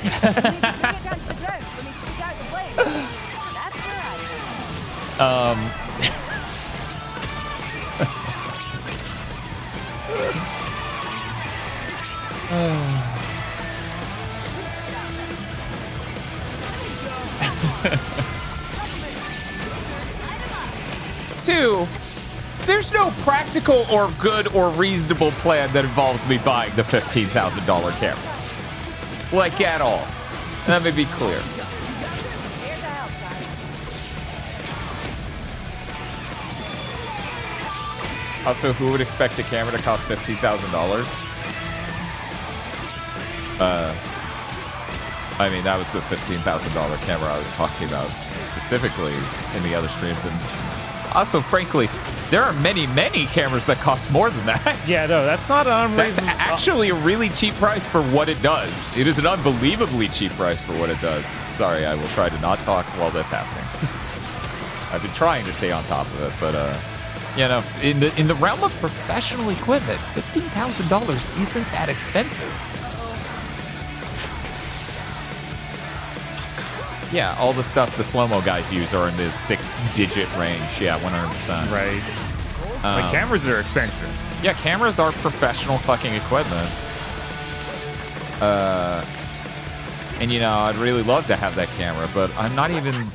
Two, there's no practical or good or reasonable plan that involves me buying the $15,000 camera. Like, at all. Let me be clear. Also, who would expect a camera to cost $15,000? I mean, that was the $15,000 camera I was talking about specifically in the other streams. And also, frankly, there are many, many cameras that cost more than that. Yeah, no, that's not unreasonable. That's actually a really cheap price for what it does. It is an unbelievably cheap price for what it does. Sorry, I will try to not talk while that's happening. I've been trying to stay on top of it, but you know, in the realm of professional equipment, $15,000 isn't that expensive. Yeah, all the stuff the slow-mo guys use are in the 6-digit range. Yeah, 100%. Right. Like cameras are expensive. Yeah, cameras are professional fucking equipment. And, you know, I'd really love to have that camera, but I'm not even...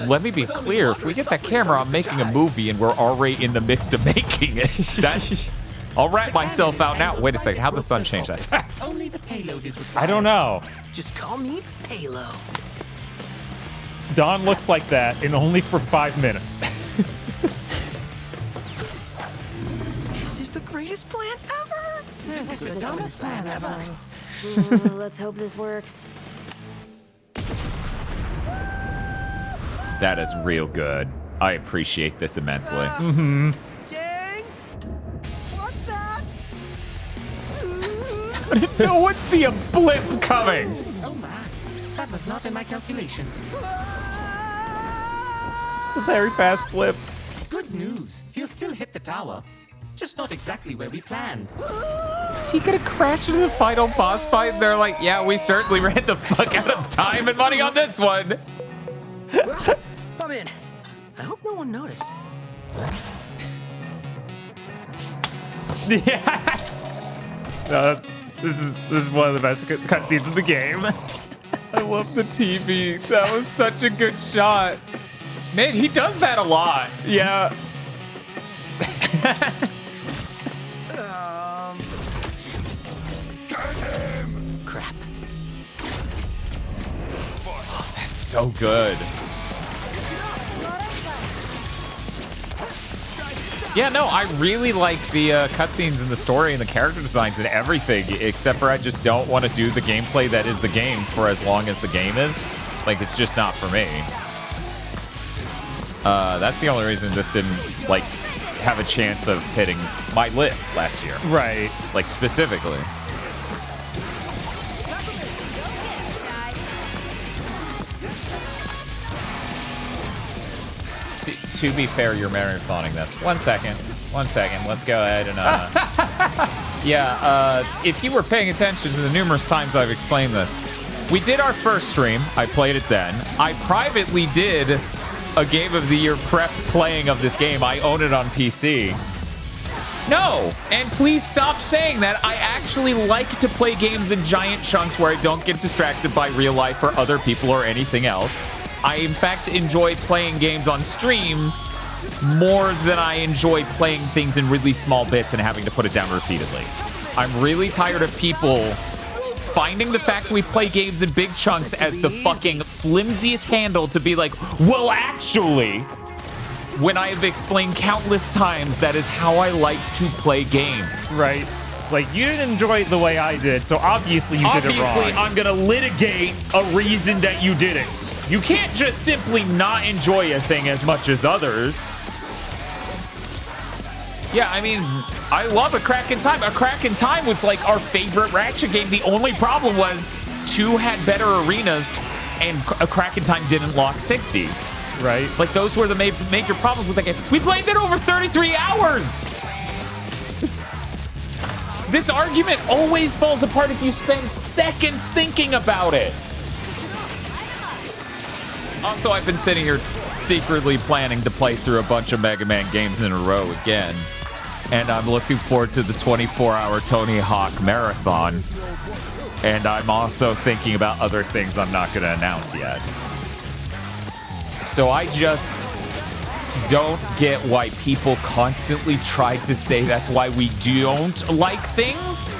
Let me be clear. If we get that camera, I'm making a movie, and we're already in the midst of making it. That's... I'll wrap myself out now. Wait a second. How'd the sun change that fast? Only the payload is required. I don't know. Just call me Payload. Dawn looks like that, and only for 5 minutes. This is the greatest plan ever. This is the dumbest plan ever. Let's hope this works. That is real good. I appreciate this immensely. Gang? What's that? I didn't no one see a blip coming. Oh my, that was not in my calculations. A very fast blip. Good news. He'll still hit the tower. Just not exactly where we planned. Is he gonna crash into the final boss fight? And they're like, yeah, we certainly ran the fuck out of time and money on this one. Well, I'm in. I hope no one noticed. Yeah. No, this is one of the best cutscenes in the game. I love the TV. That was such a good shot. Man, he does that a lot. Yeah. Crap. Oh, that's so good. Yeah, no, I really like the cutscenes and the story and the character designs and everything, except for I just don't want to do the gameplay that is the game for as long as the game is. Like, it's just not for me. That's the only reason this didn't, like, have a chance of hitting my list last year. Right. Like, specifically. To be fair, you're marathoning this. 1 second. 1 second. Let's go ahead and... Yeah, if you were paying attention to the numerous times I've explained this, we did our first stream. I played it then. I privately did a Game of the Year prep playing of this game. I own it on PC. No! And please stop saying that. I actually like to play games in giant chunks where I don't get distracted by real life or other people or anything else. I, in fact, enjoy playing games on stream more than I enjoy playing things in really small bits and having to put it down repeatedly. I'm really tired of people finding the fact we play games in big chunks as the fucking flimsiest handle to be like, well, actually, when I have explained countless times that is how I like to play games. Right. It's like, you didn't enjoy it the way I did, so obviously you did it wrong. Obviously, I'm gonna litigate a reason that you didn't. You can't just simply not enjoy a thing as much as others. Yeah, I mean, I love A Crack in Time. A Crack in Time was like our favorite Ratchet game. The only problem was 2 had better arenas and A Crack in Time didn't lock 60. Right. Like, those were the major problems with that game. We played it over 33 hours! This argument always falls apart if you spend seconds thinking about it. Also, I've been sitting here secretly planning to play through a bunch of Mega Man games in a row again. And I'm looking forward to the 24-hour Tony Hawk marathon. And I'm also thinking about other things I'm not going to announce yet. So I just don't get why people constantly try to say that's why we don't like things.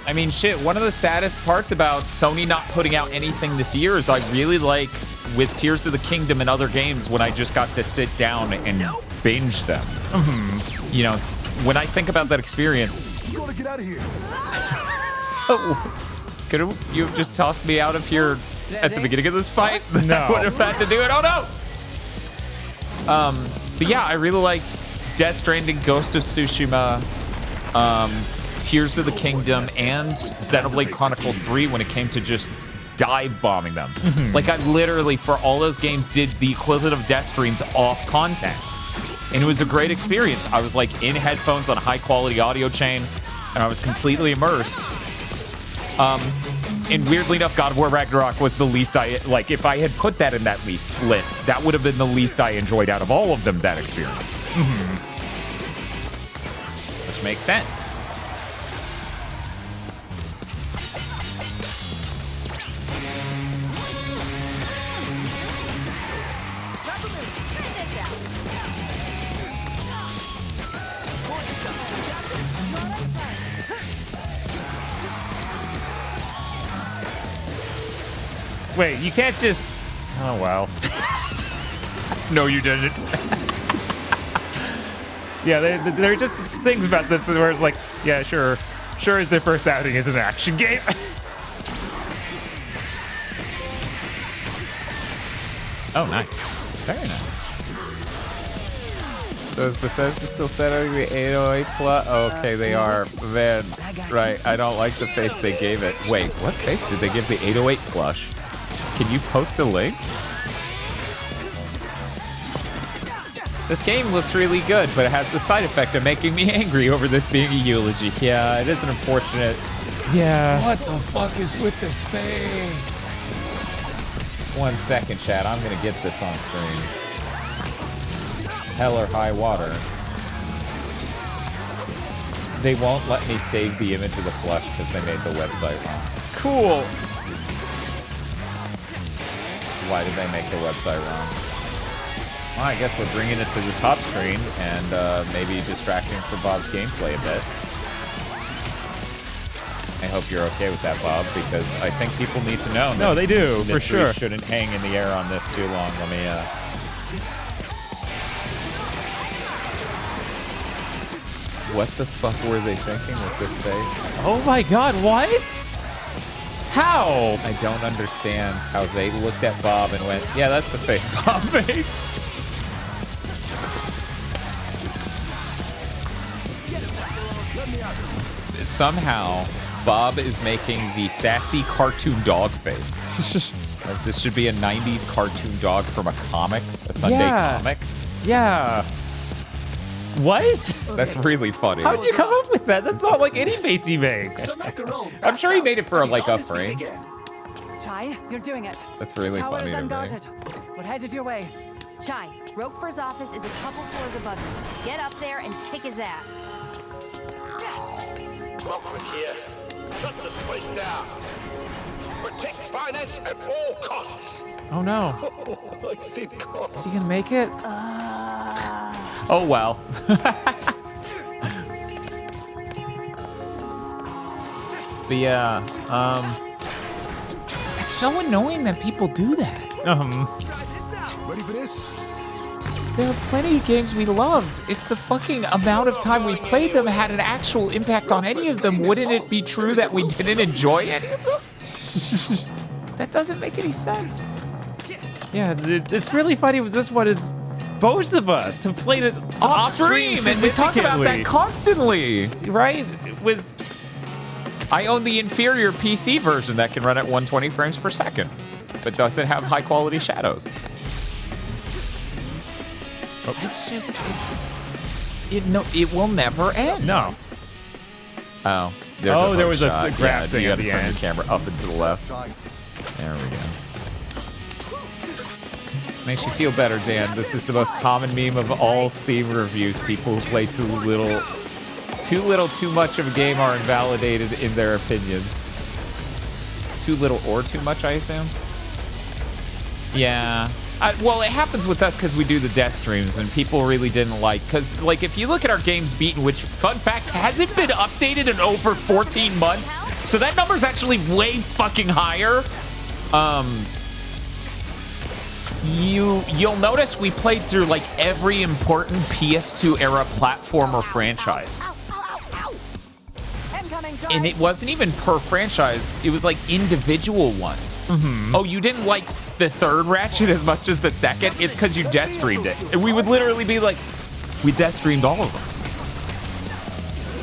I mean, shit, one of the saddest parts about Sony not putting out anything this year is I really like, with Tears of the Kingdom and other games, when I just got to sit down and binge them. Mm-hmm. You know, when I think about that experience... You gotta get out of here. Could you have just tossed me out of here at the beginning of this fight? No. I would have had to do it. Oh, no! But yeah, I really liked Death Stranding, Ghost of Tsushima, Tears of the Kingdom, and Xenoblade Chronicles 3 when it came to just dive bombing them. Mm-hmm. Like, I literally, for all those games, did the equivalent of death streams off content. And it was a great experience. I was like in headphones on a high quality audio chain, and I was completely immersed. And weirdly enough, God of War Ragnarok was the least like. If I had put that in that list, that would have been the least I enjoyed out of all of them. That experience, which makes sense. Wait, you can't just... Oh, wow. No, you didn't. Yeah, there are just things about this where it's like, yeah, sure. Sure is their first outing as an action game. Oh, nice. Very nice. So is Bethesda still setting the 808 plus? Okay, they are. Man, right. I don't like the face they gave it. Wait, what face did they give the 808 plush? Can you post a link? This game looks really good, but it has the side effect of making me angry over this being a eulogy. Yeah, it is an unfortunate... Yeah. What the fuck is with this face? 1 second, chat. I'm gonna get this on screen. Hell or high water. They won't let me save the image of the flush because they made the website wrong. Cool. Why did they make the website wrong? Well, I guess we're bringing it to the top screen and maybe distracting for Bob's gameplay a bit. I hope you're okay with that, Bob, because I think people need to know. No, they do, for sure. Shouldn't hang in the air on this too long. Let me... What the fuck were they thinking with this face? Oh my god, what? How? I don't understand how they looked at Bob and went, yeah, that's the face Bob made. Somehow, Bob is making the sassy cartoon dog face. Like, this should be a 90s cartoon dog from a comic, a Sunday comic. Yeah. What? That's really funny. How did you come up with that? That's not like any face he makes. I'm sure he made it for like a frame. Chai, you're doing it. That's really Tower funny is to me. unguarded. We're headed your way. Chai, Roquefort's office is a couple floors above you. Get up there and kick his ass. Rockford here. Shut this place down. Protect finance at all costs. Oh no. I see the costs. Is he gonna make it? Oh well. But yeah, it's so annoying that people do that. Ready for this? There are plenty of games we loved. If the fucking amount of time we played them had an actual impact on any of them, wouldn't it be true that we didn't enjoy any of them? That doesn't make any sense. Yeah, it's really funny with this one is both of us have played it off stream, and we talk about that constantly. Right? With I own the inferior PC version that can run at 120 frames per second, but doesn't have high quality shadows. Oh. It's just it will never end. No. Oh, there's there was shot. a grab thing you at gotta the turn end. your camera up and to the left. There we go. Makes you feel better, Dan. This is the most common meme of all Steam reviews. People who play too little, too much of a game are invalidated in their opinions. Too little or too much, I assume? Yeah. Well, it happens with us because we do the death streams, and people really didn't like... Because, like, if you look at our games beaten, which, fun fact, hasn't been updated in over 14 months, so that number's actually way fucking higher. You'll notice we played through, like, every important PS2-era platformer franchise. And it wasn't even per franchise. It was, like, individual ones. Mm-hmm. Oh, you didn't like the third Ratchet as much as the second? It's because you death streamed it. And we would literally be like, we death streamed all of them.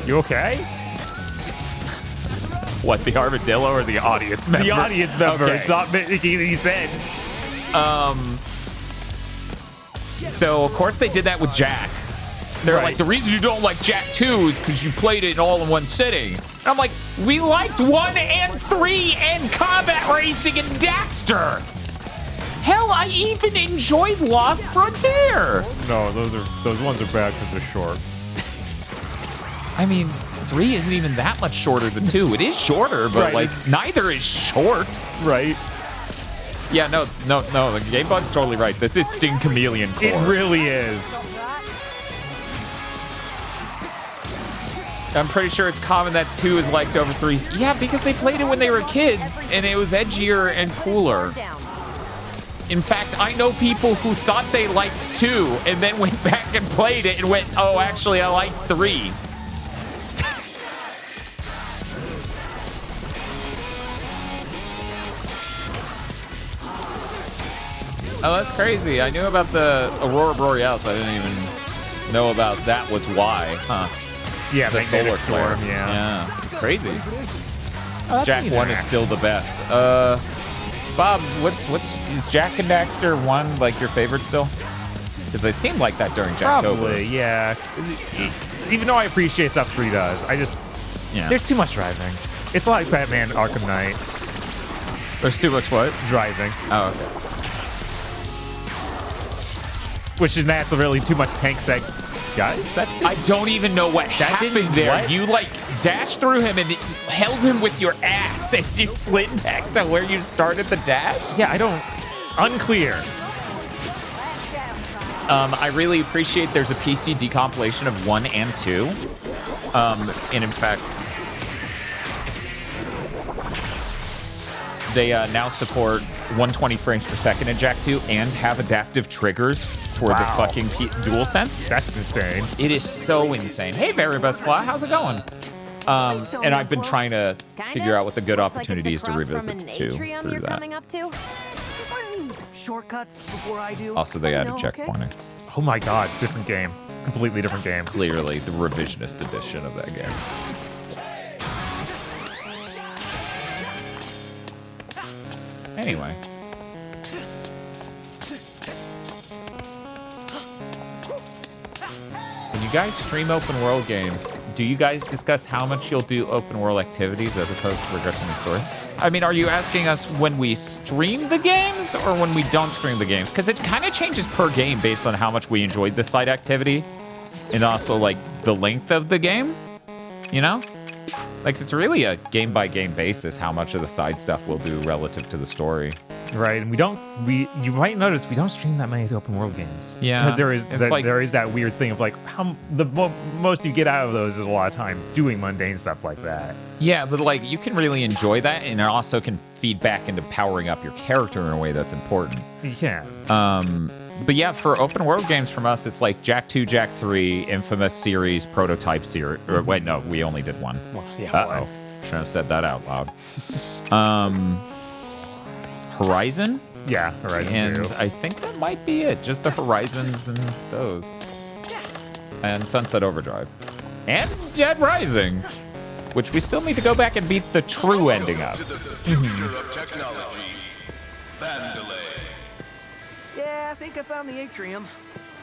You okay? What, the armadillo or the audience member? The audience member. Okay. It's not making any sense. So, of course, they did that with Jack. They're like, the reason you don't like Jak 2 is because you played it all in one sitting. And I'm like, we liked 1 and 3 and combat racing and Daxter. Hell, I even enjoyed Lost Frontier. No, those ones are bad because they're short. I mean, 3 isn't even that much shorter than 2. It is shorter, but like neither is short. Right. Yeah, no, the GameBud's totally right. This is Sting Chameleon core. It really is. I'm pretty sure it's common that 2 is liked over 3. Yeah, because they played it when they were kids, and it was edgier and cooler. In fact, I know people who thought they liked 2, and then went back and played it and went, oh, actually, I like 3. Oh, that's crazy. I knew about the Aurora Borealis. I didn't even know about that was why. Huh. Yeah, it's a solar flare. Storm, yeah. Crazy. Oh, Jak 1 is still the best. Bob, is Jak and Daxter 1 like your favorite still? Because it seemed like that during Jacktober. Probably, yeah. Even though I appreciate stuff 3 does, there's too much driving. It's like Batman Arkham Knight. There's too much what? Driving. Oh, okay. Which is that's really too much tank seg. Guys, I don't even know what happened there. What? You like dashed through him and held him with your ass as you slid back to where you started the dash? Yeah, I don't. Unclear. I really appreciate there's a PC decompilation of 1 and 2. And in fact, they now support 120 frames per second in Jak 2 and have adaptive triggers for the fucking DualSense. That's insane. It is so insane. Hey, Very Best Fly, how's it going? And I've been trying to figure out what the good opportunity is to revisit 2 through that. Shortcuts before I do. Also, they added checkpointing. Oh my god, different game. Completely different game. Clearly, the revisionist edition of that game. Anyway. When you guys stream open world games, do you guys discuss how much you'll do open world activities as opposed to progressing the story? I mean, are you asking us when we stream the games or when we don't stream the games? Because it kind of changes per game based on how much we enjoyed the side activity and also like the length of the game, you know? Like, it's really a game-by-game basis how much of the side stuff we'll do relative to the story. Right, and you might notice we don't stream that many open world games. Yeah. Because there is that weird thing of like, most you get out of those is a lot of time doing mundane stuff like that. Yeah, but like, you can really enjoy that, and it also can feed back into powering up your character in a way that's important. You can. But yeah, for open world games from us, it's like Jak 2, Jak 3, Infamous series, Prototype series. Or wait, no, we only did 1. Well, yeah, uh-oh. Shouldn't have said that out loud. Horizon? Yeah, Horizon And 2. I think that might be it. Just the Horizons and those. And Sunset Overdrive. And Dead Rising. Which we still need to go back and beat the true ending of. Yeah, I think I found the atrium.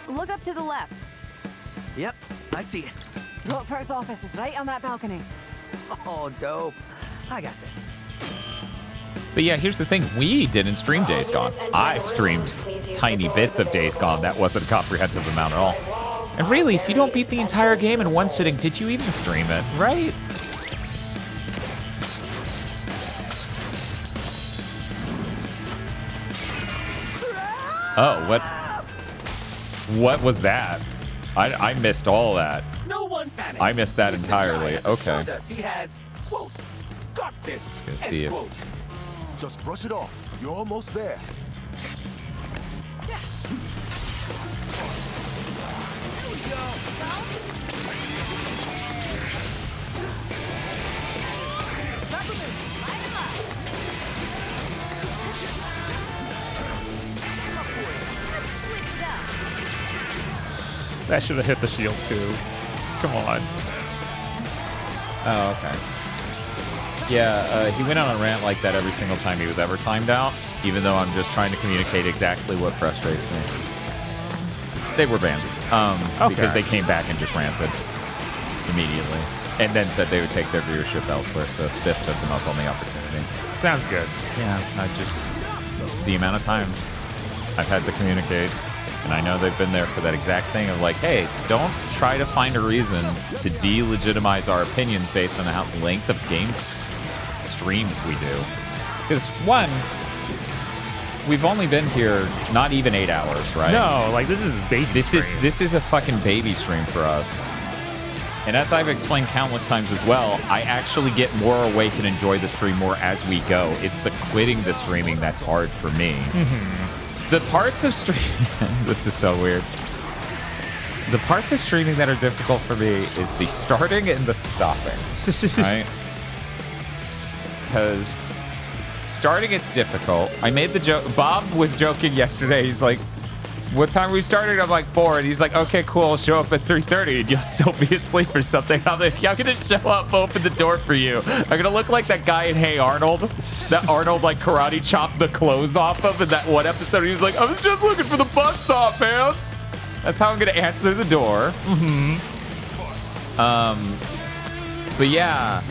Look up to the left. Yep, I see it. Lotfar's office is right on that balcony. Oh, dope. I got this. But yeah, here's the thing. We didn't stream Days Gone. I streamed tiny bits of Days Gone. That wasn't a comprehensive amount at all. And really, if you don't beat the entire game in one sitting, did you even stream it, right? Oh, what was that? I missed all that. No one panic. I missed that entirely. Okay. He has, quote, got this. Just gonna see if... Just brush it off. You're almost there. That should have hit the shield too. Come on. Oh, okay. Yeah, he went on a rant like that every single time he was ever timed out, even though I'm just trying to communicate exactly what frustrates me. They were banned. because they came back and just ranted immediately, and then said they would take their viewership elsewhere. So Spiff took them up on the opportunity. Sounds good. Yeah, the amount of times I've had to communicate, and I know they've been there for that exact thing of like, hey, don't try to find a reason to delegitimize our opinions based on the length of games streams we do. Because one, we've only been here not even 8 hours, right? No, like this is baby stream. This is a fucking baby stream for us. And as I've explained countless times as well, I actually get more awake and enjoy the stream more as we go. It's the quitting the streaming that's hard for me. The parts of streaming... This is so weird. The parts of streaming that are difficult for me is the starting and the stopping. Right? Because starting, it's difficult. I made the joke. Bob was joking yesterday. He's like, what time are we starting? I'm like 4. And he's like, okay, cool. I'll show up at 3:30 and you'll still be asleep or something. I'm like, I'm going to show up, open the door for you. I'm going to look like that guy in Hey Arnold. That Arnold like karate chopped the clothes off of in that one episode. He was like, I was just looking for the bus stop, man. That's how I'm going to answer the door. But yeah,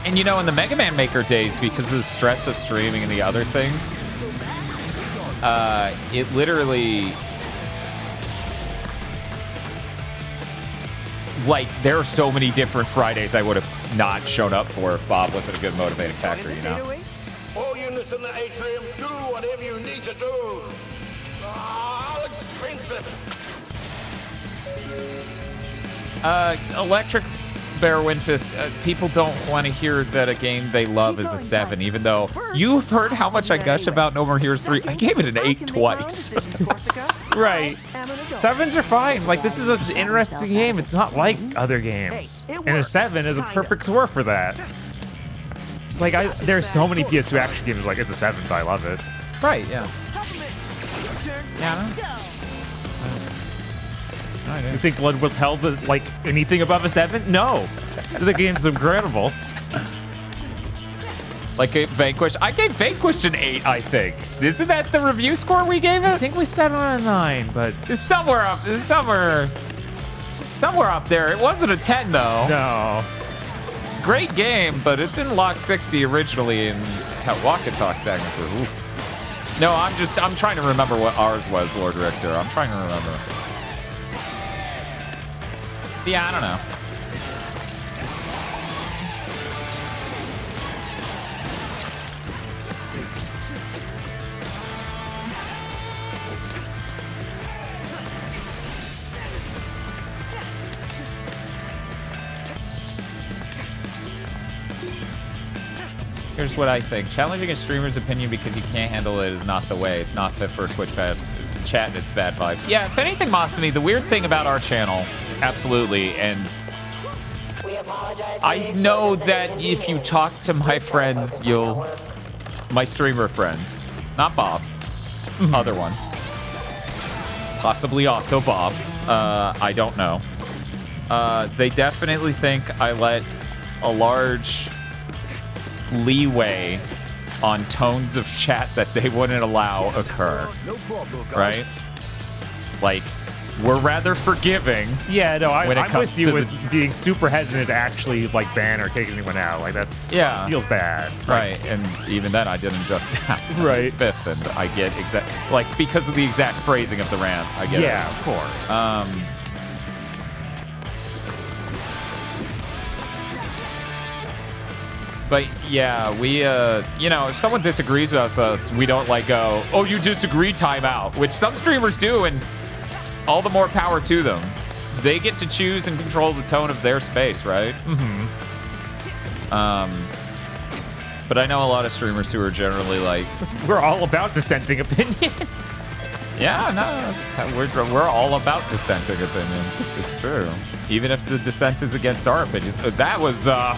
and you know, in the Mega Man Maker days, because of the stress of streaming and the other things, it literally, like, there are so many different Fridays I would have not shown up for if Bob wasn't a good motivating factor, you know? All units in the atrium, do whatever you need to do. I'll expense it. Electric Bear Windfist, people don't want to hear that a game they love is a 7, even though you've heard how much I gush about No More Heroes 3. I gave it an 8 twice. Right. 7s are fine. Like, this is an interesting game. It's not like other games. And a 7 is a perfect score for that. Like, there's so many PS2 action games like, it's a 7, but I love it. Right, yeah. Yeah. You think Blood Withheld's like anything above a 7? No. The game's incredible. Like Vanquish, I gave Vanquish an 8, I think. Isn't that the review score we gave it? I think we 7 out of 9, but it's somewhere up. It's somewhere up there. It wasn't a 10 though. No. Great game, but it didn't lock 60 originally, and Walk and Talk segments were. Oof. No, I'm trying to remember what ours was, Lord Richter. I'm trying to remember. Yeah, I don't know. Here's what I think. Challenging a streamer's opinion because you can't handle it is not the way. It's not fit for a Twitch chat, it's bad vibes. Yeah, if anything, Masami, the weird thing about our channel, absolutely, and I know that if you talk to my friends, my streamer friends, not Bob, other ones, possibly also Bob, I don't know. They definitely think I let a large leeway on tones of chat that they wouldn't allow occur. Right? Like, we're rather forgiving. Yeah, no, I'm with you with the, being super hesitant to actually like ban or kick anyone out. Like that feels bad. Right, and even then I didn't just have right. Spiff, and I get like because of the exact phrasing of the rant, I get it. Yeah, of course. But yeah, we, you know, if someone disagrees with us, we don't like go, oh, you disagree, time out, which some streamers do, and all the more power to them. They get to choose and control the tone of their space, right? But I know a lot of streamers who are generally like, we're all about dissenting opinions. Yeah, no, we're all about dissenting opinions. It's true. Even if the dissent is against our opinions. That was, I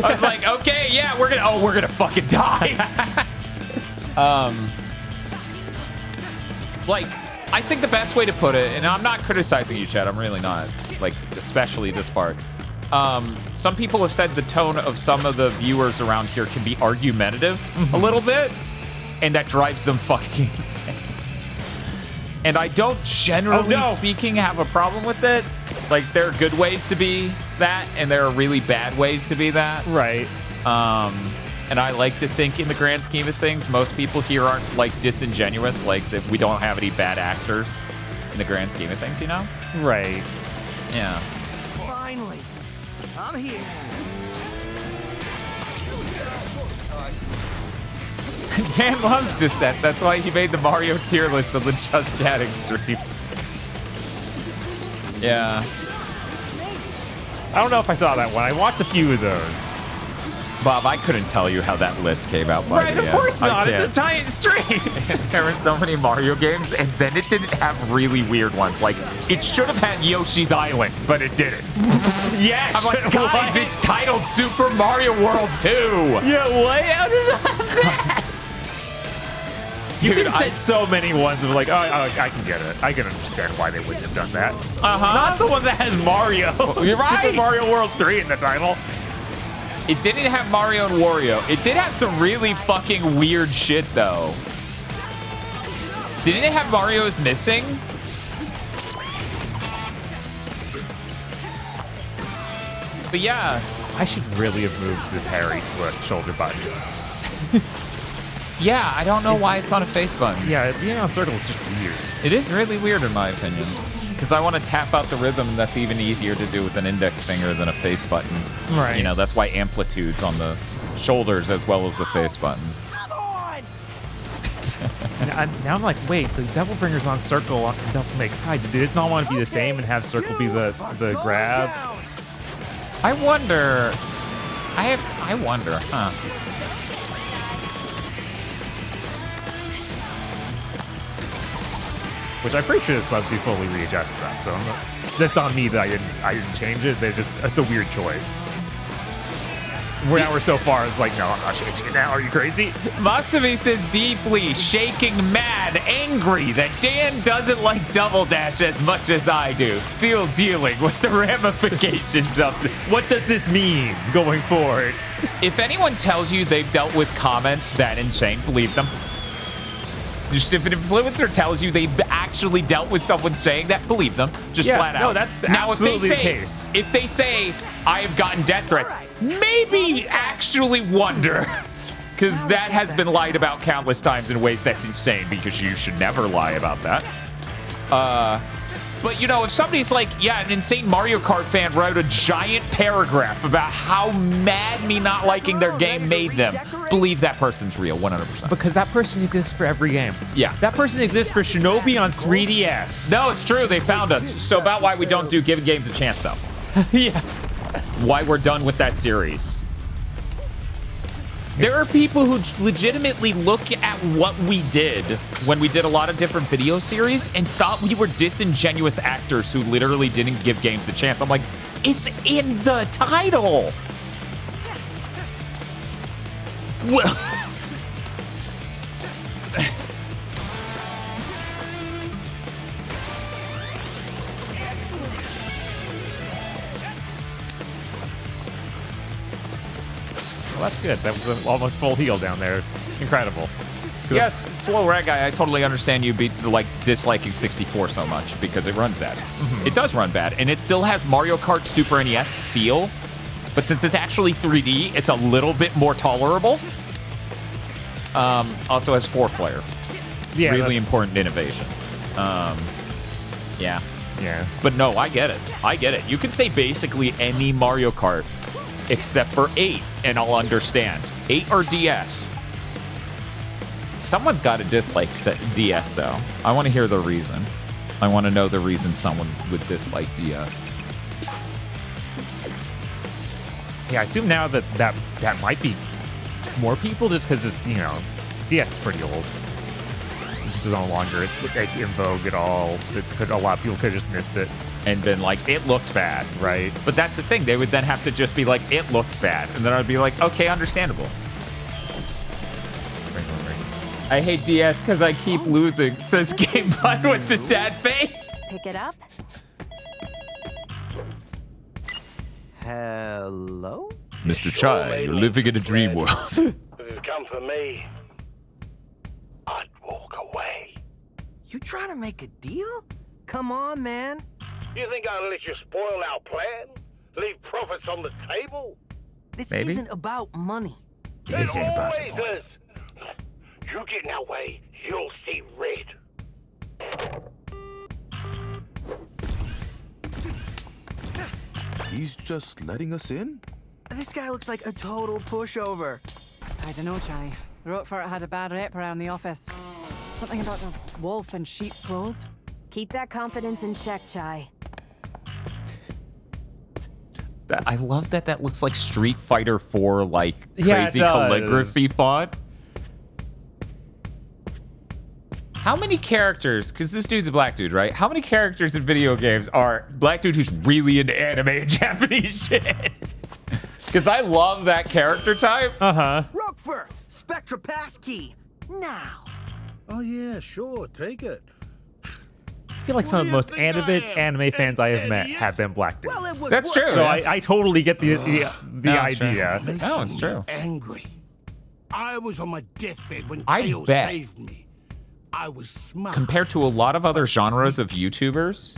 was like, okay, yeah, we're gonna fucking die. Like, I think the best way to put it, and I'm not criticizing you, Chad, I'm really not, like, especially this part. Some people have said the tone of some of the viewers around here can be argumentative a little bit, and that drives them fucking insane. And I don't, generally speaking, have a problem with it. Like, there are good ways to be that, and there are really bad ways to be that. Right. And I like to think, in the grand scheme of things, most people here aren't, like, disingenuous. Like, that we don't have any bad actors in the grand scheme of things, you know? Right. Yeah. Finally, I'm here. Dan loves Descent. That's why he made the Mario tier list on the Just Chatting stream. Yeah. I don't know if I saw that one. I watched a few of those. Bob, I couldn't tell you how that list came out. By Right, of course not. It's a giant stream. There were so many Mario games, and then it didn't have really weird ones. Like, it should have had Yoshi's Island, but it didn't. Yeah, I'm like, guys, it's titled Super Mario World 2. Yeah, what? How does that? Dude, you said so many ones of like, oh, I can get it. I can understand why they wouldn't have done that. Not the one that has Mario. You're right. Super Mario World 3 in the title. It didn't have Mario and Wario. It did have some really fucking weird shit, though. Didn't it have Mario is Missing? But yeah. I should really have moved the parry to a shoulder button. Yeah, I don't know why it's on a face button. Yeah, being on circle is just weird. It is really weird in my opinion. Because I want to tap out the rhythm, and that's even easier to do with an index finger than a face button. Right. You know, that's why amplitude's on the shoulders as well as the face buttons. Now I'm like, wait, the Devil Bringer's on circle and Devil May Cry. Did they just not want to be the same and have circle be the grab? I wonder. I wonder, huh? Which I'm pretty sure this lets me fully readjust stuff. So that's not me that I didn't change it. It's a weird choice. Now we're so far, it's like, no, I'm not changing it now. Are you crazy? Masumi says deeply, shaking, mad, angry that Dan doesn't like Double Dash as much as I do. Still dealing with the ramifications of this. What does this mean going forward? If anyone tells you they've dealt with comments that insane, believe them. Just if an influencer tells you they've actually dealt with someone saying that, believe them. Just flat out. No, that's now, absolutely the case. If they say, I've gotten death threats, maybe actually wonder. Because that has been lied about countless times in ways that's insane, because you should never lie about that. But, you know, if somebody's like, yeah, an insane Mario Kart fan wrote a giant paragraph about how mad me not liking their game made them, believe that person's real, 100%. Because that person exists for every game. Yeah. That person exists for Shinobi on 3DS. No, it's true. They found us. So about why we don't do Give Games a Chance, though. Yeah. Why we're done with that series. There are people who legitimately look at what we did when we did a lot of different video series and thought we were disingenuous actors who literally didn't give games a chance. I'm like, it's in the title. Well, well, that's good. That was almost full heal down there. Incredible. Yes, Slow Red Guy, I totally understand you disliking 64 so much because it runs bad. It does run bad, and it still has Mario Kart Super NES feel, but since it's actually 3D, it's a little bit more tolerable. Also has 4-player. Yeah, really important innovation. Yeah. Yeah. But no, I get it. I get it. You can say basically any Mario Kart except for 8, and I'll understand. 8 or DS. Someone's got to dislike DS, though. I want to hear the reason. I want to know the reason someone would dislike DS. Yeah, I assume now that might be more people just because it's, you know, DS is pretty old. It's no longer in vogue at all. A lot of people could have just missed it. And been like, it looks bad, right? But that's the thing. They would then have to just be like, it looks bad. And then I'd be like, okay, understandable. I hate DS because I keep losing, says Game Bud with the sad face. Pick it up. Hello? Mr. Chai, you're living in a dream world. If you come for me, I'd walk away. You trying to make a deal? Come on, man. You think I'll let you spoil our plan? Leave profits on the table? This isn't about money. It always is. You get in our way, you'll see red. He's just letting us in? This guy looks like a total pushover. I don't know, Chai. Roquefort had a bad rep around the office. Something about a wolf in sheep's clothes. Keep that confidence in check, Chai. I love that looks like Street Fighter 4, like, crazy calligraphy font. How many characters, because this dude's a black dude, right? How many characters in video games are black dude who's really into anime and Japanese shit? Because I love that character type. Roquefort, Spectra passkey, now. Oh yeah, sure, take it. I feel like some of the most animate anime fans I have met have been black dudes. Well, That's true. So I totally get the idea. No, it's true. Angry. I was on my deathbed when I Tails bet. saved me. I was smart. Compared to a lot of other genres of YouTubers,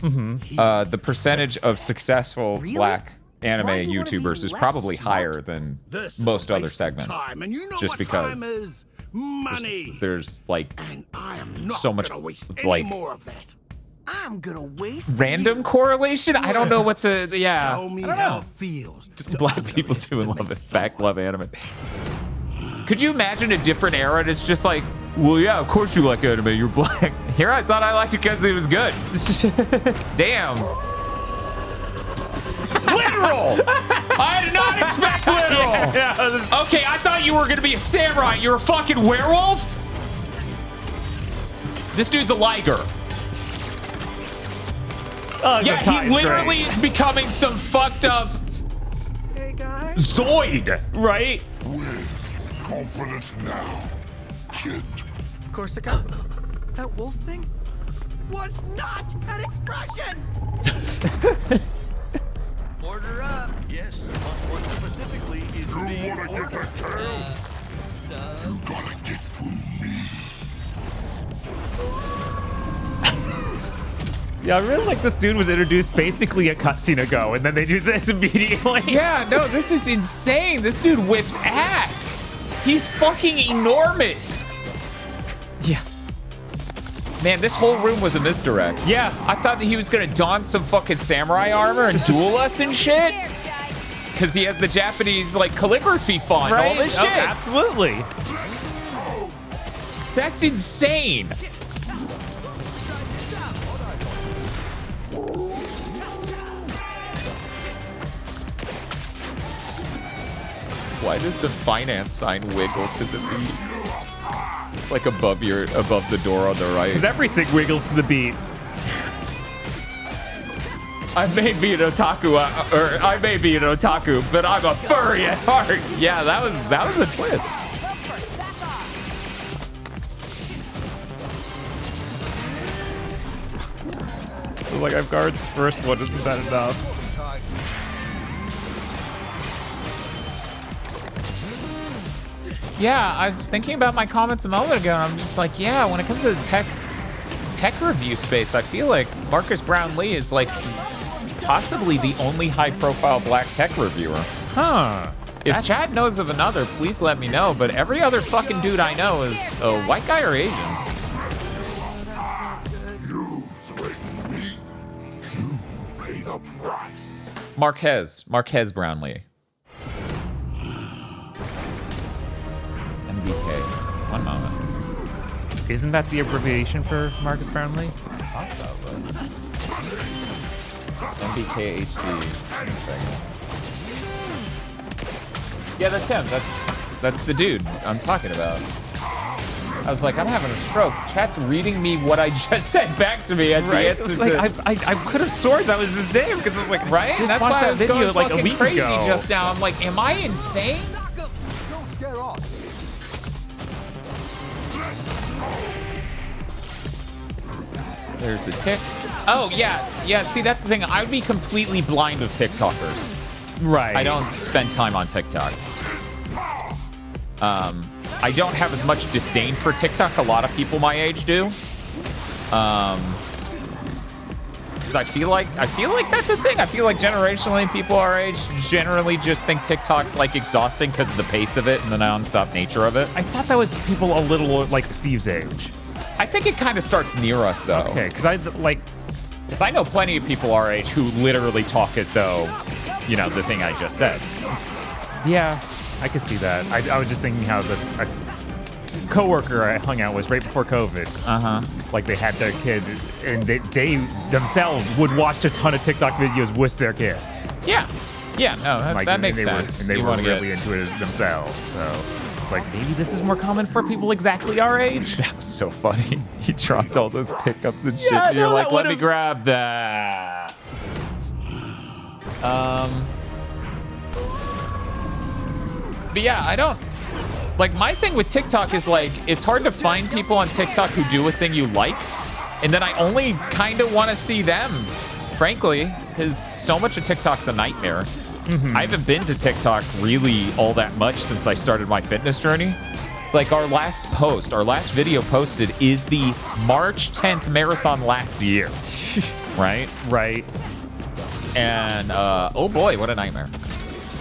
the percentage of successful black anime YouTubers is probably higher than most other segments. Time, and you know just what because time is? Money. there's like I am not so much gonna waste like any more of that. I'm gonna waste random correlation. I don't know what to. Yeah, Tell me I don't how know. it feels. Just black people doing love fact love anime. Could you imagine a different era? And it's just like, well, yeah, of course you like anime. You're black. Here, I thought I liked it because it was good. Damn. Literal. I did not expect literal. Okay, I thought you were gonna be a samurai. You're a fucking werewolf. This dude's a liger. Yeah, he literally is becoming some fucked up Zoid, right? Confidence now, kid. Corsica, that wolf thing was not an expression! Order up. Yes, what specifically is being ordered? You gotta get through me. Yeah, I really like this dude was introduced basically a cutscene ago, and then they do this immediately. Yeah, no, this is insane. This dude whips ass. He's fucking enormous. Yeah. Man, this whole room was a misdirect. Yeah. I thought that he was gonna don some fucking samurai armor and duel us and shit. Because he has the Japanese, like, calligraphy font and all this shit. Oh, absolutely. That's insane. Why does the finance sign wiggle to the beat? It's like above the door on the right. Because everything wiggles to the beat. I may be an otaku, but I'm a furry at heart. Yeah, that was a twist. Like I've guarded the first one, isn't that enough? Yeah, I was thinking about my comments a moment ago, and I'm just like, yeah, when it comes to the tech review space, I feel like Marcus Brownlee is like possibly the only high-profile black tech reviewer. Huh. If Chad knows of another, please let me know, but every other fucking dude I know is a white guy or Asian. You threaten me. You pay the price. Marquez Brownlee. MBK. One moment. Isn't that the abbreviation for Marcus Brownlee? I thought so, but... MBK HD. Wait a second. Yeah, that's him. That's the dude I'm talking about. I was like, I'm having a stroke. Chat's reading me what I just said back to me as the answer It's like, I could have sworn that was his name because it was like, right? Just That's why I was going like fucking a week crazy ago. just now. I'm like, am I insane? Don't scare off. There's a tick. Oh, yeah. Yeah, see, that's the thing. I would be completely blind of TikTokers. Right. I don't spend time on TikTok. I don't have as much disdain for TikTok. A lot of people my age do. Because I feel like that's a thing. I feel like generationally, people our age generally just think TikTok's like exhausting because of the pace of it and the nonstop nature of it. I thought that was people a little like Steve's age. I think it kind of starts near us though. Okay, because I know plenty of people our age who literally talk as though, you know, the thing I just said. Yeah, I could see that. I was just thinking how a coworker I hung out with right before COVID. Like they had their kid, and they themselves would watch a ton of TikTok videos with their kid. Yeah, no, that makes sense. And they were really into it themselves. So it's like maybe this is more common for people exactly our age. That was so funny. He dropped all those pickups and shit. And you're like, let me grab that. But yeah, I don't. Like, my thing with TikTok is, like, it's hard to find people on TikTok who do a thing you like. And then I only kind of want to see them, frankly, because so much of TikTok's a nightmare. I haven't been to TikTok really all that much since I started my fitness journey. Like, our last video posted is the March 10th marathon last year. Right? Right. And, oh boy, what a nightmare.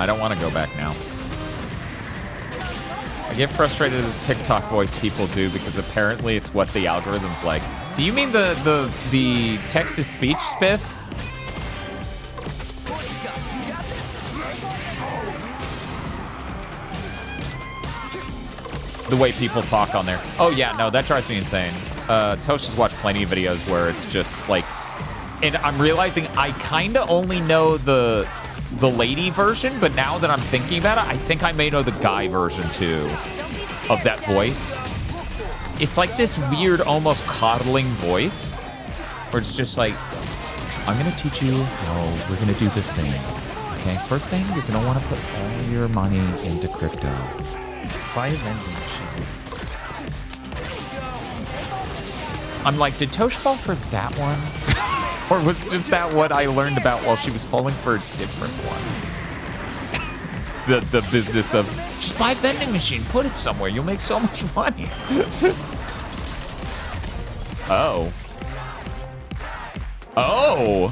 I don't want to go back now. I get frustrated at the TikTok voice people do because apparently it's what the algorithm's like. Do you mean the text-to-speech spiff? The way people talk on there. Oh yeah, no, that drives me insane. Tosh has watched plenty of videos where it's just like, and I'm realizing I kind of only know the lady version, but now that I'm thinking about it, I think I may know the guy version too of that voice. It's like this weird, almost coddling voice where it's just like, I'm gonna teach you how we're gonna do this thing. Okay, first thing, you're gonna want to put all your money into crypto. Buy a vending machine. I'm like, did Tosh fall for that one? Or was just that what I learned about while she was falling for a different one? The business of just buy a vending machine, put it somewhere, you'll make so much money. Oh. Oh.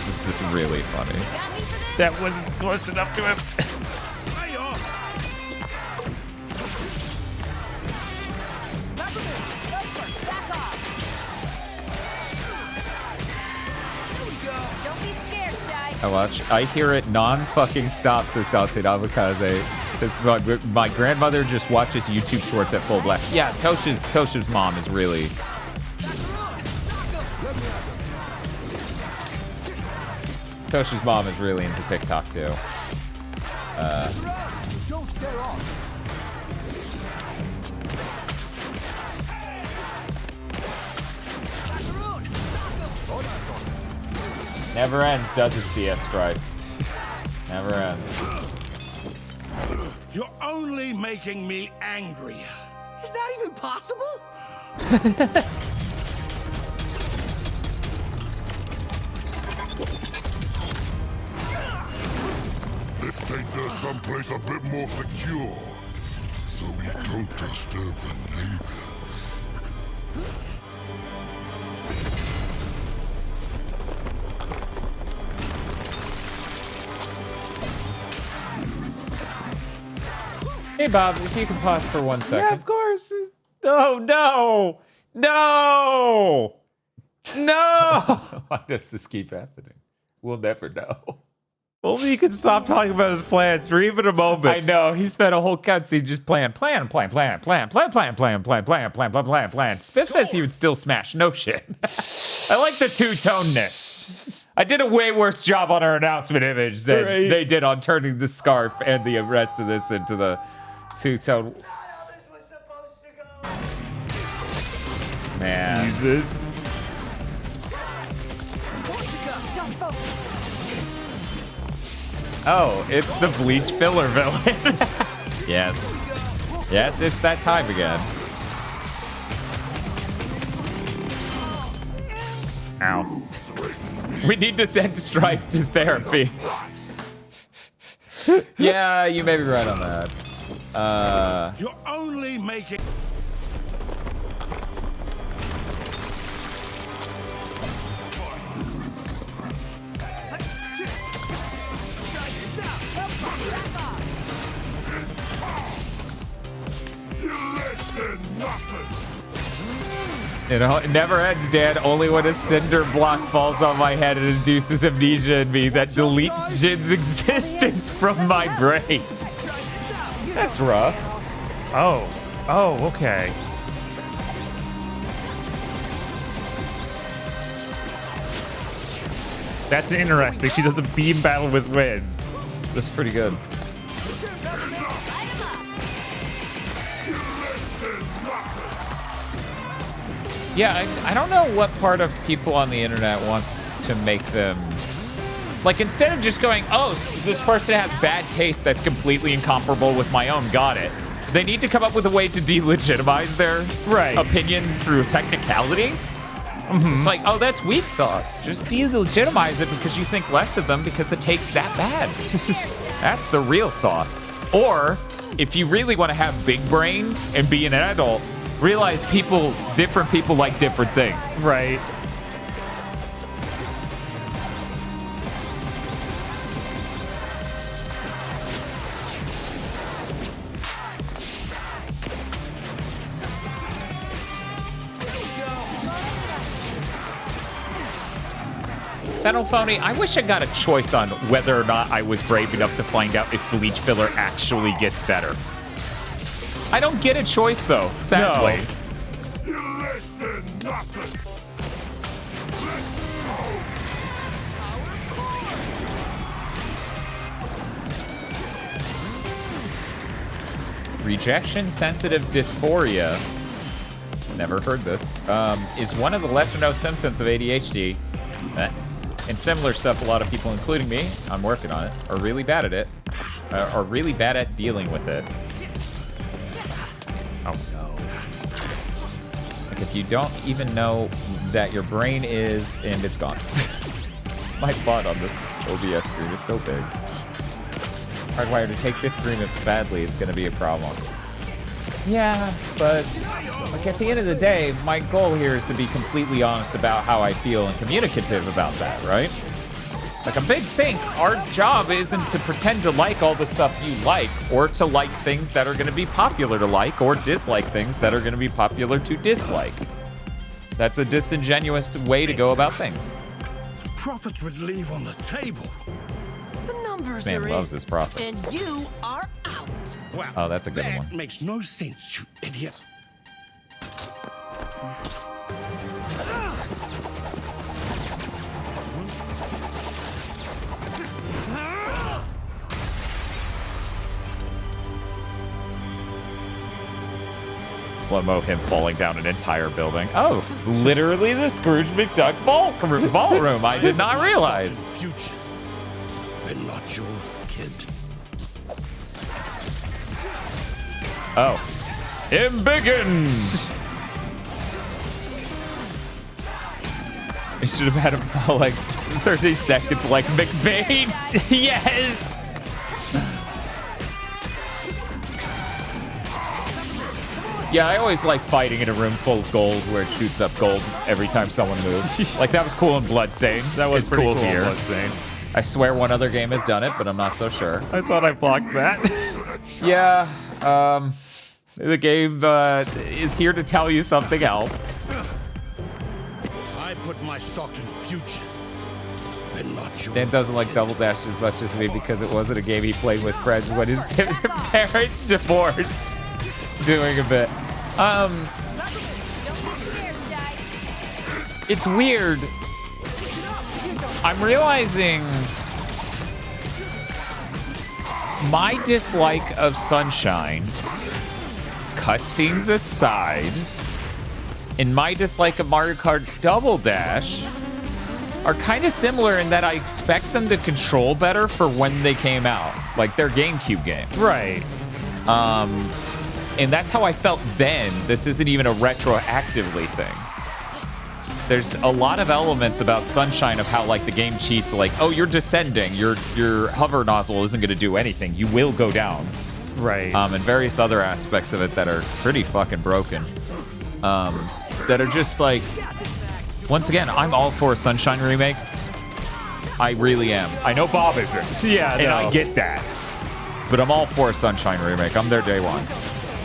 This is really funny. That wasn't close enough to him. I hear it non-fucking stop, says Dante Nabakaze. Says my grandmother just watches YouTube shorts at full blast. Yeah, Tosh's mom is really... Tosh's mom is really into TikTok too. Never ends, does it, CS Stripe? Never ends. You're only making me angry. Is that even possible? Let's take this someplace a bit more secure, so we don't disturb the neighbors. Hey, Bob, if you can pause for 1 second. Yeah, of course. No. Why does this keep happening? We'll never know. Only he can stop talking about his plans for even a moment. I know. He spent a whole cutscene just plan. Spiff says he would still smash. No shit. I like the two-tonedness. I did a way worse job on our announcement image than they did on turning the scarf and the rest of this into the two-tone. Man. Jesus. Oh, it's the bleach filler villain. Yes. Yes, it's that time again. Ow. We need to send Strife to therapy. Yeah, you may be right on that. You're only making. It never ends, Dan. Only when a cinder block falls on my head and induces amnesia in me that deletes Jin's existence from my brain. That's rough. Oh. Oh, okay. That's interesting. She does the beam battle with wind. That's pretty good. Yeah, I don't know what part of people on the internet wants to make them... Like, instead of just going, oh, this person has bad taste that's completely incomparable with my own, got it. They need to come up with a way to delegitimize their opinion through technicality. It's like, oh, that's weak sauce. Just delegitimize it because you think less of them because the take's that bad. That's the real sauce. Or, if you really want to have big brain and be an adult, realize different people like different things. Right. Phony, I wish I got a choice on whether or not I was brave enough to find out if bleach filler actually gets better. I don't get a choice though, sadly. Rejection-sensitive dysphoria, never heard this, is one of the lesser-known symptoms of ADHD. And similar stuff, a lot of people, including me, I'm working on it, are really bad at it, are really bad at dealing with it. Oh no. Like if you don't even know that your brain is, and it's gone. My font on this OBS screen is so big. Hardwired to take disagreement badly, it's gonna be a problem. Yeah, but like at the end of the day, my goal here is to be completely honest about how I feel and communicative about that, right? Like a big thing, our job isn't to pretend to like all the stuff you like, or to like things that are going to be popular to like, or dislike things that are going to be popular to dislike. That's a disingenuous way to go about things. Profits would leave on the table. The numbers This man are loves in, his profit. and you are out. Well, oh, that's a good one. That makes no sense, you idiot. Slow-mo him falling down an entire building. Oh, literally the Scrooge McDuck ballroom. I did not realize. Future, but not yours, kid. Oh. Embiggen! I should have had him fall like 30 seconds like McBain. Yes! Yeah, I always like fighting in a room full of gold where it shoots up gold every time someone moves. Like, that was cool in Bloodstained. That was pretty cool here. in Bloodstained. I swear one other game has done it, but I'm not so sure. I thought I blocked that. Yeah, the game is here to tell you something else. I put my stock in future, but not yours. Dan doesn't like Double Dash as much as me because it wasn't a game he played with friends when his parents divorced. Doing a bit. It's weird. I'm realizing my dislike of Sunshine, cutscenes aside, and my dislike of Mario Kart Double Dash are kind of similar in that I expect them to control better for when they came out, like their GameCube game. Right. And that's how I felt then. This isn't even a retroactively thing. There's a lot of elements about Sunshine of how, like, the game cheats, like, oh, you're descending. Your hover nozzle isn't going to do anything. You will go down. Right. And various other aspects of it that are pretty fucking broken. That are just like, once again, I'm all for a Sunshine remake. I really am. I know Bob isn't. Yeah, and no. I get that. But I'm all for a Sunshine remake. I'm there day one.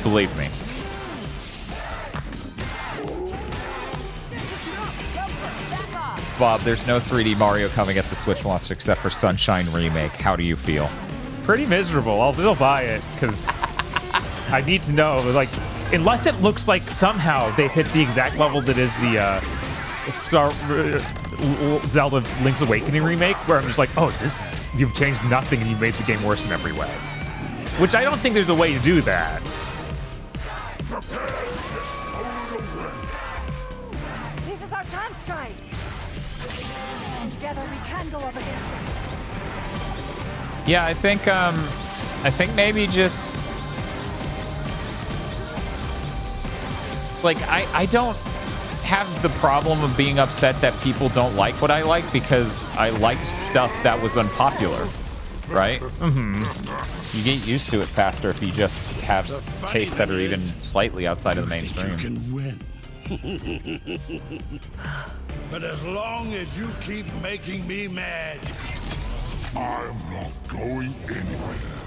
Believe me. Bob, there's no 3D Mario coming at the Switch launch except for Sunshine Remake. How do you feel? Pretty miserable. I'll still buy it because I need to know. Like, unless it looks like somehow they hit the exact level that is the Zelda Link's Awakening remake, where I'm just like, oh, you've changed nothing and you've made the game worse in every way. Which I don't think there's a way to do that. This is our chance, Jai. Together we can go up against them. Yeah, I think maybe just like I don't have the problem of being upset that people don't like what I like because I liked stuff that was unpopular, right? Mm-hmm. You get used to it faster if you just have tastes that are even slightly outside of the mainstream. You can win. But as long as you keep making me mad, I'm not going anywhere.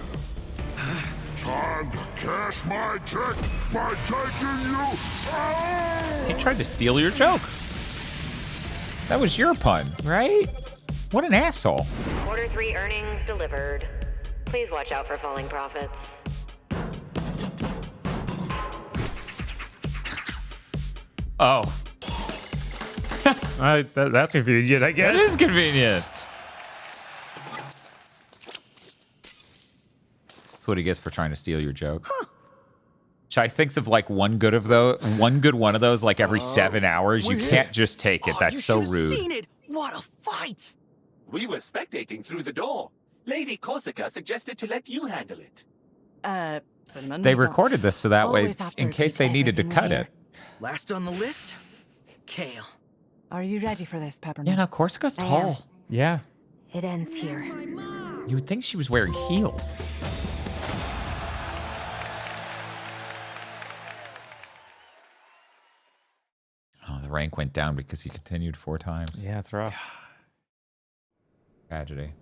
Time to cash my check by taking you out! He tried to steal your joke. That was your pun, right? What an asshole. Quarter 3 earnings delivered. Please watch out for falling profits. Oh. That's convenient, I guess. That is convenient. That's what he gets for trying to steal your joke. Huh. Chai thinks of like one good one of those like every 7 hours. You can't just take it. That's so rude. Seen it. What a fight! We were spectating through the door. Lady Corsica suggested to let you handle it. Cinnamon. They recorded this so that way, in case they needed to cut it. Last on the list, Kale. Are you ready for this, Peppermint? Yeah, no, Corsica's tall. Yeah. It ends here. You would think she was wearing heels. Oh, the rank went down because he continued 4 times. Yeah, it's rough. Tragedy.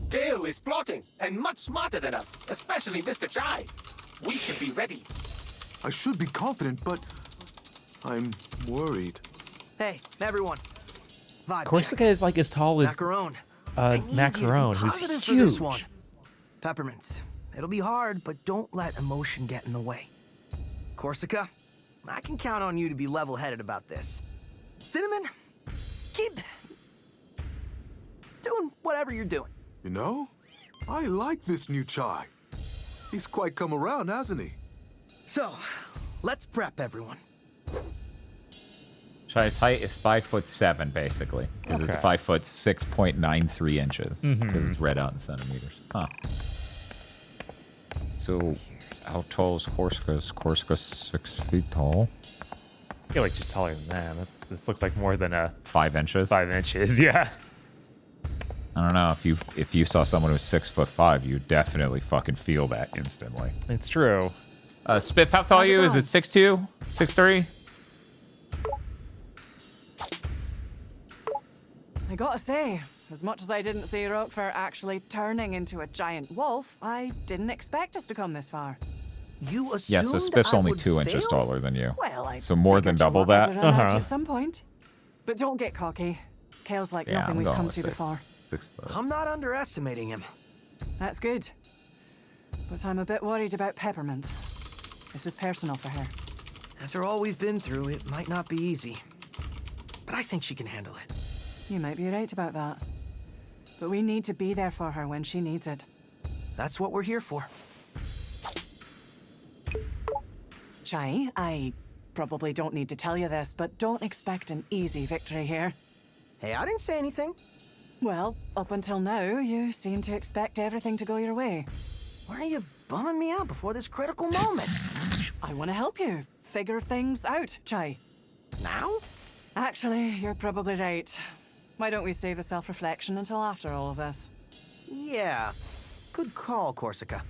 Gale is plotting, and much smarter than us, especially Mr. Chai. We should be ready. I should be confident, but I'm worried. Hey, everyone. Vibe Corsica check. is like as tall as Macaron. Macaron, who's Positive huge. for this one. Peppermints. It'll be hard, but don't let emotion get in the way. Corsica, I can count on you to be level-headed about this. Cinnamon, keep doing whatever you're doing. You know, I like this new Chai. He's quite come around, hasn't he? So, let's prep everyone. Chai's height is 5'7", basically, because it's 5'6.93" inches, because it's read out in centimeters. Huh. So, how tall is Corsica? Is Corsica 6 feet tall? I feel like she's taller than that. This looks like more than 5 inches. 5 inches, yeah. I don't know, if you saw someone who's 6'5", you definitely fucking feel that instantly. It's true. Spiff, how tall are you? Is it 6'2", 6'3"? I gotta say, as much as I didn't see Roquefort actually turning into a giant wolf, I didn't expect us to come this far. You assumed Yeah, so Spiff's I only would 2 inches fail? taller than you. Well, so more than double that? At some point. But don't get cocky. Kale's like Yeah, nothing I'm we've going come with to before. 6 foot. I'm not underestimating him. That's good. But I'm a bit worried about Peppermint. This is personal for her. After all we've been through, it might not be easy. But I think she can handle it. You might be right about that. But we need to be there for her when she needs it. That's what we're here for. Chai, I probably don't need to tell you this, but don't expect an easy victory here. Hey, I didn't say anything. Well, up until now, you seem to expect everything to go your way. Why are you bumming me out before this critical moment? I want to help you figure things out, Chai. Now? Actually, you're probably right. Why don't we save the self-reflection until after all of this? Yeah. Good call, Corsica.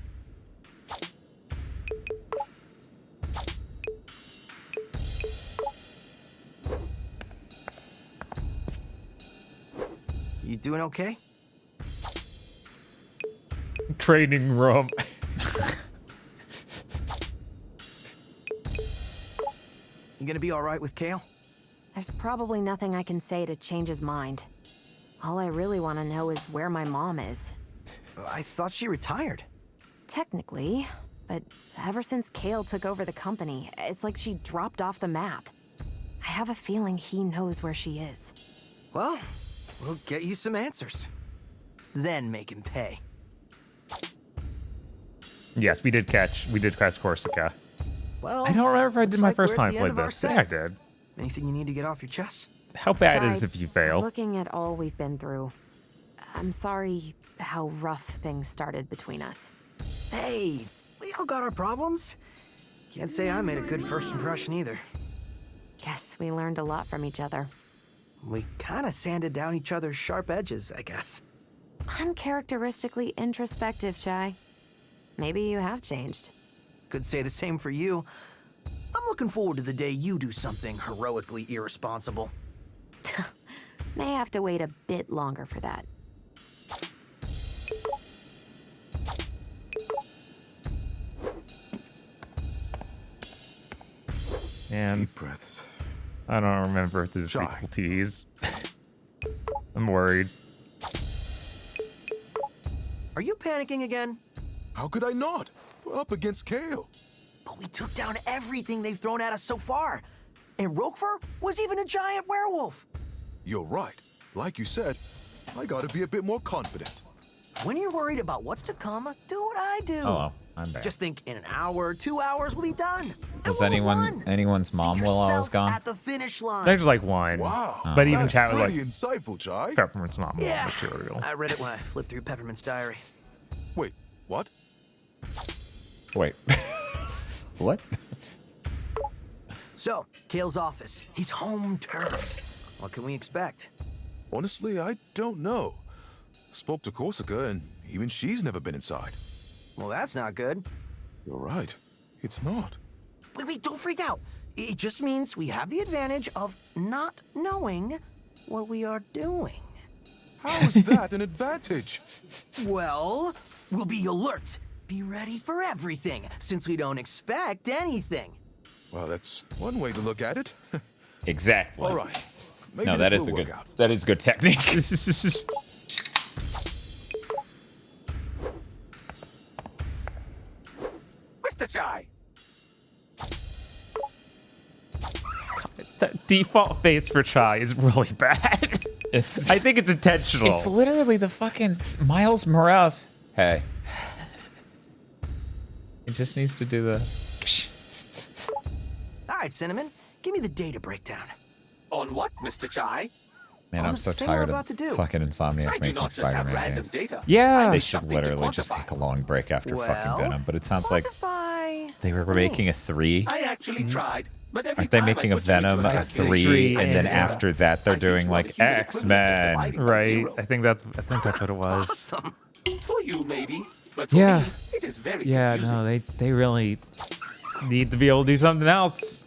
You doing okay? Training room. You gonna be all right with Kale? There's probably nothing I can say to change his mind. All I really want to know is where my mom is. I thought she retired. Technically, but ever since Kale took over the company, it's like she dropped off the map. I have a feeling he knows where she is. Well, we'll get you some answers. Then make him pay. Yes, we did catch Corsica. Well, I don't remember if I did my looks like first we're at time the I end played of our this. I think I set. did. Anything you need to get off your chest? How bad is Jai, it if you fail? Looking at all we've been through, I'm sorry how rough things started between us. Hey, we all got our problems. Can't say I made a good first impression either. Guess we learned a lot from each other. We kind of sanded down each other's sharp edges, I guess. Uncharacteristically introspective, Chai. Maybe you have changed. Could say the same for you. I'm looking forward to the day you do something heroically irresponsible. May have to wait a bit longer for that. And deep breaths. I don't remember if there's Jai. equal T's. I'm worried. Are you panicking again? How could I not? We're up against Kale. But we took down everything they've thrown at us so far. And Roquefort was even a giant werewolf. You're right. Like you said, I gotta be a bit more confident. When you're worried about what's to come, do what I do. Oh, I'm back. Just think in an hour, 2 hours, we'll be done. Was anyone's mom while I was gone? At the finish line. There's like one. Wow. But even That's chat was like, pretty insightful, Jai. Peppermint's not more Yeah, material. I read it when I flipped through Peppermint's diary. Wait, what? Wait. What? So, Kale's office. He's home turf. What can we expect? Honestly, I don't know. Spoke to Corsica, and even she's never been inside. Well, that's not good. You're right. It's not. Wait, don't freak out. It just means we have the advantage of not knowing what we are doing. How is that an advantage? Well, we'll be alert. Be ready for everything, since we don't expect anything. Well, that's one way to look at it. Exactly. All right. Maybe No, this that is will a work good. out. That is good technique. Mr. Chai. The default face for Chai is really bad. It's. I think it's intentional. It's literally the fucking Miles Morales. Hey. It just needs to do the. All right, Cinnamon, give me the data breakdown. On what, Mr. Chai? Man, On I'm the so thing we're tired about of to do. fucking Insomniac I do making not just have Spider-Man random games. data. Yeah. They have should something to literally just quantify. take a long break after Well, fucking Venom. But it sounds like Quantify. they were making a 3. I actually tried, but every Aren't they time I making a put you into Venom, a calculation, 3, and then and- after that they're I think doing you are like the human equivalent of X-Men? dividing by Right. zero. I think that's what it was. Awesome. For you, maybe, but for Yeah. me, it is very Yeah, confusing. no, they really need to be able to do something else.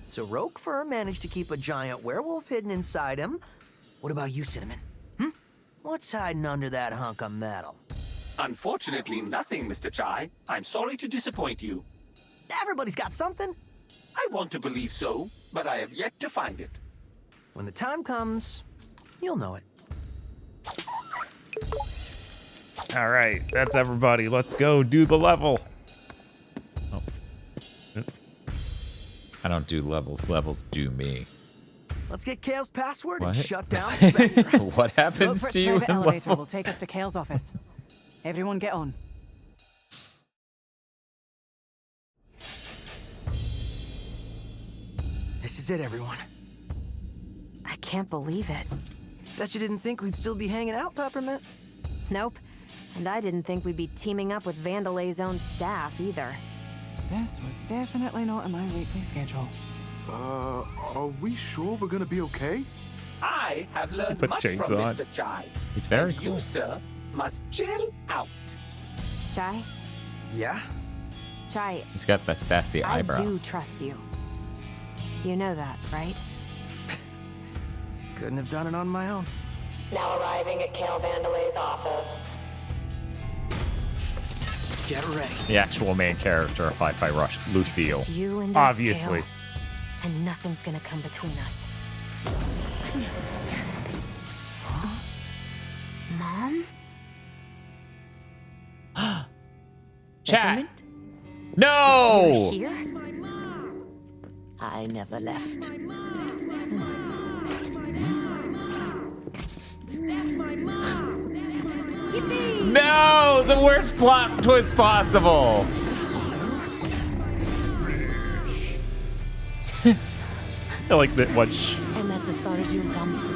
So Roquefort managed to keep a giant werewolf hidden inside him. What about you, Cinnamon? What's hiding under that hunk of metal? Unfortunately, nothing, Mr. Chai. I'm sorry to disappoint you. Everybody's got something. I want to believe so, but I have yet to find it. When the time comes, you'll know it. All right, that's everybody. Let's go do the level. Oh. I don't do levels. Levels do me. Let's get Kale's password What? and shut down Spectre. What happens Roquefort's to you private in elevator will levels? take us to Kale's office. Everyone get on. This is it, everyone. I can't believe it. Bet you didn't think we'd still be hanging out, Peppermint. Nope. And I didn't think we'd be teaming up with Vandelay's own staff either. This was definitely not in my weekly schedule. Are we sure we're gonna be okay? I have learned Put much shades from on. Mr. Chai. He's very And cool. you, sir, must chill out. Chai? Yeah? Chai, He's got that sassy eyebrow. I do trust you. You know that, right? Couldn't have done it on my own. Now arriving at Kale Vandelay's office. Get ready. The actual main character of Hi-Fi Rush, Lucille. It's you and Obviously. Kale, and nothing's gonna come between us. Mom? Chat. No! You're here? I never left. No! The worst plot twist possible! I like that much. And that's as far as you've come.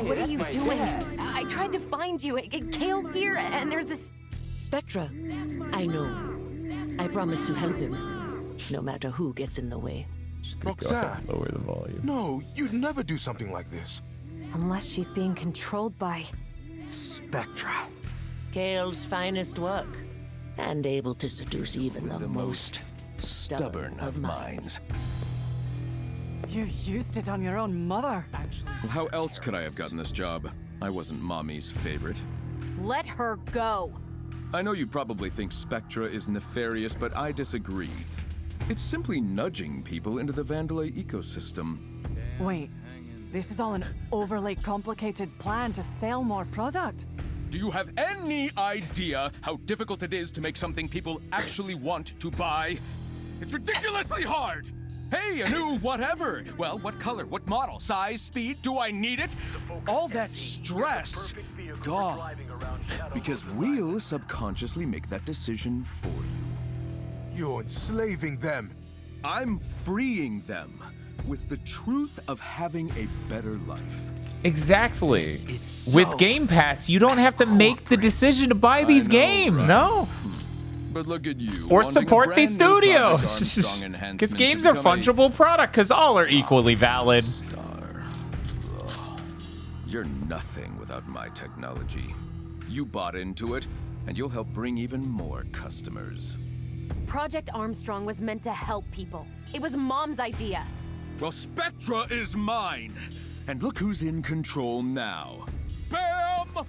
What are you doing? I tried to find you. Kale's here, and there's this... Spectra. I know. I promise to help him, no matter who gets in the way. Roxanne. Lower the volume. No, you'd never do something like this. Unless she's being controlled by... Spectra. Kale's finest work, and able to seduce even the most stubborn of minds. You used it on your own mother. Well, how else could I have gotten this job? I wasn't Mommy's favorite. Let her go. I know you probably think Spectra is nefarious, but I disagree. It's simply nudging people into the Vandelay ecosystem. Wait, this is all an overly complicated plan to sell more product. Do you have any idea how difficult it is to make something people actually want to buy? It's ridiculously hard! Hey, a new whatever! Well, what color, what model, size, speed, do I need it? All that stress, God. Because we'll subconsciously make that decision for you. You're enslaving them. I'm freeing them with the truth of having a better life. Exactly. With Game Pass, you don't have to make the decision to buy these games. Right? No. But look at you. Or support these studios. Because games are fungible product, because all are equally valid. You're nothing without my technology. You bought into it, and you'll help bring even more customers. Project Armstrong was meant to help people. It was Mom's idea. Well, Spectra is mine. And look who's in control now. Bam!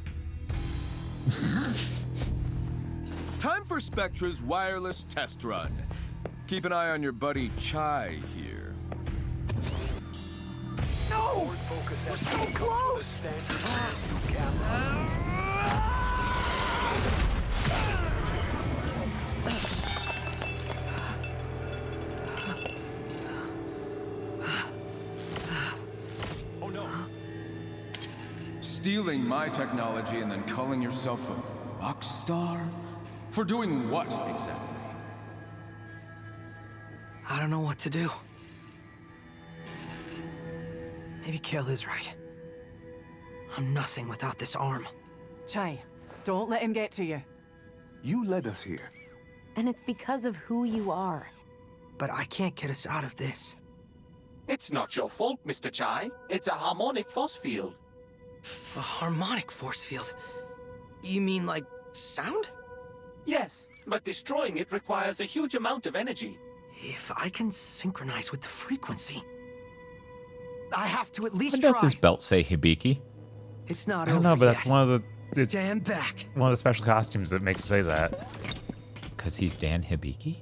Time for Spectra's wireless test run. Keep an eye on your buddy Chai here. No! We're so close! Oh no. Stealing my technology and then calling yourself a rock star? For doing what exactly? I don't know what to do. Maybe Kale is right. I'm nothing without this arm. Chai, don't let him get to you. You led us here. And it's because of who you are. But I can't get us out of this. It's not your fault, Mr. Chai. It's a harmonic force field. A harmonic force field? You mean like sound? Yes, but destroying it requires a huge amount of energy. If I can synchronize with the frequency, I have to at least When does try. his belt say Hibiki? It's not I don't over know, but yet. that's one of the... Stand back. One of the special costumes that makes it say that. Because he's Dan Hibiki?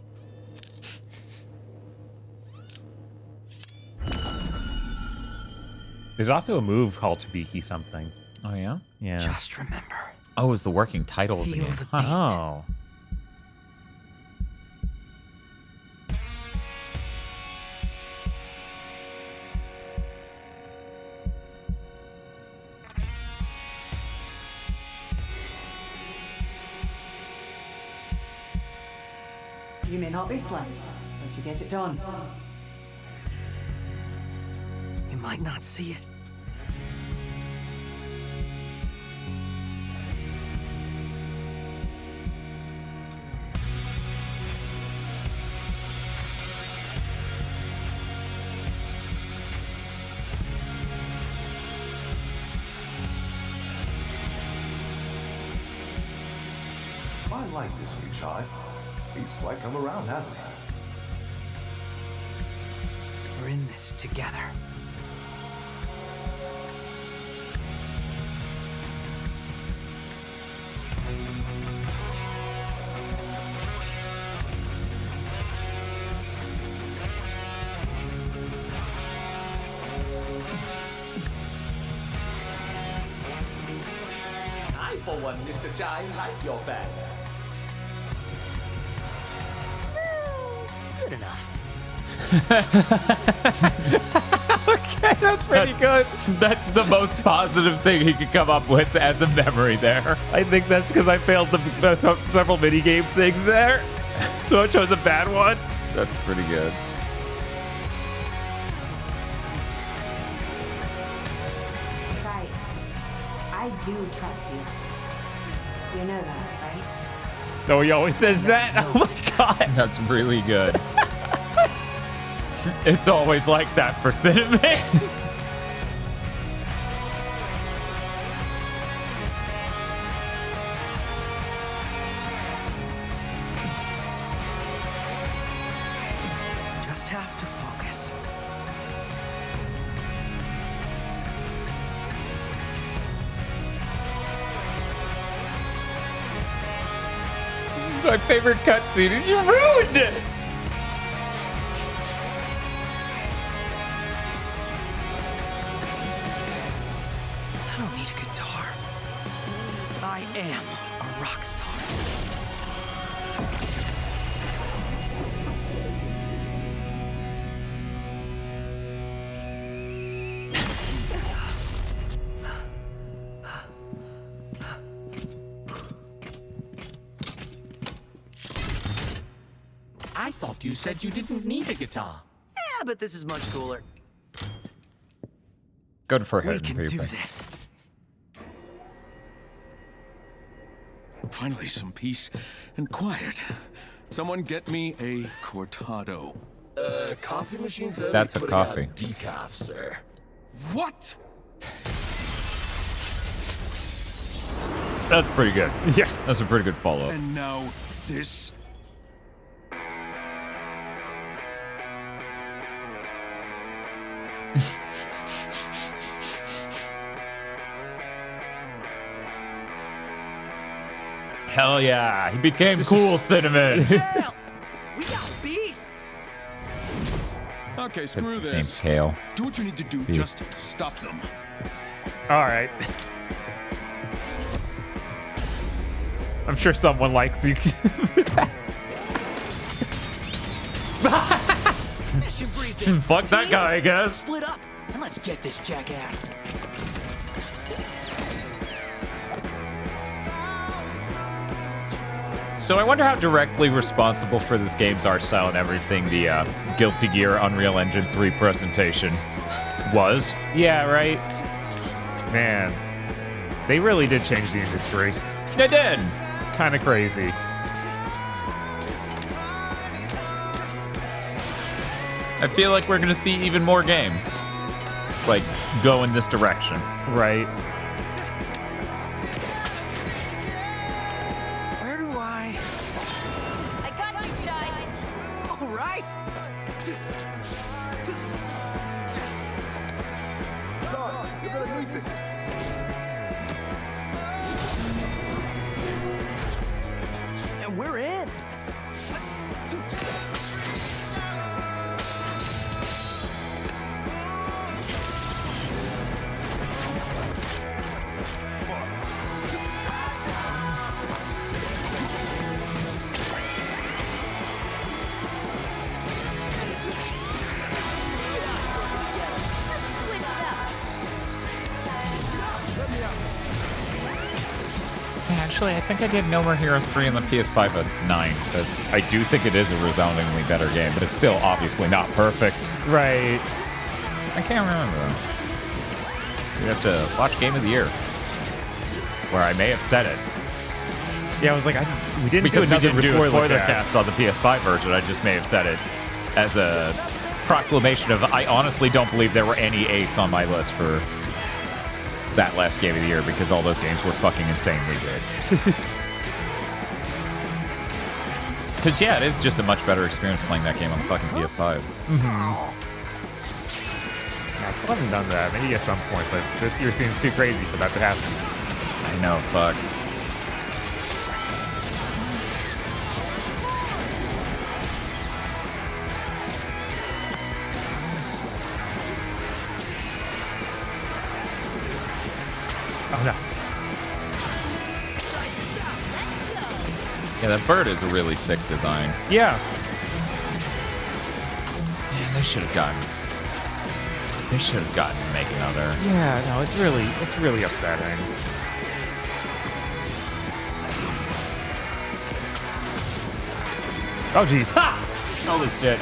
There's also a move called Hibiki something. Oh, yeah? Yeah. Just remember. Oh, it's the working title of the Feel game. the beat. Oh. You may not be slick, but you get it done. You might not see it. I like this new child. He's quite come around, hasn't he? We're in this together. I, for one, Mr. Chai, like your pants. Good enough. Okay, that's pretty good. That's the most positive thing he could come up with as a memory there. I think that's because I failed several minigame things there. So I chose a bad one. That's pretty good. Right. I do trust you. You know that, right? No, he always says that. Oh my god. That's really good. It's always like that for Cinnamon. Just have to focus. This is my favorite cutscene, and you ruined it. I don't need a guitar. I am a rock star. I thought you said you didn't need a guitar. Yeah, but this is much cooler. Go for We him. can do this. Finally, some peace and quiet. Someone get me a cortado. Coffee machines. That's a coffee. Decaf, sir. What? That's pretty good. Yeah, that's a pretty good follow-up. And now this. Hell yeah, he became cool, Cinnamon. Yeah, we got beef. Okay, screw His this. name's Kale. Do what you need to do. Beef. Just stop them. All right. I'm sure someone likes you. Mission briefing. Fuck that guy, I guess. Split up and let's get this jackass. So I wonder how directly responsible for this game's art style and everything the Guilty Gear Unreal Engine 3 presentation was. Yeah, right. Man, they really did change the industry. They did. Kind of crazy. I feel like we're gonna see even more games like go in this direction. Right. Where do I? I got you, Chai. All right. John, you're gonna need this. And we're in. Actually, I think I did No More Heroes 3 on the PS5 at 9 because I do think it is a resoundingly better game, but it's still obviously not perfect. Right. I can't remember. We have to watch Game of the Year, where I may have said it. Yeah, I was like, we didn't because we didn't do a spoiler cast cast on the PS5 version. I just may have said it as a proclamation of I honestly don't believe there were any 8s on my list for that last Game of the Year because all those games were fucking insanely good. Because, yeah, it is just a much better experience playing that game on the fucking PS5. Yeah, I still haven't done that. Maybe at some point, but this year seems too crazy for that to happen. I know, fuck. Oh, no. Yeah, that bird is a really sick design. Yeah. Man, they should have gotten to make another. Yeah, no, it's really upsetting. Oh, jeez. Ha! Holy shit.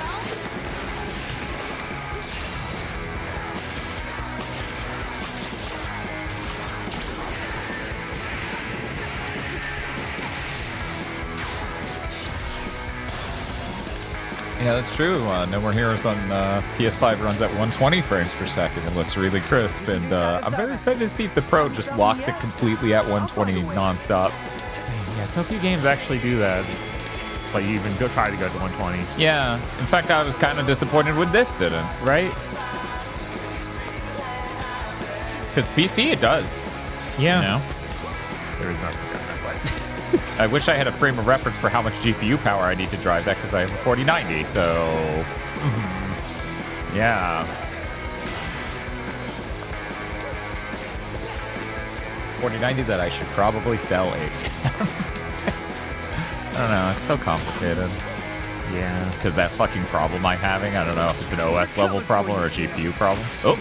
Yeah, that's true. No More Heroes on PS5 runs at 120 frames per second. It looks really crisp, and I'm very excited to see if the Pro just locks it completely at 120 nonstop. Yeah, so few games actually do that. But you even try to go to 120. Yeah. In fact, I was kind of disappointed when this didn't. Right? Because PC, it does. Yeah. You know? There is nothing that way. I wish I had a frame of reference for how much GPU power I need to drive that, because I have a 4090, so... Yeah. 4090 that I should probably sell ASAP. I don't know, it's so complicated. Yeah. Because that fucking problem I'm having, I don't know if it's an OS level problem or a GPU problem. Oh!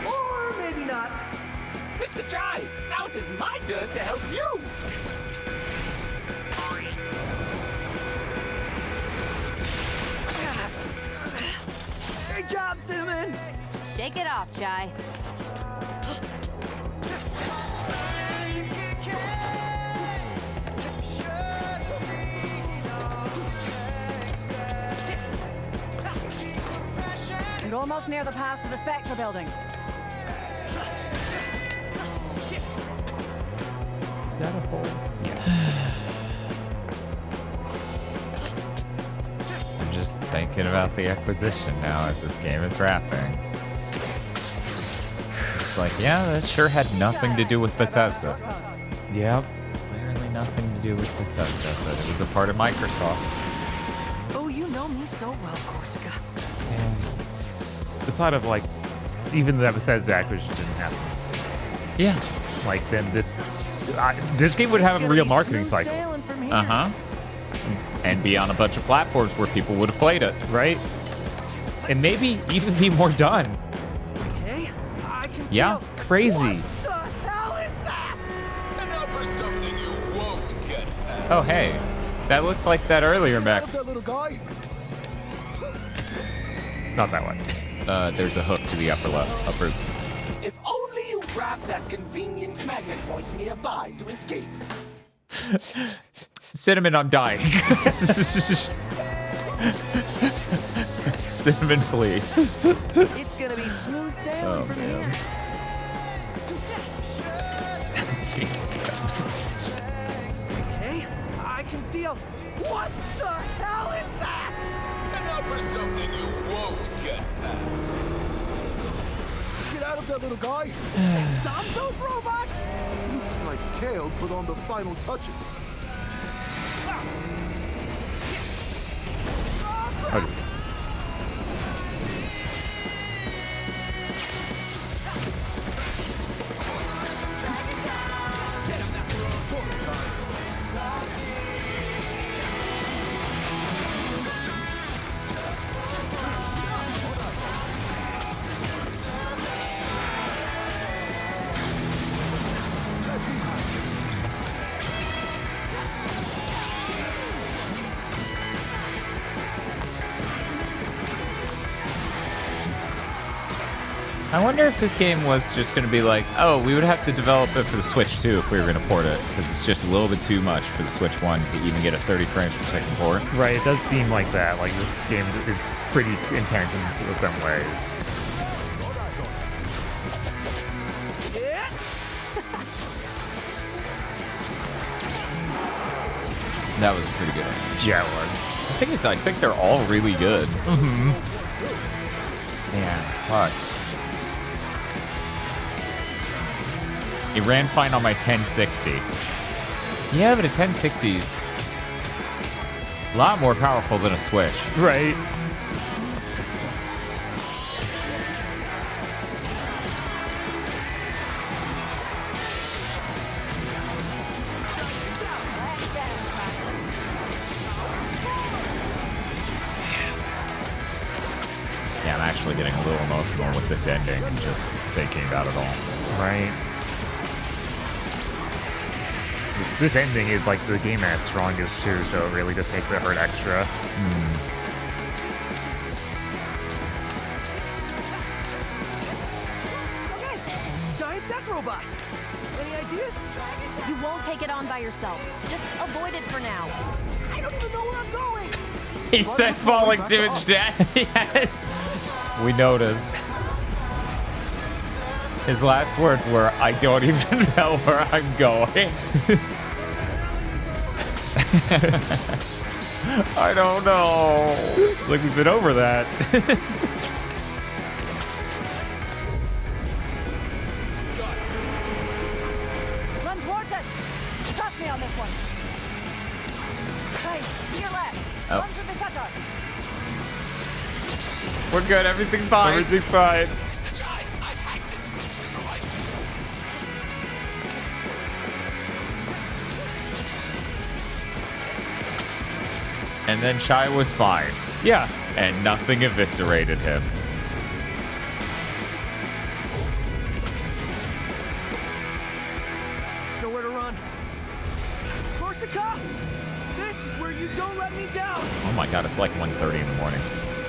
Or maybe not. Mr. Jai, now it is my turn to help you. Great job, Cinnamon! Shake it off, Chai. You're almost near the path to the Spectre building. Is that a hole? I'm just thinking about the acquisition now as this game is wrapping. It's like, yeah, that sure had nothing to do with Bethesda. Yep. Literally nothing to do with Bethesda, but it was a part of Microsoft. Oh, you know me so well, Corsica. It's sort of like, even the Bethesda acquisition didn't happen. Yeah. Like, then this game would have a real marketing cycle. Uh-huh. And be on a bunch of platforms where people would have played it. Right? And maybe even be more done. Okay, I can see. Yeah. Crazy. What the hell is that? And now for something you won't get past. Oh, hey. That looks like that earlier mech. That little guy. Not that one. There's a hook to the upper left. Upper. If only you grab that convenient magnet point nearby to escape. Cinnamon, I'm dying. Cinnamon, please. It's gonna be smooth sailing from here. Jesus. Okay, I can see a. What the hell is that? And now for something you won't get past. Get out of there, little guy. Samzo's robot? Looks like Kale put on the final touches. Okay. I wonder if this game was just going to be like, oh, we would have to develop it for the Switch too if we were going to port it, because it's just a little bit too much for the Switch 1 to even get a 30 frames per second port. Right, it does seem like that. Like, this game is pretty intense in some ways. That was a pretty good animation. Yeah, it was. The thing is, I think they're all really good. Mm-hmm. Man, fuck. It ran fine on my 1060. Yeah, but a 1060 is a lot more powerful than a Switch. Right. Yeah, I'm actually getting a little emotional with this ending, just thinking about it all. Right. This ending is like the game at its strongest too, so it really just makes it hurt extra. Okay, giant death robot. Any ideas? You won't take it on by yourself. Just avoid it for now. I don't even know where I'm going. He said falling to his death. Yes. We noticed. His last words were, I don't even know where I'm going. I don't know. Like we've been over that. Run towards it. Trust me on this one. Hey, to your left. Oh. Run through the shutter. We're good. Everything's fine. Everything's fine. And then Shai was fine. Yeah. And nothing eviscerated him. Nowhere to run. Corsica, this is where you don't let me down. Oh my god, it's like 1:30 in the morning.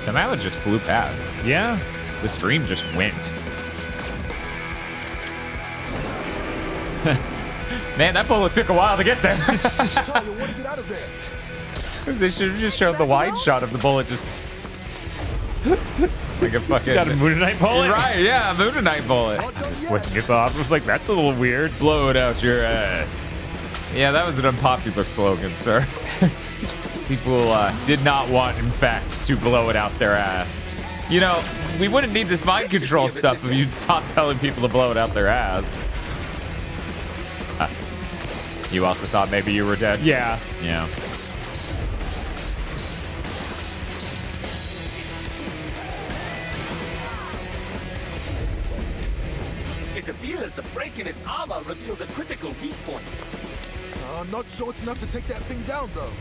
The mileage just flew past. Yeah. The stream just went. Man, that bullet took a while to get there. They should have just showed the wide shot of the bullet just... like a fucking... Got a Moonanite bullet? Right, yeah, a Moonanite bullet. Just flicking it off. I was like, that's a little weird. Blow it out your ass. Yeah, that was an unpopular slogan, sir. People did not want, in fact, to blow it out their ass. You know, we wouldn't need this mind control stuff if you'd stop telling people to blow it out their ass. You also thought maybe you were dead? Yeah. Yeah. It appears the break in its armor reveals a critical weak point. Not sure it's enough to take that thing down, though.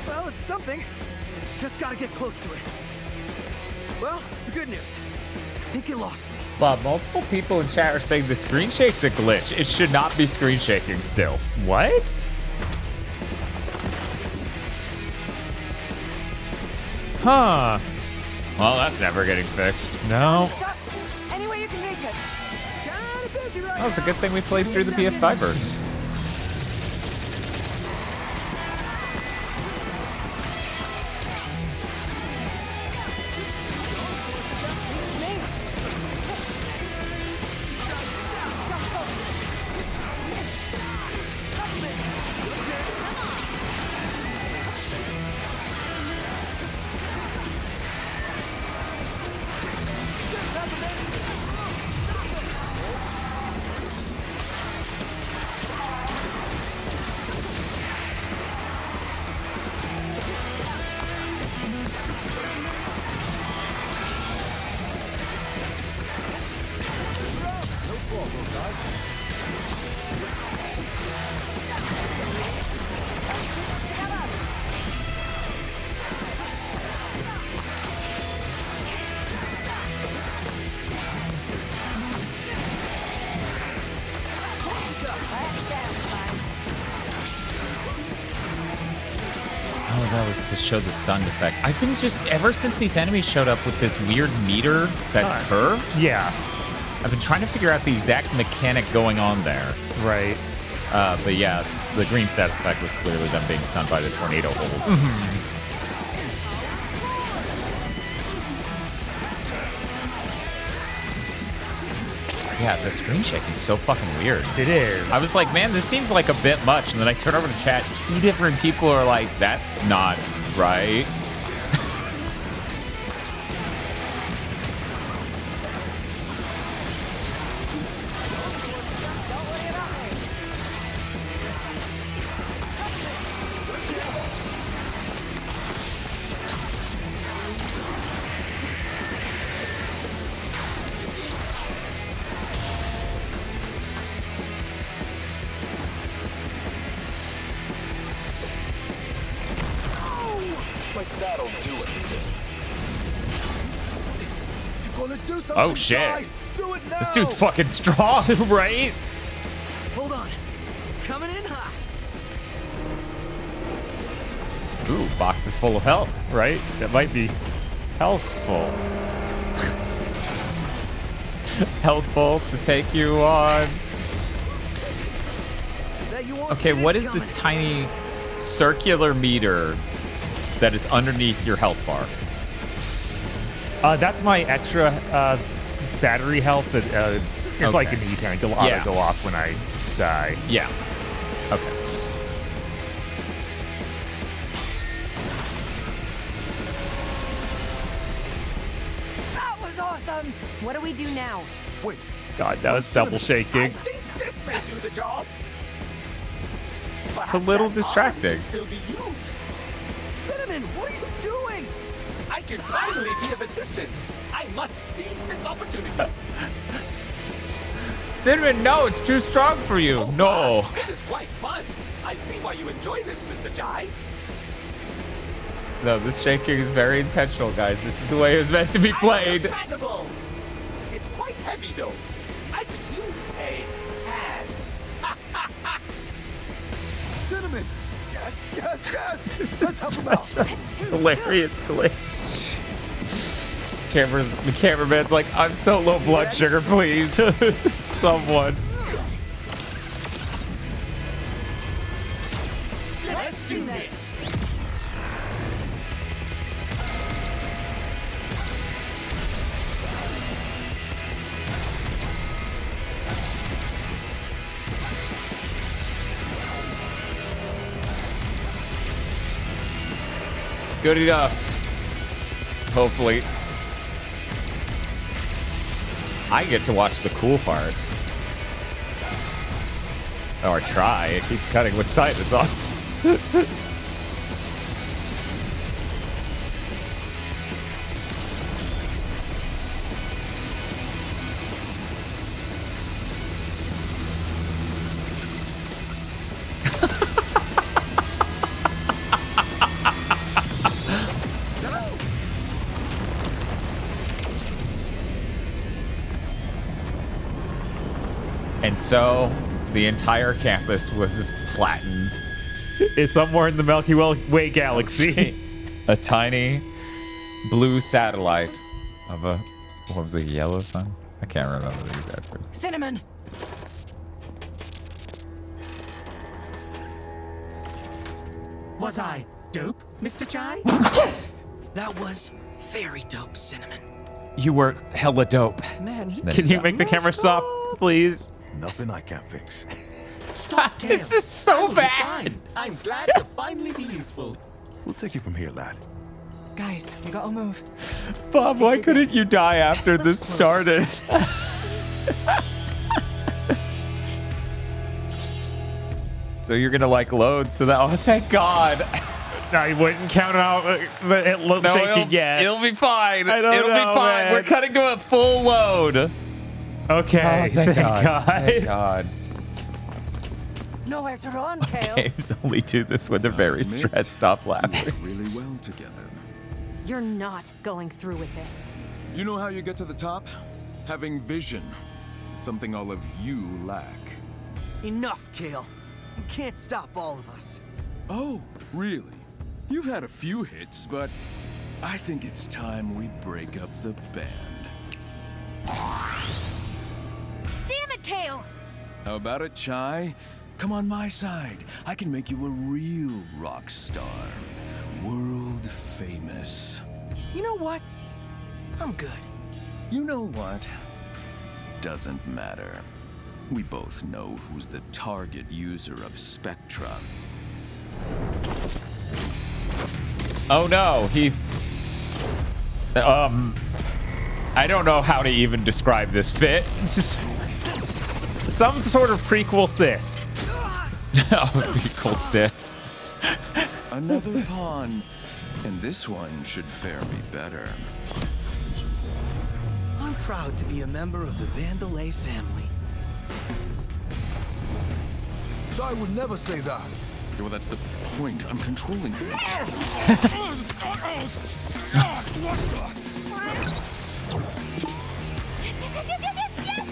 Well, it's something. Just gotta get close to it. Well, the good news. I think it lost me. Bob, multiple people in chat are saying the screen shake's a glitch. It should not be screen shaking still. What? Huh. Well, that's never getting fixed. No. Any way you can reach it. Kinda busy right Oh, it's a good thing we played through the PS5 version. That was to show the stunned effect. I've been just, ever since these enemies showed up with this weird meter that's curved. Yeah. I've been trying to figure out the exact mechanic going on there. Right. But yeah, the green status effect was clearly them being stunned by the tornado hold. Yeah, the screen shaking is so fucking weird. It is. I was like, man, this seems like a bit much. And then I turn over to chat. 2 different people are like, that's not right. Oh shit. Do it now. This dude's fucking strong, right? Hold on. Coming in hot. Ooh, box is full of health. Right? That might be healthful. Healthful to take you on. Okay, what is the tiny circular meter that is underneath your health bar? That's my extra battery health that it's like an E-tank. It'll auto go off when I die. Yeah. Okay. That was awesome! What do we do now? Wait. God, that was double shaking. This may do the job. It's a little distracting. Still be used. Cinnamon, what are you doing? I can finally be of assistance. I must seize this opportunity. Cinnamon, no, it's too strong for you. Oh, no. wow. This is quite fun. I see why you enjoy this, Mr. Jai. No, this shaking is very intentional, guys. This is the way it was meant to be played. Understandable. It's quite heavy, though. I could use a hand. Cinnamon! Yes, yes, yes! This Let's is help him out. such a hilarious glitch. The cameraman's like, I'm so low blood sugar, please. Someone. Let's do this. Good enough. Hopefully. I get to watch the cool part. Or try. It keeps cutting which side it's on. And so the entire campus was flattened. It's somewhere in the Milky Way galaxy. A tiny blue satellite of a, what was it, yellow sun? I can't remember the exact words. Cinnamon! Was I dope, Mr. Chai? That was very dope, Cinnamon. You were hella dope. Man, Can you make the camera stop, please? Nothing I can't fix. Stop, This is so bad. I'm glad to finally be useful. We'll take you from here, lad. Guys, we gotta move. Bob, why couldn't you die after this started? So you're gonna like load so that, oh, thank God. I wouldn't count out it look shaking yet. It'll be fine. I don't It'll know, be fine. man. We're cutting to a full load. Okay, Oh, thank God. Thank God. God. Nowhere to run, Kale. Games only do this when they're very stressed. Stop laughing. Really well together. You're not going through with this. You know how you get to the top? Having vision. Something all of you lack. Enough, Kale. You can't stop all of us. Oh, really? You've had a few hits, but I think it's time we break up the band. How about it, Chai? Come on my side. I can make you a real rock star. World famous. You know what? I'm good. You know what? Doesn't matter. We both know who's the target user of Spectra. Oh no, he's... I don't know how to even describe this fit. It's just some sort of prequel this. Prequel Sith. Another pawn. And this one should fare me better. I'm proud to be a member of the Vandalay family. So I would never say that. Yeah, well, that's the point. I'm controlling things.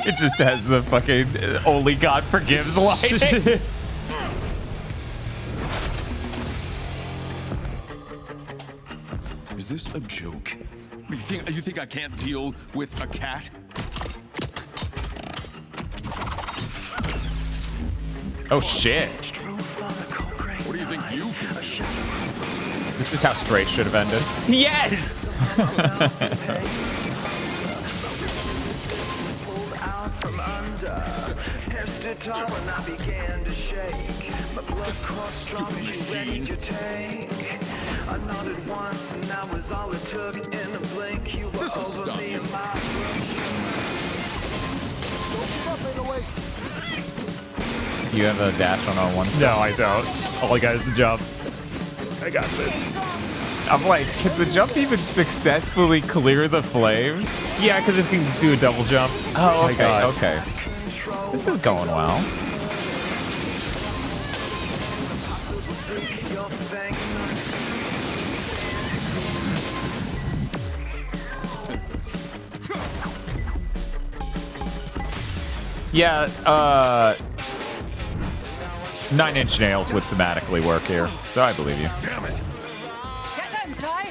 It just has the fucking only God forgives line. Is this a joke? You think I can't deal with a cat? Oh shit. What do you think you can do? This is how Straight should have ended. Yes! When I began to shake, my blood caught strong as you ready to take. I nodded once and that was all it took. In a blink, you were over me and my You have a dash on R1 still? No, I don't. All I got is the jump. I got this. I'm like, can the jump even successfully clear the flames? Yeah, because this can do a double jump. Oh, my okay, God. okay. This is going well. Yeah, 9 Inch Nails would thematically work here, so I believe you. Damn it! Get in, Ty!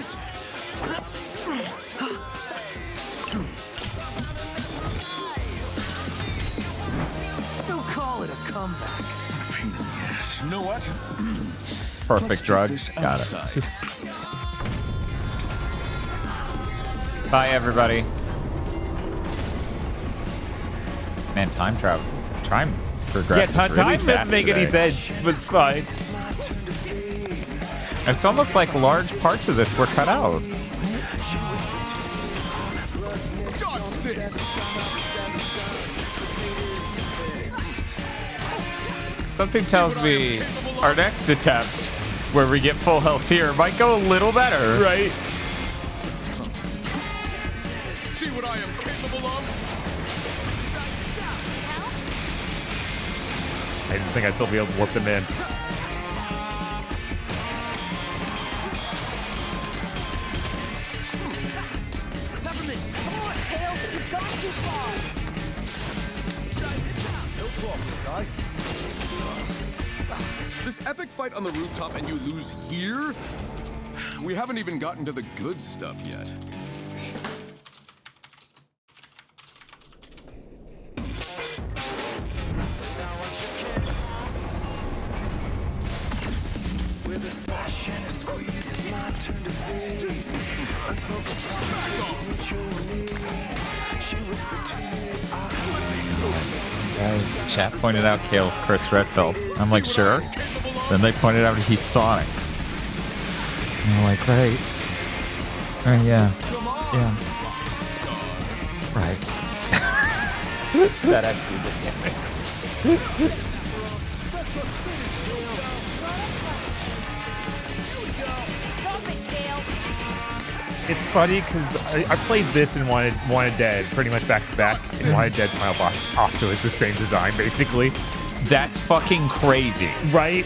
Don't call it a comeback. Pain in the ass. You know what? Perfect drug. Got it. Bye, everybody. Man, time travel. Time progresses Yeah, really time fast doesn't make any today. sense, but it's fine. It's almost like large parts of this were cut out. Something tells me our next attempt, where we get full health here, might go a little better. Right. See what I am capable of? I didn't think I'd still be able to warp them in. This epic fight on the rooftop and you lose here? We haven't even gotten to the good stuff yet. Chat pointed out Kale's Chris Redfield. I'm like, sure. Then they pointed out he's Sonic. And I'm like, right. Yeah. Yeah. Right. That actually did damage. It's funny because I played this and Wanted Dead pretty much back to back, and Wanted Dead's final boss also is the same design, basically. That's fucking crazy, right?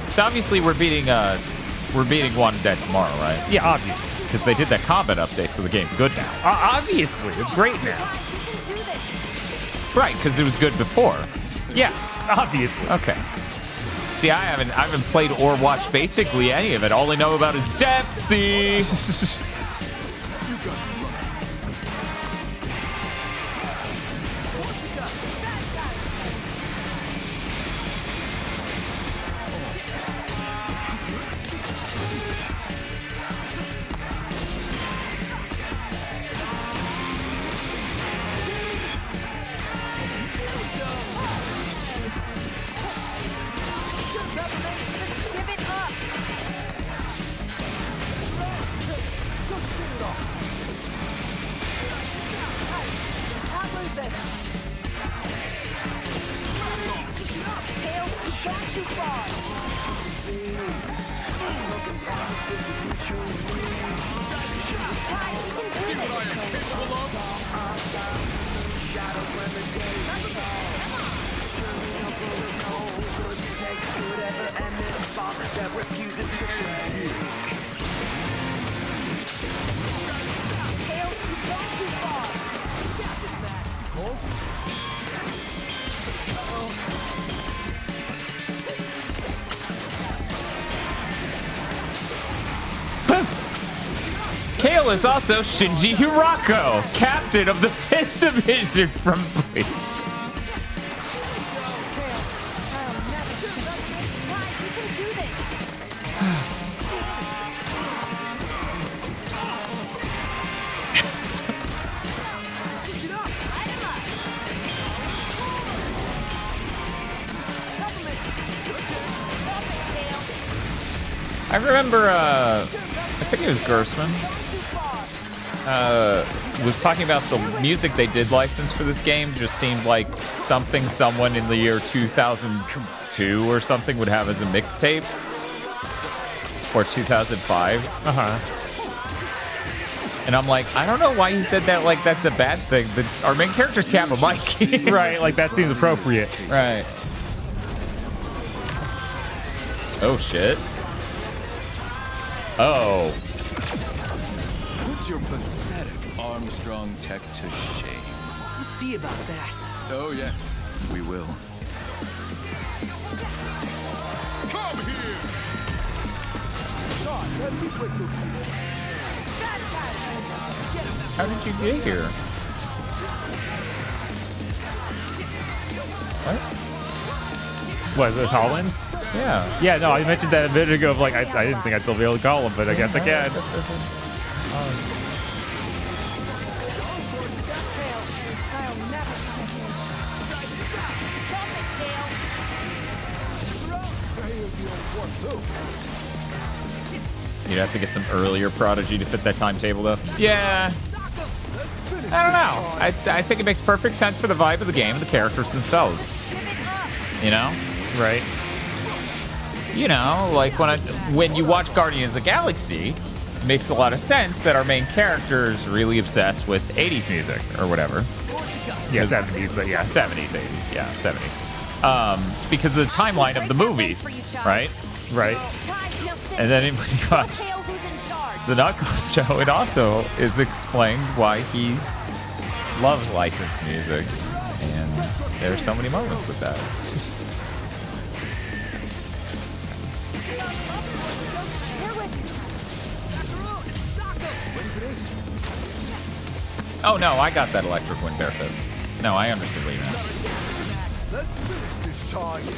So obviously we're beating Wanted Dead tomorrow, right? Yeah, obviously. Because they did that combat update, so the game's good now. Obviously, it's great now. Right, because it was good before. Yeah, obviously. Okay. See, I haven't played or watched basically any of it. All I know about is Deathstream. this. Tails, you've gone too far. Guys, you can do Tails, you've gone too far. Got this, man. Cold? Kale is also Shinji Hirako, captain of the 5th Division from Bleach. I remember, I think it was Gersman, was talking about the music they did license for this game just seemed like something someone in the year 2002 or something would have as a mixtape. Or 2005. And I'm like, I don't know why you said that like that's a bad thing. Our main characters can't have a mic. Right, like that seems appropriate. Right. Oh, shit. Oh. Put your pathetic Armstrong tech to shame. We'll see about that. Oh, yes, we will. Come here! God, let me break those people. How did you get here? What, the Collins? Yeah. Yeah, no, I mentioned that a minute ago of like, I didn't think I'd still be able to call him, but I guess I can. You'd have to get some earlier Prodigy to fit that timetable, though. Yeah. I don't know. I think it makes perfect sense for the vibe of the game and the characters themselves. You know? Right. You know, like when you watch Guardians of the Galaxy, it makes a lot of sense that our main character is really obsessed with 80s music or whatever. Yeah, 70s, but yeah. 70s, 80s. Yeah, 70s. Because of the timeline of the movies, right? Right. And then when you watch the Knuckles show, it also is explained why he loves licensed music. And there's so many moments with that. Oh no, I got that electric wind bear fist. No, I understood what you meant. Let's finish this target.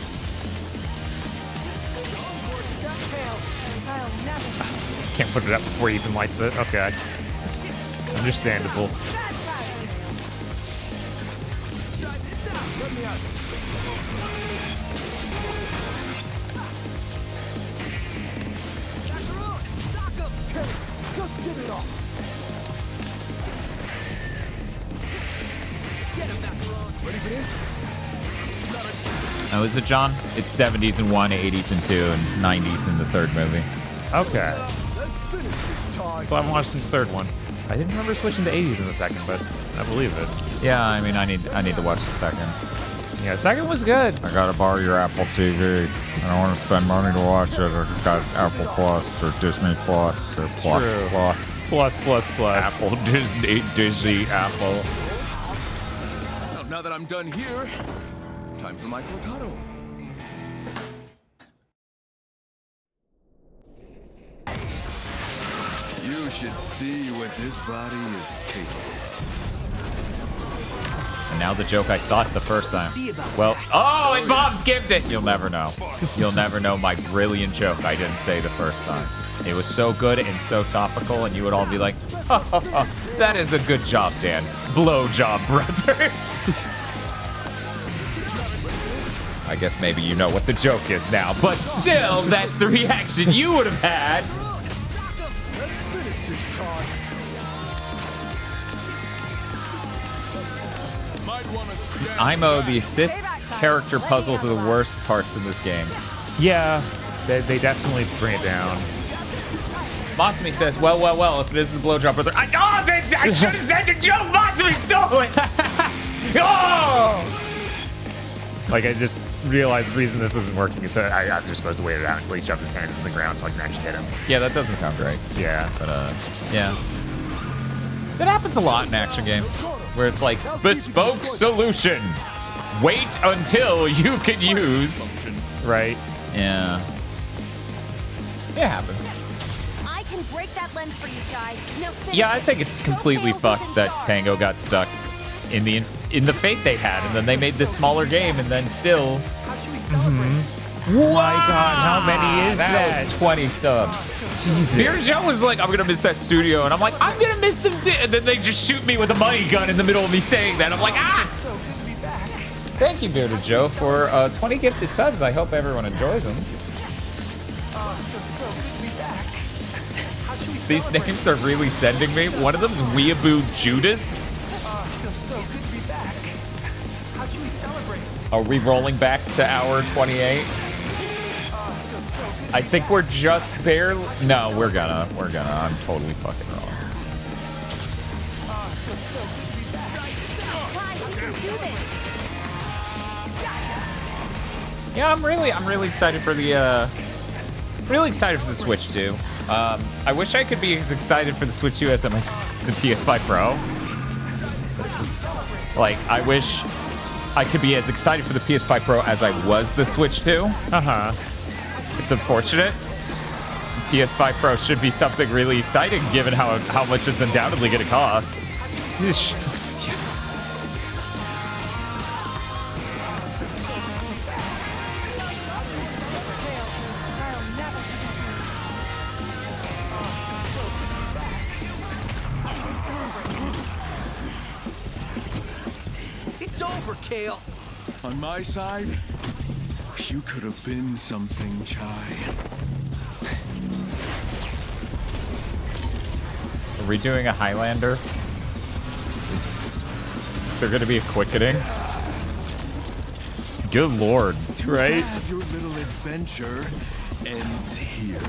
Can't put it up before he even lights it. Okay. Understandable. Just get it off. Ready for this? Oh, is it John? It's 70s in 1, 80s in 2, and 90s in the third movie. Okay. Let's finish this target. So I haven't watched the third one. I didn't remember switching to 80s in the second, but I believe it. Yeah, I mean, I need to watch the second. Yeah, the second was good. I gotta borrow your Apple TV. I don't want to spend money to watch it. I got Apple Plus or Disney Plus or Plus. Apple, Disney, Apple. Well, now that I'm done here, time for my cortado. You should see what this body is capable of. And now the joke I thought the first time. Well, oh, and Bob skipped it. You'll never know. You'll never know my brilliant joke I didn't say the first time. It was so good and so topical, and you would all be like, oh, that is a good job, Dan. Blow job, brothers. I guess maybe you know what the joke is now, but still, that's the reaction you would have had. Let's finish this target. IMO, the assist character puzzles are the worst parts in this game. Yeah, they definitely bring it down. Masumi says, well, if it is the blowjob brother. I should have said the joke! Masumi stole it! Oh! Like, I just realized the reason this isn't working is that I'm just supposed to wait it out until he shoves his hands in the ground so I can actually hit him. Yeah, that doesn't sound great. Yeah. But, yeah. That happens a lot in action games, where it's like, bespoke solution. Wait until you can use. Right. Yeah. It happens. I can break that lens for you guys. No, Yeah, I think it's completely fucked that Tango got stuck in the fate they had, and then they made this smaller game, and then still. Oh my god, how many is that? That was 20 subs. Jesus. Bearded Joe was like, I'm gonna miss that studio, and I'm like, I'm gonna miss them too. And then they just shoot me with a money gun in the middle of me saying that. I'm like, ah! Thank you, Bearded Joe, for 20 gifted subs. I hope everyone enjoys them. These names are really sending me. One of them's Weeaboo Judas. Are we rolling back to hour 28? I think we're just barely. No, we're gonna. I'm totally fucking wrong. Yeah, I'm really excited for the Switch 2. I wish I could be as excited for the Switch 2 as I'm the PS5 Pro. This is, like, I wish I could be as excited for the PS5 Pro as I was the Switch 2. Uh-huh. It's unfortunate. PS5 Pro should be something really exciting given how much it's undoubtedly going to cost. It's over, Kale. On my side, you could have been something, Chai. Are we doing a Highlander? Is there going to be a quickening? Good lord. Right? Your little adventure ends here.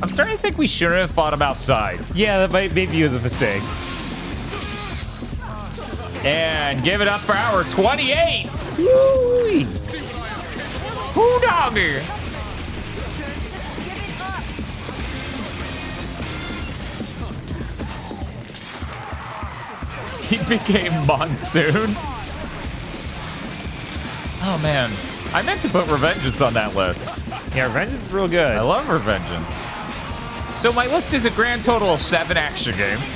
I'm starting to think we shouldn't have fought him outside. Yeah, that might be a mistake. And give it up for hour 28. Woo-wee. Who doggy? He became Monsoon. Oh man, I meant to put Revengeance on that list. Yeah, Revengeance is real good. I love Revengeance. So my list is a grand total of 7 action games.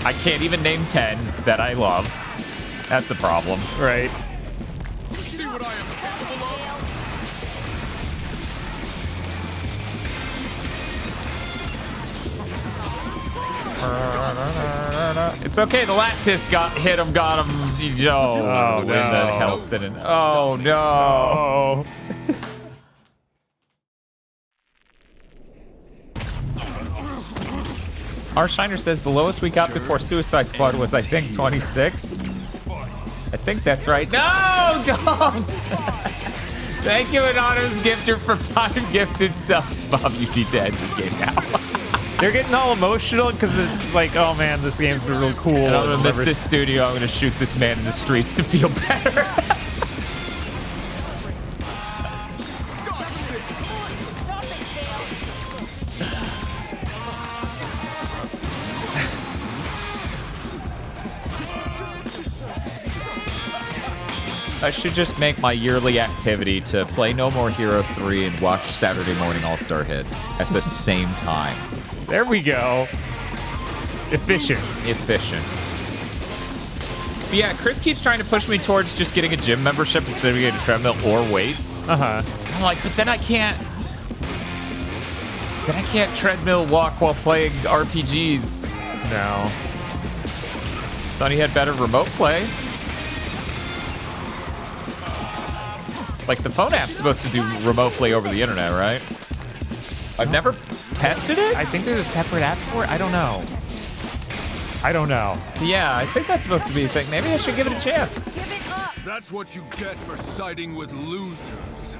I can't even name 10 that I love. That's a problem. Right. See what I am capable of. It's okay. The last disc got him. Oh, no. The health didn't. Oh, no. Our Shiner says the lowest we got before Suicide Squad was, I think, 26. I think that's right. No, don't! Thank you, Anonymous Gifter, for 5 gifted subs. Bob, you need to end this game now. They're getting all emotional because it's like, oh man, this game's been real cool. And I'm gonna miss this studio. I'm gonna shoot this man in the streets to feel better. I should just make my yearly activity to play No More Heroes 3 and watch Saturday Morning All-Star Hits at the same time. There we go. Efficient. But yeah, Chris keeps trying to push me towards just getting a gym membership instead of getting a treadmill or weights. Uh-huh. I'm like, but then I can't treadmill walk while playing RPGs. No. Sonny had better remote play. Like, the phone app's supposed to do remote play over the internet, right? I've never tested it? I think there's a separate app for it. I don't know. Yeah, I think that's supposed to be a thing. Maybe I should give it a chance. Give it That's what you get for siding with losers.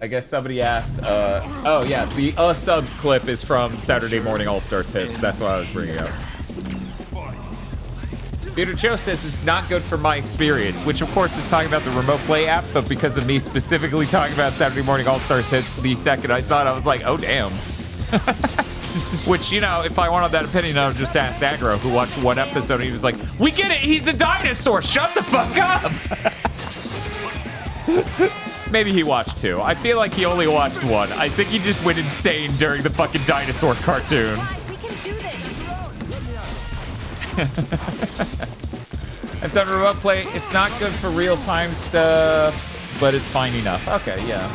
I guess somebody asked, oh yeah, the subs clip is from Saturday Morning All-Stars Hits. That's what I was bringing up. Peter Cho says it's not good for my experience, which of course is talking about the remote play app, but because of me specifically talking about Saturday Morning All-Stars Hits, the second I saw it, I was like, oh damn. Which, you know, if I wanted that opinion, I would just ask Aggro, who watched one episode, and he was like, we get it, he's a dinosaur, shut the fuck up! Maybe he watched two. I feel like he only watched one. I think he just went insane during the fucking dinosaur cartoon. Guys, we can do this. I've done remote play. It's not good for real-time stuff, but it's fine enough. Okay, yeah.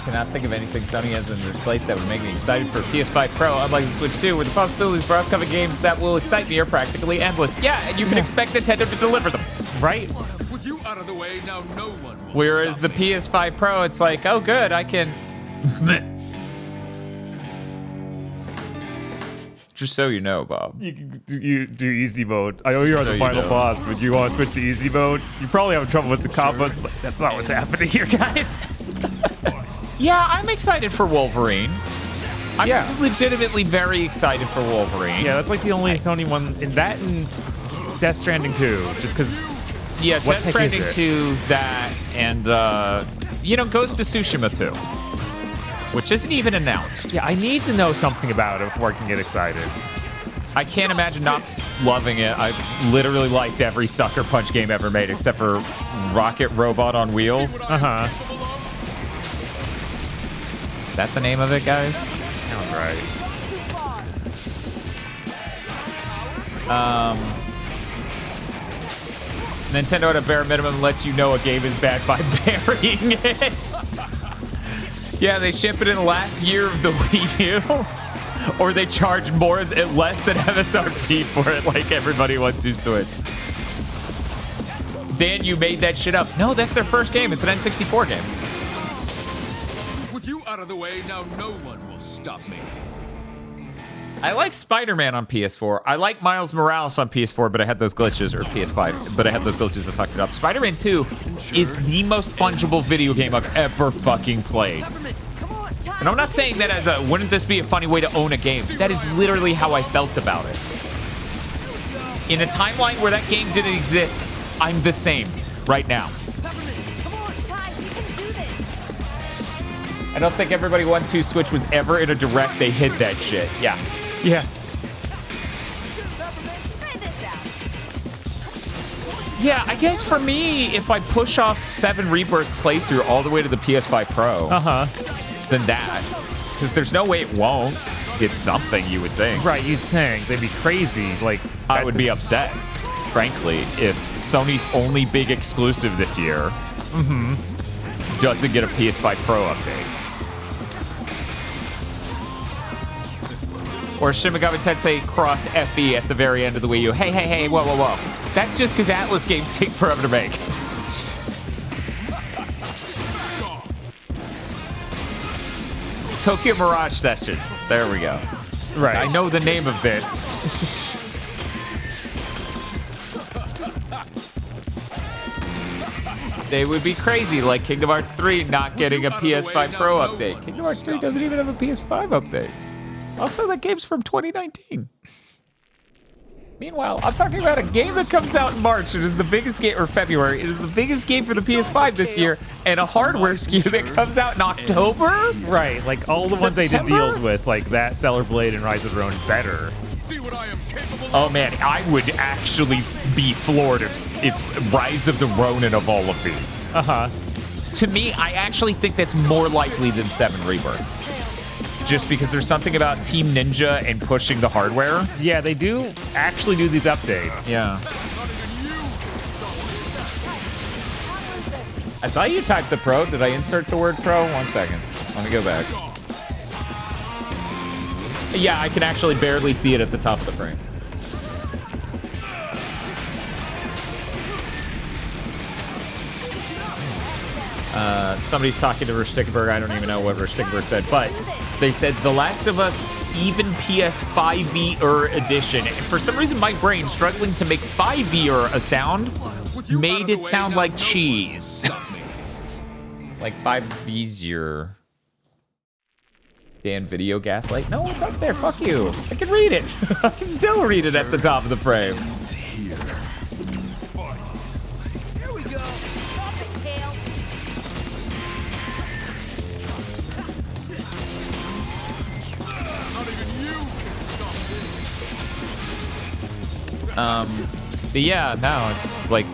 Cannot think of anything Sony has in their slate that would make me excited for PS5 Pro, unlike the Switch 2, where the possibilities for upcoming games that will excite me are practically endless. Yeah, and you can expect Nintendo to deliver them, right? With you out of the way, now no one will Whereas the PS5 Pro, it's like, oh good, I can... Just so you know, Bob. You do easy mode. I know you're on the final boss, but you want to switch to easy mode? You probably have trouble with the combos. Like, that's not what's happening here, guys. Yeah, I'm excited for Wolverine. I'm legitimately very excited for Wolverine. Yeah, that's like the only Sony one in that and Death Stranding 2, just because. Yeah, Death Stranding 2, that, and, you know, Ghost of Tsushima 2, which isn't even announced. Yeah, I need to know something about it before I can get excited. I can't imagine not loving it. I've literally liked every Sucker Punch game ever made, except for Rocket Robot on Wheels. Uh-huh. Is that the name of it, guys? Sounds right. Nintendo at a bare minimum lets you know a game is bad by burying it. Yeah, they ship it in the last year of the Wii U, or they charge less than MSRP for it, like everybody wants to Switch. Dan, you made that shit up. No, that's their first game. It's an N64 game. With you out of the way, now no one will stop me. I like Spider-Man on PS4. I like Miles Morales on PS4, but I had those glitches, or PS5, but I had those glitches that fucked it up. Spider-Man 2 is the most fungible video game I've ever fucking played. And I'm not saying that as a, wouldn't this be a funny way to own a game? That is literally how I felt about it. In a timeline where that game didn't exist, I'm the same right now. I don't think Everybody 1-2 Switch was ever in a direct. They hid that shit. Yeah. Yeah. Yeah, I guess for me, if I push off 7 Rebirth playthrough all the way to the PS5 Pro, then that. Because there's no way it won't get something, you would think. Right, you'd think. They'd be crazy. Like, I would be upset, frankly, if Sony's only big exclusive this year doesn't get a PS5 Pro update. Or Shin Megami Tensei Cross FE at the very end of the Wii U. Hey, hey, hey, whoa, whoa, whoa. That's just because Atlas games take forever to make. Tokyo Mirage Sessions. There we go. Right. I know the name of this. They would be crazy, like Kingdom Hearts 3 not getting a PS5 Pro update. Kingdom Hearts 3 doesn't even have a PS5 update. Also, that game's from 2019. Meanwhile, I'm talking about a game that comes out in March. It is the biggest game, or February. It is the biggest game for the PS5 this year, and a hardware SKU that comes out in October? Right, like all the ones they did deals with, like that, Stellar Blade, and Rise of the Ronin, better. Oh man, I would actually be floored if Rise of the Ronin of all of these. To me, I actually think that's more likely than 7 Rebirth. Just because there's something about Team Ninja and pushing the hardware. Yeah, they do actually do these updates. Yeah. I thought you typed the Pro. Did I insert the word Pro? 1 second. Let me go back. Yeah, I can actually barely see it at the top of the frame. Somebody's talking to Verstickenberg. I don't even know what Verstickenberg said, but they said The Last of Us even PS5er edition. And for some reason, my brain struggling to make 5er a sound made it sound like cheese. Like 5easier. Dan Video Gaslight. No, it's up there. Fuck you. I can read it. I can still read it at the top of the frame. Here. Here we go. Stop it, Kale. Not even you can stop this. But yeah, no, it's like,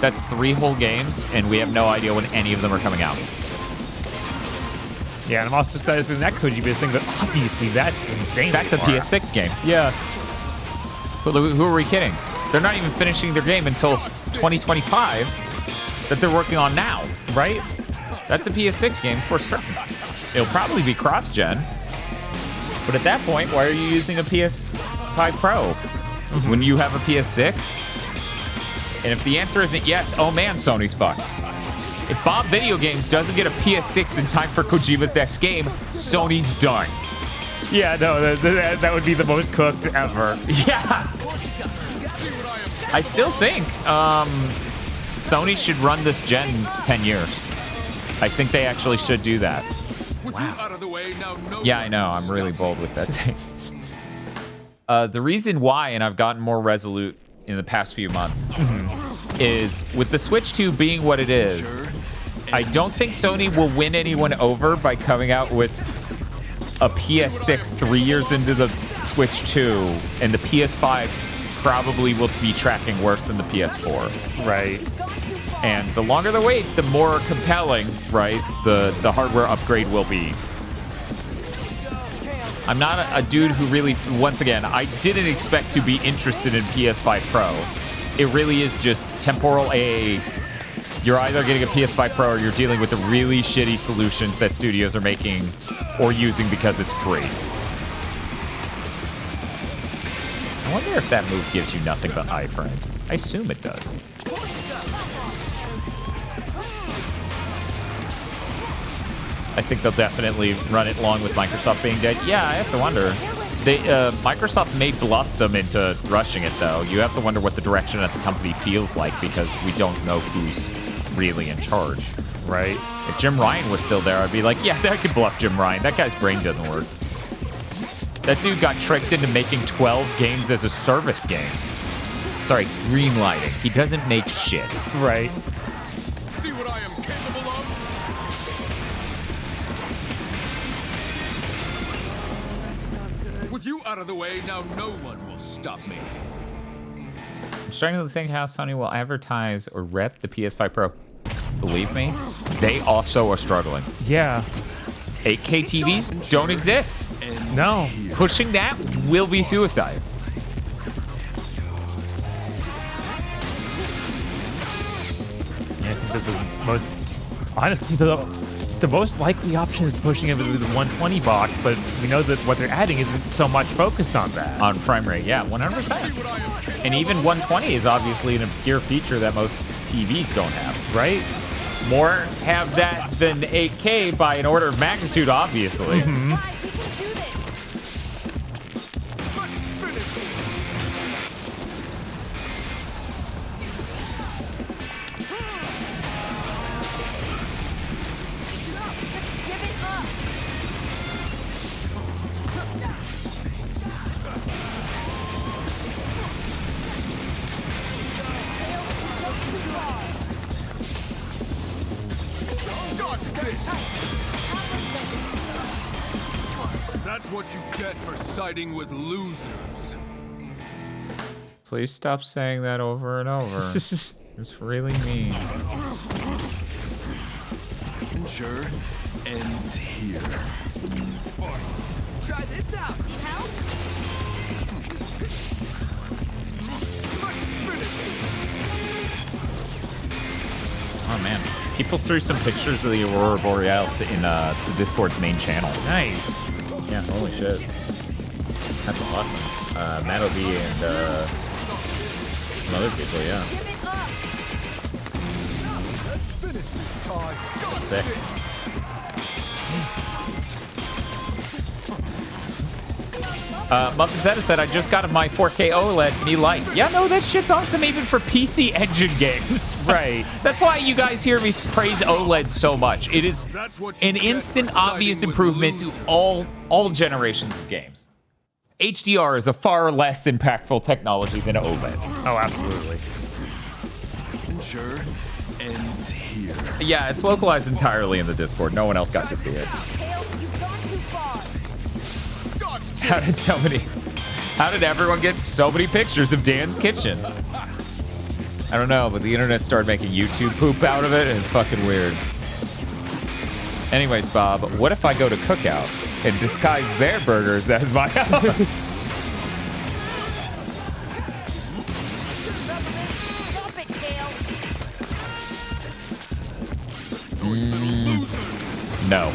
that's 3 whole games, and we have no idea when any of them are coming out. Yeah, and I'm also excited for the next Kojima thing, but obviously that's insane. That's a PS6 game. Yeah. But who are we kidding? They're not even finishing their game until 2025 that they're working on now, right? That's a PS6 game for certain. It'll probably be cross-gen. But at that point, why are you using a PS5 Pro when you have a PS6? And if the answer isn't yes, oh man, Sony's fucked. If Bob Video Games doesn't get a PS6 in time for Kojima's next game, Sony's done. Yeah, no, that would be the most cooked ever. Yeah. I still think Sony should run this gen 10 years. I think they actually should do that. Wow. Yeah, I know. I'm really bold with that thing. The reason why, and I've gotten more resolute in the past few months, is with the Switch 2 being what it is, I don't think Sony will win anyone over by coming out with a PS6 3 years into the Switch 2, and the PS5 probably will be tracking worse than the PS4. Right. And the longer the wait, the more compelling, right, the hardware upgrade will be. I'm not a dude who really, once again, I didn't expect to be interested in PS5 Pro. It really is just temporal AA. You're either getting a PS5 Pro or you're dealing with the really shitty solutions that studios are making or using because it's free. I wonder if that move gives you nothing but iframes. I assume it does. I think they'll definitely run it along with Microsoft being dead. Yeah, I have to wonder. Microsoft may bluff them into rushing it, though. You have to wonder what the direction of the company feels like because we don't know who's really in charge, right? If Jim Ryan was still there, I'd be like, yeah, that could bluff Jim Ryan. That guy's brain doesn't work. That dude got tricked into making 12 games as a service games. Sorry, greenlighting. He doesn't make shit. Right. See what I am capable of? With you out of the way, now no one will stop me. I'm starting to think how Sony will advertise or rep the PS5 Pro. Believe me, they also are struggling. Yeah. 8K TVs don't exist. No. Pushing that will be suicide. Yeah, I think that the most, honestly, the most likely option is pushing it with the 120 box, but we know that what they're adding isn't so much focused on that. On frame rate, yeah, 100%. And even 120 is obviously an obscure feature that most TVs don't have, right? More have that than 8K by an order of magnitude, obviously. That's what you get for siding with losers. Please stop saying that over and over. It's really mean. Adventure ends here. Try this out. Need help? Oh man, people threw some pictures of the Aurora Borealis in the Discord's main channel. Nice. Yeah, holy shit. That's awesome. Matt O.B. and some other people, yeah. Let's finish this. That's sick. Muffin Zeta said, I just got my 4K OLED, me like. Yeah, no, that shit's awesome even for PC Engine games. Right. That's why you guys hear me praise OLED so much. It is an instant, obvious improvement to all generations of games. HDR is a far less impactful technology than OLED. Oh, absolutely. Adventure ends here. Yeah, it's localized entirely in the Discord. No one else got to see it. How did everyone get so many pictures of Dan's kitchen? I don't know, but the internet started making YouTube poop out of it, and it's fucking weird. Anyways, Bob, what if I go to Cookout and disguise their burgers as my own? No.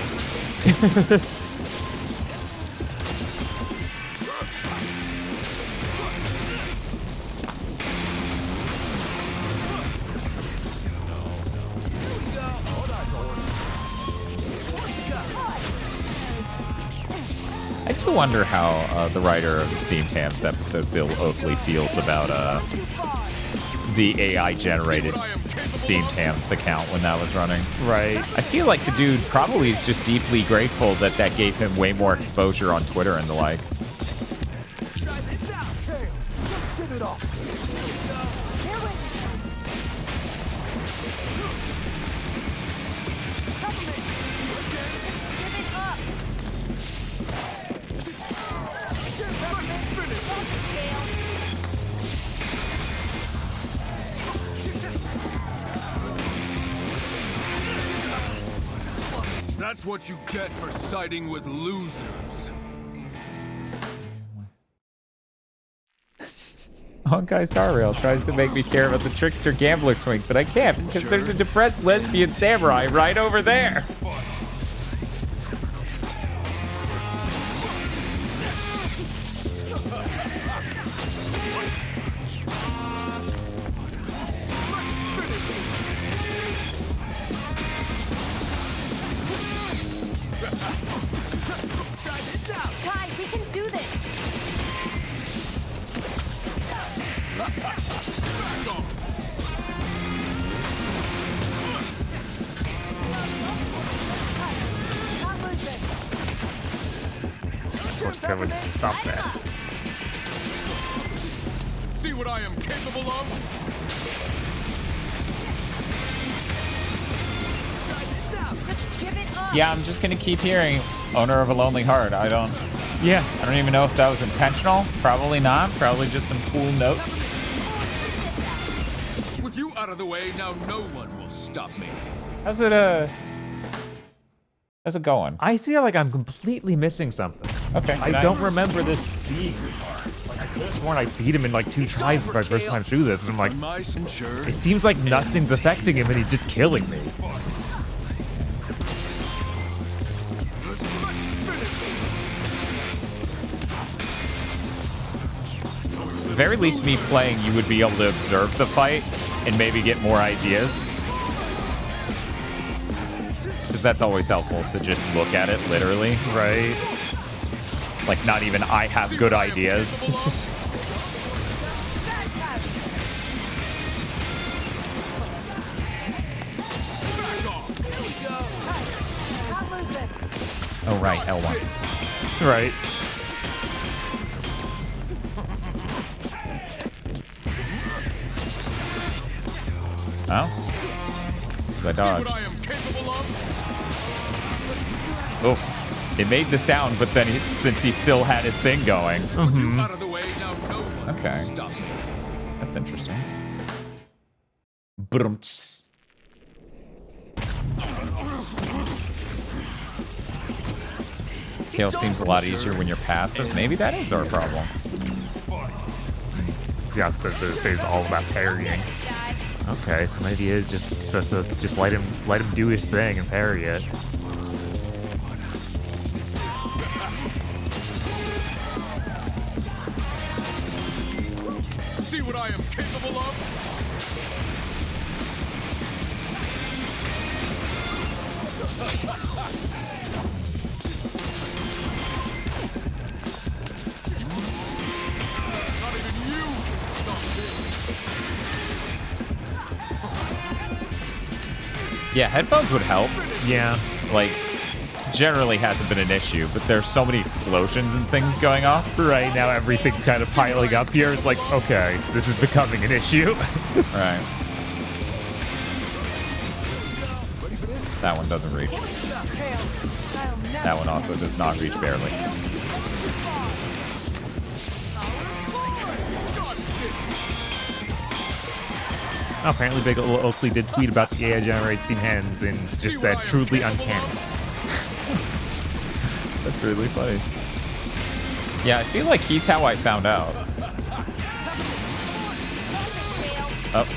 I do wonder how the writer of the Steamed Hams episode, Bill Oakley, feels about the AI-generated Steamed Hams account when that was running. Right. I feel like the dude probably is just deeply grateful that that gave him way more exposure on Twitter and the like. That's what you get for siding with losers. Honkai Star Rail tries to make me care about the trickster gambler twink, but I can't because there's a depressed lesbian samurai right over there. Guys, we can do this. Of course, Kevin, stop that. See what I am capable of? Yeah, I'm just gonna keep hearing "Owner of a Lonely Heart." I don't even know if that was intentional. Probably not. Probably just some cool notes. With you out of the way, now no one will stop me. How's it going? I feel like I'm completely missing something. Okay. I don't remember this being this hard. Like, I could have sworn I beat him in like 2 tries for my first time through this, and I'm like, it seems like nothing's affecting him and he's just killing me. At the very least, me playing, you would be able to observe the fight and maybe get more ideas. Because that's always helpful to just look at it, literally. Right. Like, not even I have good ideas. Oh, right, L1. Right. Oh? I dodged. Oof. It made the sound, but then since he still had his thing going. Okay. That's interesting. Brumts. Kale seems a lot easier when you're passive. Maybe that is our problem. Yeah, so it's all about parrying. Okay, so maybe it's just supposed to just let him do his thing and parry it. See what I am capable of? Yeah, headphones would help. Yeah. Like, generally hasn't been an issue, but there's so many explosions and things going off. Right, now everything's kind of piling up here. It's like, okay, this is becoming an issue. Right. That one doesn't reach. That one also does not reach barely. Apparently, Big Ol' Oakley did tweet about the AI generating hens and just said, truly uncanny. That's really funny. Yeah, I feel like he's how I found out. Oh.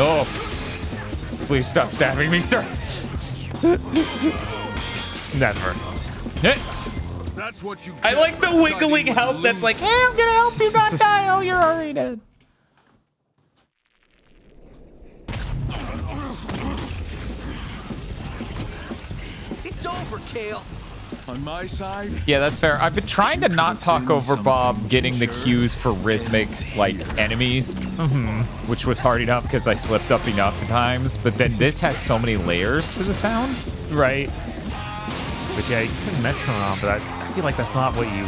Oh. Please stop stabbing me, sir. Never. That's what you I like the wiggling help that's like, hey, I'm gonna help you not die. Oh, you're already dead. It's over, Kale. On my side. Yeah, that's fair. I've been trying to not talk over Bob getting the cues for rhythmic, like, enemies, which was hard enough because I slipped up enough times. But then this has so many layers to the sound. Right. But yeah, you took metronome, but I feel like that's not what you...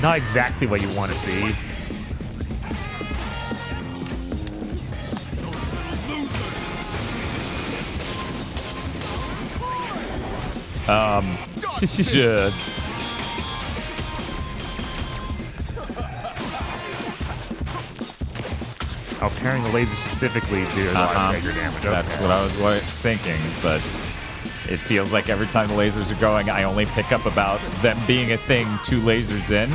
Not exactly what you want to see. Should. Oh, parrying the laser specifically do a lot of major damage. Okay. That's what I was thinking, but it feels like every time the lasers are going, I only pick up about them being a thing 2 lasers in.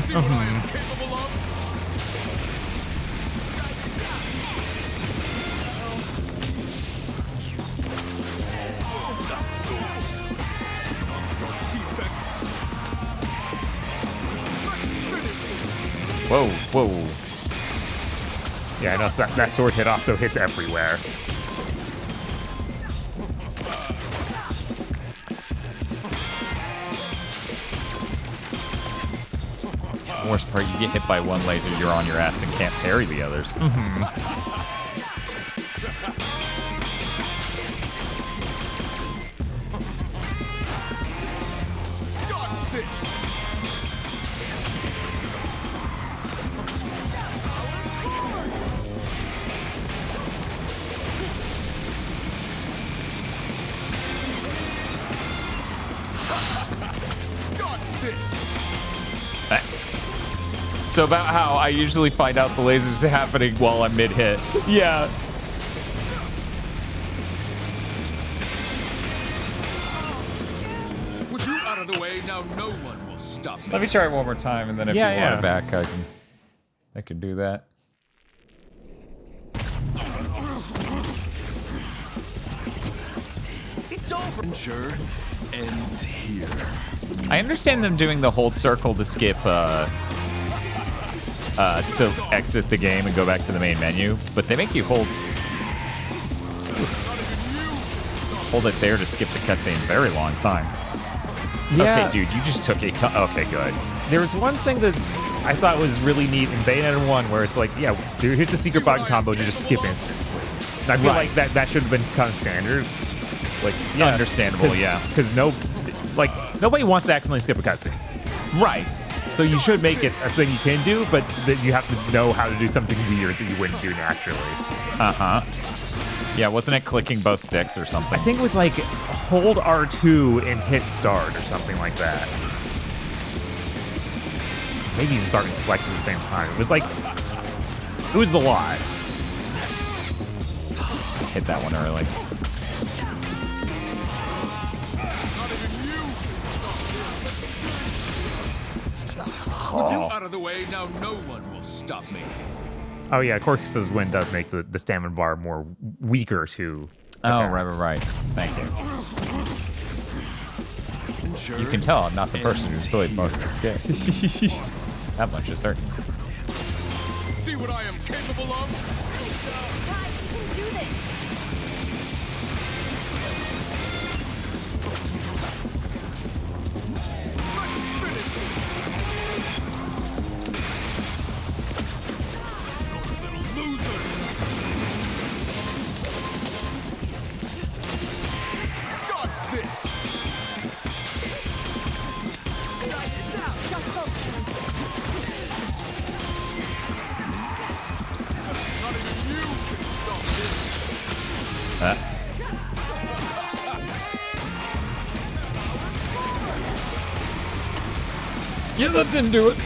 Whoa, whoa. Yeah, I know that sword hit also hits everywhere. Worst part, you get hit by one laser, you're on your ass and can't parry the others. So about how I usually find out the lasers are happening while I'm mid-hit. Yeah. With you out of the way, now no one will stop me. Let me try it one more time, and then if you want it back, I can do that. It's over. Adventure ends here. I understand them doing the hold circle to skip, to exit the game and go back to the main menu, but they make you hold it there to skip the cutscene a very long time. Yeah. Okay, dude, you just took a ton. Okay, good. There was one thing that I thought was really neat in Bayonetta 1 where it's like, yeah, dude, hit the secret button combo and you just skip instantly. And I feel like that should have been kind of standard. Like, yeah, understandable, yeah. Because nobody wants to accidentally skip a cutscene. Right. So you should make it a thing you can do, but then you have to know how to do something weird that you wouldn't do naturally. Yeah, wasn't it clicking both sticks or something? I think it was like hold R2 and hit start or something like that. Maybe even start and select at the same time. It was a lot. Hit that one early. With you out of the way, now no one will stop me. Oh yeah, Corcus's win does make the stamina bar more weaker too. Oh, right. Thank you. You can tell I'm not the person who's played most of this game. That much is certain. See what I am capable of? Yeah, that didn't do it.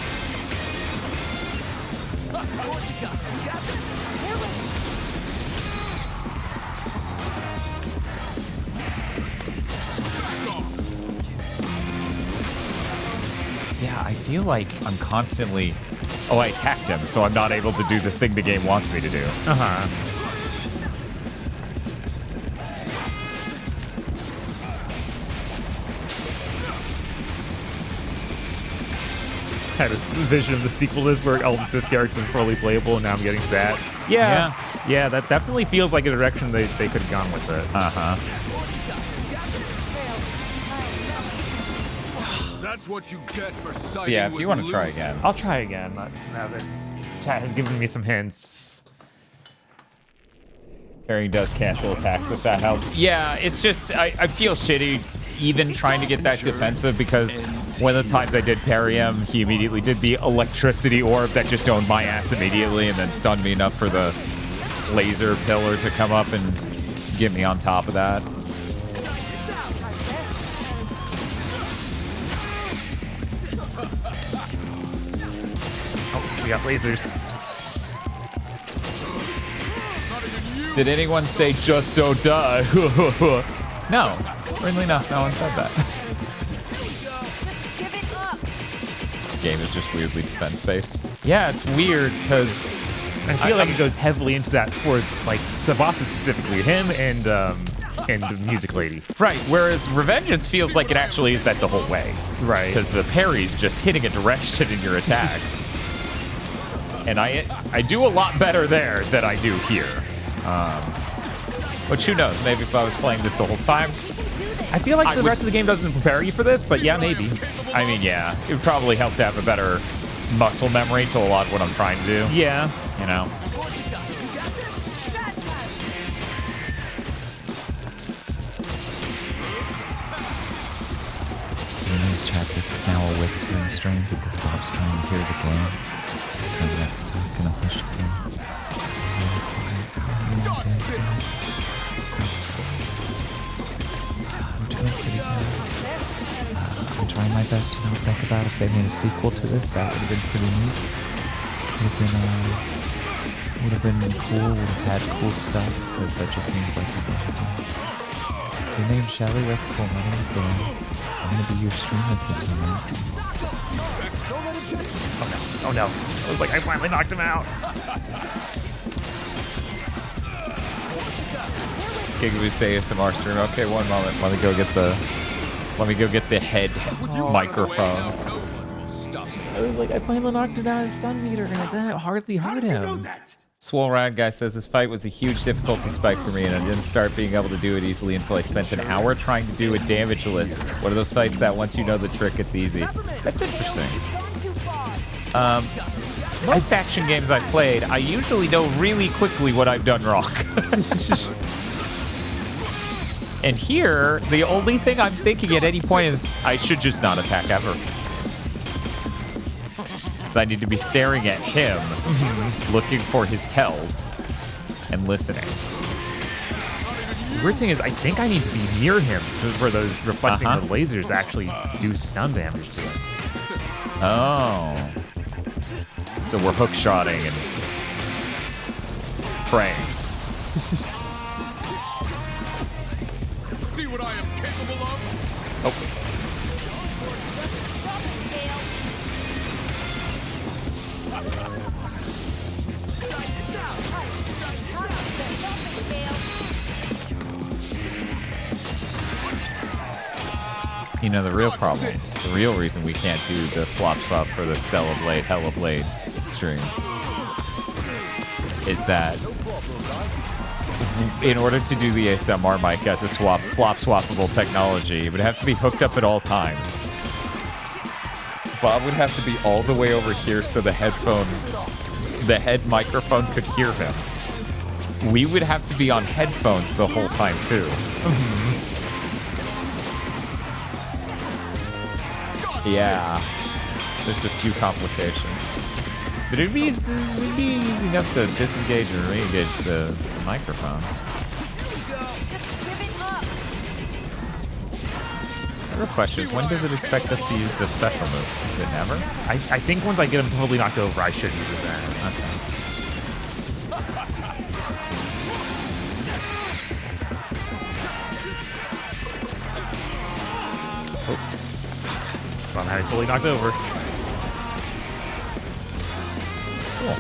Yeah, I feel like I'm constantly... Oh, I attacked him, so I'm not able to do the thing the game wants me to do. Uh-huh. Had a vision of the sequel to this where all of this characters are fully playable, and now I'm getting sad. Yeah, that definitely feels like a direction they could have gone with it. Uh-huh. That's what you get for siding Yeah, if you want to try losers. again. I'll try again, now that chat has given me some hints. Parrying does cancel attacks, if that helps. Yeah, it's just, I feel shitty even trying to get that defensive because one of the times I did parry him, he immediately did the electricity orb that just owned my ass immediately and then stunned me enough for the laser pillar to come up and get me on top of that. Oh, we got lasers. Did anyone say just don't die? No, really not. No one said that. This game is just weirdly defense-based. Yeah, it's weird because I feel like it goes heavily into that for like the bosses specifically, him and the music lady. Right, whereas Revengeance feels like it actually is that the whole way. Right. Because the parry's just hitting a direction in your attack. And I do a lot better there than I do here. Which, who knows? Maybe if I was playing this the whole time. I feel like the rest of the game doesn't prepare you for this, but yeah, maybe. I mean, yeah. It would probably help to have a better muscle memory to a lot of what I'm trying to do. Yeah. You know? Anyways, chat, this is now a whispering stream because Bob's trying to hear the game. So I'm going to talk in a hushed tone. I'm doing pretty good. I'm trying my best to not think about if they made a sequel to this. That would have been pretty neat. Would have been cool. Would have had cool stuff because that just seems like a thing to do. Your name's Shelly. That's cool. My name's Dan. I'm gonna be your streamer for tonight. Oh no. I was like, I finally knocked him out. GigaBoots ASMR stream. Okay, one moment. Let me go get the head microphone. I was like, I finally knocked it out of Sun Meter, and then it hardly hurt him. Swole Rad Guy says this fight was a huge difficulty spike for me, and I didn't start being able to do it easily until I spent an hour trying to do a damage list. What are those fights that once you know the trick, it's easy? That's interesting. Most action games I've played, I usually know really quickly what I've done wrong. And here, the only thing I'm thinking at any point is I should just not attack ever. I need to be staring at him, looking for his tells, and listening. The weird thing is, I think I need to be near him for those reflecting the lasers actually do stun damage to him. Oh. So we're hook-shotting and praying. See what I am capable of? Oh. You know, the real problem, the real reason we can't do the flop swap for the Stella Blade, Hella Blade stream is that in order to do the ASMR mic as a flop swappable technology, it would have to be hooked up at all times. Bob would have to be all the way over here so the head microphone could hear him. We would have to be on headphones the whole time too. Yeah, there's a few complications. But it'd be easy enough to disengage and re-engage the microphone. The real question is, when does it expect us to use this special move? Is it never? I think once I get him totally knocked over, I should use it then. Okay. Somehow he's fully knocked over. Cool.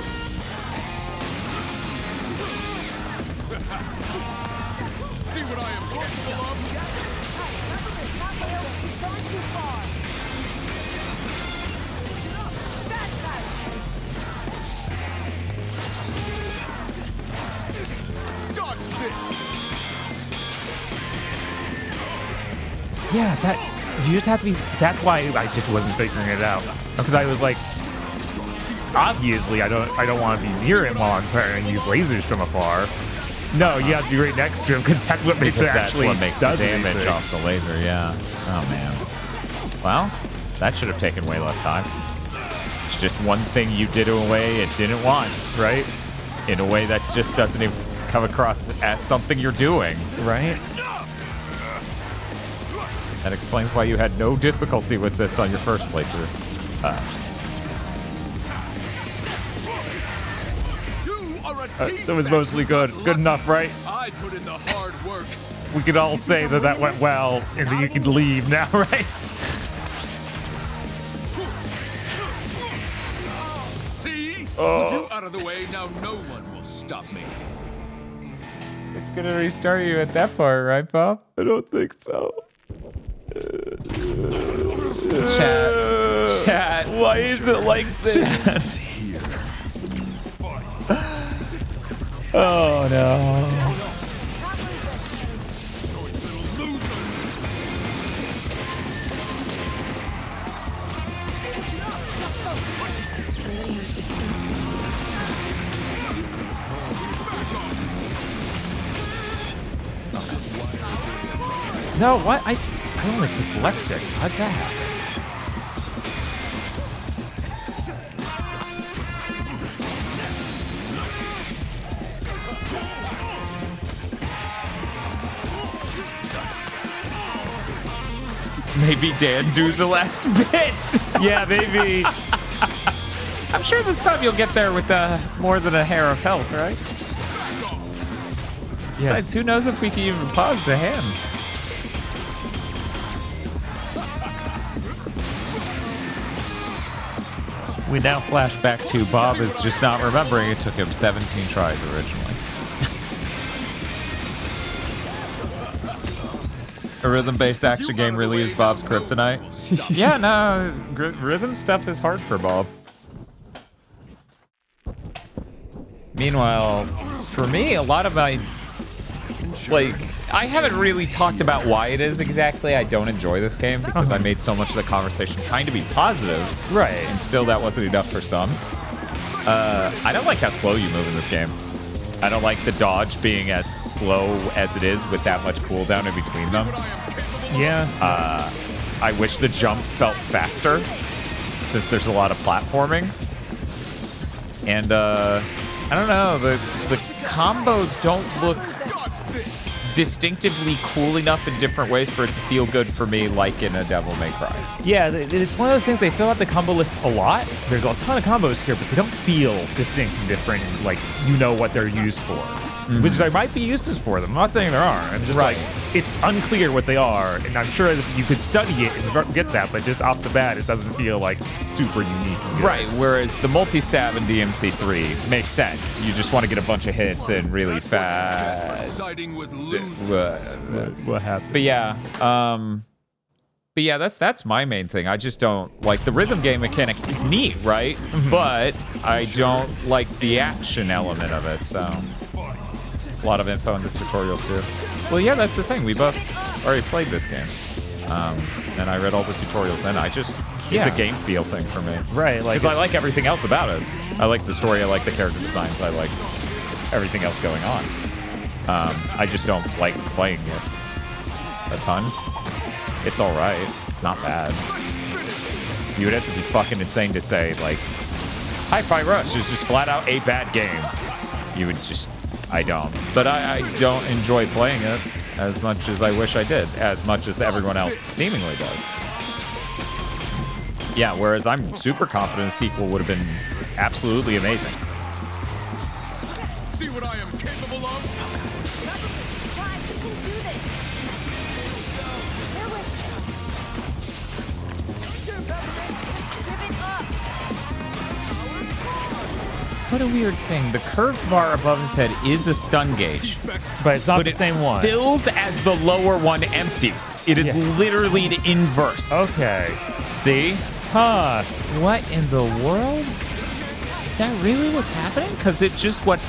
See what I am capable of? Dodge this! Yeah, that you just have to be. That's why I just wasn't figuring it out, because I was like, obviously I don't want to be near him while I'm trying to use lasers from afar. No, you have to be right next to him because that's what makes it actually the damage off the laser. Yeah. Oh man. Well, that should have taken way less time. It's just one thing you did in a way it didn't want, right? In a way that just doesn't even come across as something you're doing, right? That explains why you had no difficulty with this on your first playthrough. That was mostly good. Good enough, right? I put in the hard work. We could all say that that went well, and then you can leave now, right? See? Oh. With you out of the way, now no one will stop me. It's gonna restart you at that part, right, Bob? I don't think so. Chat. Why is it like this? Oh no. No, what? I only clicked left stick. How'd that happen? Maybe Dan do the last bit. Yeah, maybe. I'm sure this time you'll get there with more than a hair of health, right? Besides, who knows if we can even pause the hand? We now flash back to Bob is just not remembering it took him 17 tries originally. A rhythm-based action game really is Bob's kryptonite. Yeah, no, rhythm stuff is hard for Bob. Meanwhile, for me, a lot of my, I haven't really talked about why it is exactly I don't enjoy this game, because I made so much of the conversation trying to be positive. Right. And still that wasn't enough for some. I don't like how slow you move in this game. I don't like the dodge being as slow as it is with that much cooldown in between them. Yeah. I wish the jump felt faster, since there's a lot of platforming. And I don't know, the combos don't look distinctively cool enough in different ways for it to feel good for me, like in a Devil May Cry. Yeah, it's one of those things, they fill out the combo list a lot. There's a ton of combos here, but they don't feel distinct and different, like you know what they're used for. Which there might be uses for them. I'm not saying there aren't. I'm just like, it's unclear what they are, and I'm sure that you could study it and get that, but just off the bat, it doesn't feel like super unique. Right, whereas the multi-stab in DMC3 makes sense. You just want to get a bunch of hits in really fast. What happened? But yeah, that's my main thing. I just don't like the rhythm game mechanic is neat, right? But I don't like the action element of it, so a lot of info in the tutorials too. Well, yeah, that's the thing. We both already played this game, and I read all the tutorials. And it's a game feel thing for me, right? Like, because I like everything else about it. I like the story. I like the character designs. I like everything else going on. I just don't like playing it a ton. It's all right. It's not bad. You would have to be fucking insane to say, like, Hi-Fi Rush is just flat out a bad game. You would just... I don't. But I don't enjoy playing it. as much as I wish I did, as much as everyone else seemingly does. Yeah, whereas I'm super confident a sequel would have been absolutely amazing. See what I am capable of? What a weird thing. The curved bar above his head is a stun gauge. But it's not the same one. It fills as the lower one empties. It is literally the inverse. Okay. See? Huh. What in the world? Is that really what's happening? Because that's just what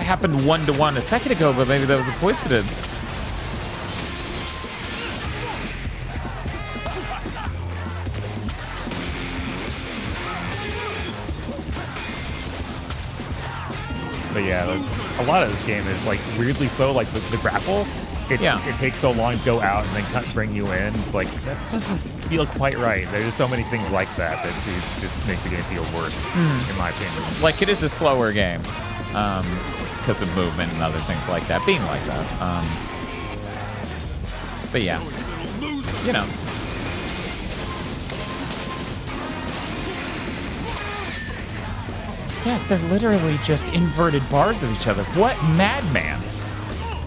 happened 1-to-1 a second ago, but maybe that was a coincidence. But yeah, a lot of this game is like weirdly slow. Like the grapple, it takes so long to go out and then bring you in. It's like that doesn't feel quite right. There's just so many things like that just make the game feel worse, in my opinion. Like it is a slower game because of movement and other things like that being like that. But yeah, you know. Yeah, they're literally just inverted bars of each other. What madman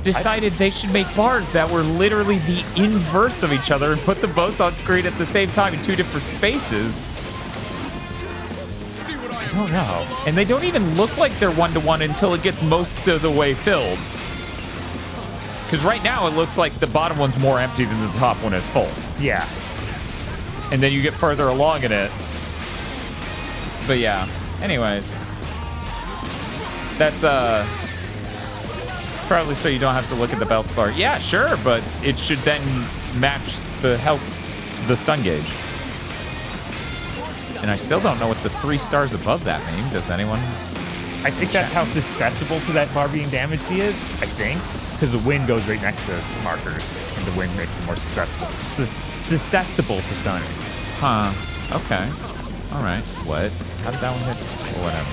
decided they should make bars that were literally the inverse of each other and put them both on screen at the same time in 2 different spaces? I don't know. And they don't even look like they're 1-to-1 until it gets most of the way filled. Because right now it looks like the bottom one's more empty than the top one is full. Yeah. And then you get further along in it. But yeah, anyways. That's it's probably so you don't have to look at the belt bar. Yeah, sure, but it should then match the stun gauge. And I still don't know what the 3 stars above that mean. Does anyone? I think that's how susceptible to that bar being damaged he is, I think. Because the wind goes right next to those markers, and the wind makes it more susceptible to stunning. Huh. Okay. All right. What? How did that one hit? Or whatever.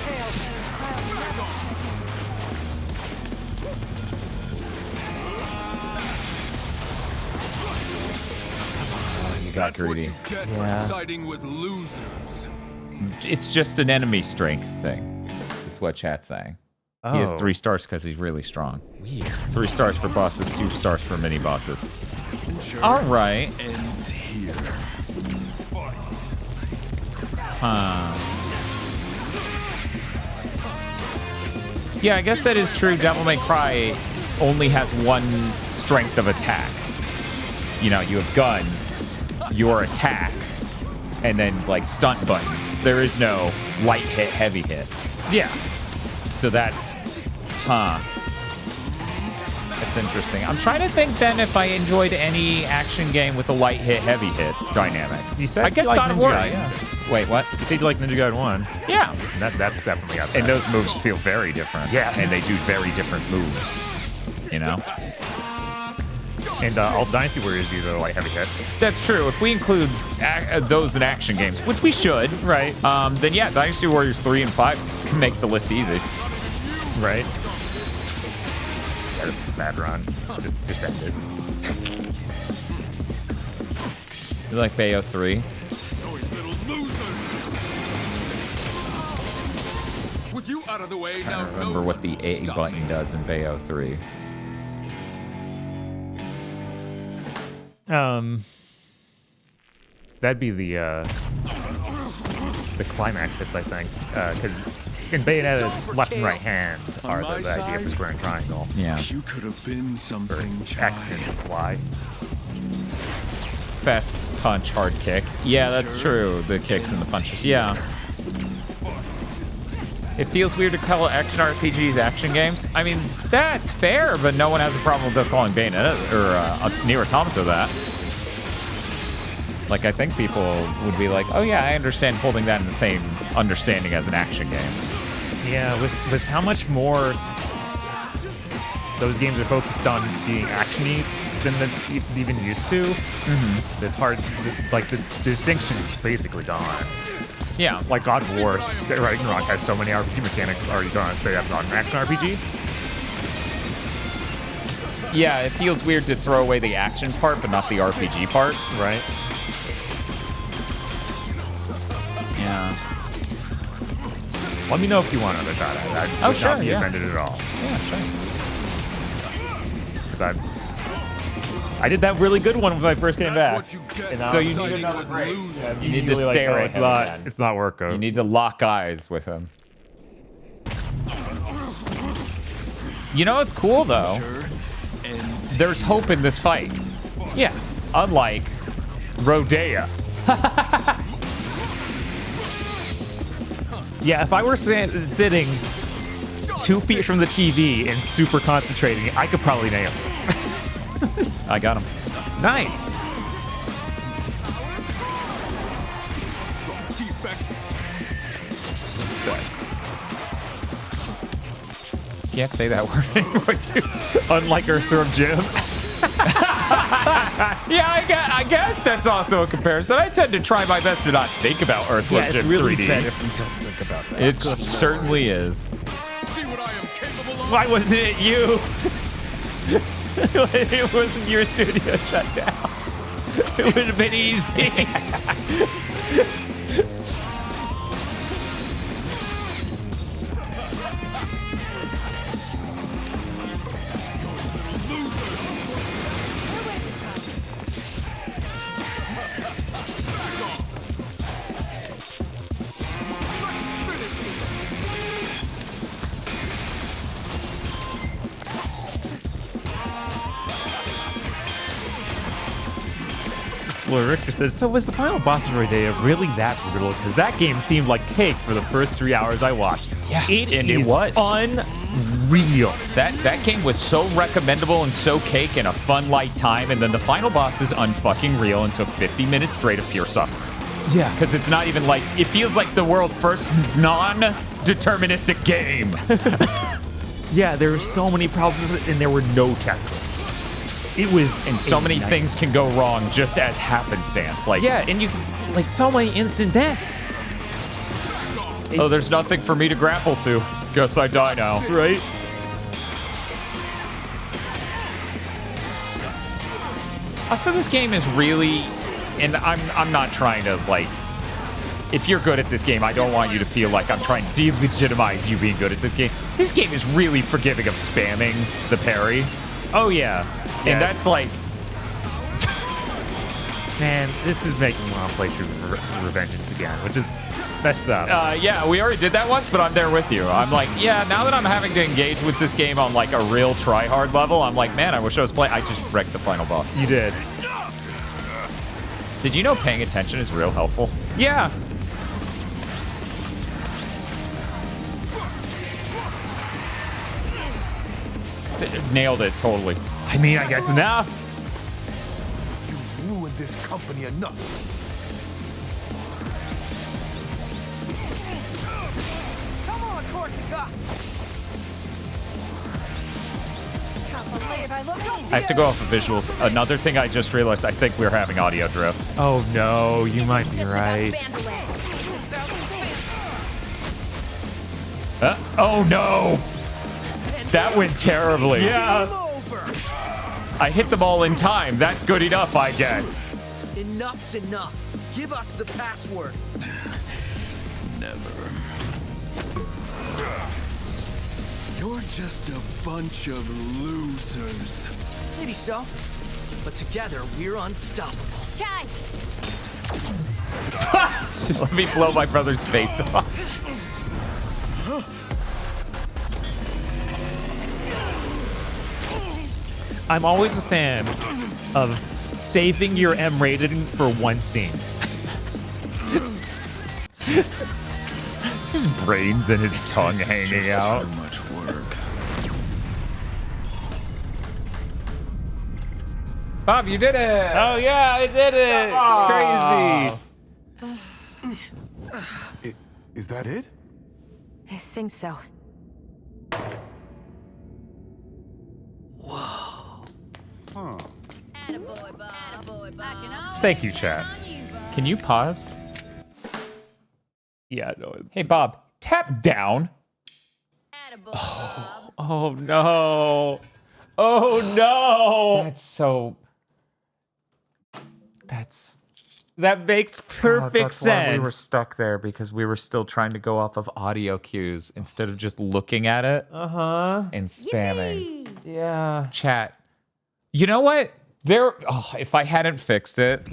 Got greedy. Yeah. Siding with losers. It's just an enemy strength thing, is what chat's saying. He has 3 stars because he's really strong. Weird. 3 stars for bosses, 2 stars for mini bosses. All right. Ends here. Yeah, I guess that is true. Devil May Cry only has 1 strength of attack. You know, you have guns, your attack, and then like stunt buttons. There is no light hit, heavy hit. Yeah. So that, that's interesting. I'm trying to think then if I enjoyed any action game with a light hit, heavy hit dynamic. You said I guess like God of Ninja War. Gaiden. Yeah. Wait, what? You said you like Ninja Gaiden 1. Yeah. That definitely got that. And those moves feel very different. Yeah. And they do very different moves. You know? And all Dynasty Warriors use a light heavy hit. That's true. If we include those in action games, which we should, right? Then yeah, Dynasty Warriors 3 and 5 can make the list easy. Right. That's a bad run. Just end it. You like Bayo 3? With you out of the way, I don't remember what the A button does in Bayo 3. That'd be the climax hits, I think, because in Bayonetta, it's left and right hand are the idea of the square and triangle. Yeah. You could have been something. X and Y. Fast punch, hard kick. Yeah, that's true. The kicks and the punches. Yeah. It feels weird to call action RPGs action games. I mean, that's fair, but no one has a problem with us calling Bayonetta or Nier Automata that. Like, I think people would be like, oh yeah, I understand holding that in the same understanding as an action game. Yeah, with how much more those games are focused on being action-y than they're even used to, it's hard, like, the distinction's basically gone. Yeah. Like God of War, Ragnarok has so many RPG mechanics. Are you going to say that's not an action RPG? Yeah, it feels weird to throw away the action part, but not the RPG part. Right. Yeah. Let me know if you want another shot at it. I would not be offended at all. Yeah, sure. Because I did that really good one when I first came back. So you need another break. You need to stare at him again. It's not working. You need to lock eyes with him. You know what's cool, though? There's hope in this fight. Yeah. Unlike Rodea. Yeah, if I were sitting 2 feet from the TV and super concentrating, I could probably nail it. I got him. Nice. You can't say that word anymore, dude. Unlike Earthworm Jim. Yeah, I guess that's also a comparison. I tend to try my best to not think about Earthworm Jim really 3D. bad if we don't think about that. It certainly is. Why wasn't it you? It wasn't your studio shut down. It would have been easy. Richter says, so was the final boss of Rodea really that brutal? Because that game seemed like cake for the first 3 hours I watched. Yeah, it was unreal. That game was so recommendable and so cake in a fun, light time, and then the final boss is unfucking real and took 50 minutes straight of pure suffering. Yeah. Because it's not even like, it feels like the world's first non-deterministic game. Yeah, there were so many problems and there were no tactics. It was, and so many things can go wrong just as happenstance. Like, yeah, and you like so many instant deaths. Oh, there's nothing for me to grapple to. Guess I die now. Right? Also, this game is really, and I'm not trying to like. If you're good at this game, I don't want you to feel like I'm trying to delegitimize you being good at this game. This game is really forgiving of spamming the parry. Oh yeah. And that's like... Man, this is making me want to play through Revengeance again, which is messed up. Yeah, we already did that once, but I'm there with you. I'm like, yeah, now that I'm having to engage with this game on like a real try-hard level, I'm like, man, I wish I was playing... I just wrecked the final boss. You did. Did you know paying attention is real helpful? Yeah. Nailed it, totally. I mean, I guess enough. You've ruined this company enough. Come on, Corsica! I have to go off of visuals. Another thing I just realized, I think we're having audio drift. Oh no, you might be right. Oh no! That went terribly. Yeah. I hit them all in time. That's good enough, I guess. Enough's enough. Give us the password. Never. You're just a bunch of losers. Maybe so. But together, we're unstoppable. Chai! Let me blow my brother's face off. I'm always a fan of saving your M rating for one scene. Just brains and his tongue hanging out. So much work. Bob, you did it! Oh yeah, I did it! Crazy. Is that it? I think so. Huh. Thank you, chat. Can you pause? Yeah, no. Hey, Bob, tap down. Oh no. Oh no! That makes perfect that's sense. Why we were stuck there because we were still trying to go off of audio cues instead of just looking at it and spamming. Yeah. Chat. You know what? If I hadn't fixed it,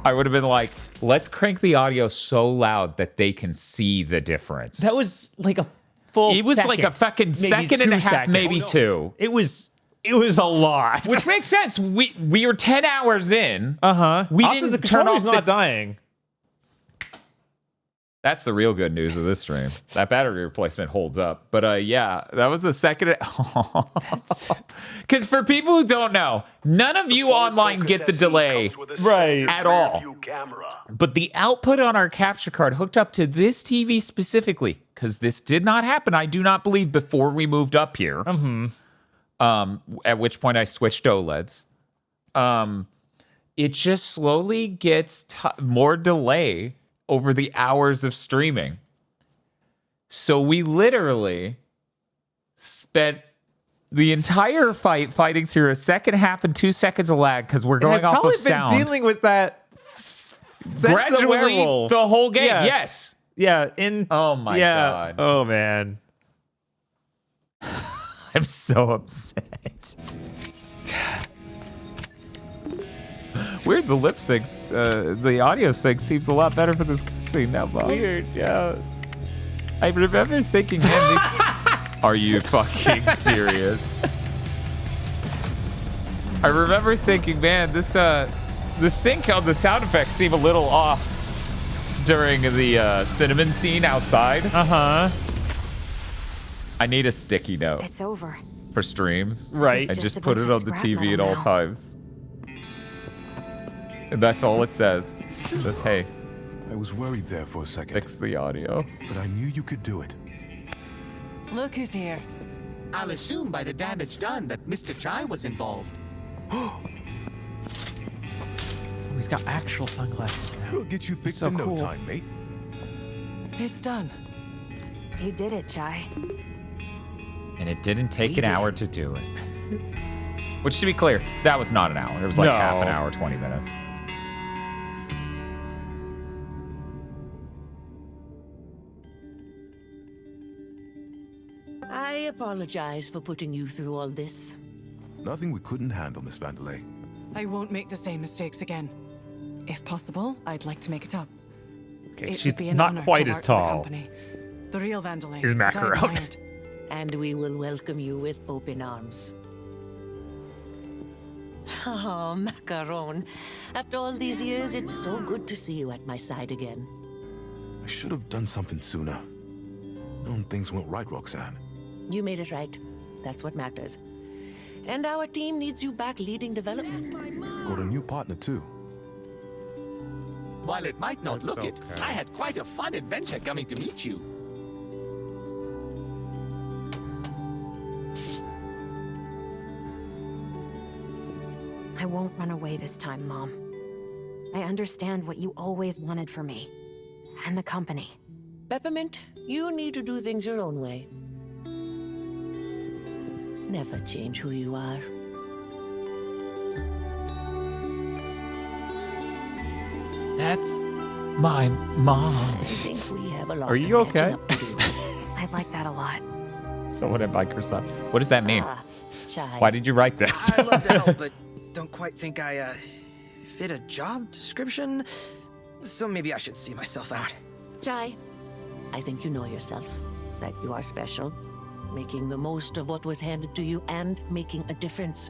I would have been like, let's crank the audio so loud that they can see the difference. That was like a full It was second, like a fucking maybe second and a 2 half, seconds. maybe two. It was a lot. Which makes sense. We were 10 hours in. We After didn't the turn off controller's not dying. That's the real good news of this stream. That battery replacement holds up. But yeah, that was a second. Because for people who don't know, none of you online get the delay at all. But the output on our capture card hooked up to this TV specifically, because this did not happen, I do not believe, before we moved up here. At which point I switched OLEDs. It just slowly gets more delay over the hours of streaming. So we literally spent the entire fight fighting through a second half and 2 seconds of lag because we're going off of sound. Been dealing with that gradually the whole game. Yeah. Yes. Yeah. Oh my god. Oh man. I'm so upset. Weird, the lip syncs, the audio sync seems a lot better for this cutscene now, Bob. Weird, yeah. I remember thinking, man, these... Are you fucking serious? I remember thinking, man, the sync on the sound effects seem a little off during the cinnamon scene outside. I need a sticky note. It's over. For streams. Right. I just put it on the TV at all times. And that's all it says. It says, hey. I was worried there for a second. Fix the audio. But I knew you could do it. Look who's here. I'll assume by the damage done that Mr. Chai was involved. He's got actual sunglasses now. We'll get you fixed in no time, mate. It's done. You did it, Chai. And it didn't take an hour to do it. Which, to be clear, that was not an hour. It was like half an hour, 20 minutes. I apologize for putting you through all this. Nothing we couldn't handle, Miss Vandelay. I won't make the same mistakes again. If possible, I'd like to make it up. Okay, It she's would be an not honor to quite work as for the tall. company. The real Vandelay. Is that I Macaron. admired. And we will welcome you with open arms. Oh, Macaron. After all these years, it's so good to see you at my side again. I should have done something sooner. Known things went right, Roxanne. You made it right. That's what matters. And our team needs you back leading development. Got a new partner, too. While it might not look it, I had quite a fun adventure coming to meet you. I won't run away this time, Mom. I understand what you always wanted for me. And the company. Peppermint, you need to do things your own way. Never change who you are. That's my mom. I think we have a lot Are you of catching okay? up to do. I like that a lot. Someone at Microsoft. What does that mean? Chai. Why did you write this? I'd love to help, but don't quite think I fit a job description. So maybe I should see myself out. Chai, I think you know yourself, that you are special, making the most of what was handed to you and making a difference.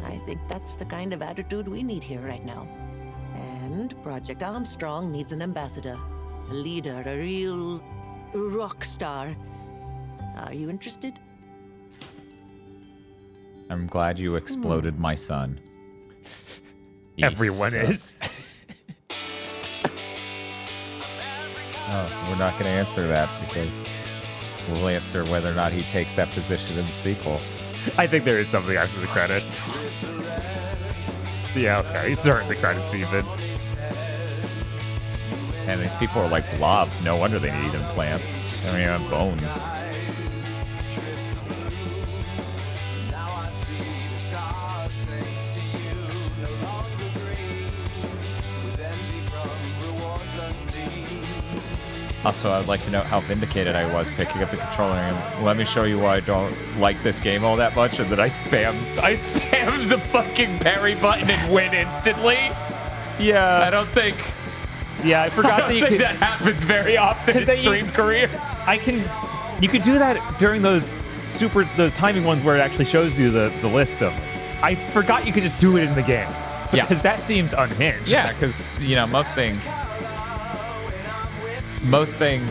I think that's the kind of attitude we need here right now. And Project Armstrong needs an ambassador, a leader, a real rock star. Are you interested? I'm glad you exploded my son. He Everyone sucks. is. Oh, we're not going to answer that because we'll answer whether or not he takes that position in the sequel. I think there is something after the credits. Yeah, okay. It's during the credits even. And these people are like blobs. No wonder they need implants. They don't even have bones. Also, I'd like to note how vindicated I was picking up the controller and let me show you why I don't like this game all that much, and that I spammed the fucking parry button and win instantly. Yeah. I don't think. Yeah, I forgot that happens very often in stream careers. You could do that during those timing ones where it actually shows you the list of them. I forgot you could just do it in the game. Yeah. Because that seems unhinged. Yeah, because, you know, most things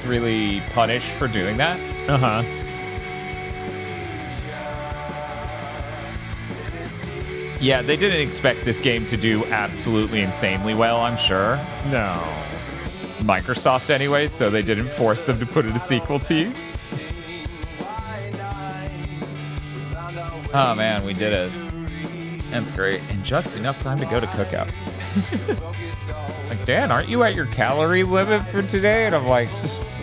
really punish for doing that. Uh-huh. Yeah, they didn't expect this game to do absolutely insanely well, I'm sure. No. Microsoft anyway, so they didn't force them to put in a sequel tease. Oh man, we did it. That's great. And just enough time to go to cookout. Like, Dan, aren't you at your calorie limit for today? And I'm like,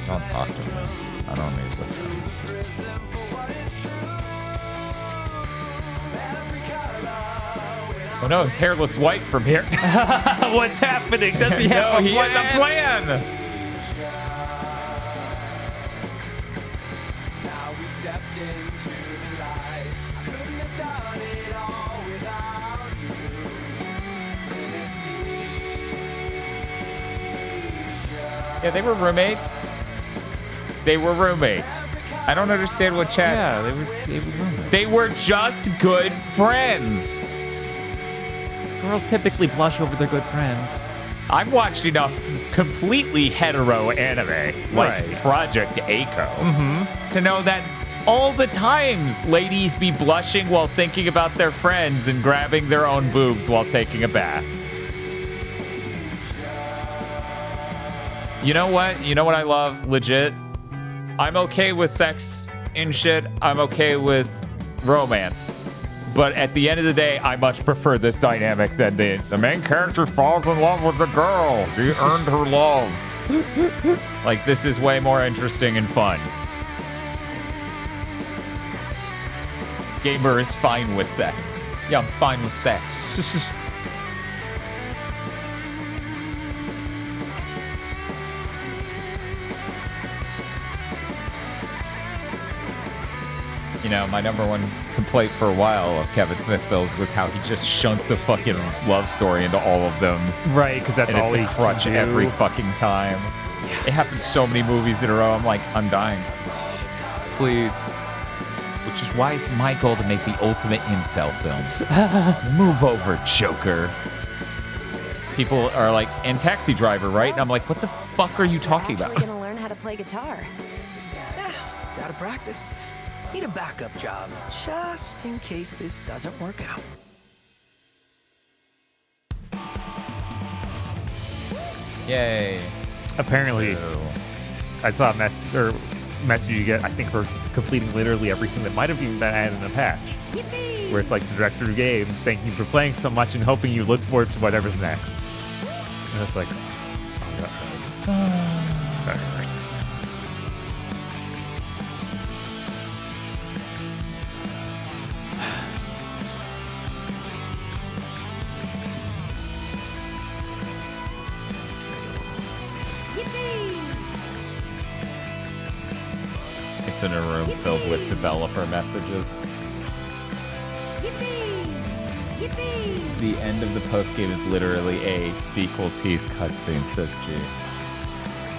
don't talk to me. I don't need this. Oh no, his hair looks white from here. What's happening? Does he have he has a plan? Yeah, they were roommates. They were roommates. I don't understand what chat's... Yeah, they were roommates. They were just good friends. Girls typically blush over their good friends. I've watched enough completely hetero anime, like Project Echo, to know that all the times ladies be blushing while thinking about their friends and grabbing their own boobs while taking a bath. You know what? You know what I love? Legit. I'm okay with sex and shit. I'm okay with romance. But at the end of the day, I much prefer this dynamic than the main character falls in love with the girl. He earned her love. Like, this is way more interesting and fun. Gamer is fine with sex. Yeah, I'm fine with sex. You know, my number one complaint for a while of Kevin Smith films was how he just shunts a fucking love story into all of them. Right, because that's all he it's a crutch can do. every fucking time. Yeah. It happens so many movies in a row. I'm like, I'm dying. Please. Which is why it's my goal to make the ultimate incel film. Move over, Joker. People are like, and Taxi Driver, right? And I'm like, what the fuck are you talking about? I'm gonna learn how to play guitar. Yeah, gotta practice. Need a backup job, just in case this doesn't work out. Yay. Apparently, I saw a message you get, I think, for completing literally everything that might have even been added in a patch. Yippee! Where it's like the director of the game, thank you for playing so much and hoping you look forward to whatever's next. And it's like, oh, that hurts. That hurts. It's in a room filled with developer messages. Yippee! Yippee! The end of the postgame is literally a sequel tease cutscene, says G.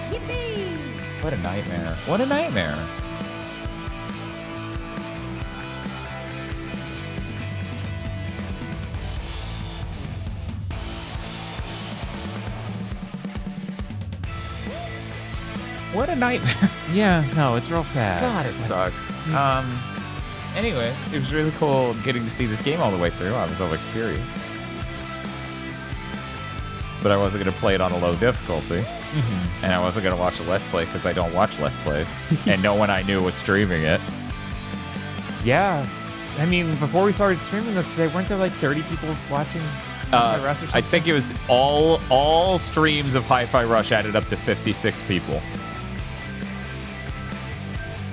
Yippee! What a nightmare. What a nightmare. What a nightmare. Yeah, no, it's real sad. God, it sucks. Anyways, it was really cool getting to see this game all the way through. I was always curious. But I wasn't going to play it on a low difficulty. And I wasn't going to watch a Let's Play because I don't watch Let's Plays. And no one I knew was streaming it. Yeah. I mean, before we started streaming this today, weren't there like 30 people watching Hi-Fi Rush or something? I think it was all streams of Hi-Fi Rush added up to 56 people.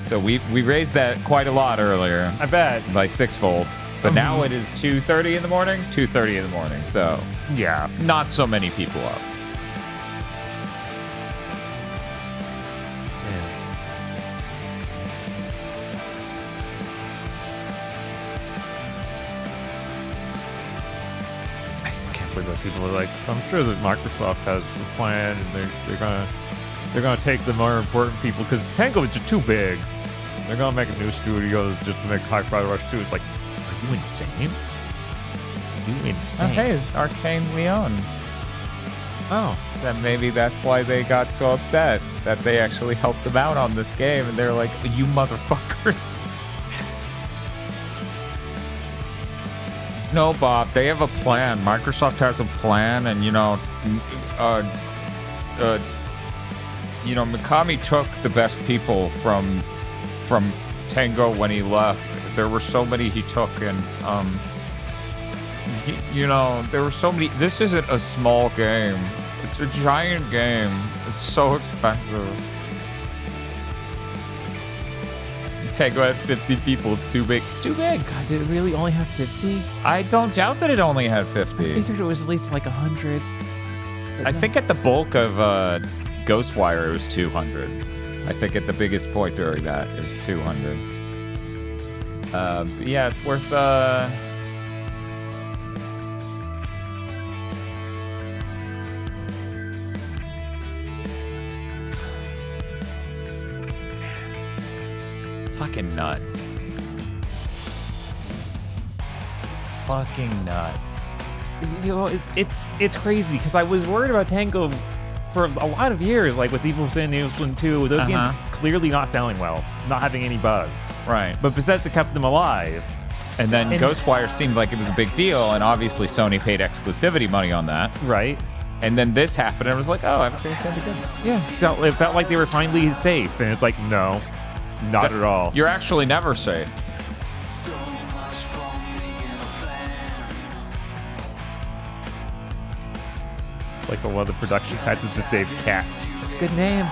So we raised that quite a lot earlier. I bet. By sixfold. But now it is 2:30 in the morning. 2:30 in the morning. So yeah, not so many people up. for this. People are like, I'm sure that Microsoft has a plan, and they're gonna take the more important people because Tango is just too big. They're gonna make a new studio just to make Hi-Fi Rush 2. It's like, are you insane? Are you insane? Oh, hey, it's Arcane Leon. Oh. Then maybe that's why they got so upset that they actually helped them out on this game, and they're like, you motherfuckers. No, Bob, they have a plan. Microsoft has a plan, and Mikami took the best people from Tango when he left. There were so many he took, and there were so many. This isn't a small game. It's a giant game. It's so expensive. Tango had 50 people. It's too big. It's too big. God, did it really only have 50? I don't doubt that it only had 50. I figured it was at least like 100. I think at the bulk of Ghostwire, it was 200. I think at the biggest point during that, it was 200. But yeah, it's worth... Fucking nuts. Fucking nuts. It's crazy because I was worried about Tango for a lot of years, like with Evil Within, Evil Within 2, those games clearly not selling well, not having any buzz. Right. But Bethesda kept them alive. And then Ghostwire seemed like it was a big deal, and obviously Sony paid exclusivity money on that. Right. And then this happened, and I was like, oh, everything's gonna be good. Yeah. So it felt like they were finally safe, and it's like, no, not at all. You're actually never safe. Like one of the production heads is just Dave Cat. That's a good name.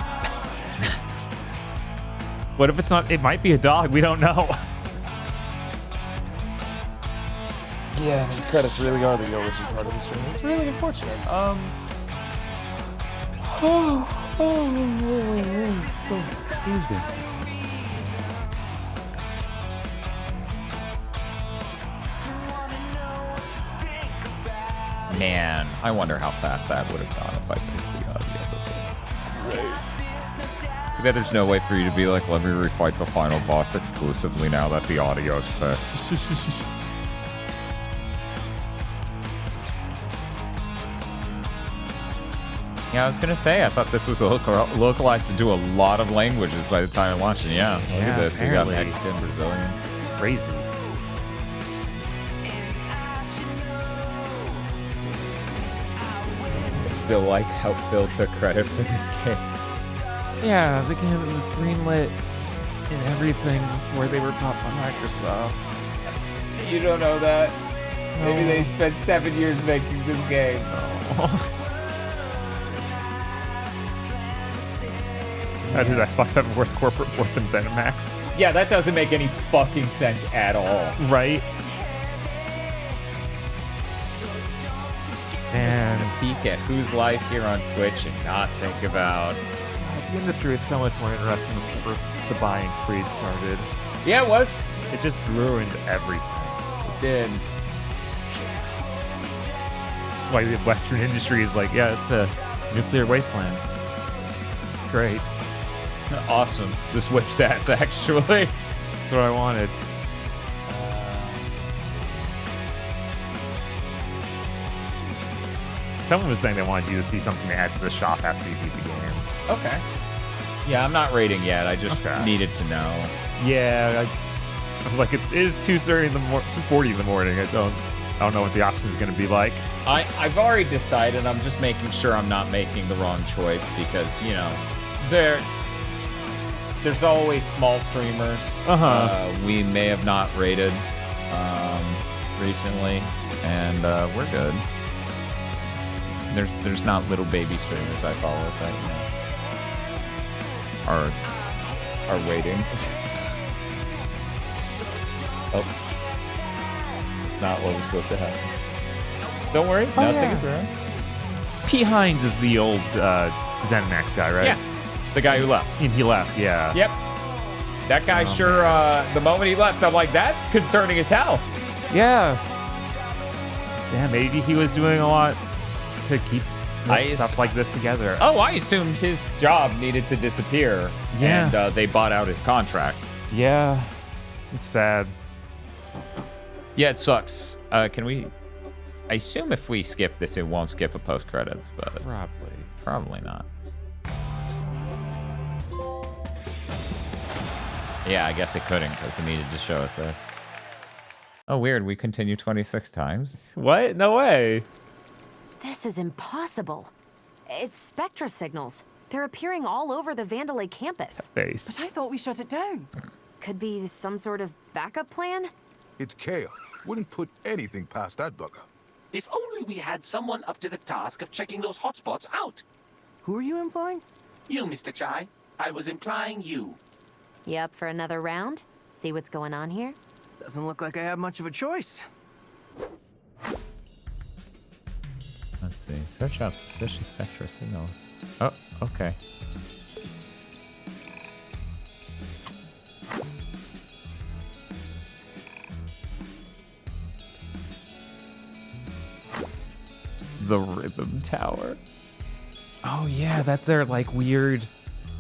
What if it's not? It might be a dog. We don't know. Yeah, and these credits really are the Eulogy part of the stream. It's really unfortunate. Excuse me. Man, I wonder how fast that would have gone if I fixed the audio before. Right. That there's no way for you to be like, let me refight the final boss exclusively now that the audio's fixed. Yeah, I was gonna say, I thought this was localized into a lot of languages by the time I watched it. Yeah, look at this. We got Mexican, Brazilian. Crazy. Still like how Phil took credit for this game. Yeah, the game was greenlit and everything before they were bought by Microsoft. You don't know that. No. Maybe they spent 7 years making this game. How did Xbox have a worse corporate port than ZeniMax? Yeah, that doesn't make any fucking sense at all. Right? And peek at whose life here on Twitch and not think about... The industry is so much more interesting before the buying spree started. Yeah, it was. It just ruined everything. It did. That's why the Western industry is like, yeah, it's a nuclear wasteland. Great. Awesome. This whips ass, actually. That's what I wanted. Someone was saying they wanted you to see something to add to the shop after you beat the game. Okay. Yeah, I'm not rating yet. I just needed to know. Yeah, I was like, it is 2:30 in the 2:40 in the morning. I don't know what the option is going to be like. I've already decided. I'm just making sure I'm not making the wrong choice because there's always small streamers. We may have not rated recently, and we're good. There's not little baby streamers I follow that are waiting. Oh, it's not what was supposed to happen. Don't worry, nothing is wrong. P. Hines is the old ZeniMax guy, right? Yeah, the guy who left. He left, yeah. Yep. That guy the moment he left, I'm like, that's concerning as hell. Yeah. Yeah, maybe he was doing a lot to keep stuff like this together. Oh, I assumed his job needed to disappear. Yeah. And they bought out his contract. Yeah. It's sad. Yeah, it sucks. Can we... I assume if we skip this, it won't skip a post-credits, but... Probably not. Yeah, I guess it couldn't, because it needed to show us this. Oh, weird. We continue 26 times? What? No way. This is impossible. It's spectra signals. They're appearing all over the Vandalay campus. But I thought we shut it down. Could be some sort of backup plan? It's Kale. Wouldn't put anything past that bugger. If only we had someone up to the task of checking those hotspots out. Who are you implying? You, Mr. Chai. I was implying you. You up for another round? See what's going on here? Doesn't look like I have much of a choice. Let's see. Search out suspicious spectral signals. Oh, okay. The Rhythm Tower. Oh yeah, that's their like weird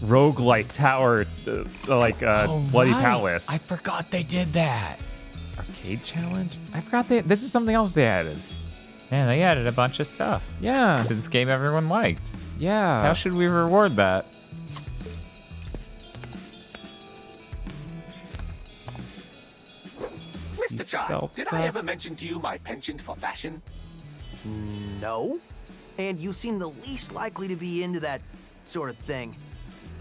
roguelike tower, Bloody Palace. I forgot they did that. Arcade challenge? I forgot this is something else they added. Yeah, they added a bunch of stuff. Yeah. To this game everyone liked. Yeah. How should we reward that? Mr. Chai, did I ever mention to you my penchant for fashion? No. And you seem the least likely to be into that sort of thing.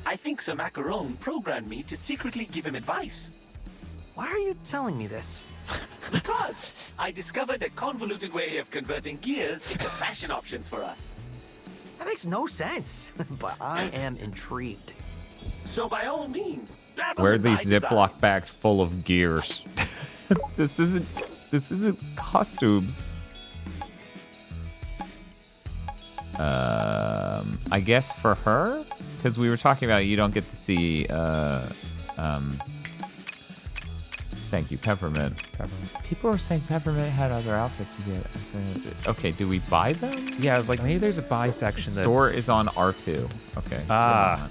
I think Sir Macaron programmed me to secretly give him advice. Why are you telling me this? Because I discovered a convoluted way of converting gears into fashion options for us. That makes no sense, but I am intrigued. So by all means, dabble Where are in my these designs. Ziploc bags full of gears? This isn't costumes. I guess for her, because we were talking about you don't get to see. Thank you, Peppermint. People were saying Peppermint had other outfits you get. Okay, do we buy them? Yeah, I was like, maybe there's a buy section. Store is on R2. Okay. Ah.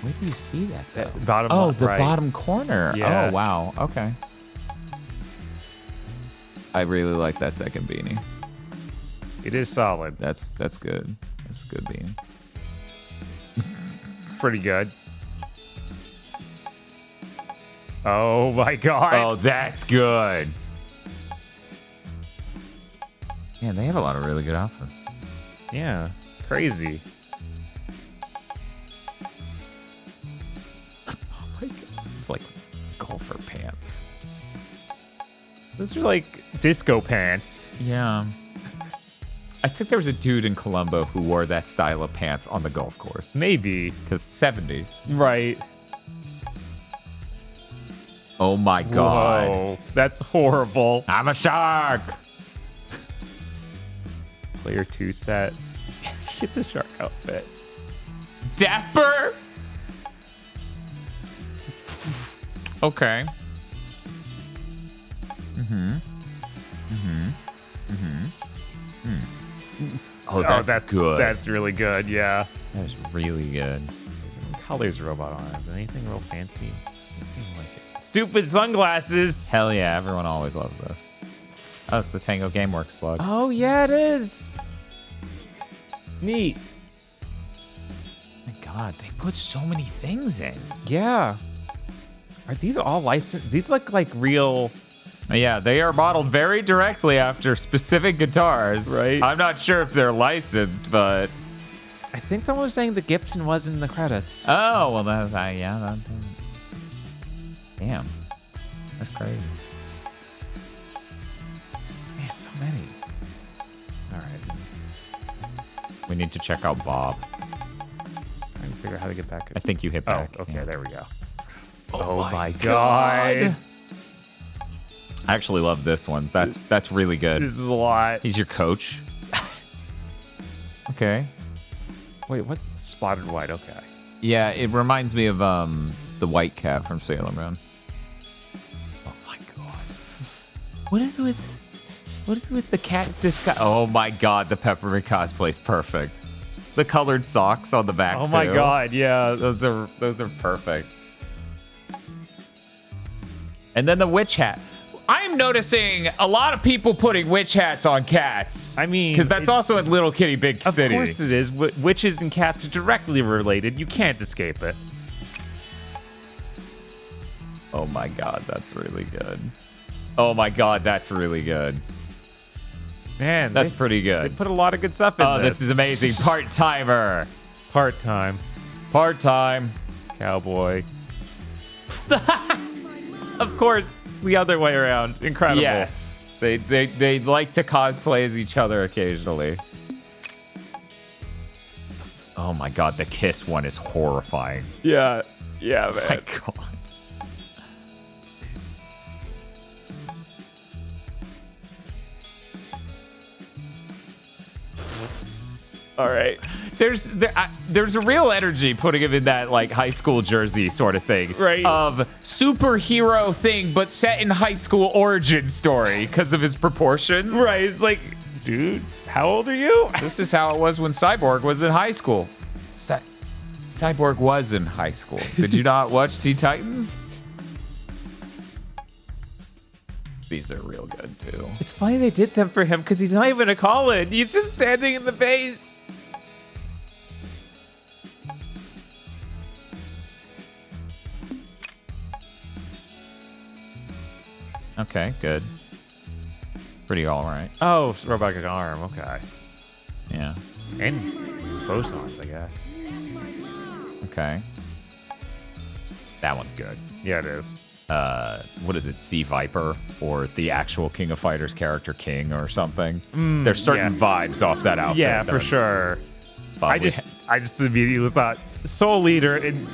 Where do you see that? Though? Bottom oh, left, the right. bottom corner. Yeah. Oh, wow. Okay. I really like that second beanie. It is solid. That's good. That's a good beanie. It's pretty good. Oh my god. Oh, that's good. Yeah, they have a lot of really good outfits. Yeah, crazy. Oh my god. It's like golfer pants. Those are like disco pants. Yeah. I think there was a dude in Colombo who wore that style of pants on the golf course. Maybe. Because 70s. Right. Oh my god. Whoa, that's horrible. I'm a shark. Player 2 set. Get the shark outfit. Dapper. Okay. Oh, that's good. That's really good, yeah. That is really good. What color's robot on it? Anything real fancy? Doesn't seem like it. Stupid sunglasses! Hell yeah, everyone always loves those. Oh, it's the Tango Gameworks slug. Oh, yeah, it is. Neat. My god, they put so many things in. Yeah. Are these all licensed? These look like real... Yeah, they are modeled very directly after specific guitars. Right. I'm not sure if they're licensed, but... I think someone was saying the Gibson was in the credits. Oh, well, yeah. Damn. That's crazy. Man, so many. All right. We need to check out Bob. Trying to figure out how to get back. I think you hit back. Oh, okay, yeah. there we go. Oh my god. I actually love this one. That's really good. This is a lot. He's your coach. Okay. Wait, what? Spotted white, okay. Yeah, it reminds me of the white cat from Sailor Moon. Oh my god. What is with the cat disguise? Oh my god, the peppermint cosplay's perfect. The colored socks on the back. Oh my god, yeah. Those are perfect. And then the witch hat. I'm noticing a lot of people putting witch hats on cats. I mean, because that's also in Little Kitty Big City. Of course it is. Witches and cats are directly related. You can't escape it. Oh my god, that's really good. Oh my god, that's really good. Man, that's pretty good. They put a lot of good stuff in Oh, this is amazing. Part-timer. Part-time. Part-time. Cowboy. Of course, the other way around. Incredible. Yes. They like to cosplay as each other occasionally. Oh my god, the kiss one is horrifying. Yeah. Yeah, man. My god. All right. There's a real energy putting him in that like high school jersey sort of thing. Right. Of superhero thing, but set in high school origin story because of his proportions. Right. It's like, dude, how old are you? This is how it was when Cyborg was in high school. Cyborg was in high school. Did you not watch Teen Titans? These are real good too. It's funny they did them for him because he's not even a call-in. He's just standing in the base. Okay, good. Pretty all right. Oh, robotic arm. Okay. Yeah. And both arms, I guess. Okay. That one's good. Yeah, it is. What is it? Sea Viper or the actual King of Fighters character King or something? There's certain vibes off that outfit. Yeah, for sure. I just immediately thought Soul Leader and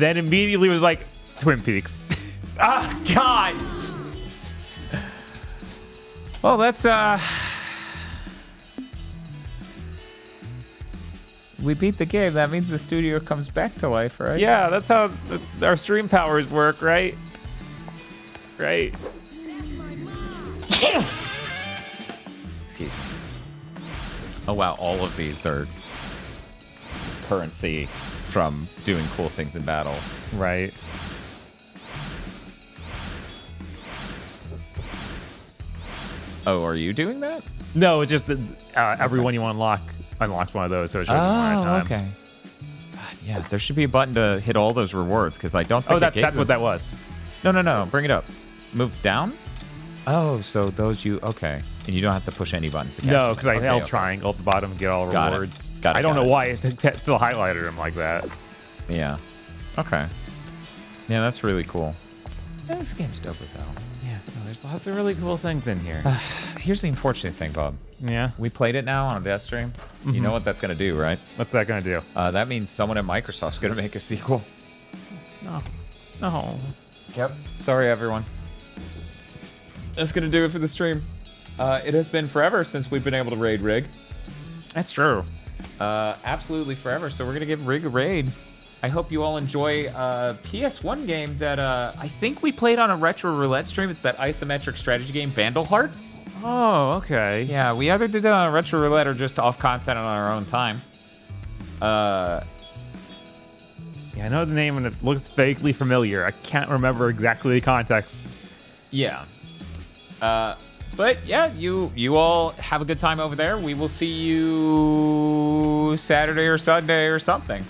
then immediately was like Twin Peaks. Oh, God. Well, that's, we beat the game. That means the studio comes back to life, right? Yeah, that's how our stream powers work, right? Right. Excuse me. Oh, wow. All of these are currency from doing cool things in battle. Right. Oh, are you doing that? No, it's just that everyone you unlock unlocks one of those, so it shows them one at a time. Okay. God, yeah, there should be a button to hit all those rewards because I don't think that's what that was. No. Bring it up. Move down? Oh, so those okay. And you don't have to push any buttons to catch No, because I them. held triangle at the bottom to get all rewards. Got it. I don't know why it still highlighted them like that. Yeah. Okay. Yeah, that's really cool. Yeah, this game's dope as hell. Yeah, no, there's lots of really cool things in here. Here's the unfortunate thing, Bob. Yeah? We played it now on a Deathstream. You know what that's going to do, right? What's that going to do? That means someone at Microsoft's going to make a sequel. No. Yep. Sorry, everyone. That's going to do it for the stream. It has been forever since we've been able to raid Rig. That's true. Absolutely forever. So we're going to give Rig a raid. I hope you all enjoy a PS1 game that I think we played on a Retro Roulette stream. It's that isometric strategy game, Vandal Hearts. Oh, okay. Yeah, we either did that on a Retro Roulette or just off content on our own time. Yeah, I know the name and it looks vaguely familiar. I can't remember exactly the context. Yeah. But yeah, you all have a good time over there. We will see you Saturday or Sunday or something.